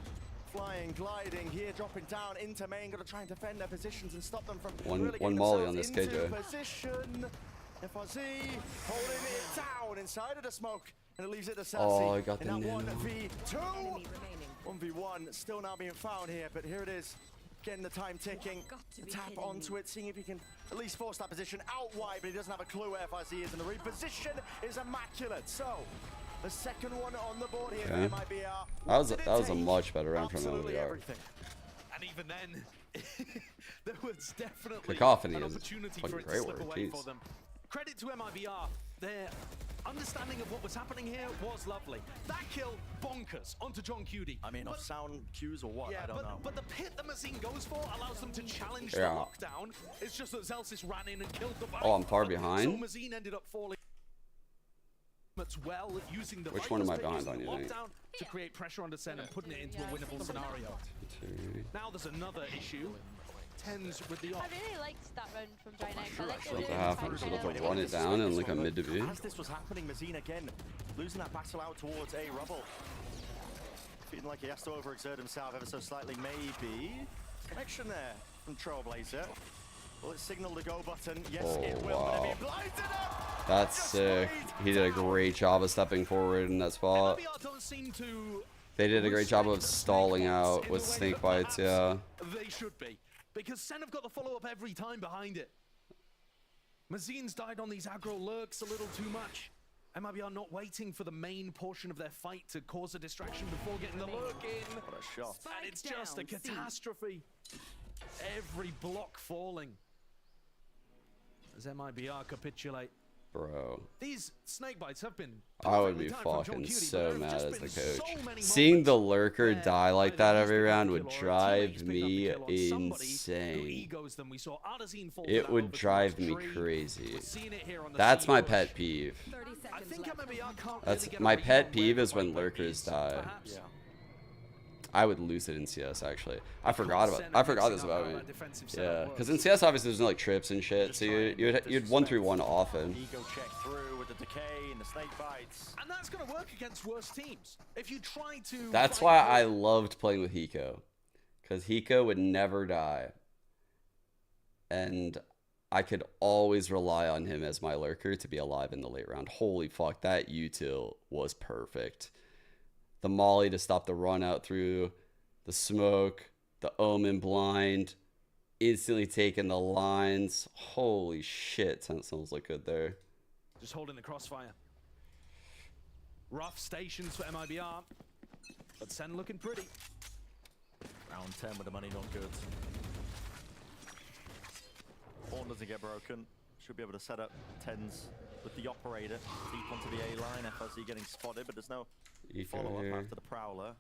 Flying, gliding here, dropping down into main. Got to try and defend their positions and stop them from one molly on this KJ. Position. FRZ holding it down inside of the smoke, and it leaves it to Celsi. Oh, I got the in that nano. 1v2. 1v1 still now being found here, but here it is. Getting the time ticking. Tap onto it, seeing if he can at least force that position out wide, but he doesn't have a clue where FRZ is, and the reposition is immaculate. So the second one on the board here Okay. for MIBR. That was a much better round from MIBR. And even then, there was definitely Cacophony an is opportunity fucking for it to great slip word, away jeez. for them. credit to MIBR. Their understanding of what was happening here was lovely. That kill, bonkers, onto John Cutie. I mean, off sound cues or what? Yeah, I don't know. But the pit that Mazine goes for allows them to challenge the Yeah. lockdown. It's just that Zelsis ran in and killed the bike. Oh, I'm far So behind. Mazine ended up falling as well, using the Which one am I Vital behind stages on, you think? lockdown to create pressure on Sen and putting it into a winnable scenario. Now there's another issue. Tens with the I off. really liked that round from Giant X. I like What happens? We'll have to run it down and look at mid to B. As this was happening, Mazine again losing that battle out towards A Rubble. Feeling like he has to overexert himself ever so slightly, maybe. Connection there from Trailblazer. Will it signal the go button? Yes, it will. But if he blinds it up, That's sick. He did a great job of stepping forward in that spot. MIBR don't seem to. They did a great job of stalling out with snake bites, yeah. They should be. Because Sen have got the follow-up every time behind it. Mazine's died on these aggro lurks a little too much. MIBR not waiting for the main portion of their fight to cause a distraction before getting the lurk in. What a shot. And it's just a catastrophe. Every block falling. As MIBR capitulate. Bro. These snake bites have been. I would be fucking so mad as the coach. Seeing the lurker die like that every round would drive me insane. It would drive me crazy. That's my pet peeve. That's my pet peeve is when lurkers die. I would lose it in CS actually. I forgot this about me. Yeah, because in CS obviously there's no like trips and shit, so you'd 1-3-1 often. Ego check through with the decay and the snake bites. And that's going to work against worse teams. If you try to. That's why I loved playing with Hiko, because Hiko would never die, and I could always rely on him as my lurker to be alive in the late round. Holy fuck, that util was perfect. The molly to stop the run out through the smoke, the omen blind, instantly taking the lines. Holy shit, Sentinels look good there. Just holding the crossfire. Rough stations for MIBR, but Sen looking pretty. Round 10 with the money not good. Horn doesn't get broken. Should be able to set up 10s with the operator deep onto the A line. FLC getting spotted, but there's no follow-up after the Prowler.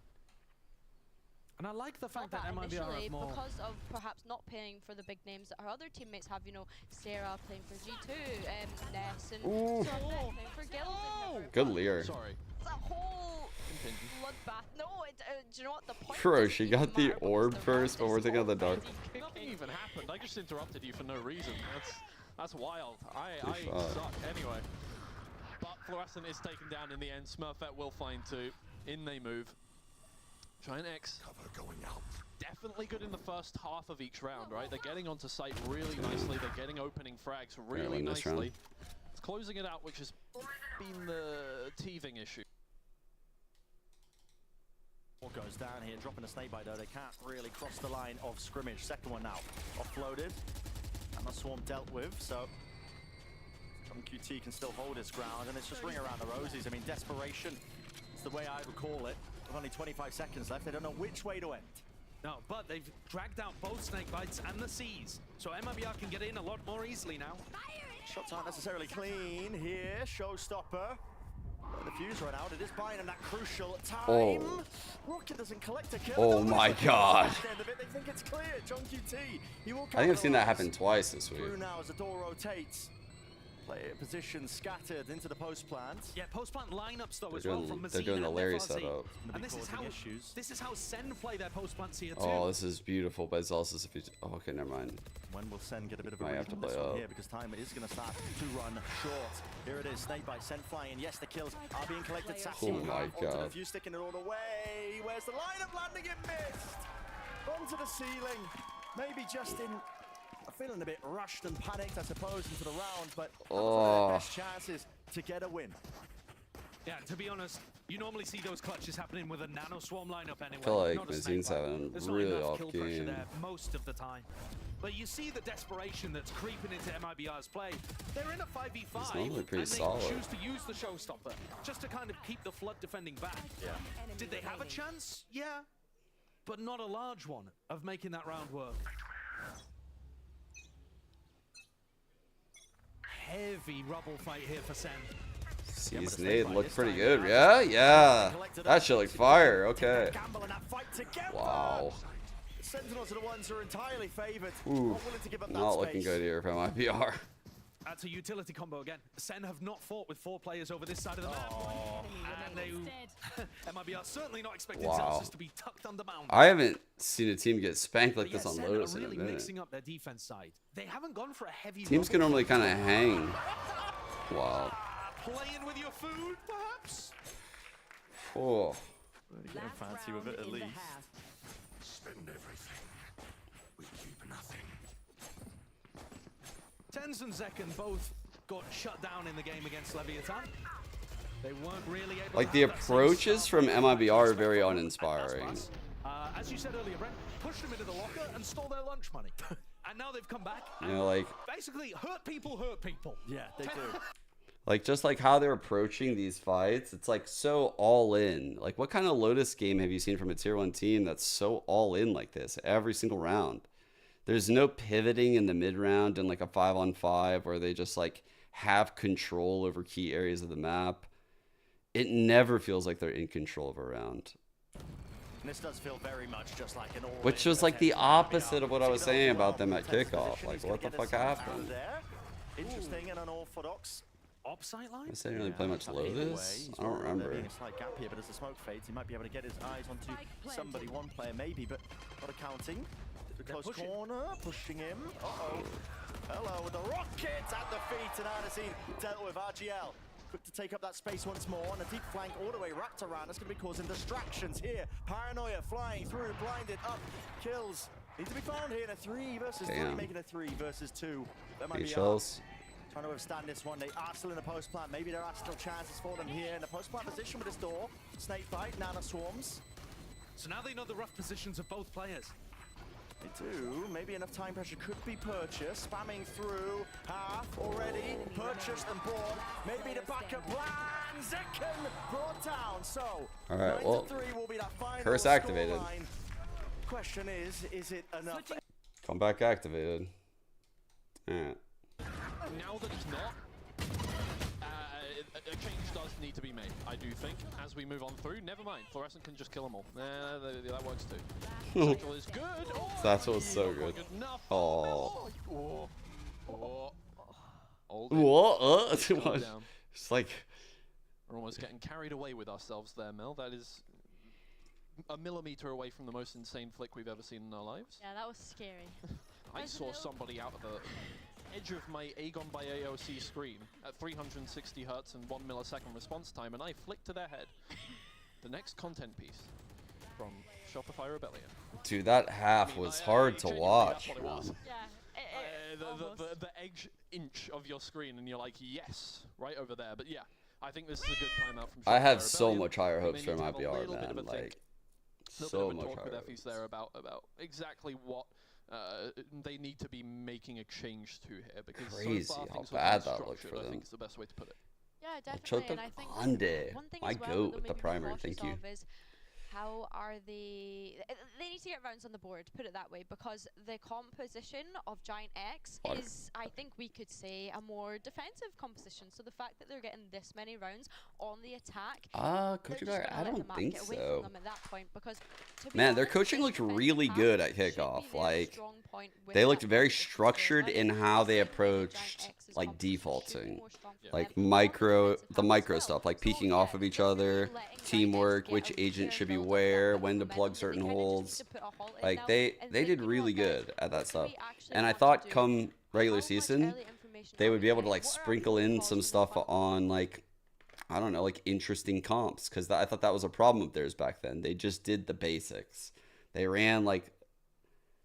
And I like the fact that MIBR initially, have more. because of perhaps not paying for the big names that our other teammates have, you know, Sarah playing for G2, Ness, and Ooh. playing for Gilden. Good Lear. Sorry. It's a whole bloodbath. No, do you know what the point Bro, doesn't she even got the matter orb because first, but we're taking the dark. Nothing even happened. I just interrupted you for no reason. That's wild. I fuck. suck anyway. But Fluorescent is taken down in the end. Smurfette will find two. In they move. Giant X. Cover going out. Definitely good in the first half of each round, right? They're getting onto site really nicely. They're getting opening frags really nicely. It's closing it out, which has been the teething issue. Goes down here, dropping a snake bite though. They can't really cross the line of scrimmage. Second one now, offloaded. And the swarm dealt with, so John QT can still hold his ground, and it's just ring around the roses. I mean, desperation is the way I would call it. With only 25 seconds left, they don't know which way to end. No, but they've dragged out both snake bites and the C's, so MIBR can get in a lot more easily now. Shots aren't necessarily clean here. Showstopper. The fuse run out. It is buying them that crucial time. Oh. Rocket doesn't collect a kill. Oh my god. They think it's clear. John QT. He will I think I've seen that happen twice this week. through now as the door rotates. Player position scattered into the post plant. Yeah, post plant lineups though They're as well doing- from they're Mazine doing the and Larry FRZ. setup. And this is how Sen play their post plants here too. Oh, this is beautiful, but it's also oh, okay, never mind. When will Sen get a bit of a Might read have to on play this one up. here, because time is going to start to run short. Here it is, snake bite, Sen flying. Yes, the kills are being collected. Sassy Oh my onto the god. fuse, sticking it all the way. Where's the lineup landing? It missed. Onto the ceiling. Maybe just in feeling a bit rushed and panicked, I suppose, into the round, but that was one of their best chances to get a win. Yeah, to be honest, you normally see those clutches happening with a nano swarm lineup anyway. I feel like not a Mazine's snake bite. having There's really not enough off kill pressure game. there most of the time. But you see the desperation that's creeping into MIBR's play. They're in a 5v5, It's normally pretty and they solid. choose to use the showstopper just to kind of keep the flood defending back. Yeah. Did they have a chance? Yeah, but not a large one of making that round work. heavy rubble fight here for Sen. Sees nade looked pretty good. Yeah. That shit looked fire. Okay. Wow. Sentinels are the ones who are entirely favored. Ooh, not looking good here from IPR. That's a utility combo again. Sen have not fought with 4 players over this side of the map. And they MIB are certainly not expecting Celsius to be tucked under mount. I haven't seen a team get spanked like this on Sen Lotus are in a really minute. mixing up their defense side. They haven't gone for a heavy Teams can normally kind of hang. Wow. Playing with your food, perhaps? Oh. Getting fancy with it at least. Spend everything. We keep nothing. Tens and Zekken both got shut down in the game against Leviathan. They weren't really able Like to the have that same approaches from MIBR are very strong uninspiring. as you said earlier, Brent, pushed them into the locker and stole their lunch money. And now they've come back. You know, like Basically, hurt people. Yeah, they do. Like just like how they're approaching these fights, it's like so all in. Like what kind of Lotus game have you seen from a tier 1 team that's so all in like this every single round? There's no pivoting in the mid round and like a 5-on-5 where they just like have control over key areas of the map. It never feels like they're in control of a round. And this does feel very much just like an all. Which was like the opposite of what I was saying about them at kickoff. Like what the fuck happened? Interesting and unorthodox. Offside line? I didn't really play much Lotus. I don't remember. There being a slight gap here, but as the smoke fades, he might be able to get his eyes onto somebody, one player maybe, but not accounting. The close corner, pushing him. Uh-oh. Hello, with the rocket at the feet, and Anderson dealt with RGL. Quick to take up that space once more, and a deep flank all the way wrapped around. That's going to be causing distractions here. Paranoia flying through, blinded up. Kills need to be found here in a 3 versus 3, making a 3 versus 2. That might be Shells. trying to withstand this one. They are still in the post plant. Maybe there are still chances for them here in the post plant position with this door. Snake bite, Nana swarms. So now they know the rough positions of both players. They do. Maybe enough time pressure could be purchased. Spamming through half already. Purchased and bought. Maybe the backup plan. Zekken brought down. So, all right, well, 9-3 will be that final curse activated. scoreline. Question is it enough? Comeback activated. Yeah. Now that it's not, a change does need to be made, I do think, as we move on through. Never mind, Fluorescent can just kill them all. That works too. Central is good. Oh, That was so good. Oh. What? It's like we're almost getting carried away with ourselves there, Mel. That is a millimeter away from the most insane flick we've ever seen in our lives. Yeah, that was scary. I saw somebody out of the edge of my Aegon by AOC screen at 360 hertz and 1 millisecond response time, and I flicked to their head. The next content piece from Shopify Rebellion. Dude, that half was hard to watch. The edge inch of your screen, and you're like, yes, right over there. But yeah, I think this is a good timeout from Shopify I have so Rebellion. much higher hopes They from need to have a IPR, little bit man. of a Like, think. so Little bit much of a talk higher with Effie's there about exactly what they need to be making a change to here, because Crazy so far how things bad have been that looked for structured, I them. think is the best way to put it. Yeah, Choke definitely. And I think Grande. one thing My as well goat that with the they'll maybe be primer. cautious Thank you. of is how are they need to get rounds on the board, put it that way, because the composition of Giant X is, I think we could say, a more defensive composition. So the fact that they're getting this many rounds on the attack, Coach Guy, I don't think get away so. from them at that point, because to be Man, their honest, coaching looked really good at kickoff. Like, they looked very structured in how they approached like defaulting, like the micro stuff, like peeking off of each other, teamwork, which agent should be where, when to plug certain holes. Like they did really good at that stuff. And I thought come regular season, they would be able to like sprinkle in some stuff on like, I don't know, like interesting comps, because I thought that was a problem of theirs back then. They just did the basics. They ran like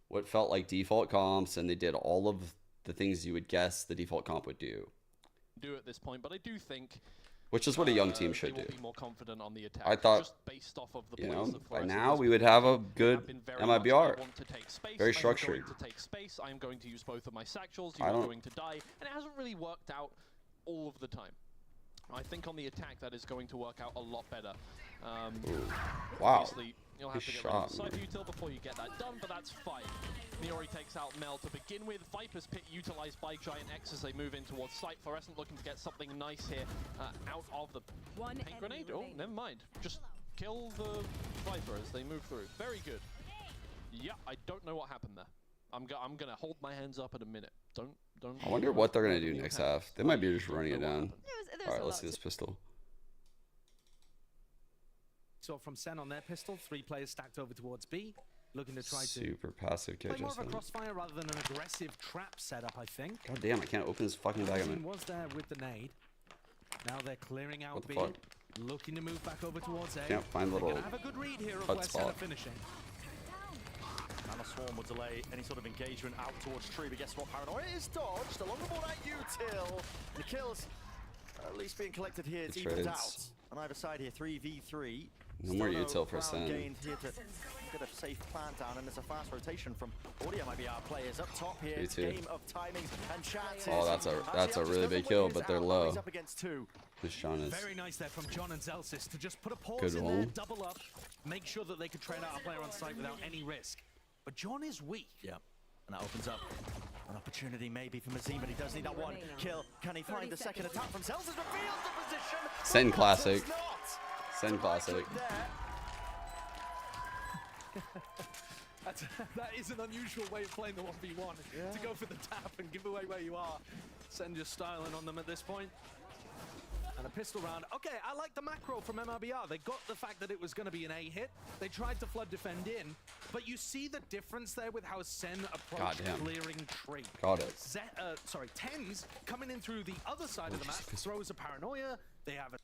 what felt like default comps, and they did all of the things you would guess the default comp would do. At this point, but I do think, which is what a young team should they will do. be more confident on the attack. I thought, just based off of the you plays know, that by Fluorescent now has we would put have a forward, good have been very MIBR. much, I want to take space, Very I'm structured. going to take space. I'm going to use both of my satchels. I You're don't- going to die, and it hasn't really worked out all of the time. I think on the attack that is going to work out a lot better. Wow. Obviously, You'll have Good to get shot, rid of the man. Cypher util before you get that done, but that's fine. Niori takes out Mel to begin with. Viper's Pit utilized by Giant X as they move in towards site. Fluorescent looking to get something nice here out of the paint grenade. Oh, never mind. Just kill the Viper as they move through. Very good. Yeah, I don't know what happened there. I'm gonna hold my hands up in a minute. Don't. I wonder what they're gonna do next half. They might be just running it down. There was All right, a let's lot see this pistol. So from Sen on their pistol, 3 players stacked over towards B, looking to try Super passive to kill play more of a just crossfire rather than an aggressive trap setup, I think. God damn, I can't open this fucking bag of it. Was there with the nade. Now they're clearing out What the B, fuck? looking to move back over towards A. Can't find They're little gonna have a good read here of hut where Sen are spot. finishing. And a swarm will delay any sort of engagement out towards Tree, but guess what? Paranoia is dodged along the board at util. The kills at least being collected here. It's The evened out trades. on either side here. 3v3. No more Still util for ground Sen. gained here to get a safe plant down, and there's a fast rotation from Audio might be our players up top here. It's Me too. game of timings and chances. Oh, that's a really big kill, but they're low. He's up against 2. This Sean is. Very nice there from John and Zelsis to just put a pause Good in one. there, double up, make sure that they could trade out a player on site without any risk. But John is weak. Yeah, and that opens up an opportunity maybe for Mazim, but he does need that one kill. Can he find the second attack from Zelsis? Reveals the position. Sen but classic. does not. Sen classic. That is an unusual way of playing the 1v1, to go for the tap and give away where you are. Send just styling on them at this point. And a pistol round. Okay, I like the macro from MRBR. They got the fact that it was going to be an A hit. They tried to flood defend in, but you see the difference there with how Sen approached Goddamn. clearing tree. Got it. Tens coming in through the other side of the map, throws a Paranoia. They have a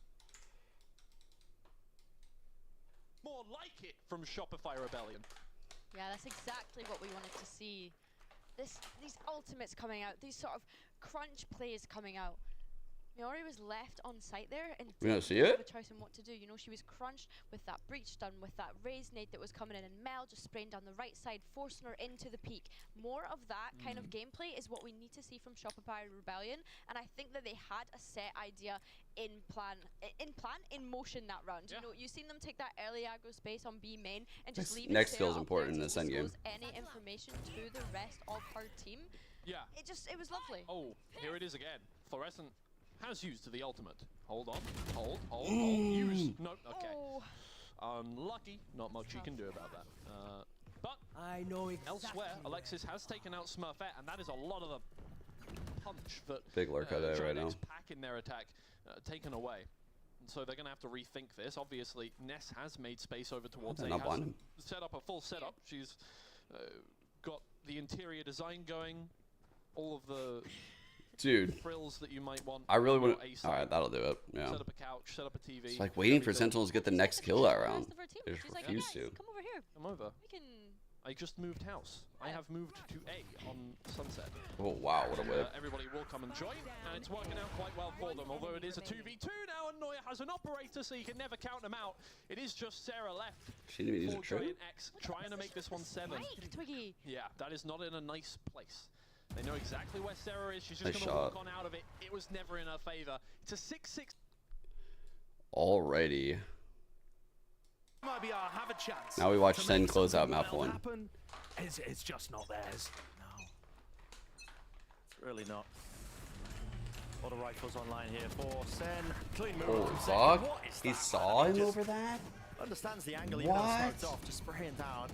More like it from Shopify Rebellion. Yeah, that's exactly what we wanted to see. These ultimates coming out, these sort of crunch plays coming out. Niori was left on site there and We don't didn't see have it? a choice on what to do. You know, she was crunched with that breach done, with that raised nade that was coming in, and Mel just spraying down the right side, forcing her into the peak. More of that kind of gameplay is what we need to see from Shopify Rebellion, and I think that they had a set idea in motion that round. You know, you've seen them take that early aggro space on B main and just leave Next it skill is set up important there in to this endgame. disclose any information to the rest of her team. Yeah. It was lovely. Oh, here it is again. Fluorescent has used the ultimate. Hold on. Hold. Use. No, okay. Oh. Unlucky. Not much you can do about that. But I know elsewhere, Alexis has taken out Smurfette, and that is a lot of the punch that Big lurk out there right now. pack in their attack taken away. And so they're going to have to rethink this. Obviously, Ness has made space over towards A. Not blind Has him. set up a full setup. She's got the interior design going. All of the Dude, frills that you might want. I really want on to. your A side. All right, that'll do it. Yeah. Set up a couch, set up a TV. It's like waiting for Sentinels to get the next kill that round. They just She's like, refuse hey guys, to. come over here. Come over. We can. I just moved house. I have moved to A on Sunset. Oh wow, what a whip! Everybody will come and join, and it's working out quite well for them. Although it is a 2v2 now, and Neuer has an operator, so you can never count them out. It is just Sarah left. She didn't even use a for trip. Giant X, trying to make this one 7. Twiggy. Yeah, that is not in a nice place. They know exactly where Sarah is. She's just Nice going to walk shot. on out of it. It was never in her favor. It's a 6-6. Alrighty. MRBR have a chance. Now we watch to Sen make close out something map well 1. happen. It's just not theirs. No. It's really not. A lot of rifles online here for Sen. Clean move. Oh from fuck! second. What is He that, saw man? him Just over that. Understands the angle even though it What? starts off, just spraying down.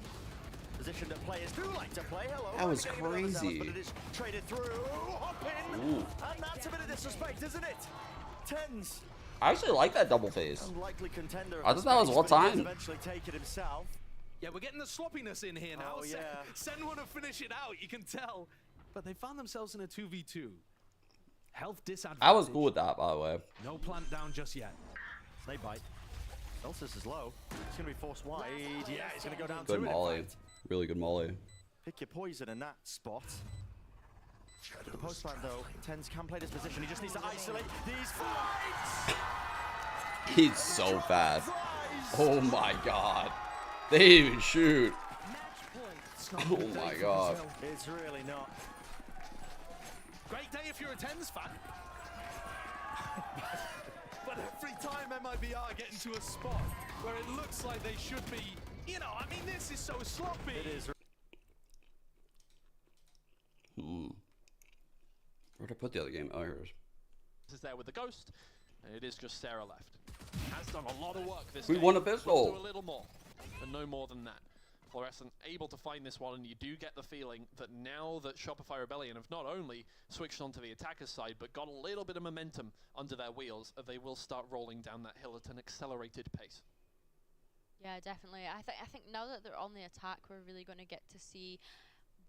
Position that players do like to play. Hello. That was Game without a doubt, crazy. But it is traded through. Hop in. Ooh. And that's a bit of disrespect, isn't it? Tens. I actually like that double phase. Unlikely contender. I thought that was all but he does time. eventually take it himself. Yeah, we're getting the sloppiness in here now. Oh, yeah. Sen want to finish it out, you can tell. But they found themselves in a 2v2. Health disadvantage. I was cool with that, by the way. No plant down just yet. Snake bite. Elsis is low. He's going to be forced wide. Yeah, he's going to go down Good to it. in molly. fact. Really good molly. Pick your poison in that spot. The post plant though, Tens can play this position. He just needs to isolate these fights. He's so fast. Oh my god. They didn't even shoot. Oh my god. It's really not. Great day if you're a Tens fan. But every time MIBR get into a spot where it looks like they should be You know, I mean, this is so sloppy. It is. Where'd I put the other game? Oh, here it is. This is there with the Ghost, and it is just Sarah left. Has done a lot of work this We game. won a Could pistol. do a little more, and no more than that. Fluorescent able to find this one, and you do get the feeling that now that Shopify Rebellion have not only switched onto the attacker's side, but got a little bit of momentum under their wheels, they will start rolling down that hill at an accelerated pace. Yeah, definitely. I think now that they're on the attack, we're really going to get to see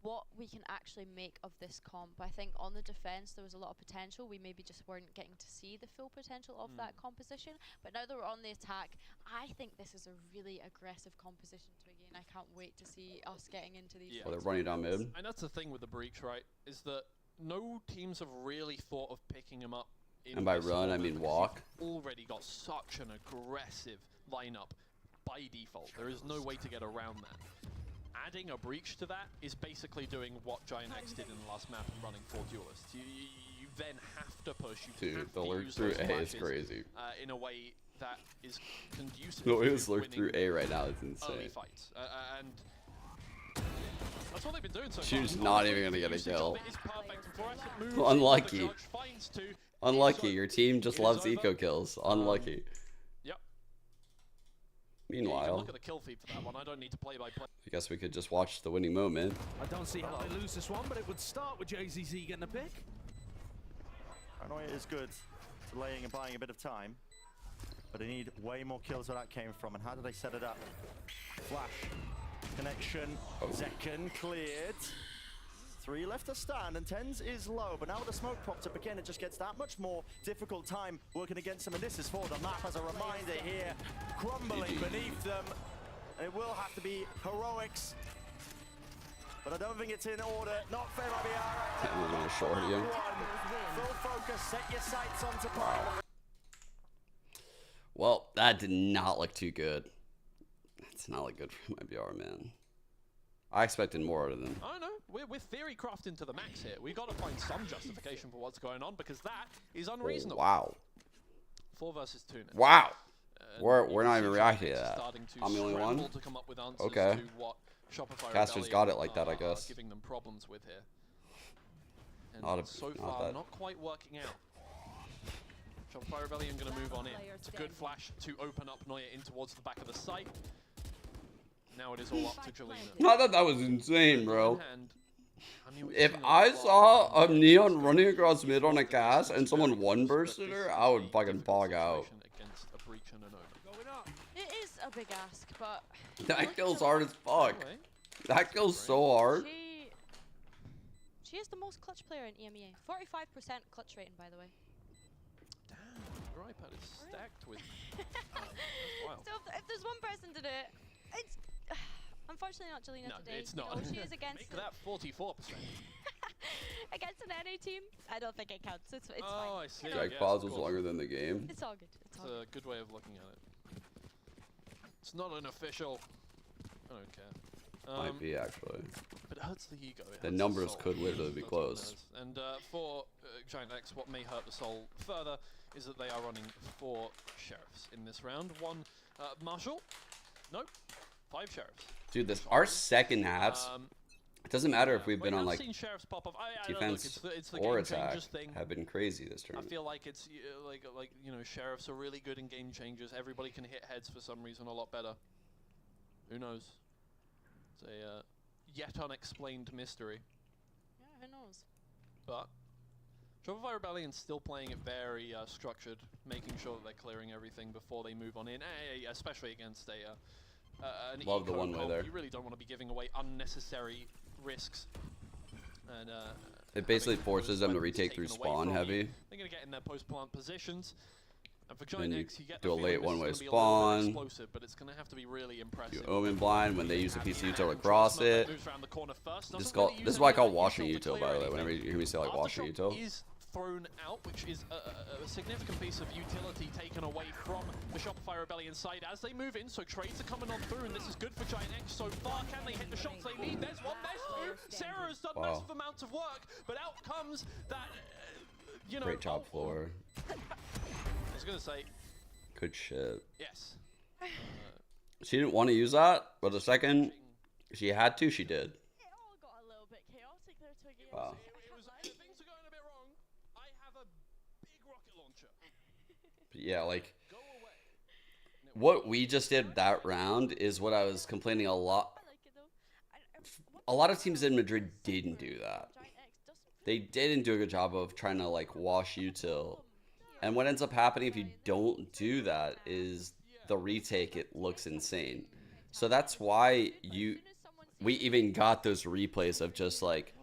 what we can actually make of this comp. I think on the defense there was a lot of potential. We maybe just weren't getting to see the full potential of that composition. But now that we're on the attack, I think this is a really aggressive composition to again. I can't wait to see us getting into these. Oh, they're running down mid. And that's the thing with the Breach, right? Is that no teams have really thought of picking him up. And by run, I mean walk. Already got such an aggressive lineup by default. There is no way to get around that. Adding a Breach to that is basically doing what Giant X did in the last map and running 4 duelists. You then have to push. Dude, the lurk through A is crazy. In a way that is conducive. The way this lurk through A right now is insane. Early fights. And that's what they've been doing so far. She's not even gonna get a kill. Is perfect. Fluorescent moves, Unlucky. the judge finds two. Unlucky. Your team just loves eco kills. Unlucky. Yep. Meanwhile, Look at the kill feed for that one. I don't need to play by play. I guess we could just watch the winning moment. I don't see how they lose this one, but it would start with JZZ getting a pick. Paranoia is good, delaying and buying a bit of time, but they need way more kills where that came from. And how do they set it up? Flash, connection, Zekken cleared. 3 left to stand, and Tens is low, but now with the smoke popped up again, it just gets that much more difficult time working against them, and this is for the map as a reminder here, crumbling beneath them. It will have to be heroics, but I don't think it's in order. Not fair, We're gonna short you. Full focus, set your sights onto Prime. Well, that did not look too good. That's not look good for my BR, man. I expected more out of them. I know. We're theory crafting to the max here. We got to find some justification for what's going on because that is unreasonable. Oh, wow. 4 versus 2 now. Wow. We're not even reacting to that. I'm the only one. To come up with answers Okay. to what Shopify Casters got it like that, I guess. Giving them problems with here. And so not far, that. not quite working out. Shopify Rebellion going to move on in. It's a good flash to open up Noya in towards the back of the site. Now it is all up to Jelena. I thought that was insane, bro. If I saw a Neon running across mid on a cast and someone one-bursted her, I would fucking bog out. It is a big ask, but That kill's hard as fuck. That kill's so hard. She is the most clutch player in EMEA. 45% clutch rating, by the way. Damn, your iPad is stacked with. Wow. So if there's one person to do it, it's unfortunately not Jelena No, today. it's not. You know, she is against Make that 44%. against an NA team. I don't think it counts. It's fine. Oh, I see. Drag pause was longer than the game. It's all good. It's all a good way of looking at it. It's not an official. I don't care. Might be, actually. But it hurts the ego. The numbers could literally be close. And for Giant X, what may hurt the soul further is that they are running 4 sheriffs in this round. 1 Marshal. Nope. 5 sheriffs. Dude, our second halves, it doesn't matter if we've been on like seen sheriffs pop up. defense it's the or game attack, changers thing. have been crazy this turn. I feel like it's like you know, sheriffs are really good in game changers. Everybody can hit heads for some reason a lot better. Who knows? It's a yet unexplained mystery. Yeah, who knows? But Shopify Rebellion's still playing it very structured, making sure that they're clearing everything before they move on in, especially against an Love the eco one way comp. there. You really don't want to be giving away unnecessary risks. And It basically forces them to retake through spawn heavy. They're going to get in their post-plant positions. And for Then Giant you X, you get do the a late feeling one-way this is gonna be a little bit spawn. explosive, but it's going to have to be really impressive. You Omen blind when they use the PC util to cross it. This is why I call washing util, by the way. Whenever you hear me say like washing util. Is thrown out, which is a significant piece of utility taken away from the Shopify Rebellion side as they move in. So trades are coming on through, and this is good for Giant X so far. Can they hit the shots they need? There's one, there's 2. Sarah has done massive amounts of work, but out comes that, you know. Great job, floor. I was going to say. Good shit. Yes. She didn't want to use that, but the second she had to, she did. It all got a little bit chaotic there, Twiggy. Wow. Things are going a bit wrong. I have a big rocket launcher. But yeah, like what we just did that round is what I was complaining a lot. A lot of teams in Madrid didn't do that. They didn't do a good job of trying to like wash util. And what ends up happening if you don't do that is the retake, it looks insane. So that's why we even got those replays of just like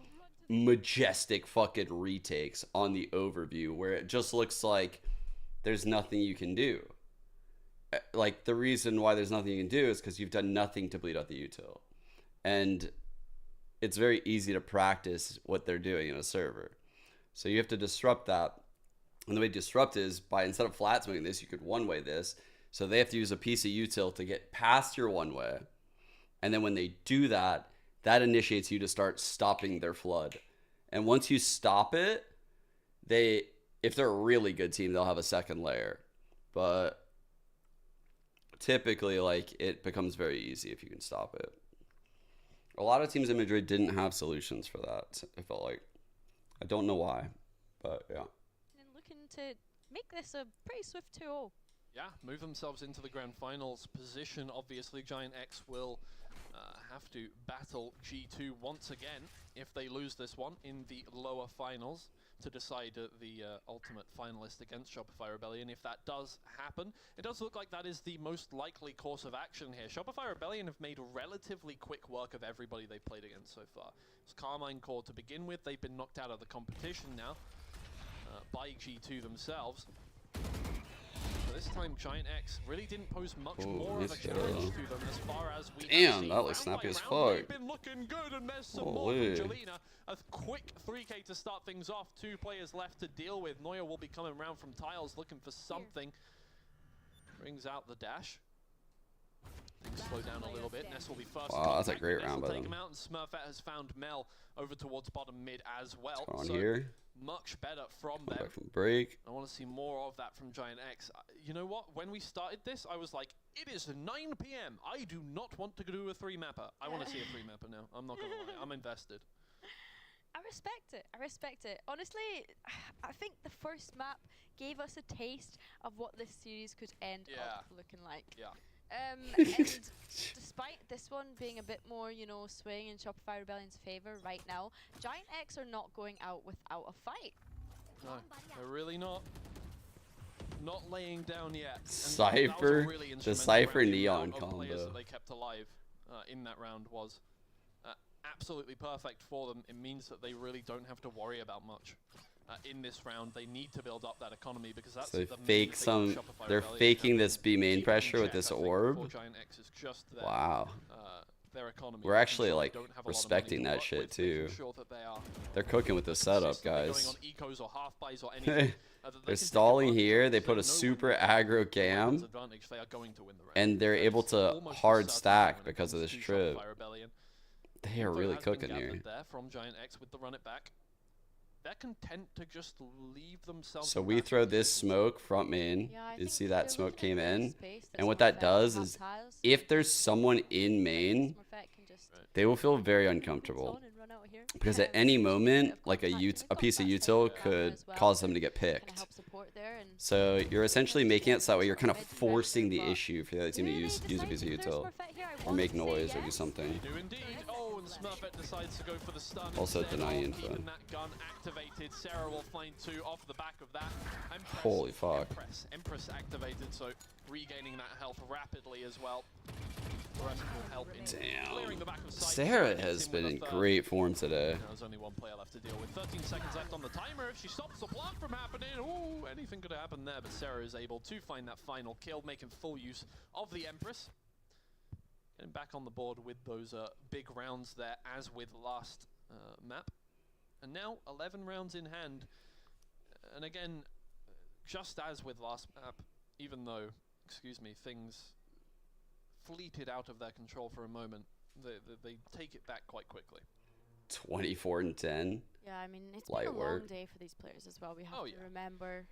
majestic fucking retakes on the overview where it just looks like there's nothing you can do. Like the reason why there's nothing you can do is because you've done nothing to bleed out the util. And it's very easy to practice what they're doing in a server. So you have to disrupt that. And the way to disrupt is by, instead of flat smoking this, you could one-way this. So they have to use a piece of util to get past your one-way. And then when they do that, that initiates you to start stopping their flood. And once you stop it, if they're a really good team, they'll have a second layer. But typically, like, it becomes very easy if you can stop it. A lot of teams in Madrid didn't have solutions for that, it felt like. I don't know why, but yeah. And looking to make this a pretty swift 2-0. Yeah, move themselves into the grand finals position. Obviously, Giant X will have to battle G2 once again if they lose this one in the lower finals to decide the ultimate finalist against Shopify Rebellion. If that does happen, it does look like that is the most likely course of action here. Shopify Rebellion have made relatively quick work of everybody they've played against so far. It's Carmine Core to begin with. They've been knocked out of the competition now by G2 themselves. So this time, Giant X really didn't pose much more of a challenge to them as far as we Damn, that looks snappy as fuck. They've been looking good, and there's some more from Jelena. A quick 3K to start things off. 2 players left to deal with. Neuer will be coming around from tiles looking for something. Brings out the dash. Things slow down a little bit. Ness will be first. Wow, that's a great round by take them. him out, and Smurfette has found Mel over towards bottom mid as well. What's going on here? Much better from them. Back from break. I want to see more of that from Giant X. You know what? When we started this, I was like, it is 9 p.m. I do not want to do a 3-mapper. I want to see a 3-mapper now. I'm not going to lie. I'm invested. I respect it. I respect it. Honestly, I think the first map gave us a taste of what this series could end up looking like. Yeah. And despite this one being a bit more, you know, swing in Shopify Rebellion's favor right now, Giant X are not going out without a fight. No, they're really not. Not laying down yet. And Cypher, really the Cypher Neon players combo. that they kept alive in that round was absolutely perfect for them. It means that they really don't have to worry about much. In this round, they need to build up that economy because that's So they the fake some. They're faking this B main pressure with this orb. Wow. Their economy. We're actually like respecting that shit too. They're cooking with the setup, guys. They're stalling here. They put a super aggro cam, and they're able to hard stack because of this trip. They are really cooking here. From Giant X with the run it back. They're content to just leave themselves. So we throw this smoke front main. You see that smoke came in, and what that does is, if there's someone in main, they will feel very uncomfortable because at any moment, like a piece of util could cause them to get picked. So you're essentially making it so that way you're kind of forcing the issue for the other team to use a piece of util or make noise or do something. Smurfette decides to go for the stun. Also denying info. Even that gun activated. Sarah will find 2 off the back of that. Empress, holy fuck. Empress activated, so regaining that health rapidly as well. The rest will help in clearing the back of sight. Sarah has been in great form today. There's only 1 player left to deal with. 13 seconds left on the timer. If she stops the block from happening, ooh, anything could happen there. But Sarah is able to find that final kill, making full use of the Empress. Getting back on the board with those big rounds there, as with last map. And now 11 rounds in hand. And again, just as with last map, even though, excuse me, things fleeted out of their control for a moment, they take it back quite quickly. 24-10. Yeah, I mean, it's Light been a work. long day for these players as well. We have to remember.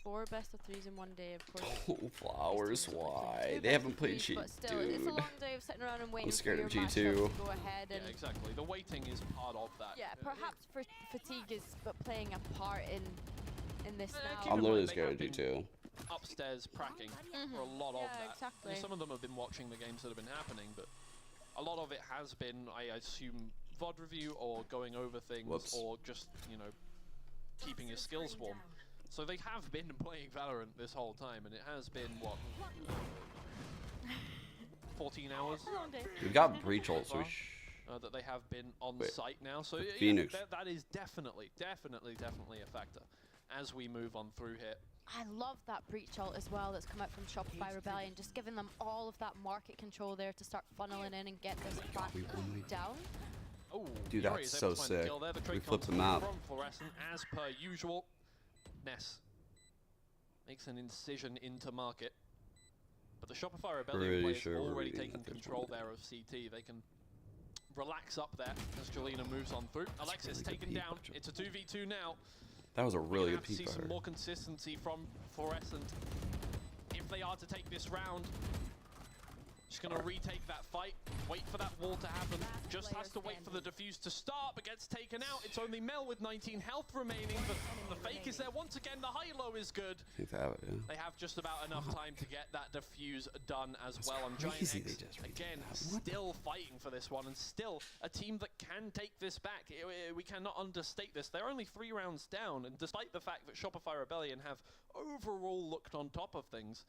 4 best of 3s in one day, of course. Oh, Flowers, why? They haven't played G2, But still, it's a long day of sitting around and waiting scared for of your G2. matchup to go ahead. And Yeah, exactly. The waiting is part of that. yeah, perhaps fatigue is playing a part in this now. I'm literally scared of G2. Upstairs pracking for a lot of that. Exactly. Some of them have been watching the games that have been happening, but a lot of it has been, I assume, VOD review or going over things or just, you know, keeping your skills warm. So they have been playing Valorant this whole time, and it has been, what, 14 hours? We've got breach ult, so that they have been on site now. So yeah, Phoenix. that is definitely a factor as we move on through here. I love that breach ult as well that's come out from Shopify Rebellion, just giving them all of that market control there to start funneling in and get this back down. Oh, Dude, Yoru that's is so able to find the sick. kill there. The We trade flipped comes them out. from Fluorescent as per usual. Ness makes an incision into market, but the Shopify Rebellion Pretty players sure we're already reading taking at this control point. there of CT. They can relax up there as Jelena moves on through. Alexis really good taken peek down. by It's a 2v2 now. That was a really We're good gonna have to peek see by some her. more consistency from Fluorescent if they are to take this round. Just gonna retake that fight, wait for that wall to happen, just has to wait for the defuse to start, but gets taken out. It's only Mel with 19 health remaining, but the fake is there once again. The high-low is good. I think they have it, yeah. They have just about enough time to get that defuse done as well. And Giant crazy X, they just again, still fighting for this one, and still a team that can take this back. We cannot understate this. They're only 3 rounds down, and despite the fact that Shopify Rebellion have overall looked on top of things,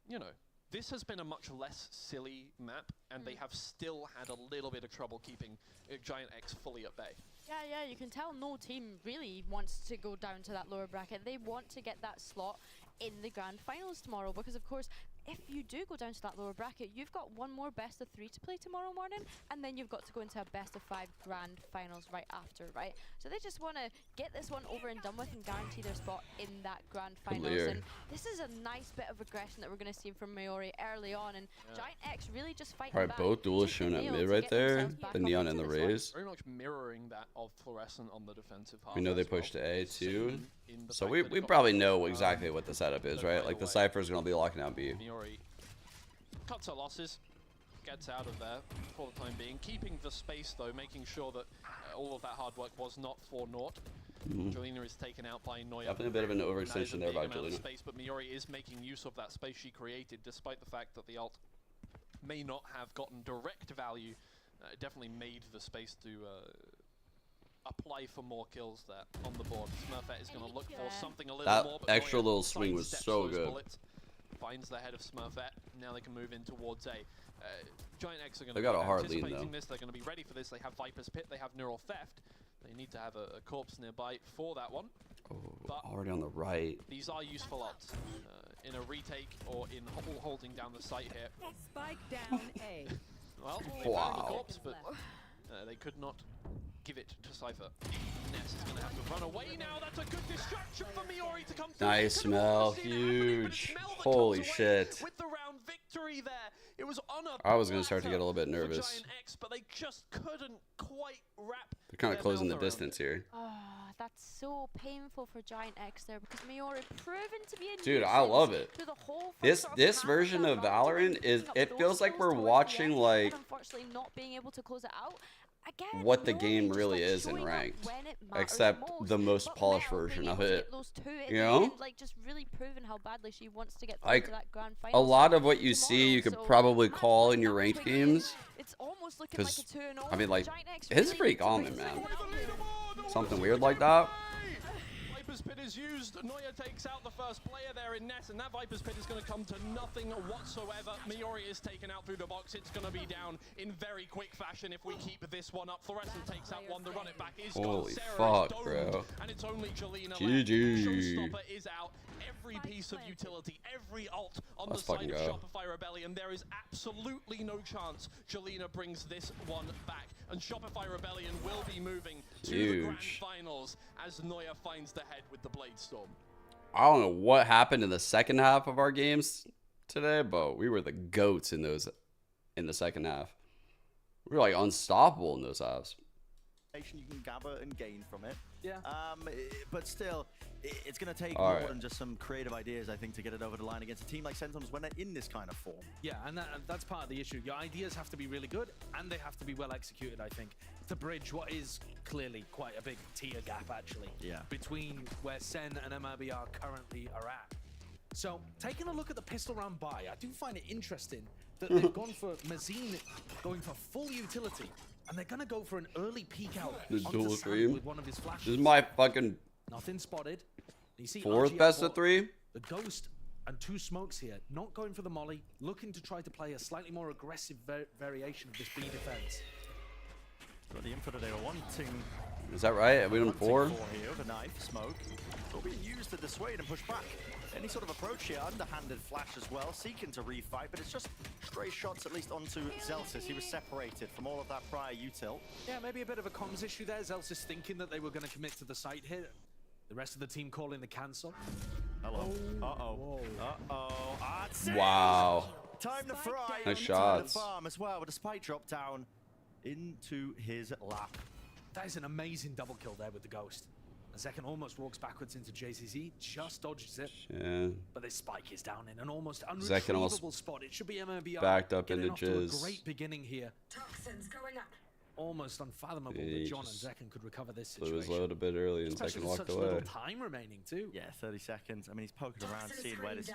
you know, this has been a much less silly map, and they have still had a little bit of trouble keeping Giant X fully at bay. Yeah, you can tell no team really wants to go down to that lower bracket. They want to get that slot in the grand finals tomorrow, because of course, if you do go down to that lower bracket, you've got one more best of 3 to play tomorrow morning, and then you've got to go into a best of 5 grand finals right after, right? So they just want to get this one over and done with and guarantee their spot in that grand finals. Clear. And this is a nice bit of aggression that we're going to see from Mayori early on, and Giant X really just fighting Alright, back. both duelists tooth and shown at nail mid to right get there. themselves back The up Neon into and the this one. Rays. Very much mirroring that of Fluorescent on the defensive half. We know they as well. pushed to A too. In the So fact we that it got probably know exactly what the setup is, right? Like the away. Cypher's gonna be locking out B. Miori cuts her losses, gets out of there for the time being, keeping the space though, making sure that all of that hard work was not for naught. Jelena is taken out by Neuer. Definitely a bit of an That is overextension a there big by amount of Jelena. space, but Miori is making use of that space she created, despite the fact that the ult may not have gotten direct value. It definitely made the space to apply for more kills there on the board. Smurfette is going to look for something a little That more. But extra Neuer little swing was sidesteps so those good. bullets, finds the head of Smurfette. Now they can move in towards A. Giant X are going to They be got a hard lead, anticipating though. this. They're going to be ready for this. They have Viper's Pit. They have Neural Theft. They need to have a corpse nearby for that one. Oh, already on the right. These are useful ults in a retake or in holding down the site here. Spike down A. Well, they found the Wow. corpse, but they could not give it to Cypher. Ness is going to have to run away now. That's a good distraction for Miori to come through. Nice smell, huge. Holy shit. With the round victory there. It was on a I was gonna start to get a little bit for nervous. Giant X, but they just couldn't quite wrap They're kind of their closing the mouth around distance it. here. Oh, that's so painful for Giant X there, because Miori proven to be a Dude, I nuisance love it. through the whole first This sort of this half version that of round, Valorant and is picking up it those feels like kills we're towards the watching end, like but unfortunately not being able to close it out. Again, what the Miori game just, really like, is in showing up ranked, when it matters except most, the most but polished Mel version being of able to it. get those 2 in You the know? end, like just really proving how badly she wants to get through Like to that grand a final. lot So of what you see, you could tomorrow, so probably match call point in your number ranked 20, games. it's almost looking like a 2-0. I mean, like Giant X it's really pretty need to common, bring man. this Something weird like that. Viper's Pit is used. Neuer takes out the first player there in Ness, and that Viper's Pit is going to come to nothing whatsoever. Miori is taken out through the box. It's going to be down in very quick fashion if we keep this one up. Fluorescent takes out one. The run it back is gone. Holy Sarah fuck, is domed, bro. and it's only Jelena left. GG. Showstopper is out. Every piece of utility, every ult on Let's the side fucking of go. Shopify Rebellion. There is absolutely no chance Jelena brings this one back. And Shopify Rebellion will be moving to the grand Huge. finals as Neuer finds the head with the Blade Storm. I don't know what happened in the second half of our games today, but we were the goats in the second half. We were like unstoppable in those halves. you can gather and gain from it. Yeah. But still, it's going to take All more right. than just some creative ideas, I think, to get it over the line against a team like Sentinels when they're in this kind of form. Yeah, and that's part of the issue. Your ideas have to be really good, and they have to be well executed, I think, to bridge what is clearly quite a big tier gap, actually, between where Sen and MIBR currently are at. So, taking a look at the pistol round buy, I do find it interesting that they've gone for Mazine going for full utility, and they're going to go for an early peek out The onto dual Sam stream. with one of his flashes. This is my fucking Nothing spotted. You see fourth RGL best of bought 3. The Ghost and 2 smokes here, not going for the molly, looking to try to play a slightly more aggressive variation of this B defense. Got the info that they were wanting. Is that right? Are we on 4? Here, the knife, smoke. Will be used to dissuade and push back. Any sort of approach here, underhanded flash as well, seeking to refight, but it's just stray shots at least onto Zelsis. He was separated from all of that prior util. Yeah, maybe a bit of a comms issue there. Zelsis thinking that they were going to commit to the site here. The rest of the team calling the cancel. Hello. Uh-oh. Uh-oh. That's it. Wow. Time to fry. Nice into shots. The farm as well with a spike drop down into his lap. That is an amazing double kill there with the Ghost. Zekan almost walks backwards into JCZ, just dodges it. Yeah. But this spike is down in an almost Zekan almost unretrievable spot. It should be MIBR backed up getting into off to a Jizz. great beginning here. Toxins going up. Almost unfathomable Yeah, that he John and just Zekan could recover this Blew situation. his load a bit early and Especially Zekan with walked such away. little time remaining too. Yeah, 30 seconds. I mean, he's poking around, seeing where this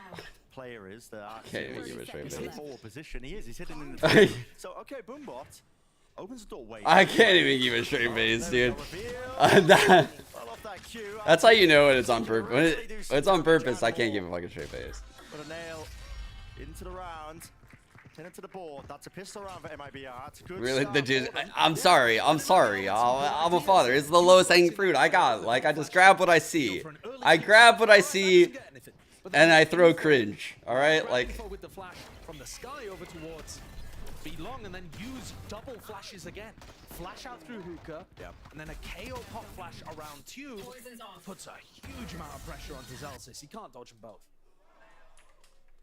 player is. The Can't even give a straight He's in face. forward position. He is. He's hidden in the So, okay, Boombot opens the door. Wait. I can't even give a straight face, dude. That's how you know when it's on purpose. When it's on purpose, I can't give a fucking straight face. But a nail into the round. 10 into the board. That's a pistol round for MIBR. That's a good Really, start the dude. for them. I'm sorry. I'm a father. It's the lowest hanging fruit I got. Like I just grab what I see. I grab what I see, and I throw cringe. All right, like. With the flash from the sky over towards B long, and then use double flashes again. Flash out through hookah, and then a KO pop flash around tube puts a huge amount of pressure onto Zelsis. He can't dodge them both.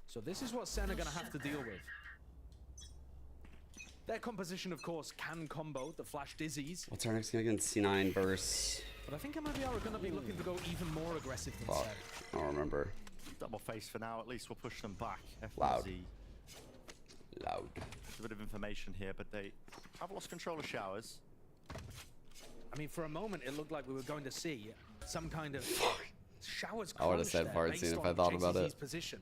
So this is what Sen are going to have to deal with. Their composition, of course, can combo the flash dizzies. What's our next game against C9 versus? But I think MIBR are going to be looking to go even more aggressive than Fuck, Sen. I don't remember. Double face for now. At least we'll push them back. Loud. FNZ. Loud. A bit of information here, but they have lost control of showers. I mean, for a moment, it looked like we were going to see some kind of showers. I would have crunch said there fart based scene if on I thought about JCZ's it. Position.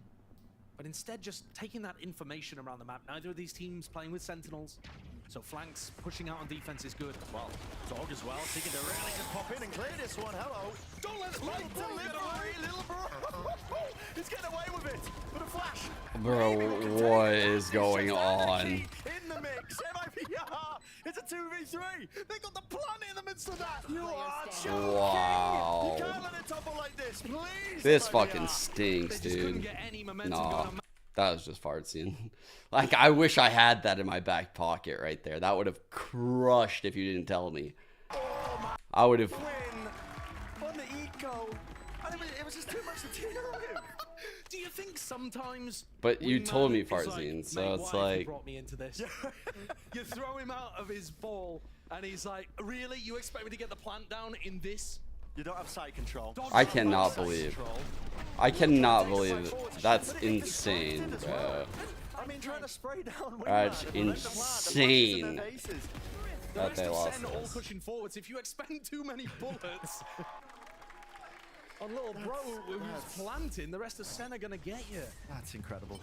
But instead, just taking that information around the map. Neither of these teams playing with Sentinels, so flanks pushing out on defense is good. Well, Dog as well, seeking to really just pop in and clear this one. Hello. Don't let little bro. He's getting away with it. With a flash. Bro, what is going on? In the mix, MIBR. It's a 2v3. They got the plant in the midst of that. You are joking. Wow. You can't let it tumble like this, please. This MIBR. fucking stinks, dude. Nah, that was just fart scene. Like, I wish I had that in my back pocket right there. That would have crushed if you didn't tell me. I would have. Win on the eco. And it was just too much to tear him. Do you think sometimes? But you told me Wingman fart is like, scene, so "Mate, it's why have you like. brought me into this. You throw him out of his ball, and he's like, "Really? You expect me to get the plant down in this?" You don't have side control. I cannot believe. I cannot believe it. That's insane, bro. I mean, trying to spray down. That's insane. The That rest they of lost Sen all this. pushing forwards. If you expend too many bullets on little bro who's planting, the rest of Sen are gonna get you. That's incredible.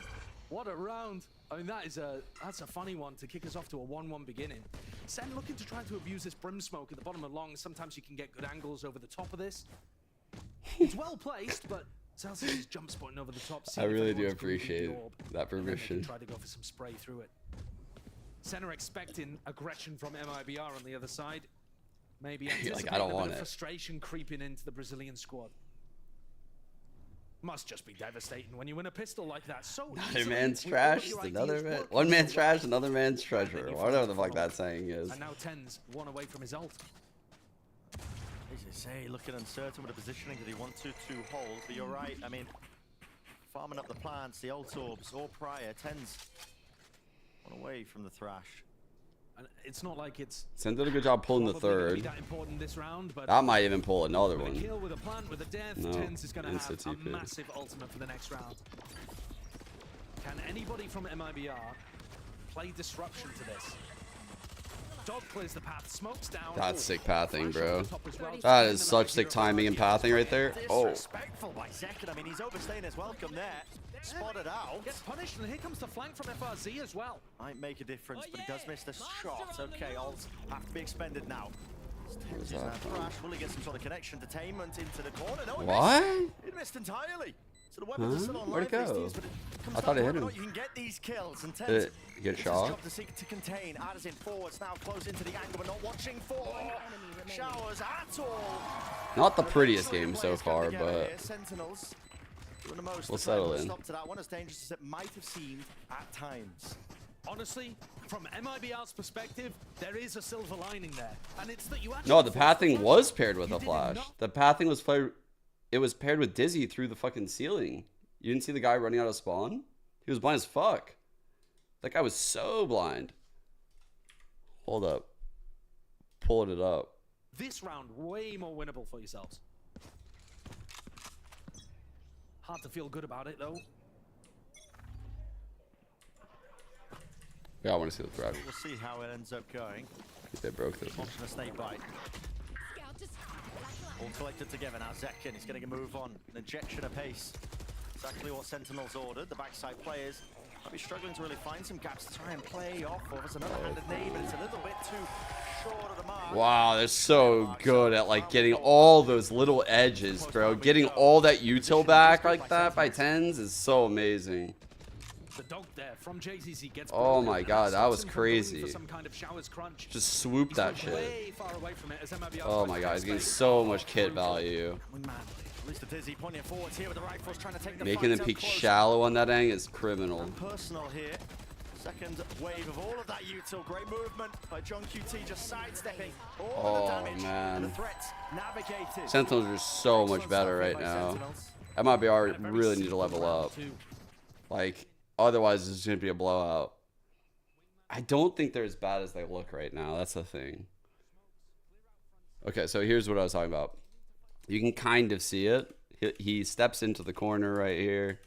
What a round. I mean, that's a funny one to kick us off to a 1-1 beginning. Sen looking to try to abuse this brim smoke at the bottom of long. Sometimes you can get good angles over the top of this. It's well placed, but Zelsis is jump spotting over the top. I really do appreciate that permission. Try to go for some spray through it. Sen are expecting aggression from MIBR on the other side. Maybe Like, I don't anticipating a want bit of it. frustration creeping into the Brazilian squad. Must just be devastating when you win a pistol like that. So Another easily man's with all trash, your another ideas man. working One man's so well. trash, another man's treasure. Whatever the fuck that saying is. And now Ten's one away from his ult. As you say, looking uncertain with the positioning that he wants to hold. But you're right. I mean, farming up the plants, the ult orbs, all prior. 10's one away from the thrash. And it's not like it's Sen did a good job pulling the probably gonna be third. that important this round, but That might even pull another with a one. kill, with a plant, with a death, No, Tens is going to have a insta-TP. massive ultimate for the next round. Can anybody from MIBR play disruption to this? Dog clears the path, smokes down. That's Oh, sick pathing, flash bro. over the top as well. That is such sick timing and pathing right there. Oh. Disrespectful by Zekken. I mean, he's overstaying his welcome there. Spotted out. Gets punished, and here comes the flank from FRZ as well. Might make a difference, but he does miss the shot. Okay, ults have to be expended now. What is that from? Crash. Will he get some sort of connection, detainment into the corner? No, he What? missed. It missed entirely. So the weapons are still online Where'd it for these go? teams, but it comes I down thought to it hit whether or him. not you can get these kills. And Did Tens, it get it's his shot? job to seek to contain. Adders in forwards now, close into the angle, but not watching for showers at all. Not the prettiest game so far, but Sentinels doing the most. we'll to try and settle put a in. Stop to that one, as dangerous as it might have seemed at times. Honestly, from MIBR's perspective, there is a silver lining there, and it's that you actually. No, the pathing was paired with a flash. The pathing was paired. It was paired with Dizzy through the fucking ceiling. You didn't see the guy running out of spawn? He was blind as fuck. That guy was so blind. Hold up. Pulling it up. This round, way more winnable for yourselves. Hard to feel good about it, though. Yeah, I want to see the threat. We'll see how it ends up going. They broke this one. Option a snake bite. All collected together now. Zekken, he's getting a move on. An injection of pace. Exactly what Sentinels ordered. The backside players might be struggling to really find some gaps to try and play off of. It's another handed nade, but it's a little bit too short of the mark. Wow, they're so good at like getting all those little edges, bro. Getting all that util back like that by Tens is so amazing. The dog there from JCC gets Oh my god, that was crazy. for some kind of showers crunch. Just swoop that He's way shit. far away from it as MIBR Oh tries my to god, get he's getting space. so much kit value. At least a Dizzy pointing forwards here with the rifles, trying to take the Making fight them up peek close. shallow on that ang is criminal. Personal here. Second wave of all of that util. Great movement by John QT, just sidestepping all of the Oh damage. man. The threats navigated. Sentinels are so much better right now. MIBR really need to level up. Like, otherwise it's going to be a blowout. I don't think they're as bad as they look right now. That's the thing. Okay, so here's what I was talking about. You can kind of see it. He steps into the corner right here.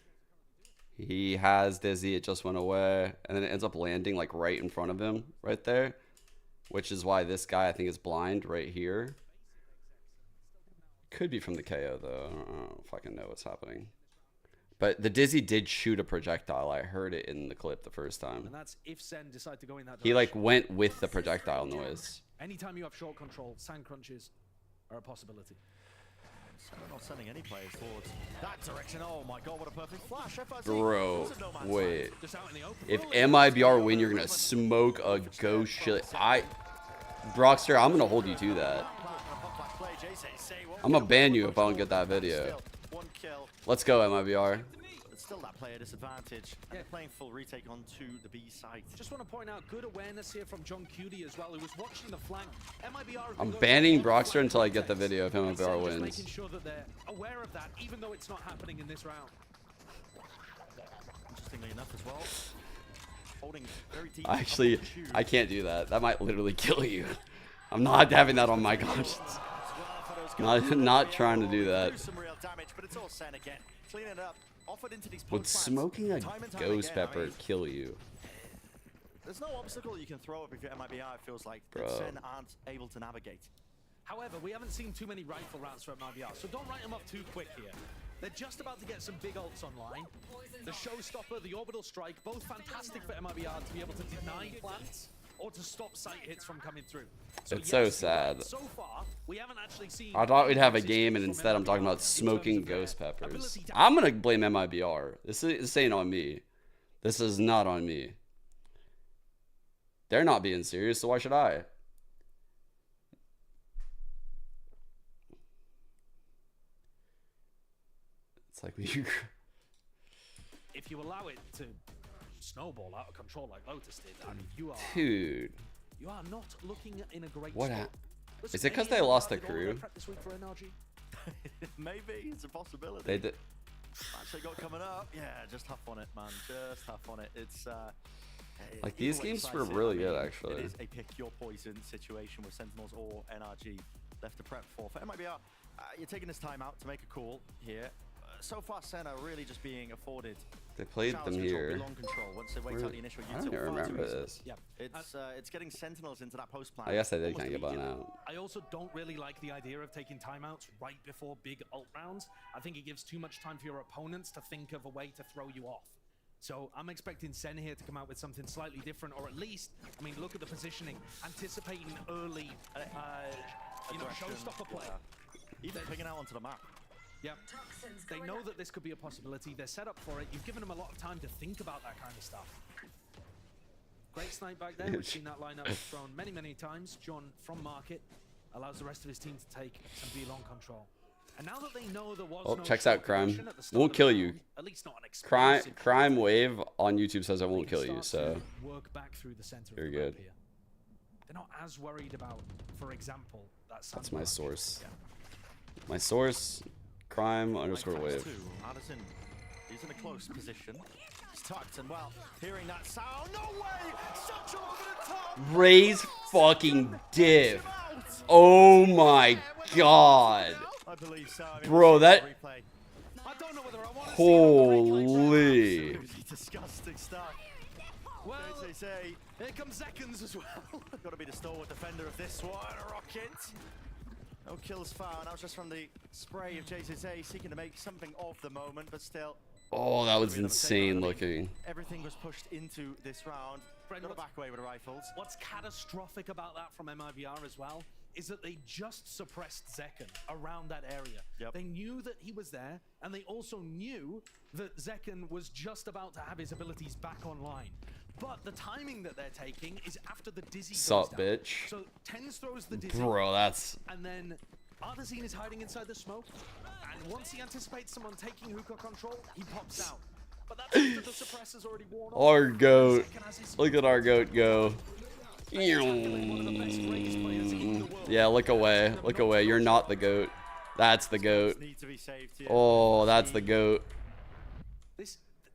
He has Dizzy. It just went away. And then it ends up landing like right in front of him right there. Which is why this guy, I think, is blind right here. Could be from the KO, though. I don't fucking know what's happening. But the Dizzy did shoot a projectile. I heard it in the clip the first time. And that's if Sen decide to go in that He like direction. went with the projectile noise. Anytime you have short control, sand crunches are a possibility. They're not sending any players forwards that direction. Oh my god, what a perfect flash. FRZ. Bro, This is no man's wait. land. Just out in the open. If MIBR win, you're gonna smoke a ghost shit. Brockster, I'm gonna hold you to that. I'm gonna ban you if I don't get that video. Let's go, MIBR. But still that player disadvantage. And they're playing full retake onto the B site. Just want to point out good awareness here from John Cutie as well, who was watching the flank. MIBR have I'm been going banning for all Brockster flank until I get the contests. video if MIBR Just wins. making sure that they're aware of that, even though it's not happening in this round. Interestingly enough as well. Holding very deep. Actually, I can't do that. That might literally kill you. I'm not having that on my conscience. Not trying to do that. Some real damage, but it's all Sen again. Clean it up. Offered into these Would smoking a time and time ghost again, I pepper mean, kill you? There's no obstacle you can throw up if you're MIBR, it feels like, Bro. that Sen aren't able to navigate. However, we haven't seen too many rifle rounds from MIBR, so don't write them off too quick here. They're just about to get some big ults online. The Showstopper, the Orbital Strike, both fantastic for MIBR to be able to deny plants or to stop sight hits from coming through. It's so sad. So far, we haven't actually seen I thought we'd have a game, and instead I'm talking about smoking ghost peppers. I'm gonna blame MIBR. This ain't on me. This is not on me. They're not being serious, so why should I? It's like you. if you allow it to snowball out of control like Lotus did, I mean, you are Dude. You are not looking in a great What spot. hap- Listen, Is it 'cause any they lost did the all their crew? prep this week for NRG? Maybe, it's a possibility. They did. Match they got coming up. Yeah, just huff on it, man. Just huff on it. It's Like, these Either way you games slice were it, really I good, mean, actually. It is a pick your poison situation with Sentinels or NRG left to prep for. For MIBR, you're taking this time out to make a call here. So far, Senna really just being afforded. They played challenge them control, here. belong control, once they wait out the initial I don't util even far too remember easily. this. Yeah, it's getting Sentinels into that post plan. I guess I did almost kind of get bummed immediately. out. I also don't really like the idea of taking timeouts right before big ult rounds. I think it gives too much time for your opponents to think of a way to throw you off. So I'm expecting Sen here to come out with something slightly different, or at least, I mean, look at the positioning, anticipating early, showstopper play. Even picking out onto the map. Yeah, they know that this could be a possibility. They're set up for it. You've given them a lot of time to think about that kind of stuff. Great snipe back there. We've seen that lineup thrown many, many times. John from Market allows the rest of his team to take some V-long control. And now that they know there was no Checks out short Crime. aggression at the start Won't of the kill round, you. at least not an explosive Crime Wave on YouTube says I won't kill you, start so to work back through the center you're of the map good. here. They're not as worried about, for example, that That's my source. My source, Crime_Wave. Addison is in a close position. He's tucked and well, hearing that sound. No way! Satchel over the top! Raise fucking diff. Oh my god. I believe so. I mean, Bro, that. replay. I don't know whether I want to Holy. Absolutely disgusting stuff. Well, they say, here comes seconds as well. Got to be the stalwart defender of this one. A rocket. No kills found. That was just from the spray of JZA seeking to make something of the moment, but still. Oh, that was insane looking. Everything was pushed into this round. Brent, Got to back away with the rifles. What's catastrophic about that from MIBR as well is that they just suppressed Zekken around that area. Yep. They knew that he was there, and they also knew that Zekken was just about to have his abilities back online. But the timing that they're taking is after the Dizzy Sup, goes down. bitch. So Tens throws the Dizzy. Bro, that's. And then Artazine is hiding inside the smoke. And once he anticipates someone taking hookah control, he pops out. But that's after the suppressor's already worn off. Our goat. Look at our goat go. Yeah, look away. Look away. You're not the goat. That's the goat. Oh, that's the goat.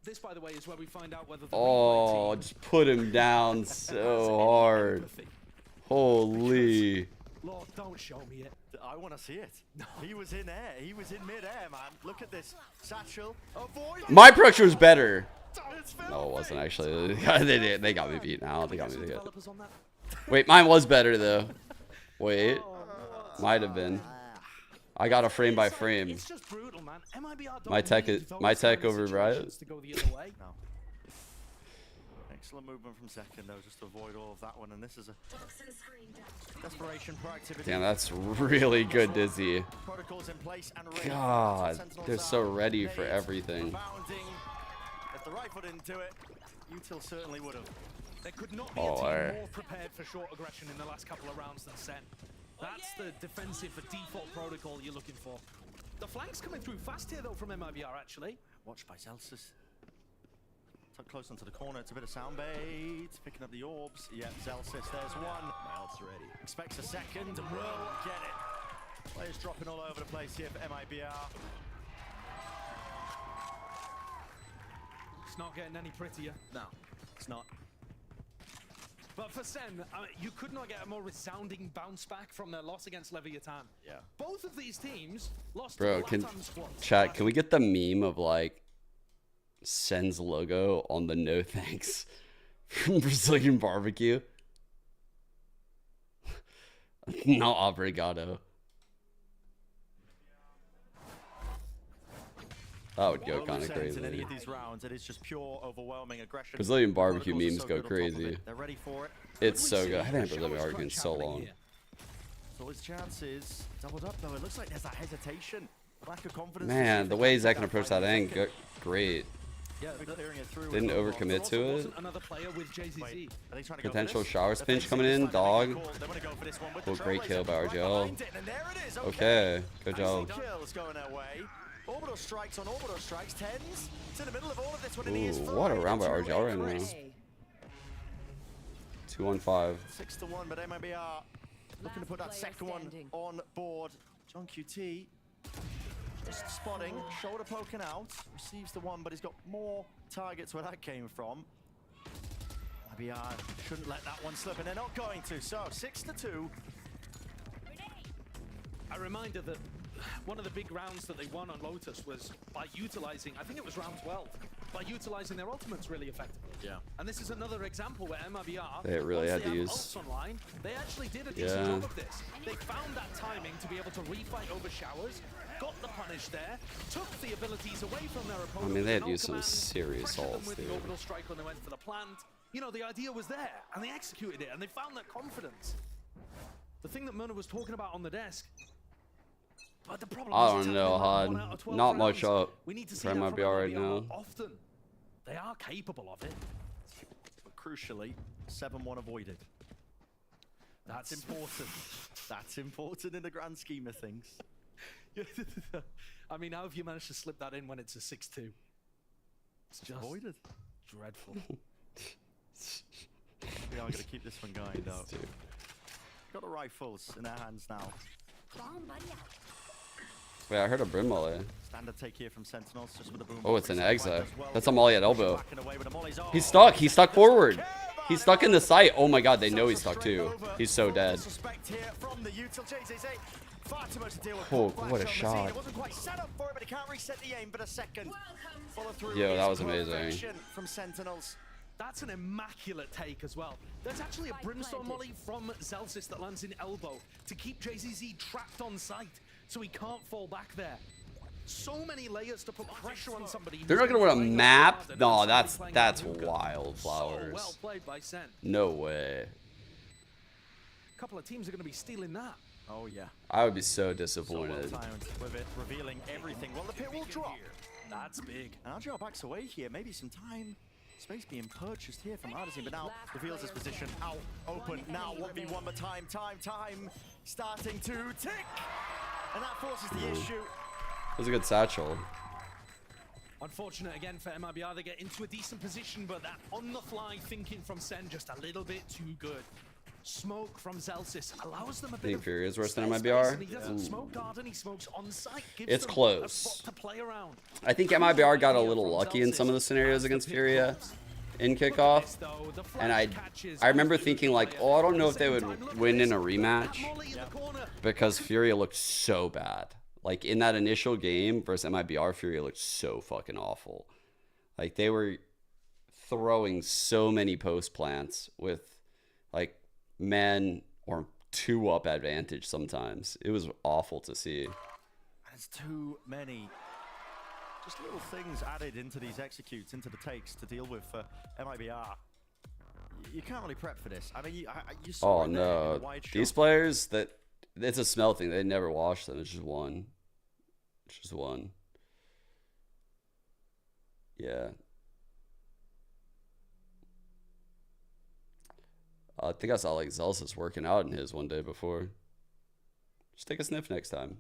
This, by the way, is where we find out whether the Oh, just put him down so hard. Holy. Lord, don't show me it. I want to see it. He was in air. He was in mid-air, man. Look at this. Satchel. Avoid. My pressure was better. No, it wasn't actually. They got me beat now. They got me beat. Wait, mine was better though. Wait, might have been. I got a frame by frame. It's just brutal, man. My tech over Riot. Excellent movement from second though, just to avoid all of that one. And this is a desperation proactivity. Damn, that's really good, Dizzy. Protocols in place and God, they're so ready for everything. If the rifle didn't do it, Util certainly would have. There could not be a team more prepared for short aggression in the last couple of rounds than Sen. That's the defensive default protocol you're looking for. The flank's coming through fast here though from MIBR actually. Watched by Zelsis. Tuck close onto the corner, it's a bit of sound bait. Picking up the orbs. Yeah, Zelsis, there's one. Melt's ready. Expects a second and will get it. Players dropping all over the place here for MIBR. It's not getting any prettier. No, it's not. But for Sen, you could not get a more resounding bounce back from their loss against Leviathan. Yeah. Both of these teams lost Bro, to can Latam squads. chat? Can we get the meme of like Sen's logo on the no thanks from Brazilian barbecue? Not obrigado. That would go kind of crazy. In any of these rounds, it is just pure, overwhelming aggression. Brazilian barbecue memes go crazy. They're ready for it. It's so good. I haven't had Brazilian barbecue in so long. So his chances doubled up though. It looks like there's that hesitation, lack of confidence. Man, the way Zach can approach that end, great. Yeah, clearing it through. Didn't overcommit to it. Another player with JZZ. Potential shower pinch coming in, dog. Oh, great kill by RGL. Okay, good job. Kills going their way. Orbital strikes on orbital strikes. Tens. It's in the middle of all of this one. Ooh, what a round by RGL right now. 2-1-5. 6-1, but MIBR looking to put that second one on board. John QT just spotting, shoulder poking out, receives the one, but he's got more targets where that came from. MIBR shouldn't let that one slip, and they're not going to. So 6-2. A reminder that one of the big rounds that they won on Lotus was by utilizing, I think it was round 12, by utilizing their ultimates really effectively. Yeah. And this is another example where MIBR, They really once had to have use- ults online, they actually did a decent job of this. They found that timing to be able to refight over showers, got the punish there, took the abilities away from their opponent. I mean, they had with an used some ult command, serious pressured them ults, with dude. the orbital strike when they went for the plant. You know, the idea was there, and they executed it, and they found that confidence. The thing that Myrna was talking about on the desk. But the problem I is it's don't know, happening like 1 out Hod. of 12 Not much rounds. up We need to see for that from MIBR right MIBR now. often. They are capable of it. But crucially, 7-1 avoided. That's important. That's important in the grand scheme of things. I mean, how have you managed to slip that in when it's a 6-2? It's just Avoided. dreadful. We are going to keep this one going, though. Got the rifles in their hands now. Wait, I heard a Brim Molly. Standard take here from Sentinels, just with a boom. Oh, it's an Side exit. as well. That's a Molly at elbow. Backing away with the mollies. Oh, He's stuck. He's stuck forward. He's stuck in the site. Oh my god, they know he's stuck too. He's so dead. Suspect here from the util. JZZ. Far too much to deal with. Oh, Flash what a on the scene. shot. It wasn't quite set up for it, but he can't reset the aim. But a second follow through. Yo, that is was amazing. perfection from Sentinels. That's an immaculate take as well. There's actually a Brimstone Molly from Zelsis that lands in elbow to keep JZZ trapped on site so he can't fall back there. So many layers to put pressure on somebody. They're not gonna win a map? No, that's wild, So well Flowers. played by Sen. No way. A couple of teams are going to be stealing that. Oh yeah. I would be so So well disappointed. timed with it, revealing everything. Well, the pit will drop. That's big. And RGR backs away here. Maybe some time. Space being purchased here from Artisan, but now reveals his position out, open. Now 1v1, but time starting to tick. And that forces the issue. It was a good satchel. Unfortunate again for MIBR. They get into a decent position, but that on-the-fly thinking from Sen just a little bit too good. Smoke from Zelsis allows them a bit Think of Fury is worse than spare MIBR? space, and he doesn't Ooh. smoke garden, he smokes on site. Gives It's them close. a spot to play around. I think MIBR got a little lucky in some of the scenarios against Furia in kickoff. And I remember thinking like, oh, I don't know if they would win in a rematch because Furia looked so bad. Like in that initial game versus MIBR, Furia looked so fucking awful. Like they were throwing so many post plants with like men or 2-up advantage sometimes. It was awful to see. There's too many. Just little things added into these executes, into the takes to deal with for MIBR. You can't really prep for this. I mean, you saw Oh it there in no, the wide these shot. players, that it's a smell thing. They never wash them. It's just one. It's just one. Yeah. I think I saw like Zelsis working out in his one day before. Just take a sniff next time.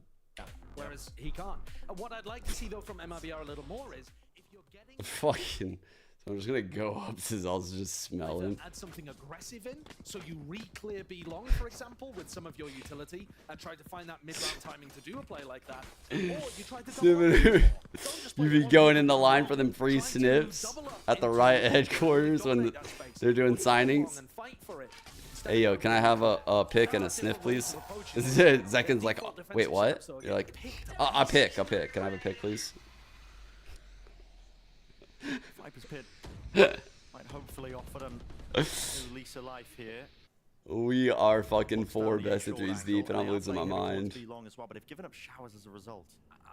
Whereas he can't. And what I'd like to see though from MIBR a little more is if you're getting Fucking. So I'm just gonna go up to Zelsis, just smell him. add something aggressive in, so you re-clear B long, for example, with some of your utility, and try to find that mid-round timing to do a play like that. Or you try to double up. You be going in the line for them free snips at the Riot headquarters when they're doing signings. Hey yo, can I have a pick and a sniff, please? Zekin's like, oh, wait, what? You're like, a pick. Can I have a pick, please? Viper's Pit might hopefully offer them a lease of life here. We are fucking 4 best of 3s deep, and I'm losing my mind. Long as well, but they've given up showers as a result.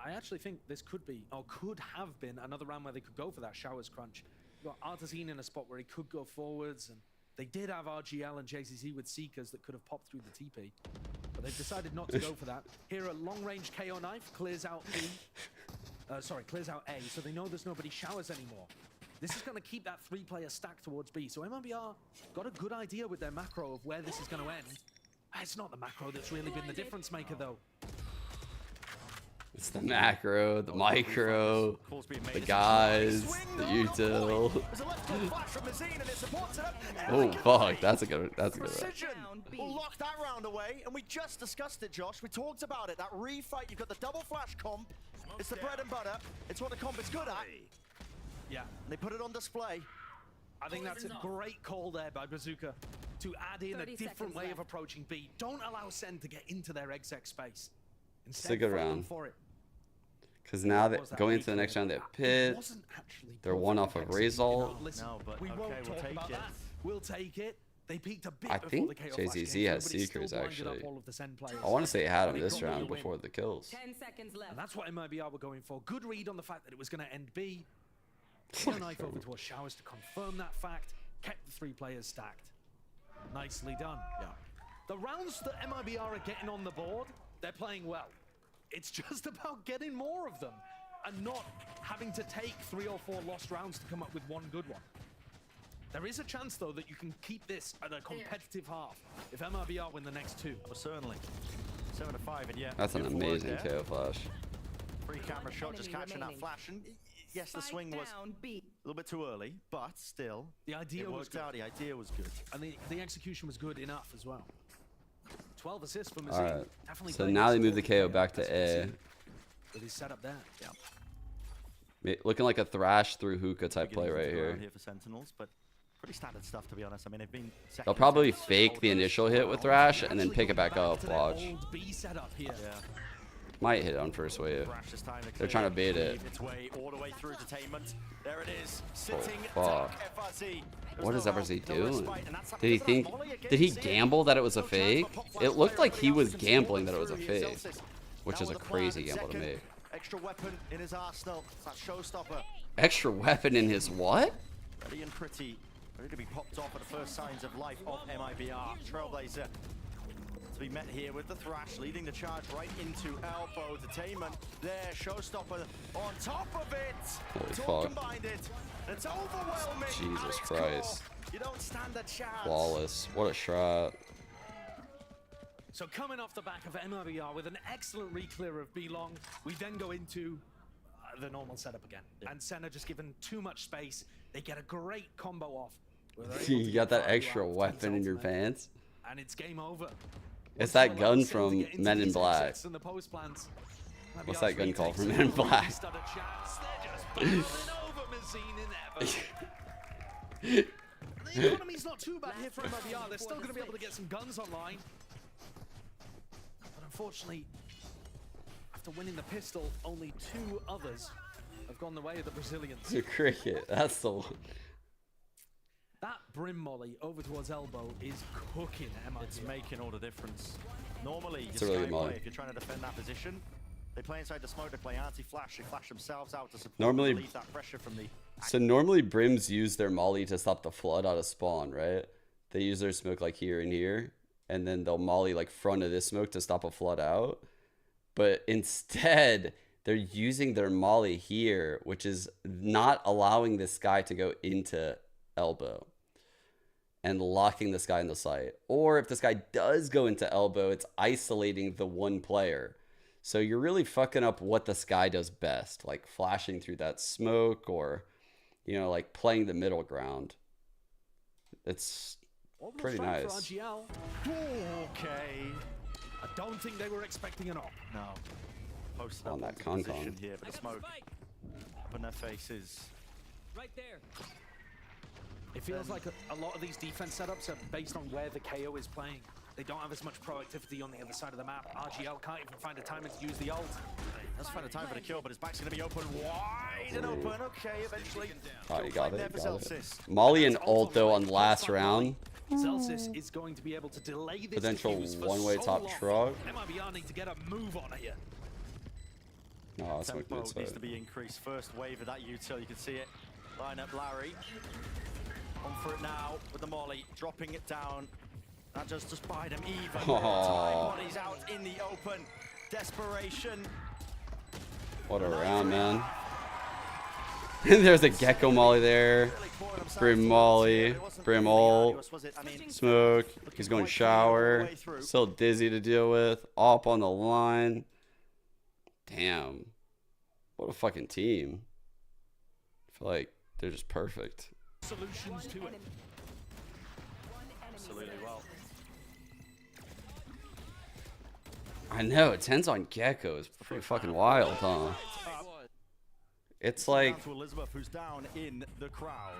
I actually think this could be, or could have been, another round where they could go for that showers crunch. You got Artisan in a spot where he could go forwards, and they did have RGL and JCZ with Seekers that could have popped through the TP. But they've decided not to go for that. Here a long-range KO knife clears out B. Clears out A, so they know there's nobody showers anymore. This is going to keep that 3-player stack towards B. So MIBR got a good idea with their macro of where this is going to end. It's not the macro that's really been the difference maker, though. It's the macro, the micro, the guys, the util. Oh fuck, that's a good one. Precision will lock that round away, and we just discussed it, Josh. We talked about it. That refight, you've got the double flash comp. It's the bread and butter. It's what the comp is good at. Yeah. And they put it on display. I think that's a great call there by Bazooka to add in a 30 different seconds way of left. approaching B. Don't allow Sen to get into their exec space. It's a good fight them round. for it. Because now that going into the next round, they have Pit. They're one off of Result. Listen, No, but we okay, won't we'll talk take about it. that. We'll take it. They peaked a bit I before think the KO JZZ flash came has through, but it still Seekers, blinded up actually. all of the Sen players. I want to say it had him They this got the round win. before the kills. 10 seconds left. And that's what MIBR were going for. Good read on the fact that it was going to end B. Put a knife over to Showers to confirm that fact. Kept the 3 players stacked. Nicely done. Yeah. The rounds that MIBR are getting on the board, they're playing well. It's just about getting more of them and not having to take 3 or 4 lost rounds to come up with one good one. There is a chance, though, that you can keep this at a competitive half if MIBR win the next 2. Well, certainly. 7-5, and yeah. That's an good forward amazing there. KO flash. Free camera shot, just enemy catching that remaining. flash. And yes, the swing was Down B. a little bit too early, but still, The idea it was worked good. out. The idea was good. And the execution was good enough as well. 12 assists from All Mazine. right. Definitely So playing now his they move the support KO back to as A. Mazine with his setup there. Yeah. Looking like a thrash through hookah type play right Beginnings of the here. round here for Sentinels, but pretty standard stuff, to be honest. I mean, they've been They'll second probably to fake the initial hit with thrash and then pick it back up. Watch. Old B setup here. Yeah. Might hit on first wave. Thrash this time They're trying to bait it. Its way all the way through entertainment. There it is. Sitting fuck. duck FRZ. What is FRZ No doing? respite, and that's Did he because of that think? volley again. Did he See it? gamble that it was a No chance fake? for Pop Flash It looked player. like he was Everybody else can gambling score that it was a through here. fake, Celsius which now is a with the plan crazy in gamble to second. make. Extra weapon in his arsenal. It's that showstopper. Extra weapon in his what? Ready and pretty. Ready to be popped off at the first signs of life of MIBR. Trailblazer to be met here with the thrash, leading the charge right into elbow. Detainment there. Showstopper on top of it. Holy It's all fuck. combined it. It's overwhelming. Jesus Alex Christ. Core, you don't stand a chance. Flawless. What a shot. So coming off the back of MIBR with an excellent re-clear of B-Long, we then go into the normal setup again. And Senna just given too much space. They get a great combo off. where they're able to You get got that 5 extra rounds, weapon in your ultimate, pants? and it's game over. It's Once that you allow gun Sen to from get into Men in these Black. exits and the post plants, What's MIBR's that gun called retakes from Men have in Black? really stood a chance. They're just barreling over Mazine and Ever. The economy's not too bad here for MIBR. They're still going to be able to get some guns online. But unfortunately, after winning the pistol, only 2 others have gone the way of the Brazilians. The cricket. That's the one. That brim molly over towards elbow is cooking MIBR. It's making all the difference. Normally, It's your a really sky good molly. play, if you're trying to defend that position, they play inside the smoke, they play anti-flash, they flash themselves out to support Normally- and relieve that pressure from the... So normally Brims use their molly to stop the flood out of spawn, right? They use their smoke like here and here, and then they'll molly like front of this smoke to stop a flood out. But instead, they're using their molly here, which is not allowing this guy to go into elbow and locking this guy in the site. Or if this guy does go into elbow, it's isolating the one player. So you're really fucking up what this guy does best, like flashing through that smoke or, you know, like playing the middle ground. It's Almost pretty right nice. For RGL. Okay. I don't think they were expecting it all. No. Posted On up that onto the con-con. position here, but the smoke up in their faces. Right there. It feels like a lot of these defense setups are based on where the KO is playing. They don't have as much proactivity on the other side of the map. RGL can't even find a timing to use the ult. Let's find a time for the kill, but his back's going to be open wide and open. Okay, eventually. Oh, you got it. There You for got Celsius. it. Molly and ult though on last round. Celsius is going to be able to delay this Potential defuse for one-way so top long. truck. MIBR need to get a move on here. No, that's not Tempo good. needs Side. to be increased. First wave of that util, you can see it. Line up Larry. On for it now with the molly, dropping it down. That just bide him even more time when he's out in the open. Desperation. What a round, man. There's a gecko molly there. Brim molly. Brim ult. Smoke. He's going shower. Still dizzy to deal with. Op on the line. Damn. What a fucking team. I feel like they're just perfect. Solutions to it. Absolutely well. I know, 10's on Gecko is pretty fucking wild, huh? Down It's like, to Elizabeth, who's down in the crowd.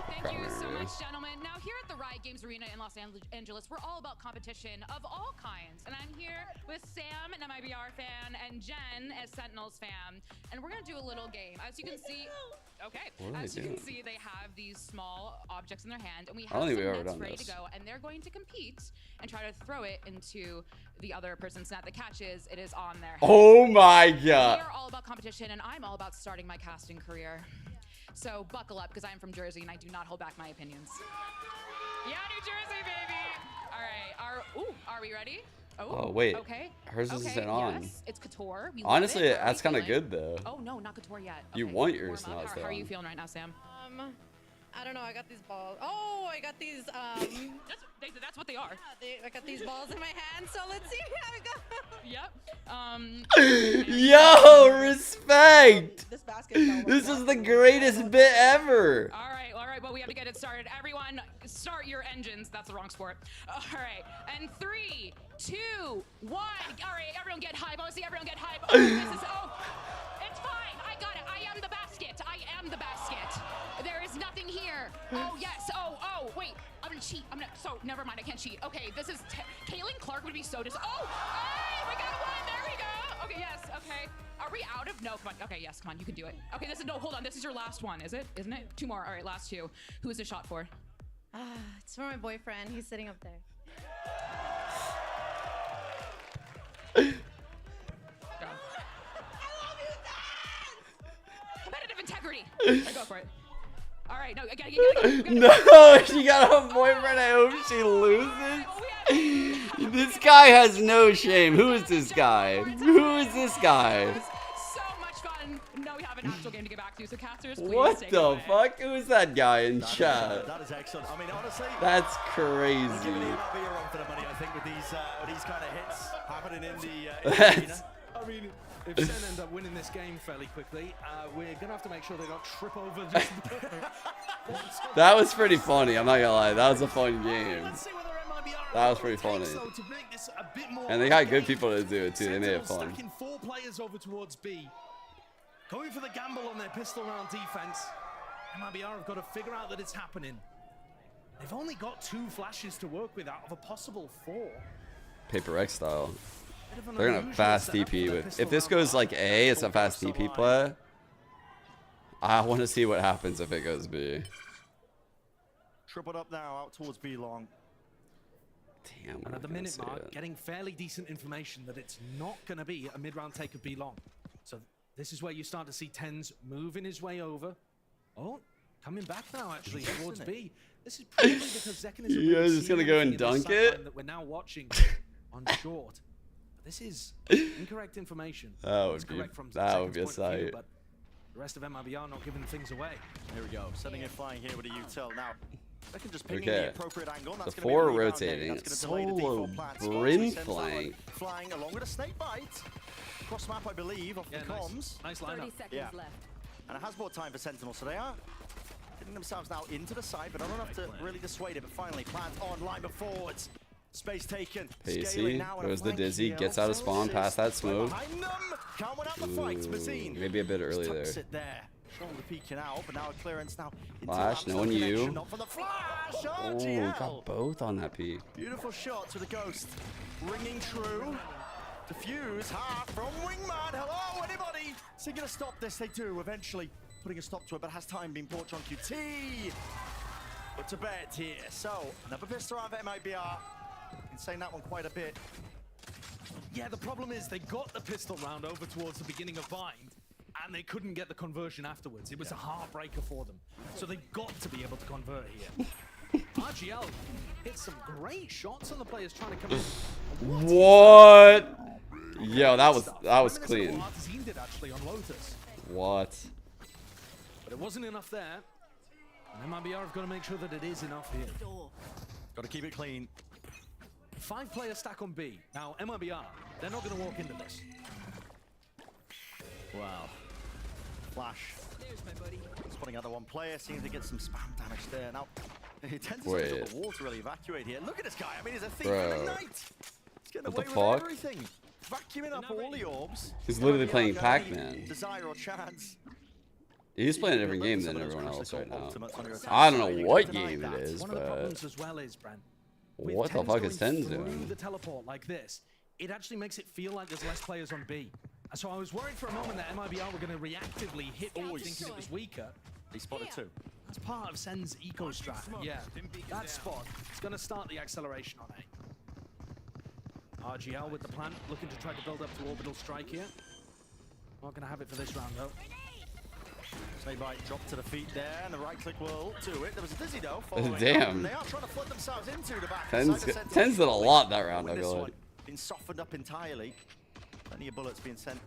Thank you so much, gentlemen. Now, here at the Riot Games Arena in Los Angeles, we're all about competition of all kinds. And I'm here with Sam, an MIBR fan, and Jen, a Sentinels fan. And we're going to do a little game. As you can see, okay. As you can see, they have these small objects in their hand, and we have some nets ready to go. And they're going to compete and try to throw it into the other person's net. The catch is, it is on their head. Oh my god. We are all about competition, and I'm all about starting my casting career. So buckle up, because I'm from Jersey and I do not hold back my opinions. Yeah, New Jersey, baby. All right, are we ready? Oh wait. Okay. Hers isn't on. Yes, it's Couture. We Honestly, love it. that's kind of good though. Oh no, not Couture yet. You Okay, want yours warm up. not How are you on. feeling right now, Sam? I don't know. I got these balls. Oh, I got these. That's what they are. Yeah, I got these balls in my hand. So let's see how it goes. Yep. Yo, respect. This basket. This is the greatest bit ever. All right, but we have to get it started. Everyone, start your engines. That's the wrong sport. All right, and 3, 2, 1. All right, everyone get hype. I want to see everyone get hype. Oh, it's fine. I got it. I am the basket. I am the basket. There is nothing here. Oh yes. Oh wait. I'm gonna cheat. So never mind. I can't cheat. Okay, this is Kaylin Clark would be so hey, we got one. There we go. Okay, yes. Okay. Are we out of? No, come on. Okay, yes, come on. You can do it. Okay, hold on. This is your last one, is it? Isn't it? 2 more. All right, last 2. Who is this shot for? It's for my boyfriend. He's sitting up there. Go. Competitive integrity. I go for it. All right, no, I gotta go. No, she got a boyfriend. I hope she loses. This guy has no shame. Who is this guy? Who is this guy? So much fun. No, we have an actual game to get back to. So casters, please What take it the away. fuck? Who is that guy in chat? That is excellent. I mean, honestly, That's crazy. giving the MLB a run for the money, I think, with these kind of hits happening in the arena. I mean, if Sen end up winning this game fairly quickly, we're going to have to make sure they don't trip over just That was pretty funny. I'm not gonna lie. That was a fun game. That was pretty funny. And they got good people to do it too. They made it fun. Stacking 4 players over towards B. Going for the gamble on their pistol round defense. MIBR have got to figure out that it's happening. They've only got 2 flashes to work with out of a possible 4. Paper X style. They're gonna fast TP with. If this goes like A, it's a fast TP play. I want to see what happens if it goes B. Tripled up now, out towards B long. Damn. And at the minute mark, getting fairly decent information that it's not going to be a mid-round take of B long. So this is where you start to see Tens moving his way over. Oh, coming back now actually towards B. This is probably because Zekken is You guys just gonna go and dunk it? that we're now watching on short. But this is incorrect information. That would be. That would be a sight. But the rest of MIBR not giving things away. Here we go, sending it flying here with a util. Now, they can just ping Okay. the appropriate angle. And that's The gonna 4 be a rebound rotating. game. That's gonna delay the Solo default plan. brim Sends that one flank. flying along with a snake bite. Cross map, I believe, off the comms. Nice lineup. 30 seconds left. And it has bought time for Sentinel, so they are getting themselves now into the side, but not enough to really dissuade it. But finally, plans on, line forwards. Space taken. Pacey, goes the dizzy, gets out of spawn, past that smoke. Can't win out the fight. Mazine Maybe a bit early there. tucks it there. Shoulder peeking out, but now a clearance now. into Flash, the no one connection, you. not for the flash. Oh, RGL. got both on that peak. Beautiful shot to the ghost. Ringing true. Diffuse half from Wingman. Hello, anybody? So gonna stop this? They do eventually. Putting a stop to it, but has time been brought on QT. But to bet here. So another pistol around for MIBR. Been saying that one quite a bit. Yeah, the problem is they got the pistol round over towards the beginning of Bind, and they couldn't get the conversion afterwards. It was a heartbreaker for them. So they've got to be able to convert here. RGL hit some great shots on the players trying to come in. What? Yo, that was clean. Team did actually on Lotus. What? But it wasn't enough there. And MIBR have got to make sure that it is enough here. Got to keep it clean. 5-player stack on B. Now, MIBR, they're not going to walk into this. Wow. Flash. Spotting out the one player, seems to get some spam damage there. Now, he tends to switch up the wall to really evacuate here. Look at this guy. I mean, he's a thief in the night. He's getting away with everything. Vacuuming up all the orbs. He's literally playing Pac-Man. Desire or chance. He's playing a different game than everyone else right now. I don't know what game it is, One of the but problems as well is, Brent, with what the Tens fuck is going Tens through doing? the teleport like this, it actually makes it feel like there's less players on B. So I was worried for a moment that MIBR were going to reactively hit B thinking it was weaker. He spotted two. That's part of Sen's eco strat. Yeah, that spot is going to start the acceleration on A. RGL with the plant, looking to try to build up to orbital strike here. Not going to have it for this round though. Snakebite dropped to the feet there, and the right click will do it. There was a dizzy though. Damn. They are trying to flood themselves into the back. Tens did a lot that round, I This feel one like. been softened up entirely. Plenty of bullets being sent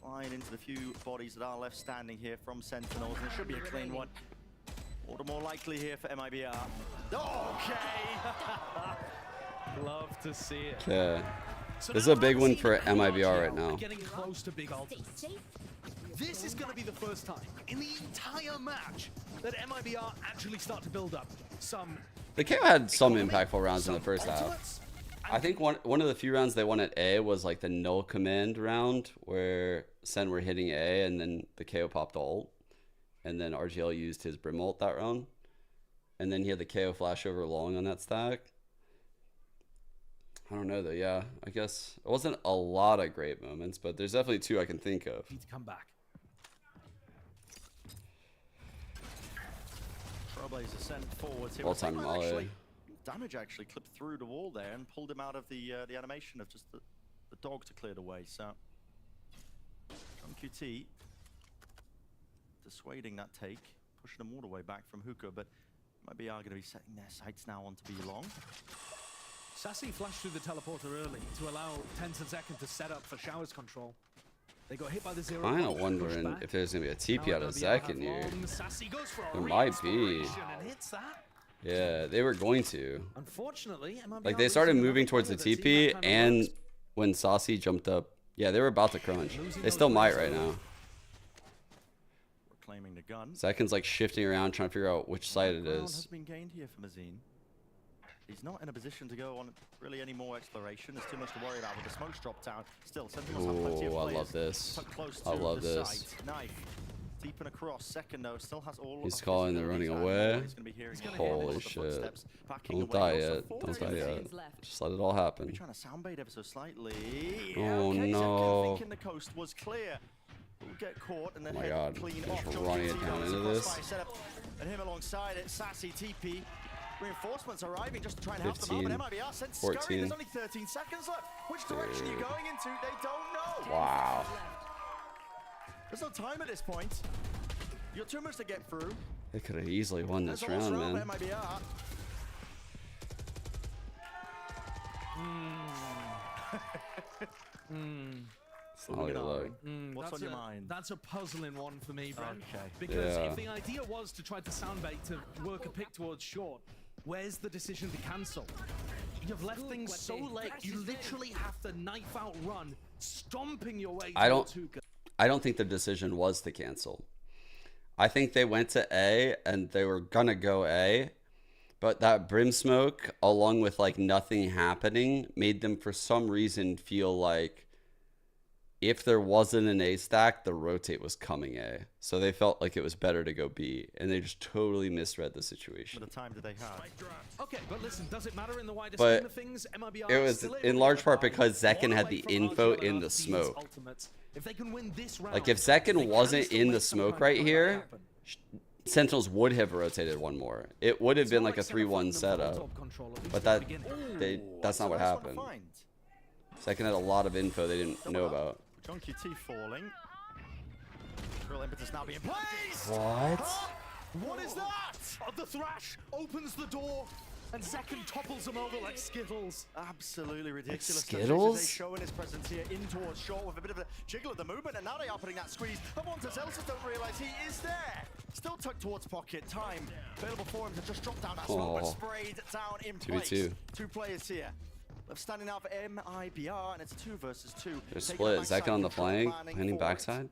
flying into the few bodies that are left standing here from Sentinels, and it should be a clean one. All the more likely here for MIBR. Okay! Love to see it. Yeah. This is a big one for MIBR right now. Getting close to big ultimate. This is going to be the first time in the entire match that MIBR actually start to build up some. The KO had some impactful rounds in the first half. I think one of the few rounds they won at A was like the null command round where Sen were hitting A and then the KO popped ult. And then RGL used his Brim ult that round. And then he had the KO flash over long on that stack. I don't know though, yeah. I guess it wasn't a lot of great moments, but there's definitely two I can think of. Need to come back. Trailblazer sent forwards here. All-time Molly. Damage actually clipped through the wall there and pulled him out of the animation of just the dog to clear the way. So, John QT dissuading that take, pushing them all the way back from hookah, but maybe are going to be setting their sights now on to be long. Sassy flashed through the teleporter early to allow Tens and Second to set up for showers control. They got hit by the zero. Kind of wondering if there's gonna be a TP out of Second here. There might be. Yeah, they were going to. Unfortunately, like they started moving towards the TP, and when Saucy jumped up, yeah, they were about to crunch. They still might right now. Reclaiming the gun. Second's like shifting around, trying to figure out which side it Ground is. has been gained here for Mazine. He's not in a position to go on really any more exploration. There's too much to worry about with the smokes dropped down. Still, Sentinels have plenty of Oh, players I love this. tucked close I to love the this. site. Knife deep and across. Second though still has all. He's of his calling, they're running abilities, away. and he's gonna be hearing Holy the shit. footsteps backing Don't away. die Also yet. four Don't die seconds yet. Just let it all happen. Trying to soundbait ever so slightly. Oh, okay, no. thinking the coast was clear. Will get caught and then Oh my head God, clean they're off. just John running it QT down goes into across this. by setup, and him alongside it. Sassy TP. Reinforcements arriving just to try and help them out, 15, but MIBR sent 14. scurrying. There's only 13 seconds left. Which direction are you going into? They don't know. Wow. There's no time at this point. You got too much to get through. They could have easily won this There's a lost round, man. for MIBR. It's not a good look. What's on your mind? That's a puzzling one for me, Brent. Okay. Because Yeah. if the idea was to try to soundbait to work a pick towards short, where's the decision to cancel? You've left things so late. You literally have to knife out run, stomping your way towards hookah. I don't think the decision was to cancel. I think they went to A and they were gonna go A, but that brim smoke, along with like nothing happening, made them for some reason feel like if there wasn't an A stack, the rotate was coming A. So they felt like it was better to go B, and they just totally misread the situation. What time did they have? Okay, but listen, does it matter in the wider But scheme of things? MIBR it was still in able large to part get because by Zekken one had away the from info RGL in and the RT's smoke. ultimates. If they can win this round, Like if Zekken wasn't still in make the some smoke kind right of here, happen. Sentinels would have rotated one more. It would have been like a 3-1 setup, but that's not what happened. Zekken had a lot of info they didn't know about. John QT falling. Real impetus now being placed. What? What is that? The thrash opens the door, and Zekken topples him over like Skittles. Absolutely ridiculous. Skittles? They showing his presence here in towards short with a bit of a jiggle of the movement, and now they are putting that squeeze. But Montezelsus don't realize he is there. Still tucked towards pocket. Time available for him to just drop down that smoke, but sprayed down in place. 2v2. Two players here. Left standing out for MIBR, and it's 2 versus 2. They're split. Zekken on the flank, landing backside.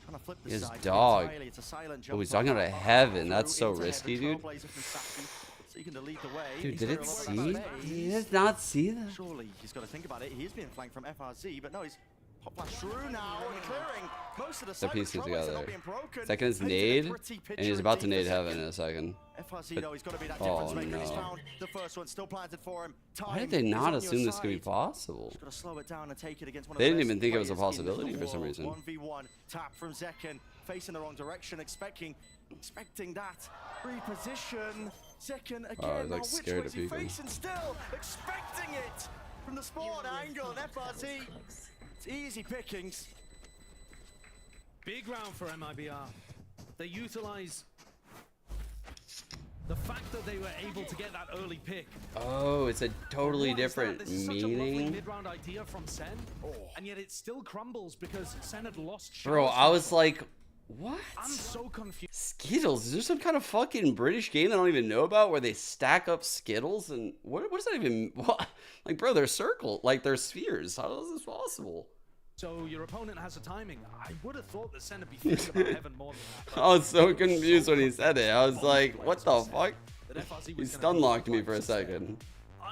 Trying to flip He has this side dog. entirely. It's a silent Oh, he's jump talking up, about heaven. through That's so into risky, heaven. dude. Trailblazer from Sassy, seeking to lead the way. Dude, He's did got it a lot of see? space. He did not see that. Surely he's got to think about it. He's being flanked from FRZ, but no, he's hot flash through now and clearing. Most of the They're side piecing controllers are together. not being broken. Second is Painted a nade, pretty and picture he's about to indeed nade for heaven Second. in a second. FRZ though, he's got to be that Oh, difference maker. He's no. found the first one, still planted for him. Why did Time they is not on your assume this could be side. possible? Just gotta slow it down and take it against one of They the didn't best even think it was a players in the possibility for some world. reason. 1v1 tap from Zekken, facing the wrong direction, expecting that reposition. Zekken again. Oh, he's, like, now which scared way to is he peek him. facing still? Expecting it from the spawn angle, and FRZ. It's easy pickings. Big round for MIBR. They utilize the fact that they were able to get that early pick. Oh, it's a totally What is that? different This is such a lovely meaning. mid-round idea from Sen, and yet it still crumbles because Sen had lost. Bro, shots I from was the- like, what? I'm so confused. Skittles? Is there some kind of fucking British game that I don't even know about where they stack up Skittles and what does that even? What? Like, bro, they're they're spheres. How is this possible? So your opponent has a timing. I would have thought that Sen would be thinking about heaven more than that. I was so confused when he said it. I was like, what the fuck? He stun locked me for a second.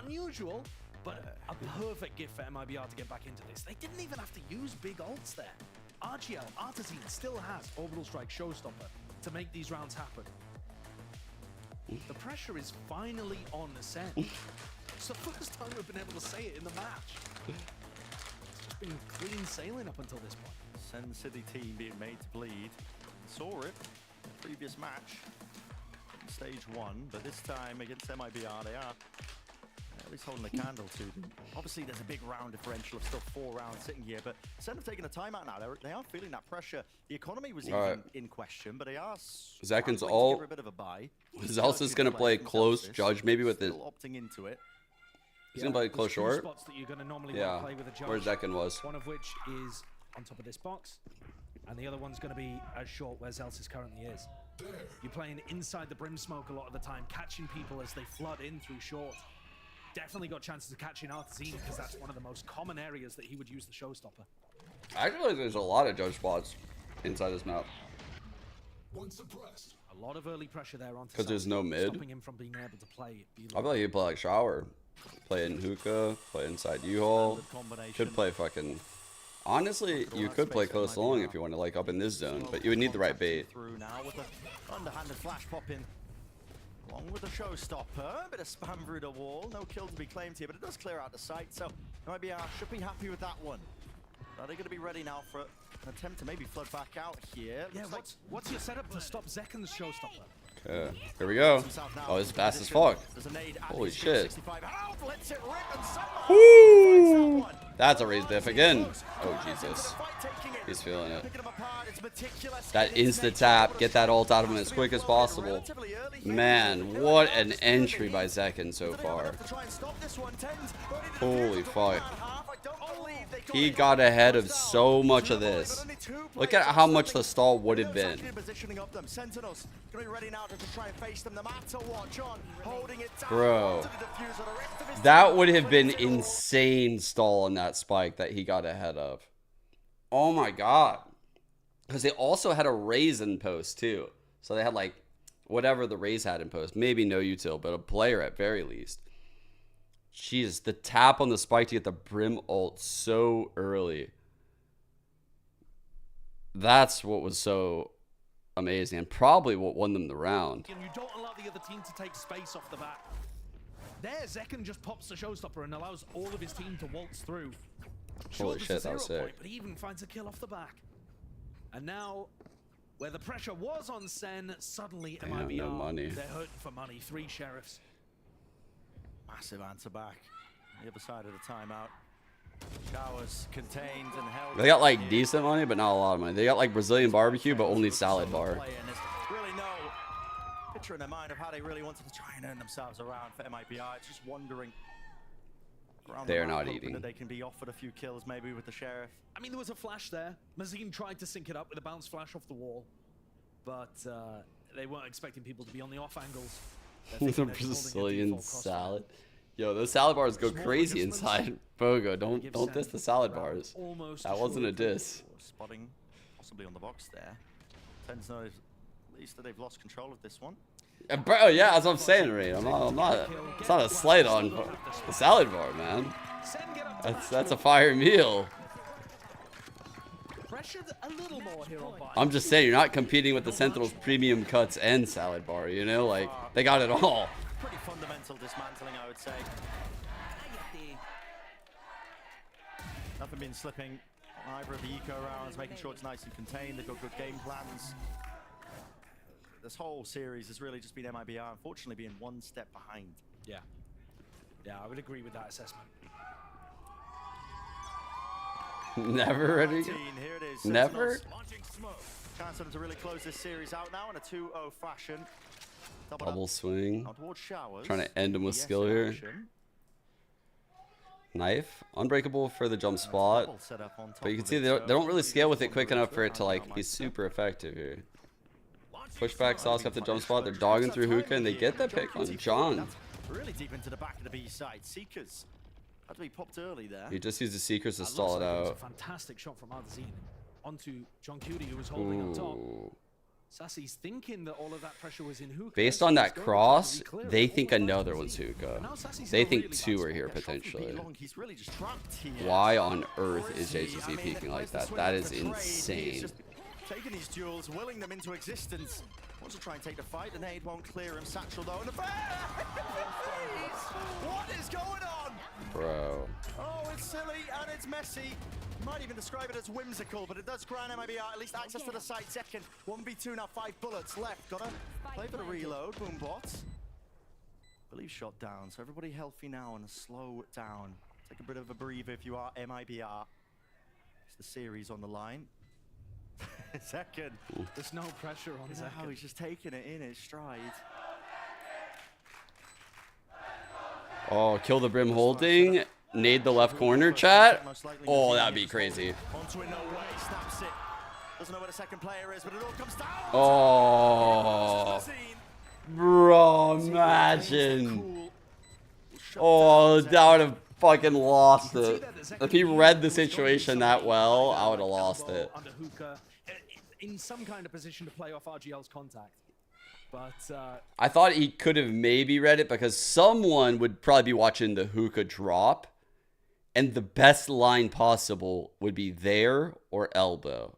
Unusual, but a perfect gift for MIBR to get back into this. They didn't even have to use big ults there. RGL, Artisan still has Orbital Strike Showstopper to make these rounds happen. The pressure is finally on the Sen. It's the first time we've been able to say it in the match. It's just been clean sailing up until this point. Sen City team being made to bleed. Saw it in the previous match in stage 1, but this time against MIBR they are at least holding the candle to them. Obviously there's a big round differential of still 4 rounds sitting here, but Sen have taken a timeout now. They are feeling that pressure. The economy was even in question, but they are Zekken's scrambling to ult. give her a bit of a buy. Zelsa's gonna play close judge, maybe with it. Still opting into it. He's gonna play close short. Spots that you're gonna normally Yeah, play with a judge, where Zekken was. one of which is on top of this box, and the other one's going to be as short where Zelsa's currently is. You're playing inside the brim smoke a lot of the time, catching people as they flood in through short. Definitely got chances of catching Artisan because that's one of the most common areas that he would use the showstopper. I feel like there's a lot of judge spots inside this map. A lot of early pressure there on. Because there's no mid. Stopping him from being able to play. I feel like he'd play like shower. Play in hookah, play inside U-Haul. Could play fucking... Honestly, you could play close long if you want to like up in this zone, but you would need the right bait. Through now with an underhanded flash popping. Along with the showstopper, a bit of spam through the wall. No kill to be claimed here, but it does clear out the site, so MIBR should be happy with that one. Are they going to be ready now for an attempt to maybe flood back out here? Yeah, what's your setup to stop Zekken's showstopper? Okay, here we go. Oh, it's fast as fuck. Holy shit. Woo! That's a raised diff again. Oh, Jesus. He's feeling it. That insta tap. Get that ult out of him as quick as possible. Man, what an entry by Zekken so far. Holy fuck. He got ahead of so much of this. Look at how much the stall would have been. Bro, that would have been insane stall on that spike that he got ahead of. Oh my god. Because they also had a raise in post too. So they had like whatever the raise had in post. Maybe no util, but a player at very least. Jeez, the tap on the spike to get the brim ult so early. That's what was so amazing and probably what won them the round. And you don't allow the other team to take space off the bat. There, Zekken just pops the showstopper and allows all of his team to waltz through. Holy shit, that was sick. But he even finds a kill off the back. And now, where the pressure was on Sen, suddenly MIBR, no money. They're hurting for money. 3 sheriffs. Massive answer back. The other side of the timeout. Showers contained and held. They got like decent money, but not a lot of money. They got like Brazilian barbecue, but only salad bar. Really no picture in their mind of how they really wanted to try and earn themselves around for MIBR. It's just wondering. They're not eating. That they can be offered a few kills maybe with the sheriff. I mean, there was a flash there. Mazine tried to sync it up with a bounce flash off the wall, but they weren't expecting people to be on the off angles. The Brazilian salad. Yo, those salad bars go crazy inside Bogo. Don't diss the salad bars. That wasn't a diss. Spotting possibly on the box there. Tens know at least that they've lost control of this one. Bro, yeah, that's what I'm saying, Rain. I'm not. It's not a slight on the salad bar, man. That's a fire meal. pressured a little more here on Vice. I'm just saying, you're not competing with the Sentinels premium cuts and salad bar, you know? Like, they got it all. Pretty fundamental dismantling, I would say. Nothing been slipping on either of the eco rounds, making sure it's nice and contained. They've got good game plans. This whole series has really just been MIBR, unfortunately, being one step behind. Yeah. Yeah, I would agree with that assessment. Never ready? Here it is. Never? Chance for them to really close this series out now in a 2-0 fashion. Double swing. Out towards Showers. Trying to end him with skill here. Knife. Unbreakable for the jump spot. But you can see they don't really scale with it quick enough for it to like be super effective here. Pushback sauce up the jump spot. They're dogging through hookah and they get that pick on John. Really deep into the back of the B side. Seekers had to be popped early there. He just used the Seekers to stall it out. A fantastic shot from Ardazine onto John Cutie, who was holding on top. Sassy's thinking that all of that pressure was in hookah. Based on that cross, they think another one's hookah. They think two are here potentially. Why on earth is JCC peeking like that? That is insane. Taking these duels, willing them into existence. Wants to try and take the fight. The nade won't clear him. Satchel though. And the what is going on? Bro. Oh, it's silly and it's messy. Might even describe it as whimsical, but it does grant MIBR at least access to the site. Second, 1v2 now, 5 bullets left. Gotta play for the reload. Boombot. Believe shot down, so everybody healthy now and slow down. Take a bit of a breather if you are MIBR. It's the series on the line. Second. There's no pressure on Second. How he's just taking it in his stride. Oh, kill the brim holding. Nade the left corner, chat. Oh, that'd be crazy. Onto it, no way. Snaps it. Doesn't know where the second player is, but it all comes down. Oh. Bro, imagine. Oh, that would have fucking lost it. If he read the situation that well, I would have lost it. In some kind of position to play off RGL's contact. But I thought he could have maybe read it because someone would probably be watching the hookah drop and the best line possible would be there or elbow.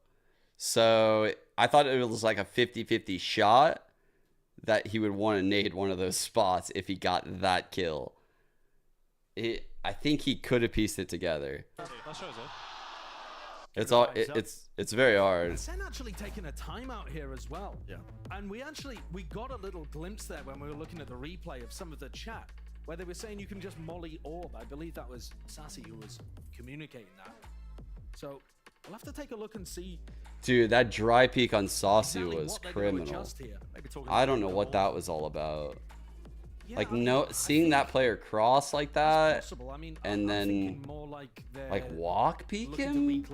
So I thought it was like a 50-50 shot that he would want to nade one of those spots if he got that kill. I think he could have pieced it together. It's very hard. Sen actually taking a timeout here as well. Yeah. And we got a little glimpse there when we were looking at the replay of some of the chat where they were saying you can just molly orb. I believe that was Sassy who was communicating that. So we'll have to take a look and see. Dude, that dry peek on Saucy was criminal. I don't know what that was all about. Yeah, like seeing that player cross like that, and then like walk peek him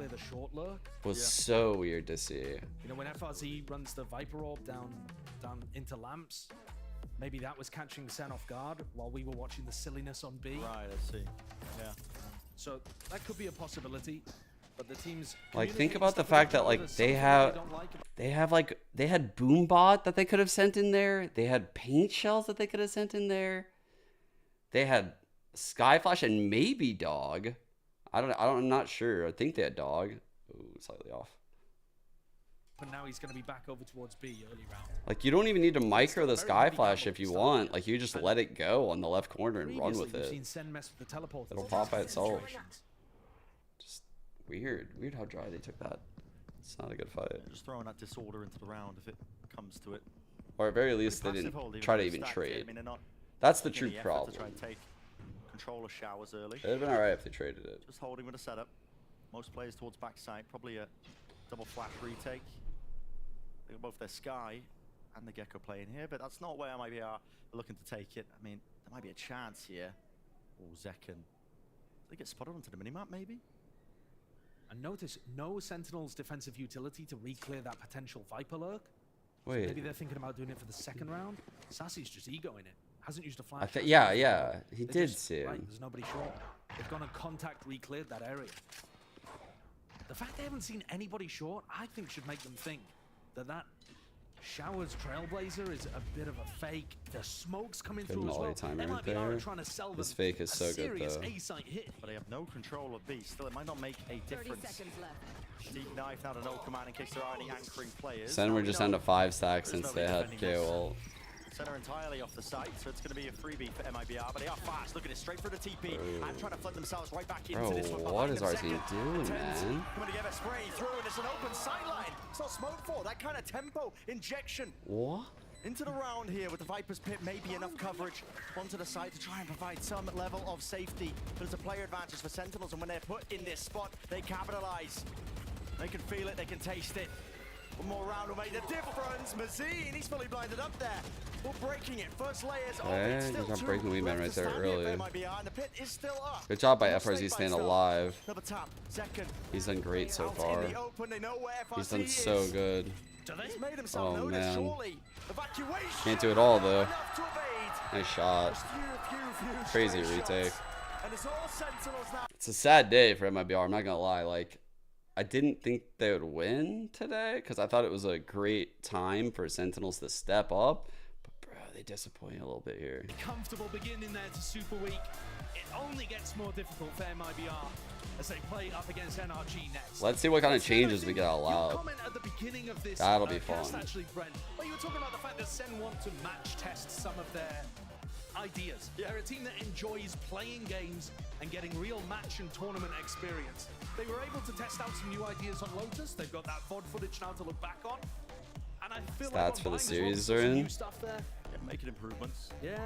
was so weird to see. You know, when FRZ runs the Viper Orb down into lamps, maybe that was catching Sen off guard while we were watching the silliness on B. Right, I see. Yeah. So that could be a possibility. But the teams like think about the fact that like they had Boombot that they could have sent in there. They had paint shells that they could have sent in there. They had Skyflash and maybe Dog. I'm not sure. I think they had Dog. Ooh, slightly off. But now he's going to be back over towards B early round. Like you don't even need to micro the Skyflash if you want. Like you just let it go on the left corner and run with it. It'll pop by itself. Weird how dry they took that. It's not a good fight. Just throwing that disorder into the round if it comes to it. Or at very least they didn't try to even trade. That's the true problem. To try and take control of Showers early. It'd have been alright if they traded it. Just holding with a setup. Most players towards backside. Probably a double flash retake. They got both their Sky and the Gecko playing here, but that's not where MIBR are looking to take it. I mean, there might be a chance here. Oh, Zekken. They get spotted onto the minimap maybe? And notice, no Sentinel's defensive utility to re-clear that potential Viper lurk. Wait. So maybe they're thinking about doing it for the second round. Sassy's just egoing it. Hasn't used a flash. Yeah. He did see him. Right, there's nobody short. They've gone and contact re-cleared that area. The fact they haven't seen anybody short, I think should make them think that Shower's Trailblazer is a bit of a fake. The smoke's coming Good through as molly well. timer right MIBR are there. trying to sell This them fake is a so good serious though. A-site hit. But they have no control of B. Still, it might not make a 30 difference. seconds left. Deep knife now to no command in case there are any anchoring players. Sen Now were we just know down to 5 stacks there's since nobody they had defending this. KO ult. Center entirely off the site, so it's going to be a freebie for MIBR, but they are fast. Look at it, straight for the TP, and trying to flood themselves right back into this one. Bro, what is our behind team them. doing, Tens man? coming together, spray through, and it's an open sideline. It's not smoke for that kind of tempo injection. What? Into the round here with the Viper's Pit, maybe enough coverage onto the side to try and provide some level of safety. But it's a player advantage for Sentinels, and when they're put in this spot, they capitalize. They can feel it, they can taste it. One more round will make the difference. Mazine, he's fully blinded up there. We're breaking it. First layers. Okay, Still he's not two breaking Wee Man left right to there stand early. here for MIBR, and the pit is still up. Good job by No FRZ snake staying bites, though. alive. Another tap. Second. He's done great so Out far. in the open, they know where He's FRZ done so is. good. He's made himself Oh noticed, man. surely. Evacuation. Can't do it all though. Enough to evade. Nice shot. Just few Crazy straight retake. shots. And it's all Sentinels now. It's a sad day for MIBR, I'm not gonna lie. Like, I didn't think they would win today because I thought it was a great time for Sentinels to step up. But bro, they disappointed a little bit here. Comfortable beginning there to Super Week. It only gets more difficult for MIBR as they play up against NRG next. Let's see what kind of changes we get Your allowed. comment at the beginning of this That'll be cast, fun. actually, Brent, well, you were talking about the fact that Sen want to match test some of their ideas. They're a team that enjoys playing games and getting real match and tournament experience. They were able to test out some new ideas on Lotus. They've got that VOD footage now to look back on. And I feel like Stats for the online as well, series there's they're some in. new stuff there. Yeah, making improvements. Yeah,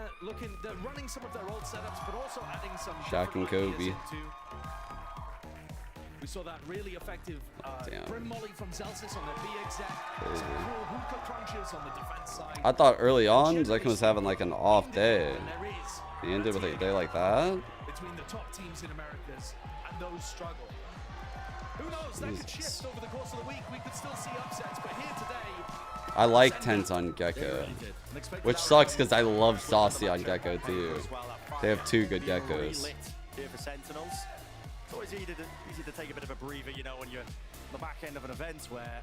they're running some of their old setups, but also adding some Shaq and different ideas Kobe. into. We saw that really effective Damn. Brim Molly from Zelsis on the B exec. Crazy. Some cool hookah crunches on the defense side. I thought early on Zekin was having like an off day. And there is He ended with a day like that. between the top teams in Americas and those struggle. Who knows? That could Jesus. shift over the course of the week. We could still see upsets, but here today. I like Tense on Gecko, which sucks because I love Saucy on Gecko too. They have 2 good geckos. Here for Sentinels. It's always easy to take a bit of a breather, you know, when you're on the back end of an event where,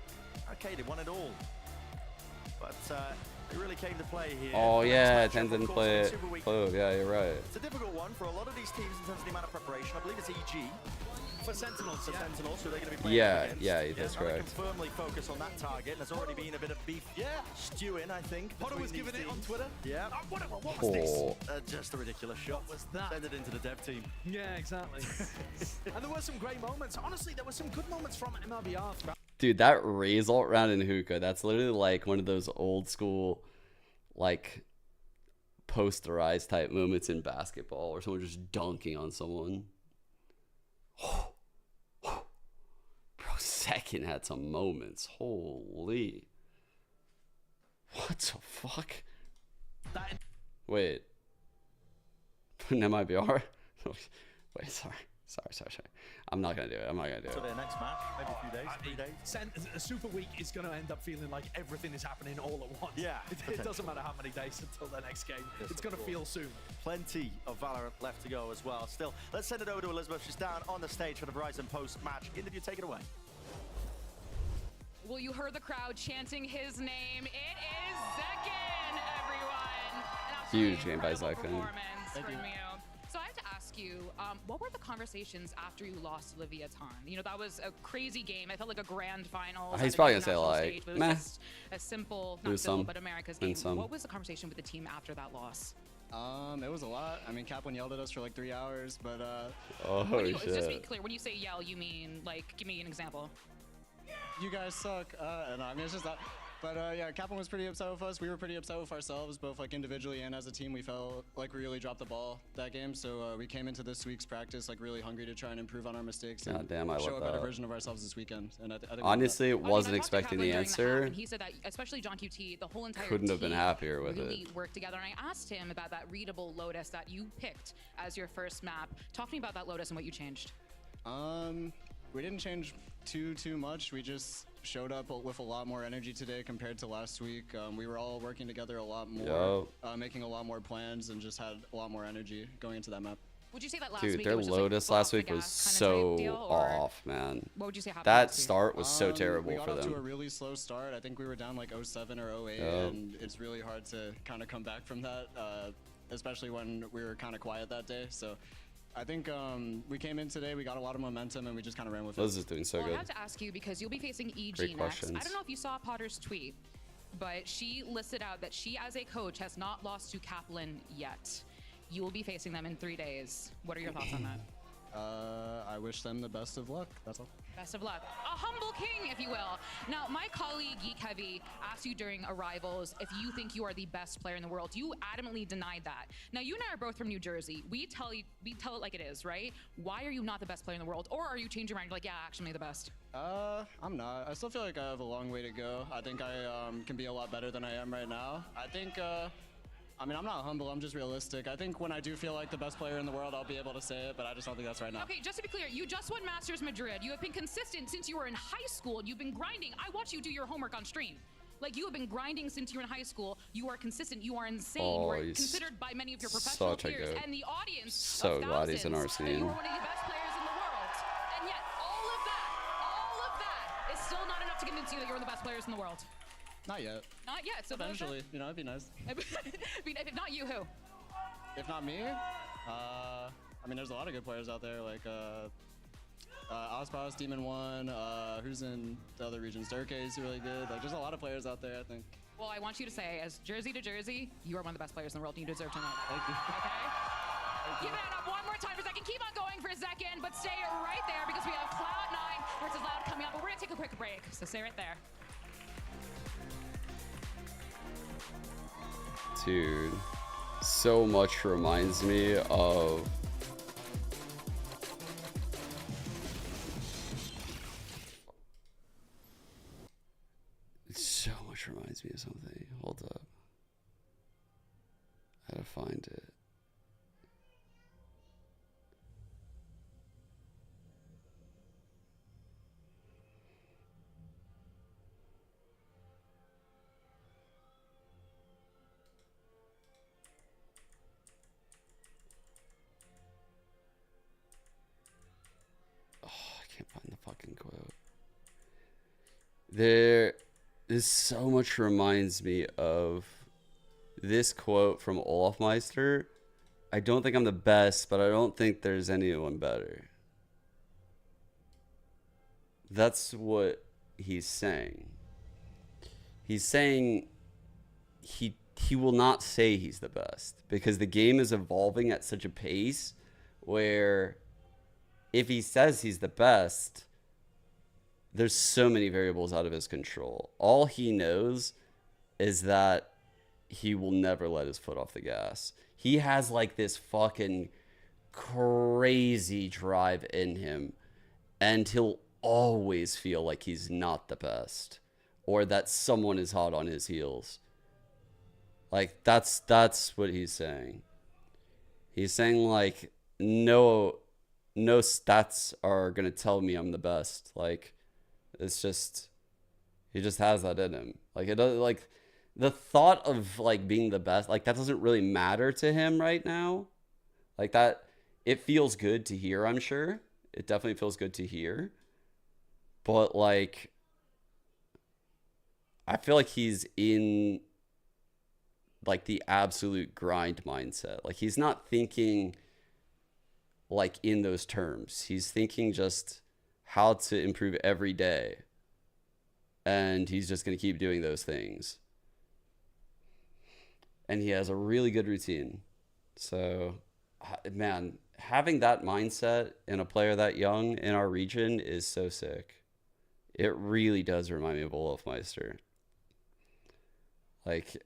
okay, they won it all. But it really came to play here. Oh The yeah, next matchup, Tense of didn't course, play in it. Super Week. Clove, yeah, you're right. It's a difficult one for a lot of these teams in terms of the amount of preparation. I believe it's EG. For Sentinels, For yeah. Sentinels, who they're going to be playing Yeah, against. yeah, that's now they correct. can firmly focus on that target, and there's already been a bit of beef stewing, I think. Potter was between giving these it on teams. Twitter. Yeah. What was this? Oh, Just a ridiculous shot. What was that? Send it into the dev team. Yeah, exactly. And there were some great moments. Honestly, there were some good moments from MLBR throughout. dude, that Raze ult round in hookah, that's literally like one of those old school, like, posterized type moments in basketball or someone just dunking on someone. Bro, Second had some moments. Holy. What the fuck? Wait. That might be our. Wait, sorry. I'm not gonna do it. So their next match, maybe a few days, 3 days. A Super Week is going to end up feeling like everything is happening all at once. Yeah, It doesn't matter how many days until the next game. Yes, It's of going to course. feel soon. Plenty of Valorant left to go as well. Still, let's send it over to Elizabeth. She's down on the stage for the Verizon post-match interview. Take it away. Well, you heard the crowd chanting his name. It is Zekin, everyone. Huge game by Zekin. Performance Thank from you. you. So I have to ask you, what were the conversations after you lost to Leviathan? You know, that was a crazy game. It felt like a grand final. He's probably gonna say, like, stage, but it was meh. just a simple, Lose not simple, some, but America's win game. some. What was the conversation with the team after that loss? It was a lot. I mean, Kaplan yelled at us for like 3 hours, but Oh, Just to be shit. clear, when you say yell, you mean, like, give me an example. you guys suck. No, I mean, it's just that. But yeah, Kaplan was pretty upset with us. We were pretty upset with ourselves, both like individually and as a team. We felt like we really dropped the ball that game. So we came into this week's practice like really hungry to try and improve on our mistakes and God damn, I show love a better that. version of ourselves this weekend. And I think we did Honestly, that. wasn't I talked to expecting Kaplan the during half, answer. and he said that, especially John QT, the whole entire Couldn't have been team happier with really it. worked together. And I asked him about that readable Lotus that you picked as your first map. Talk to me about that Lotus and what you changed. We didn't change too much. We just showed up with a lot more energy today compared to last week. We were all working together a lot more, making a lot more plans, and just had a lot more energy going into that map. Would you say that last Dude, week their it was just, like, Lotus foot off last the week was gas kinda type so deal, or off, man. what would you say happened That last week? start was so terrible we got for off them. to a really slow start. I think we were down like 07 or 08, Yep. and it's really hard to kind of come back from that, especially when we were kind of quiet that day. So I think we came in today, we got a lot of momentum, and we just kind of ran with Liz it. is doing so Well, good. I have to ask you because you'll be facing EG Great next. questions. I don't know if you saw Potter's tweet, but she listed out that she, as a coach, has not lost to Kaplan yet. You will be facing them in 3 days. What are your thoughts on that? I wish them the best of luck. That's all. Best of luck. A humble king, if you will. Now, my colleague Geek Heavy asked you during Arrivals if you think you are the best player in the world. You adamantly denied that. Now, you and I are both from New Jersey. We tell it like it is, right? Why are you not the best player in the world? Or are you changing your mind? Like, yeah, actually the best. I'm not. I still feel like I have a long way to go. I think I can be a lot better than I am right now. I think, I mean, I'm not humble, I'm just realistic. I think when I do feel like the best player in the world, I'll be able to say it, but I just don't think that's right now. Okay, just to be clear, you just won Masters Madrid. You have been consistent since you were in high school. You've been grinding. I watch you do your homework on stream. Like, you have been grinding since you were in high school. You are consistent. You are insane. Oh, you are he's considered by many of your professional such a peers goat. and the audience So of glad he's in our thousands that you scene. are one of the best players in the world. And yet, all of that is still not enough to convince you that you're one of the best players in the world. Not yet. Not yet. So Eventually, you know, it'd be nice. I mean, if not you, who? If not me, I mean, there's a lot of good players out there, like Ospas, Demon One, who's in the other regions, Durkay's really good. Like, there's a lot of players out there, I think. Well, I want you to say, as Jersey to Jersey, you are one of the best players in the world, and you deserve to know that. Thank you. Okay? Give it up one more time for a second. Keep on going for a second, but stay right there because we have Cloud9 versus Loud coming up. But we're going to take a quick break, so stay right there. Dude, so much reminds me of so much reminds me of something. Hold up. I gotta find it. Can't find the fucking quote. This so much reminds me of this quote from Olaf Meister. I don't think I'm the best, but I don't think there's anyone better. That's what he's saying. He's saying he will not say he's the best because the game is evolving at such a pace where if he says he's the best, there's so many variables out of his control. All he knows is that he will never let his foot off the gas. He has like this fucking crazy drive in him, and he'll always feel like he's not the best or that someone is hot on his heels. Like that's what he's saying. He's saying like no stats are gonna tell me I'm the best. Like it's just he just has that in him. Like it does, like the thought of like being the best, like that doesn't really matter to him right now. Like that, it feels good to hear, I'm sure. It definitely feels good to hear. But like I feel like he's in like the absolute grind mindset. Like he's not thinking like in those terms. He's thinking just how to improve every day. And he's just going to keep doing those things. And he has a really good routine. So, man, having that mindset in a player that young in our region is so sick. It really does remind me of Olaf Meister. Like,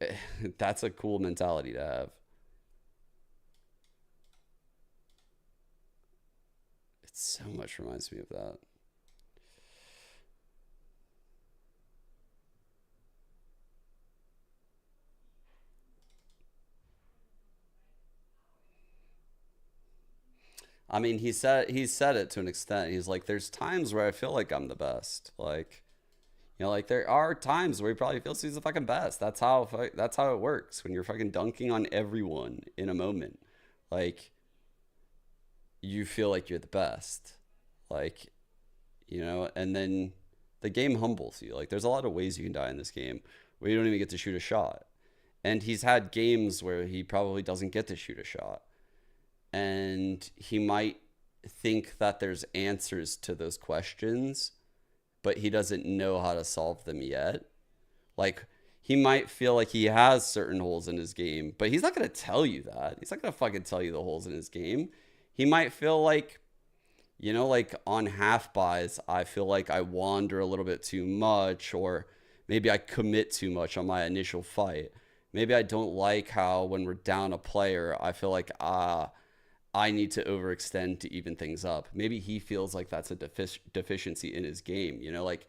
that's a cool mentality to have. It so much reminds me of that. I mean, he said it to an extent. He's like, there's times where I feel like I'm the best. Like, you know, like there are times where he probably feels he's the fucking best. That's how it works when you're fucking dunking on everyone in a moment. Like, you feel like you're the best. Like, you know, and then the game humbles you. Like, there's a lot of ways you can die in this game where you don't even get to shoot a shot. And he's had games where he probably doesn't get to shoot a shot. And he might think that there's answers to those questions, but he doesn't know how to solve them yet. Like, he might feel like he has certain holes in his game, but he's not going to tell you that. He's not going to fucking tell you the holes in his game. He might feel like, you know, like on half buys, I feel like I wander a little bit too much, or maybe I commit too much on my initial fight. Maybe I don't like how when we're down a player, I feel like, I need to overextend to even things up. Maybe he feels like that's a deficiency in his game. You know, like,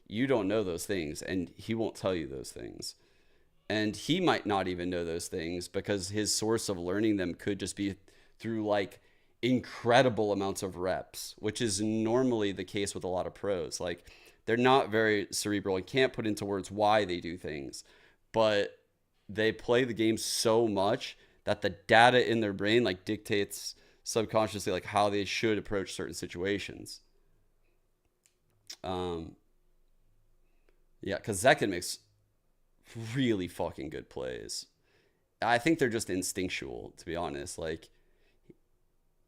you don't know those things, and he won't tell you those things. And he might not even know those things because his source of learning them could just be through like incredible amounts of reps, which is normally the case with a lot of pros. Like, they're not very cerebral and can't put into words why they do things, but they play the game so much that the data in their brain like dictates subconsciously like how they should approach certain situations. Yeah, because Zekin makes really fucking good plays. I think they're just instinctual, to be honest. Like,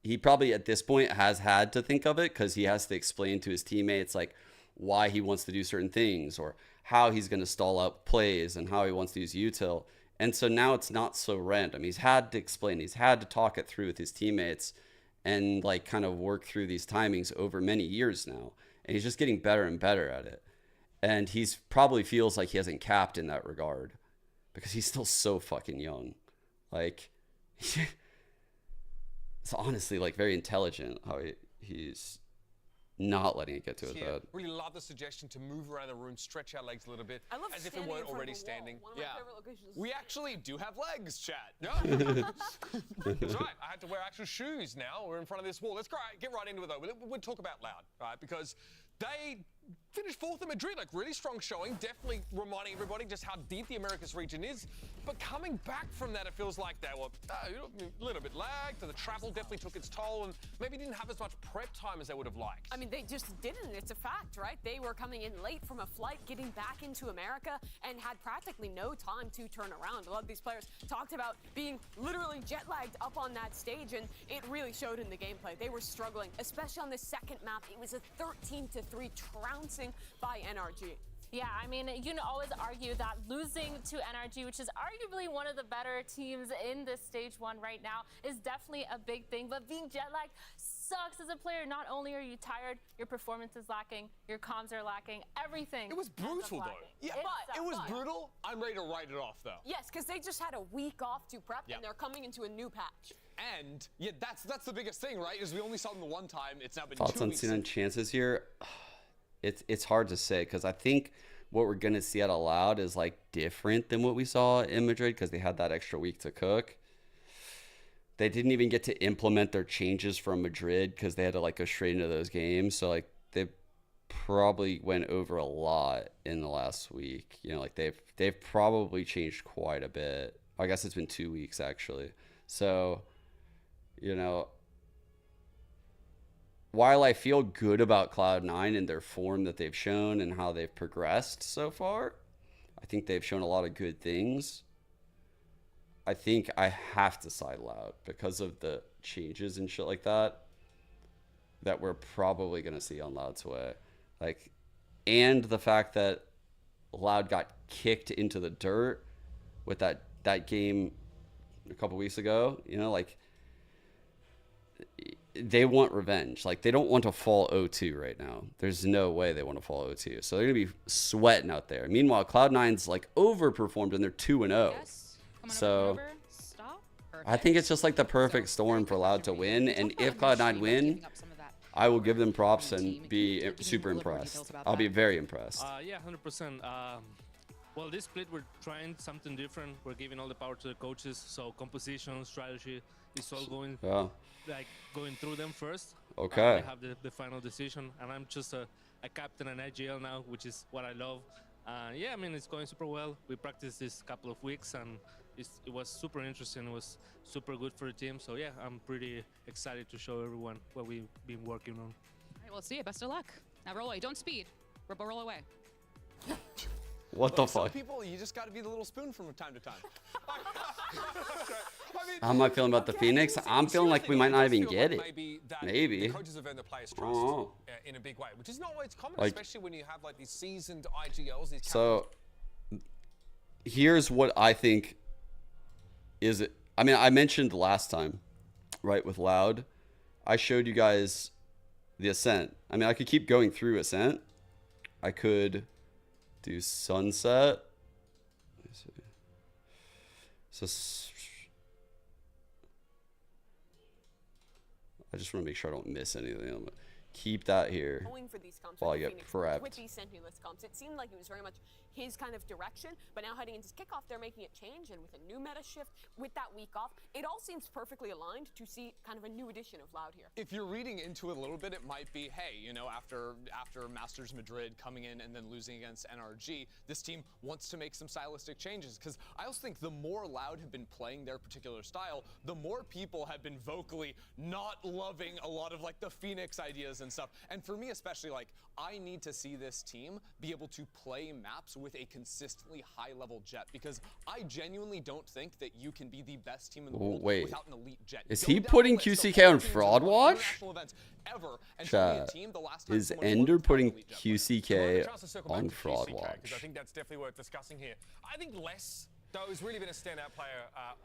he probably at this point has had to think of it because he has to explain to his teammates like why he wants to do certain things or how he's going to stall out plays and how he wants to use util. And so now it's not so random. He's had to explain, he's had to talk it through with his teammates and like kind of work through these timings over many years now. And he's just getting better and better at it. And he's probably feels like he hasn't capped in that regard because he's still so fucking young. Like, it's honestly like very intelligent how he's not letting it get to his head. Really love the suggestion to move around the room, stretch our legs a little bit, as if we weren't already standing. Yeah, we actually do have legs, chat. Yeah. That's right. I had to wear actual shoes now. We're in front of this wall. Let's get right into it, though. We'll talk about Loud, right? Because they finished fourth in Madrid, like really strong showing, definitely reminding everybody just how deep the Americas region is. But coming back from that, it feels like they were a little bit lagged. The travel definitely took its toll and maybe didn't have as much prep time as they would have liked. I mean, they just didn't. It's a fact, right? They were coming in late from a flight, getting back into America, and had practically no time to turn around. A lot of these players talked about being literally jet-lagged up on that stage, and it really showed in the gameplay. They were struggling, especially on the second map. It was a 13-3 trouncing by NRG. Yeah, I mean, you can always argue that losing to NRG, which is arguably one of the better teams in this stage one right now, is definitely a big thing. But being jet-lagged sucks as a player. Not only are you tired, your performance is lacking, your comms are lacking, everything. It was brutal, though. Yeah, but it was brutal. I'm ready to write it off, though. Yes, because they just had a week off to prep, and they're coming into a new patch. And yeah, that's the biggest thing, right? Is we only saw them the one time. It's now been Thoughts 2 on weeks. Seen on chances here? It's hard to say because I think what we're gonna see at Loud is like different than what we saw in Madrid because they had that extra week to cook. They didn't even get to implement their changes from Madrid because they had to like go straight into those games. So like they probably went over a lot in the last week. You know, like they've probably changed quite a bit. I guess it's been 2 weeks actually. So, you know, while I feel good about Cloud9 and their form that they've shown and how they've progressed so far, I think they've shown a lot of good things. I think I have to side Loud because of the changes and shit like that we're probably going to see on Loud's way. Like, and the fact that Loud got kicked into the dirt with that game a couple weeks ago, you know, like, they want revenge. Like, they don't want to fall 0-2 right now. There's no way they want to fall 0-2. So they're going to be sweating out there. Meanwhile, Cloud9's like overperformed and they're 2-0. So I think it's just like the perfect storm for Loud to win. And if Cloud9 win, I will give them props and be super impressed. I'll be very impressed. Yeah, 100%. Well, this split, we're trying something different. We're giving all the power to the coaches. So composition, strategy, it's all going going through them first. Okay. They have the final decision. And I'm just a captain and IGL now, which is what I love. Yeah, I mean, it's going super well. We practiced this couple of weeks, and it was super interesting. It was super good for the team. So yeah, I'm pretty excited to show everyone what we've been working on. All right, well, let's see it. Best of luck. Now roll away. Don't speed. Roll away. What the Some fuck? people, you just got to be the little spoon from time to time. How am I feeling about the Phoenix? I'm feeling like we might not even get it. Maybe. The coaches have earned the players' trust Oh. in a big way, which is not always common, Like- especially when you have like these seasoned IGLs. These So here's what I think is it. I mean, I mentioned last time, right, with Loud, I showed you guys the Ascent. I mean, I could keep going through Ascent. I could do Sunset. Let me see. So I just want to make sure I don't miss anything. I'm gonna keep that here Going for these comps while I with the get Phoenix, with prepped. these Sentinelist comps, it seemed like it was very much his kind of direction, but now heading into kickoff, they're making it change, and with a new meta shift, with that week off, it all seems perfectly aligned to see kind of a new edition of Loud here. If you're reading into it a little bit, it might be, hey, you know, after Masters Madrid coming in and then losing against NRG, this team wants to make some stylistic changes. Because I also think the more Loud have been playing their particular style, the more people have been vocally not loving a lot of like the Phoenix ideas and stuff. And for me especially, like, I need to see this team be able to play maps with a consistently high-level jet, because I genuinely don't think that you can be the best team in the world Wait. without an elite jet. Is Go he down the putting list of QCK all on teams that Fraud won Watch? international events ever, and show me a Chat. team the last time Is someone won Ender without an putting elite jet. QCK chance to circle back on to Fraud QCK, Watch? because I think that's definitely worth discussing here. I think Les, though, has really been a standout player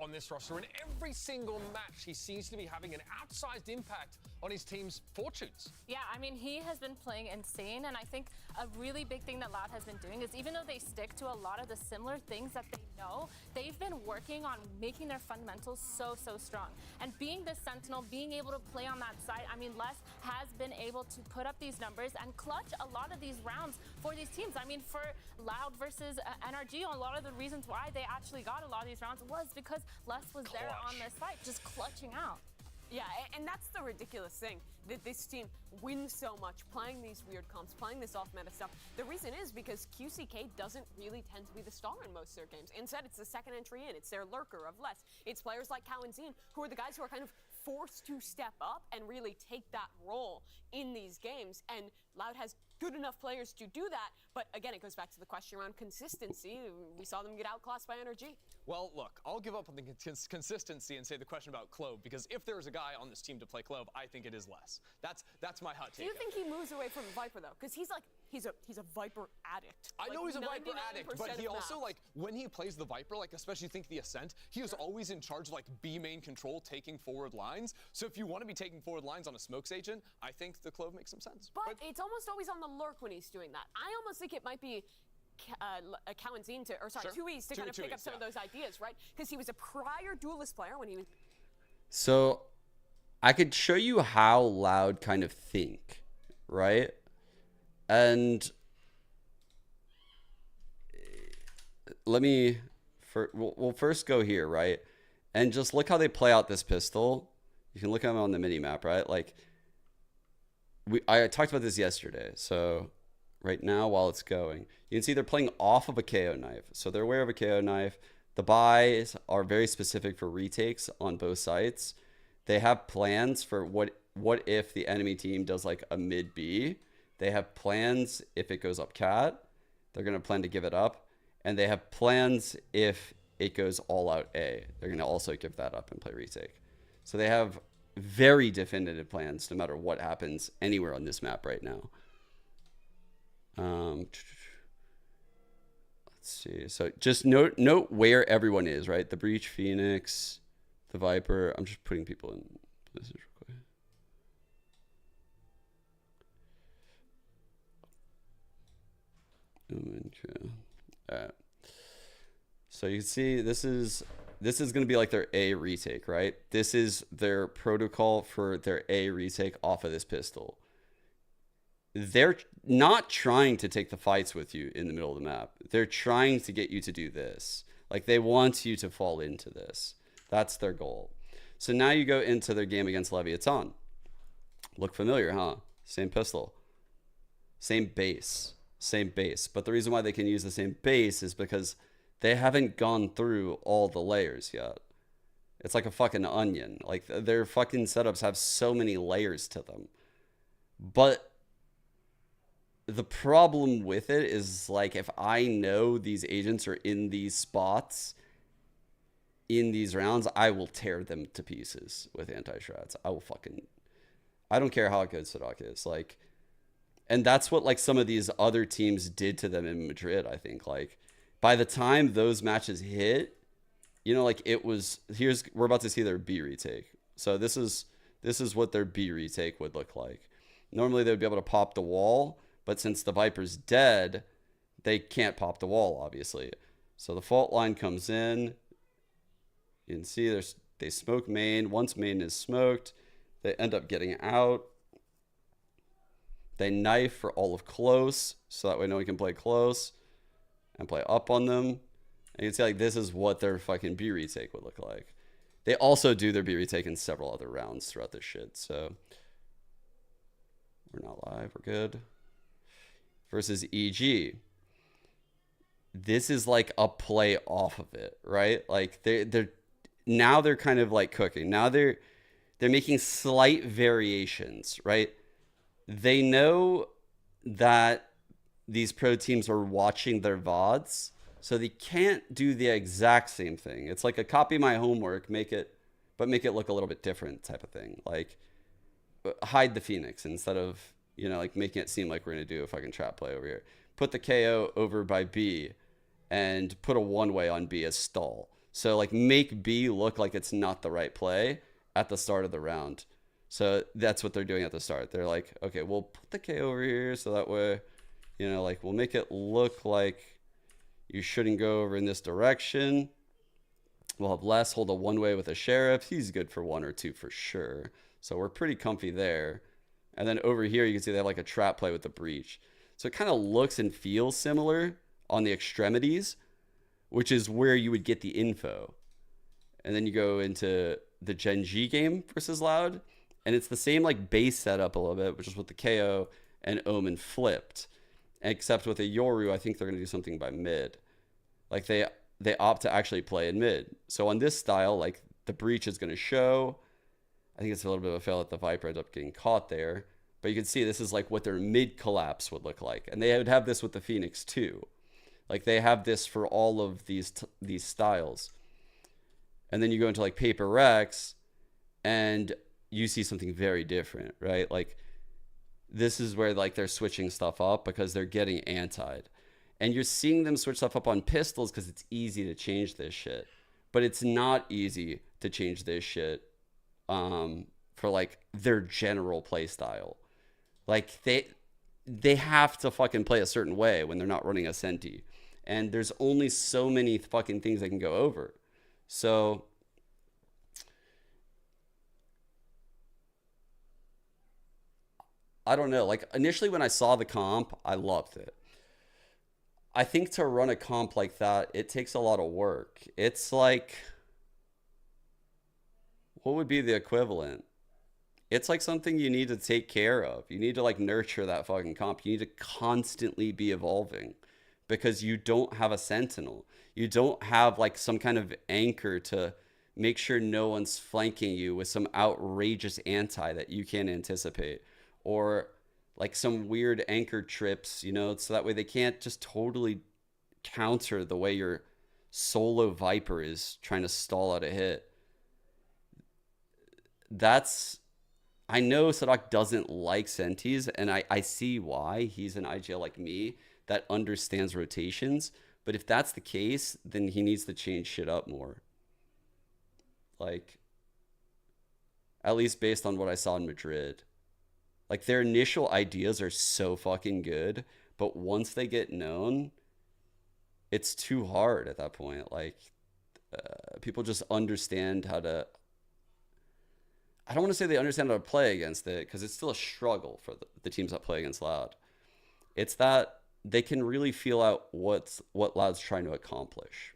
on this roster. In every single match, he seems to be having an outsized impact on his team's fortunes. Yeah, I mean, he has been playing insane, and I think a really big thing that Loud has been doing is even though they stick to a lot of the similar things that they know, they've been working on making their fundamentals so strong. And being the Sentinel, being able to play on that side, I mean, Les has been able to put up these numbers and clutch a lot of these rounds for these teams. I mean, for Loud versus NRG, a lot of the reasons why they actually got a lot of these rounds was because Les was there on the side, just clutching out. Yeah, and that's the ridiculous thing, that this team wins so much playing these weird comps, playing this off-meta stuff. The reason is because QCK doesn't really tend to be the star in most of their games. Instead, it's the second entry in. It's their lurker of less. It's players like Cow and Zine who are the guys who are kind of forced to step up and really take that role in these games. And Loud has good enough players to do that, but again, it goes back to the question around consistency. We saw them get outclassed by NRG. Well, look, I'll give up on the consistency and say the question about Clove, because if there's a guy on this team to play Clove, I think it is Les. That's my hot take. Do you think he moves away from Viper though? Because he's a Viper addict. I know he's a Viper addict, but he of also, maps. like, when he plays the Viper, like, especially think the Ascent, he is always in charge of, like, B main control, taking forward lines. So if you want to be taking forward lines on a smokes agent, I think the Clove makes some sense. But it's almost always on the lurk when he's doing that. I almost think it might be a Cow and Zine Sure. 2E's to kind of pick up some of those ideas, right? Because he was a prior duelist player when he was. So I could show you how Loud kind of think, right? And we'll first go here, right? And just look how they play out this pistol. You can look at them on the mini map, right? Like I talked about this yesterday. So right now, while it's going, you can see they're playing off of a KO knife. So they're aware of a KO knife. The buys are very specific for retakes on both sites. They have plans for what if the enemy team does like a mid B. They have plans if it goes up cat. They're going to plan to give it up. And they have plans if it goes all out A. They're going to also give that up and play retake. So they have very definitive plans no matter what happens anywhere on this map right now. Let's see. So just note where everyone is, right? The Breach, Phoenix, the Viper. I'm just putting people in position real quick. Okay. All right. So you can see this is going to be like their A retake, right? This is their protocol for their A retake off of this pistol. They're not trying to take the fights with you in the middle of the map. They're trying to get you to do this. Like they want you to fall into this. That's their goal. So now you go into their game against Leviathan. Look familiar, huh? Same pistol. Same base. But the reason why they can use the same base is because they haven't gone through all the layers yet. It's like a fucking onion. Like, their fucking setups have so many layers to them. But the problem with it is, like, if I know these agents are in these spots in these rounds, I will tear them to pieces with anti-strats. I don't care how good Sadak is. Like, and that's what, like, some of these other teams did to them in Madrid, I think. Like, by the time those matches hit, you know, like, it was, we're about to see their B retake. So this is what their B retake would look like. Normally they would be able to pop the wall, but since the Viper's dead, they can't pop the wall, obviously. So the fault line comes in. You can see they smoke main. Once main is smoked, they end up getting out. They knife for all of close, so that way no one can play close and play up on them. And you can see, like, this is what their fucking B retake would look like. They also do their B retake in several other rounds throughout this shit. So we're not live. We're good. Versus EG. This is like a play off of it, right? Like, they're kind of like cooking. Now they're making slight variations, right? They know that these pro teams are watching their VODs, so they can't do the exact same thing. It's like a copy my homework, make it look a little bit different type of thing. Like, hide the Phoenix instead of, you know, like, making it seem like we're going to do a fucking trap play over here. Put the KO over by B and put a one-way on B as stall. So, like, make B look like it's not the right play at the start of the round. So that's what they're doing at the start. They're like, okay, we'll put the K over here so that way, you know, like, we'll make it look like you shouldn't go over in this direction. We'll have less hold a one-way with a sheriff. He's good for 1 or 2 for sure. So we're pretty comfy there. And then over here, you can see they have like a trap play with the breach. So it kind of looks and feels similar on the extremities, which is where you would get the info. And then you go into the Gen G game versus Loud, and it's the same like base setup a little bit, which is with the KO and Omen flipped. Except with a Yoru, I think they're going to do something by mid. Like, they opt to actually play in mid. So on this style, like, the breach is going to show. I think it's a little bit of a fail that the Viper ends up getting caught there. But you can see this is like what their mid collapse would look like. And they would have this with the Phoenix too. Like, they have this for all of these styles. And then you go into like Paper Rex and you see something very different, right? Like, this is where like they're switching stuff up because they're getting anti'd. And you're seeing them switch stuff up on pistols because it's easy to change this shit. But it's not easy to change this shit for like their general play style. Like, they have to fucking play a certain way when they're not running a Senti. And there's only so many fucking things they can go over. So I don't know. Like, initially when I saw the comp, I loved it. I think to run a comp like that, it takes a lot of work. It's like, what would be the equivalent? It's like something you need to take care of. You need to like nurture that fucking comp. You need to constantly be evolving because you don't have a sentinel. You don't have like some kind of anchor to make sure no one's flanking you with some outrageous anti that you can't anticipate, or like some weird anchor trips, you know, so that way they can't just totally counter the way your solo Viper is trying to stall out a hit. I know Sadak doesn't like Sentis, and I see why. He's an IGL like me that understands rotations. But if that's the case, then he needs to change shit up more. Like, at least based on what I saw in Madrid. Like, their initial ideas are so fucking good, but once they get known, it's too hard at that point. Like, people just understand how to... I don't want to say they understand how to play against it, because it's still a struggle for the teams that play against Loud. It's that they can really feel out what Loud's trying to accomplish.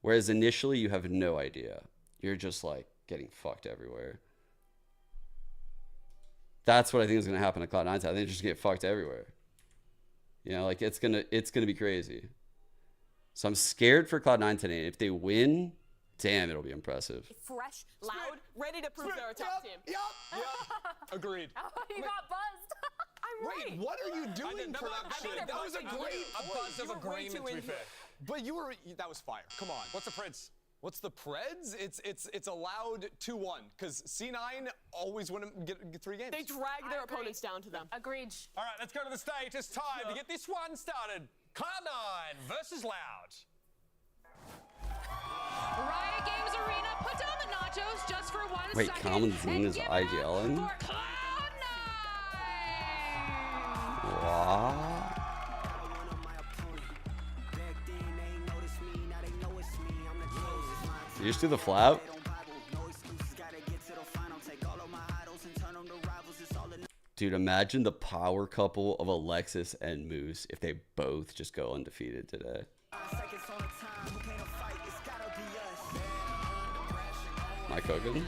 Whereas initially, you have no idea. You're just, like, getting fucked everywhere. That's what I think is going to happen to Cloud9. I think they just get fucked everywhere. You know, like, it's gonna be crazy. So I'm scared for Cloud9 today. If they win, damn, it'll be impressive. Fresh, loud, ready to prove they're a top team. Yep. Agreed. You got buzzed. I'm right. Wait, what are you doing, production? That was a great buzz of agreement, to be fair. But that was fire. Come on. What's the Preds? What's the Preds? It's allowed 2-1 because C9 always want to get 3 games. They drag their opponents down to them. Agreed. All right, let's go to the stage. It's time to get this one started. Cloud9 versus Loud. Riot Games Arena, put down the nachos just for 1 Wait, second. Common Zine is and give it up IGLing? for Cloud9. What? You just do the flap? Dude, imagine the power couple of Alexis and Moose if they both just go undefeated today. Am I cooking?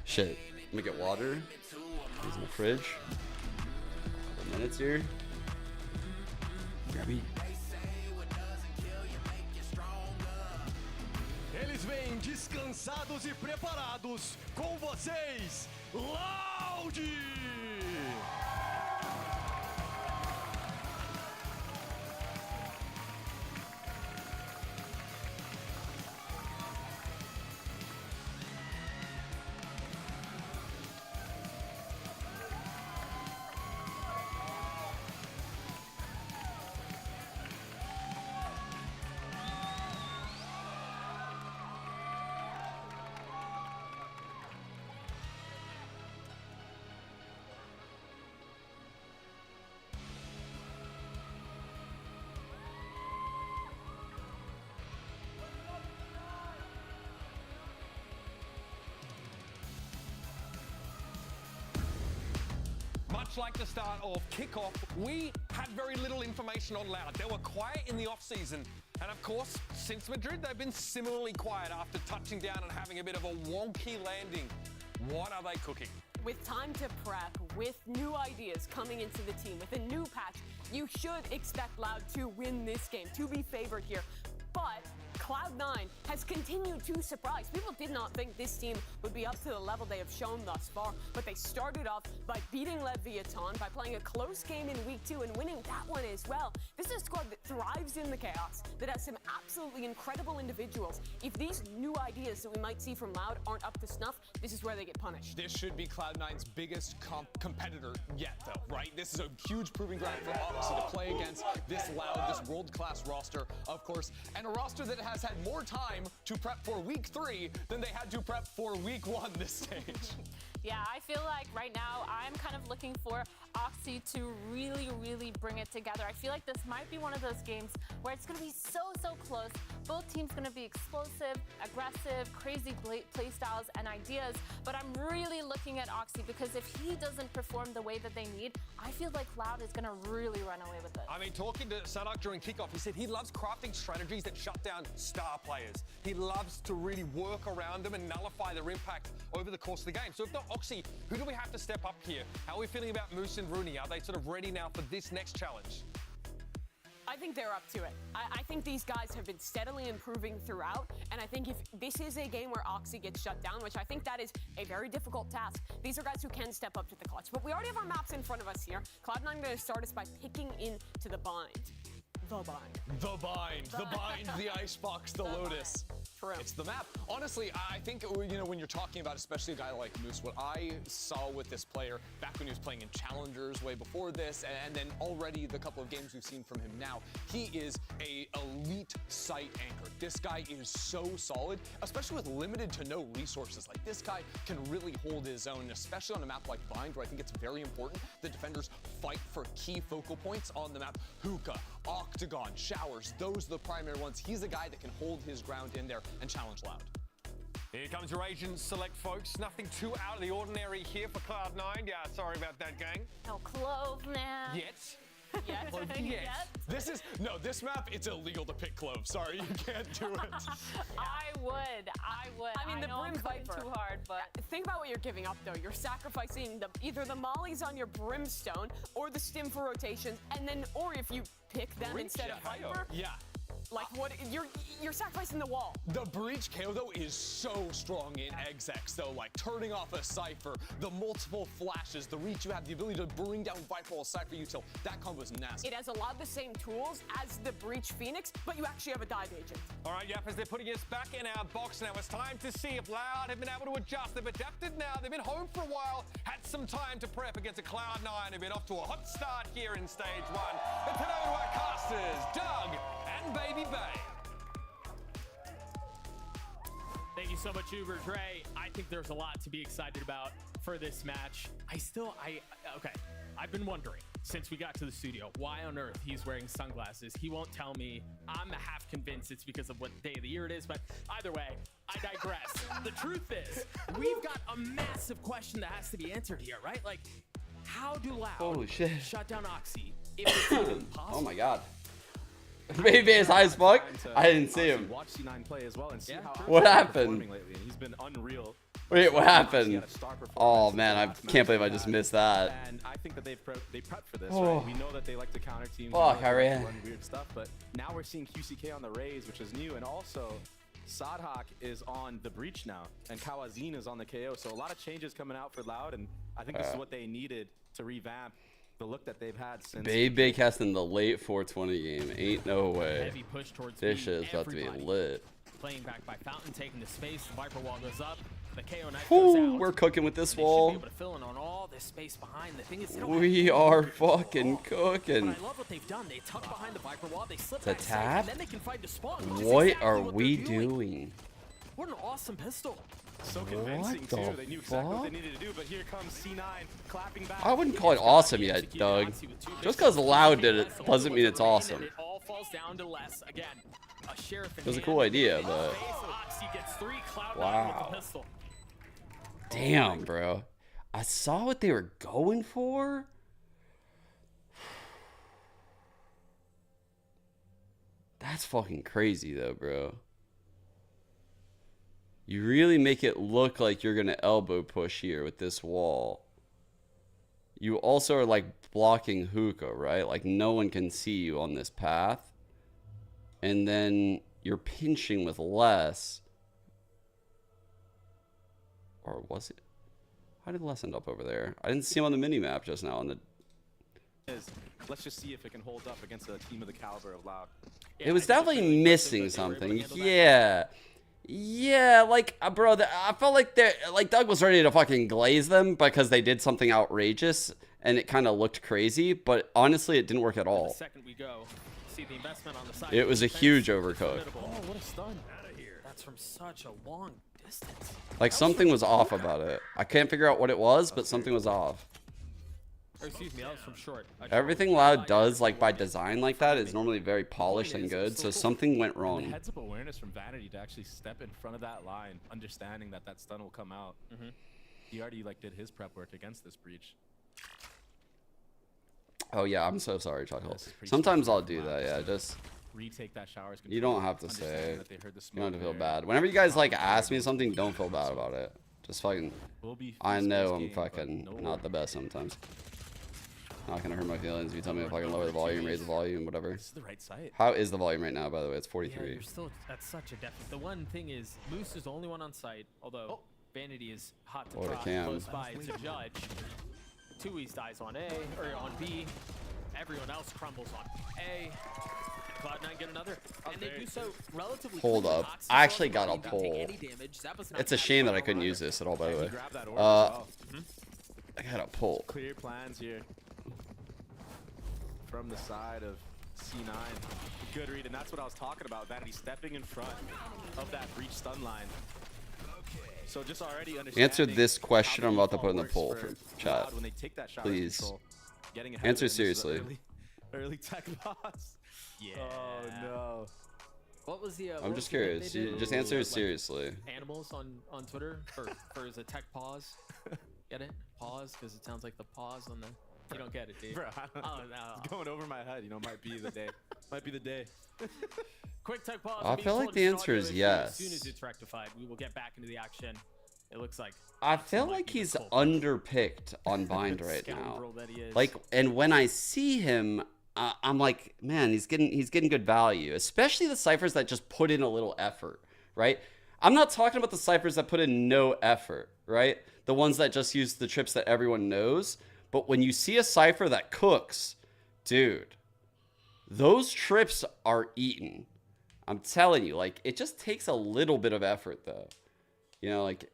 Shit. Let me get water. Use my fridge. Couple minutes here. Grab me. Eles vêm descansados e preparados. Com vocês, Loud! Much like the start of kickoff, we had very little information on Loud. They were quiet in the off-season. And of course, since Madrid, they've been similarly quiet after touching down and having a bit of a wonky landing. What are they cooking? With time to prep, with new ideas coming into the team, with a new patch, you should expect Loud to win this game, to be favored here. But Cloud9 has continued to surprise. People did not think this team would be up to the level they have shown thus far, but they started off by beating Leviathan, by playing a close game in week 2 and winning that one as well. This is a squad that thrives in the chaos, that has some absolutely incredible individuals. If these new ideas that we might see from Loud aren't up to snuff, this is where they get punished. This should be Cloud9's biggest competitor yet, though, right? This is a huge proving ground for Oxy to play against this Loud, this world-class roster, of course, and a roster that has had more time to prep for week 3 than they had to prep for week 1 this stage. Yeah, I feel like right now I'm kind of looking for Oxy to really, really bring it together. I feel like this might be one of those games where it's going to be so close. Both teams going to be explosive, aggressive, crazy play styles and ideas. But I'm really looking at Oxy because if he doesn't perform the way that they need, I feel like Loud is going to really run away with it. I mean, talking to Sadak during kickoff, he said he loves crafting strategies that shut down star players. He loves to really work around them and nullify their impact over the course of the game. So if not Oxy, who do we have to step up here? How are we feeling about Moose and Rooney? Are they sort of ready now for this next challenge? I think they're up to it. I think these guys have been steadily improving throughout, and I think if this is a game where Oxy gets shut down, which I think that is a very difficult task, these are guys who can step up to the clutch. But we already have our maps in front of us here. Cloud9 going to start us by picking into the bind. The bind. The bind. The bind, the icebox, the Lotus. True. It's the map. Honestly, I think, you know, when you're talking about especially a guy like Moose, what I saw with this player back when he was playing in Challengers way before this, and then already the couple of games we've seen from him now, he is a elite site anchor. This guy is so solid, especially with limited to no resources. Like, this guy can really hold his own, especially on a map like Bind, where I think it's very important the defenders fight for key focal points on the map. Hookah, Octagon, Showers, those are the primary ones. He's a guy that can hold his ground in there and challenge Loud. Here comes your Asian select, folks. Nothing too out of the ordinary here for Cloud9. Yeah, sorry about that, gang. No Clove, man. Yet. Yet. Well, yes. This map, it's illegal to pick Clove. Sorry, you can't do it. I would. I mean, the know Brim I'm putting Viper. too hard, but Think about what you're giving up, though. You're sacrificing either the mollies on your Brimstone or the stim for rotations, and then, or if you pick them instead of Viper. Yeah. Like what? You're sacrificing the wall. The Breach KO, though, is so strong in Exex, though. Like, turning off a Cypher, the multiple flashes, the reach you have, the ability to bring down Viper while Cypher util. That combo is nasty. It has a lot of the same tools as the Breach Phoenix, but you actually have a dive agent. All right, yep, as they're putting us back in our box now, it's time to see if Loud have been able to adjust. They've adapted now. They've been home for a while, had some time to prep against a Cloud9. They've been off to a hot start here in stage 1. But turn over to our casters, Doug and Baby Bay. Thank you so much, Uber Dre. I think there's a lot to be excited about for this match. Okay, I've been wondering since we got to the studio, why on earth he's wearing sunglasses. He won't tell me. I'm half convinced it's because of what day of the year it is, but either way, I digress. The truth is, we've got a massive question that has to be answered here, right? Like, how do Loud Holy shit. shut down Oxy if it's even possible? Oh my god. Baby is high as fuck. I didn't see him. Watch C9 play as well and see how What happened? lately. He's been unreal. Wait, what happened? Oh man, I can't believe I just missed that. And I think that they prepped for this. Oh. Right? We know that they like to counter teams. Oh, and they like to Kyrie. run weird stuff, but now we're seeing QCK on the Raze, which is new, and also Sadhak is on the Breach now, and Kawazin is on the KO. So a lot of changes coming out for Loud, and I think this is what they needed to revamp the look that they've had since. Baby cast in the late 420 game. Ain't no way. Heavy push towards This me. shit is about to be Everybody lit. Playing back by Fountain, taking the space. The Viper wall goes up. The KO knife goes Woo, out. we're cooking with this They should be wall. able to fill in on all this space behind. The thing is, they don't We have are fucking cooking. But I love what they've done. They tuck behind the Viper wall. They slip It's a back safe, tap? and then they can find the spawn. which is What exactly are what we they're doing. doing? What an awesome pistol. So convincing What the too. They knew exactly what they fuck? needed to do, but here comes C9 clapping back. I wouldn't call it awesome yet, Doug. Just because Loud did it doesn't mean it's awesome. It all falls down to less. Again, a sheriff in It was a hand. cool idea, but Oxy gets 3, Cloud9 Wow. with the pistol. damn, bro. I saw what they were going for. That's fucking crazy though, bro. You really make it look like you're gonna elbow push here with this wall. You also are like blocking hookah, right? Like no one can see you on this path. And then you're pinching with less. Or was it? How did Les end up over there? I didn't see him on the mini-map just now. On the. Let's just see if it can hold up against a team of the caliber of Loud. It was definitely missing something. Yeah. Yeah, like, bro, I felt like Doug was ready to fucking glaze them because they did something outrageous and it kind of looked crazy, but honestly, it didn't work at all. The second we go, see the investment on the side. It was a huge overcook. Oh, what a stun. Out of here. That's from such a long distance. Like, something was off about it. I can't figure out what it was, but something was off. Or excuse me, that was from short. Everything Loud does, like, by design like that is normally very polished and good, so something went The wrong. heads up awareness from Vanity to actually step in front of that line, understanding that that stun will come out. He already like did his prep work against this breach. Oh yeah, I'm so sorry, Chuckle. Sometimes I'll do that, yeah, just retake that showers. you don't have to say. That they heard the You don't have to feel smoke bad. Whenever you guys like ask me something, don't feel bad about it. Just fucking. I know I'm fucking not the best sometimes. Not gonna hurt my feelings if you tell me if I can lower the volume, raise the volume, whatever. This is the right site. How is the volume right now, by the way? It's Yeah, 43. you're still at such a deficit. The one thing is, Moose is the only one on site, although Vanity is hot to What a trot cam. close by to judge. Tui's dies on A, or on B. Everyone else crumbles on A. Cloud9 get another. And they do so relatively Hold quickly. up. Oxy I actually still got a doesn't take pull. any damage. Zappa's not It's a back shame by that I couldn't Valorant. use this at all, by the way. Grab that orb as well. I got a pull. Clear plans here from the side of C9. Good read, and that's what I was talking about. Vanity stepping in front of that breach stun line. So just already Answer this question I'm about to put in the poll for chat. Loud when they take that shower Please. control, getting ahead Answer of them. This is seriously. early tech loss. Yeah. Oh no. What was the? I'm just curious. You just answer it seriously. Animals on Twitter for is a tech pause. Get it? Pause because it sounds like the pause on the You don't get it, dude. Bro, Oh, no. It's going over my head. You know, might be the day. Might be the day. Quick tech pause. I feel like the answer is yes. As soon as it's rectified, we will get back into the action. It looks like. I feel like he's underpicked on Bind right now. Scoundrel that he is. Like, and when I see him, I'm like, man, he's getting good value, especially the ciphers that just put in a little effort, right? I'm not talking about the ciphers that put in no effort, right? The ones that just use the trips that everyone knows. But when you see a cipher that cooks, dude, those trips are eaten. I'm telling you, like, it just takes a little bit of effort, though. You know, like,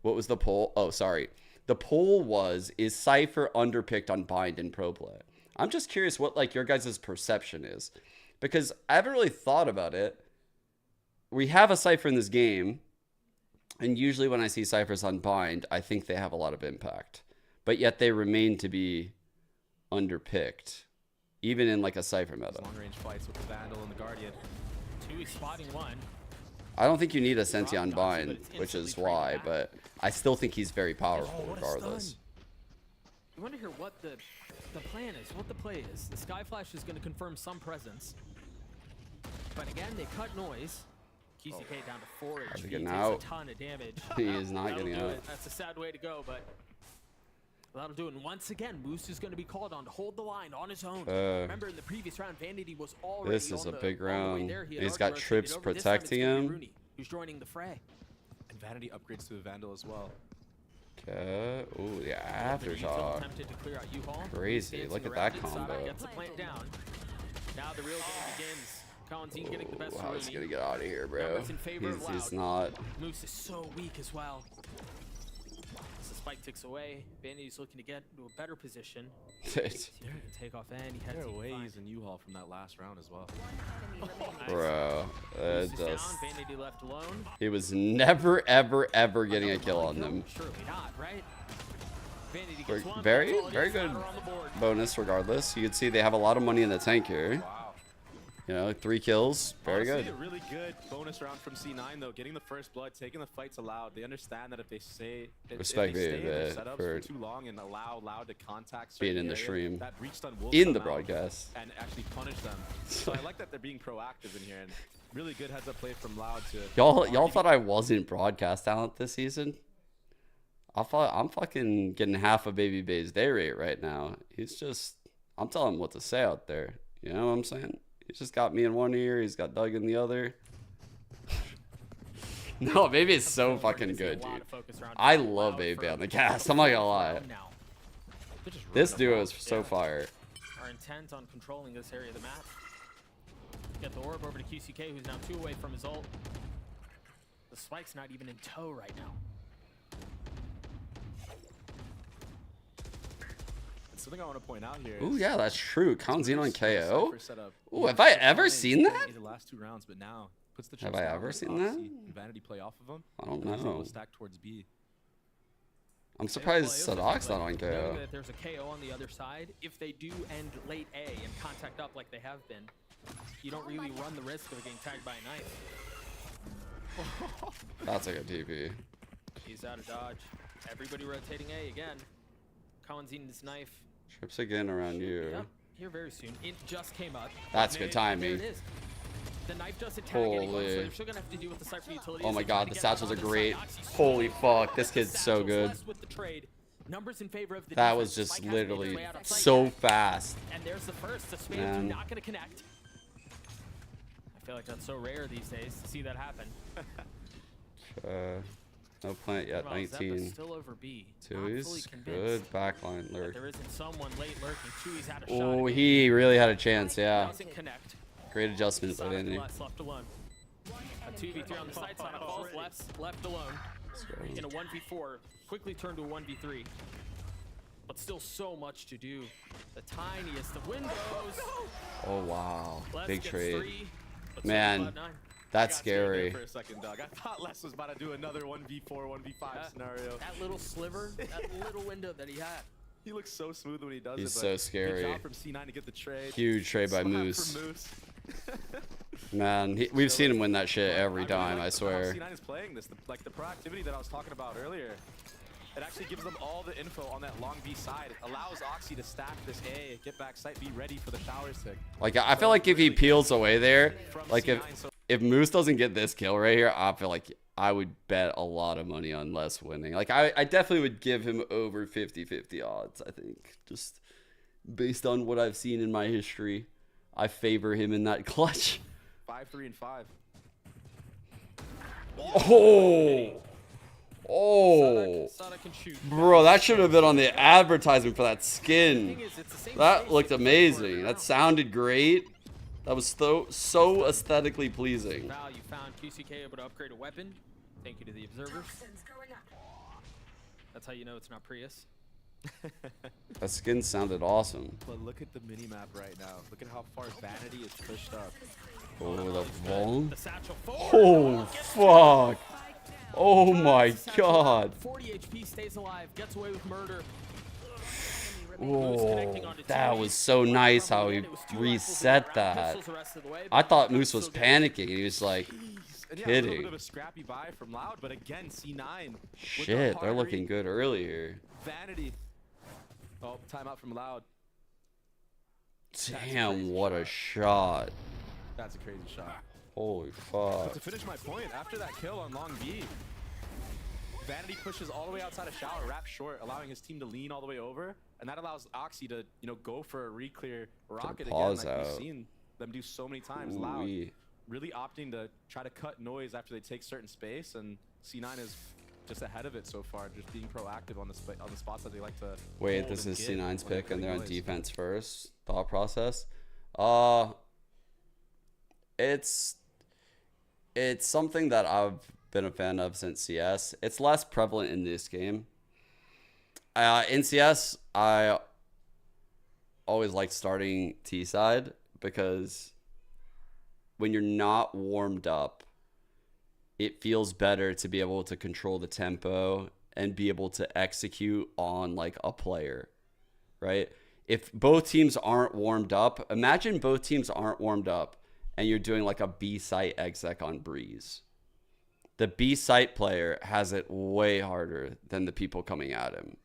what was the poll? Oh, sorry. The poll was, is Cypher underpicked on Bind in Pro Play? I'm just curious what, like, your guys' perception is. Because I haven't really thought about it. We have a Cypher in this game. And usually when I see Cyphers on Bind, I think they have a lot of impact. But yet they remain to be underpicked. Even in, like, a Cypher meta. Long-range fights with the Vandal and the Guardian. 2 spotting one. I don't think you need a Senti on Bind, which is why, but I still think he's very powerful regardless. You wonder here what the plan is, what the play is. The Sky Flash is going to confirm some presence. But again, they cut noise. QCK down to 4 HP, getting takes out. a ton of damage. He is not That'll getting do out. it. That's a sad way to go, but that'll do it. And once again, Moose is going to be called on to hold the line on his own. Remember, in the previous round, Vanity was already This is on a big round. there. He had He's already got trips rotated over. This time it's protecting gonna be him. Rooney, who's joining the fray. And Vanity upgrades to the Vandal as well. Okay. Ooh, the Util aftershock. attempted to clear out U-Haul. Crazy. Dancing Look at around that inside, combo. Gets the plant down. Now the real game begins. Colin getting the best Wow, of he's Rooney. gonna get out of here, bro. Numbers in favor of He's Loud. not. Moose is so weak as well. As the spike ticks away, Vanity's looking to get into a better position. Take off any head. There are ways in U-Haul from that last round as well. Bro, Moose is down, just Vanity left alone. he was never, ever, ever getting a kill on them. Surely not, right? Vanity gets one, Very, that's all it very is. good Ladder on the board. bonus regardless. You can see they have a lot of money in the tank here. You know, 3 kills, very Honestly, good. A really good bonus round from C9 though. Getting the first blood, taking the fights allowed. They understand that if they stay, Respect if they stay in their Vivid setups for for too long and allow Loud to contact being certain in the areas, stream, that breach stun will in come the out broadcast. and actually punish them. So I like that they're being proactive in here and really good heads up play from Loud to Y'all thought I wasn't broadcast talent this season? I'm fucking getting half of Baby Bay's day rate right now. He's just, I'm telling him what to say out there. You know what I'm saying? He's just got me in one ear. He's got Doug in the other. No, Baby is so fucking good, dude. I love Baby on the cast. I'm not gonna lie. This duo is so fire. Are intent on controlling this area of the map. Get the orb over to QCK, who's now 2 away from his ult. The spike's not even in tow right now. Something I want to point out here. Ooh, yeah, that's true. Counting on KO. Setup. Ooh, have I ever seen that? The last 2 rounds, but now puts the Have chips I down, ever lets seen that? Odyssey and Vanity play off of him. I don't and he's able know. to stack towards B. I'm surprised Sadok's not on KO. Knowing that there's a KO on the other side, if they do end late A and contact up like they have been, you don't really run the risk of getting tagged by a knife. That's like a TP. He's out of dodge. Everybody rotating A again. Colin's eating his knife. Trips again around you. Yep, here very soon. It just came up. That's good timing. There it is. The knife doesn't tag anyone, so Holy. they're still gonna have to deal with the Cypher utility. Oh my god, the satchels are great. Holy fuck, this kid's so good. Numbers in favor of the That defense. was just Spike has made its literally way out of sight. so fast. And there's the first. The spam Man. not gonna connect. I feel like that's so rare these days to see that happen. No plant yet, Meanwhile, Zeppa's 19. still over B. Not fully Tui's convinced good backline that lurk. there isn't someone late lurking. Tui's had a shot. Oh, at he really had a chance, yeah. Doesn't connect. Great adjustment by Andy. Left alone. A 2v3 on the side. Sonic falls left alone. In a 1v4. Quickly turned to a 1v3. But still so much to do. The tiniest of windows. Oh wow, Les big gets trade. 3, but Man, still about 9. that's I got scared there scary. For a second, Doug. I thought Les was about to do another 1v4, 1v5 scenario. That little sliver, that little window that he had. He looks so smooth when he does He's it. so but scary. Good job from C9 to get the trade. Huge trade by Slap Moose. from Moose. Man, we've seen him win that shit every time, I How swear. C9 is playing this, like the proactivity that I was talking about earlier. it actually gives them all the info on that long B side. It allows Oxy to stack this A, get back site, be ready for the shower stick. Like, I feel like if he peels away there, like if Moose doesn't get this kill right here, I feel like I would bet a lot of money on Les winning. Like, I definitely would give him over 50-50 odds, I think. Just based on what I've seen in my history, I favor him in that clutch. 5-3 and 5. Oh! Oh! Bro, that should have been on the advertisement for that skin. That looked amazing. That sounded great. That was so aesthetically pleasing. Wow, you found QCK able to upgrade a weapon. Thank you to the observers. That's how you know it's not Prius. That skin sounded awesome. But look at the minimap right now. Look at how far Vanity is pushed up. Oh, the ball. Oh, fuck. Oh my god. 40 HP, stays alive, gets away with murder. Oh, that was so nice how he reset that. I thought Moose was panicking. He was like A kidding. little bit of a scrappy buy from Loud, but again, C9. Shit, they're looking good earlier. Vanity. Oh, timeout from Loud. Damn, what a shot. That's a crazy shot. Holy But fuck. to finish my point, after that kill on long B, Vanity pushes all the way outside of shower, wraps short, allowing his team to lean all the way over, and that allows Oxy to, you know, go for a re-clear rocket again, pause like we've out. seen them do so many times. Loud, really opting to try to cut noise after they take certain space, and C9 is just ahead of it so far, just being proactive on the spots that they like to. Wait, hold this and is get C9's when they're pick and they're on cutting noise. defense first. Thought process. It's something that I've been a fan of since CS. It's less prevalent in this game. In CS, I always liked starting T side because when you're not warmed up, it feels better to be able to control the tempo and be able to execute on like a player, right? If both teams aren't warmed up, imagine both teams aren't warmed up and you're doing like a B site exec on Breeze. The B site player has it way harder than the people coming at him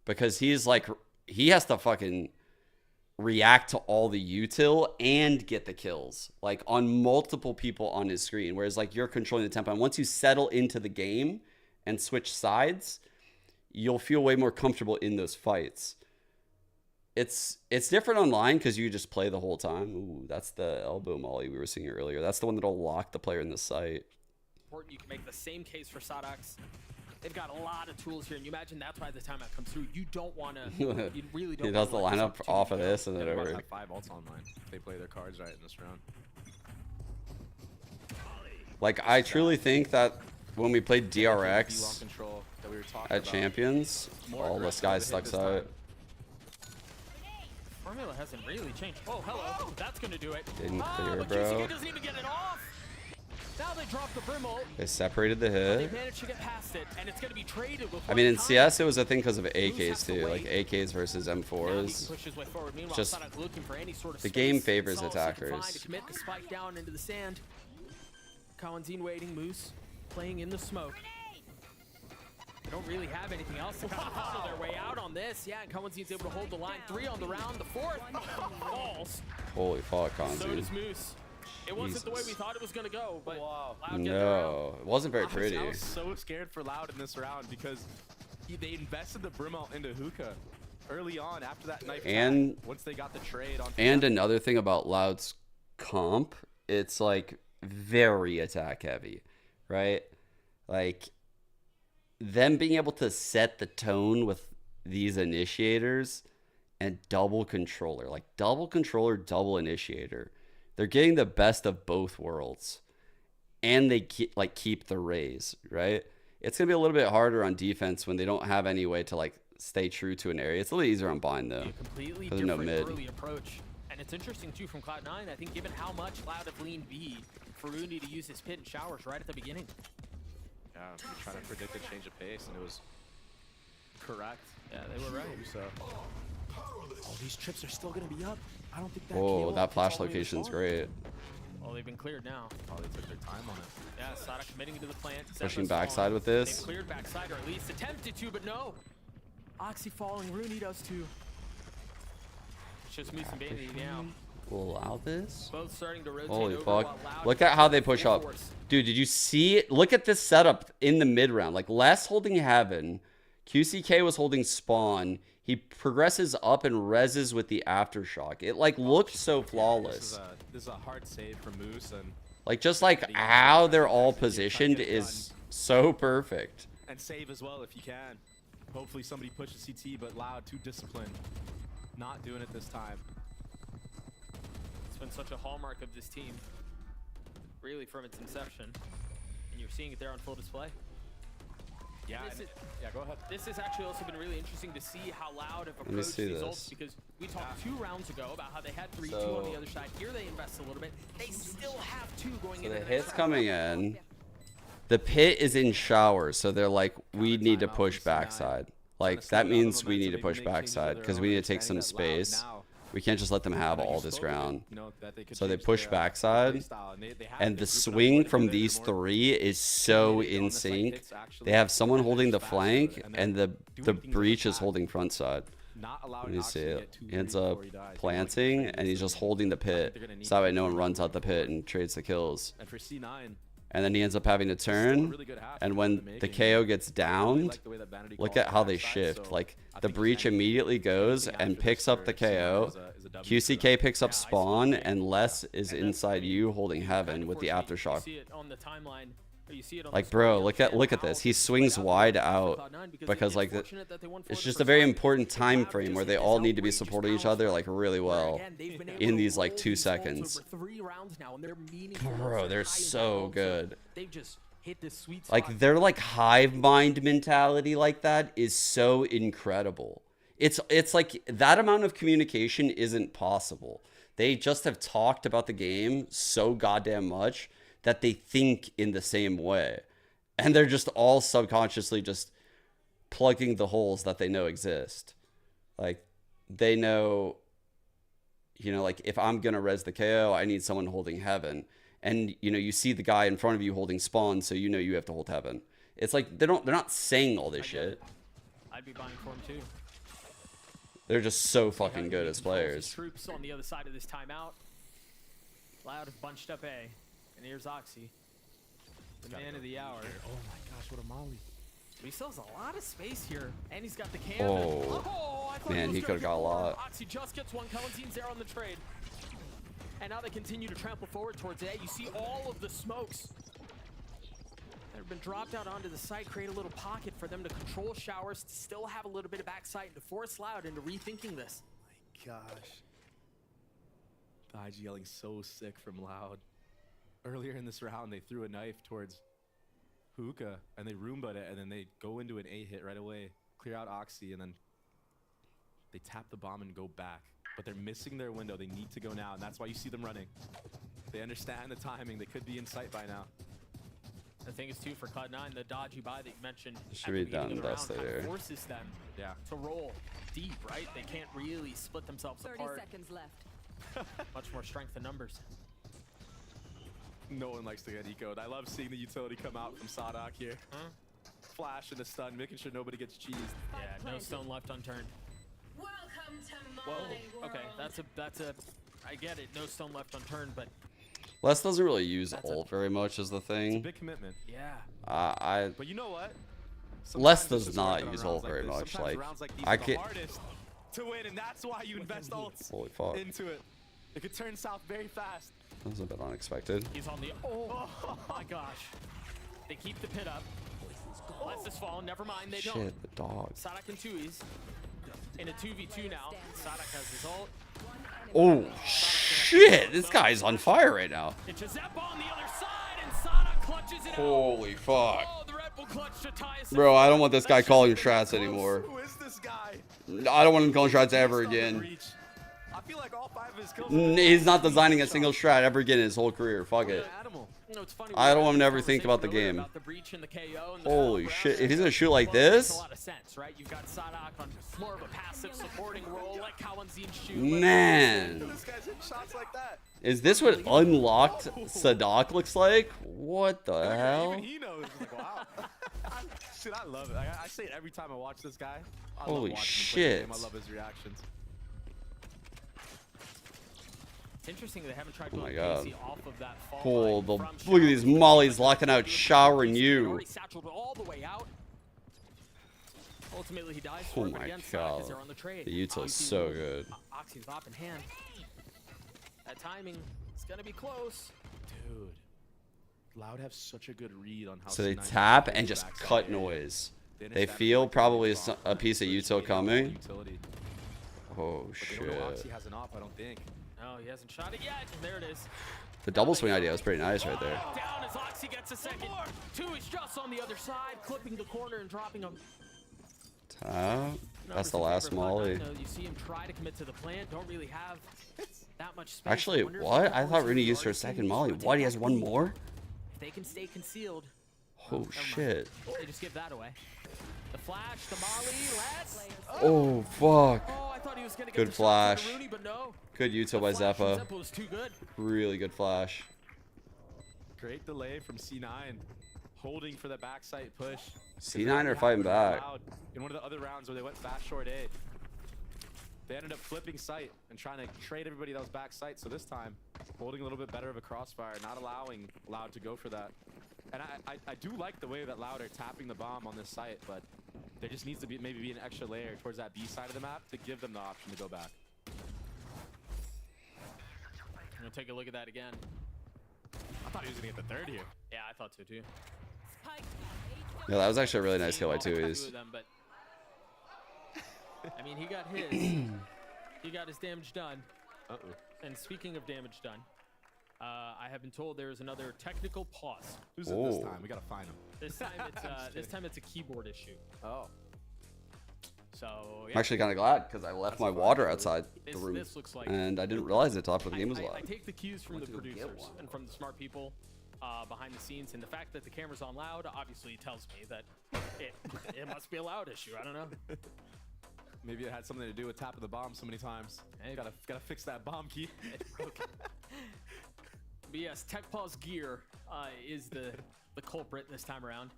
because he's like, he has to fucking react to all the util and get the kills like on multiple people on his screen. Whereas like you're controlling the tempo. And once you settle into the game and switch sides, you'll feel way more comfortable in those fights. It's different online because you just play the whole time. Ooh, that's the elbow molly we were seeing earlier. That's the one that'll lock the player in the site. You can make the same case for Sodox. They've got a lot of tools here, and you imagine that's why the timeout comes through. You don't want to. You really don't. He does the lineup off of this and then They might over. have 5 ults online. They play their cards right in this round. Like I truly think that when we played DRX Long control that we were talking at about. Champions, all this guy sucks out. Formula hasn't really changed. Oh, hello. That's going to do it. Didn't clear, but bro. QCK doesn't even get it off. Now they drop the Brim ult. They separated the They hit. managed to get past it, and it's going to be traded with I mean, in CS, it was a thing because of AKs too, like AKs versus M4s. push his way forward. Meanwhile, Just Sodox looking for any sort of the space. game favors Solace he can find attackers. to commit the spike down into the sand. Kawanzine waiting, Moose playing in the smoke. They don't really have anything else to kind of funnel their way out on this. Yeah, and Kawanzine's able to hold the line. 3 on the round. The 4th falls. Holy fuck, So Kanzi. does Moose. It wasn't the way we Jesus. thought it was going to go, but Loud get around. No, it wasn't very pretty. I was so scared for Loud in this round because they invested the Brim ult into Hookah early on after that knife And- tag, once they got the trade on. And another thing about Loud's comp, it's like very attack heavy, right? Like them being able to set the tone with these initiators and double controller, like double controller, double initiator. They're getting the best of both worlds, and they keep the raise, right? It's gonna be a little bit harder on defense when they don't have any way to like stay true to an area. It's a little easier on bind though. Completely There's no different mid. early approach. And it's interesting too from Cloud9, I think given how much Cloud have leaned B, for Uni to use his pit and showers right at the beginning. Yeah, we were trying to predict a change of pace, and it was correct. Yeah, they were right. So, oh, these trips are still gonna be up. I don't think that. Whoa, KO that gets flash all the way to the location's storm. great. Well, they've been cleared now. Oh, they took their time on it. Yeah, Sada committing to the plant. Pushing Zephyr backside falling. with this. They've cleared backside, or at least attempted to, but no. Oxy falling, Rooney does too. It's just Moose and Baby now. We'll allow this. Both starting to rotate Holy over fuck. while Loud Look at how they push full up. force. Dude, did you see it? Look at this setup in the mid round. Like, Les holding Heaven. QCK was holding Spawn. He progresses up and reses with the Aftershock. It, like, looked so flawless. This is a hard save for Moose. And Like, just like how they're all positioned is so perfect. and save as well if you can. Hopefully somebody pushes CT, but Loud, too disciplined. Not doing it this time. It's been such a hallmark of this team, really from its inception, and you're seeing it there on full display. Yeah, yeah, go ahead. This has actually also been really interesting to see how Loud have me approached see these this. ults, because we talked 2 rounds ago about how they had 3-2 So- on the other side. Here they invest a little bit. They still have 2 going So into the the hit's next coming round. in. The pit is in shower, so they're like, we need to push backside. Like, that means we need to push backside because we need to take some space. We can't just let them have all this ground. So they push backside, and the swing from these 3 is so in sync. They have someone holding the flank, and the breach is holding front side. Let me see it. He ends up planting, and he's just holding the pit. So that way no one runs out the pit and trades the kills. And for C9, And then he ends up having to turn, and when the KO gets downed, look at how they shift. Like, the breach immediately goes and picks up the KO, QCK picks up spawn, and Les is inside you holding Heaven with the Aftershock. You see it on the timeline, or you see it on Like, the bro, screen, look at this. He swings wide out because, like, it's just a very important time frame where they all need to be supporting each other, like, really well in these, like, 2 seconds. over 3 rounds now, and they're meaningful. Bro, they're so good. They've just hit this sweet spot. Like, their, like, hive mind mentality like that is so incredible. It's like that amount of communication isn't possible. They just have talked about the game so goddamn much that they think in the same way. And they're just all subconsciously just plugging the holes that they know exist. Like, they know, you know, like, if I'm going to res the KO, I need someone holding Heaven. And, you know, you see the guy in front of you holding spawn, so you know you have to hold Heaven. It's like, they're not saying all this shit. I'd be buying for him too. They're just so fucking good as players. Troops on the other side of this timeout. Loud have bunched up A, and here's Oxy, the man of the hour. Oh my gosh, what a molly. But he still has a lot of space here, and he's got the cam. Oh, man, he could have got a lot. Oxy just gets one. Cohen's there on the trade. And now they continue to trample forward towards A. You see all of the smokes that have been dropped out onto the site, create a little pocket for them to control showers, to still have a little bit of backside, and to force Loud into rethinking this. My gosh. Dodge yelling so sick from Loud. Earlier in this round, they threw a knife towards Hookah, and they Roomba'd it, and then they go into an A hit right away, clear out Oxy, and then they tap the bomb and go back. But they're missing their window. They need to go now, and that's why you see them running. They understand the timing. They could be in sight by now. The thing is, too, for Cloud9, the dodgy buy that you mentioned Should be down dust there. kind of forces them to roll deep, right? They can't really split themselves 30 apart. seconds left. Much more strength in numbers. No one likes to get ecoed. I love seeing the utility come out from Sadak here. Flash and the stun, making sure nobody gets cheesed. Yeah, no stone left unturned. Welcome to my Whoa, okay, that's a, I get it, no stone left unturned, but Les doesn't really use ult very much is the thing. It's a big commitment. Yeah. But you know what? Les does not use ult very much. Like, I I can't. hardest to win, and that's why you invest ults Holy fuck. into it. It could turn south very fast. That was a bit unexpected. he's on the, oh my gosh. They keep the pit up. Les is falling, never mind, they don't. Shit, the dog. Sadak and Tui's in a 2v2 now. Sadak has his ult. Oh, shit. This guy's on fire right now. It's Jazep on the other side, and Sadak clutches it Holy fuck. out. The Red Bull clutch to tie us Bro, I don't want this guy calling strats anymore. Who is this guy? I don't want him calling strats ever again. I feel like all 5 of his kills. He's not designing a single strat ever again in his whole career. Fuck it. Animal. No, it's funny. I don't want to ever think about the game. About the breach and the KO and the Holy battleground. shit! If he's gonna shoot like Well, it makes this, a lot of sense, right? You've got Sadak on more of a passive supporting role, like Kawanzin shoot. man. This guy's hitting shots like that. Is this what unlocked Sadak looks like? What the hell? Even he knows. He's like, wow. Shit, I love it. I say it every time I watch this guy. I Holy love watching him play the shit. game. I love his reactions. It's interesting they haven't tried Oh to my get God. Casey off of that fall Oh, line the, from look at these mollies locking out Shower and you. already satchelled all the way out. Ultimately, he dies Oh for it, but my again, Sadak God. is there on the trade. The Utah is Oxy so will- good. Oxy's up in hand. That timing is gonna be close. Dude. Loud have such a good read on how So they C9 tap plays and the just backside cut area. noise. They They understand feel like probably they're a piece of util coming. utility. Oh But they don't know Oxy shit. has an op, I don't think. No, he hasn't shot it yet. There it is. The double swing idea was pretty nice right there. Down as Oxy gets a second. Two is just on the other side, clipping the corner and dropping him. Tap. That's the last molly. You see him try to commit to the plant. Don't really have that much space. Actually, Wonder if what? the I thought forces Rooney are used her already second seeing molly. these What? He has one more? If they can stay concealed. Oh never mind. shit. They just give that away. The flash, the molly, let's. Oh fuck. Oh, I thought he was gonna get Good the shot flash. from Rooney, but no. Good util by Flash from Zeppa. Zeppa was too good. Really good flash. Great delay from C9. Holding for the backside push. C9 are fighting back. In one of the other rounds where they went fast short A, they ended up flipping sight and trying to trade everybody that was back sight. So this time, holding a little bit better of a crossfire, not allowing Loud to go for that. And I do like the way that Loud are tapping the bomb on this site, but there just needs to be maybe an extra layer towards that B side of the map to give them the option to go back. I'm gonna take a look at that again. I thought he was gonna get the third here. Yeah, I thought so too. Yeah, that was actually a really nice kill by Two Tui's. of them, but I mean, he got his. He got his damage done. And speaking of damage done, I have been told there is another technical pause. Who's it this time? We gotta find him. This time it's a keyboard issue. Oh. So yeah. I'm actually kind of glad because I left my water outside the room, This looks like and I didn't realize it till after the game was I live. take the cues from the producers and from the smart people behind the scenes, and the fact that the camera's on Loud obviously tells me that it must be a Loud issue. I don't know. Maybe it had something to do with tapping the bomb so many times. Hey, gotta fix that bomb key. Okay. But yes, Tech Pause gear is the culprit this time around,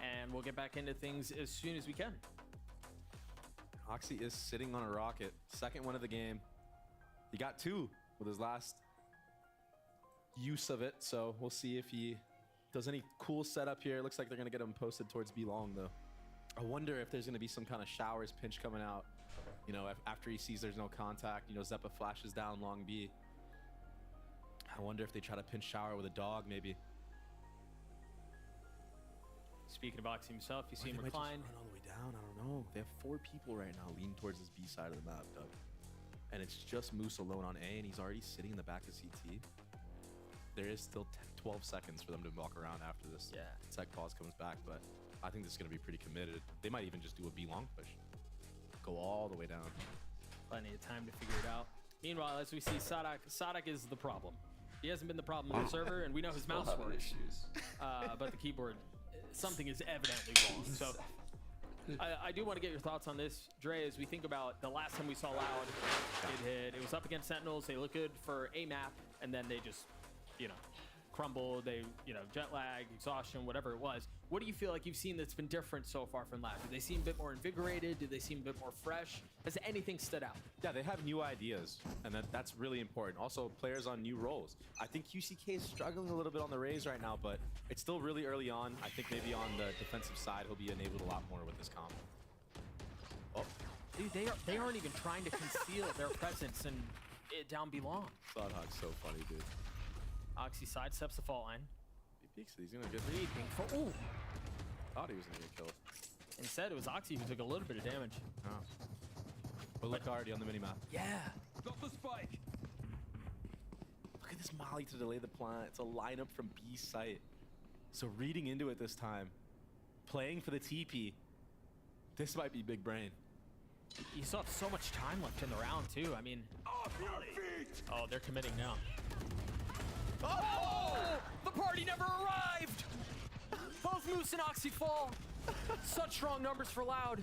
and we'll get back into things as soon as we can. Oxy is sitting on a rocket. Second one of the game. He got two with his last use of it, so we'll see if he does any cool setup here. It looks like they're gonna get him posted towards B long though. I wonder if there's gonna be some kind of showers pinch coming out. You know, after he sees there's no contact, you know, Zeppa flashes down long B. I wonder if they try to pinch shower with a dog maybe. Speaking of Oxy himself, you see him recline. Run all the way down. I don't know. They have 4 people right now leaning towards this B side of the map, Doug. And it's just Moose alone on A, and he's already sitting in the back of CT. There is still 12 seconds for them to walk around after this. Yeah. Tech pause comes back, but I think this is going to be pretty committed. They might even just do a B long push. Go all the way down. Plenty of time to figure it out. Meanwhile, as we see, Sadak is the problem. He hasn't been the problem on the server, and we know his mouse works. But the keyboard, something is evidently wrong. So I do want to get your thoughts on this, Dre, as we think about the last time we saw Loud. It was up against Sentinels. They look good for a map, and then they just, crumbled. They, jet lag, exhaustion, whatever it was. What do you feel like you've seen that's been different so far from Loud? Do they seem a bit more invigorated? Do they seem a bit more fresh? Has anything stood out? Yeah, they have new ideas, and that's really important. Also, players on new roles. I think QCK is struggling a little bit on the Raze right now, but it's still really early on. I think maybe on the defensive side, he'll be enabled a lot more with this comp. Oh, dude, they aren't even trying to conceal their presence and down belong. Thoughthawk's so funny, dude. Oxy sidesteps the fault line. He peeks it. He's gonna get Reed being ooh. Thought he was gonna get killed. Instead, it was Oxy who took a little bit of damage. Oh. But look already on the minimap. Yeah. Got the spike. Look at this molly to delay the plant. It's a lineup from B site. So reading into it this time, playing for the TP, this might be big brain. You still have so much time left in the round too. I mean, oh, they're committing now. Oh! The party never arrived! Both Moose and Oxy fall. Such strong numbers for Loud.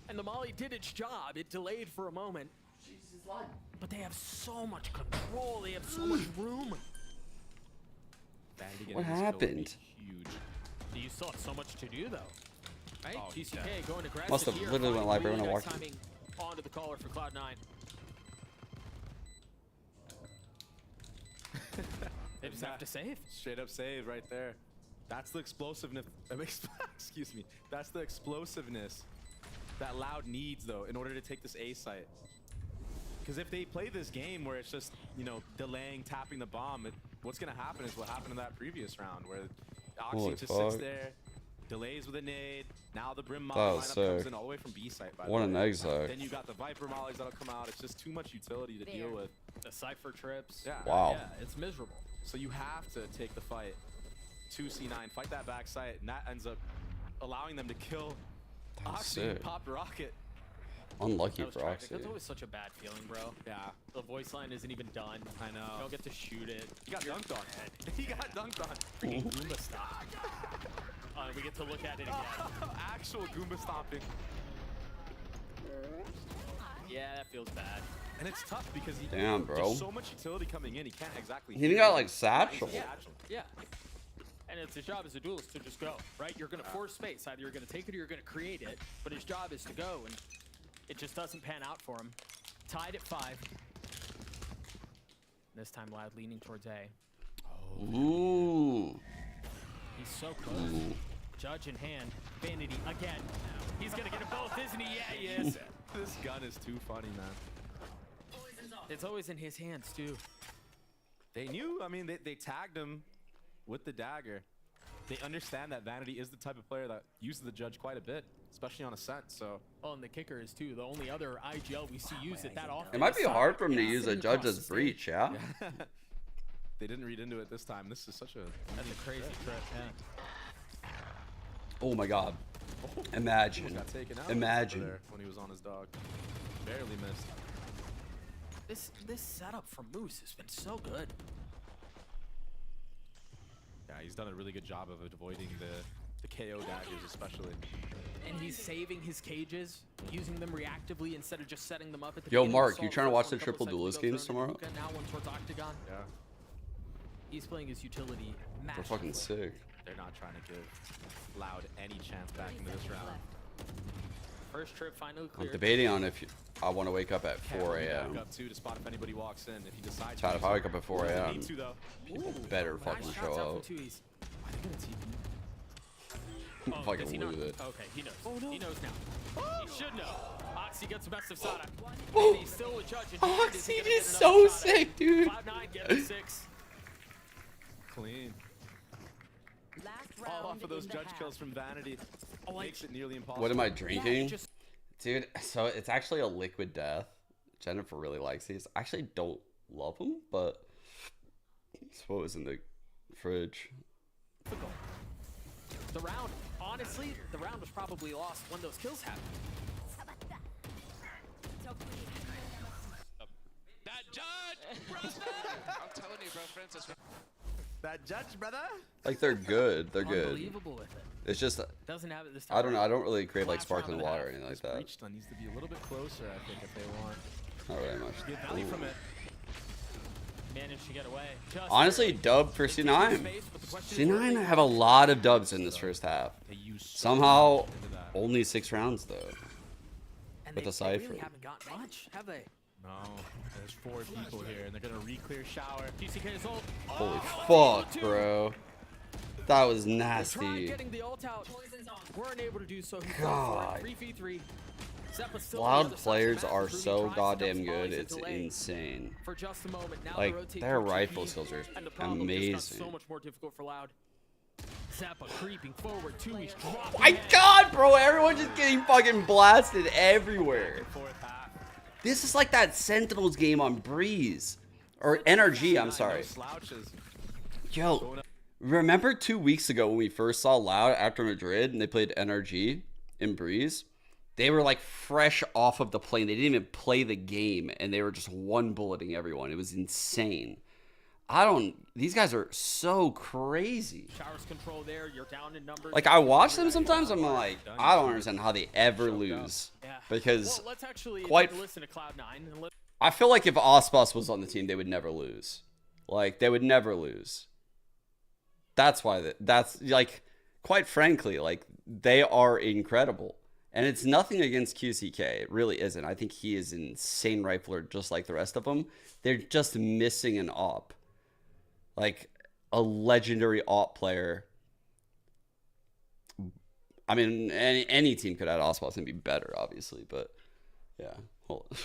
And the Molly did its job. It delayed for a moment. But they have so much control. They have so much room. What happened? Huge. You still have so much to do, though. Right? Oh, GCK going aggressive. Must have here, literally went live right when I really nice walked in. timing onto the caller for Cloud9. They just have to save. Straight up save right there. That's the explosiveness. Excuse me. That's the explosiveness that Loud needs, though, in order to take this A site. Because if they play this game where it's just, you know, delaying, tapping the bomb, what's going to happen is what happened in that previous round, where Oxy just sits there, delays with a nade. Now the Brim Molly lineup comes in all the way from B site, by the way. What an exile. Then you got the Viper Mollies that'll come out. It's just too much utility to deal with. The Cypher trips. Yeah. Wow. Yeah, it's miserable. So you have to take the fight. 2C9, fight that back site, and that ends up allowing them to kill Oxy and Popped Rocket. Unlucky for Oxy. That's always such a bad feeling, bro. Yeah. The voice line isn't even done. I know. You don't get to shoot it. He got dunked on. He got dunked on. Freaking Goomba stop. We get to look at it again. Actual Goomba stomping. Yeah, that feels bad. And it's tough because Damn, bro. There's so much utility coming in, he can't exactly. He even got like satchel. Yeah. And it's his job as a duelist to just go, right? You're going to force space. Either you're going to take it or you're going to create it. But his job is to go, and it just doesn't pan out for him. Tied at 5. This time Loud leaning towards A. Ooh. He's so close. Ooh. Judge in hand. Vanity again. He's going to get them both, isn't he? Yeah, he is. This gun is too funny, man. It's always in his hands, too. They knew. I mean, they tagged him with the dagger. They understand that Vanity is the type of player that uses the Judge quite a bit, especially on Ascent, so. Oh, and the kicker is, too, the only other IGL we see use it that often. It might be hard for him to use a Judge as Breach, yeah? They didn't read into it this time. This is such a... That's a crazy trip, yeah. Oh my god. Imagine. Got taken out Imagine. there when he was on his dog. Barely missed. This setup from Moose has been so good. Yeah, he's done a really good job of avoiding the KO daggers, especially. And he's saving his cages, using them reactively instead of just setting them up at the Yo, beginning. Mark, We you saw trying to the watch first the one, couple Triple-duelist seconds ago, games thrown tomorrow? into Hookah, now one towards Octagon. Yeah. He's playing his utility They're masterfully. fucking sick. They're not trying to give Loud any chance back into this round. First trip finally I'm cleared. debating on if I want to wake up at 4 Back a.m. up too to spot if anybody walks in. If he decides. Chad, if I wake up at 4 Doesn't a.m., need to, though. people better fucking Nice show shots out up. from Tui's. Why are they gonna TP? Oh, does Fucking he know? lose it. Okay, he knows. He knows now. He should know. Oxy gets the best of Sada. Oh. And he's still with Judge. in hand. Is he Oxy gonna get is another so shot at sick, dude. Cloud9 gets 6. Clean. Last All round off of those in the Judge half. kills from Vanity. Makes it nearly impossible. What am I drinking? Dude, so it's actually a liquid death. Jennifer really likes these. I actually don't love them, but it's what was in the fridge. The round, honestly, the round was probably lost when those kills happened. That Judge, brother! I'm telling you, bro, Francis. That Judge, brother. Like, they're good. They're good. Unbelievable with it. It's just, Doesn't have it this time. I don't know. I don't really crave like Last sparkling round of the water or half. anything like This that. breach stun needs to be a little bit closer, I think, if they want. Not really much. Get value from it. Managed to get away. Just Honestly, dub for C9. C9 have a lot of dubs in this first half. Somehow, only 6 rounds though. and With they a Cypher. really haven't gotten much, have they? No, there's 4 people here, and they're gonna re-clear shower. GCK's ult. Holy Oh, fuck, bro. That was Tried nasty. getting the ult out. Weren't able to do so. He God. 3v3. Zeppa's still on the Loud other side of the players map. are Ruby so tries to goddamn dump good. volleys It's and delay. insane. For just a moment. Now Like, they rotate their towards rifle TP, skills are and the problem just got so amazing. much more difficult for Loud. Zappa creeping forward. Tui's dropping. My in. god, bro. Everyone's just getting fucking blasted everywhere. This is like that Sentinels game on Breeze. Or NRG, I'm sorry. Yo, remember 2 weeks ago when we first saw Loud after Madrid and they played NRG in Breeze? They were like fresh off of the plane. They didn't even play the game and they were just one bulleting everyone. It was insane. These guys are so crazy. Showers control there. You're down in numbers. Like, I watch them sometimes, I'm like, I don't understand how they ever lose. Because Well, let's actually quite, listen to Cloud9 and I feel like if Ospas was on the team, they would never lose. Like, they would never lose. That's why, that's, like, quite frankly, like, they are incredible. And it's nothing against QCK. It really isn't. I think he is an insane rifler just like the rest of them. They're just missing an op. Like, a legendary op player. I mean, any team could add Ospas and be better, obviously. But, yeah. Hold on.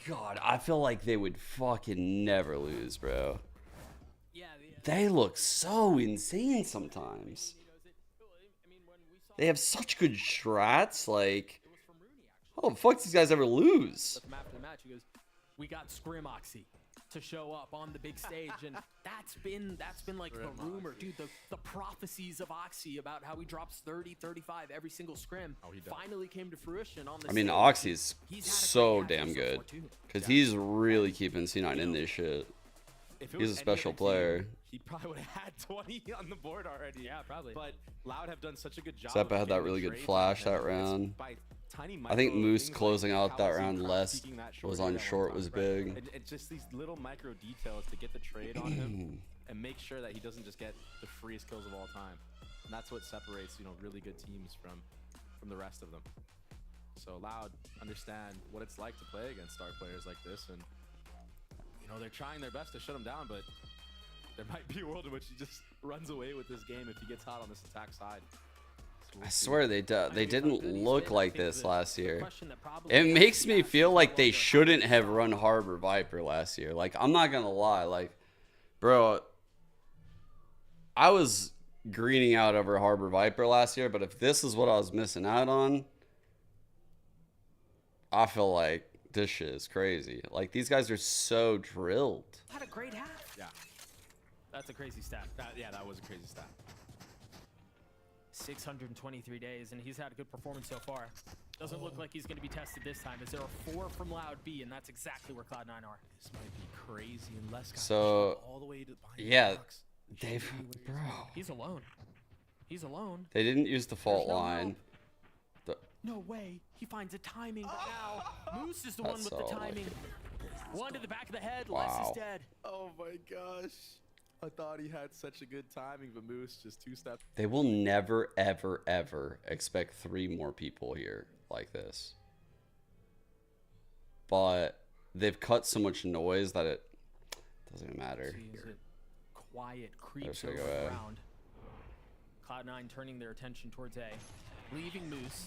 God, I feel like they would fucking never lose, bro. They look so insane sometimes. They have such good strats. Like, how the fuck these guys ever lose? After the match, he goes, "We got Scrim Oxy to show up on the big stage," and that's been like the rumor, dude. The prophecies of Oxy about how he drops 30, 35 every single scrim finally came to fruition on the I mean, stage. Oxy's so damn good because he's really keeping C9 in this shit. He's a special player. He probably would have had 20 on the board already. Yeah, probably. But Loud have done such a good job. Zappa had that really good flash that round. I think Moose closing out that round less was on short was big. And just these little micro details to get the trade on him and make sure that he doesn't just get the freest kills of all time. And that's what separates, you know, really good teams from the rest of them. So Loud understand what it's like to play against star players like this, and you know, they're trying their best to shut him down, but there might be a world in which he just runs away with this game if he gets hot on this attack side. So I swear they didn't look like this last year. It makes me feel like they shouldn't have run Harbor Viper last year. Like, I'm not gonna lie, like, bro, I was greening out over Harbor Viper last year, but if this is what I was missing out on, I feel like this shit is crazy. Like, these guys are so drilled. Had a great half. Yeah. That's a crazy stat. That was a crazy stat. 623 days, and he's had a good performance so far. Doesn't look like he's going to be tested this time, as there are 4 from Loud B, and that's exactly where Cloud9 are. This might be crazy unless So, all the way to yeah, they've, bro. He's alone. He's alone. They didn't use the fault line. No way. He finds a timing, but now Moose is the one with the timing. One to the back of the head. Les is dead. Oh my gosh. I thought he had such a good timing, but Moose just 2 steps. They will never, ever, ever expect 3 more people here like this. But they've cut so much noise that it doesn't even matter. Quiet creeps over the ground. Cloud9 turning their attention towards A, leaving Moose.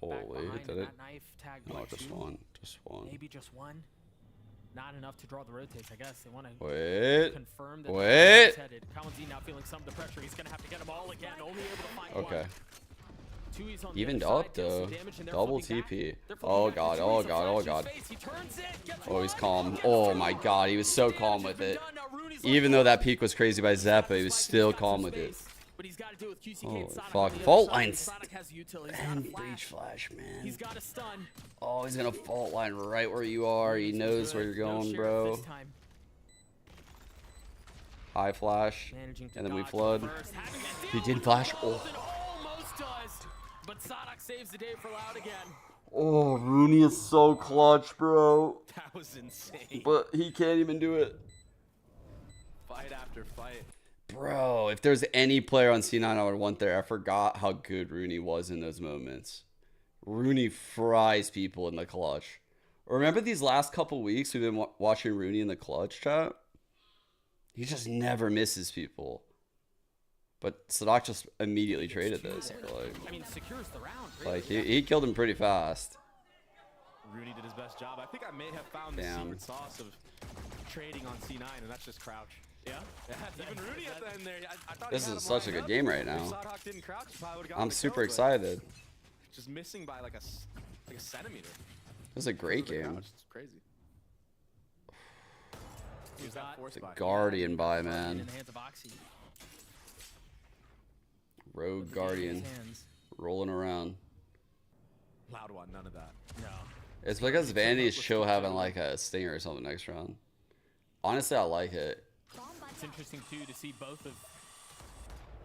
Holy, did it? Knife tag No, just one. Just one. Maybe just one. Not enough to draw the rotates, I guess. They want to confirm that Wait. headed. Kawanzi now feeling some of the pressure. He's going to have to get them all again. Only able to find Okay. one. Evened up though. Double TP. Oh god, oh god, oh god. Oh, he's calm. Oh my god, he was so calm with it. Even though that peak was crazy by Zappa, he was still calm with it. But he's got to deal with QCK Holy and Sonic. fuck. Fault lines. And breach flash, man. He's got a stun. Oh, he's gonna fault line right where you are. He knows where you're going, bro. High flash. And then we flood. He did flash. Oh. Almost does. But Sonic saves the day for Loud again. Oh, Rooney is so clutch, bro. That was insane. But he can't even do it. Fight after fight. Bro, if there's any player on C9 I would want there, I forgot how good Rooney was in those moments. Rooney fries people in the clutch. Remember these last couple weeks we've been watching Rooney in the clutch, chat? He just never misses people. But Sadak just immediately traded this. I mean, secures the round. Really. Like, he killed him pretty fast. Rooney did his best job. I think I may have found the secret sauce of trading on C9, and that's just crouch. Yeah? Even Rooney at the end there. I thought This is such a good game right now. I'm super excited. Just missing by like a centimeter. This is a great game. It's crazy. The Guardian by, man. Rogue Guardian. Rolling around. Loud one, none of that. No. It's because Vandy is chill having like a stinger or something next round. Honestly, I like it. It's interesting too to see both of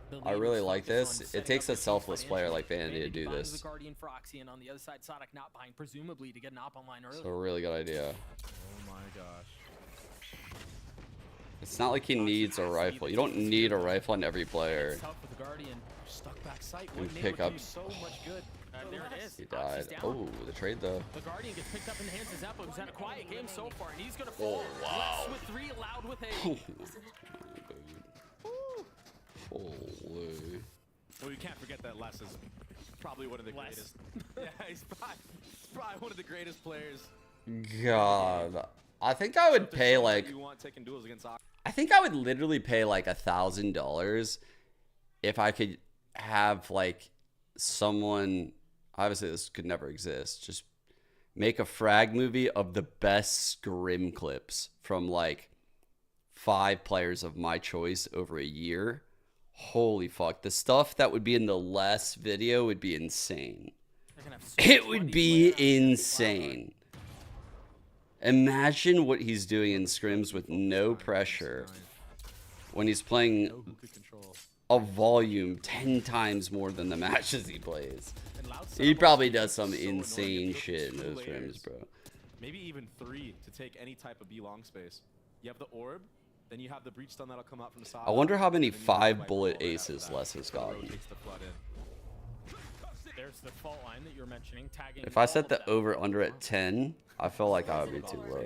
the I really leaders like focus on this. It setting takes up a their team selfless player like financially. Vandy to do buying this. the Guardian Froxy, and on the other side, Sonic not buying, presumably to get an op online early. It's a really good idea. Oh my gosh. It's not like he needs a rifle. You don't need a rifle on every player. It's tough with the Guardian. Stuck back sight. You Wouldn't pick able to up. do so much good. There it is. He died. Oh, the trade though. The Guardian gets picked up in the hands of Zappa, who's had a quiet game so far, and he's gonna Oh, fall. wow. Lex with 3, Loud with 8. Holy. Well, you can't forget that Les is probably one of the greatest. Yeah, he's probably one of the greatest players. God. I think I would pay like. You want taking duels against Ox. I think I would literally pay like $1,000 if I could have like someone. Obviously, this could never exist. Just make a frag movie of the best scrim clips from like 5 players of my choice over a year. Holy fuck. The stuff that would be in the last video would be insane. It would be insane. Imagine what he's doing in scrims with no pressure when he's playing a volume 10 times more than the matches he plays. He probably does some insane shit in those scrims, bro. Maybe even 3 to take any type of B long space. You have the orb, then you have the breach stun that'll come out from the side. I wonder how many 5-bullet aces Les has gotten. There's the fault line that you're mentioning, tagging. If I set the over-under at 10, I feel like I would be too low.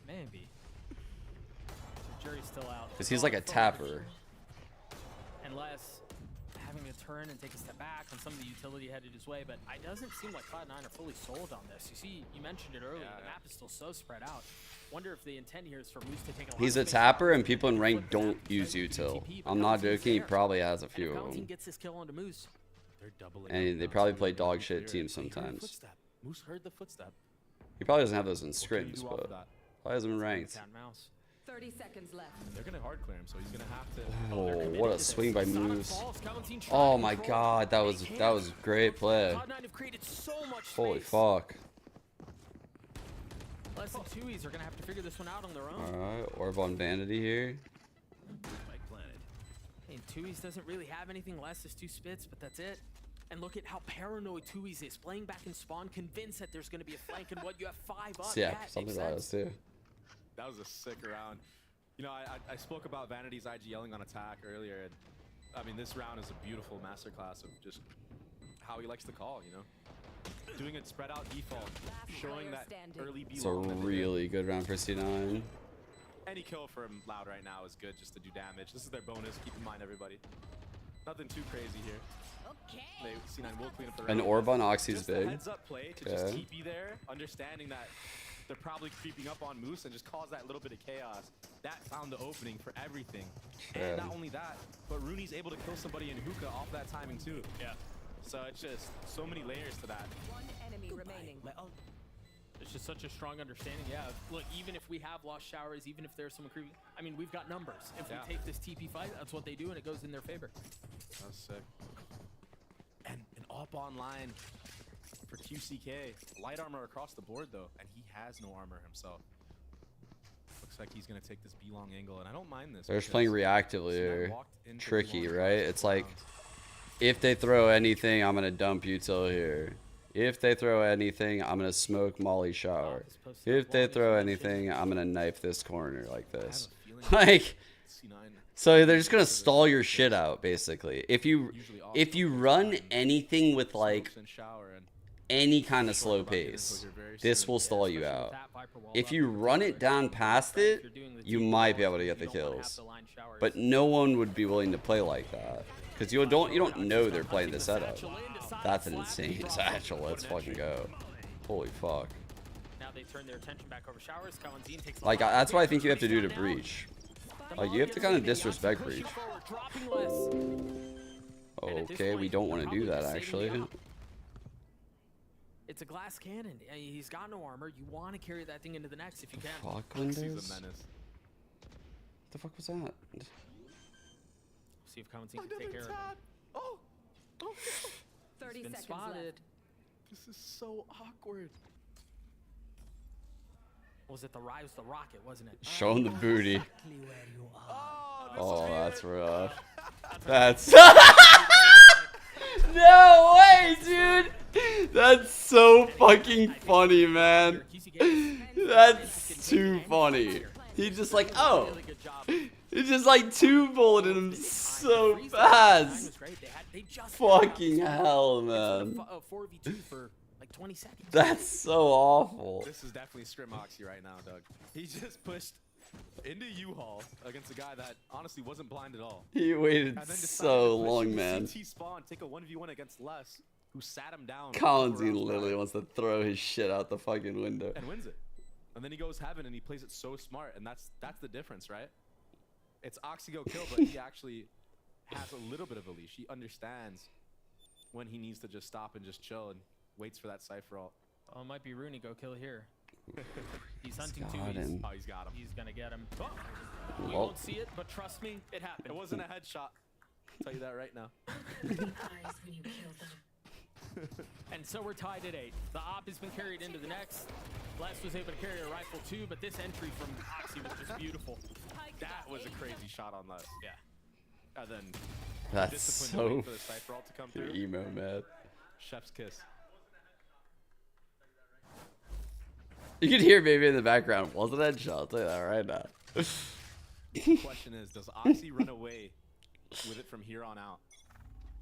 Maybe. The jury's still out. Because he's like a tapper. Unless having to turn and take a step back on some of the utility headed his way, but it doesn't seem like Cloud9 are fully sold on this. You see, you mentioned it earlier, the map is still so spread out. Wonder if the intent here is for Moose to take a lot He's of a space. tapper, and people in rank don't use util. I'm not joking. He probably has a few of Team them. gets this kill onto Moose. And they probably play dog shit teams sometimes. Moose heard the footstep. He probably doesn't have those in scrims, but probably has them in ranked. 30 seconds left. They're gonna hard clear him, so he's gonna have to. Oh, what a swing by Moose. Oh my god, that was a great play. Holy fuck. Less than 2Es are gonna have to figure this one out on their own. Alright, Orb on Vanity here. And 2Es doesn't really have anything less. There's 2 spits, but that's it. And look at how paranoid 2Es is. Playing back in spawn, convinced that there's going to be a flank, and what, you have 5 up. Yeah, it something makes like this too. That was a sick round. You know, I spoke about Vanity's IG yelling on attack earlier, and I mean, this round is a beautiful masterclass of just how he likes to call, you know? Doing it spread out default, showing that early B. It's a really good round for C9. Any kill from Loud right now is good just to do damage. This is their bonus, keep in mind, everybody. Nothing too crazy here. They, C9 will clean up the round. An Orb on Oxy's Just big. a heads up play to just TP there, understanding that they're probably creeping up on Moose and just cause that little bit of chaos. That found the opening for everything. And not only that, but Rooney's able to kill somebody in hookah off that timing too. Yeah. So it's just so many layers to that. One enemy remaining. It's just such a strong understanding. Yeah, look, even if we have lost showers, even if there's someone creeping, I mean, we've got numbers. If we take this TP fight, that's what they do, and it goes in their favor. That's sick. And an up online for QCK. Light armor across the board though, and he has no armor himself. Looks like he's gonna take this B-long angle, and I don't mind this. They're just playing reactively here. Tricky, right? It's like, if they throw anything, I'm gonna dump util here. If they throw anything, I'm gonna smoke Molly shower. If they throw anything, I'm gonna knife this corner like this. Like, so they're just gonna stall your shit out, basically. If you run anything with like any kind of slow pace, this will stall you out. If you run it down past it, you might be able to get the kills. But no one would be willing to play like that, because you don't know they're playing the setup. That's an insane satchel. Let's fucking go. Holy fuck. Now they turn their attention back over showers. Kalanzine takes Like, that's what I think you have to do to breach. Like, you have to kind of disrespect breach. Okay, we don't want to do that, actually. It's a glass cannon. He's got no armor. You want to carry that thing into the next if you can. Fuck, Windows? What the fuck was that? See if Kalanzine can take care of it. Oh! 30 been seconds spotted. left. This is so awkward. Was it the rise? The rocket, wasn't it? Showing the booty. Exactly where you are. Oh, that's rough. That's no way, dude. That's so fucking funny, man. That's too funny. He just like, oh, he just like two bulleted him so fast. Fucking hell, man. 4v2 for like 20 seconds. That's so awful. This is definitely Scrim Oxy right now, Doug. He just pushed into U-Haul against a guy that honestly wasn't blind at all. He waited so long, man. CT spawn, take a 1v1 against Les, who sat him down. Collinsy literally wants to throw his shit out the fucking window. And wins it. And then he goes heaven and he plays it so smart, and that's the difference, right? It's Oxy go kill, but he actually has a little bit of a leash. He understands when he needs to just stop and just chill and waits for that Cypher ult. Oh, it might be Rooney go kill here. He's hunting got too. him. Oh, he's got him. He's gonna get him. Oh, we Oh. won't see it, but trust me, it happened. It wasn't a headshot. I'll tell you that right now. And so we're tied at 8. The op has been carried into the next. Les was able to carry a rifle too, but this entry from Oxy was just beautiful. That was a crazy shot on Les. Yeah. And then That's discipline so waiting for the Cypher ult to come through. emo, man. Chef's kiss. You can hear baby in the background. Wasn't that shot? I'll tell you that right now. The question is, does Oxy run away with it from here on out?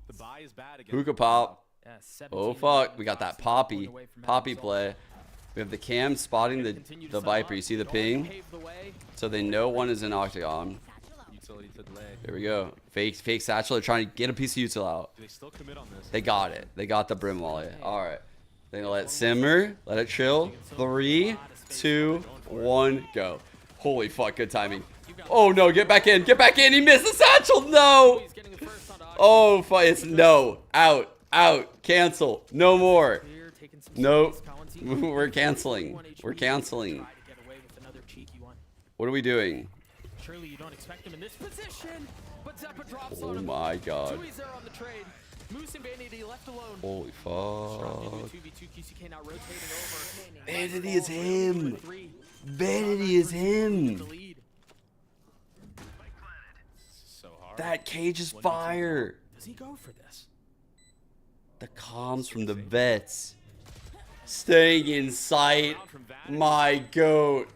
The buy is bad again. Hookah pop. Yeah, Oh fuck, we got that poppy play. We have the cam spotting the Viper. You see the ping? So they know one is in Octagon. Utility to delay. There we go. Fake satchel. They're trying to get a piece of util out. Do they still commit on this? They got it. They got the brim volley. All right. They're gonna let it simmer. Let it chill. 3, 2, 1, go. Holy fuck, good timing. Oh no, get back in. Get back in. He missed the satchel. No. Oh fuck. It's no. Out. Out. Cancel. No more. Nope. We're canceling. We're canceling. What are we doing? Surely you don't expect him in this position, but Zeppa drops Oh on him. my god. Tui's there on the trade. Moose and Vanity left alone. Holy Strong fuck. into a 2v2. QCK now rotating over. Vanity is him. Vanity is him. So hard. That cage is fire. Does he go for this? The comms from the vets. Staying in sight. My goat.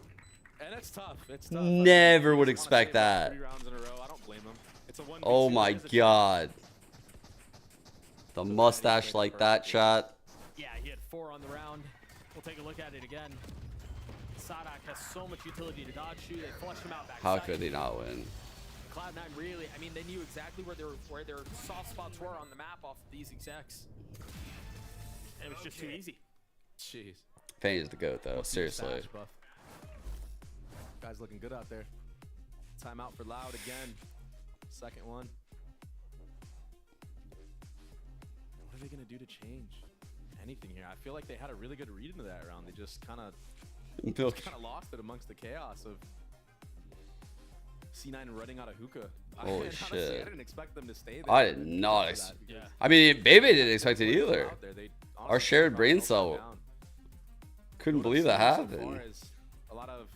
And it's tough. It's tough. Never would expect that. 3 rounds in a row. I don't blame him. It's a 1v2. Oh my There's a god. The mustache like that shot. Yeah, he had 4 on the round. We'll take a look at it again. Sadak has so much utility to dodge shoot. They flush him out back. How could he not win? Cloud9 really, I mean, they knew exactly where their soft spots were on the map off of these execs. And it was just too easy. Jeez. Fanny's the goat though, seriously. Savage buff. Guys looking good out there. Timeout for Loud again. Second one. What are they going to do to change anything here? I feel like they had a really good read into that round. They just kind of lost it amongst the chaos of C9 running out of hookah. Holy honestly, shit. I didn't expect them to stay there. I did not expect that. I mean, Bebe didn't expect it either. Our shared brain cell. Couldn't believe that happened. A lot of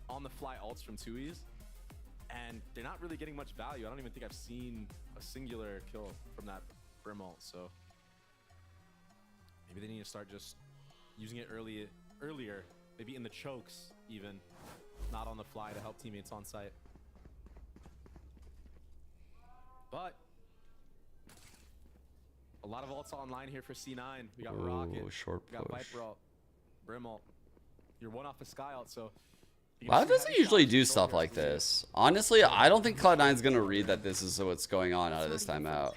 on-the-fly ults from Tui's, and they're not really getting much value. I don't even think I've seen a singular kill from that Brim ult, so maybe they need to start just using it earlier, maybe in the chokes even, not on the fly to help teammates on site. But a lot of ults online here for C9. We got Rocket, short we got push. Viper ult, Brim ult. You're one off a Sky ult, so Cloud doesn't usually do stuff like this. Honestly, I don't think Cloud9's going to read that this is what's going on out of this timeout.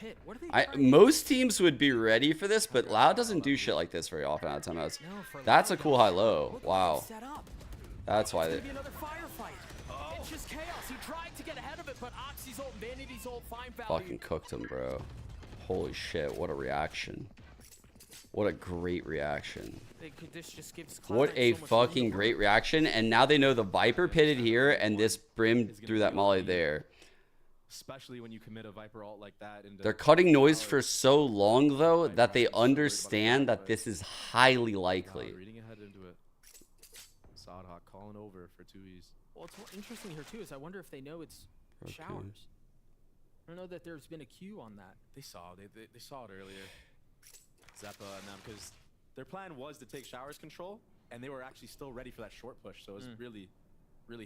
Most teams would be ready for this, but Loud doesn't do shit like this very often out of timeouts. That's a cool high-low. Wow. That's why they... Another firefight. It's just chaos. He tried to get ahead of it, but Oxy's ult, Vanity's ult, find value. Fucking cooked him, bro. Holy shit, what a reaction. What a great reaction. This just gives What a fucking great reaction. And now they know the Viper pitted here and this Brim threw that molly there. especially when you commit a Viper ult like that. They're cutting noise for so long, though, that they understand that this is highly likely. Reading ahead into it. Sadhawk calling over for 2Es. Well, what's interesting here too is I wonder if they know it's showers. I don't know that there's been a cue on that. They saw it earlier. Zeppa and them, because their plan was to take showers control, and they were actually still ready for that short push. So it was really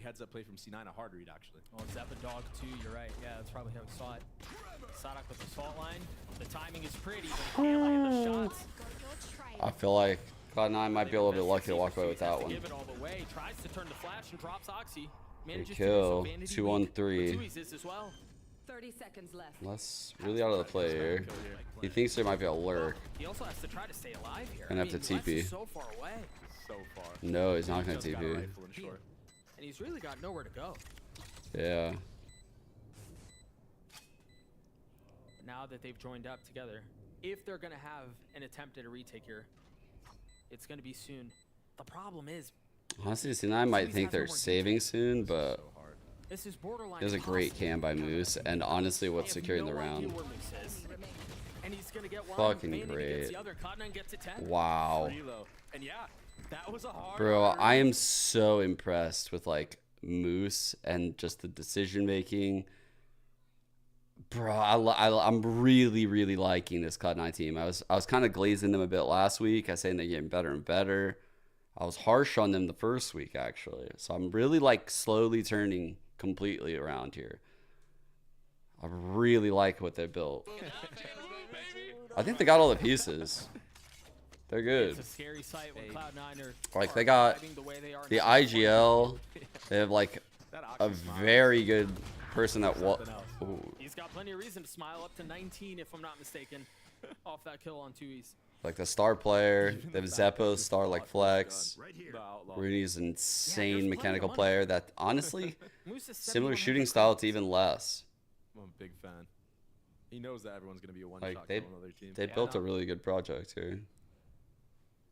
heads up play from C9, a hard read actually. Oh, Zeppa dog too. You're right. Yeah, that's probably how we saw it. Sadhawk with the fault line. The timing is pretty, but he can't land the shots. I feel like Cloud9 might be a little bit lucky to walk away with that one. Give it all the way. Tries to turn the flash and drops Oxy. Good kill. 2 on 3. 30 seconds left. Less really out of the play here. He thinks there might be a lurk. He also has to try to stay alive here. Gonna have to TP. So far away. So far. No, he's not gonna TP. And he's really got nowhere to go. Yeah. But now that they've joined up together, if they're gonna have an attempt at a retake here, it's gonna be soon. The problem is, honestly, C9 might think they're saving soon, but this is borderline. it was a great cam by Moose, and honestly, what's securing the round? And he's gonna get one. Fucking great. Wow. And yeah, that was a hard. Bro, I am so impressed with like Moose and just the decision making. Bro, I'm really liking this Cloud9 team. I was kind of glazing them a bit last week. I was saying they're getting better and better. I was harsh on them the first week actually. So I'm really like slowly turning completely around here. I really like what they built. I think they got all the pieces. They're good. It's a scary sight when Cloud9 are like they got the IGL. They have like a very good person that He's got plenty of reason to smile up to 19 if I'm not mistaken off that kill on 2Es. Like the star player, they have Zeppo, star like Flex. Rooney's an insane mechanical player that honestly, similar shooting style to even less. I'm a big fan. He knows that everyone's going to be a one-shot Like kill on other team. they built a really good project here.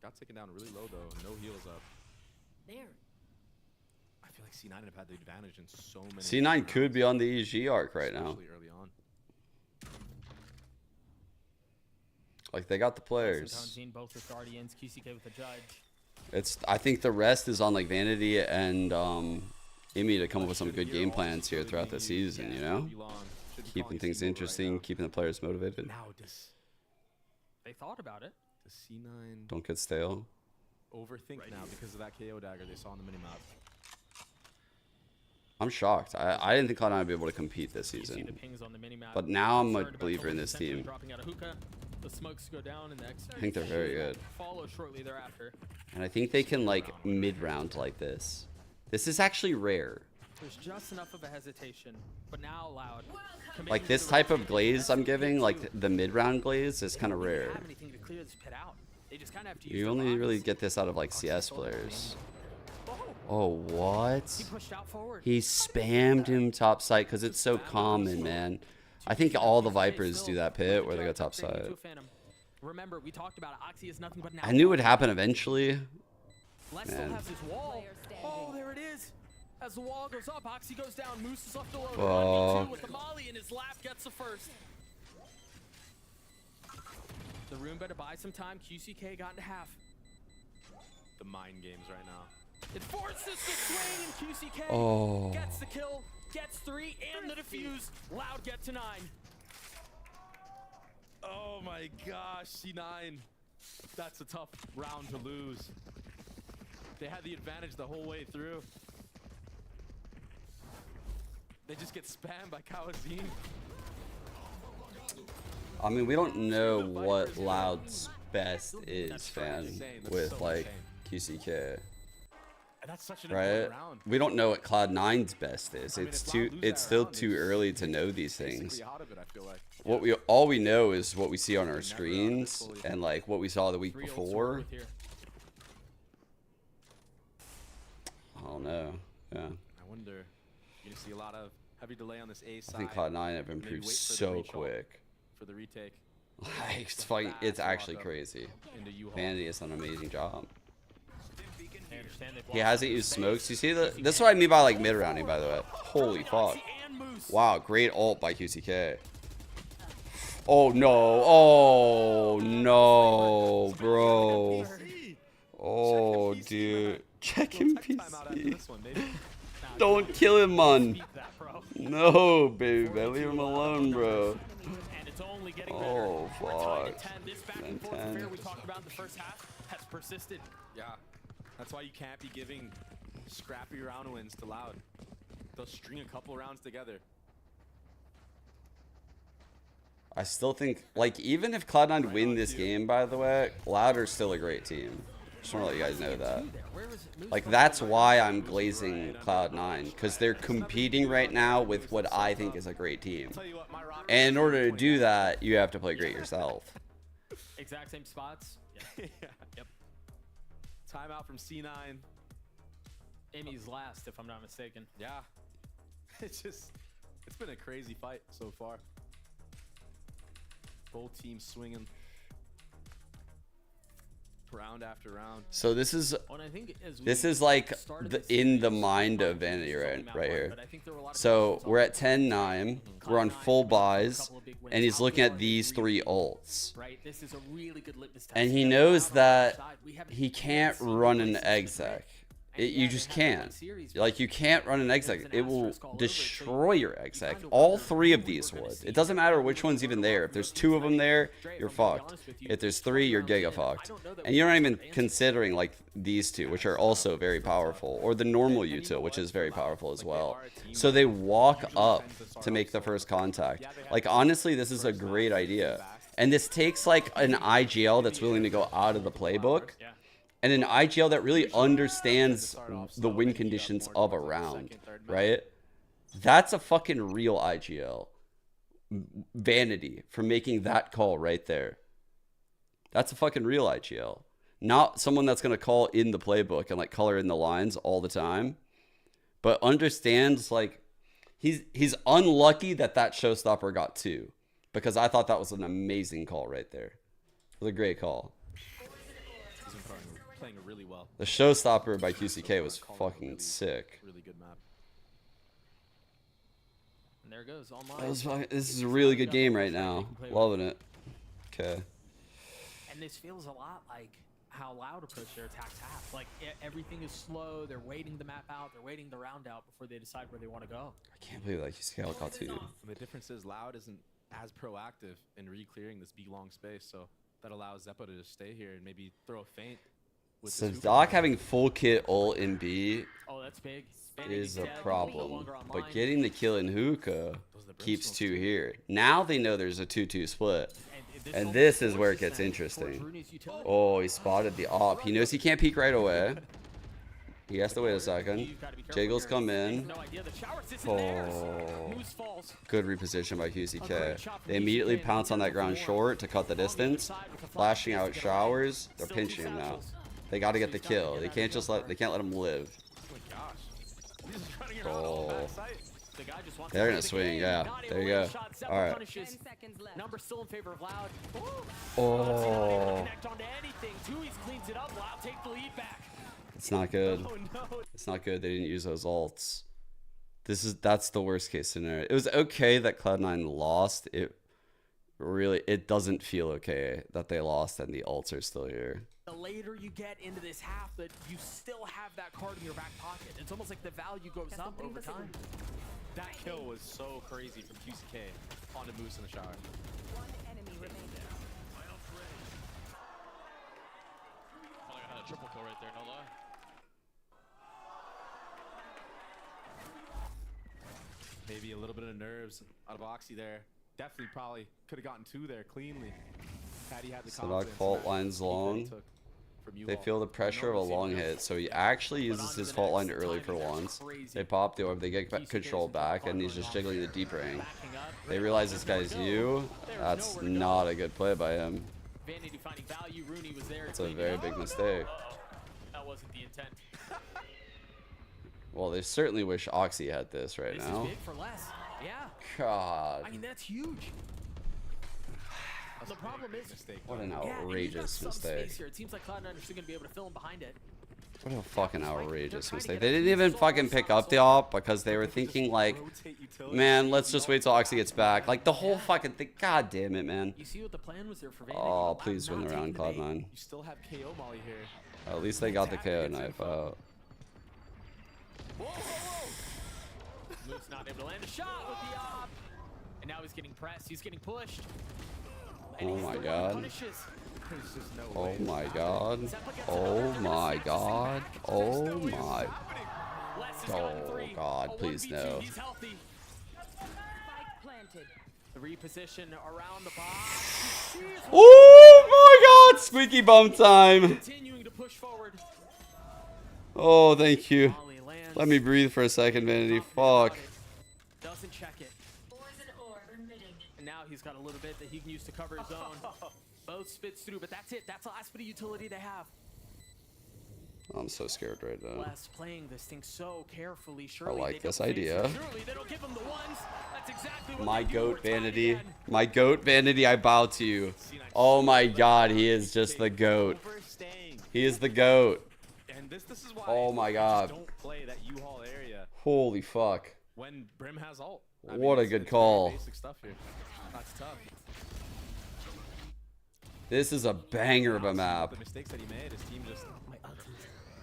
Got taken down really low though, no heals up. There. I feel like C9 have had the advantage in so many. C9 could be on the EG arc right now. Especially early on. Like they got the players. Both with Guardians, QCK with the judge. It's I think the rest is on like Vanity and Imi to come up with some good game plans here throughout the season, you know? Keeping things interesting, keeping the players motivated. Now they thought about it. The C9 Don't get stale. overthink now because of that KO dagger they saw on the minimap. I'm shocked. I didn't think Cloud9 would be able to compete this season. But now I'm a believer in this team. The smokes go down in the I think they're very good. Follow shortly thereafter. And I think they can like mid-round like this. This is actually rare. There's just enough of a hesitation, but now Loud. Like this type of glaze I'm giving, like the mid-round glaze, is kind of rare. Have anything to clear this pit out. They just kind of have to use You only really get this out of like CS players. Oh, what? He spammed him top side because it's so common, man. I think all the Vipers do that pit where they go top side. Remember, we talked about Oxy is nothing but I knew it would happen eventually. Man. Has his wall. Oh, there it is. As the wall goes up, Oxy goes down. Moose is left alone. Oh. With the molly in his lap, gets the first. The Roomba to buy some time. QCK got into half. The mind games right now. It forces the swing, and QCK gets the kill, gets 3, and the defuse. Loud get to 9. Oh my gosh, C9. That's a tough round to lose. They had the advantage the whole way through. They just get spammed by Kawazine. I mean, we don't know what Loud's best is, fam, with like QCK. That's such an right? round. We don't know what Cloud9's best is. It's still too early to know these things. All we know is what we see on our screens and like what we saw the week before. I don't know. Yeah. I wonder. You're gonna see a lot of heavy delay on this A side. I think Cloud9 have improved so quick. For the retake. Like, it's actually crazy. Vanity has done an amazing job. He hasn't used smokes. You see this is what I mean by like mid rounding, by the way. Holy fuck. Wow, great ult by QCK. Oh no. Oh no, bro. Oh dude. Check him, Timeout after PC. this one, maybe. Don't kill him, man. Beat that, bro. No, baby. Leave him alone, bro. And it's only getting Oh, better. We're tied fuck. at 10. This back And and forth 10. affair we talked about in the first half has persisted. Yeah, that's why you can't be giving scrappy round wins to Loud. They'll string a couple rounds together. I still think, like, even if Cloud9 win this game, by the way, Loud are still a great team. Just want to let you guys know that. Like, that's why I'm glazing Cloud9, because they're competing right now with what I think is a great team. And in order to do that, you have to play great yourself. Exact same spots. Yeah. Yep. Timeout from C9. Amy's last, if I'm not mistaken. Yeah. It's been a crazy fight so far. Both teams swinging round after round. So this is like in the mind of Vanity right here. So we're at 10-9. We're on full buys, and he's looking at these 3 ults. And he knows that he can't run an exec. You just can't. Like, you can't run an exec. It will destroy your exec. All 3 of these would. It doesn't matter which one's even there. If there's 2 of them there, you're fucked. If there's 3, you're giga fucked. And you're not even considering, like, these 2, which are also very powerful. Or the normal util, which is very powerful as well. So they walk up to make the first contact. Like, honestly, this is a great idea. And this takes, like, an IGL that's willing to go out of the playbook. And an IGL that really understands the win conditions of a round, right? That's a fucking real IGL. Vanity for making that call right there. That's a fucking real IGL. Not someone that's going to call in the playbook and like color in the lines all the time, but understands like he's unlucky that showstopper got 2, because I thought that was an amazing call right there. It was a great call. Playing really well. The showstopper by QCK was fucking sick. Really good map. And there goes online. This is a really good game right now. Loving it. Okay. And this feels a lot like how Loud approach their attacks half. Like everything is slow. They're waiting the map out. They're waiting the round out before they decide where they want to go. I can't believe that QCK got 2. The difference is Loud isn't as proactive in re-clearing this B long space, so that allows Zeppo to just stay here and maybe throw a feint. So Doc having full kit ult in B that's big. is a problem, but getting the kill in hookah keeps 2 here. Now they know there's a 2-2 split, and this is where it gets interesting. Oh, he spotted the op. He knows he can't peek right away. He has to wait a second. Jiggles come in. Oh, good reposition by QCK. They immediately pounce on that ground short to cut the distance. Flashing out showers. They're pinching him now. They got to get the kill. They can't let him live. Oh. They're gonna swing, yeah. There you go. All right. Number still in favor of Loud. Oh. Cleans it up. Loud take the lead back. It's not good. It's not good. They didn't use those ults. That's the worst case scenario. It was okay that Cloud9 lost. It doesn't feel okay that they lost and the ults are still here. The later you get into this half, that you still have that card in your back pocket. It's almost like the value goes up over time. That kill was so crazy from QCK onto Moose in the shower. One enemy remaining. I had a triple kill right there, no lie. Maybe a little bit of nerves out of Oxy there. Definitely probably could have gotten 2 there cleanly. Had he had the Sadok fault lines long. They feel the pressure of a long hit, so he actually uses his fault line early for once. They pop the orb, they get control back, and he's just jiggling the deep ring. They realize this guy's you. That's not a good play by him. It's a very big mistake. That wasn't the intent. Well, they certainly wish Oxy had this right now. This is big for less. Yeah. God. I mean, that's huge. The problem is, What an outrageous mistake. Here. It seems like Cloud9 are still going to be able to fill him behind it. What a fucking outrageous mistake. They didn't even fucking pick up the op because they were thinking like, man, let's just wait till Oxy gets back. Like the whole fucking thing. God damn it, man. You see what the plan was there for Vanity? Oh, please win the round, Cloud9. You still have KO Molly here. At least they got the KO knife out. Whoa, whoa, whoa. Moose not able to land a shot with the op. And now he's getting pressed. He's getting pushed. And Oh he's my the one god. who punishes. There's just no Oh way my this god. happens. Zeppelin gets Oh another. my Gonna god. snatch this thing back. Oh There's no way this is my. happening. Les has gotten Oh three. god, A please 1v2. no. He's healthy. Spike planted. The reposition around the box. Oh my god, squeaky bum time. Continuing to push forward. Oh, thank you. Molly lands. Let me breathe for a second, Vanity. Fuck. Doesn't check it. And now he's got a little bit that he can use to cover his own. Both spits through, but that's it. That's the last bit of utility they have. I'm so scared right now. Les playing this thing so carefully. I Surely like they this don't face idea. it. Surely they don't give him the ones. That's exactly what My they do. goat We're tied Vanity. again. My goat Vanity, I bow to you. Oh my god, he is just the goat. He is the goat. And this is why Oh my god. don't play that U-Haul area Holy fuck. when Brim has ult. I What a it's- good it's very call. Basic stuff here. That's tough. This is a banger of a map. The mistakes that he made, his team just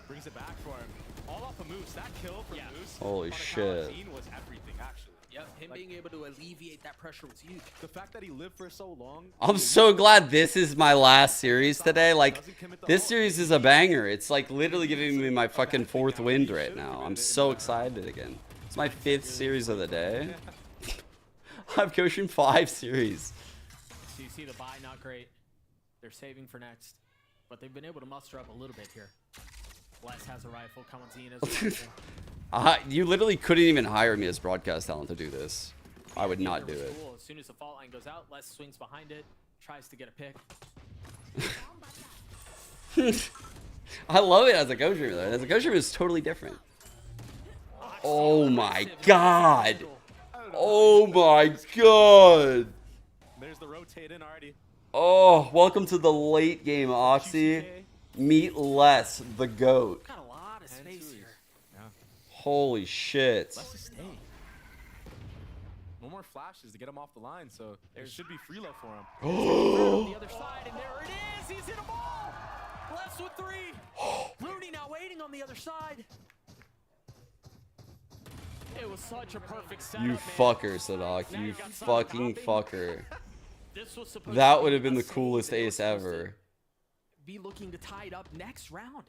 brings it back for him. All off a Moose. That kill from Moose. Holy on a shit. Coliseum was everything, actually. Yep, him being able to alleviate that pressure was huge. The fact that he lived for so long. I'm so glad this is my last series today. Like, this series is a banger. It's like literally giving me my fucking 4th win right now. I'm so excited again. It's my 5th series of the day. I've Goshen 5 series. So you see the buy, not great. They're saving for next. But they've been able to muster up a little bit here. Les has a rifle. Kamanzine has a rifle. You literally couldn't even hire me as broadcast talent to do this. I would not do it. Cool. As soon as the fault line goes out, Les swings behind it. Tries to get a pick. I love it as a Costream though. As a Costream is totally different. Oh my god. Oh my god. There's the rotate in already. Oh, welcome to the late game, Oxy. Meet Les, the GOAT. Got a lot of space here. Yeah. Holy shit. Let's just stay. No more flashes to get him off the line, so there should be free love for him. On the other side, and there it is. He's hit a ball. Les with 3. Rooney now waiting on the other side. It was such a perfect setup, You man. fucker, Sadak. Now You got Sadak fucking hopping. fucker. This was supposed That to would be have been the a save. coolest They were ace supposed to ever. Be looking to tie it up next round.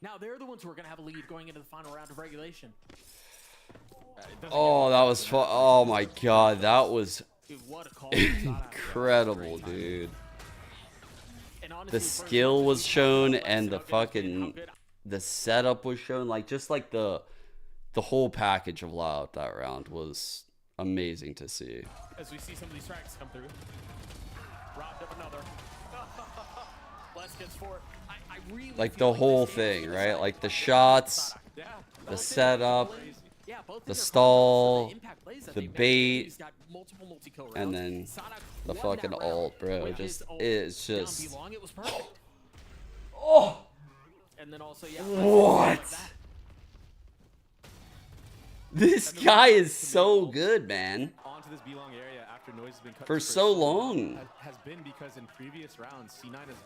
Now they're the ones who are going to have a lead going into the final round of regulation. Oh, that was fun. Oh my god, that was Dude, what a call from Sadak. incredible, dude. And honestly, The first skill round, was he shown how and the good it's been, how fucking good- the setup was shown. Like just like the whole package of Loud that round was amazing to see. As we see some of these strikes come through. Robbed of another. Les gets 4. I really Like feel the whole this game thing, is right? like Like the shots, the setup, yeah, both the in their stall, impact plays that the they made. bait, He's got multiple multi-kill rounds. and then Sadak the won that fucking round ult, bro. with Just his ult it's down just belong. It was perfect. oh. And then also, yeah, What? like that. This guy is so good, man. Onto this belong area after Noise has been cut For so long. has been because in previous rounds, C9 has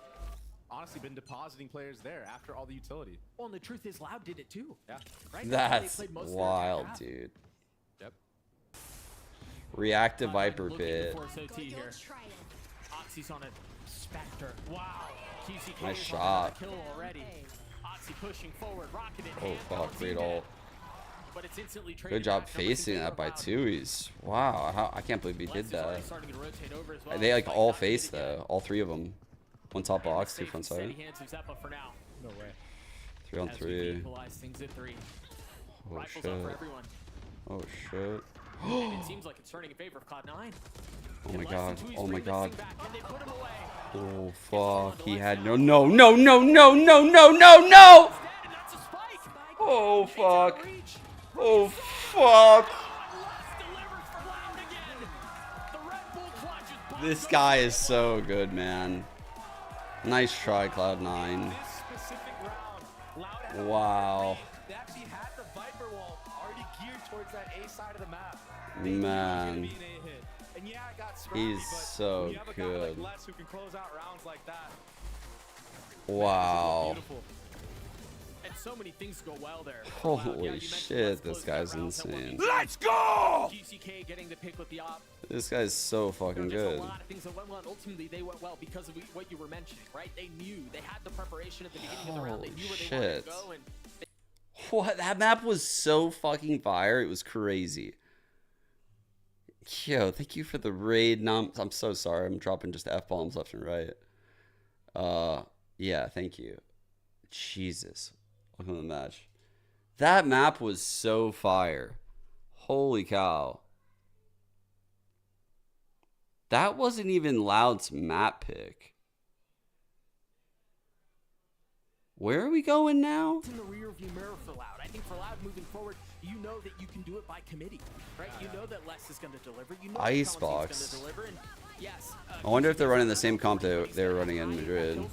honestly been depositing players there after all the utility. Well, and the truth is, Loud did it too. Yeah. Right? That's how they That's played most of their wild, draft. dude. Yep. Reactive Viper Looking Pit. to force OT here. Oxy's on a Spectre. Wow. QCK Nice is on another shot. kill already. Oxy pushing forward, rocket in Oh hand. fuck, great Kamanzine ult. But it's instantly traded Good job back. Numbers in facing favor that of by Loud. Tuis. Wow, I can't believe he Les did is already that. starting to rotate over as well. They like Spike all not hit faced again. though, all 3 of them. One top box, 2 Safe front and steady side. hands of Zeppa for now. No way. 3 on As we 3. equalize things at 3. Oh Rifles up for shit. everyone. Oh shit. And it seems like it's turning in favor of Cloud9. Oh my And god. Les and Tui's Oh my bring this god. thing back, and they put him away. Oh fuck. He had no. Oh fuck. Oh fuck. This guy is so good, man. Nice try, Cloud9. This specific round, Loud had Wow. They actually had the Viper wall already geared towards that A side of the map. Man. And yeah, it got scrappy, He's but so when you have a guy good. like Les who can close out rounds like that. Wow. And so many things go well there. Holy shit, this guy's insane. Let's go! QCK getting the pick with the op. This guy's so fucking There's good. a lot of things that went well, and ultimately they went well because of what you were mentioning, right? They knew. They had the preparation at the beginning of the round. They knew where they wanted to go. And What? That map was so fucking fire. It was crazy. Yo, thank you for the raid. No, I'm so sorry. I'm dropping just F-bombs left and right. Yeah, thank you. Jesus. Welcome to the match. That map was so fire. Holy cow. That wasn't even Loud's map pick. Where are we going now? It's in the rear view mirror for Loud. I think for Loud moving forward, you know that you can do it by committee, right? You know that Les is going to deliver. You know Icebox. going to deliver. And yes, I wonder if they're running the same comp they were running in Madrid.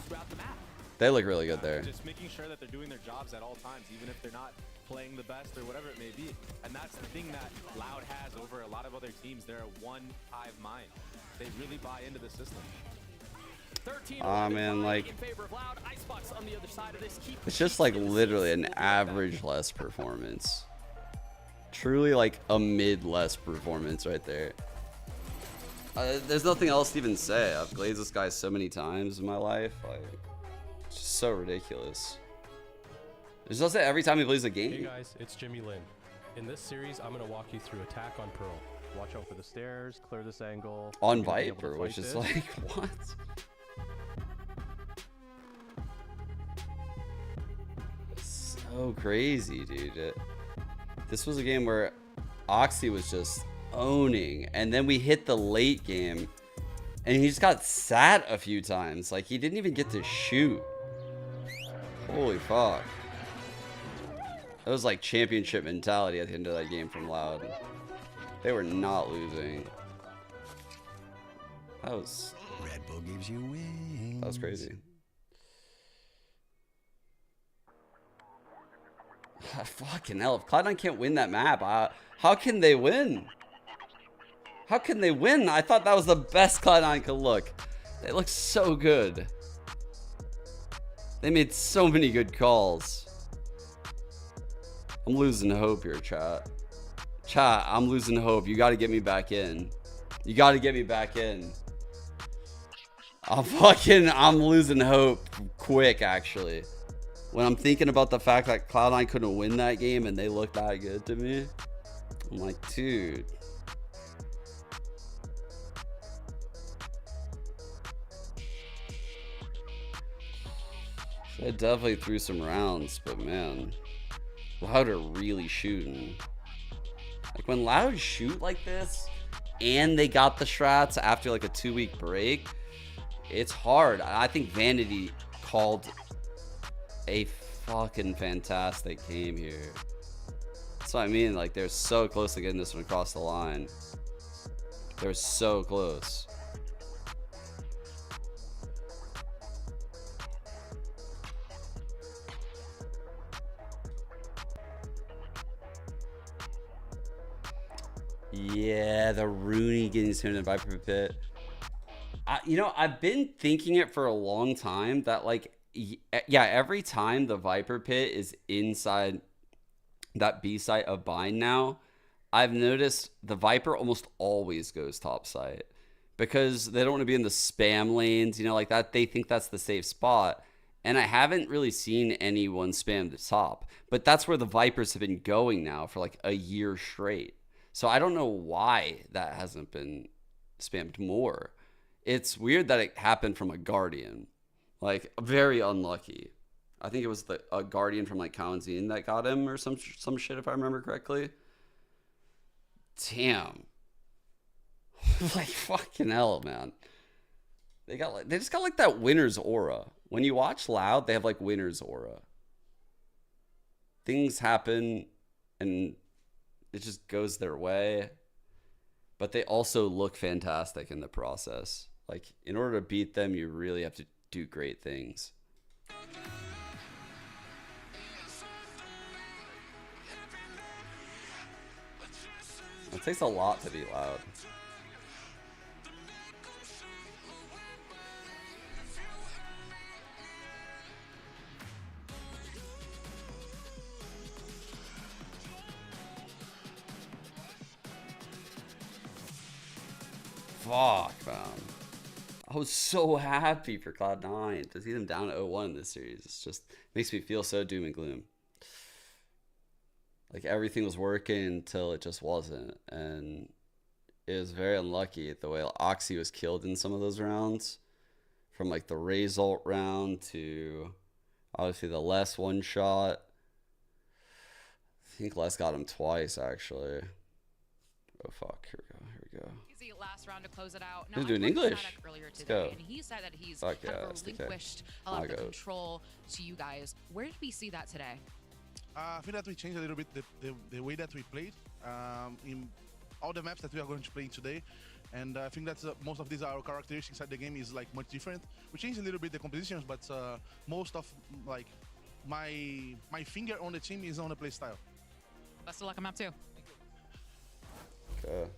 They look really good there. Just making sure that they're doing their jobs at all times, even if they're not playing the best or whatever it may be. And that's the thing that Loud has over a lot of other teams. They're a one hive mind. They really buy into the system. Man, like, it's just like literally an average less performance. Truly like a mid less performance right there. There's nothing else to even say. I've glazed this guy so many times in my life. Like, it's just so ridiculous. There's also every time he plays a game. Hey guys, it's Jimmy Lin. In this series, I'm going to walk you through attack on Pearl. Watch out for the stairs, clear this angle. On Viper, which is like, what? So crazy, dude. This was a game where Oxy was just owning, and then we hit the late game, and he just got sat a few times. Like, he didn't even get to shoot. Holy fuck. That was like championship mentality at the end of that game from Loud. They were not losing. That was... Red Bull gives you wings. That was crazy. Fucking hell, if Cloud9 can't win that map, how can they win? How can they win? I thought that was the best Cloud9 could look. They look so good. They made so many good calls. I'm losing hope here, chat. Chat, I'm losing hope. You gotta get me back in. You gotta get me back in. I'm losing hope quick, actually. When I'm thinking about the fact that Cloud9 couldn't win that game and they look that good to me, I'm like, dude. I definitely threw some rounds, but man, Loud are really shooting. Like, when Loud shoot like this and they got the strats after like a 2-week break, it's hard. I think Vanity called a fucking fantastic game here. That's what I mean. Like, they're so close to getting this one across the line. They're so close. Yeah, the Rooney getting turned in the Viper pit. You know, I've been thinking it for a long time that, like, yeah, every time the Viper pit is inside that B site of bind now, I've noticed the Viper almost always goes top site because they don't want to be in the spam lanes, you know, like that. They think that's the safe spot. And I haven't really seen anyone spam the top, but that's where the Vipers have been going now for like a year straight. So I don't know why that hasn't been spammed more. It's weird that it happened from a Guardian. Like, very unlucky. I think it was a Guardian from like Kawazin that got him or some shit, if I remember correctly. Damn. Like, fucking hell, man. They just got like that winner's aura. When you watch Loud, they have like winner's aura. Things happen and it just goes their way. But they also look fantastic in the process. Like, in order to beat them, you really have to do great things. It takes a lot to be Loud. fuck, man. I was so happy for Cloud9 to see them down 0-1 in this series. It's just makes me feel so doom and gloom. Like everything was working until it just wasn't, and it was very unlucky the way Oxy was killed in some of those rounds, from like the Raze ult round to obviously the Les one shot. I think Les got him twice actually. Oh fuck! Here we go. Easy last round to close it out. He's I doing talked to English. Sadak earlier Let's today, go. and he said that he's Fuck kind yeah, of SDK. relinquished a lot of the God. control to you guys. Where did we see that today? I think that we changed a little bit the way that we played in all the maps that we are going to play today, and I think that most of these our characteristics at the game is like much different. We changed a little bit the compositions, but most of like my finger on the team is on the play style. Best of luck on map 2. Okay.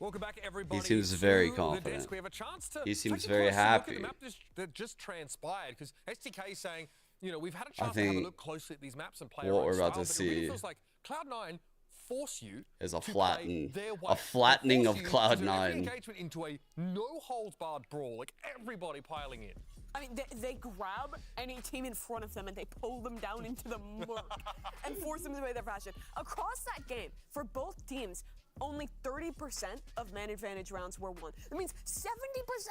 Welcome back, everybody. He seems very to the confident. desk. We have a chance to He seems take a very closer look at happy. the map that just transpired, because STK is saying, you know, we've had a I chance to have a think look closely at these maps and play what our own we're about style, to but it really see feels like Cloud9 force you is a to flatten, play their way. a flattening They of force you to turn every Cloud9. engagement into a no-holds-barred brawl, like everybody piling in. I mean, they grab any team in front of them and they pull them down into the murk and force them to play their fashion. Across that game, for both teams, only 30% of man advantage rounds were won. That means 70%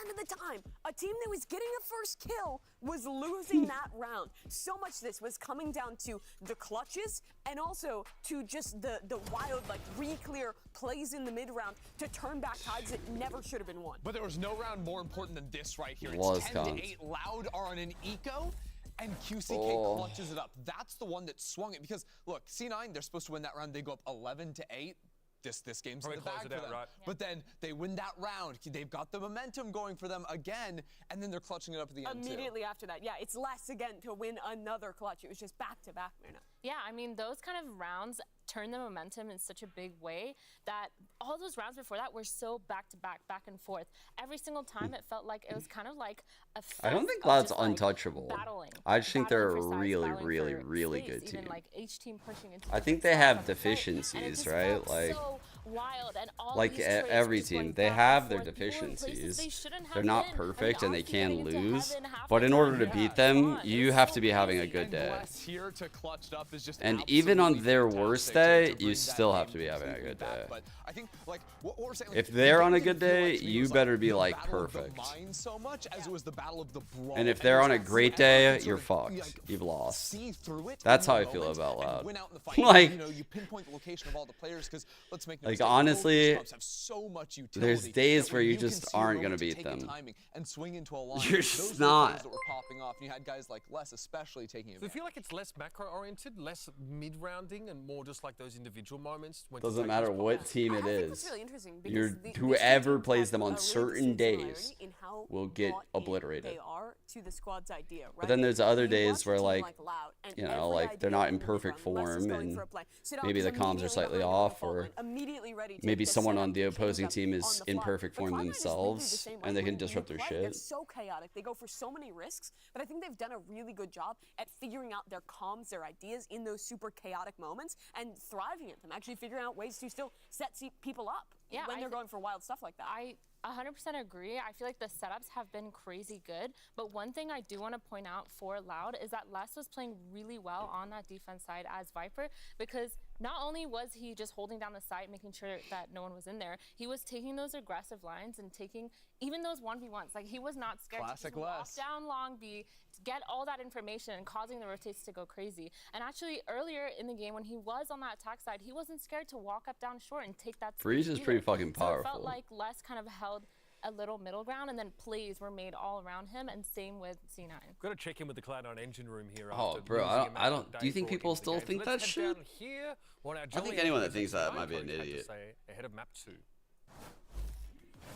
of the time, a team that was getting a first kill was losing that round. So much this was coming down to the clutches and also to just the wild, like, re-clear plays in the mid-round to turn back tides that never should have been won. But there was no round more important than this right here. Was It's 10 Cons. to 8. Loud are on an eco, and QCK clutches it up. That's the one that swung it. Because, look, C9, they're supposed to win that round. They go up 11 to 8. This game's Probably in the close bag it for out, them. right? But then they win that round. They've got the momentum going for them again, and then they're clutching it up at the end, too. Immediately after that, yeah, it's less again to win another clutch. It was just back-to-back, Mirna. Yeah, I mean, those kind of rounds turn the momentum in such a big way that all those rounds before that were so back-to-back, back and forth. Every single time it felt like it was kind of like a I don't fest think of Cloud's just, like, untouchable. battling. I just think they're a Battling for size, really, battling really, for really space, good even, team. like each team pushing into I think different they spots have on the site, and it deficiencies, just right? felt Like, so wild, and all like these trades every just going team, they back and have their forth. People in places deficiencies. they shouldn't They're have not been. perfect I and mean, they Oxy can getting into lose. heaven half But the in order to time. beat them, It's you so have to be having a crazy. good And day. Bless here to clutch it up is just And even on absolutely their fantastic worst to day, bring you that still game have to be having a completely good back. day. But I think, like, what we're saying, If like, they're the on a game good didn't feel day, like to me you was better be the like battle of the perfect. mind so much as it was the battle of the brawl. And if they're on a just great whoever day, could you're sort of, fucked. You've lost. see through it That's in how the I feel moment about and Loud. win out in the fight. Like, you know, you pinpoint the location of all the players because let's make no like, mistake, both honestly, these clubs have so much utility there's days that where when you can just see a aren't moment gonna to beat take the them. timing and swing into a line. You're Those just were the not. plays that were popping off, and you had guys like Les especially taking So I advantage. feel like it's less macro-oriented, less mid-rounding, and more just like those individual moments. When to Doesn't take matter those what points. team it I think what's is. really interesting because You're these whoever teams plays have them a on really certain distinct days similarity in how will get bought in obliterated. They are to the squad's idea, right? But then there's other You days watch a where team like, Loud, and you know, every like they're idea not in in the perfect mid-round, Les is form going and for a play. Sidon maybe is the comms are immediately slightly behind on the off, fault or line, immediately ready to maybe take the someone setup on the and change opposing up team on is the in fly. perfect But form Cloud9 is literally the themselves same way. and they When can you disrupt their play, They're shit. so chaotic. They go for so many risks, but I think they've done a really good job at figuring out their comms, their ideas in those super chaotic moments and thriving at them, actually figuring out ways to still set people up when they're going for wild stuff like that. I 100% agree. I feel like the setups have been crazy good. But one thing I do want to point out for Loud is that Les was playing really well on that defense side as Viper, because not only was he just holding down the site, making sure that no one was in there, he was taking those aggressive lines and taking even those 1v1s. Like, he was not scared Classic to just walk Les. down Long B, to get all that information and causing the rotates to go crazy. And actually, earlier in the game when he was on that attack side, he wasn't scared to walk up down short and take that Breeze space is pretty either. fucking So it felt powerful. like Les kind of held a little middle ground, and then plays were made all around him, and same with C9. Got to check in with the Cloud9 engine room here. Oh, after bro, losing a match I don't. that Do you they think brought people into the still game. think Let's that head shit? down here on our I think Julian anyone that versus thinks that C9 might be an coach had to idiot. say ahead of map 2.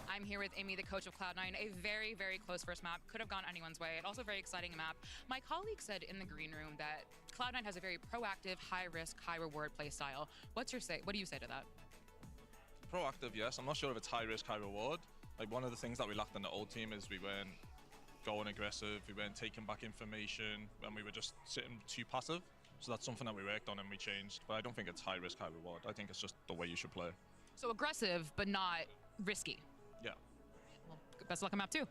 I'm here with Amy, the coach of Cloud9. A very, very close first map. Could have gone anyone's way. Also very exciting map. My colleague said in the green room that Cloud9 has a very proactive, high-risk, high-reward play style. What do you say to that? Proactive, yes. I'm not sure if it's high risk, high reward. Like, one of the things that we lacked in the old team is we weren't going aggressive, we weren't taking back information, and we were just sitting too passive. So that's something that we worked on and we changed. But I don't think it's high risk, high reward. I think it's just the way you should play. So aggressive, but not risky. Yeah. best of luck on map 2.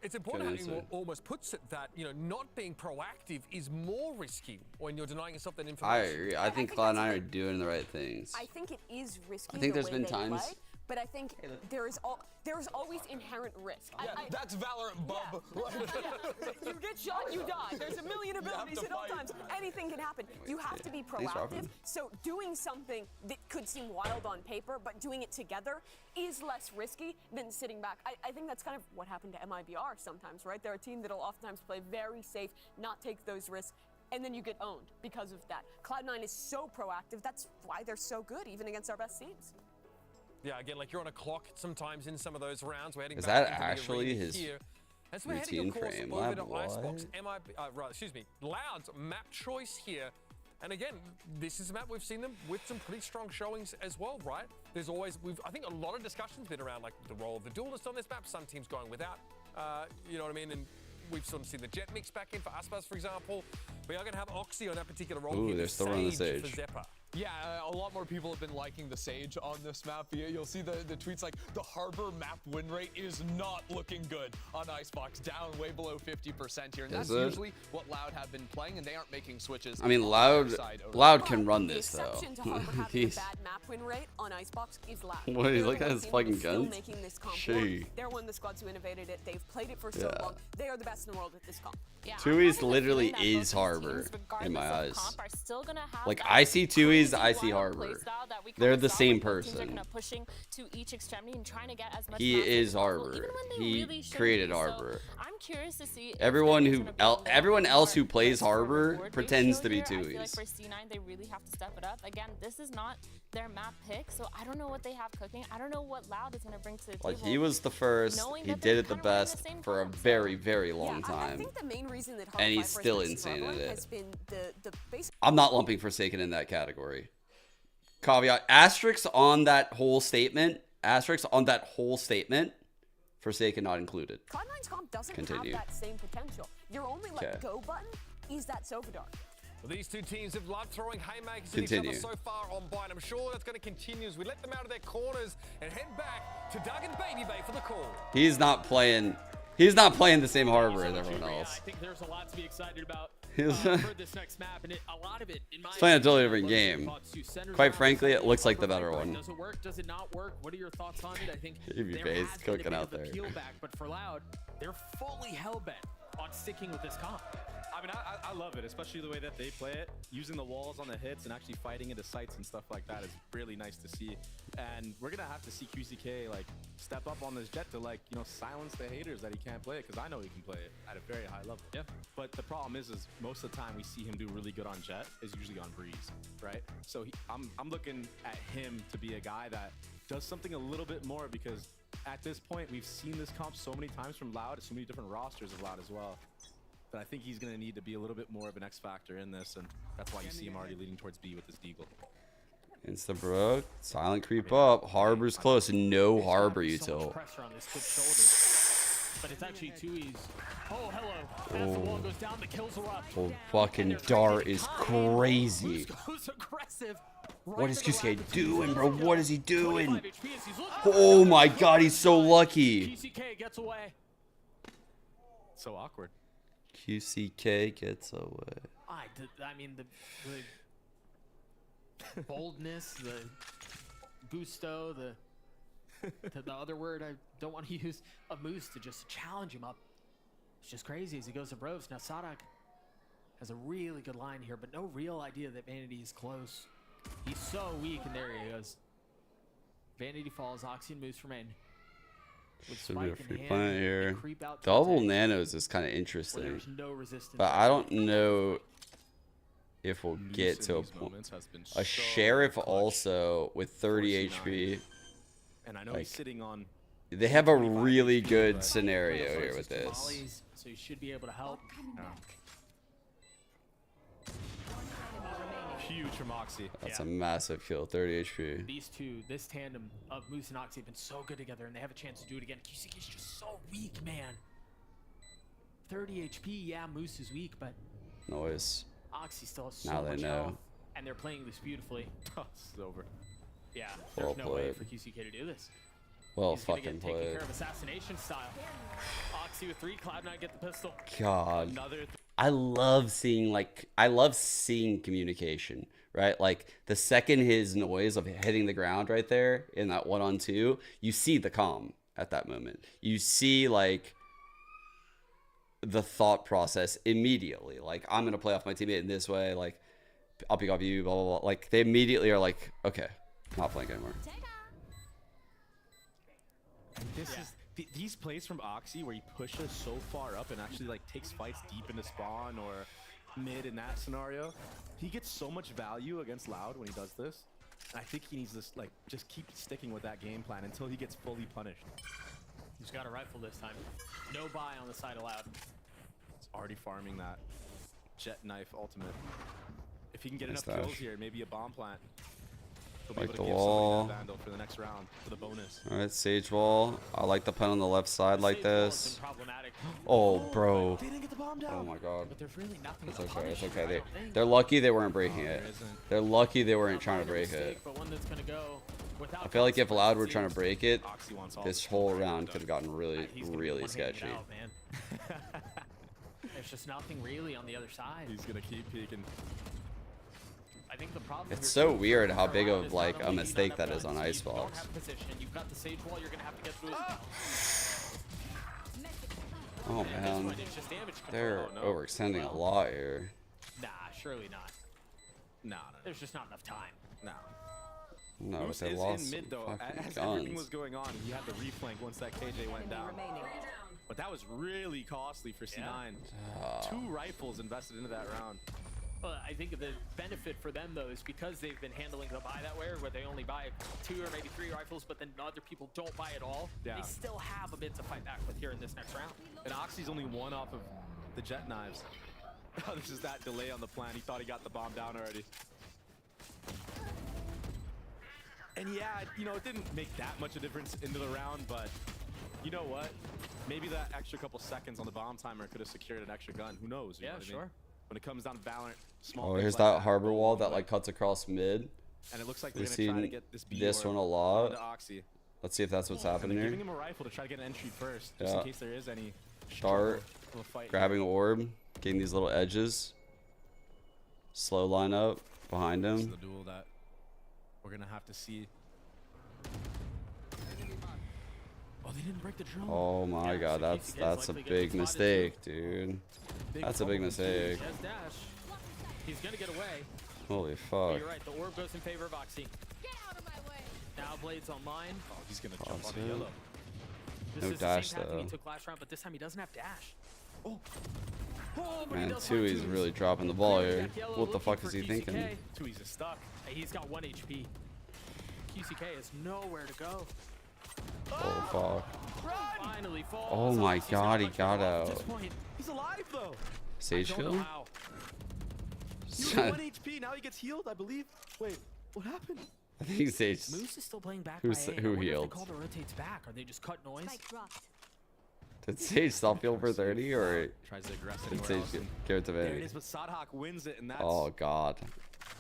It's important Good how you answer. almost puts it that, you know, not being proactive is more risky when you're denying yourself that I information. agree. I think Cloud9 are doing the right things. I think it is risky. I think the there's way been they times. play, but I think there is always inherent risk. That's Valorant, bub. You get shot, you die. There's a million abilities at all times. Anything can happen. You have to be Thanks, proactive. Robin. So doing something that could seem wild on paper, but doing it together is less risky than sitting back. I think that's kind of what happened to MIBR sometimes, right? They're a team that'll oftentimes play very safe, not take those risks, and then you get owned because of that. Cloud9 is so proactive. That's why they're so good, even against our best teams. Yeah, again, like you're on a clock sometimes in some of those rounds. We're heading Is back that into the actually arena his here. And so we're heading, routine of course, frame? over Lab to what? Icebox. Loud's map choice here. And again, this is a map we've seen them with some pretty strong showings as well, right? There's always, I think a lot of discussions been around like the role of the duelist on this map. Some teams going without, you know what I mean? And we've sort of seen the Jet mix back in for Aspas, for example. We are going to have Oxy on that particular role. Ooh, here, they're still running the Sage. for Zeppa. Yeah, a lot more people have been liking the Sage on this map. You'll see the tweets like, the Harbor map win rate is not looking good on Icebox, down way below 50% here. And that's usually what Loud have been playing, and they aren't making switches. I mean, Loud can run this though. The exception to Harbor having a bad map win rate on Icebox is Loud. What, he's They're looking the at his one team fucking still guns? making this comp Shee. work. They're one of the squads who innovated it. They've played it for so Yeah. long. They are the best in the world at this comp. Yeah, Tui's literally is Harbor in my eyes. Like I see Tui's, I see Harbor. They're the same person. To each extremity and trying to get as much He matches is as possible, Harbor. even when they He really shouldn't created be. So Harbor. I'm curious to see if Everyone there's who gonna be a little everyone bit else more who plays risk or Harbor reward pretends ratio to be here. I feel like Tui's. for C9 they really have to step it up. Again, this is not their map pick, so I don't know what they have cooking. I don't know what Loud is going to bring to the Like table. he was the first. knowing He that did they're it the kinda running best same for a comp, so- very, very long I time. think the main reason that And he's Harbor still versus insane Harbor at it. has been the basic. I'm not lumping Forsaken in that category. Caveat, asterisk on that whole statement. Asterisk on that whole statement. Forsaken not included. Cloud9's comp doesn't Continue. have that same potential. Your only Okay. go button is that Sova Dart. Well, these two teams have loved throwing haymakers at each Continue. other so far on Bind. I'm sure that's going to continue as we let them out of their corners and head back to Doug and Baby Bay for the call. He's not playing. He's not playing the same Harbor as everyone I else. think there's a lot to be excited about He's for this next map, and a lot of it, in my He's playing a totally opinion, different loves game. to center Quite down, frankly, it center looks like the Harbor better right. one. Does it work? Does it not work? What are your thoughts on it? I think Baby there Bay's has been a cooking bit out of a there. peel back, but for Loud, they're fully hell-bent on sticking with this comp. I mean, I love it, especially the way that they play it. Using the walls on the hits and actually fighting into sites and stuff like that is really nice to see. And we're going to have to see QCK, like, step up on this Jet to, like, you know, silence the haters that he can't play it, because I know he can play it at a very high level. Yeah. But the problem is most of the time we see him do really good on Jet is usually on Breeze, right? So I'm looking at him to be a guy that does something a little bit more, because at this point, we've seen this comp so many times from Loud, so many different rosters of Loud as well. But I think he's going to need to be a little bit more of an X factor in this, and that's why you see him already leading towards B with his Deagle. Insta-brook. Silent creep up. Harbor's close. No Harbor So much util. pressure on this kid's shoulders. But it's actually Tui's. Oh, hello. As the wall goes down, the kills are up. Oh, fucking Dart is crazy. Goes aggressive. What is QCK doing, bro? What is he doing? Oh my god, he's so lucky. QCK gets away. So awkward. QCK gets away. I mean, the boldness, the gusto, the other word I don't want to use, a Moose to just challenge him up. It's just crazy as he goes to Bros. Now Sadak has a really good line here, but no real idea that Vanity is close. He's so weak, and there he goes. Vanity falls, Oxy and Moose remain. With Should be a Spike in free hand, planet they here. creep out Double towards A, nanos is kind of where interesting. there's no resistance. But I don't know if we'll Moose get in to a these point. moments has been A so Sheriff clutch also with 30 for HP. C9. And I know Like, he's sitting on. They have a 25 really HP, good but- scenario here with this. Mollies, so you should be able to help. Huge from Oxy. That's a massive kill, 30 HP. These two, this tandem of Moose and Oxy have been so good together, and they have a chance to do it again. QCK is just so weak, man. 30 HP, yeah, Moose is weak, but Noise. Oxy still has so Now they much know. health, and they're playing this beautifully. It's over. Yeah, Well there's no way played. for QCK to do this. Well He's gonna fucking get taken played. care of assassination style. Oxy with 3, Cloud9 get the pistol. God. Another I love seeing communication, right? Like the second his noise of hitting the ground right there in that 1-on-2, you see the calm at that moment. You see like the thought process immediately. Like, I'm gonna play off my teammate in this way, like I'll pick off you, blah blah blah. Like they immediately are like, okay, not playing anymore. This is these plays from Oxy where he pushes so far up and actually like takes fights deep into spawn or mid in that scenario. He gets so much value against Loud when he does this. And I think he needs to like just keep sticking with that game plan until he gets fully punished. He's got a rifle this time. No buy on the side of Loud. It's already farming that jet knife ultimate. If he can get Nice enough kills dash. here, maybe a bomb plant. He'll be Like able the to give wall. somebody that vandal for the next round for the bonus. All right, Sage wall. I like the pen on the left side like this. Oh, bro. Oh my God. But there's really nothing It's to okay. punish It's him, okay. I don't think. They're lucky they weren't breaking it. there isn't. They're lucky they weren't trying to break Mistake, it. but one that's gonna go without I feel like if consequence, Loud were it trying to seems. break it, Oxy wants all this the whole smoke. round could have gotten really, He's gonna be really one-handed sketchy. out, man. There's just nothing really on the other side. He's gonna keep peeking. I think the problem It's here so too weird for how big Loud of is like not a only do you mistake not that have is on guns, you Icebox. don't have position. You've got the sage wall. You're gonna have to get through as well. Oh And this man, one is just damage control. they're Oh, no. overextending a lot here. Nah, surely not. No. There's just not enough time. No. No, but Moose they is lost in some mid though. fucking As everything was guns. going on, he had the reflank once that KJ went down. But that was really costly for C9. Ah. 2 rifles invested into that round. Well, I think the benefit for them though is because they've been handling the buy that way, where they only buy 2 or maybe 3 rifles, but then other people don't buy at all. Yeah. They still have a bit to fight back with here in this next round. And Oxy's only 1 off of the jet knives. Oh, this is that delay on the plan. He thought he got the bomb down already. And yeah, you know, it didn't make that much a difference into the round, but you know what? Maybe that extra couple seconds on the bomb timer could have secured an extra gun. Who knows? You know what I mean? Sure. When it comes down to Valorant, small Oh, things here's like that harbor wall that like cuts across mid. And it looks like We've they're gonna try to seen get this B this or one a onto lot. Oxy. Let's see if that's what's And happening they're here. giving him a rifle to try to get an entry first, just Yeah. in case there is any Start, struggle of a fight. grabbing orb, getting these little edges. Slow line up behind This is him. the duel that we're gonna have to see. Oh, they didn't break the drone. Oh my God, that's a big mistake, dude. That's a big mistake. He has dash. He's gonna get away. Holy But fuck. you're right. The orb goes in favor of Oxy. Get out of my way. Now Blade's online. Oh, he's gonna jump on Awesome. the yellow. This No is dash, the same tactic though. he took last round, but this time he doesn't have dash. Oh, but he Man, does find Tui's twos. really dropping the ball here. Jack Yellow What the fuck looking is for he QCK. thinking? Tui's is stuck. Hey, he's got 1 HP. QCK has nowhere to go. Oh fuck. Finally falls. Oh my Oxy's God, not he much got better off at out. this point. He's alive though. Sage I don't know kill? how. He was at 1 HP. Now he gets healed, I believe. Wait, what happened? I think Sage. Moose is still playing back Who's- by A. I who wonder if healed? the call to rotates back. Are they just cut noise? Did Sage stop heal for 30 or Tries to aggress did anywhere Sage else. give it to There it Vanity? is, but Sadhawk wins it, and that's Oh God.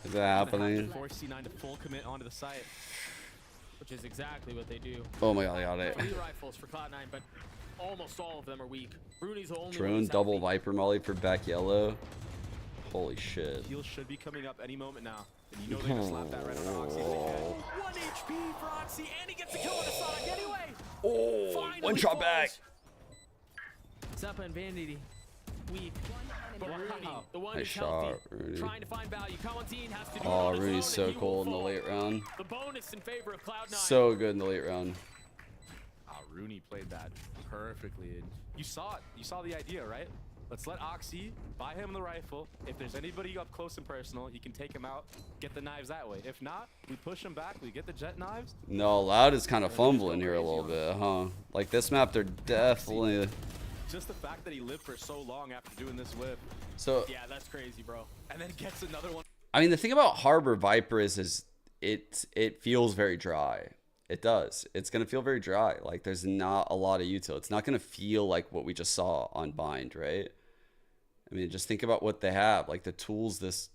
Is that gonna have to happening? force C9 to full commit onto the site. Which is exactly what they do. Oh my God, I got it. 3 rifles for Cloud9, but almost all of them are weak. Bruni's the only one Drone who's double healthy. Viper Molly for back yellow. Holy shit. Heal should be coming up any moment now. And you know they're gonna slap that right on Oxy. 1 HP for Oxy, and he gets a kill on the Sonic anyway. Oh, Finally one shot falls. back. Zappa and Vanity, weak. But Rooney, the one Nice who's shot, healthy, Rooney. trying to find value. Kawantine has to do it Oh, on his Rooney's own, so and he will cold in the fall. late round. The bonus in favor of Cloud9. So good in the late round. Rooney played that perfectly. And you saw it. You saw the idea, right? Let's let Oxy buy him the rifle. If there's anybody up close and personal, he can take him out, get the knives that way. If not, we push him back, we get the jet knives. No, Loud is kind of fumbling here a little bit, huh? Like this map, they're definitely. Just the fact that he lived for so long after doing this whip. So Yeah, that's crazy, bro. And then gets another one. I mean, the thing about Harbor Viper is it feels very dry. It does. It's gonna feel very dry. Like there's not a lot of util. It's not gonna feel like what we just saw on Bind, right? I mean, just think about what they have, like the tools this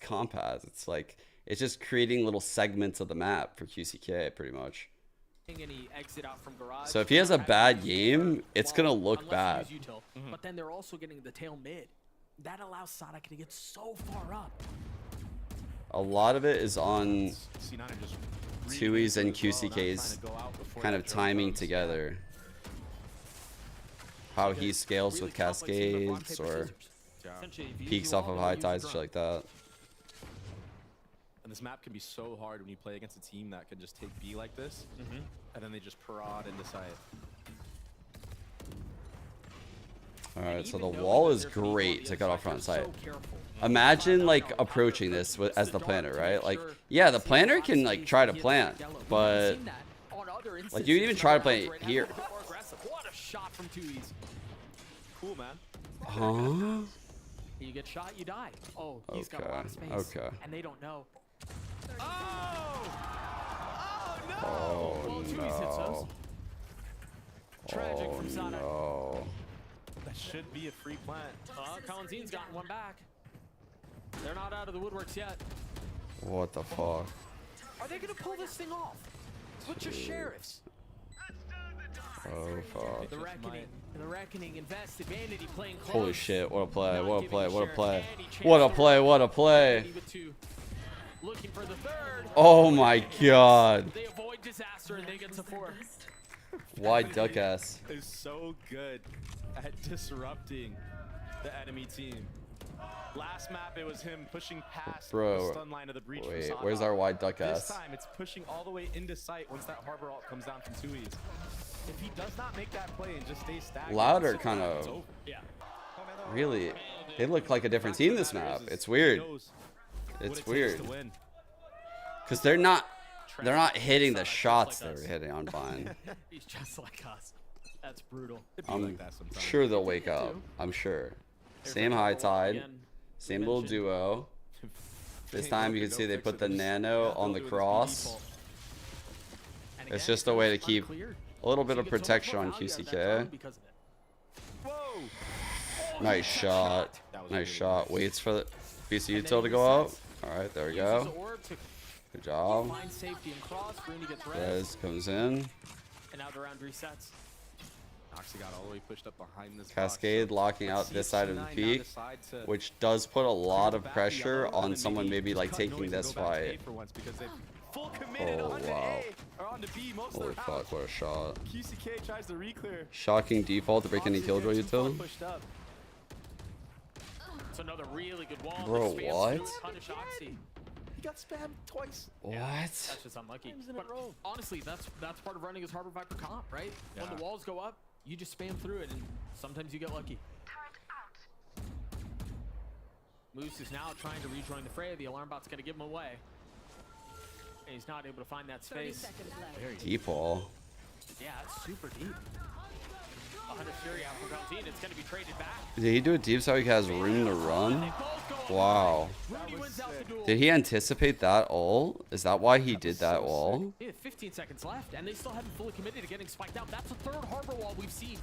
comp has. It's like it's just creating little segments of the map for QCK, pretty much. any exit out from garage. So if he has a bad game, it's gonna look Unless bad. you use util. But then they're also getting the tail mid. That allows Sada to get so far up. A lot of it is on C9 are just 2Es and QCK's kind of timing together. How he scales with cascades or peaks off of high tides, shit like that. And this map can be so hard when you play against a team that can just take B like this, and then they just prod into sight. Alright, so the wall is great to cut off front sight. Imagine like approaching this as the planner, right? Like, yeah, the planner can like try to plant, but like you can even try to plant here. What a shot from 2Es. Cool, man. Huh? You get shot, you die. Oh, he's got a lot of space. Okay. And they don't know. Oh no. Tragic from Sada. No. That should be a free plant. Kalanzin's gotten one back. They're not out of the woodworks yet. What the fuck? Are they gonna pull this thing off? Switch your sheriffs. Oh fuck. The reckoning invested. Vanity playing close. Holy shit, what a play, what a play, what a play. What a play, what a play. Looking for the third. Oh my god. They avoid disaster and they get to 4. Wide duck ass. Is so good at disrupting the enemy team. Last map, it was him pushing past the stun line of the breach. Wait, where's our wide duck ass? This time, it's pushing all the way into sight once that harbor ult comes down from 2Es. If he does not make that play and just stays stagnant, Louder kind of really, they look like a different team this map. It's weird. It's weird. Because they're not hitting the shots they were hitting on Vine. He's just like us. That's brutal. I'm sure they'll wake up. I'm sure. Same high tide, same little duo. This time you can see they put the nano on the cross. It's just a way to keep a little bit of protection on QCK. Nice shot. Nice shot. Waits for the piece of util to go out. Alright, there we go. Good job. Rez comes in. And now the round resets. Oxy got all the way pushed up behind this Cascade locking out this side of the peak, which does put a lot of pressure on someone maybe like taking this fight. Oh wow. Holy fuck, what a shot. QCK tries to re-clear. Shocking default to break any Killjoy util. It's another really good wall. Bro, what? He got spammed twice. What? That's just unlucky. But honestly, that's part of running his Harbor Viper comp, right? Yeah. When the walls go up, you just spam through it, and sometimes you get lucky. Moose is now trying to rejoin the fray. The alarm bot's going to give him away. And he's not able to find that space. Deep wall. Yeah, it's super deep. 100 Fury out for Gozen. It's going to be traded back. Did he do it deep so he has room to run? Wow. Did he anticipate that ult? Is that why he did that wall? He had 15 seconds left, and they still haven't fully committed to getting spiked out. That's the third harbor wall we've seen.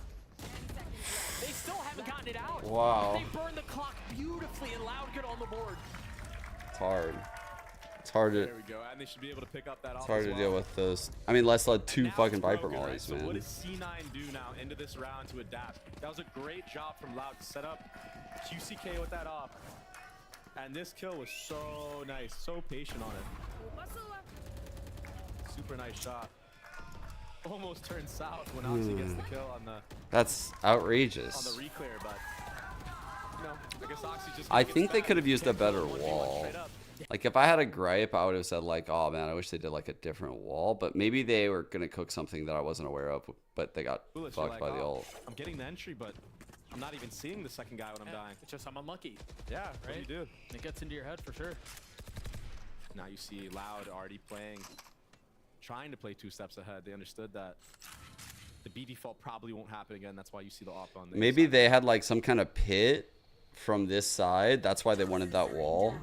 They still haven't gotten it out. Wow. They burned the clock beautifully, and Loud get on the board. It's hard. It's hard to. There we go, and they should be able to pick up that. It's hard to deal with those. I mean, let's let 2 fucking Viper mollies, So man. what does C9 do now into this round to adapt? That was a great job from Loud to set up QCK with that off. And this kill was so nice, so patient on it. Super nice shot. Almost turned south when Oxy gets the kill on the. That's outrageous. On the re-clear, but no, I guess Oxy just. I think they could have used a better wall. Like if I had a gripe, I would have said like, "Oh man, I wish they did like a different wall." But maybe they were gonna cook something that I wasn't aware of, but they got fucked by the ult. I'm getting the entry, but I'm not even seeing the second guy when I'm dying. It's just I'm unlucky. Yeah, right? what do you do? It gets into your head for sure. Now you see Loud already playing, trying to play 2 steps ahead. They understood that the B default probably won't happen again. That's why you see the op on there. Maybe they had like some kind of pit from this side. That's why they wanted that wall.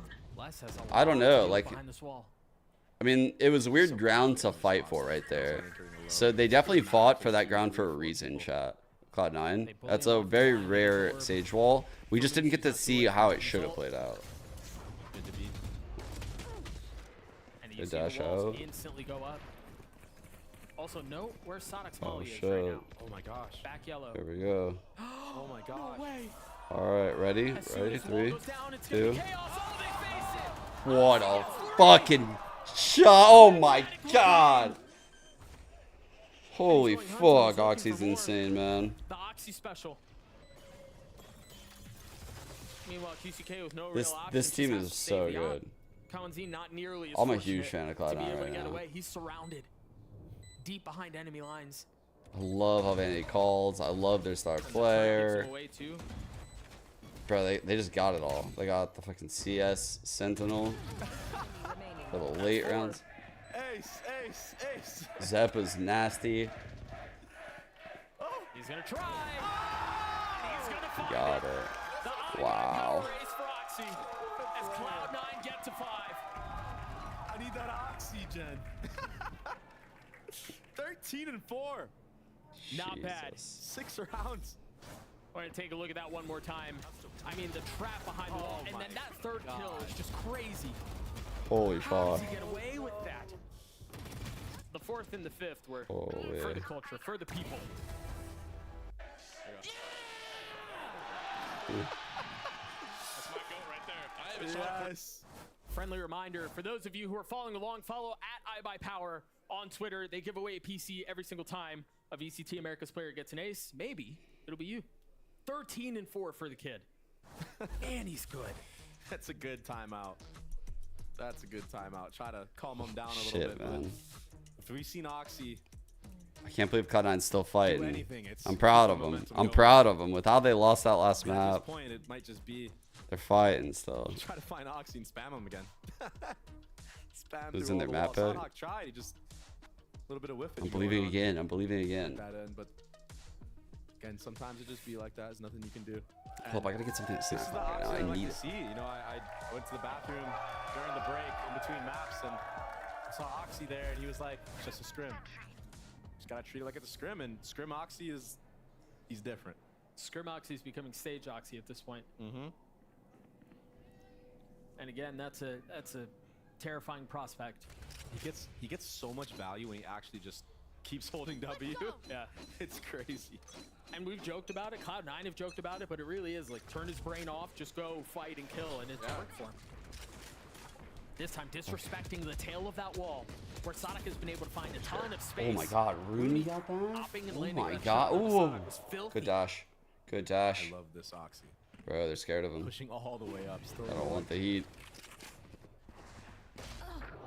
I don't know. Like, I mean, it was weird ground to fight for right there. So they definitely fought for that ground for a reason, chat. Cloud9. That's a very rare Sage wall. We just didn't get to see how it should have played out. And The dash out. Instantly go up. Also, note where Sonic's Oh, molly is shit. right now. Oh my gosh. Back yellow. There we go. Oh my gosh. No way. All right, ready? As soon Ready? as the wall 3, goes down, it's gonna 2. be chaos. Oh, they face it. What a fucking shot! Oh my god! Holy fuck, Oxy's insane, man. The Oxy special. Meanwhile, QCK with no real This options. team just has is to so stay beyond. good. Kawanzin not nearly as I'm a fortunate huge fan of to Cloud9 be able to right get now. away. He's surrounded deep behind enemy lines. I love how Vanity calls. I love their star Gives player. him away too. Bro, they just got it all. They got the fucking CS Sentinel for the late rounds. Ace, ace, ace. Zeppa's nasty. He's gonna try. He's gonna find Got it. it. Wow. Race for Oxy as Cloud9 get to 5. I need that oxygen. 13 and 4. Not bad. 6 rounds. We're gonna take a look at that one more time. I mean, the trap behind the wall, and then that third kill is just crazy. Holy How fuck. does he get away with that? The 4th and the 5th were Holy. for the culture, for the people. That's my goat right there. I have a shot. Yes. Friendly reminder, for those of you who are following along, follow at iBuyPower on Twitter. They give away a PC every single time a VCT America's player gets an ace. Maybe it'll be you. 13 and 4 for the kid. And he's good. That's a good timeout. That's a good timeout. Try to calm him down a little Shit, bit. man. But if we've seen Oxy, I can't believe Cloud9's still fighting. anything, it's- I'm proud of keep the them. momentum I'm going. proud of them. With how they lost that last at this map, point, it might just be they're fighting still. try to find Oxy and spam him again. Spam Who's through in all their the map walls. pick? Sadhawk tried. He just a little bit of whiffage. I'm going believing on again. I'm believing again. That end, but again, sometimes it just be like that. There's nothing you can do. Hold up, I gotta get something to This snap is the right now. Oxy I I like need to it. see. You know, I went to the bathroom during the break in between maps and I saw Oxy there, and he was like, "It's just a scrim. Just gotta treat it like it's a scrim." And scrim Oxy he's different. Scrim Oxy is becoming stage Oxy at this point. Mm-hmm. And again, that's a terrifying prospect. He gets so much value when he actually just keeps holding W. Yeah, it's crazy. And we've joked about it. Cloud9 have joked about it, but it really is like turn his brain off, just go fight and kill, and it's worked for him. This time disrespecting the tail of that wall, where Sonic has been able to find a ton of space. Oh my god, Rooney got that? Hopping and Oh landing my that god. shot from Ooh. Sonic was filthy. Good dash. Good dash. I love this Oxy. Bro, they're scared of him. Pushing all the way up. Still I don't want the heat.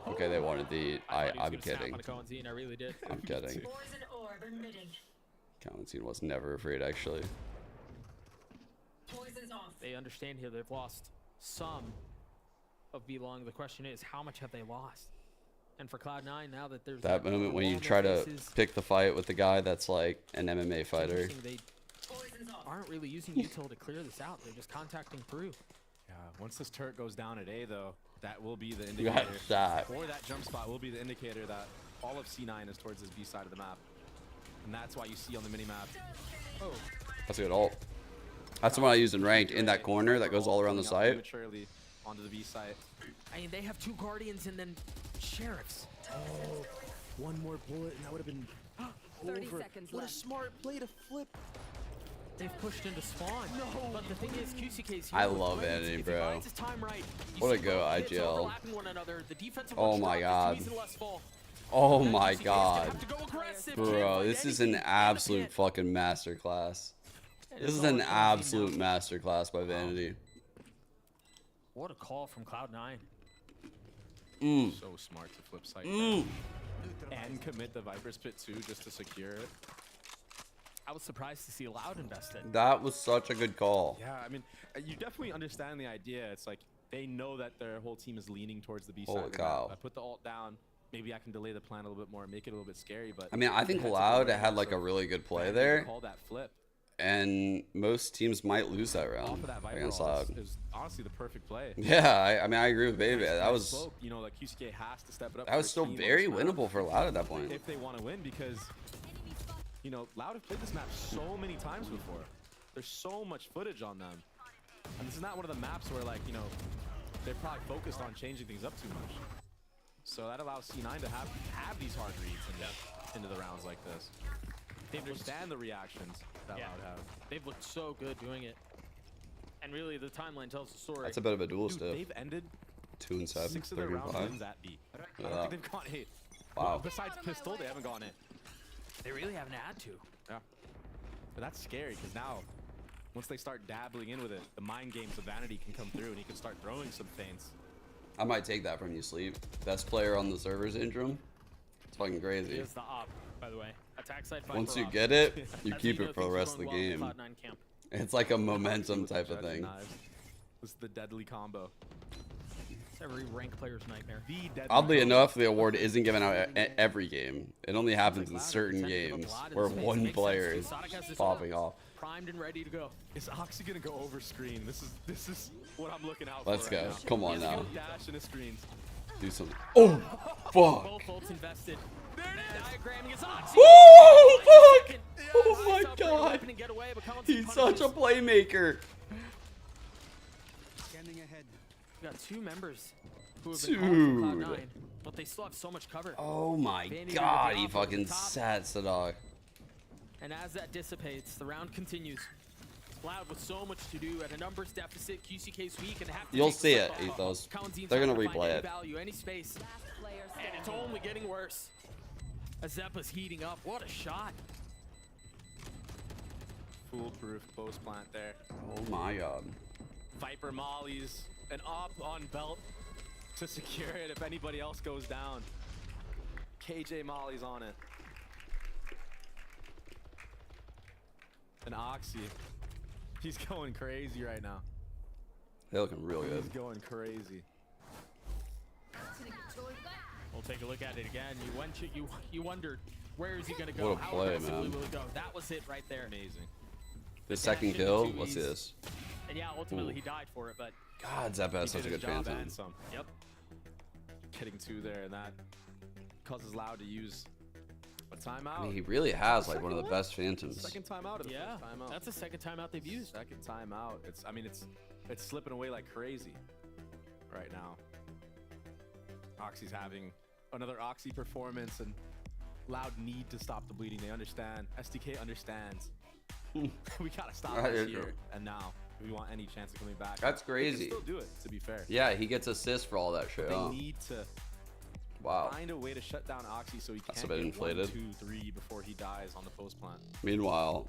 Okay, they wanted the heat. I thought he was I'm gonna snap kidding. on a Coenzine, I really did. I'm kidding. Counting was never afraid, actually. They understand here they've lost some of B-Long. The question is, how much have they lost? And for Cloud9, now that there's That moment when you try to pick the fight with the guy that's like an MMA fighter. They aren't really using util to clear this out. They're just contacting through. Yeah, once this turret goes down at A, though, that will be the You got indicator. that. Or that jump spot will be the indicator that all of C9 is towards this B side of the map. And that's why you see on the mini-map. Oh. That's a good ult. That's the one I use in ranked, in that corner that goes all around the site. Prematurely onto the B site. I mean, they have 2 Guardians and then Sheriffs. Oh, one more bullet and that would have been 30 over. seconds What left. a smart play to flip. They've pushed into spawn. No. But the thing is, QCK's here I with love blades. Vanity, If he bro. finds his time right, you What a see go, both hits IGL. overlapping one another. The defensive Oh one my strong, god. squeezing less fall. Oh Then my QCK is gonna god. have to go aggressive. Bro, Can't this is find an anything. absolute fucking masterclass. This is an absolute masterclass by Vanity. What a call from Cloud9. So smart to flip site. Mm. And commit the Viper's Pit too, just to secure it. I was surprised to see Loud invested. That was such a good call. Yeah, I mean, you definitely understand the idea. It's like they know that their whole team is leaning towards the B side. Holy of the cow. map. I put the ult down. Maybe I can delay the plan a little bit more, make it a little bit scary. But I mean, I think they had to go Loud right had there, like so a really good play Vanity there. Call that flip. And most teams might lose that Off round of that Viper against ult, Loud. it was honestly the perfect play. Yeah, I mean, I agree with Baby. That was Spoke, you know, like QCK has to step it up. that was for still their team on very this map winnable for Loud at that point. if they want to win, because you know, Loud have played this map so many times before. There's so much footage on them, and this is not one of the maps where, like, you know, they're probably focused on changing things up too much. So that allows C9 to have these hard reads into the rounds like this. They understand the reactions that Loud have. They've looked so good doing it. And really, the timeline tells the story. That's a bit of a duel stiff. They've ended 2 and 7, 6 of their round 35. wins at B. I Yeah. don't think they've gone 8. Wow. Well, besides pistol, they haven't gone 8. They really haven't had to. Yeah. But that's scary because now, once they start dabbling in with it, the mind games of Vanity can come through and he can start throwing some feints. I might take that from you, Sleep. Best player on the server syndrome. It's fucking crazy. He is the op, by the way. Attack side fight. Once for you op. get it, you That's keep how you know it for the things are rest of the going well in game. Cloud9 camp. It's like a momentum type of thing. This is the deadly combo. It's every rank player's nightmare. Oddly enough, the award isn't given out every game. It only happens in certain games where one player is popping off. Primed and ready to go. Is Oxy gonna go over screen? This is what I'm looking out Let's for. go. Right now. Come on He's now. gonna dash into screens. Do something. Oh, fuck. Both ults invested. There it is. Diagramming is Oxy. Oh, fuck. Oh my god. He's such a playmaker. Standing ahead. We got 2 members who have been called for Cloud9, but they still have so much cover. Oh my Vanity god, with he the top fucking over the top. sat Sadok. And as that dissipates, the round continues. Loud with so much to do at a numbers deficit. QCK's weak and have to You'll take the see slip it, off. Ethos. Kalenzin's They're not gonna find replay any it. value, any space. And it's only getting worse. As Zeppa's heating up. What a shot. Foolproof post plant there. Oh my god. Viper mollies an op on belt to secure it if anybody else goes down. KJ mollies on it. And Oxy, he's going crazy right now. They're looking real good. He's going crazy. We'll take a look at it again. You wondered, where is he going to go? What a How play, aggressively man. will he go? That was it right there. Amazing. The second kill, let's see this. And yeah, ultimately Ooh. he died for it, but God, Zappa has He such a did good his job phantom. and some. Yep. Getting 2 there, and that causes Loud to use a timeout. I mean, he really has like one of the best phantoms. Second timeout of the yeah, first timeout. that's the second timeout they've used. Second timeout. It's slipping away like crazy right now. Oxy's having another Oxy performance, and Loud need to stop the bleeding. They understand. SDK understands. We gotta stop That this is here true. and now. If we want any chance of coming back. That's They crazy. can still do it, to be fair. Yeah, he gets assists for all that shit. They Huh? need to Wow. find a way to shut down Oxy so he That's can't a bit get inflated. 1, 2, 3 before he dies on the post plant. Meanwhile,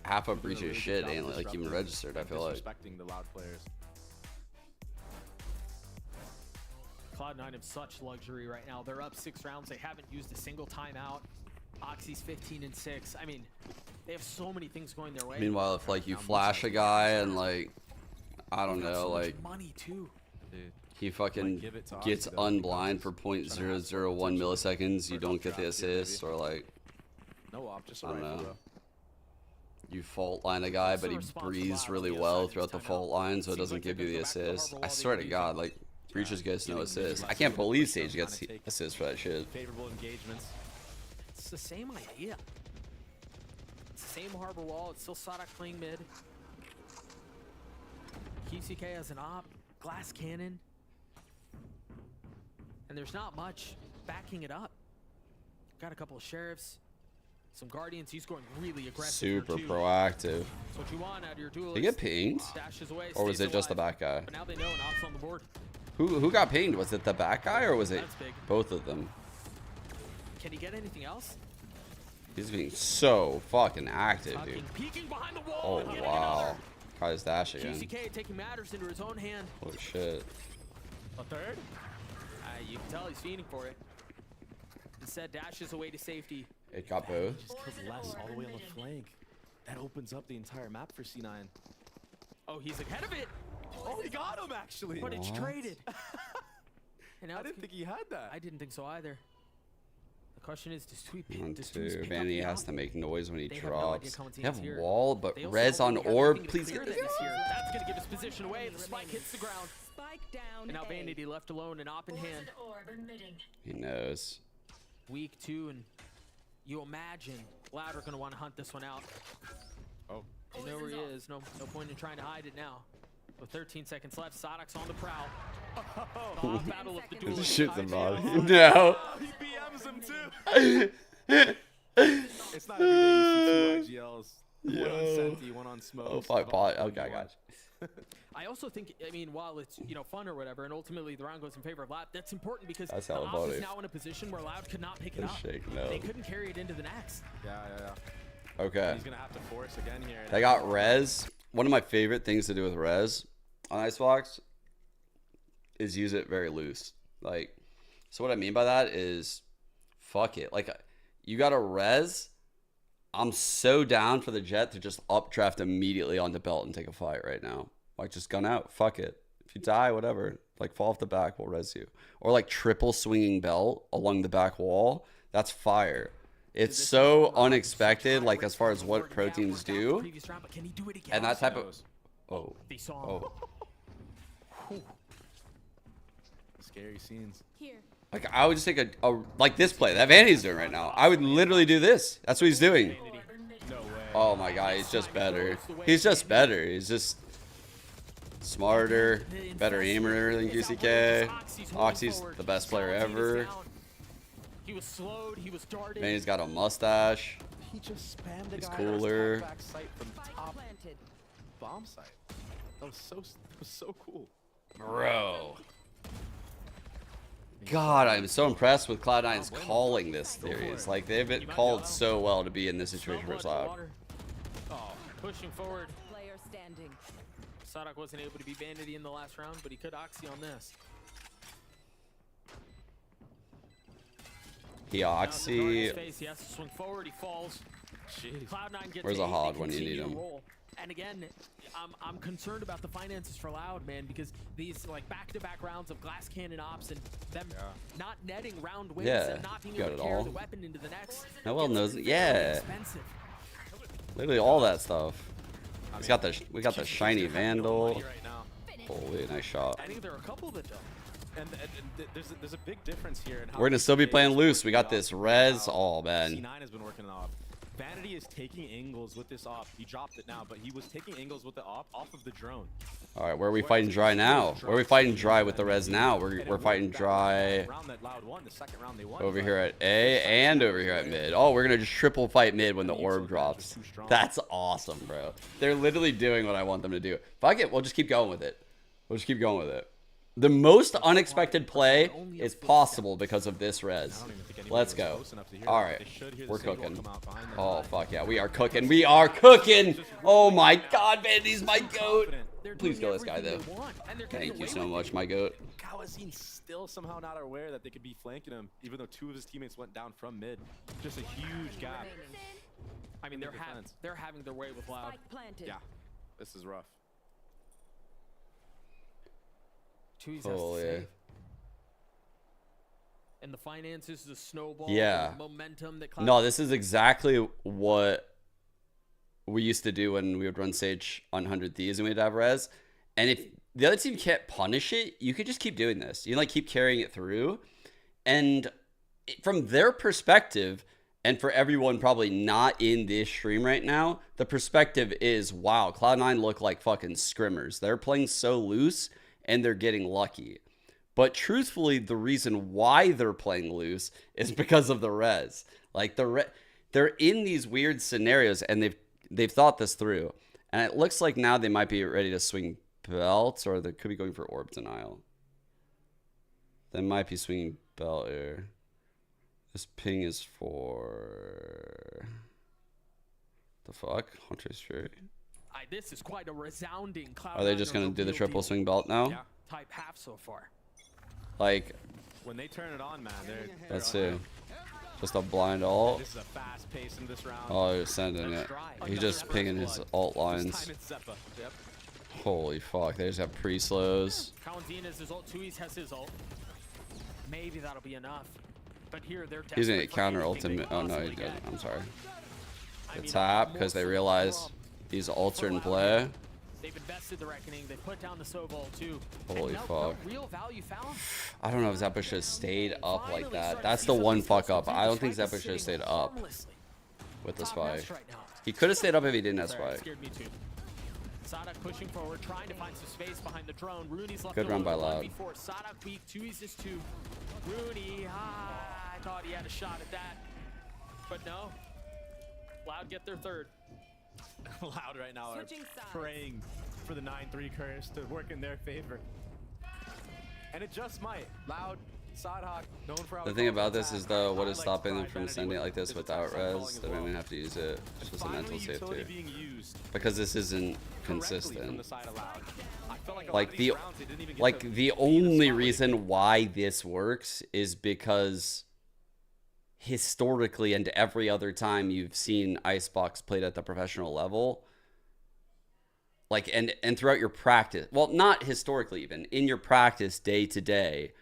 half of Doing a Breach's really good shit job ain't like even disrupting registered, I and feel like. disrespecting the Loud players. Cloud9 have such luxury right now. They're up 6 rounds. They haven't used a single timeout. Oxy's 15 and 6. I mean, they have so many things going their way. Meanwhile, if like you flash a guy and like, I don't They've got know, so much like money too. Dude. he fucking give it to gets Oxy, though. unblind for 0.001 milliseconds, you don't get the assist, or like, No op, just a I don't rifle, know. bro. You fault line a guy, but he breathes really well throughout the fault line, so it doesn't give you the assist. I swear to God, like, Breaches gets no assist. I can't believe Sage gets assist for that shit. Favorable engagements. It's the same idea. It's the same harbor wall. It's still Sadak playing mid. QCK has an op, glass cannon. And there's not much backing it up. Got a couple of sheriffs, some guardians. He's going really aggressive. Super here, too. proactive. That's what you want out of your duelist. Did he get pinged? Dashes away, Or was stays it just the alive. back guy? But now they know an op's on the board. Who got pinged? Was it the back guy or was it That's big. both of them? Can he get anything else? He's being so fucking active, dude. Tucking, peeking behind the wall. Oh and getting wow. another. Caught his dash again. QCK taking matters into his own hand. Holy shit. A third? You can tell he's feeding for it. Instead, dashes away to safety. It got both. Just killed less all the way on the flank. That opens up the entire map for C9. Oh, he's ahead of it. Oh, he got him actually. But it's What? traded. And now I didn't think he had that. I didn't think so either. The question is, does Tweet pick? 1, Does 2. Tweet pick up Vanity the has op? to make noise when he They have no idea drops. Colin's They have here. wall, but They also res on only have orb. nothing to Please clear get them this. this year. That's gonna give his position away. The spike hits the ground. Spike down. And now A. Vanity left alone and op in hand. Orb emitting. He knows. Week 2, and you imagine Loud are gonna want to hunt this one out. Oh. They know where he is. No point in trying to hide it now. With 13 seconds left, Sadok's on the prowl. Oh, battle of the duelists. Just shoot the body. No. He BMs him too. It's not every day you see two IGLs. One on Senti, one on Smoke. Oh, fuck. Okay, I got you. I also think, I mean, while it's, you know, fun or whatever, and ultimately the round goes in favor of Loud, that's important because That's the hella Ops funny. is now in a position where Loud could not pick it They're up. shaking up. They couldn't carry it into the next. Yeah. Okay. He's gonna have to force again here. They got res. One of my favorite things to do with res on Icebox is use it very loose. Like, so what I mean by that is, fuck it. Like, you got a res. I'm so down for the Jet to just updraft immediately onto belt and take a fight right now. Like, just gun out. Fuck it. If you die, whatever. Like, fall off the back, we'll res you. Or like triple swinging belt along the back wall. That's fire. It's so unexpected, like as far as what pro teams do. And that type of... Oh. Scary scenes. Like, I would just take a like this play that Vanity's doing right now. I would literally do this. That's what he's doing. Oh my god, he's just better. He's just better. He's just smarter, better aimer than QCK. Oxy's the best player ever. He was slowed, he was darted. Man, he's got a mustache. He just spammed He's cooler. back sight from top bomb site. That was so cool. Bro. God, I'm so impressed with Cloud9's calling this series. Like, they've been called so well to be in this situation for Loud. Oh, pushing forward. Player standing. Sadok wasn't able to be Vanity in the last round, but he could Oxy on this. He Oxy. He has to swing forward, he falls. Cloud9 gets Where's a Hod when you need him? And again, I'm concerned about the finances for Loud, man, because these like back-to-back rounds of glass cannon ops and them not netting round wins and not being able to carry the weapon into the next. Noel knows it. Yeah. Literally all that stuff. We got the shiny Vandal. Holy, nice shot. I think there are a couple that don't. And there's a big difference here. In how We're gonna still be playing loose. We got this res. Oh man. C9 has been working it off. Vanity is taking angles with this op. He dropped it now, but he was taking angles with the op off of the drone. All right, where are we fighting dry now? Where are we fighting dry with the res now? We're fighting dry over here at A and over here at mid. Oh, we're gonna just triple fight mid when the orb drops. That's awesome, bro. They're literally doing what I want them to do. Fuck it, we'll just keep going with it. We'll just keep going with it. The most unexpected play is possible because of this res. Let's go. All right, we're cooking. Oh, fuck yeah, we are cooking. We are cooking. Oh my god, Vanity's my goat. Please kill this guy, though. Thank you so much, my goat. Kawazin's still somehow not aware that they could be flanking him, even though two of his teammates went down from mid. Just a huge gap. I mean, they're having their way with Loud. Yeah, this is rough. Holy. And the finances, the snowball, yeah. the momentum that no, this is exactly what we used to do when we would run Sage on 100 Thieves and we'd have res. And if the other team can't punish it, you could just keep doing this. You like keep carrying it through. And from their perspective, and for everyone probably not in this stream right now, the perspective is, wow, Cloud9 look like fucking scrimmers. They're playing so loose and they're getting lucky. But truthfully, the reason why they're playing loose is because of the res. Like they're in these weird scenarios and they've thought this through. And it looks like now they might be ready to swing belts, or they could be going for orb denial. They might be swinging belt here. This ping is for the fuck? Hunter's Fury. This is quite a resounding Cloud9. Are they just gonna do the triple swing belt now? Yeah, type half so far. Like, when they turn it on, man, let's see. Just a blind ult. This is a fast pace in this round. Oh, he's sending it. He's just pinging his ult lines. Holy fuck, they just have pre-slows. Kawanzin has his ult, Tui's has his ult. Maybe that'll be enough. But here they're he's gonna get counter ultimate. Oh no, he doesn't. I'm sorry. The tap because they realize these ults are in play. They've invested the reckoning. They put down the Sobol too. Holy fuck. No real value found. I don't know if Zeppa should have stayed up like that. That's the one fuck up. I don't think Zeppa should have stayed up with the spy. He could have stayed up if he didn't have spy. Sadak pushing forward, trying to find some space behind the drone. Rooney's left Good run by alone Loud. before Sadak beat 2-2. Rooney, I thought he had a shot at that. But no. Loud get their third. Loud right now are Switching sides. praying for the 9-3 curse to work in their favor. And it just might. Loud, Sadhawk, known for The thing about this is, though, what is stopping them from sending it like this without res? They don't even have to use it just with the mental safety. Because this isn't consistent. Like the only reason why this works is because historically and every other time you've seen Icebox played at the professional level, like and throughout your practice, well, not historically, even in your practice day to day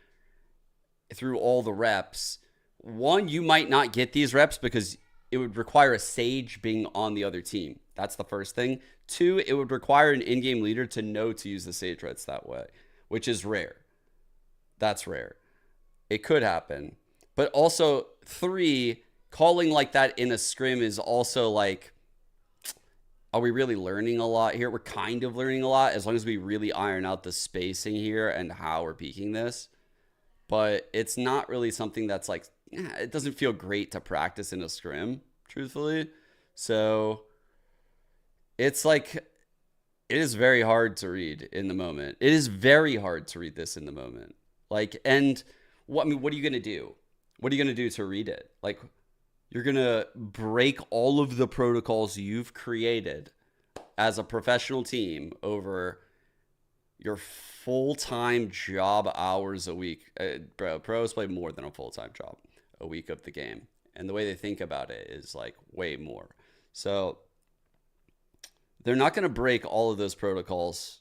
through all the reps, one, you might not get these reps because it would require a Sage being on the other team. That's the first thing. Two, it would require an in-game leader to know to use the Sage Reds that way, which is rare. That's rare. It could happen. But also, three, calling like that in a scrim is also like, are we really learning a lot here? We're kind of learning a lot as long as we really iron out the spacing here and how we're peaking this. But it's not really something that's like, it doesn't feel great to practice in a scrim, truthfully. So it's like, it is very hard to read in the moment. It is very hard to read this in the moment. Like, and what, I mean, what are you going to do? What are you going to do to read it? Like, you're going to break all of the protocols you've created as a professional team over your full-time job hours a week. Bro, pros play more than a full-time job a week of the game. And the way they think about it is like way more. So they're not going to break all of those protocols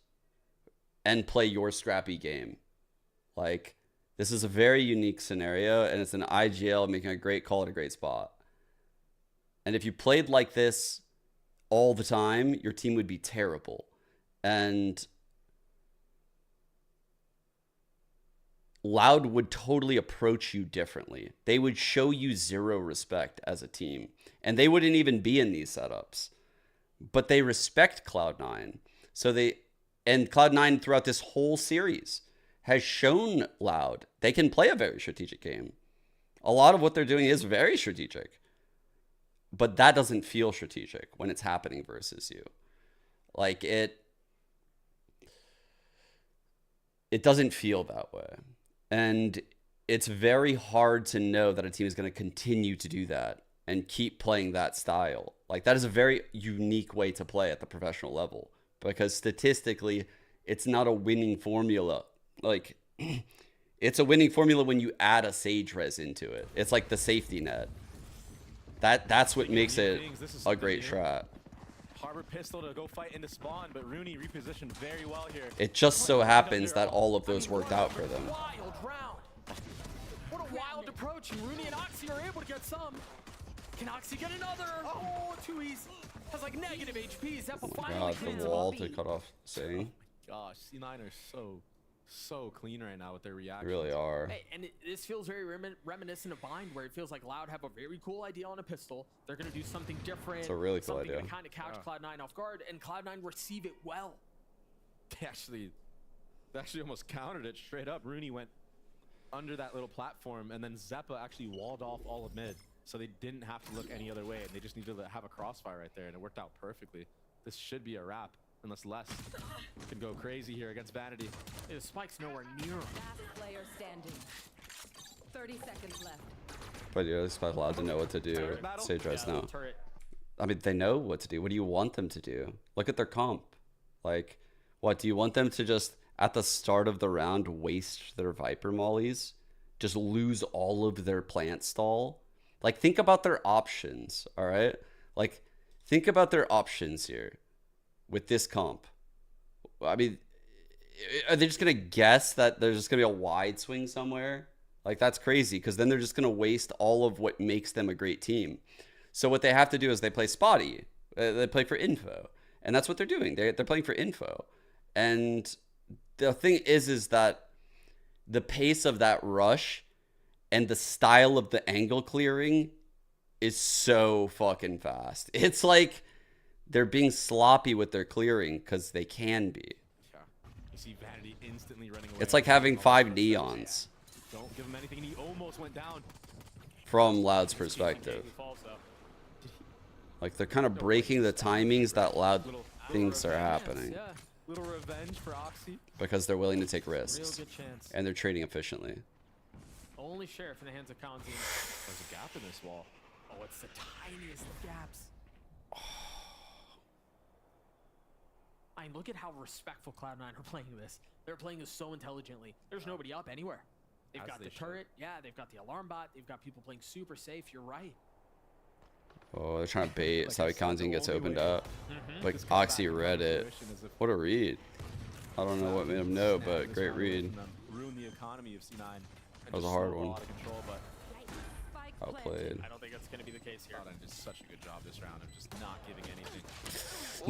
and play your scrappy game. Like, this is a very unique scenario, and it's an IGL making a great call at a great spot. And if you played like this all the time, your team would be terrible. And Loud would totally approach you differently. They would show you zero respect as a team. And they wouldn't even be in these setups. But they respect Cloud9. And Cloud9 throughout this whole series has shown Loud they can play a very strategic game. A lot of what they're doing is very strategic. But that doesn't feel strategic when it's happening versus you. Like, it doesn't feel that way. And it's very hard to know that a team is going to continue to do that and keep playing that style. Like, that is a very unique way to play at the professional level. Because statistically, it's not a winning formula. Like, it's a winning formula when you add a Sage Res into it. It's like the safety net. That's what makes it a great strat. Harbor pistol to go fight into spawn, but Rooney repositioned very well here. It just so happens that all of those worked out for them. Wild round. What a wild approach. And Rooney and Oxy are able to get some. Can Oxy get another? Oh, too easy. Has like negative HP. Zeppa Oh my finally god, cleans the him wall up. to cut off saying. Gosh, C9 are so clean right now with their reactions. They really are. Hey, and this feels very reminiscent of Bind, where it feels like Loud have a very cool idea on a pistol. They're going to do something different. It's a really cool something idea. to kind of catch Cloud9 off guard, and Cloud9 receive it well. They actually almost countered it straight up. Rooney went under that little platform, and then Zeppa actually walled off all of mid, so they didn't have to look any other way, and they just needed to have a crossfire right there, and it worked out perfectly. This should be a wrap, unless Les can go crazy here against Vanity. The spike's nowhere near him. Last player standing. 30 seconds left. But you're just allowed to know what to do. Sage Res now. I mean, they know what to do. What do you want them to do? Look at their comp. Like, what, do you want them to just, at the start of the round, waste their Viper mollies? Just lose all of their plant stall? Like, think about their options, all right? Like, think about their options here with this comp. I mean, are they just going to guess that there's just going to be a wide swing somewhere? Like, that's crazy, because then they're just going to waste all of what makes them a great team. So what they have to do is they play spotty. They play for info. And that's what they're doing. They're playing for info. And the thing is that the pace of that rush and the style of the angle clearing is so fucking fast. It's like they're being sloppy with their clearing because they can be. Yeah. You see Vanity instantly running away. It's like having 5 neons. Don't give him anything, and he almost went down. From Loud's perspective. Like, they're kind of breaking the timings that Loud thinks are happening. Yeah, little revenge for Oxy. Because they're willing to take risks. Real good chance. And they're trading efficiently. Only sheriff in the hands of Kawazine. There's a gap in this wall. Oh, it's the tiniest of gaps. I mean, look at how respectful Cloud9 are playing this. They're playing this so intelligently. There's nobody up anywhere. They've got the turret. Yeah, they've got the alarm bot. They've got people playing super safe. You're right. Oh, they're trying to bait. That's how Kawazine gets opened up. Like, Oxy read it. What a read. I don't know what made him know, but great read. Ruin the economy of C9. That was a hard one. Outplayed. I don't think that's going to be the case here. Did such a good job this round of just not giving anything.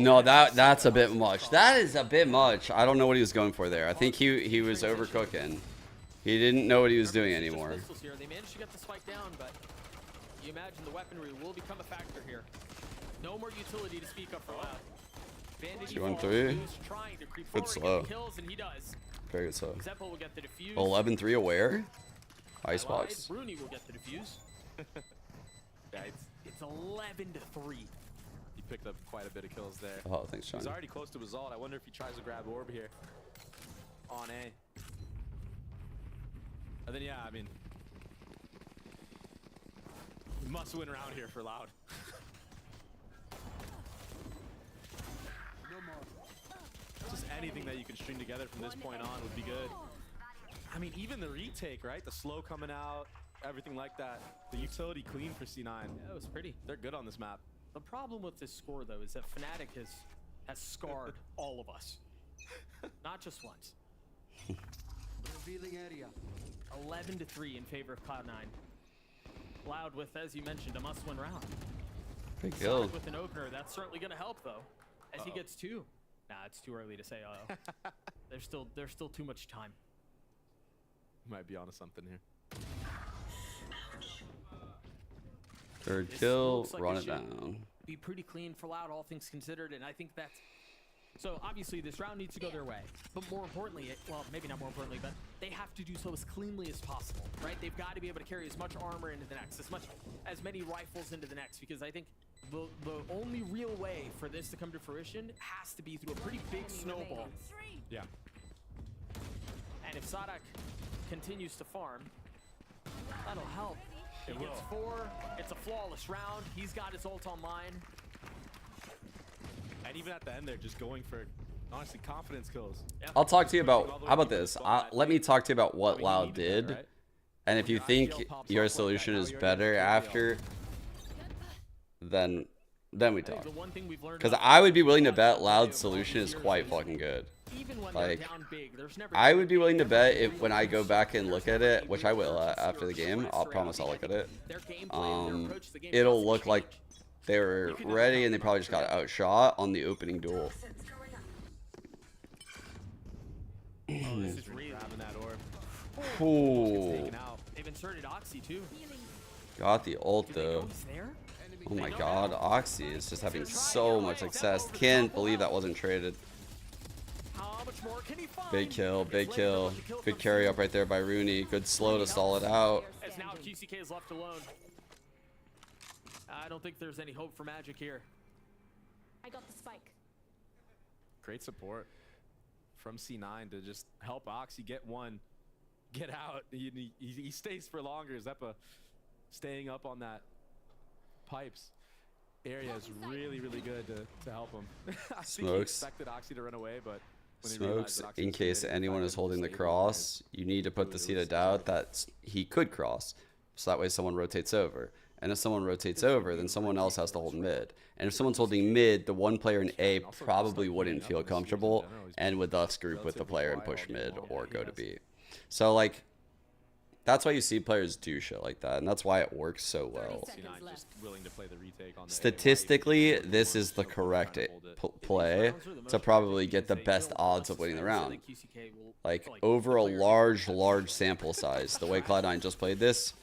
No, that's a bit much. That is a bit much. I don't know what he was going for there. I think he was overcooking. He didn't know what he was doing anymore. They managed to get the spike down, but you imagine the weaponry will become a factor here. No more utility to speak up for Loud. 2-1-3. Good slow. Kills, and he does. Very good slow. Zeppo will get the defuse. 11-3 aware. Icebox. Bruni will get the defuse. Yeah, it's 11-3. He picked up quite a bit of kills there. Oh, thanks, John. He's already close to Basalt. I wonder if he tries to grab orb here. On A. And then, yeah, I mean, must win around here for Loud. Just anything that you can string together from this point on would be good. I mean, even the retake, right? The slow coming out, everything like that. The utility clean for C9. Yeah, it was pretty. They're good on this map. The problem with this score, though, is that Fnatic has scarred all of us. Not just once. Revealing area. 11-3 in favor of Cloud9. Loud with, as you mentioned, a must-win round. Good kill. With an opener, that's certainly going to help, though, as he gets 2. Nah, it's too early to say uh-oh. There's still too much time. Might be onto something here. Third kill, like run it down. Be pretty clean for Loud, all things considered, and I think that's... So, obviously, this round needs to go their way. But more importantly, well, maybe not more importantly, but they have to do so as cleanly as possible, right? They've got to be able to carry as much armor into the next, as many rifles into the next, because I think the only real way for this to come to fruition has to be through a pretty big snowball. Yeah. And if Sadak continues to farm, that'll help. He It gets will. 4. It's a flawless round. He's got his ult online. And even at the end, they're just going for, honestly, confidence kills. Yeah. I'll talk to you about, how about this? Let me talk to you about what Loud did. And if you think your solution is better after, then we talk. Because I would be willing to bet Loud's solution is quite fucking good. Like, I would be willing to bet if when I go back and look at it, which I will after the game, I'll promise I'll look at it. It'll look like they were ready and they probably just got outshot on the opening duel. This is really grabbing that orb. Ooh. They've inserted Oxy too. Got the ult though. Oh my god, Oxy is just having so much success. Can't believe that wasn't traded. Big kill, big kill. Good carry up right there by Rooney. Good slow to stall it out. As now QCK is left alone. I don't think there's any hope for Magic here. I got the spike. Great support from C9 to just help Oxy get one, get out. He stays for longer. Zeppa staying up on that pipes area is really, really good to help him. I think he expected Oxy to run away, but when he realized Smokes, that Oxy in was case committed, anyone he is decided holding to the stay cross, you need to put the seed of doubt that he could cross. So that way someone rotates over. And if someone rotates over, then someone else has to hold mid. And if someone's holding mid, the one player in A probably wouldn't feel comfortable and would thus group with the player and push mid or go to B. So, like, that's why you see players do shit like that, and that's why it works so well. Statistically, this is the correct play to probably get the best odds of winning the round. Like, over a large sample size, the way Cloud9 just played this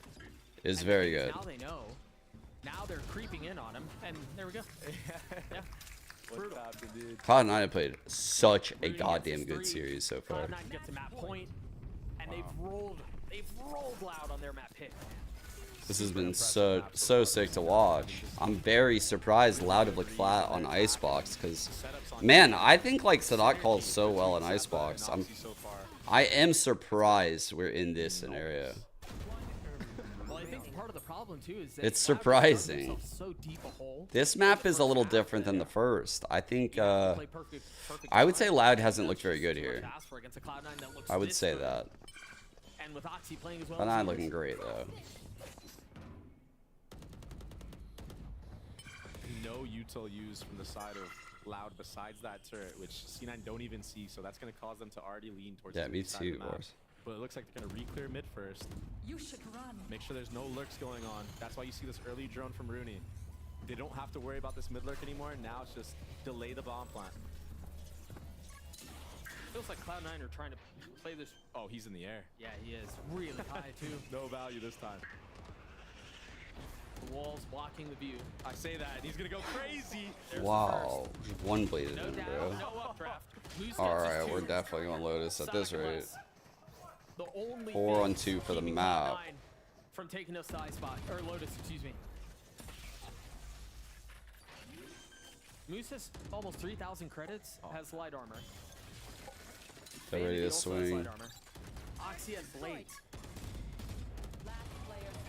is very good. Now they know. Now they're creeping in on him, and there we go. Yeah. Cloud9 have played such a goddamn good series so far. Cloud9 gets a map point, and they've rolled Loud on their map pick. This has been so sick to watch. I'm very surprised Loud have looked flat on Icebox because, man, I think like Sadat calls so well in Icebox. I am surprised we're in this scenario. Well, I think part of the problem too is that It's surprising. Cloud9 so deep a hole. This map is a little different than the first. I think I would say Loud hasn't looked very good here. I would say that. And with Oxy playing as well. But not looking great though. No util used from the side of Loud besides that turret, which C9 don't even see, so that's going to cause them to already lean towards Yeah, the me side too, of the map. boys. But it looks like they're going to re-clear mid first. You should run. Make sure there's no lurks going on. That's why you see this early drone from Rooney. They don't have to worry about this mid lurk anymore. Now it's just delay the bomb plant. Feels like Cloud9 are trying to play this. Oh, he's in the air. Yeah, he is really high too. No value this time. The wall's blocking the view. I say that, and he's gonna go crazy. Wow, just one bladed No in, doubt, bro. no updraft. Who's Alright, we're definitely going Lotus at this rate. The only 4 on thing 2 for the keeping map. Cloud9 from taking us to Icebox or Lotus, excuse me. Moose has almost 3,000 credits. Has light armor. They're ready to also has swing. light armor. Oxy has blades.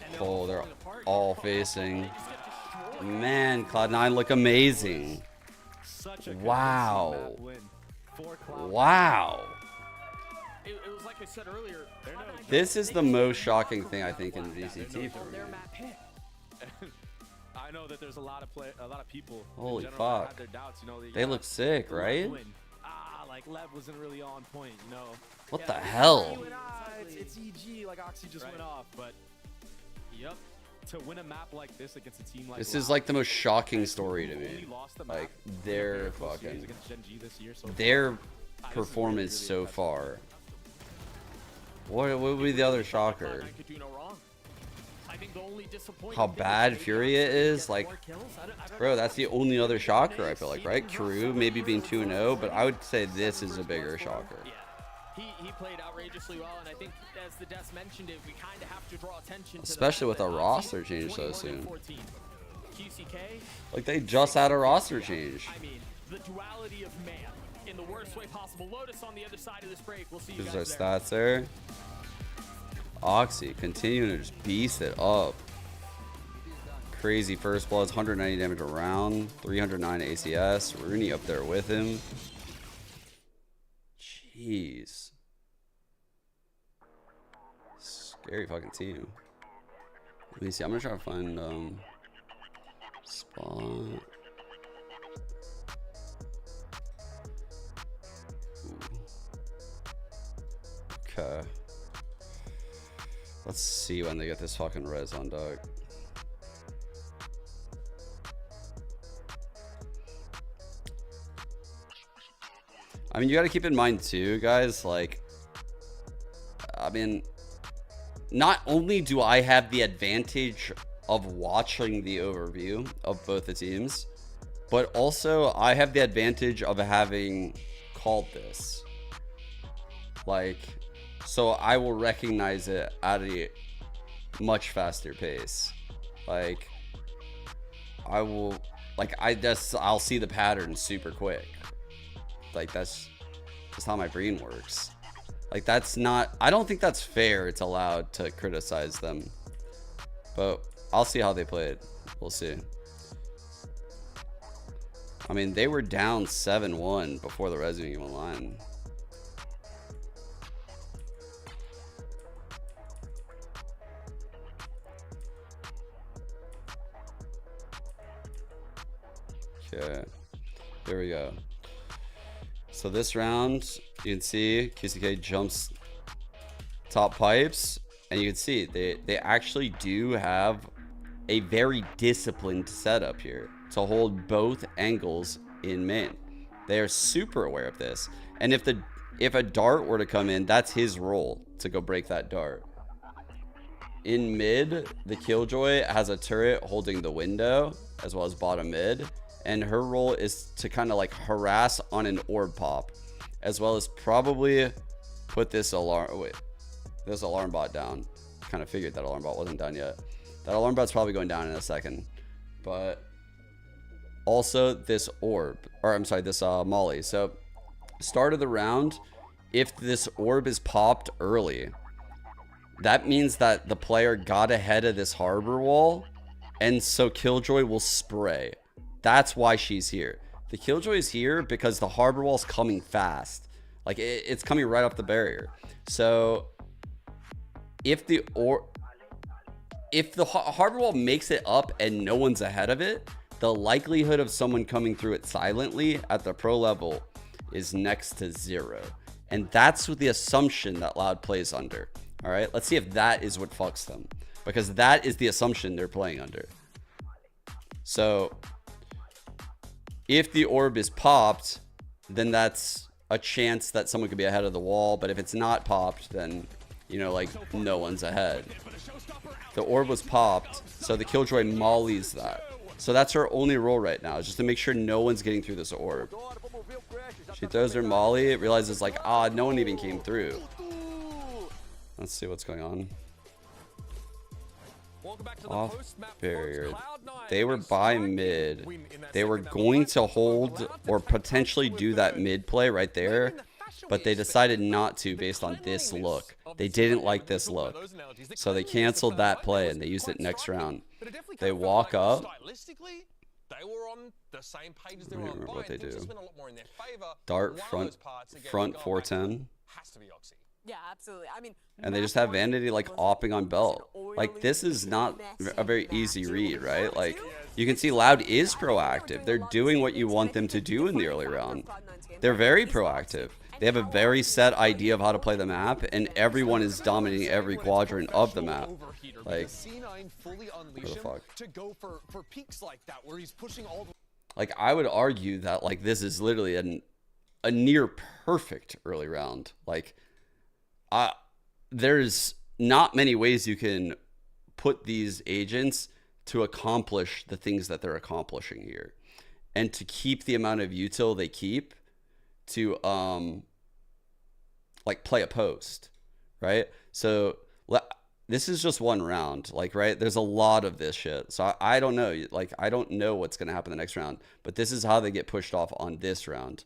And Oh, they're falling apart. all facing. Man, Cloud9 look amazing. Such a Wow. win for Cloud9. Wow. It was like I said earlier. This is the most shocking thing I think in VCT for me. Their map pick. I know that there's a lot of people Holy in general that fuck. had their doubts, you know, They look sick, right? Like Lev wasn't really on point, you know. What the hell? It's EG, like Oxy just went off, but yep. To win a map like this against a team like This Loud, is like the most shocking story to me. only lost the map Like in a their very close series fucking against Gen G this year so their far. This is performance really so impressive. far. What would be the other shocker? Cloud9 could do no wrong. I think the only disappointing How thing is bad they Furia got is, more like, kills. I don't bro, know. that's the only other shocker I feel like, right? Kuru maybe being 2-0, but I would say this is a bigger shocker. Yeah. He played outrageously well, and I think as the Des mentioned it, we kind of have to draw attention to Especially the fact with a that roster Oxy, change so 21 and soon. 14. QCK, Like they just had a roster change. I mean, the duality of man in the worst way possible. Lotus on the other side of this break. We'll see you Here's our guys there. stats there. Oxy continuing to just beast it up. Crazy first bloods, 190 damage a round, 309 ACS. Rooney up there with him. Jeez. Scary fucking team. Let me see. I'm gonna try to find spot. Ooh. Okay. Let's see when they get this fucking res on dog. I mean, you got to keep in mind too, guys, like, I mean, not only do I have the advantage of watching the overview of both the teams, but also I have the advantage of having called this. Like, so I will recognize it at a much faster pace. Like, I'll see the pattern super quick. Like, that's just how my brain works. Like, that's not, I don't think that's fair. It's allowed to criticize them, but I'll see how they played. We'll see. I mean, they were down 7-1 before the res even went line. Okay, here we go. So this round, you can see QCK jumps top pipes, and you can see they actually do have a very disciplined setup here to hold both angles in main. They are super aware of this, and if a dart were to come in, that's his role to go break that dart. In mid, the Killjoy has a turret holding the window as well as bottom mid, and her role is to kind of like harass on an orb pop, as well as probably put this alarm bot down. Kind of figured that alarm bot wasn't done yet. That alarm bot's probably going down in a second, but also this orb, or I'm sorry, this molly. So start of the round, if this orb is popped early, that means that the player got ahead of this harbor wall, and so Killjoy will spray. That's why she's here. The Killjoy is here because the harbor wall's coming fast. Like it's coming right off the barrier. So if the harbor wall makes it up and no one's ahead of it, the likelihood of someone coming through it silently at the pro level is next to 0. And that's the assumption that Loud plays under. All right, let's see if that is what fucks them, because that is the assumption they're playing under. So if the orb is popped, then that's a chance that someone could be ahead of the wall. But if it's not popped, then, you know, like no one's ahead. The orb was popped, so the Killjoy mollies that. So that's her only role right now, is just to make sure no one's getting through this orb. She throws her molly, it realizes like, ah, no one even came through. Let's see what's going on. Off barrier. They were by mid. They were going to hold or potentially do that mid play right there, but they decided not to based on this look. They didn't like this look, so they canceled that play and they used it next round. They walk up. They were on the same page as they I were don't remember what they do. Dart front 410. Has to be Oxy. Yeah, absolutely. I mean, And they just have Vanity like opping on belt. Like this is not a very easy read, right? Like you can see Loud is proactive. They're doing what you want them to do in the early round. They're very proactive. They have a very set idea of how to play the map, and everyone is dominating every quadrant of the map. Like, what the fuck? Like, I would argue that like this is literally a near perfect early round. Like, there's not many ways you can put these agents to accomplish the things that they're accomplishing here, and to keep the amount of util they keep to like play a post, right? So this is just one round, like, right? There's a lot of this shit, so I don't know, like I don't know what's gonna happen the next round, but this is how they get pushed off on this round.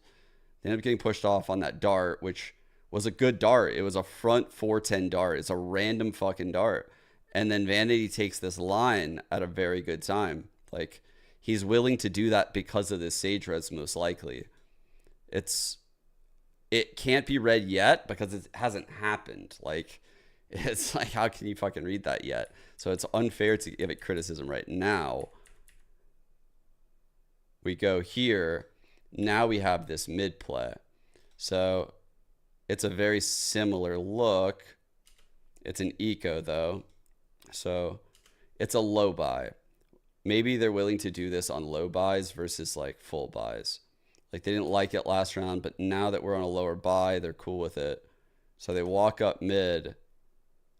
They end up getting pushed off on that dart, which was a good dart. It was a front 410 dart. It's a random fucking dart. And then Vanity takes this line at a very good time. Like, he's willing to do that because of this Sage res, most likely. It can't be read yet because it hasn't happened. Like, it's like, how can you fucking read that yet? So it's unfair to give it criticism right now. We go here. Now we have this mid play. So it's a very similar look. It's an eco though. So it's a low buy. Maybe they're willing to do this on low buys versus like full buys. Like they didn't like it last round, but now that we're on a lower buy, they're cool with it. So they walk up mid.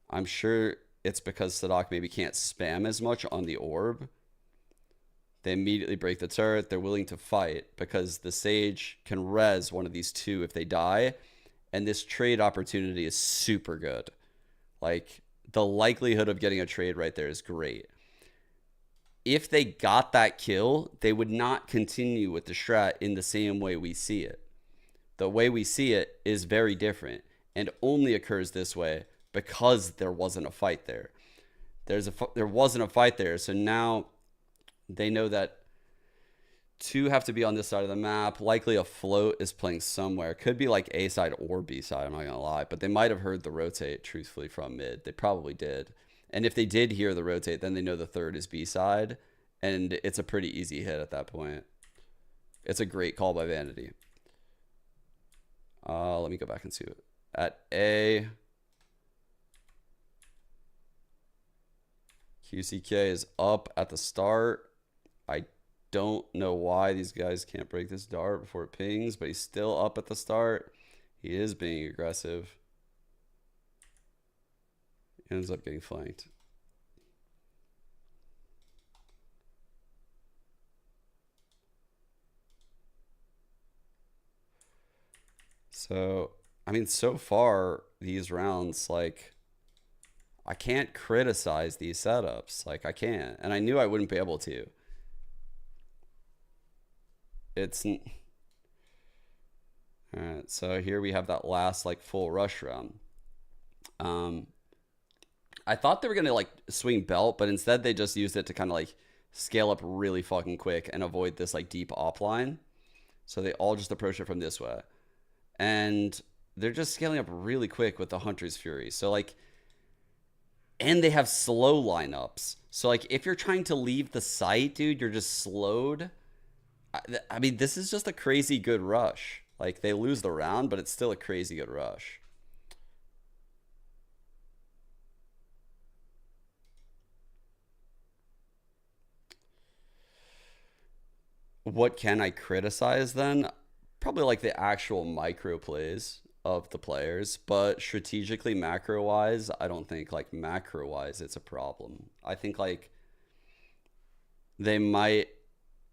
I'm sure it's because Sadak maybe can't spam as much on the orb. They immediately break the turret. They're willing to fight because the Sage can res one of these two if they die. And this trade opportunity is super good. Like, the likelihood of getting a trade right there is great. If they got that kill, they would not continue with the strat in the same way we see it. The way we see it is very different and only occurs this way because there wasn't a fight there. There wasn't a fight there, so now they know that two have to be on this side of the map. Likely a float is playing somewhere. Could be like A side or B side, I'm not gonna lie. But they might have heard the rotate, truthfully, from mid. They probably did. And if they did hear the rotate, then they know the third is B side. And it's a pretty easy hit at that point. It's a great call by Vanity. Let me go back and see it. At A, QCK is up at the start. I don't know why these guys can't break this dart before it pings, but he's still up at the start. He is being aggressive. He ends up getting flanked. So, I mean, so far, these rounds, like, I can't criticize these setups. Like, I can't. And I knew I wouldn't be able to. Alright, so here we have that last, like, full rush round. I thought they were going to, like, swing belt, but instead they just used it to kind of, like, scale up really fucking quick and avoid this, like, deep offline. So they all just approach it from this way. And they're just scaling up really quick with the Hunter's Fury. So, like, and they have slow lineups. So, like, if you're trying to leave the site, dude, you're just slowed. I mean, this is just a crazy good rush. Like, they lose the round, but it's still a crazy good rush. What can I criticize then? Probably like the actual micro plays of the players, but strategically macro wise, I don't think like macro wise it's a problem. I think like they might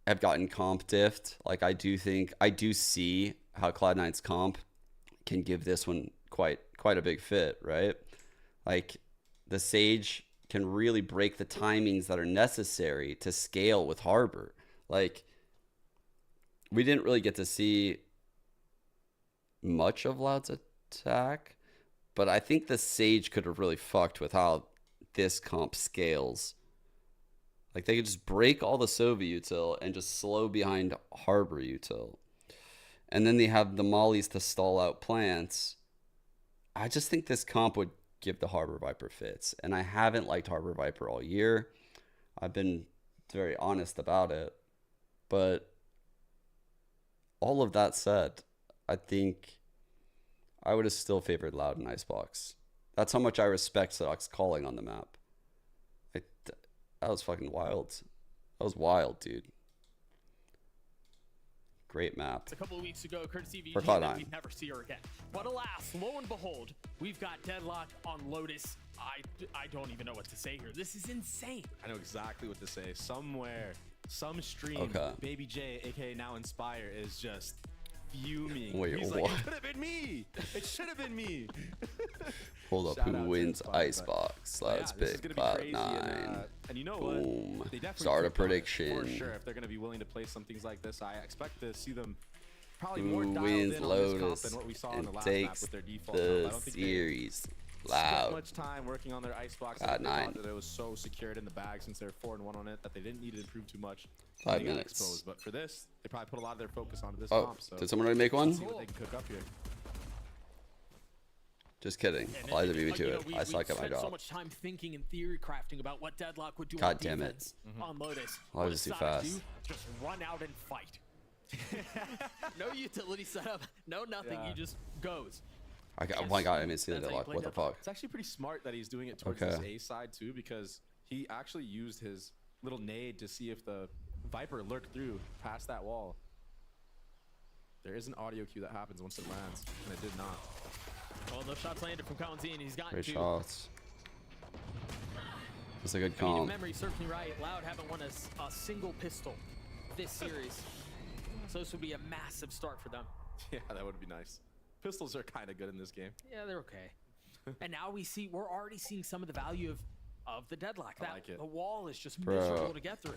have gotten comp diffed. Like I do see how Cloud9's comp can give this one quite a big fit, right? Like the Sage can really break the timings that are necessary to scale with Harbor. Like we didn't really get to see much of Loud's attack, but I think the Sage could have really fucked with how this comp scales. Like they could just break all the Sova util and just slow behind Harbor util. And then they have the mollies to stall out plants. I just think this comp would give the Harbor Viper fits. And I haven't liked Harbor Viper all year. I've been very honest about it. But all of that said, I think I would have still favored Loud and Icebox. That's how much I respect Sox calling on the map. That was fucking wild. That was wild, dude. Great map. A couple of weeks ago, courtesy of For EG, that Cloud9. we'd never see her again. But alas, lo and behold, we've got Deadlock on Lotus. I don't even know what to say here. This is insane. I know exactly what to say. Somewhere, some stream, Baby J, aka Now Inspire, is just fuming. Wait, He's what? like, it could have been me. It should have been me. Hold up, Shout who out to wins Inspire, but- Icebox? but yeah, Let's this is pick gonna be crazy, Cloud9. and you know Boom. what? They definitely Start a took on it, prediction. for sure. If they're going to be willing to play some things like this, I expect to see them probably Who more dialed wins in on this comp Lotus than what we saw in and the last map takes with their default. the I don't think series? they Loud. spent much time working on their Icebox. I think they Cloud9. thought that it was so secured in the bag since they're 4-1 on it that they didn't need to improve too much. 5 They got minutes. exposed. But for this, they probably put a lot of their focus onto this Oh, comp. So did someone already make one? let's see what they can cook up here. Just kidding. And Eliza it- beat me like, to you it. know, we I suck at my spent so job. much time thinking and theory crafting about what Deadlock would do God on damn it. defense on Lotus. Why What was it does too Sonic fast? do? Just run out and fight. No utility setup, no nothing. Yeah. He just goes. Oh my god, I didn't see the That's how you deadlock. play What the Deadlock. fuck? It's actually pretty smart that he's doing it towards Okay. this A side too, because he actually used his little nade to see if the Viper lurked through past that wall. There is an audio cue that happens once it lands, and it did not. Well, those shots landed from Cowan's and he's gotten Great two. shots. That's a good I mean, if comp. memory serves me right, Loud haven't won a single pistol this series. So this would be a massive start for them. Yeah, that would be nice. Pistols are kind of good in this game. Yeah, they're okay. And now we're already seeing some of the value of the Deadlock. I like it. The wall is just Bro. miserable to get through.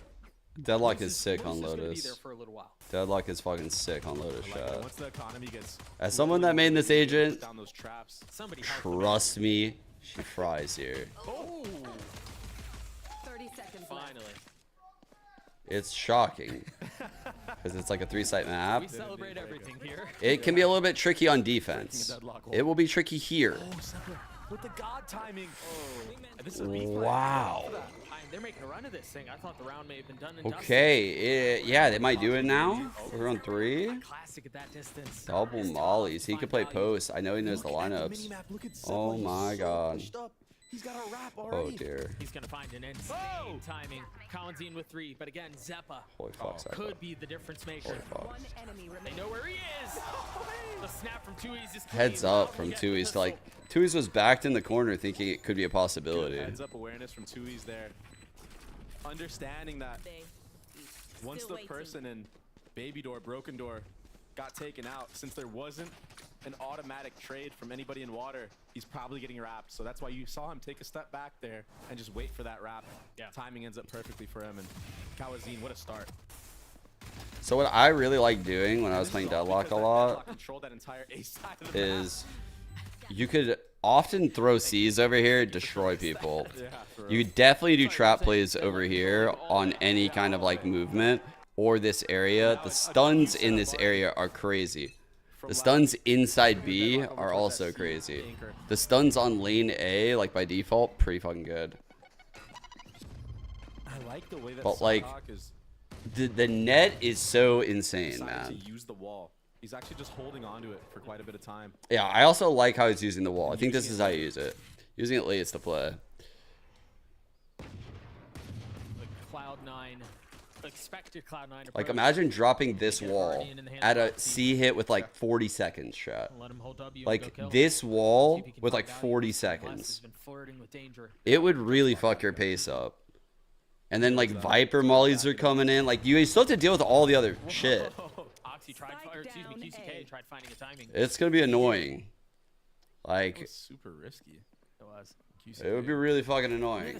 Deadlock Moose is sick on Moose is gonna be Lotus. there for a little while. Deadlock is fucking sick on Lotus, I like that. chat. Once the economy gets As someone that made this agent, down those traps, somebody trust me, she fries here. Oh, 30 seconds finally. It's shocking. Because it's like a 3-site map. We celebrate everything here. It can be a little bit tricky on defense. It will be tricky here. with the god timing. Oh, this is a replay. Wow. They're making a run of this thing. I thought the round may have been done and Okay, yeah, they might do it now. We're on 3. Classic at that distance. Double mollies. He could play post. I know he knows the lineups. Oh my god. He's got a wrap Oh already. dear. He's gonna find an insane timing. Collinzine with 3, but again, Zeppa Holy fuck, Zeppa. could be the difference maker. Holy fuck. One enemy They know where he is. The snap from Tui's is clean. Heads up from Tui's to like Tui's was backed in the corner thinking it could be a possibility. Heads up awareness from Tui's there. Understanding that once the person in Baby Door, Broken Door got taken out, since there wasn't an automatic trade from anybody in water, he's probably getting wrapped. So that's why you saw him take a step back there and just wait for that wrap. Yeah. Timing ends up perfectly for him. And Kawazine, what a start. So what I really like doing when I was playing Deadlock a lot is you could often throw C's over here and destroy people. You could definitely do trap plays over here on any kind of like movement or this area. The stuns in this area are crazy. The stuns inside B are also crazy. The stuns on lane A, like by default, pretty fucking good. I like the way that But like, is the net is so insane, man. to use the wall. He's actually just holding onto it for quite a bit of time. Yeah, I also like how he's using the wall. I think this is how you use it. Using it late is the play. Cloud9, expected Cloud9. Like, imagine dropping this wall at a C hit with like 40 seconds, chat. Like, this wall with like 40 seconds. It would really fuck your pace up. And then like Viper mollies are coming in. Like, you still have to deal with all the other shit. QCK tried finding a timing. It's gonna be annoying. Like, super risky. It was. It would be really fucking annoying.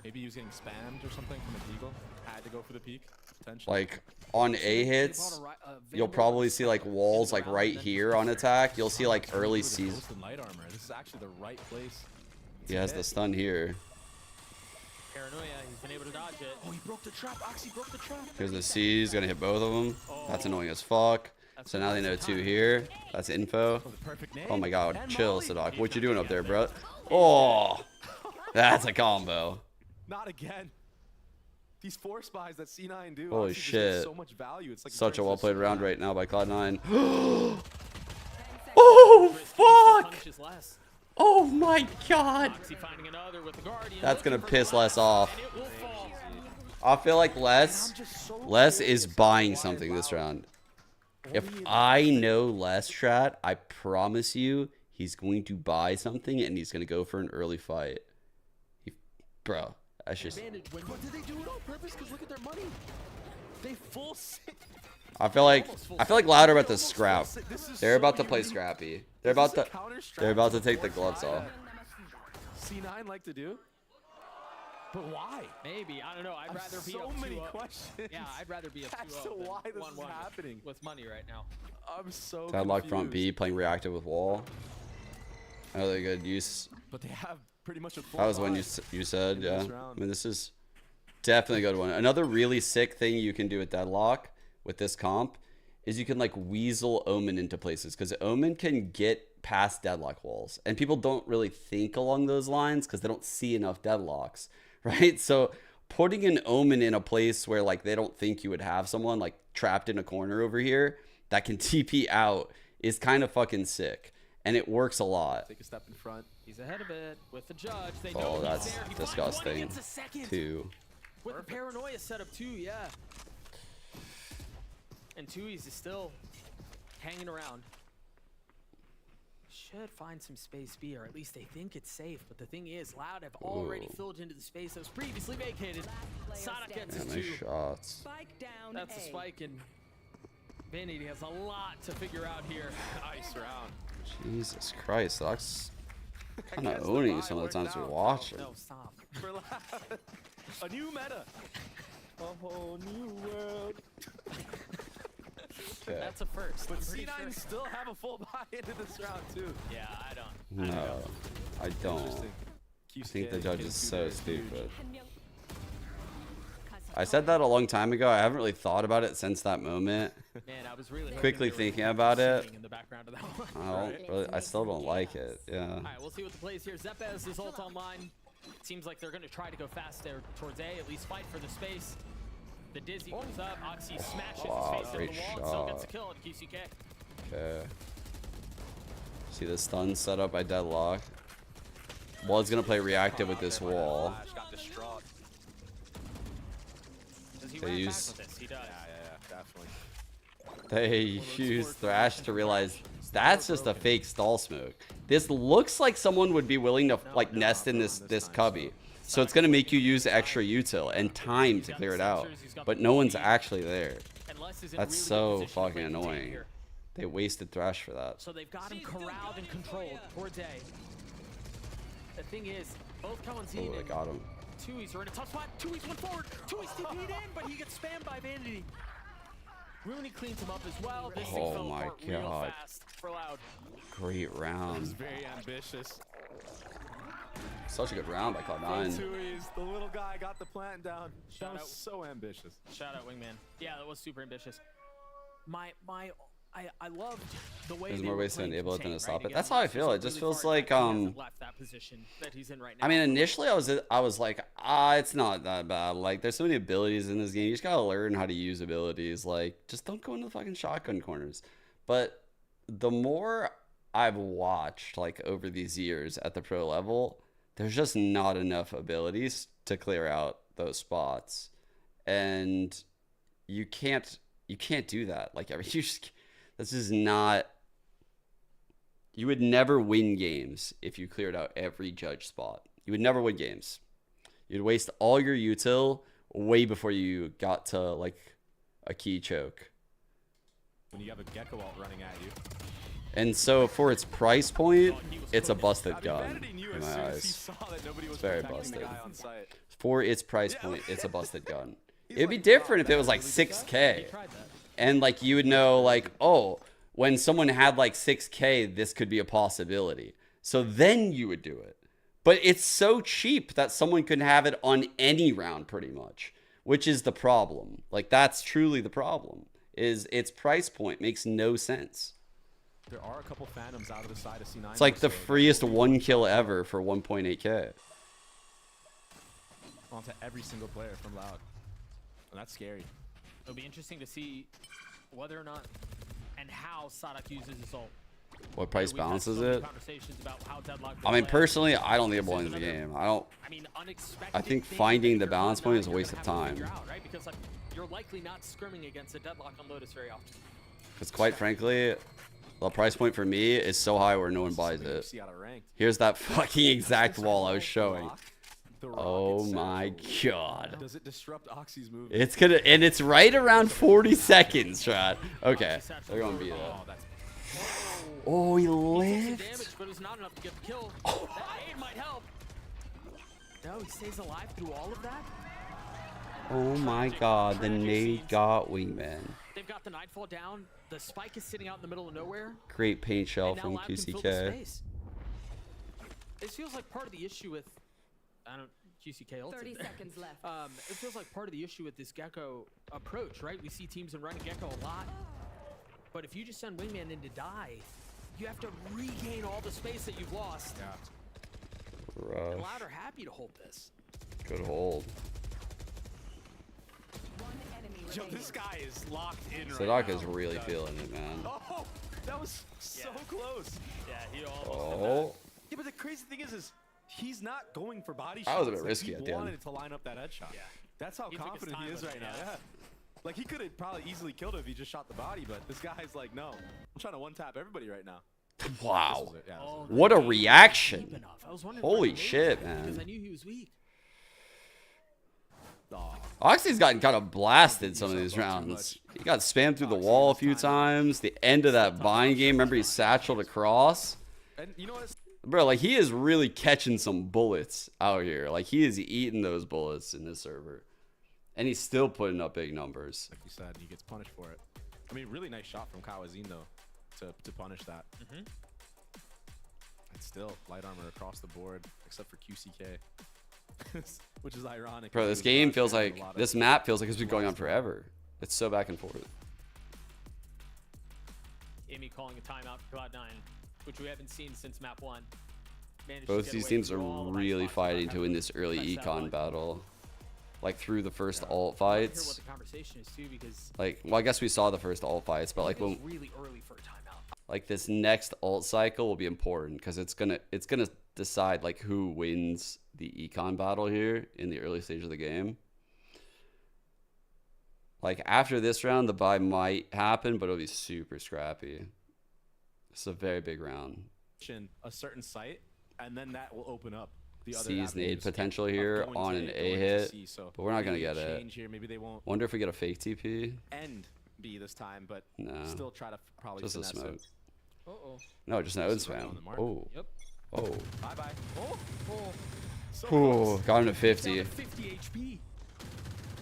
Maybe he was getting spammed or something from a deagle. Had to go for the peak. Potentially. Like, on A hits, you'll probably see like walls like right here on attack. You'll see like early C's. Light armor. This is actually the right place. He has the stun here. Paranoia, he's been able to dodge it. Oh, he broke the trap. Oxy broke the trap. Here's the C's, gonna hit both of them. That's annoying as fuck. So now they know 2 here. That's info. Oh my god, chill, Sadok. What you doing up there, bro? Oh, that's a combo. Not again. These 4 spies that C9 do. Holy shit. So much value. It's like Such a well played round right now by Cloud9. Oh, fuck! Oh my god! That's gonna piss Les off. I feel like Les is buying something this round. If I know Les, chat, I promise you he's going to buy something and he's gonna go for an early fight. Bro, that's just. But did they do it on purpose? Because look at their money. They full. I feel like Loud are about to scrap. They're about to play scrappy. They're about to take the gloves off. C9 like to do? But why? Maybe, I don't know. I'd rather be so many questions. Yeah, I'd rather be a 2-0 as to why this is 1-1 happening with money right now. I'm so Deadlock front B playing reactive with wall. Another good use. But they have pretty much a full That was one you said, yeah. I mean, this is definitely a good one. Another really sick thing you can do with Deadlock with this comp is you can like weasel Omen into places, because Omen can get past Deadlock walls, and people don't really think along those lines because they don't see enough Deadlocks, right? So putting an Omen in a place where like they don't think you would have someone like trapped in a corner over here that can TP out is kind of fucking sick, and it works a lot. Take a step in front. He's ahead of it with the judge. They Oh, know that's he's there. He disgusting. 2. With the paranoia setup too, yeah. And Tui's is still hanging around. Should find some space B, or at least they think it's safe. But the thing is, Loud have already filled into the space that was previously vacated. Sada gets his 2. Nice shots. Spike down. That's a spike, and Vanity has a lot to figure out here. Nice round. Jesus Christ, that's kind of owning some of the times we watch it. No, stop. A new meta. A whole new world. Okay. That's a first. But I'm pretty C9 sure. still have a full buy into this round too. Yeah, I don't. No, I don't. I think the judge is so stupid. I said that a long time ago. I haven't really thought about it since that moment. Man, I was really Quickly thinking about it. in the background of that one. I still don't like it. Yeah. All right, we'll see what the plays here. Zepez is ult online. It seems like they're going to try to go fast there towards A, at least fight for the space. The Dizzy comes up. Oxy smashes his face into the wall and still gets a kill on QCK. Okay. See the stun set up by Deadlock. Blood's gonna play reactive with this wall. Got distraught. They use Yeah, definitely. they use Thrash to realize that's just a fake stall smoke. This looks like someone would be willing to like nest in this cubby. So it's gonna make you use extra util and time to clear it out. But no one's actually there. That's so fucking annoying. They wasted Thresh for that. So they've got him corralled and controlled towards A. The thing is, both Cowanzine Oh, they got him. Tui's are in a tough spot. Tui's went forward. Tui's TP'd in, but he gets spammed by Vanity. Rooney cleans him up as well. This thing fell apart real fast for Loud. Great round. That was very ambitious. Such a good round by Cloud9. The little guy got the plant down. That was so ambitious. Shout out Wingman. Yeah, that was super ambitious. I loved the way There's they more were ways to playing enable it than to contain, stop right? it. That's how I feel. It just feels like He hasn't left that position that he's in right now. I mean, initially I was like, it's not that bad. Like, there's so many abilities in this game. You just gotta learn how to use abilities. Like, just don't go into the fucking shotgun corners. But the more I've watched, like, over these years at the pro level, there's just not enough abilities to clear out those spots, and you can't do that. Like, this is not. You would never win games if you cleared out every judge spot. You would never win games. You'd waste all your util way before you got to like a key choke. When you have a Gecko ult running at you. And so for its price point, it's a busted gun in my eyes. It's very busted. For its price point, it's a busted gun. It'd be different if it was like 6K. And like you would know like, oh, when someone had like 6K, this could be a possibility. So then you would do it. But it's so cheap that someone can have it on any round pretty much, which is the problem. Like that's truly the problem, is its price point makes no sense. There are a couple Phantoms out of the side of C9. It's like the freest 1 kill ever for 1.8K. Onto every single player from Loud. And that's scary. It'll be interesting to see whether or not and how Sadak uses his ult. What price balance is it? Conversations about how Deadlock I mean, personally, I don't think it belongs in the game. I think finding the balance point is a waste of time. Right? Because like, you're likely not scrimming against a Deadlock on Lotus very often. Because quite frankly, the price point for me is so high where no one buys it. Here's that fucking exact wall I was showing. Oh my god. Does it disrupt Oxy's move? It's gonna, and it's right around 40 seconds, chat. Okay, they're gonna be there. Oh, he lived. Damage, but it's not enough to get the kill. That aid might help. No, he stays alive through all of that. Oh my god, the nade got Wingman. They've got the Nightfall down. The spike is sitting out in the middle of nowhere. Great paint shell from QCK. This feels like part of the issue with QCK ulted. 30 seconds left. It feels like part of the issue with this Gecko approach, right? We see teams running Gecko a lot, but if you just send Wingman in to die, you have to regain all the space that you've lost. Rough. And Loud are happy to hold this. Good hold. Yo, this guy is locked in right Sadak now. is really feeling it, man. Oh, that was so close. Yeah, he almost Oh. Yeah, but the crazy thing is he's not going for body shots. That was a bit risky he at the end. wanted to line up that headshot. Yeah. That's how He took his confident he time is with right it, now. yeah. Yeah. Like, he could have probably easily killed it if he just shot the body, but this guy's like, no. I'm trying to one-tap everybody right now. Wow. This was it. Yeah, Oh, What a reaction. I was wondering Holy why he made shit, that, because I man. knew he was weak. Oxy's gotten kind of blasted some of these rounds. He got spammed through the wall a few times. The end of that bind game, remember he satcheled across? And you know what? Bro, like he is really catching some bullets out here. Like he is eating those bullets in this server. And he's still putting up big numbers. Like you said, he gets punished for it. I mean, really nice shot from Kawazine, though, to punish that. And still, light armor across the board, except for QCK. Which is ironic. Bro, this game feels like, this map feels like it's been going on forever. It's so back and forth. Amy calling a timeout for Cloud9, which we haven't seen since map 1. Both these teams are really fighting to win this early econ battle. Like through the first alt fights. What the conversation is too, because Like, well, I guess we saw the first alt fights, but like when, really early for a timeout. like this next alt cycle will be important because it's gonna decide like who wins the econ battle here in the early stage of the game. Like after this round, the buy might happen, but it'll be super scrappy. It's a very big round. A certain site, and then that will open up the other Sees nade avenues potential of here going on to an A, A going to hit, C. So but we're not gonna maybe get they it. change here. Maybe they won't Wonder if we get a fake TP. end B this time, but No. still try to probably Just a finesse smoke. it. Uh-oh. No, just an Owen spam. Oh. Yep. Oh. Bye-bye. Oh. So Ooh, close. got him to 50. Down to 50 HP.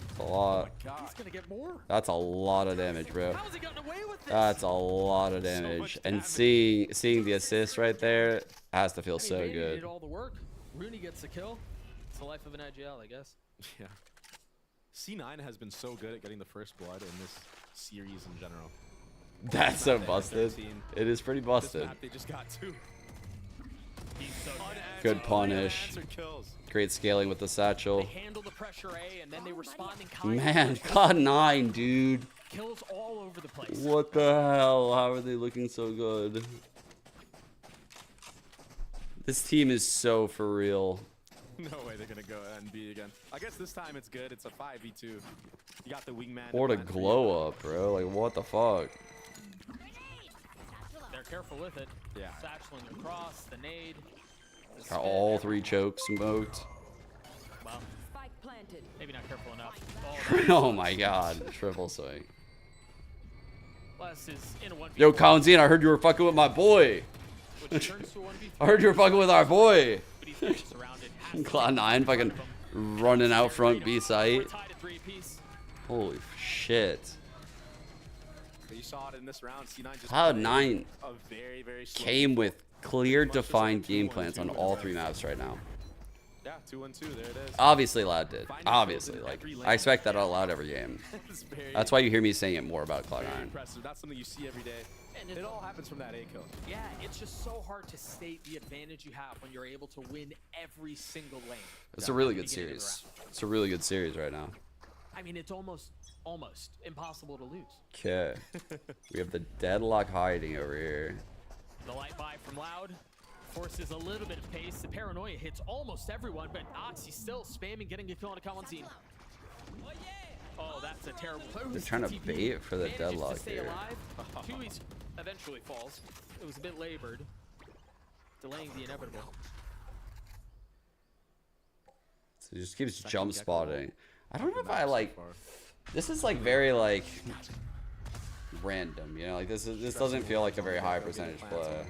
That's a lot. He's gonna get more. That's a lot of damage, bro. How's he gotten away with this? That's a lot of damage. And seeing the assist right there has to feel so Baby good. did all the work. Rooney gets the kill. It's the life of an IGL, I guess. Yeah. C9 has been so good at getting the first blood in this series in general. That's so busted. It is pretty busted. This map, they just got 2. Good punish. Unanswered kills. Great scaling with the satchel. They handle the pressure A, and then they respond in kind. Man, Cloud9, dude. Kills all over the place. What the hell? How are they looking so good? This team is so for real. No way they're gonna go and B again. I guess this time it's good. It's a 5v2. You got the wingman. What a glow up, bro. Like, what the fuck? They're careful with it. Yeah. Satcheling across, the nade. The Got spin. all 3 chokes smoked. Well, Spike planted. maybe not careful enough. Oh my god. Triple swing. Les is in a 1v4. Yo, Colin, I heard you were fucking with my boy. Which turns to a 1v3. I heard you were fucking with our boy. But he's getting surrounded. Cloud9 fucking running out front B site. We're tied at 3 apiece. Holy shit. But you saw it in this round. C9 just Cloud9 a very, very slow came with clear, defined game plans on all 3 maps right now. Yeah, 2-1-2. There it is. Obviously, Loud did. Obviously, like I expect that out loud every game. That's why you hear me saying it more about Very Cloud9. impressive. That's something you see every day. And It all happens from that A kill. Yeah, it's just so hard to state the advantage you have when you're able to win every single lane. It's a really good series. It's a really good series right now. I mean, it's almost impossible to lose. Okay. We have the deadlock hiding over here. The light buy from Loud forces a little bit of pace. The paranoia hits almost everyone, but Oxy still spamming, getting a kill on a Kalanzine. Oh, that's a terrible play. They're trying to bait for the Manages deadlock to stay here. alive. Tui's eventually falls. It was a bit labored, delaying the inevitable. So he just keeps jump spotting. I don't know if I like. This is like very like random, you know. Like this doesn't feel like a very high percentage play,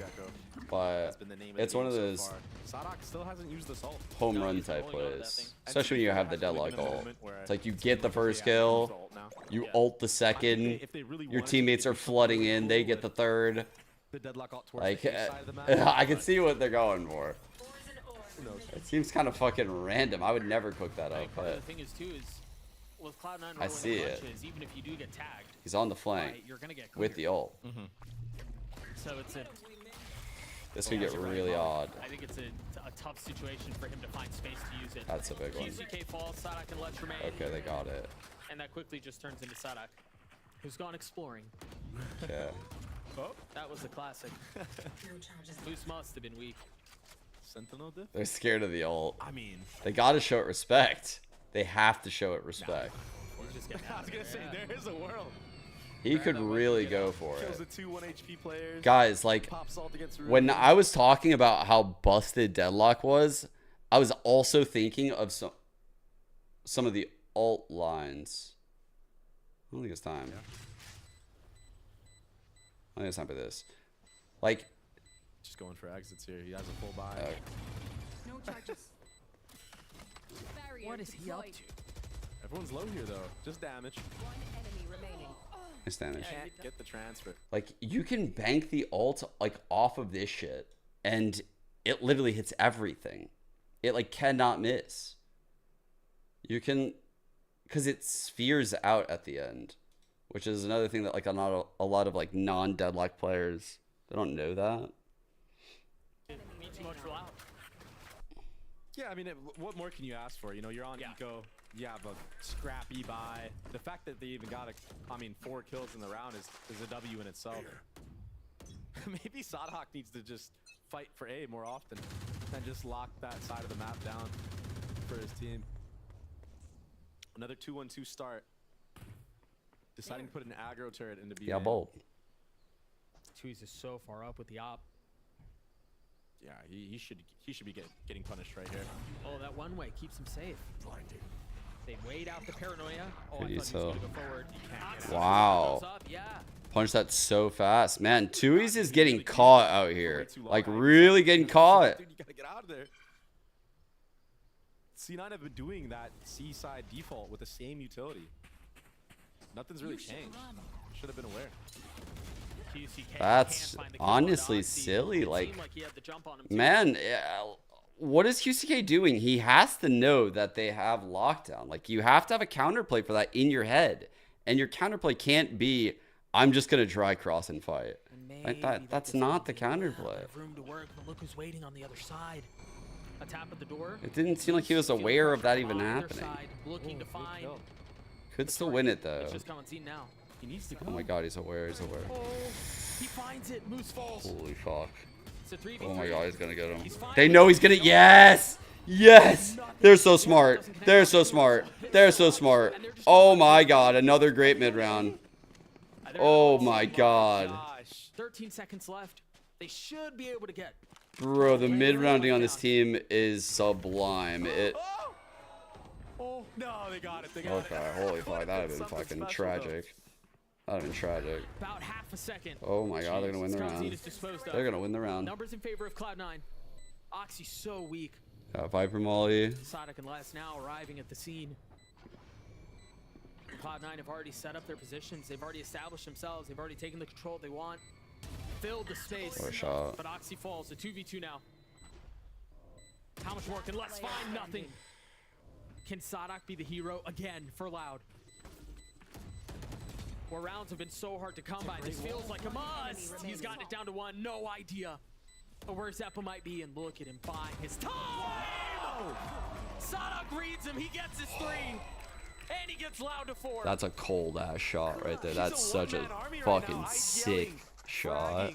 but it's one of those Sadok still hasn't used this ult. home run type plays, especially when you have the deadlock ult. It's like you get the first kill, you ult the second, your teammates are flooding in, they get the third. The deadlock ult towards Like the side of the map. I can see what they're going for. It seems kind of fucking random. I would never cook that up, Part of but the thing is too is with Cloud9 rolling I see the it. clutches, even if you do get tagged, he's on the flank right, you're gonna get with the ult. So it's a. This could get really odd. I think it's a tough situation for him to find space to use it. That's a big one. QCK falls, Sadok and Let's remain. Okay, they got it. And that quickly just turns into Sadok, who's gone exploring. Okay. Oh, that was a classic. Loose must have been weak. Sentinel diff? They're scared of the ult. I mean, they gotta show it respect. They have to show it respect. I was gonna say there is a world. He could really go for Kills it. the 2 1 HP players. Guys, like, Pops ult against when Ruby. I was talking about how busted Deadlock was, I was also thinking of some of the ult lines. I don't think it's time. I think it's time for this. Like, just going for exits here. He has a full buy. No charges. What is he up to? Everyone's low here though. Just damage. One enemy remaining. nice damage. Can't get the transfer. Like, you can bank the ult, like, off of this shit, and it literally hits everything. It, like, cannot miss. You can, because it spheres out at the end, which is another thing that, like, a lot of, like, non-deadlock players, they don't know that. Too much for Loud. Yeah, I mean, what more can you ask for? You know, you're on eco. You have a scrappy buy. The fact that they even got 4 kills in the round is a W in itself. Maybe Sadok needs to just fight for A more often and just lock that side of the map down for his team. Another 2-1-2 start. Deciding to put an aggro turret into B. Yeah, bold. Tui's is so far up with the op. Yeah, he should be getting punished right here. Oh, that one way keeps him safe. They wait out the paranoia. Oh, Pretty I thought he was so. gonna go forward. He can't get it. Wow. Goes up, yeah. Punch that so fast. Man, Tui's is getting caught out here. Like, really getting caught. Dude, you gotta get out of there. C9 have been doing that C side default with the same utility. Nothing's really changed. Should have been aware. That's honestly silly. Like, man, what is QCK doing? He has to know that they have lockdown. Like, you have to have a counterplay for that in your head. And your counterplay can't be, I'm just going to dry cross and fight. Like, that's not the counterplay. Room to work, but look who's waiting on the other side. A tap at the door. It didn't seem like he was aware of that even happening. Looking to find. Could still win it, though. It's just Kawanzin now. He needs to go. Oh my god, he's aware, he's aware. Oh, he finds it. Moose falls. Holy fuck. It's a 3v3. Oh my god, he's gonna get him. They know he's gonna. Yes! Yes! They're so smart. They're so smart. They're so smart. Oh my god, another great mid round. Oh my god. 13 seconds left. They should be able to get. Bro, the mid rounding on this team is sublime. It. Oh, no, they got it. They got Okay, holy fuck, that'd have been fucking tragic. That'd have been tragic. About half a second. Oh my god, they're gonna win the round. They're gonna win the round. Numbers in favor of Cloud9. Oxy's so weak. Viper Molly. Sadak and Les now arriving at the scene. Cloud9 have already set up their positions. They've already established themselves. They've already taken the control they want. Filled the space. What a shot. But Oxy falls. A 2v2 now. How much more can Les find? Nothing. Can Sadak be the hero again for Loud? Where rounds have been so hard to come by. This feels like a must. He's gotten it down to one. No idea where Zeppa might be. And look at him buying his time. Sadak reads him. He gets his 3. And he gets Loud to 4. That's a cold ass shot right there. That's such a fucking sick shot.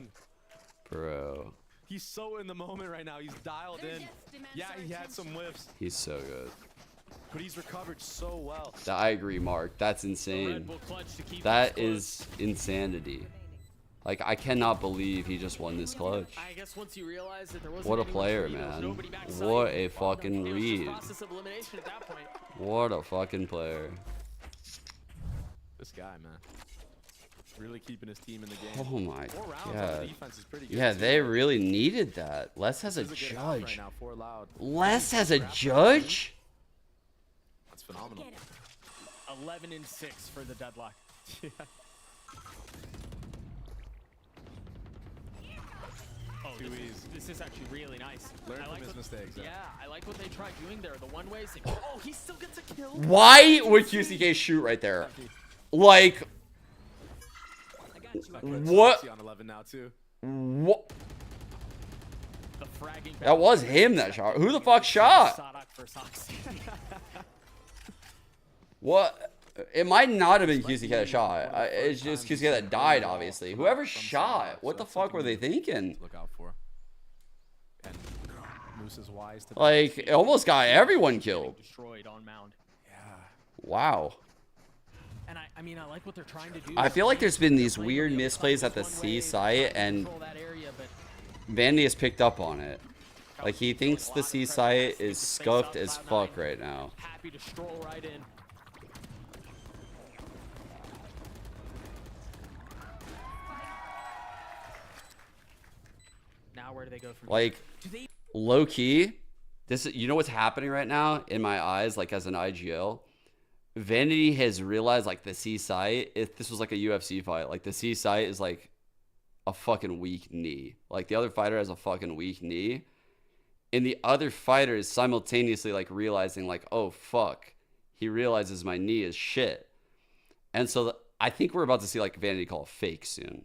Bro. He's so in the moment right now. He's dialed in. Yeah, he had some whiffs. He's so good. But he's recovered so well. I agree, Mark. That's insane. That is insanity. Like, I cannot believe he just won this clutch. I guess once you realize that there wasn't What a anyone player, free, there was man. nobody backside. What a fucking It was just read. process of elimination at that point. What a fucking player. This guy, man. Really keeping his team in the game. Oh my 4 rounds on god. the defense is pretty good Yeah, too. they really needed that. Les has a This is good round judge. right now for Loud. Les has a judge? That's phenomenal. 11-6 for the deadlock. Yeah. Oh, this is actually really nice. Learn I from like his mistakes. Yeah, I like what they tried doing there. The one ways. Oh, he still gets a kill. Why would QCK shoot right there? Like, what? On 11 now too. What? The fragging That was him that shot. Who the fuck shot? Sadak versus Oxy. What? It might not have been QCK that shot. It's just QCK that died, obviously. Whoever shot, what the fuck were they thinking? Look out for. And Moose is wise to Like, it almost got everyone killed. Destroyed on mound. Yeah. Wow. And I mean, I like what they're trying to do. I feel like there's been these weird misplays at the C site, and Vandy has picked up on it. Like, he thinks the C site is scuffed as fuck right now. Happy to stroll right in. Now where do they go from Like, low key, this, you know what's happening right now in my eyes, like as an IGL? Vanity has realized, like, the C site, if this was like a UFC fight, like the C site is like a fucking weak knee. Like, the other fighter has a fucking weak knee, and the other fighter is simultaneously like realizing, like, oh fuck, he realizes my knee is shit. And so I think we're about to see like Vanity call a fake soon.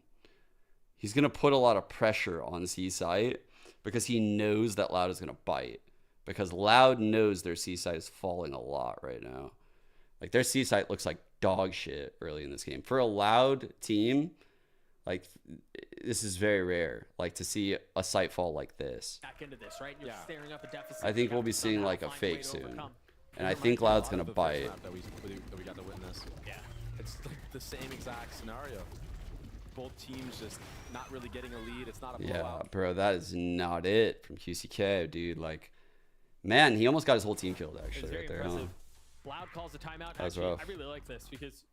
He's going to put a lot of pressure on C site because he knows that Loud is going to bite. Because Loud knows their C site is falling a lot right now. Like, their C site looks like dog shit early in this game. For a Loud team, like, this is very rare. Like, to see a site fall like this. Back into this, right? You're staring up a deficit. I think we'll be seeing like a fake soon. And I think Loud's going to bite. That we got to witness. Yeah. It's like the same exact scenario. Both teams just not really getting a lead. It's not a Yeah, blowout. bro, that is not it from QCK, dude. Like, man, he almost got his whole team killed, actually, right there. Huh? Loud calls a timeout. That's Actually, rough. I really like this because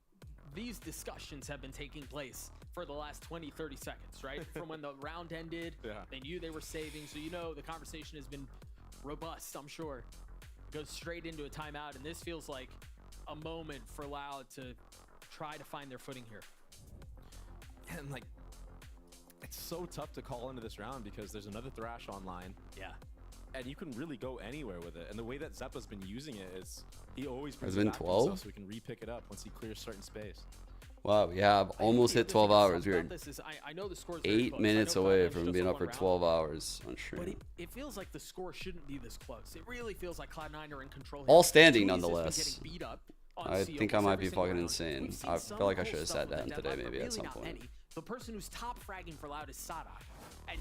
these discussions have been taking place for the last 20, 30 seconds, right? From when the round ended, they knew they were saving. So, you know, the conversation has been robust, I'm sure. Goes straight into a timeout, and this feels like a moment for Loud to try to find their footing here. And like, it's so tough to call into this round because there's another Thrash online. Yeah. And you can really go anywhere with it. And the way that Zeppa's been using it is he always brings Has it been back to 12? himself so he can re-pick it up once he clears certain space. Wow, yeah, I've almost hit 12 hours. We were I know the score's very 8 close. minutes I know away Cloud9's from just being a up for one 12 round. hours on stream. But it feels like the score shouldn't be this close. It really feels like Cloud9 are in control here. All standing, Tui's has been nonetheless. getting beat up on I CO think I almost might every be single fucking round. insane. We've seen I some feel like I cool should have stuff sat with down the today Deadlock, maybe but at some really not point. many. The person who's top fragging for Loud is Sadak. And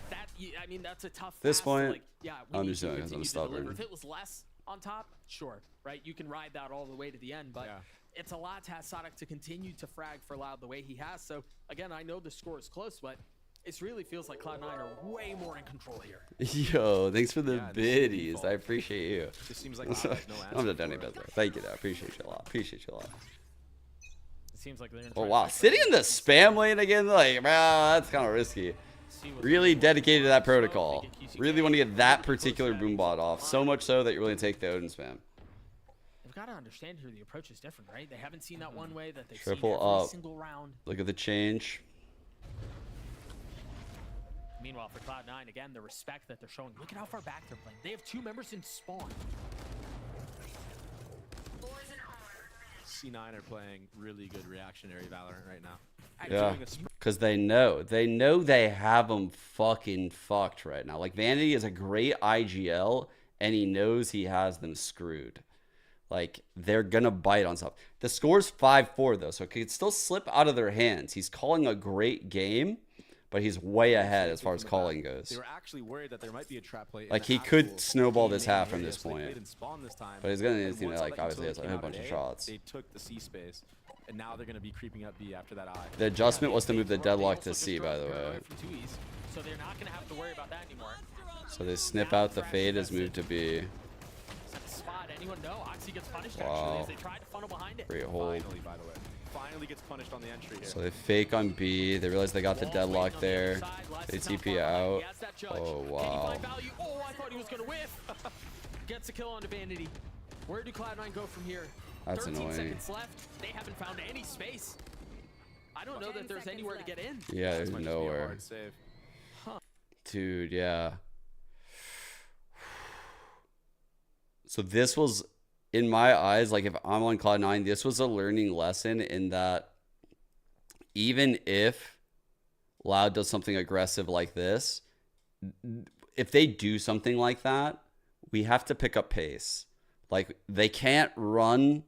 that, I mean, that's a tough This task to, point, like, yeah, we I'm need just to doing it 'cause I'm continue to deliver. stubborn. If it was less on top, sure, right? You can ride that all the way to the end, but it's a lot to ask Sadak to continue to frag for Loud the way he has. So, again, I know the score is close, but it really feels like Cloud9 are way more in control here. Yo, thanks for the biddies. I appreciate you. Just seems like Loud has no I'm not done any better. Thank you, though. I appreciate you a lot. Appreciate you a lot. It seems like they're in Oh wow, sitting in the spam lane again, like, bro, that's kind of risky. Really dedicated to that protocol. Really want to get that particular boombot off. So much so that you're willing to take the Odin spam. They've got to understand here the approach is different, right? They haven't seen that one way that they've Triple seen every up. single round. Look at the change. Meanwhile, for Cloud9, again, the respect that they're showing. Look at how far back they're playing. They have 2 members in spawn. C9 are playing really good reactionary Valorant right now. Yeah, because they know they have them fucking fucked right now. Like Vanity is a great IGL, and he knows he has them screwed. Like they're gonna bite on stuff. The score's 5-4 though, so it could still slip out of their hands. He's calling a great game, but he's way ahead as far as calling goes. They were actually worried that there might be a trap play. Like he could snowball this half from this point, but he's gonna need to, like, obviously has a bunch of shots. They took the C space, and now they're gonna be creeping up B after that I. The adjustment was to move the deadlock to C, by the way. So they're not going to have to worry about that anymore. So they snip out the fade as moved to B. Spot. Anyone know? Oxy gets punished Wow. actually as they try to funnel behind it. Great hold. Finally, by the way. Finally gets punished on the entry here. So they fake on B. They realize they got the deadlock there. They TP out. Oh, wow. Oh, I thought he was going to whiff. Gets a kill onto Vanity. Where do Cloud9 go from here? That's 13 annoying. seconds left. They haven't found any space. I don't know that there's anywhere to get in. Yeah, there's nowhere. Dude, yeah. So this was, in my eyes, like if I'm on Cloud9, this was a learning lesson in that even if Loud does something aggressive like this, if they do something like that, we have to pick up pace. Like they can't run.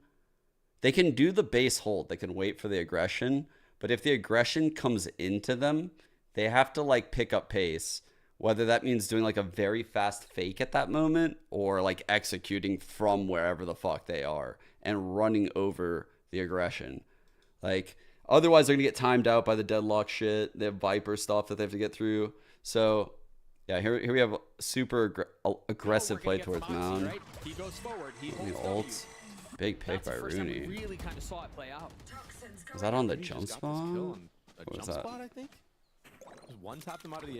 They can do the base hold. They can wait for the aggression. But if the aggression comes into them, they have to like pick up pace. Whether that means doing like a very fast fake at that moment or like executing from wherever the fuck they are and running over the aggression. Like otherwise they're going to get timed out by the deadlock shit. They have Viper stuff that they have to get through. So yeah, here we have super aggressive play towards Mound. Right? He goes forward. He The holds ult. Big pick by Rooney. We really kind of saw it play out. Was that on the jump spawn? A What was jump that? spot, I think. Just one tapped him out of the air.